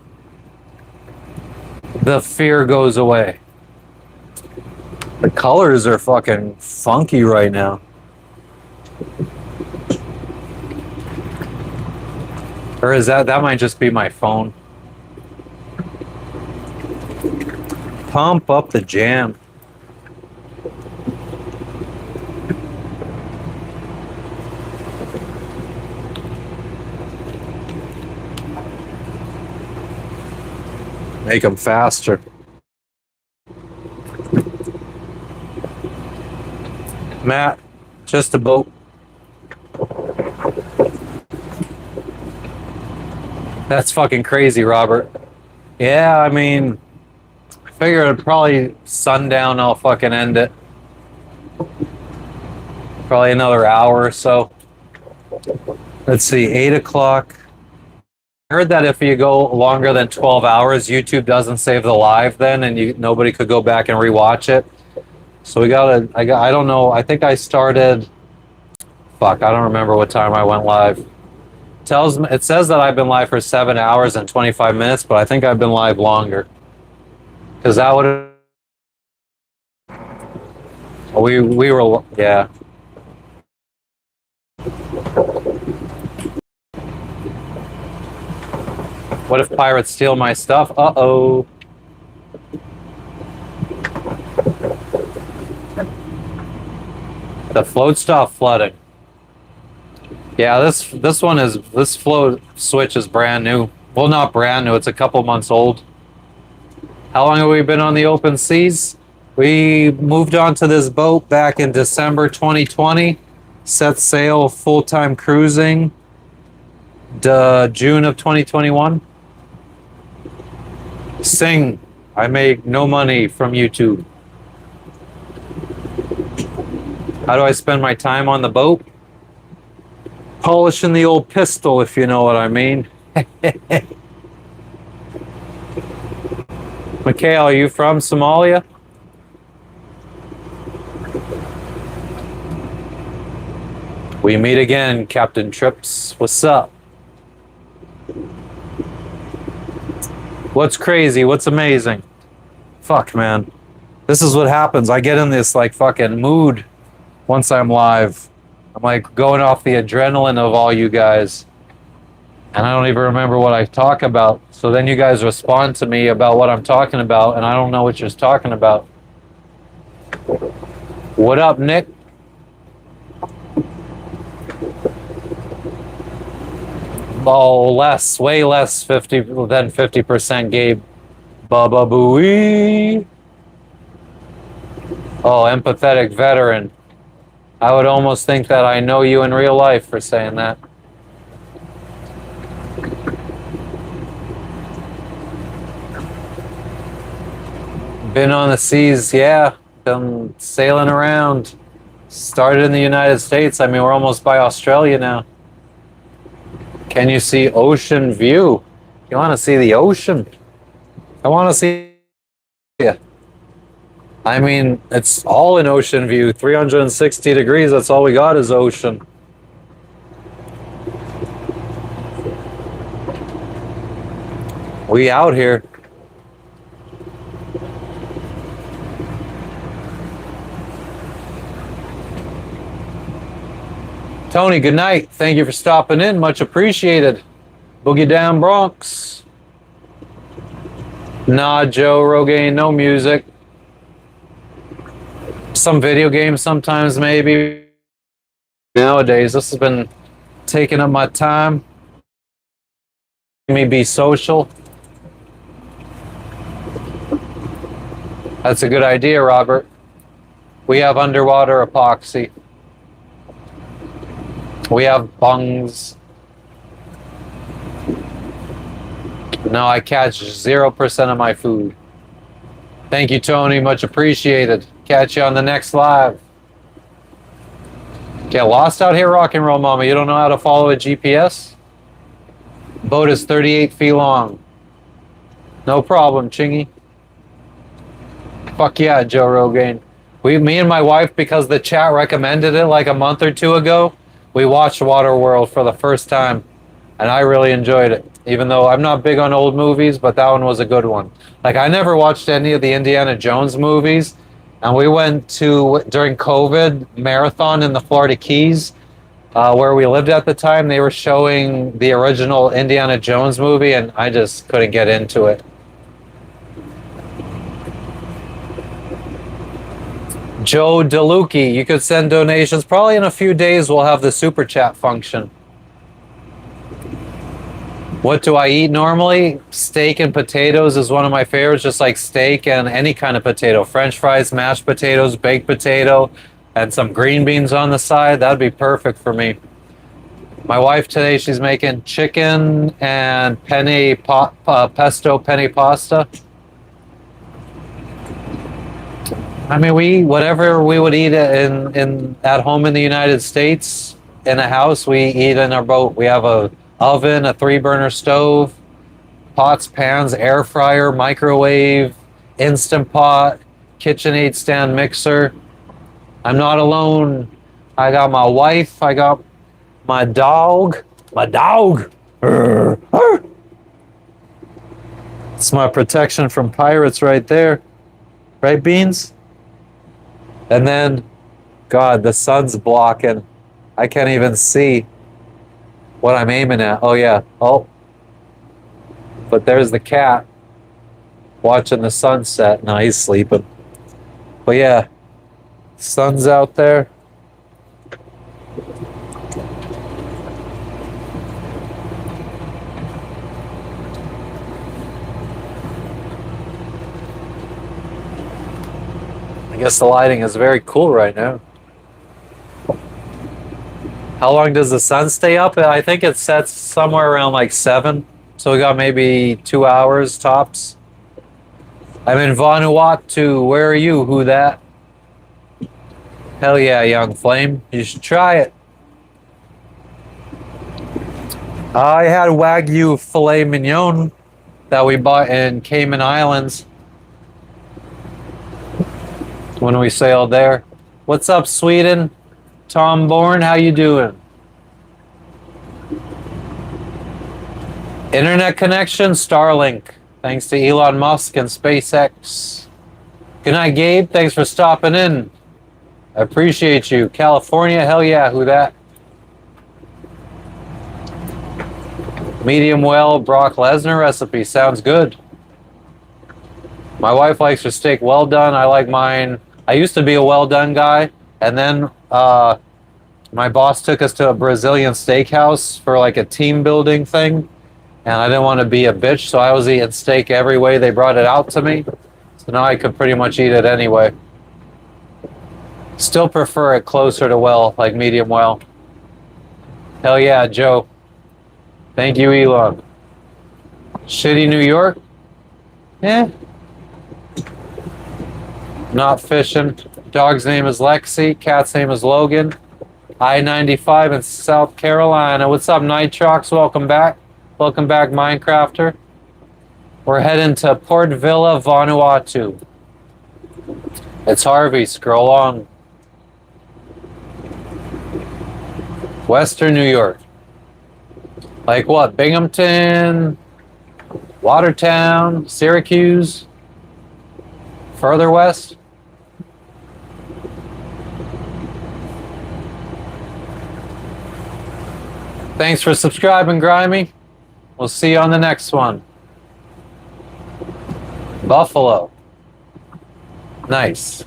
the fear goes away. The colors are fucking funky right now. Or is that might just be my phone. Pump up the jam. Make them faster. Matt, just a boat. That's fucking crazy, Robert. Yeah, I mean, I figure it'd probably sundown, I'll fucking end it. Probably another hour or so. Let's see, 8 o'clock. I heard that if you go longer than 12 hours, YouTube doesn't save the live then, and nobody could go back and rewatch it. So I don't know, I think I started, fuck, I don't remember what time I went live. It says that I've been live for 7 hours and 25 minutes, but I think I've been live longer. Because that would have, we were, yeah. What if pirates steal my stuff? Uh-oh. The float stopped flooding. Yeah, this float switch is brand new. Well, not brand new, it's a couple months old. How long have we been on the open seas? We moved onto this boat back in December 2020. Set sail full-time cruising June of 2021. Sing. I make no money from YouTube. How do I spend my time on the boat? Polishing the old pistol, if you know what I mean. Mikhail, are you from Somalia? We meet again, Captain Trips. What's up? What's crazy? What's amazing? Fuck, man. This is what happens. I get in this like fucking mood once I'm live. I'm like going off the adrenaline of all you guys. And I don't even remember what I talk about. So then you guys respond to me about what I'm talking about, and I don't know what you're talking about. What up, Nick? Oh, less, way less 50 than 50%, Gabe. Baba Booey. Oh, empathetic veteran. I would almost think that I know you in real life for saying that. Been on the seas, yeah. Been sailing around. Started in the United States. I mean, we're almost by Australia now. Can you see ocean view? You want to see the ocean? I want to see it. I mean, it's all in ocean view. 360 degrees, that's all we got is ocean. We out here. Tony, good night. Thank you for stopping in. Much appreciated. Boogie down Bronx. Nah, Joe Rogaine, no music. Some video games sometimes, maybe. Nowadays, this has been taking up my time. Me be social. That's a good idea, Robert. We have underwater epoxy. We have bungs. No, I catch 0% of my food. Thank you, Tony. Much appreciated. Catch you on the next live. Get lost out here, rock and roll mama. You don't know how to follow a GPS? Boat is 38 feet long. No problem, Chingy. Fuck yeah, Joe Rogan. Me and my wife, because the chat recommended it like a month or two ago, we watched Waterworld for the first time, and I really enjoyed it. Even though I'm not big on old movies, but that one was a good one. Like, I never watched any of the Indiana Jones movies, and we went to, during COVID, marathon in the Florida Keys, where we lived at the time. They were showing the original Indiana Jones movie, and I just couldn't get into it. Joe DeLucchi, you could send donations. Probably in a few days, we'll have the super chat function. What do I eat normally? Steak and potatoes is one of my favorites, just like steak and any kind of potato. French fries, mashed potatoes, baked potato, and some green beans on the side. That'd be perfect for me. My wife today, she's making chicken and pesto penne pasta. I mean, whatever we would eat at home in the United States, in a house, we eat in our boat. We have a oven, a 3-burner stove, pots, pans, air fryer, microwave, Instant Pot, KitchenAid stand mixer. I'm not alone. I got my wife. I got my dog. My dog. It's my protection from pirates right there. Right, Beans? And then, God, the sun's blocking. I can't even see what I'm aiming at. Oh, yeah. Oh. But there's the cat watching the sunset. No, he's sleeping. But yeah, sun's out there. I guess the lighting is very cool right now. How long does the sun stay up? I think it sets somewhere around like 7. So we got maybe 2 hours tops. I'm in Vanuatu. Where are you? Who that? Hell yeah, young flame. You should try it. I had Wagyu filet mignon that we bought in Cayman Islands when we sailed there. What's up, Sweden? Tom Bourne, how you doing? Internet connection, Starlink. Thanks to Elon Musk and SpaceX. Good night, Gabe. Thanks for stopping in. I appreciate you. California, hell yeah, who that? Medium well, Brock Lesnar recipe. Sounds good. My wife likes her steak well done. I like mine. I used to be a well done guy, and then my boss took us to a Brazilian steakhouse for like a team building thing, and I didn't want to be a bitch, so I was eating steak every way they brought it out to me. So now I could pretty much eat it anyway. Still prefer it closer to well, like medium well. Hell yeah, Joe. Thank you, Elon. Shitty New York? Eh. Not fishing. Dog's name is Lexi. Cat's name is Logan. I-95 in South Carolina. What's up, Nitrox? Welcome back. Welcome back, Minecrafter. We're heading to Port Vila, Vanuatu. It's Harvey. Scroll on. Western New York. Like what? Binghamton, Watertown, Syracuse, further west? Thanks for subscribing, Grimy. We'll see you on the next one. Buffalo. Nice.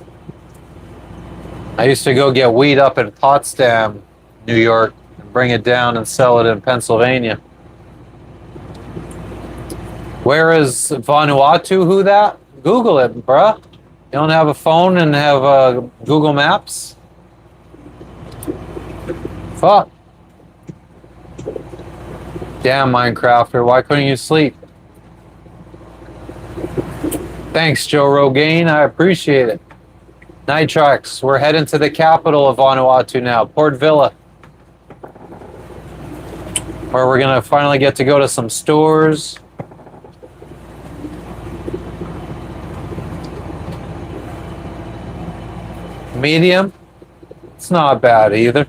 I used to go get weed up in Potsdam, New York, and bring it down and sell it in Pennsylvania. Where is Vanuatu? Who that? Google it, bruh. You don't have a phone and have Google Maps? Fuck. Damn, Minecrafter, why couldn't you sleep? Thanks, Joe Rogaine, I appreciate it. Nitrox, we're heading to the capital of Vanuatu now, Port Vila. Where we're gonna finally get to go to some stores. Medium, it's not bad either.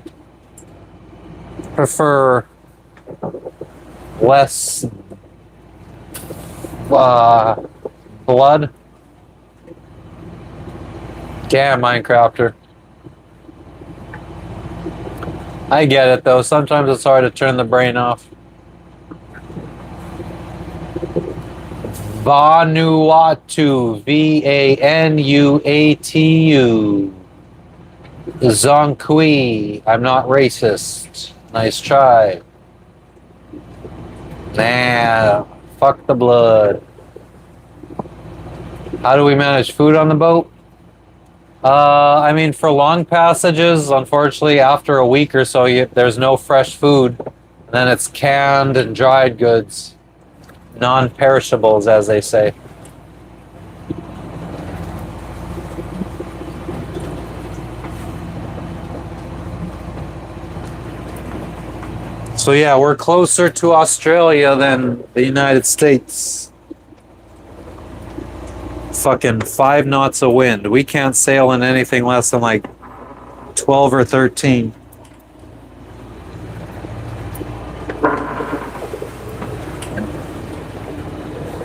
Prefer less blood. Damn, Minecrafter. I get it though. Sometimes it's hard to turn the brain off. Vanuatu. Vanuatu. Zonkui. I'm not racist. Nice try. Nah, fuck the blood. How do we manage food on the boat? I mean, for long passages, unfortunately, after a week or so, there's no fresh food. And then it's canned and dried goods. Non-perishables, as they say. So yeah, we're closer to Australia than the United States. Fucking 5 knots of wind. We can't sail in anything less than like 12 or 13.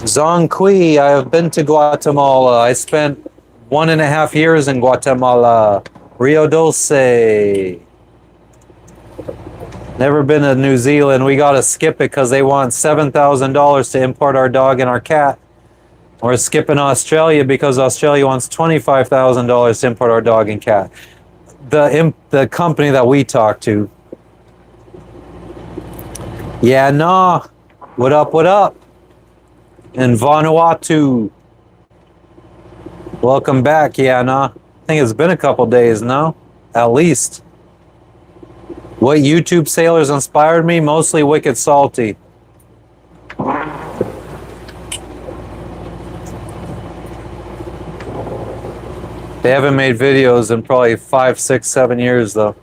Zonqui, I have been to Guatemala. I spent 1.5 years in Guatemala. Rio Dulce. Never been to New Zealand. We gotta skip it because they want $7,000 to import our dog and our cat. We're skipping Australia because Australia wants $25,000 to import our dog and cat. The company that we talk to. Yeah, nah. What up, what up? In Vanuatu. Welcome back, yeah, nah. I think it's been a couple days, no? At least. What YouTube sailors inspired me? Mostly Wicked Salty. They haven't made videos in probably 5, 6, 7 years though.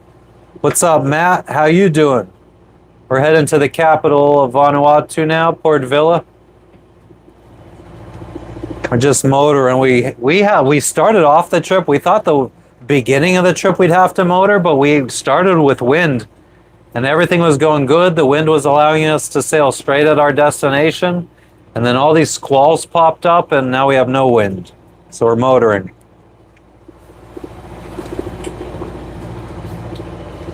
What's up, Matt? How you doing? We're heading to the capital of Vanuatu now, Port Vila. We're just motoring. We started off the trip. We thought the beginning of the trip we'd have to motor, but we started with wind and everything was going good. The wind was allowing us to sail straight at our destination, and then all these squalls popped up and now we have no wind, so we're motoring.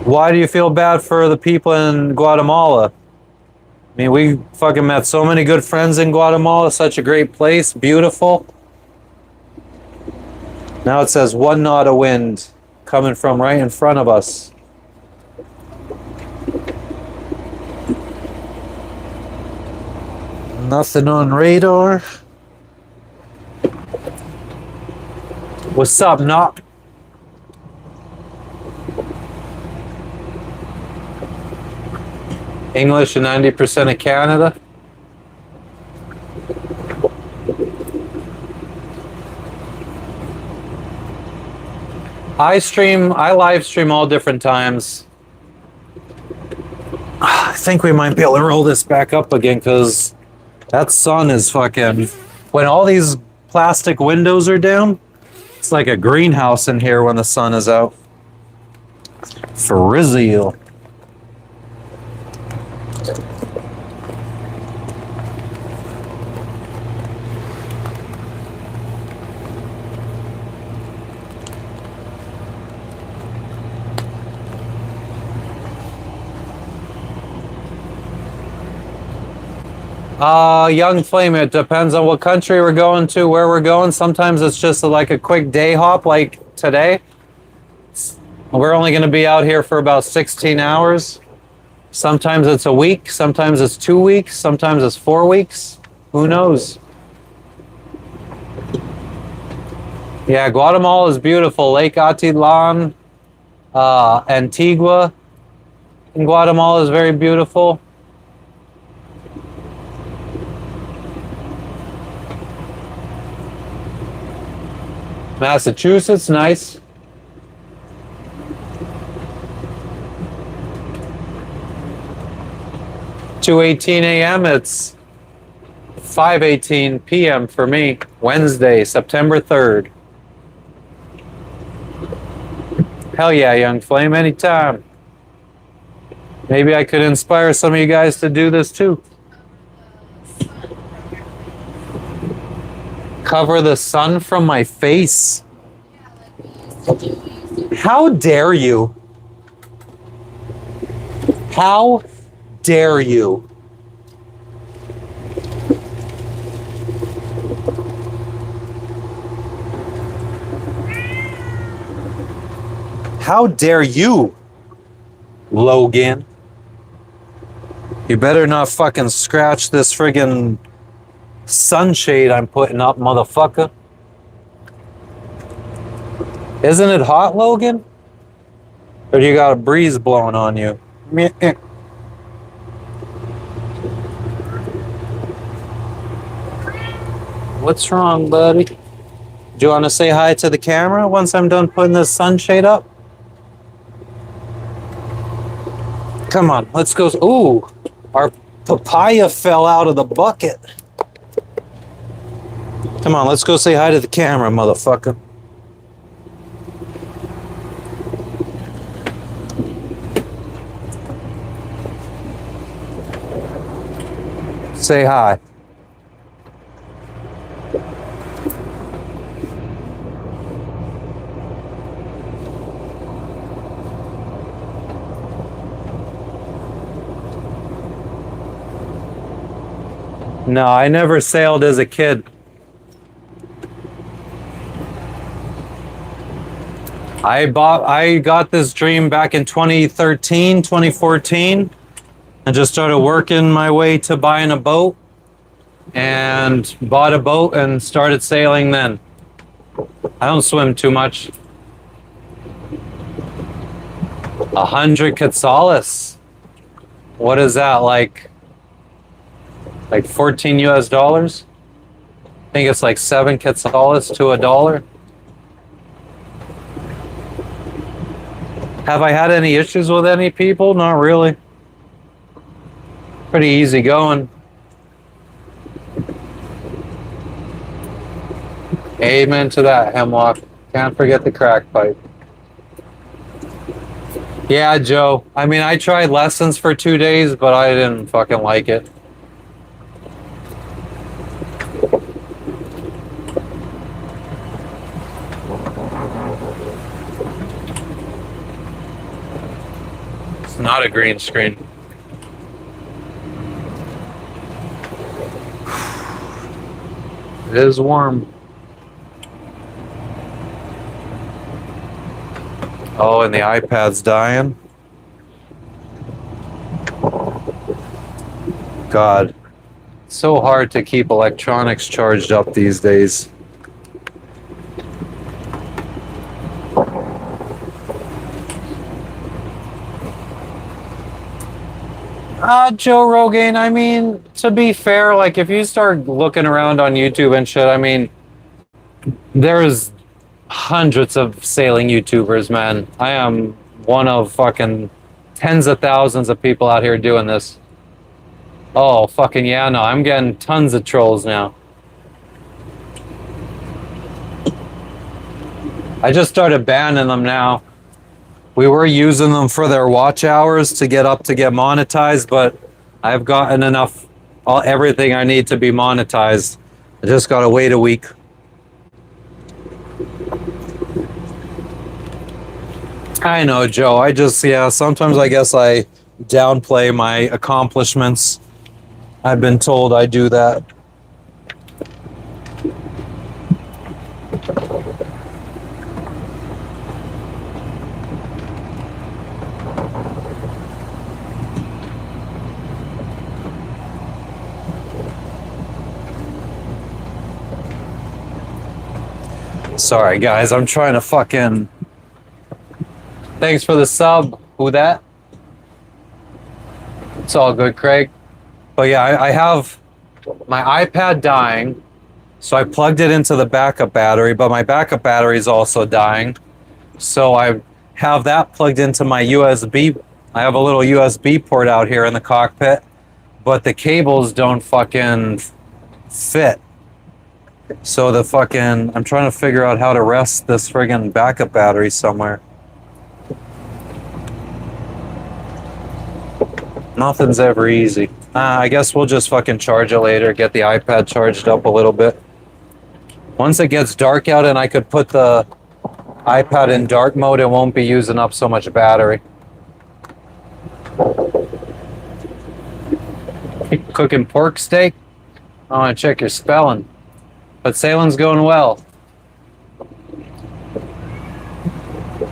Why do you feel bad for the people in Guatemala? I mean, we fucking met so many good friends in Guatemala. Such a great place, beautiful. Now it says 1 knot of wind coming from right in front of us. Nothing on radar. What's up, Knock? English in 90% of Canada. I live stream all different times. I think we might be able to roll this back up again because that sun is fucking... When all these plastic windows are down, it's like a greenhouse in here when the sun is out. For real. Young flame, it depends on what country we're going to, where we're going. Sometimes it's just like a quick day hop like today. We're only going to be out here for about 16 hours. Sometimes it's a week, sometimes it's 2 weeks, sometimes it's 4 weeks. Who knows? Yeah, Guatemala is beautiful. Lake Atitlan, Antigua in Guatemala is very beautiful. Massachusetts, nice. (2:18 a.m.) It's 5:18 p.m. for me. Wednesday, September 3rd. Hell yeah, young flame, anytime. Maybe I could inspire some of you guys to do this too. Cover the sun from my face. How dare you? How dare you? How dare you, Logan? You better not fucking scratch this friggin' sunshade I'm putting up, motherfucker. Isn't it hot, Logan? Or do you got a breeze blowing on you? What's wrong, buddy? Do you want to say hi to the camera once I'm done putting this sunshade up? Come on, let's go. Ooh, our papaya fell out of the bucket. Come on, let's go say hi to the camera, motherfucker. Say hi. No, I never sailed as a kid. I got this dream back in 2013, 2014. I just started working my way to buying a boat and bought a boat and started sailing then. I don't swim too much. 100 quetzales. What is that, like 14 US dollars? I think it's like 7 quetzales to $1. Have I had any issues with any people? Not really. Pretty easy going. Amen to that, Hemlock. Can't forget the crack pipe. Yeah, Joe. I mean, I tried lessons for 2 days, but I didn't fucking like it. It's not a green screen. It is warm. Oh, and the iPad's dying. God, it's so hard to keep electronics charged up these days. Joe Rogan, I mean, to be fair, like if you start looking around on YouTube and shit, I mean, there's hundreds of sailing YouTubers, man. I am one of fucking tens of thousands of people out here doing this. Oh, fucking yeah, no, I'm getting tons of trolls now. I just started banning them now. We were using them for their watch hours to get monetized, but I've gotten enough, everything I need to be monetized. I just gotta wait a week. I know, Joe. I just, yeah, sometimes I guess I downplay my accomplishments. I've been told I do that. Sorry, guys. I'm trying to fucking... Thanks for the sub. Who that? It's all good, Craig. But yeah, I have my iPad dying, so I plugged it into the backup battery, but my backup battery is also dying. So I have that plugged into my USB. I have a little USB port out here in the cockpit, but the cables don't fucking fit. So I'm trying to figure out how to rest this friggin' backup battery somewhere. Nothing's ever easy. I guess we'll just fucking charge it later, get the iPad charged up a little bit. Once it gets dark out and I could put the iPad in dark mode, it won't be using up so much battery. Cooking pork steak? I want to check your spelling. But sailing's going well.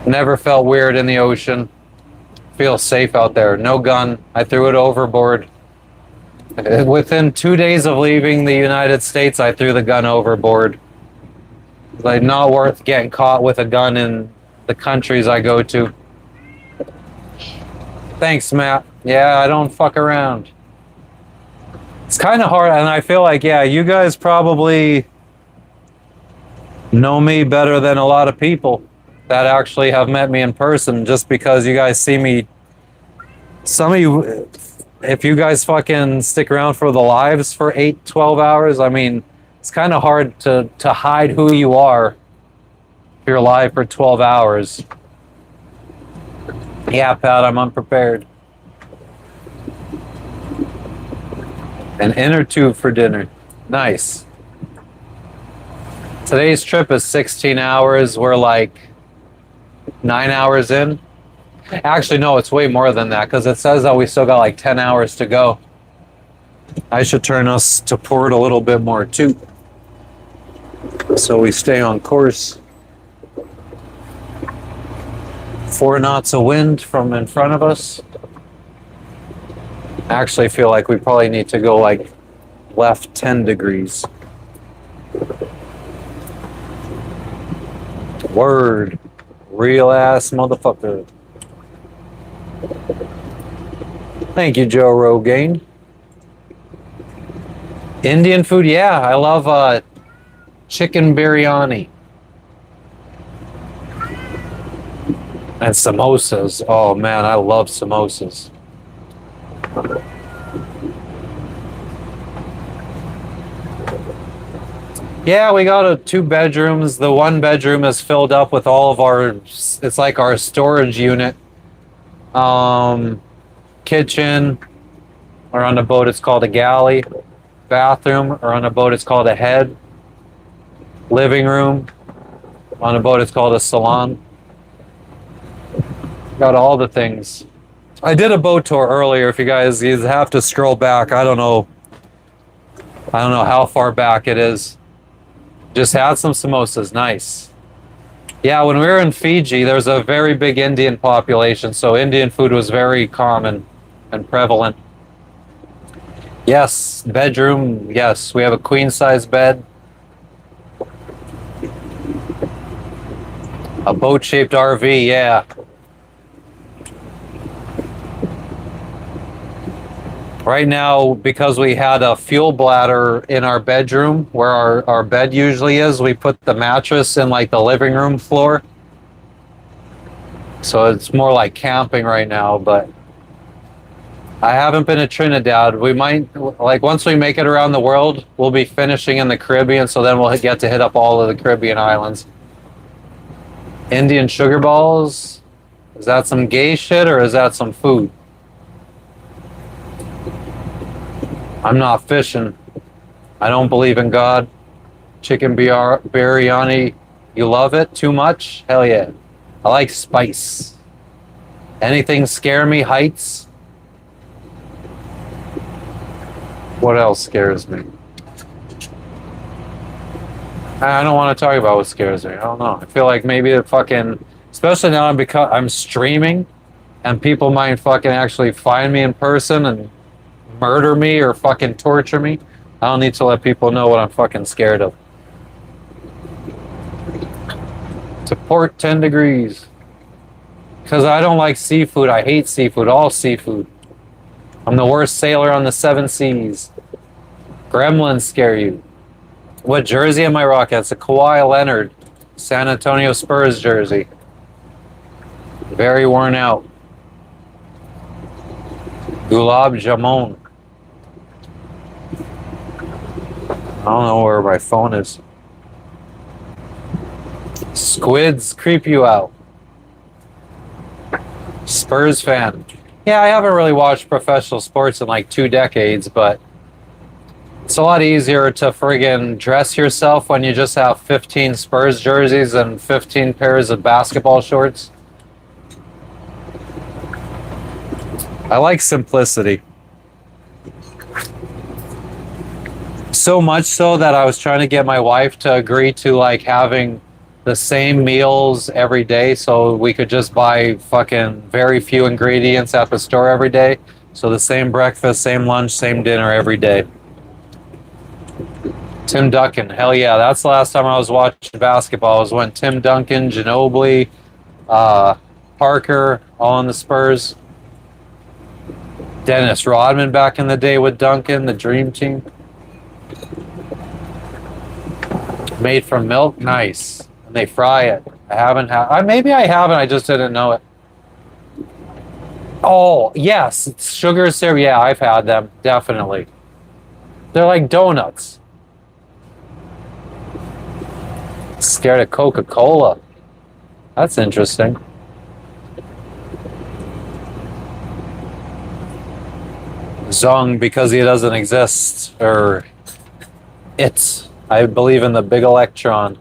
Never felt weird in the ocean. Feel safe out there. No gun. I threw it overboard. Within 2 days of leaving the United States, I threw the gun overboard. Like, not worth getting caught with a gun in the countries I go to. Thanks, Matt. Yeah, I don't fuck around. It's kind of hard, and I feel like, yeah, you guys probably know me better than a lot of people that actually have met me in person, just because you guys see me. Some of you, if you guys fucking stick around for the lives for 8, 12 hours, I mean, it's kind of hard to hide who you are if you're live for 12 hours. Yeah, Pat, I'm unprepared. An inner tube for dinner. Nice. Today's trip is 16 hours. We're like 9 hours in. Actually, no, it's way more than that because it says that we still got like 10 hours to go. I should turn us to port a little bit more too, so we stay on course. 4 knots of wind from in front of us. I actually feel like we probably need to go like left 10 degrees. Word. Real ass motherfucker. Thank you, Joe Rogaine. Indian food, yeah. I love chicken biryani. And samosas. Oh man, I love samosas. Yeah, we got 2 bedrooms. The 1 bedroom is filled up with all of our, it's like our storage unit. Kitchen, or on the boat it's called a galley. Bathroom, or on a boat it's called a head. Living room, on a boat it's called a salon. Got all the things. I did a boat tour earlier. If you have to scroll back. I don't know how far back it is. Just had some samosas. Nice. Yeah, when we were in Fiji, there's a very big Indian population, so Indian food was very common and prevalent. Yes, bedroom. Yes, we have a queen-size bed. A boat-shaped RV, yeah. Right now, because we had a fuel bladder in our bedroom where our bed usually is, we put the mattress in like the living room floor. So it's more like camping right now, but I haven't been to Trinidad. We might, like, once we make it around the world, we'll be finishing in the Caribbean, so then we'll get to hit up all of the Caribbean islands. Indian sugar balls? Is that some gay shit or is that some food? I'm not fishing. I don't believe in God. Chicken biryani, you love it too much? Hell yeah. I like spice. Anything scare me? Heights? What else scares me? I don't want to talk about what scares me. I don't know. I feel like maybe the fucking, especially now I'm streaming, and people might fucking actually find me in person and murder me or fucking torture me. I don't need to let people know what I'm fucking scared of. To port 10 degrees. Because I don't like seafood. I hate seafood. All seafood. I'm the worst sailor on the seven seas. Gremlins scare you. What jersey am I rocking? It's a Kawhi Leonard San Antonio Spurs jersey. Very worn out. Gulab Jamon. I don't know where my phone is. Squids creep you out. Spurs fan. Yeah, I haven't really watched professional sports in like 2 decades, but it's a lot easier to friggin' dress yourself when you just have 15 Spurs jerseys and 15 pairs of basketball shorts. I like simplicity. So much so that I was trying to get my wife to agree to like having the same meals every day so we could just buy fucking very few ingredients at the store every day. So the same breakfast, same lunch, same dinner every day. Tim Duncan, hell yeah, that's the last time I was watching basketball. Was when Tim Duncan, Ginobili, Parker, all on the Spurs. Dennis Rodman back in the day with Duncan, the Dream Team. Made from milk, nice. And they fry it. I haven't had. Maybe I haven't. I just didn't know it. Oh yes, it's sugar syrup. Yeah, I've had them definitely. They're like donuts. Scared of Coca-Cola. That's interesting. Zong because he doesn't exist, or it. I believe in the big electron.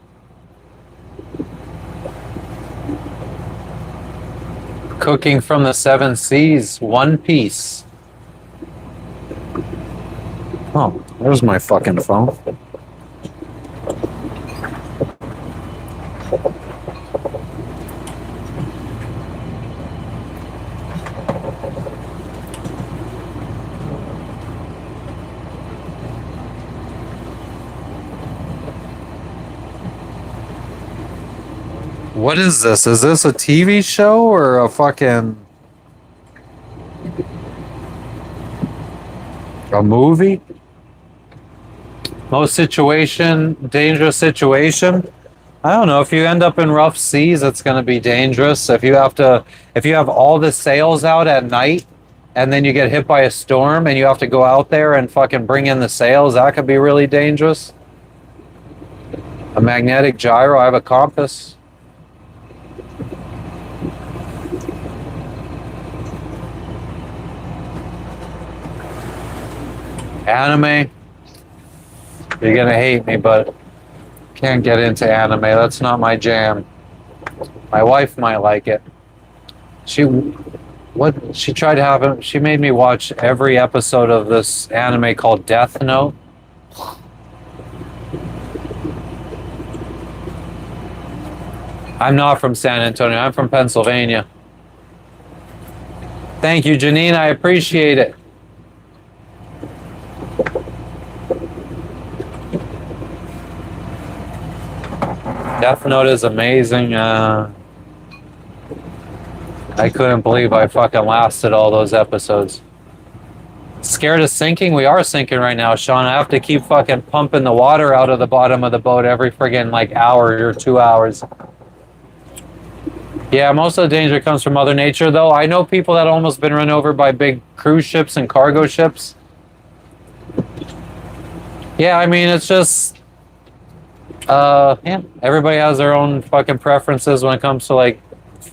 Cooking from the 7 seas, One Piece. Oh, there's my fucking phone. What is this? Is this a TV show or a fucking... a movie? Most situation, dangerous situation. I don't know. If you end up in rough seas, it's going to be dangerous. If you have all the sails out at night and then you get hit by a storm and you have to go out there and fucking bring in the sails, that could be really dangerous. A magnetic gyro. I have a compass. Anime. You're gonna hate me, but can't get into anime. That's not my jam. My wife might like it. She tried to have it. She made me watch every episode of this anime called Death Note. I'm not from San Antonio. I'm from Pennsylvania. Thank you, Janine. I appreciate it. Death Note is amazing. I couldn't believe I fucking lasted all those episodes. Scared of sinking? We are sinking right now, Sean. I have to keep fucking pumping the water out of the bottom of the boat every friggin' like hour or 2 hours. Yeah, most of the danger comes from Mother Nature, though. I know people that almost been run over by big cruise ships and cargo ships. Yeah, I mean, it's just... yeah, everybody has their own fucking preferences when it comes to like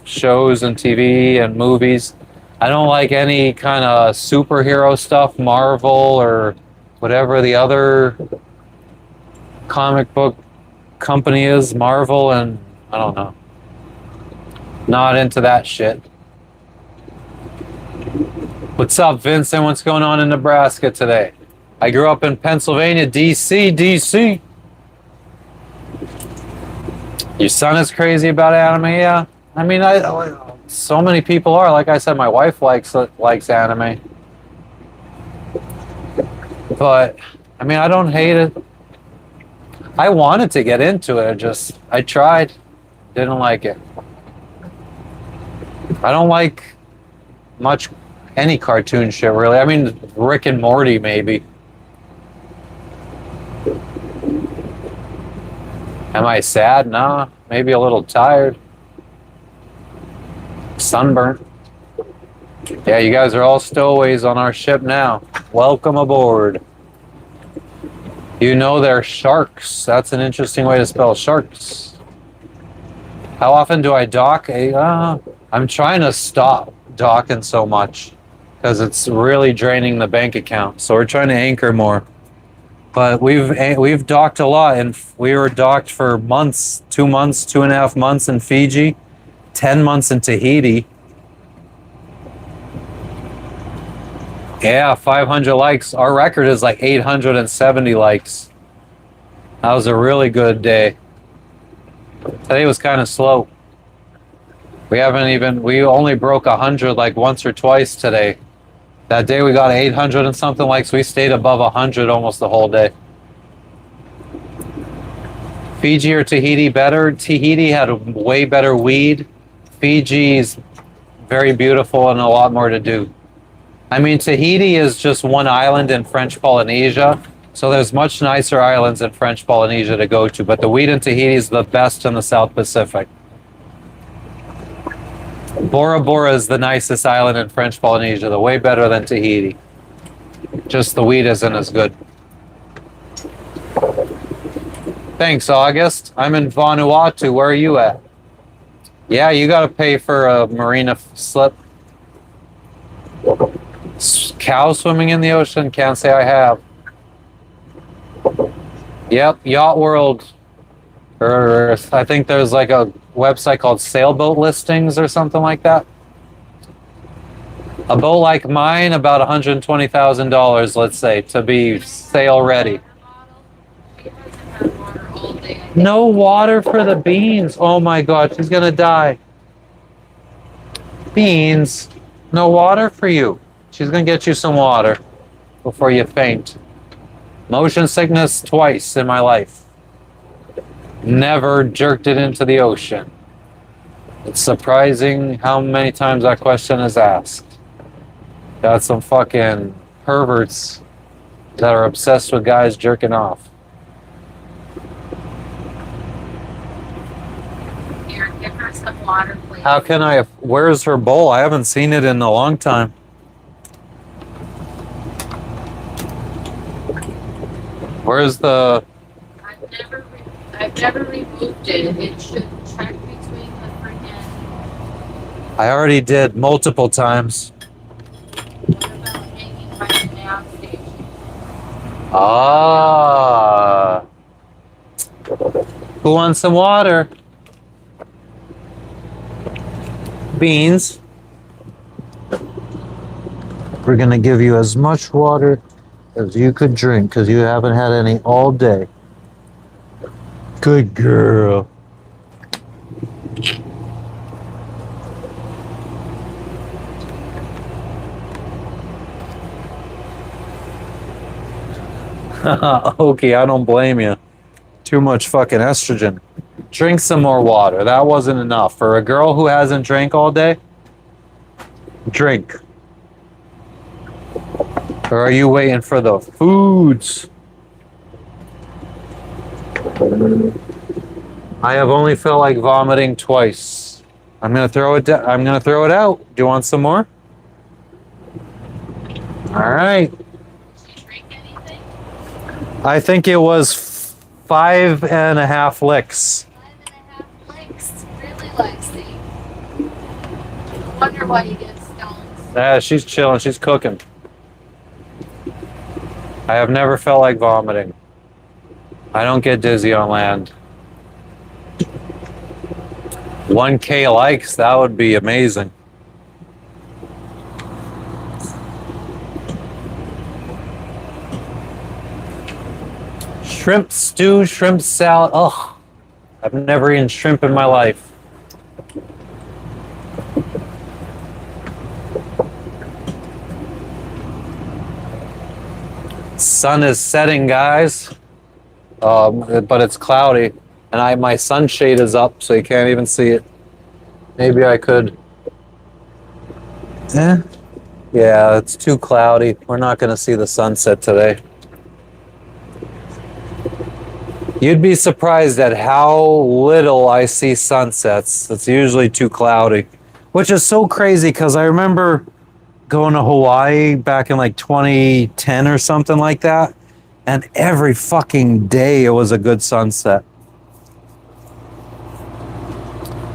shows and TV and movies. I don't like any kind of superhero stuff, Marvel or whatever the other comic book company is, Marvel, and I don't know. Not into that shit. What's up, Vincent? What's going on in Nebraska today? I grew up in Pennsylvania, DC, DC. Your son is crazy about anime, yeah. I mean, so many people are. Like I said, my wife likes anime, but I mean, I don't hate it. I wanted to get into it. I tried, didn't like it. I don't like much any cartoon shit really. I mean, Rick and Morty maybe. Am I sad? Nah, maybe a little tired. Sunburnt. Yeah, you guys are all stowaways on our ship now. Welcome aboard. You know they're sharks. That's an interesting way to spell sharks. How often do I dock? I'm trying to stop docking so much because it's really draining the bank account. So we're trying to anchor more. But we've docked a lot, and we were docked for months, 2 months, 2.5 months in Fiji, 10 months in Tahiti. Yeah, 500 likes. Our record is like 870 likes. That was a really good day. Today was kind of slow. We only broke 100 like once or twice today. That day we got 800 and something likes. We stayed above 100 almost the whole day. Fiji or Tahiti better? Tahiti had a way better weed. Fiji's very beautiful and a lot more to do. I mean, Tahiti is just one island in French Polynesia, so there's much nicer islands in French Polynesia to go to, but the weed in Tahiti is the best in the South Pacific. Bora Bora is the nicest island in French Polynesia, the way better than Tahiti. Just the weed isn't as good. Thanks, August. I'm in Vanuatu. Where are you at? Yeah, you gotta pay for a marina slip. Cow swimming in the ocean? Can't say I have. Yep, Yacht World. Or I think there's like a website called Sailboat Listings or something like that. A boat like mine, about $120,000, let's say, to be sail ready. No water for the beans. Oh my God, she's gonna die. Beans, no water for you. She's gonna get you some water before you faint. Motion sickness twice in my life. Never jerked it into the ocean. It's surprising how many times that question is asked. Got some fucking perverts that are obsessed with guys jerking off. Here, give her some water, please. How can I? Where's her bowl? I haven't seen it in a long time. Where's the? I've never removed it. It should check between the freaking. I already did multiple times. What about hanging by the nav station? Ah. Who wants some water? Beans. We're gonna give you as much water as you could drink because you haven't had any all day. Good girl. Okay, I don't blame you. Too much fucking estrogen. Drink some more water. That wasn't enough. For a girl who hasn't drank all day, drink. Or are you waiting for the foods? I have only felt like vomiting twice. I'm gonna throw it. I'm gonna throw it out. Do you want some more? All right. Did you drink anything? I think it was 5.5 licks. 5.5 licks. Really, Lexi. I wonder why you get stones. Yeah, she's chilling. She's cooking. I have never felt like vomiting. I don't get dizzy on land. 1K likes, that would be amazing. Shrimp stew, shrimp salad. Ugh. I've never eaten shrimp in my life. Sun is setting, guys. But it's cloudy. And my sunshade is up, so you can't even see it. Maybe I could. Yeah, it's too cloudy. We're not going to see the sunset today. You'd be surprised at how little I see sunsets. It's usually too cloudy, which is so crazy because I remember going to Hawaii back in like 2010 or something like that, and every fucking day it was a good sunset.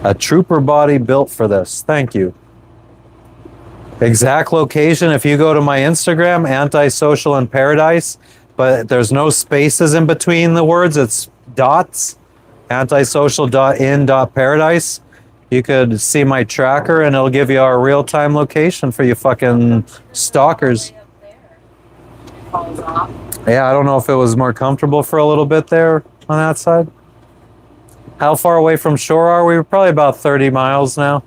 A trooper body built for this. Thank you. Exact location, if you go to my Instagram, Antisocial in Paradise, but there's no spaces in between the words, it's dots, antisocial.in.paradise. You could see my tracker and it'll give you our real-time location for you fucking stalkers. Yeah, I don't know if it was more comfortable for a little bit there on that side. How far away from shore are we? We're probably about 30 miles now.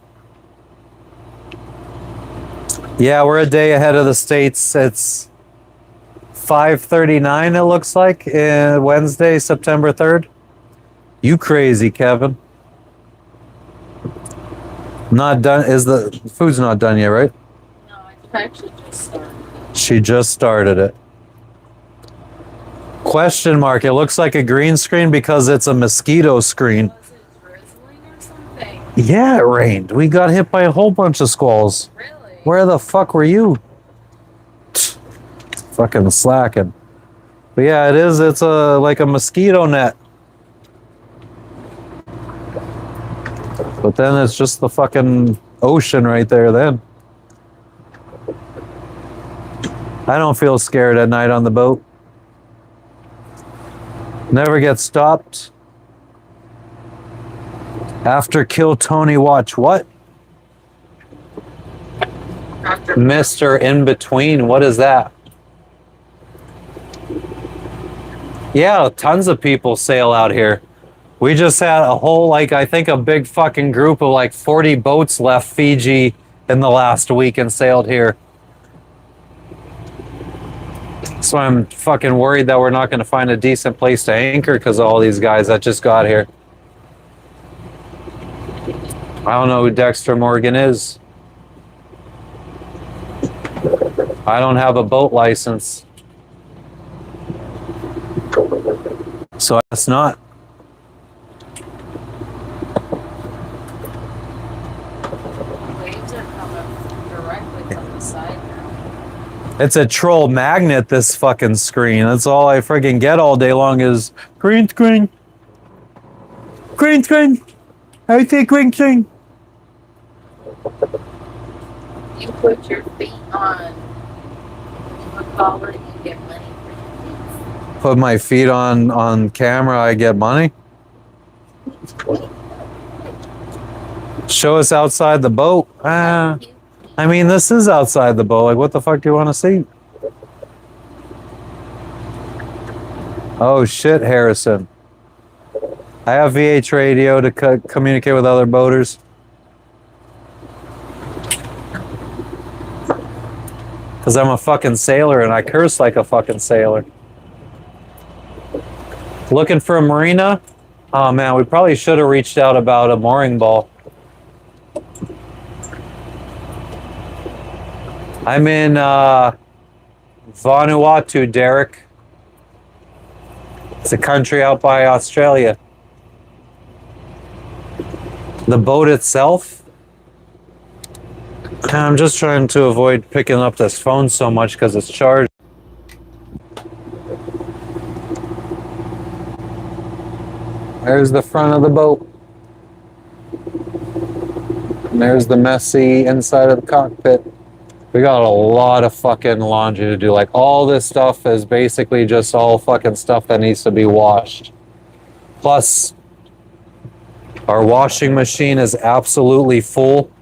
Yeah, we're a day ahead of the States. It's 5:39, it looks like, Wednesday, September 3rd. You crazy, Kevin. Not done. Is the food's not done yet, right? No, I actually just started. She just started it. Question mark. It looks like a green screen because it's a mosquito screen. Was it drizzling or something? Yeah, it rained. We got hit by a whole bunch of squalls. Really? Where the fuck were you? Fucking slacking. But yeah, it is. It's like a mosquito net. But then it's just the fucking ocean right there then. I don't feel scared at night on the boat. Never get stopped. After Kill Tony watch what? Mr. In Between, what is that? Yeah, tons of people sail out here. We just had a whole, like, I think a big fucking group of like 40 boats left Fiji in the last week and sailed here. So I'm fucking worried that we're not going to find a decent place to anchor because of all these guys that just got here. I don't know who Dexter Morgan is. I don't have a boat license. So that's not. Waves are coming directly from the side now. It's a troll magnet, this fucking screen. That's all I friggin' get all day long is green screen. Green screen. I say green screen. You put your feet on a collar, you get money for your feet. Put my feet on camera, I get money. Show us outside the boat. I mean, this is outside the boat. Like, what the fuck do you want to see? Oh shit, Harrison. I have VH radio to communicate with other boaters. Because I'm a fucking sailor and I curse like a fucking sailor. Looking for a marina? Oh man, we probably should have reached out about a mooring ball. I'm in Vanuatu, Derek. It's a country out by Australia. The boat itself? I'm just trying to avoid picking up this phone so much because it's charged. There's the front of the boat. And there's the messy inside of the cockpit. We got a lot of fucking laundry to do. Like, all this stuff is basically just all fucking stuff that needs to be washed. Plus, our washing machine is absolutely full.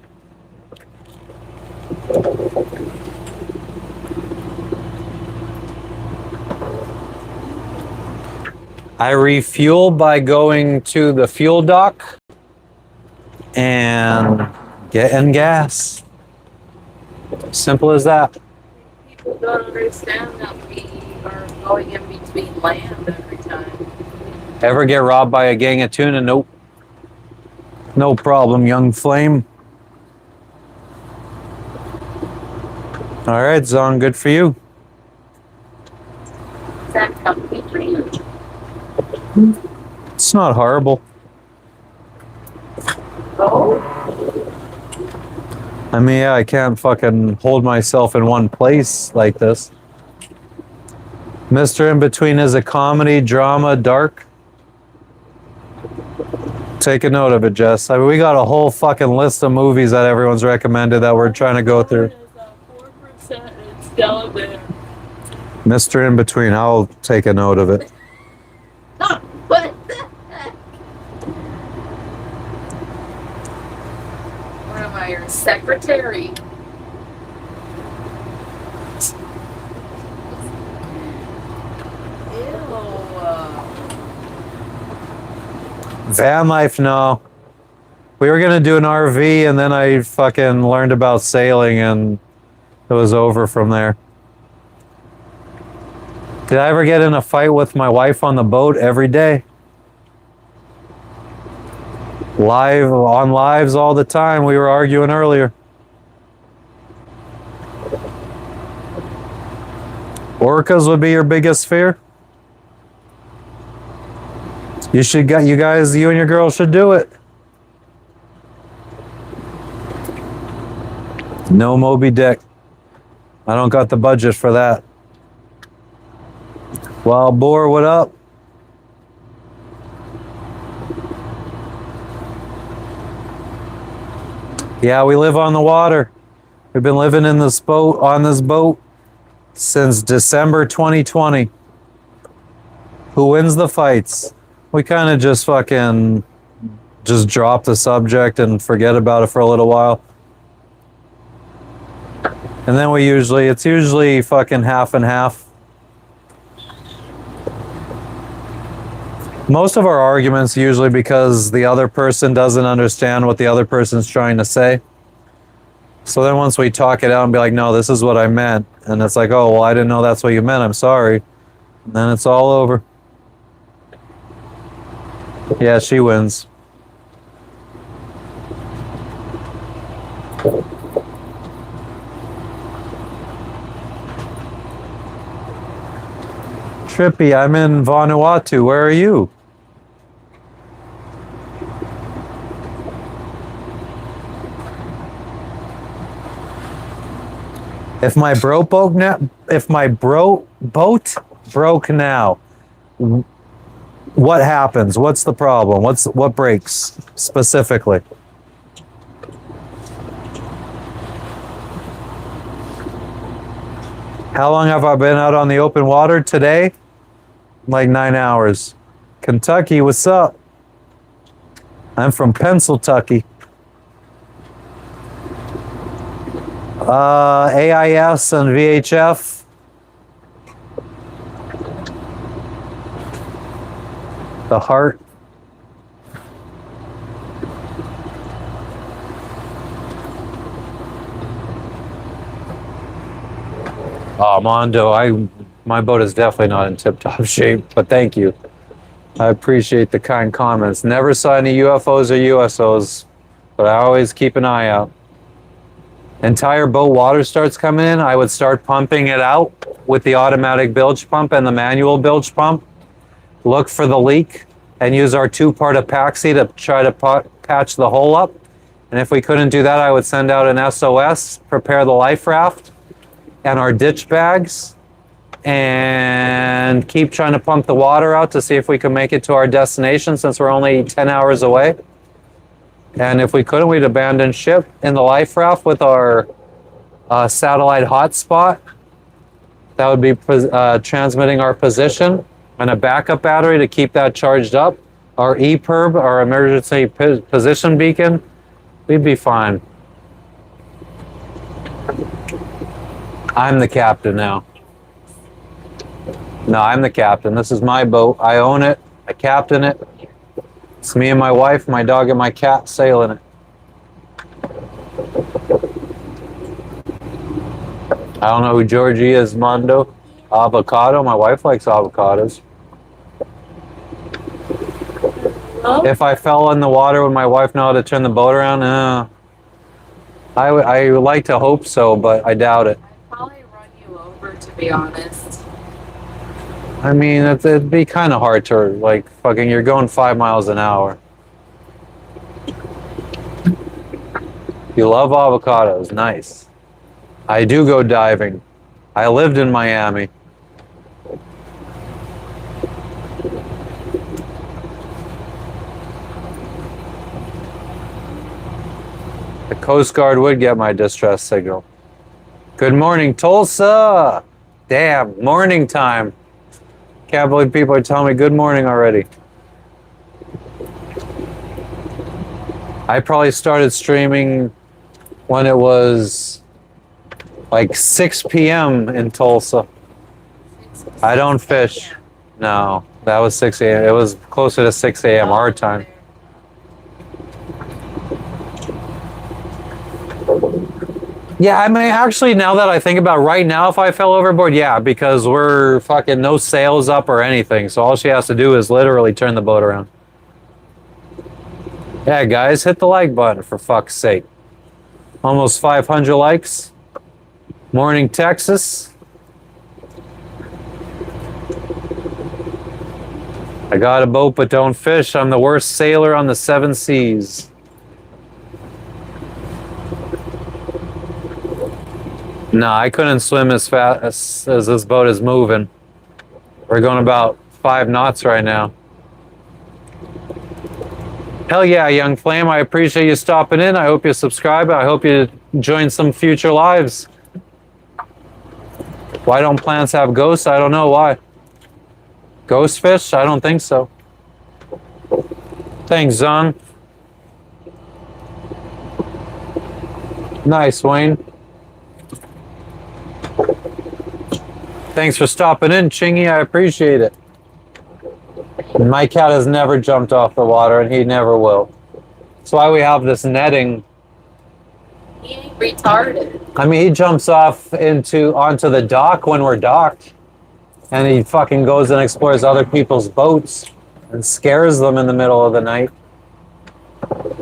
I refuel by going to the fuel dock and getting gas. Simple as that. People don't understand that we are going in between land every time. Ever get robbed by a gang of tuna? Nope. No problem, young flame. All right, Zong, good for you. Is that company for you? It's not horrible. Oh, I mean, yeah, I can't fucking hold myself in one place like this. Mr. In Between is a comedy, drama, dark. Take a note of it, Jess. I mean, we got a whole fucking list of movies that everyone's recommended that we're trying to go through. 4% it's down there. Mr. In Between, I'll take a note of it. What the heck? What am I, your secretary? Van life, no. We were gonna do an RV, and then I fucking learned about sailing, and it was over from there. Did I ever get in a fight with my wife on the boat? Every day. Live on lives all the time. We were arguing earlier. Orcas would be your biggest fear? You should get you guys, you and your girl should do it. No Moby Dick. I don't got the budget for that. Wild Boar, what up? Yeah, we live on the water. We've been living in this boat, on this boat, since December 2020. Who wins the fights? We kind of just fucking just drop the subject and forget about it for a little while. And then it's usually fucking half and half. Most of our arguments usually because the other person doesn't understand what the other person's trying to say. So then once we talk it out and be like, no, this is what I meant. And it's like, oh, well, I didn't know that's what you meant. I'm sorry. And then it's all over. Yeah, she wins. Trippy, I'm in Vanuatu. Where are you? If my boat broke now, what happens? What's the problem? What breaks specifically? How long have I been out on the open water today? Like 9 hours. Kentucky, what's up? I'm from Pennsylvania. AIS and VHF. The heart. Oh, Mondo, my boat is definitely not in tip-top shape, but thank you. I appreciate the kind comments. Never saw any UFOs or USOs, but I always keep an eye out. Entire boat water starts coming in, I would start pumping it out with the automatic bilge pump and the manual bilge pump. Look for the leak and use our 2-part epoxy to try to patch the hole up. And if we couldn't do that, I would send out an SOS, prepare the life raft and our ditch bags, and keep trying to pump the water out to see if we can make it to our destination since we're only 10 hours away. And if we couldn't, we'd abandon ship in the life raft with our satellite hotspot. That would be transmitting our position, and a backup battery to keep that charged up. Our EPIRB, our emergency position beacon, we'd be fine. I'm the captain now. No, I'm the captain. This is my boat. I own it. I captain it. It's me and my wife, my dog, and my cat sailing it. I don't know who Georgie is, Mondo. Avocado. My wife likes avocados. Oh, If I fell in the water, would my wife know how to turn the boat around? I would like to hope so, but I doubt it. I'd probably run you over, to be honest. I mean, it'd be kind of hard to, like, fucking, you're going 5 miles an hour. You love avocados. Nice. I do go diving. I lived in Miami. The Coast Guard would get my distress signal. Good morning, Tulsa. Damn, morning time. Can't believe people are telling me good morning already. I probably started streaming when it was like 6 p.m. in Tulsa. I don't fish. No, that was 6 a.m. It was closer to 6 a.m. our time. Yeah, I mean, actually, now that I think about it, right now, if I fell overboard, yeah, because we're fucking no sails up or anything. So all she has to do is literally turn the boat around. Yeah, guys, hit the like button for fuck's sake. Almost 500 likes. Morning, Texas. I got a boat but don't fish. I'm the worst sailor on the 7 seas. No, I couldn't swim as fast as this boat is moving. We're going about 5 knots right now. Hell yeah, Young Flame. I appreciate you stopping in. I hope you subscribe. I hope you join some future lives. Why don't plants have ghosts? I don't know why. Ghost fish? I don't think so. Thanks, Zon. Nice, Wayne. Thanks for stopping in, Chingy. I appreciate it. My cat has never jumped off the water, and he never will. That's why we have this netting. He ain't retarded. I mean, he jumps off onto the dock when we're docked, and he fucking goes and explores other people's boats and scares them in the middle of the night.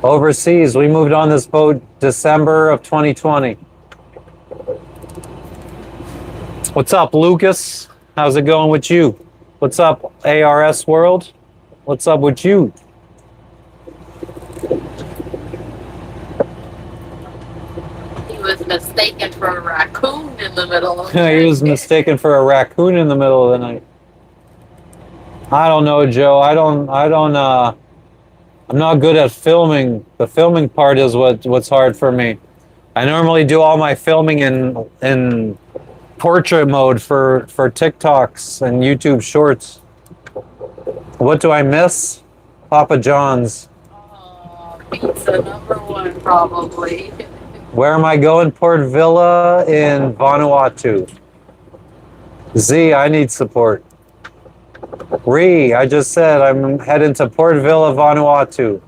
Overseas, we moved on this boat December of 2020. What's up, Lucas? How's it going with you? What's up, ARS World? What's up with you? He was mistaken for a raccoon in the middle of the He was night. mistaken for a raccoon in the middle of the night. I don't know, Joe. I'm not good at filming. The filming part is what's hard for me. I normally do all my filming in portrait mode for TikToks and YouTube shorts. What do I miss? Papa John's. Oh, pizza #1, probably. Where am I going? Port Vila in Vanuatu. Z, I need support. I just said I'm heading to Port Vila, Vanuatu.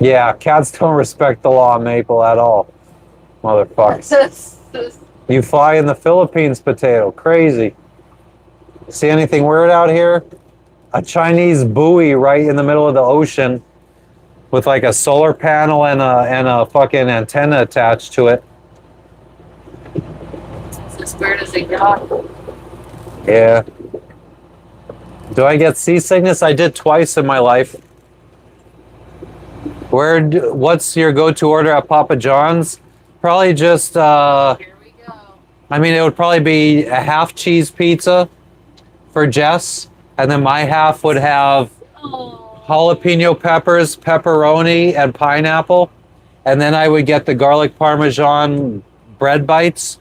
Yeah, cats don't respect the law, Maple, at all. Motherfuckers. You fly in the Philippines, Potato. Crazy. See anything weird out here? A Chinese buoy right in the middle of the ocean with like a solar panel and a fucking antenna attached to it. It's as weird as it got. Yeah. Do I get seasickness? I did twice in my life. What's your go-to order at Papa John's? Probably just Here we go. I mean, it would probably be a half cheese pizza for Jess, and then my half would have Oh, jalapeno peppers, pepperoni, and pineapple. And then I would get the garlic parmesan bread bites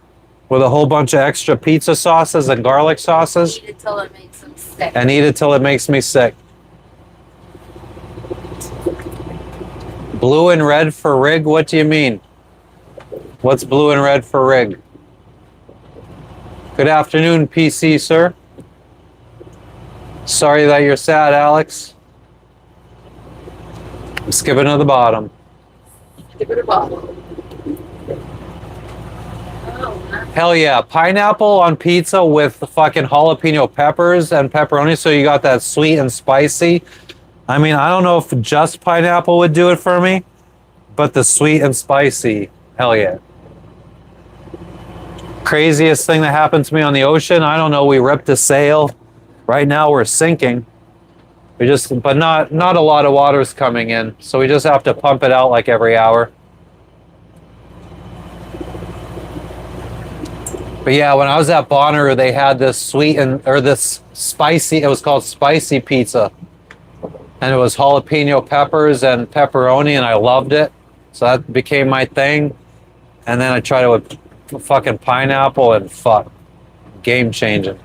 with a whole bunch of extra pizza sauces and garlic sauces, eat it till it makes him sick. and eat it till it makes me sick. Blue and red for rig? What do you mean? What's blue and red for rig? Good afternoon, PC, sir. Sorry that you're sad, Alex. I'm skipping to the bottom. Give it a bottle. Oh, Hell yeah. Pineapple on pizza with fucking jalapeno peppers and pepperoni. So you got that sweet and spicy. I mean, I don't know if just pineapple would do it for me, but the sweet and spicy, hell yeah. Craziest thing that happened to me on the ocean, I don't know, we ripped a sail. Right now we're sinking. But not a lot of water's coming in, so we just have to pump it out like every hour. But yeah, when I was at Bonner, they had this this spicy, it was called spicy pizza. And it was jalapeno peppers and pepperoni, and I loved it. So that became my thing. And then I tried it with fucking pineapple, and fuck, game changing.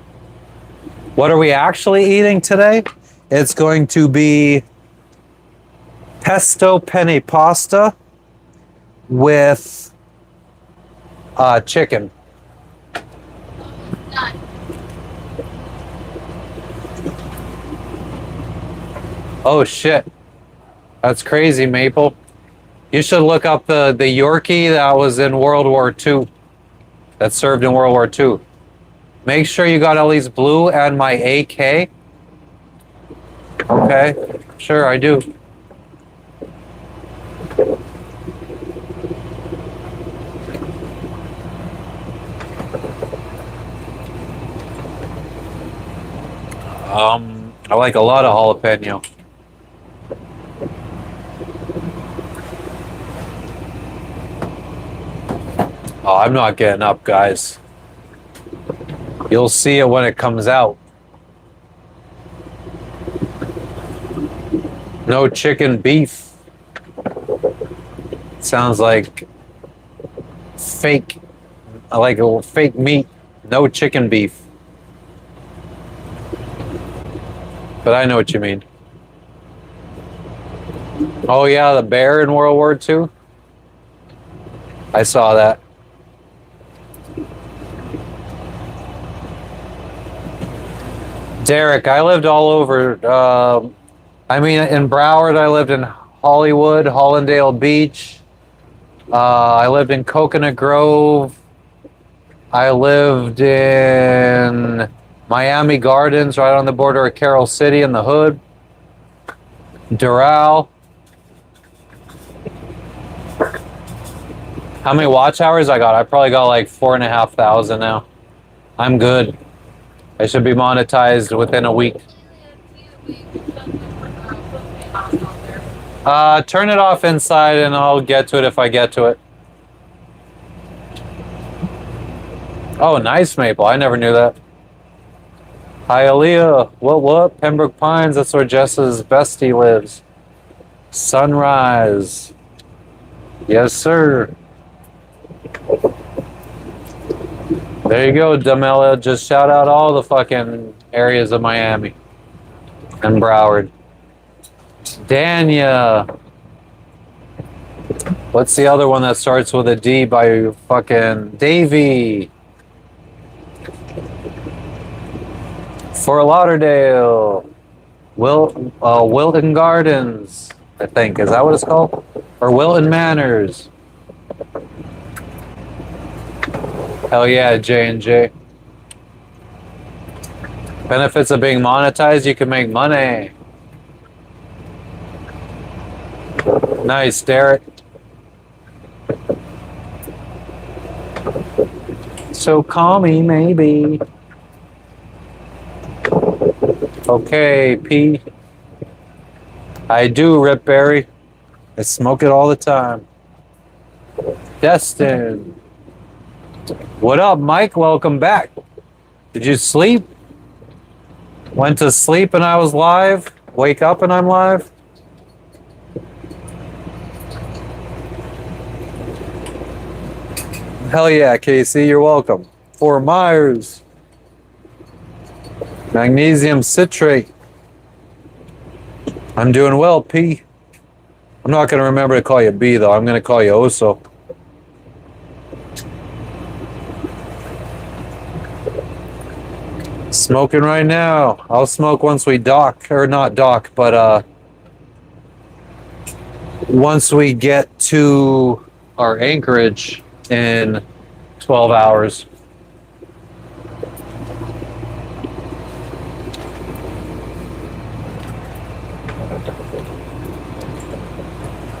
What are we actually eating today? It's going to be pesto penne pasta with chicken. nice. Oh shit. That's crazy, Maple. You should look up the Yorkie that was in World War II. That served in World War II. Make sure you got at least blue and my AK. Okay. Sure, I do. I like a lot of jalapeno. Oh, I'm not getting up, guys. You'll see it when it comes out. No chicken beef. Sounds like fake, like a fake meat. No chicken beef. But I know what you mean. Oh yeah, the bear in World War II. I saw that. Derek, I lived all over. I mean, in Broward, I lived in Hollywood, Hollandale Beach. I lived in Coconut Grove. I lived in Miami Gardens, right on the border of Carroll City in the hood. Doral. How many watch hours I got? I probably got like 4,500 now. I'm good. I should be monetized within a week. Turn it off inside and I'll get to it if I get to it. Oh, nice, Maple. I never knew that. Hi, Aaliyah. What? Pembroke Pines. That's where Jess's bestie lives. Sunrise. Yes, sir. There you go, Damela. Just shout out all the fucking areas of Miami and Broward. Dania. What's the other one that starts with a D by fucking Davy? Fort Lauderdale. Wilton Gardens, I think. Is that what it's called? Or Wilton Manors. Hell yeah, J&J. Benefits of being monetized, you can make money. Nice, Derek. So call me, maybe. Okay, P. I do, Rip Berry. I smoke it all the time. Destin. What up, Mike? Welcome back. Did you sleep? Went to sleep and I was live? Wake up and I'm live? Hell yeah, Casey, you're welcome. Fort Myers. Magnesium citrate. I'm doing well, P. I'm not going to remember to call you B, though. I'm going to call you Oso. Smoking right now. I'll smoke once we dock, or not dock, but once we get to our anchorage in 12 hours.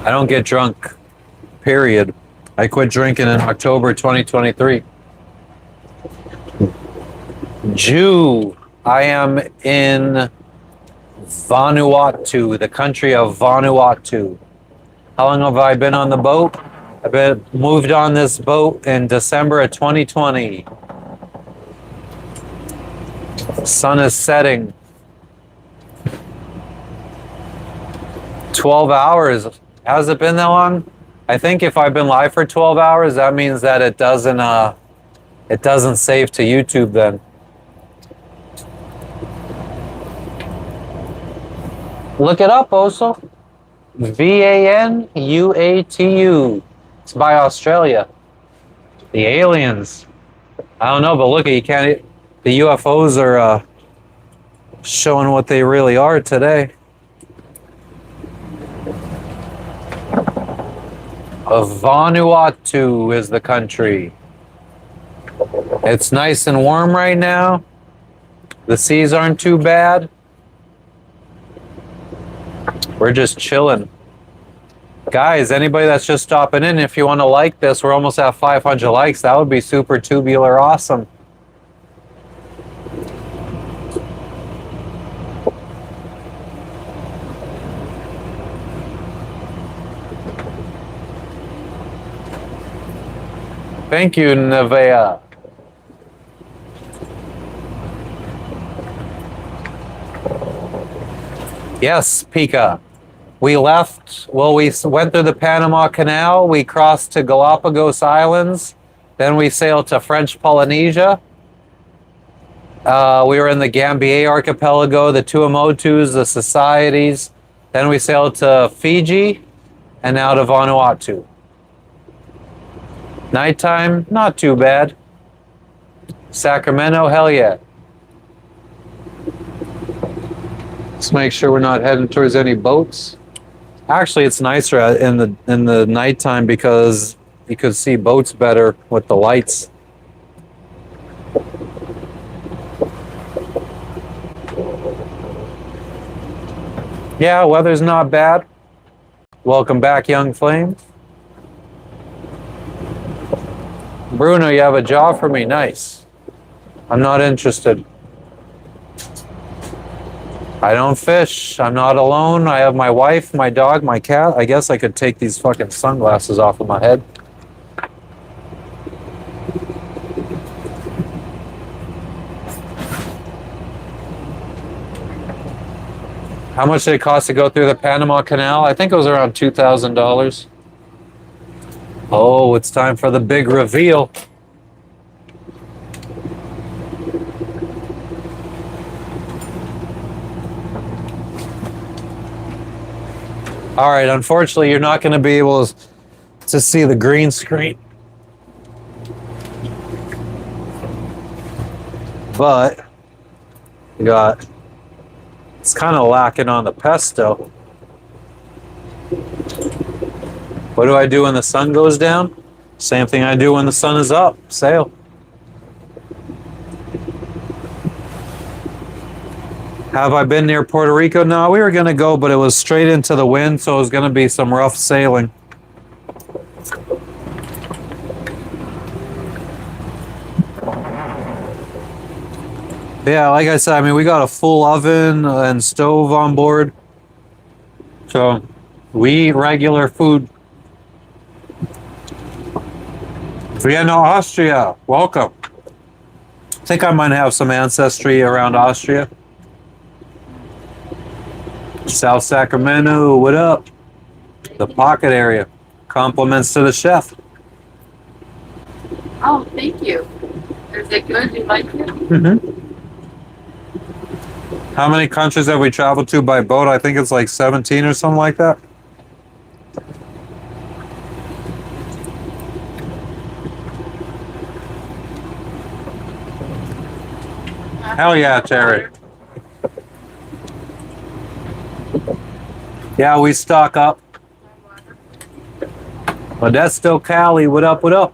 I don't get drunk, period. I quit drinking in October 2023. Jew. I am in Vanuatu, the country of Vanuatu. How long have I been on the boat? I've been moved on this boat in December of 2020. Sun is setting. 12 hours. Has it been that long? I think if I've been live for 12 hours, that means that it doesn't save to YouTube then. Look it up, Oso. Vanuatu. It's by Australia. The aliens. I don't know, but look, you can't. The UFOs are showing what they really are today. Vanuatu is the country. It's nice and warm right now. The seas aren't too bad. We're just chilling. Guys, anybody that's just stopping in, if you want to like this, we're almost at 500 likes. That would be super tubular awesome. Thank you, Nevea. Yes, Pika. We left, well, we went through the Panama Canal, we crossed to Galapagos Islands, then we sailed to French Polynesia. We were in the Gambier Archipelago, the Tuamotus, the Societies. Then we sailed to Fiji and now to Vanuatu. Nighttime, not too bad. Sacramento, hell yeah. Let's make sure we're not heading towards any boats. Actually, it's nicer in the nighttime because you could see boats better with the lights. Yeah, weather's not bad. Welcome back, Young Flame. Bruno, you have a job for me. Nice. I'm not interested. I don't fish. I'm not alone. I have my wife, my dog, my cat. I guess I could take these fucking sunglasses off of my head. How much did it cost to go through the Panama Canal? I think it was around $2,000. Oh, it's time for the big reveal. All right, unfortunately, you're not going to be able to see the green screen. But you got, it's kind of lacking on the pesto. What do I do when the sun goes down? Same thing I do when the sun is up. Sail. Have I been near Puerto Rico? No, we were going to go, but it was straight into the wind, so it was going to be some rough sailing. Yeah, like I said, I mean, we got a full oven and stove on board. So we eat regular food. Vienna, Austria. Welcome. I think I might have some ancestry around Austria. South Sacramento, what up? The pocket area. Compliments to the chef. Oh, thank you. Is it good? You like it? Mm-hmm. How many countries have we traveled to by boat? I think it's like 17 or something like that. Hell yeah, Terry. Yeah, we stock up. But that's still Cali. What up, what up?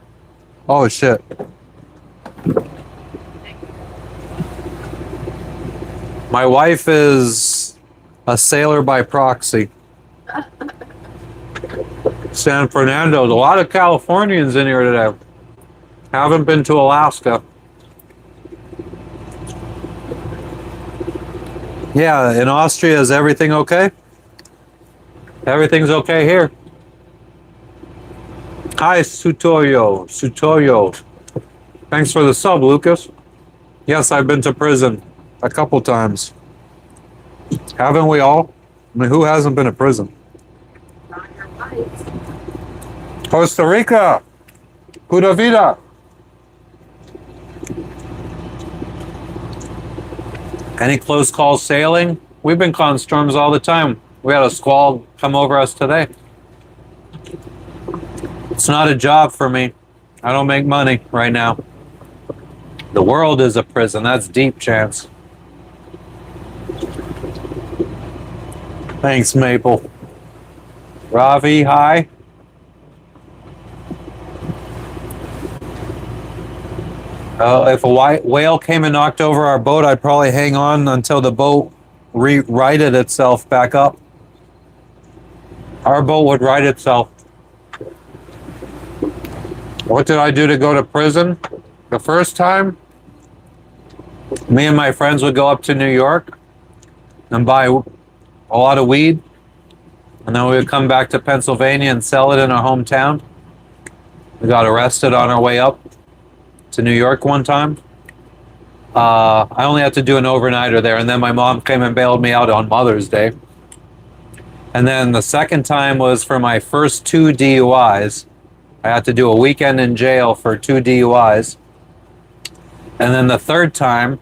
Oh, shit. My wife is a sailor by proxy. San Fernando. A lot of Californians in here today. Haven't been to Alaska. Yeah, in Austria, is everything okay? Everything's okay here. Hi, Sutoyo. Sutoyo. Thanks for the sub, Lucas. Yes, I've been to prison a couple times. Haven't we all? I mean, who hasn't been to prison? Costa Rica. Pura vida. Any close call sailing? We've been caught in storms all the time. We had a squall come over us today. It's not a job for me. I don't make money right now. The world is a prison. That's deep, Chance. Thanks, Maple. Ravi, hi. If a whale came and knocked over our boat, I'd probably hang on until the boat righted itself back up. Our boat would right itself. What did I do to go to prison? The first time, me and my friends would go up to New York and buy a lot of weed. And then we would come back to Pennsylvania and sell it in our hometown. We got arrested on our way up to New York one time. I only had to do an overnighter there, and then my mom came and bailed me out on Mother's Day. And then the second time was for my first 2 DUIs. I had to do a weekend in jail for 2 DUIs. And then the third time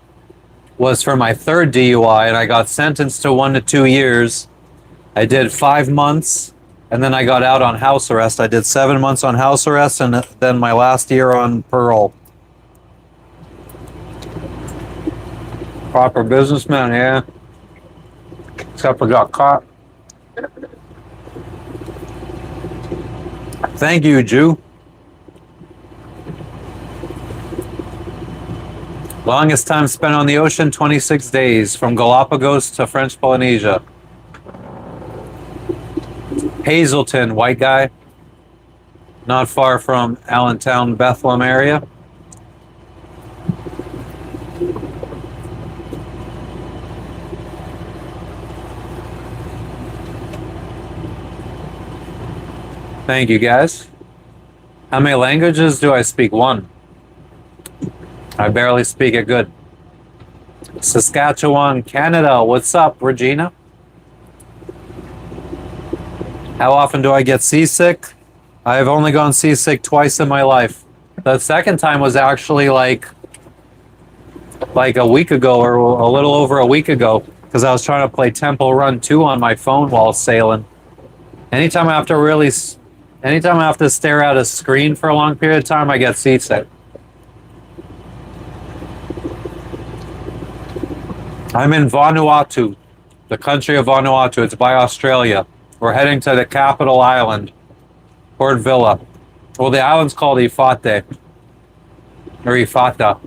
was for my third DUI, and I got sentenced to 1 to 2 years. I did 5 months, and then I got out on house arrest. I did 7 months on house arrest, and then my last year on parole. Proper businessman, yeah. Except for got caught. Thank you, Jew. Longest time spent on the ocean, 26 days, from Galapagos to French Polynesia. Hazleton, white guy. Not far from Allentown, Bethlehem area. Thank you, guys. How many languages do I speak? 1. I barely speak it good. Saskatchewan, Canada. What's up, Regina? How often do I get seasick? I've only gone seasick twice in my life. The second time was actually like a week ago, or a little over a week ago, because I was trying to play Temple Run 2 on my phone while sailing. Anytime I have to stare at a screen for a long period of time, I get seasick. I'm in Vanuatu, the country of Vanuatu. It's by Australia. We're heading to the capital island, Port Vila. Well, the island's called Ifate, or Ifata.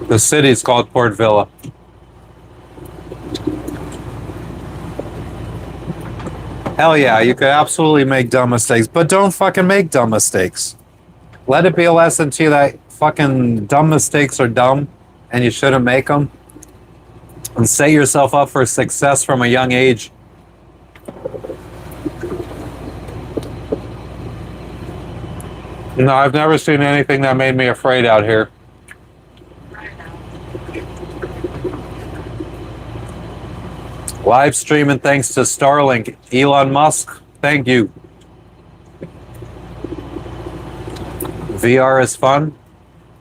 The city's called Port Vila. Hell yeah, you could absolutely make dumb mistakes, but don't fucking make dumb mistakes. Let it be a lesson to you that fucking dumb mistakes are dumb and you shouldn't make them. And set yourself up for success from a young age. No, I've never seen anything that made me afraid out here. Live streaming thanks to Starlink. Elon Musk, thank you. VR is fun.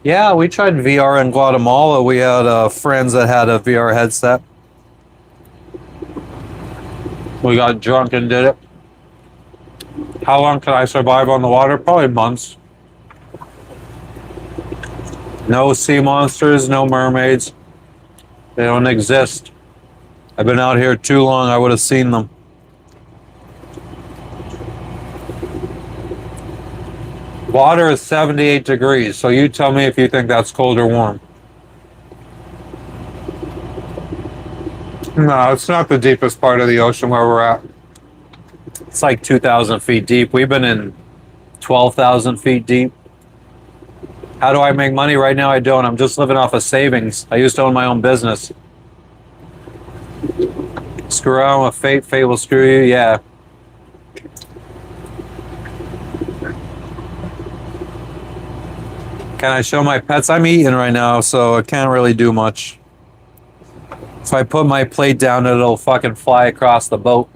Yeah, we tried VR in Guatemala. We had friends that had a VR headset. We got drunk and did it. How long can I survive on the water? Probably months. No sea monsters, no mermaids. They don't exist. I've been out here too long, I would have seen them. Water is 78 degrees, so you tell me if you think that's cold or warm. No, it's not the deepest part of the ocean where we're at. It's like 2,000 feet deep. We've been in 12,000 feet deep. How do I make money right now? I don't. I'm just living off of savings. I used to own my own business. Screw around with fate. Fate will screw you. Yeah. Can I show my pets? I'm eating right now, so I can't really do much. If I put my plate down, it'll fucking fly across the boat.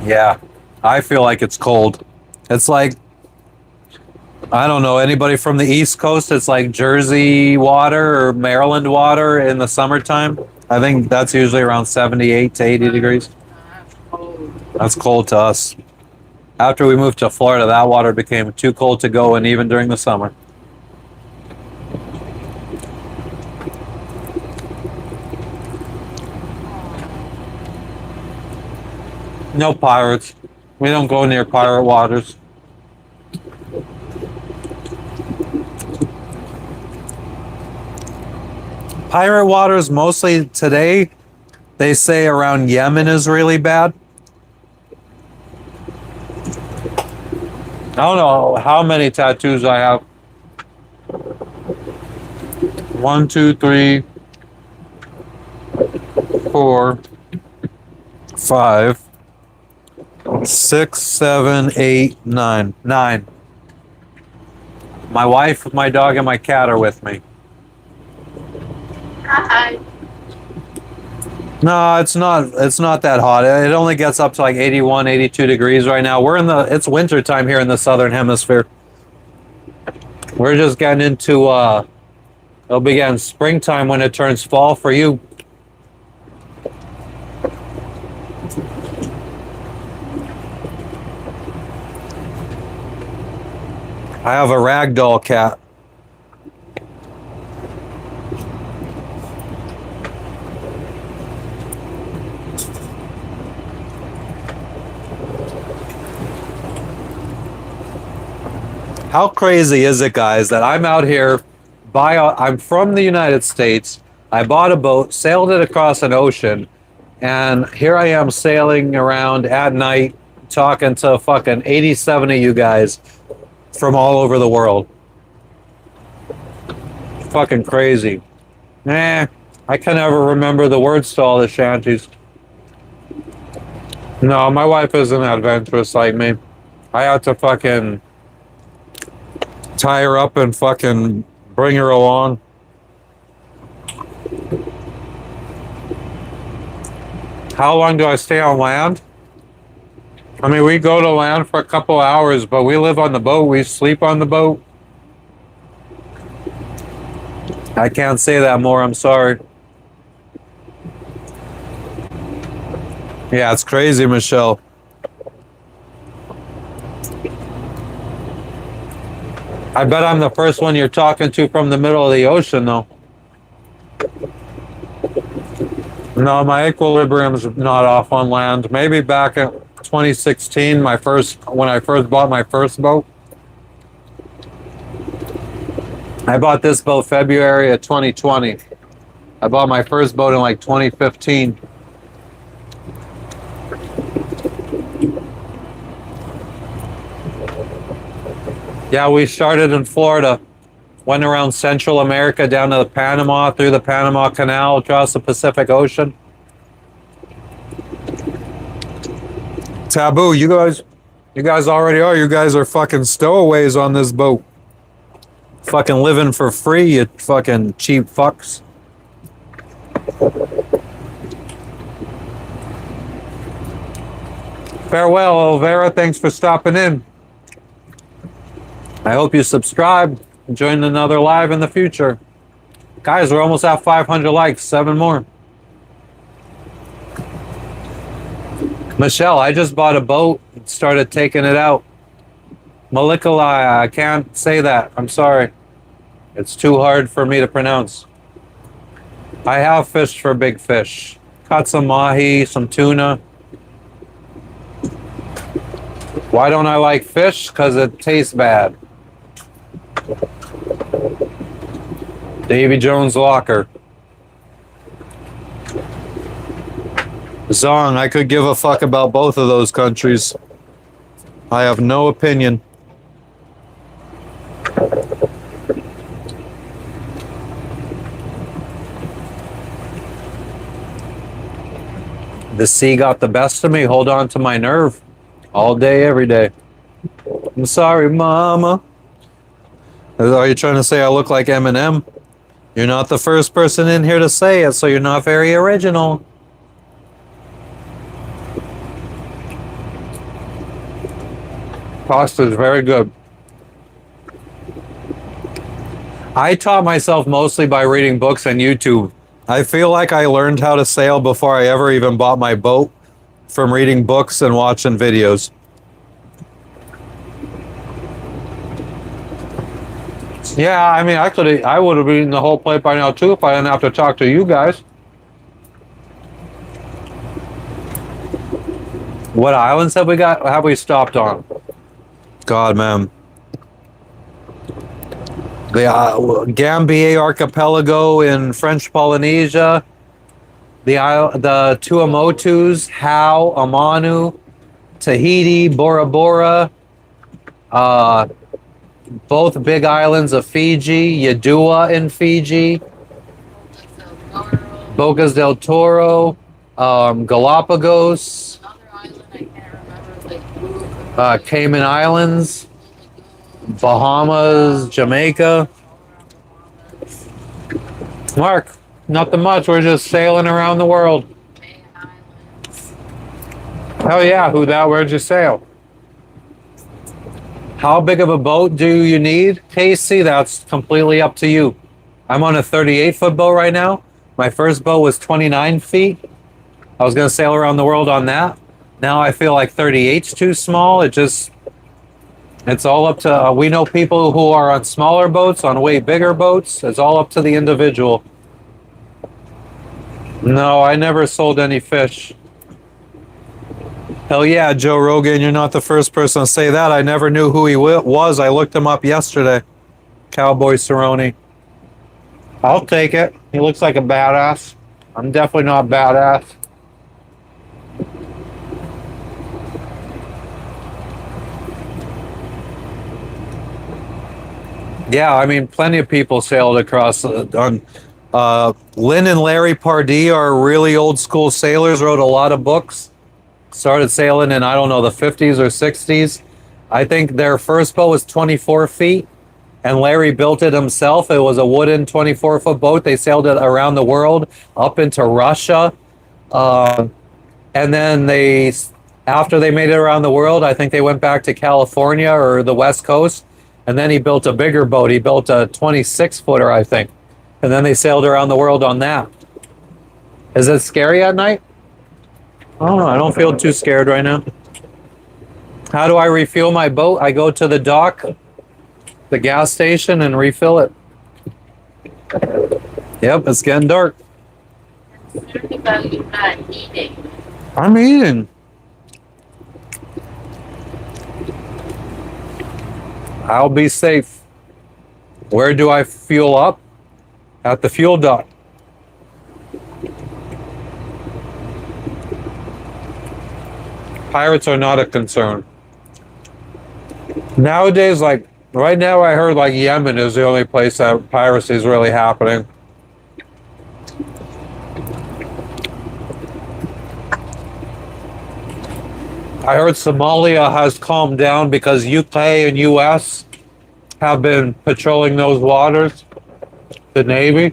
Yeah, I feel like it's cold. It's like, I don't know, anybody from the East Coast, it's like Jersey water or Maryland water in the summertime. I think that's usually around 78 to 80 degrees. That's cold to us. After we moved to Florida, that water became too cold to go in even during the summer. No pirates. We don't go near pirate waters. Pirate waters mostly today, they say around Yemen is really bad. I don't know how many tattoos I have. 1, 2, 3, 4, 5, 6, 7, 8, 9. 9. My wife, my dog, and my cat are with me. Hi. No, it's not that hot. It only gets up to like 81, 82 degrees right now. It's winter time here in the southern hemisphere. We're just getting into it'll begin springtime when it turns fall for you. I have a ragdoll cat. How crazy is it, guys, that I'm out here, I'm from the United States, I bought a boat, sailed it across an ocean, and here I am sailing around at night, talking to fucking 87 of you guys from all over the world. Fucking crazy. I can never remember the words to all the shanties. No, my wife isn't adventurous like me. I have to fucking tie her up and fucking bring her along. How long do I stay on land? I mean, we go to land for a couple hours, but we live on the boat. We sleep on the boat. I can't say that more. I'm sorry. Yeah, it's crazy, Michelle. I bet I'm the first one you're talking to from the middle of the ocean, though. No, my equilibrium's not off on land. Maybe back in 2016, when I first bought my first boat. I bought this boat February of 2020. I bought my first boat in like 2015. Yeah, we started in Florida, went around Central America, down to Panama, through the Panama Canal, across the Pacific Ocean. Taboo, you guys already are. You guys are fucking stowaways on this boat. Fucking living for free, you fucking cheap fucks. Farewell, Olvera. Thanks for stopping in. I hope you subscribe and join another live in the future. Guys, we're almost at 500 likes. 7 more. Michelle, I just bought a boat and started taking it out. Malikalai, I can't say that. I'm sorry. It's too hard for me to pronounce. I have fished for big fish. Caught some mahi, some tuna. Why don't I like fish? Because it tastes bad. Davy Jones Locker. Zong, I could give a fuck about both of those countries. I have no opinion. The sea got the best of me. Hold on to my nerve. All day, every day. I'm sorry, mama. Are you trying to say I look like Eminem? You're not the first person in here to say it, so you're not very original. Pasta is very good. I taught myself mostly by reading books and YouTube. I feel like I learned how to sail before I ever even bought my boat from reading books and watching videos. Yeah, I mean, I would have eaten the whole plate by now too if I didn't have to talk to you guys. What islands have we stopped on? God, man. The Gambier Archipelago in French Polynesia, the Tuamotus, Hao, Amanu, Tahiti, Bora Bora, both big islands of Fiji, Yadua in Fiji, Bocas del Toro, Galapagos, Cayman Islands, Bahamas, Jamaica. Mark, nothing much. We're just sailing around the world. Hell yeah, who that? Where'd you sail? How big of a boat do you need, Casey? That's completely up to you. I'm on a 38-foot boat right now. My first boat was 29 feet. I was going to sail around the world on that. Now I feel like 38's too small. It's all up to, we know people who are on smaller boats, on way bigger boats. It's all up to the individual. No, I never sold any fish. Hell yeah, Joe Rogan, you're not the first person to say that. I never knew who he was. I looked him up yesterday. Cowboy Cerrone. I'll take it. He looks like a badass. I'm definitely not badass. Yeah, I mean, plenty of people sailed across on. Lynn and Larry Pardee are really old school sailors, wrote a lot of books. Started sailing in, I don't know, the 50s or 60s. I think their first boat was 24 feet, and Larry built it himself. It was a wooden 24-foot boat. They sailed it around the world, up into Russia. And then after they made it around the world, I think they went back to California or the West Coast. And then he built a bigger boat. He built a 26-footer, I think. And then they sailed around the world on that. Is it scary at night? I don't know. I don't feel too scared right now. How do I refuel my boat? I go to the dock, the gas station, and refill it. Yep, it's getting dark. Concerned about you not eating. I'm eating. I'll be safe. Where do I fuel up? At the fuel dock. Pirates are not a concern. Nowadays, like right now, I heard like Yemen is the only place that piracy is really happening. I heard Somalia has calmed down because UK and US have been patrolling those waters, the Navy.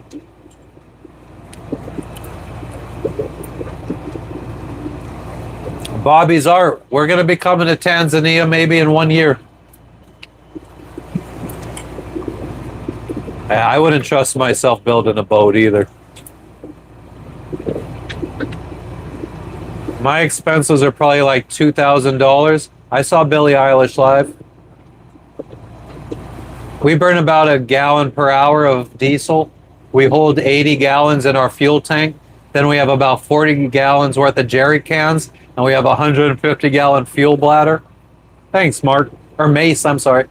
Bobby's Art, we're going to be coming to Tanzania maybe in 1 year. I wouldn't trust myself building a boat either. My expenses are probably like $2,000. I saw Billie Eilish live. We burn about a gallon per hour of diesel. We hold 80 gallons in our fuel tank. Then we have about 40 gallons worth of jerry cans, and we have a 150-gallon fuel bladder. Thanks, Mark. Or Mace, I'm sorry.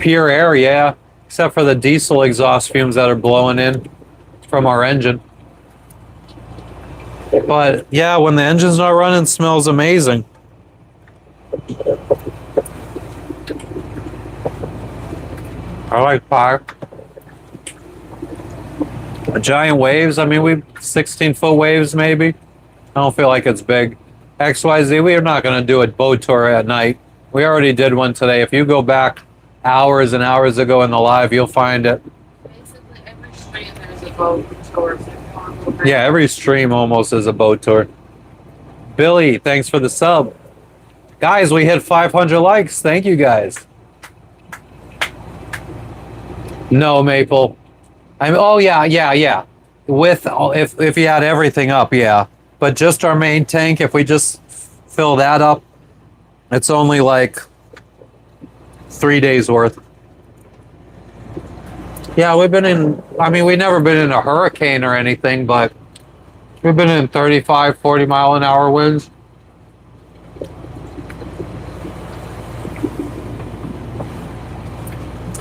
Pure air, yeah. Except for the diesel exhaust fumes that are blowing in from our engine. But yeah, when the engine's not running, it smells amazing. I like pie. Giant waves. I mean, we 16-foot waves maybe. I don't feel like it's big. XYZ, we are not going to do a boat tour at night. We already did one today. If you go back hours and hours ago in the live, you'll find it. Basically, every stream there's a boat tour. Yeah, every stream almost is a boat tour. Billy, thanks for the sub. Guys, we hit 500 likes. Thank you, guys. No, Maple. Oh yeah. With if you had everything up, yeah. But just our main tank, if we just fill that up, it's only like 3 days worth. Yeah, we've never been in a hurricane or anything, but we've been in 35, 40 mile an hour winds.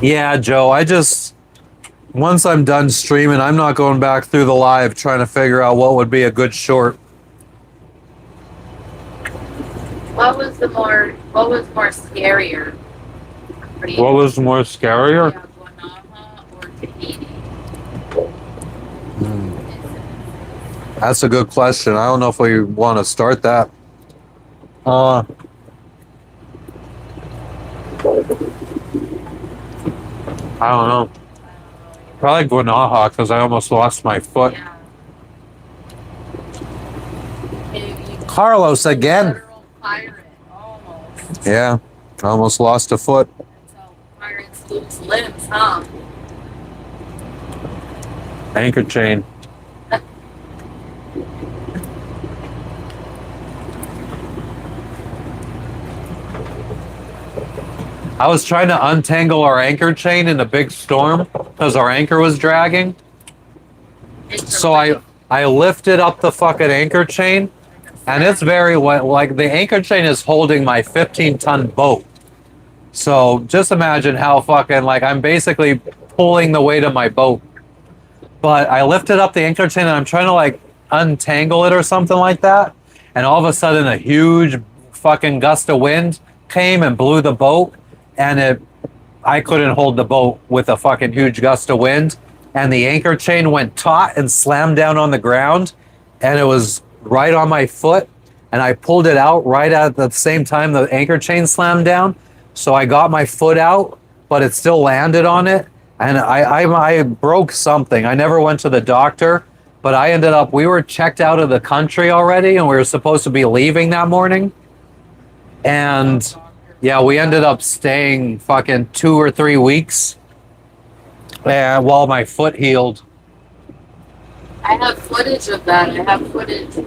Yeah, Joe, once I'm done streaming, I'm not going back through the live trying to figure out what would be a good short. What was more scarier? What was more scarier? Yeah, Guanaja or Tahiti? That's a good question. I don't know if we want to start that. I don't know. Probably Guanaja because I almost lost my foot. Yeah. Carlos again. Federal pirate, almost. Yeah, I almost lost a foot. That's how pirates lose limbs, huh? Anchor chain. I was trying to untangle our anchor chain in a big storm because our anchor was dragging. So I lifted up the fucking anchor chain, and it's very like the anchor chain is holding my 15-ton boat. So just imagine how fucking like I'm basically pulling the weight of my boat. But I lifted up the anchor chain and I'm trying to like untangle it or something like that, and all of a sudden a huge fucking gust of wind came and blew the boat. And I couldn't hold the boat with a fucking huge gust of wind. And the anchor chain went taut and slammed down on the ground. And it was right on my foot. And I pulled it out right at the same time the anchor chain slammed down. So I got my foot out, but it still landed on it. And I broke something. I never went to the doctor, but we were checked out of the country already. And we were supposed to be leaving that morning. And yeah, we ended up staying fucking 2 or 3 weeks while my foot healed. I have footage of that. We have footage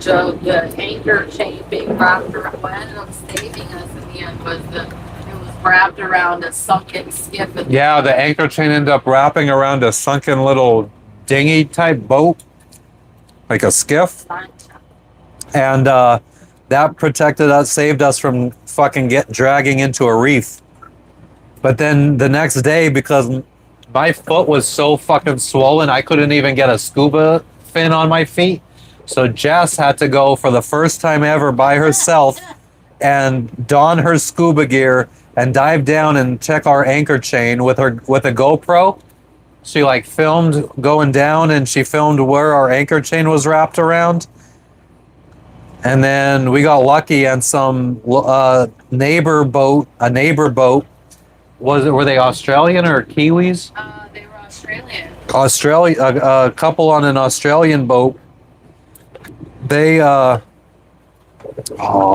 of the anchor chain being wrapped around. What ended up saving us in the end was it was wrapped around a sunken skiff. Yeah, the anchor chain ended up wrapping around a sunken little dinghy type boat, like a skiff. And that protected us, saved us from fucking dragging into a reef. But then the next day, because my foot was so fucking swollen, I couldn't even get a scuba fin on my feet. So Jess had to go for the first time ever by herself and don her scuba gear and dive down and check our anchor chain with a GoPro. She like filmed going down and she filmed where our anchor chain was wrapped around. And then we got lucky and some neighbor boat. Were they Australian or Kiwis? They were Australian. A couple on an Australian boat. They oh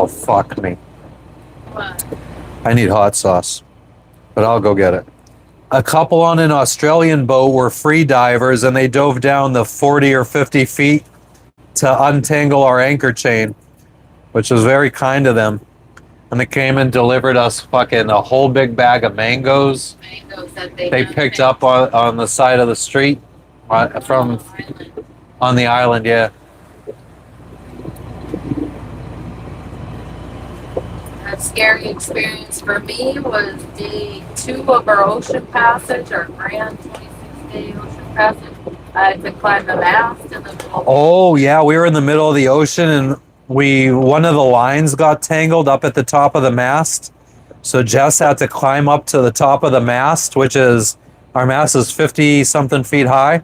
fuck me. What? I need hot sauce, but I'll go get it. A couple on an Australian boat were free divers and they dove down the 40 or 50 feet to untangle our anchor chain, which was very kind of them. And they came and delivered us fucking a whole big bag of mangoes. Mangoes that They picked up on the side of the street from on the island, yeah. A scary experience for me was day 2 of our ocean passage, our grand 26-day ocean passage. I had to climb the mast in the middle of Oh yeah, we were in the middle of the ocean and one of the lines got tangled up at the top of the mast. So Jess had to climb up to the top of the mast, which is our mast is 50 something feet high.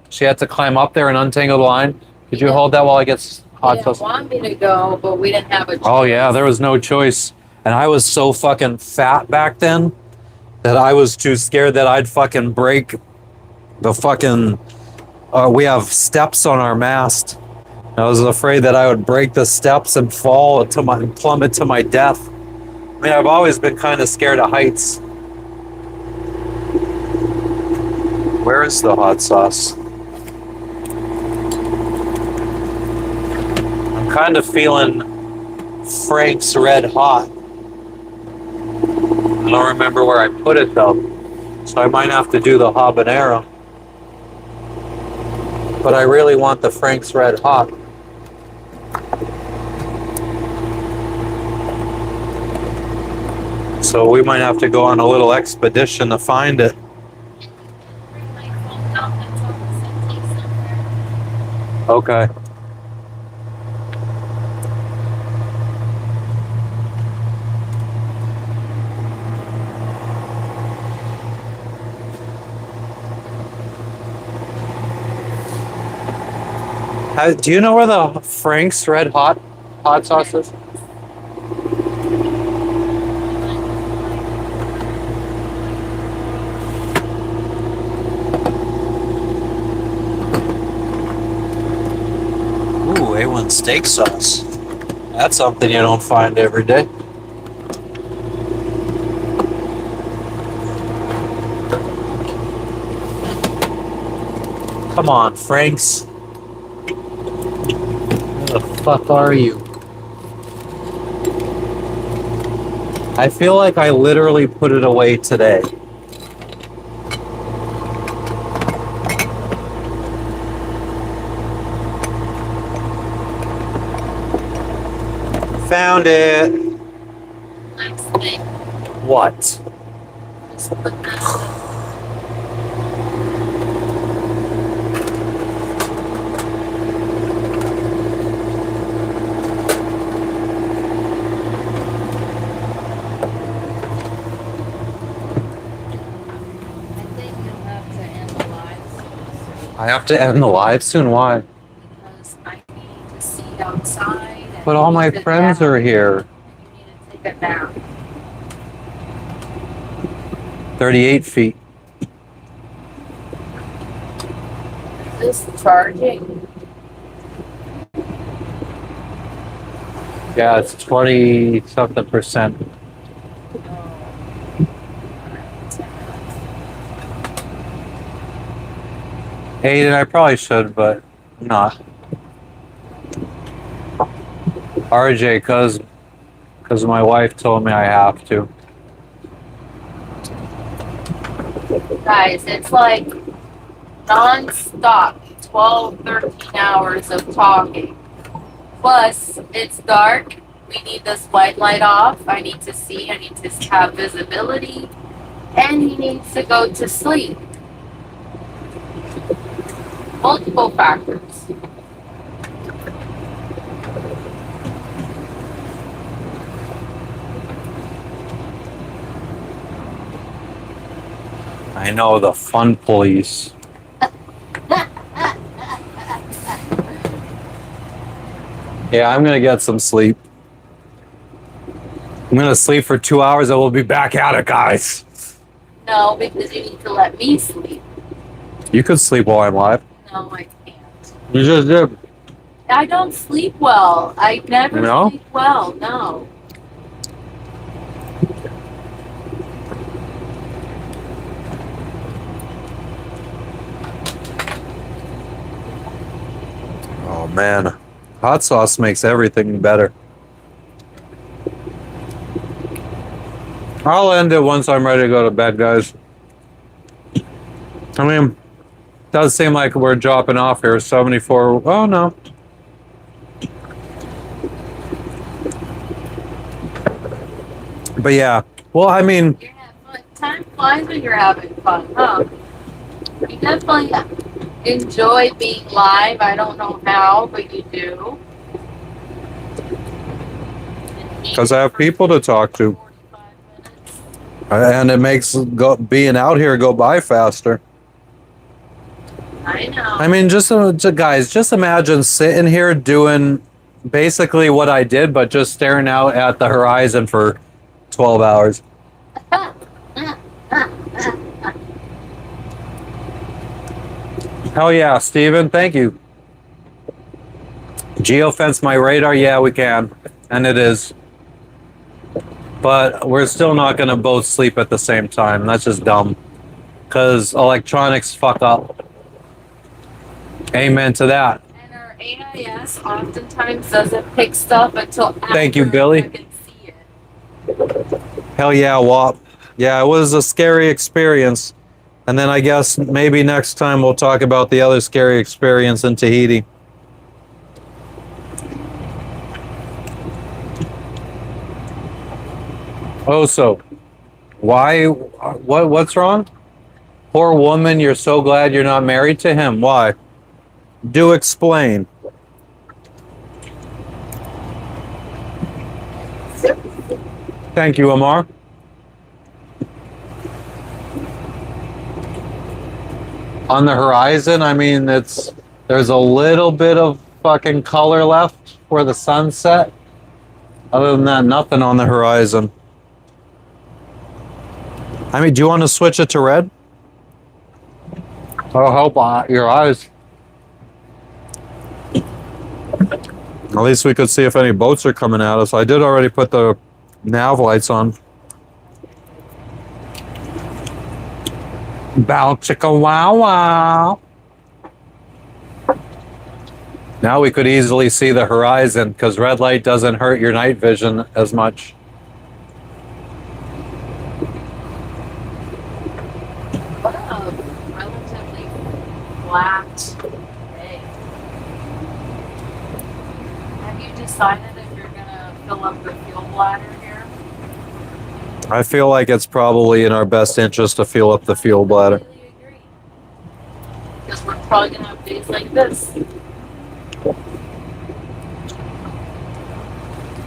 She had to climb up there and untangle the line. Could you hold that while I get hot They sauce? didn't want me to go, but we didn't have a choice. Oh yeah, there was no choice. And I was so fucking fat back then that I was too scared that I'd fucking break the fucking we have steps on our mast. I was afraid that I would break the steps and fall to my plummet to my death. I mean, I've always been kind of scared of heights. Where is the hot sauce? I'm kind of feeling Frank's Red Hot. I don't remember where I put it though, so I might have to do the habanero. But I really want the Frank's Red Hot. So we might have to go on a little expedition to find it. Okay. Do you know where the Frank's Red Hot sauce is? Ooh, A1 steak sauce. That's something you don't find every day. Come on, Frank's. Where the fuck are you? I feel like I literally put it away today. Found it. Next thing. What? Just put that. I have to end the live soon. Why? Because I need to see outside. And But all you my need to friends nap. are here. You need to take a nap. 38 feet. Is this charging? Yeah, it's 20 something percent. Aiden, I probably should, but I'm not. RJ, cause my wife told me I have to. Guys, it's like non-stop 12, 13 hours of talking. Plus, it's dark. We need this white light off. I need to see. I need to have visibility. And he needs to go to sleep. Multiple factors. I know, the fun police. Yeah, I'm gonna get some sleep. I'm gonna sleep for 2 hours and we'll be back at it, guys. No, because you need to let me sleep. You could sleep while I'm live. No, I can't. You just did. I don't sleep well. I never No? sleep well. No. Oh man. Hot sauce makes everything better. I'll end it once I'm ready to go to bed, guys. I mean, it does seem like we're dropping off here. 74. Oh, no. But yeah. Well, I mean, You're having fun. Time flies when you're having fun, huh? You definitely enjoy being live. I don't know how, but you do. because I have people to talk to. 45 minutes. And it makes being out here go by faster. I know. I mean, guys, just imagine sitting here doing basically what I did, but just staring out at the horizon for 12 hours. Hell yeah, Steven, thank you. Geofence my radar? Yeah, we can. And it is. But we're still not going to both sleep at the same time. That's just dumb. Because electronics fuck up. Amen to that. And our AIS oftentimes doesn't pick stuff until after Thank you, Billy. I can see it. Hell yeah, WAP. Yeah, it was a scary experience. And then I guess maybe next time we'll talk about the other scary experience in Tahiti. Oh, so why? What's wrong? Poor woman, you're so glad you're not married to him. Why? Do explain. Thank you, Amar. On the horizon, I mean, there's a little bit of fucking color left where the sun set. Other than that, nothing on the horizon. I mean, do you want to switch it to red? I'll help your eyes. At least we could see if any boats are coming at us. I did already put the nav lights on. Bow chicka wow wow. Now we could easily see the horizon because red light doesn't hurt your night vision as much. What a relatively flat day. Have you decided if you're gonna fill up the fuel bladder here? I feel like it's probably in our best interest to fill up the fuel bladder. I completely agree. Because we're probably gonna have days like this.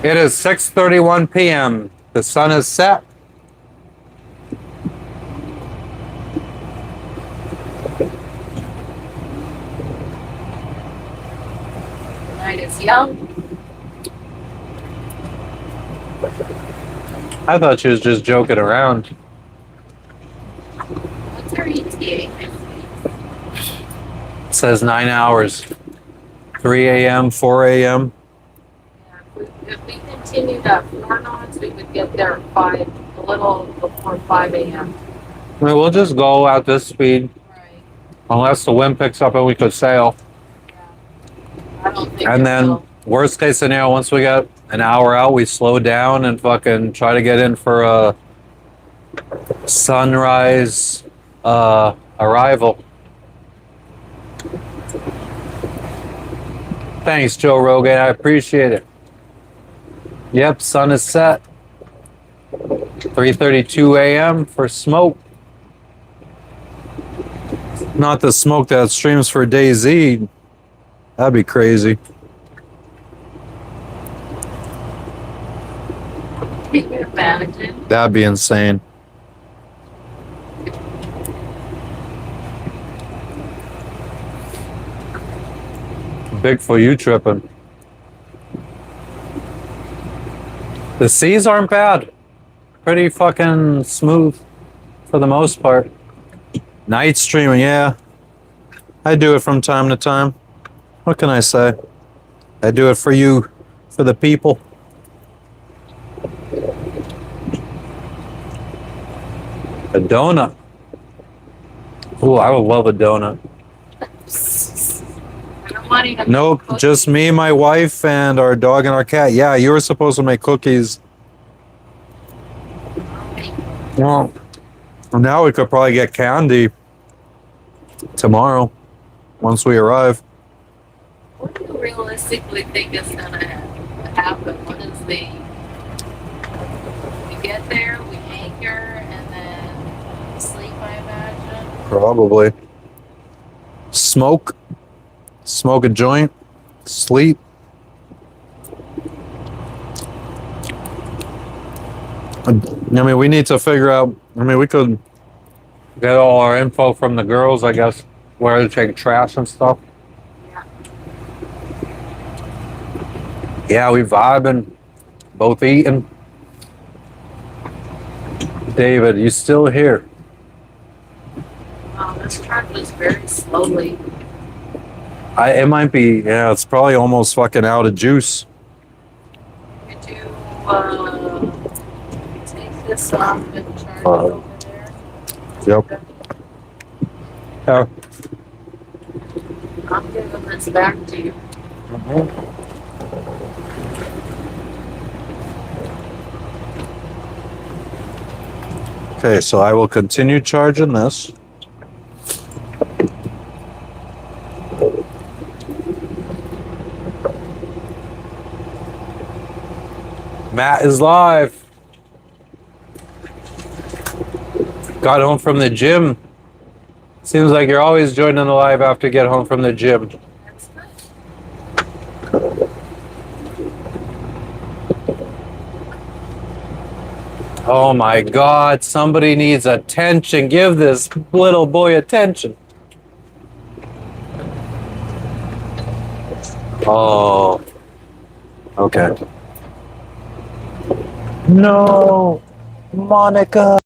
It is 6:31 p.m. The sun is set. The night is young. I thought she was just joking around. What's our ETA? It says 9 hours. 3 a.m., 4 a.m. If we continued at 4 knots, we would get there at 5, a little before 5 a.m. I mean, we'll just go at this speed Right. unless the wind picks up and we could sail. I don't think And it then, will. worst case scenario, once we get an hour out, we slow down and fucking try to get in for a sunrise arrival. Thanks, Joe Rogan. I appreciate it. Yep, sun is set. 3:32 a.m. for smoke. Not the smoke that streams for DayZ. That'd be crazy. Can you imagine? That'd be insane. Big for you tripping. The seas aren't bad. Pretty fucking smooth for the most part. Night streaming, yeah. I do it from time to time. What can I say? I do it for you, for the people. A donut. Ooh, I would love a donut. I don't wanting to Nope, make just cookies. me, my wife, and our dog and our cat. Yeah, you were supposed to make cookies. Well, now we could probably get candy tomorrow once we arrive. What do you realistically think is gonna happen? What is the? We get there, we anchor, and then sleep. I imagine. Probably. Smoke a joint, sleep. I mean, we need to figure out. I mean, we could get all our info from the girls, I guess, where to take trash and stuff. Yeah. Yeah, we vibing, both eating. David, you still here? Wow, this truck was very slowly. It might be. Yeah, it's probably almost fucking out of juice. Could you take this off and charge it over there? Yep. Yeah. I'm giving this back to you. Okay, so I will continue charging this. Matt is live. Got home from the gym. Seems like you're always joining the live after you get home from the gym. That's nice. Oh my God, somebody needs attention. Give this little boy attention. Oh. Okay. No, Monica.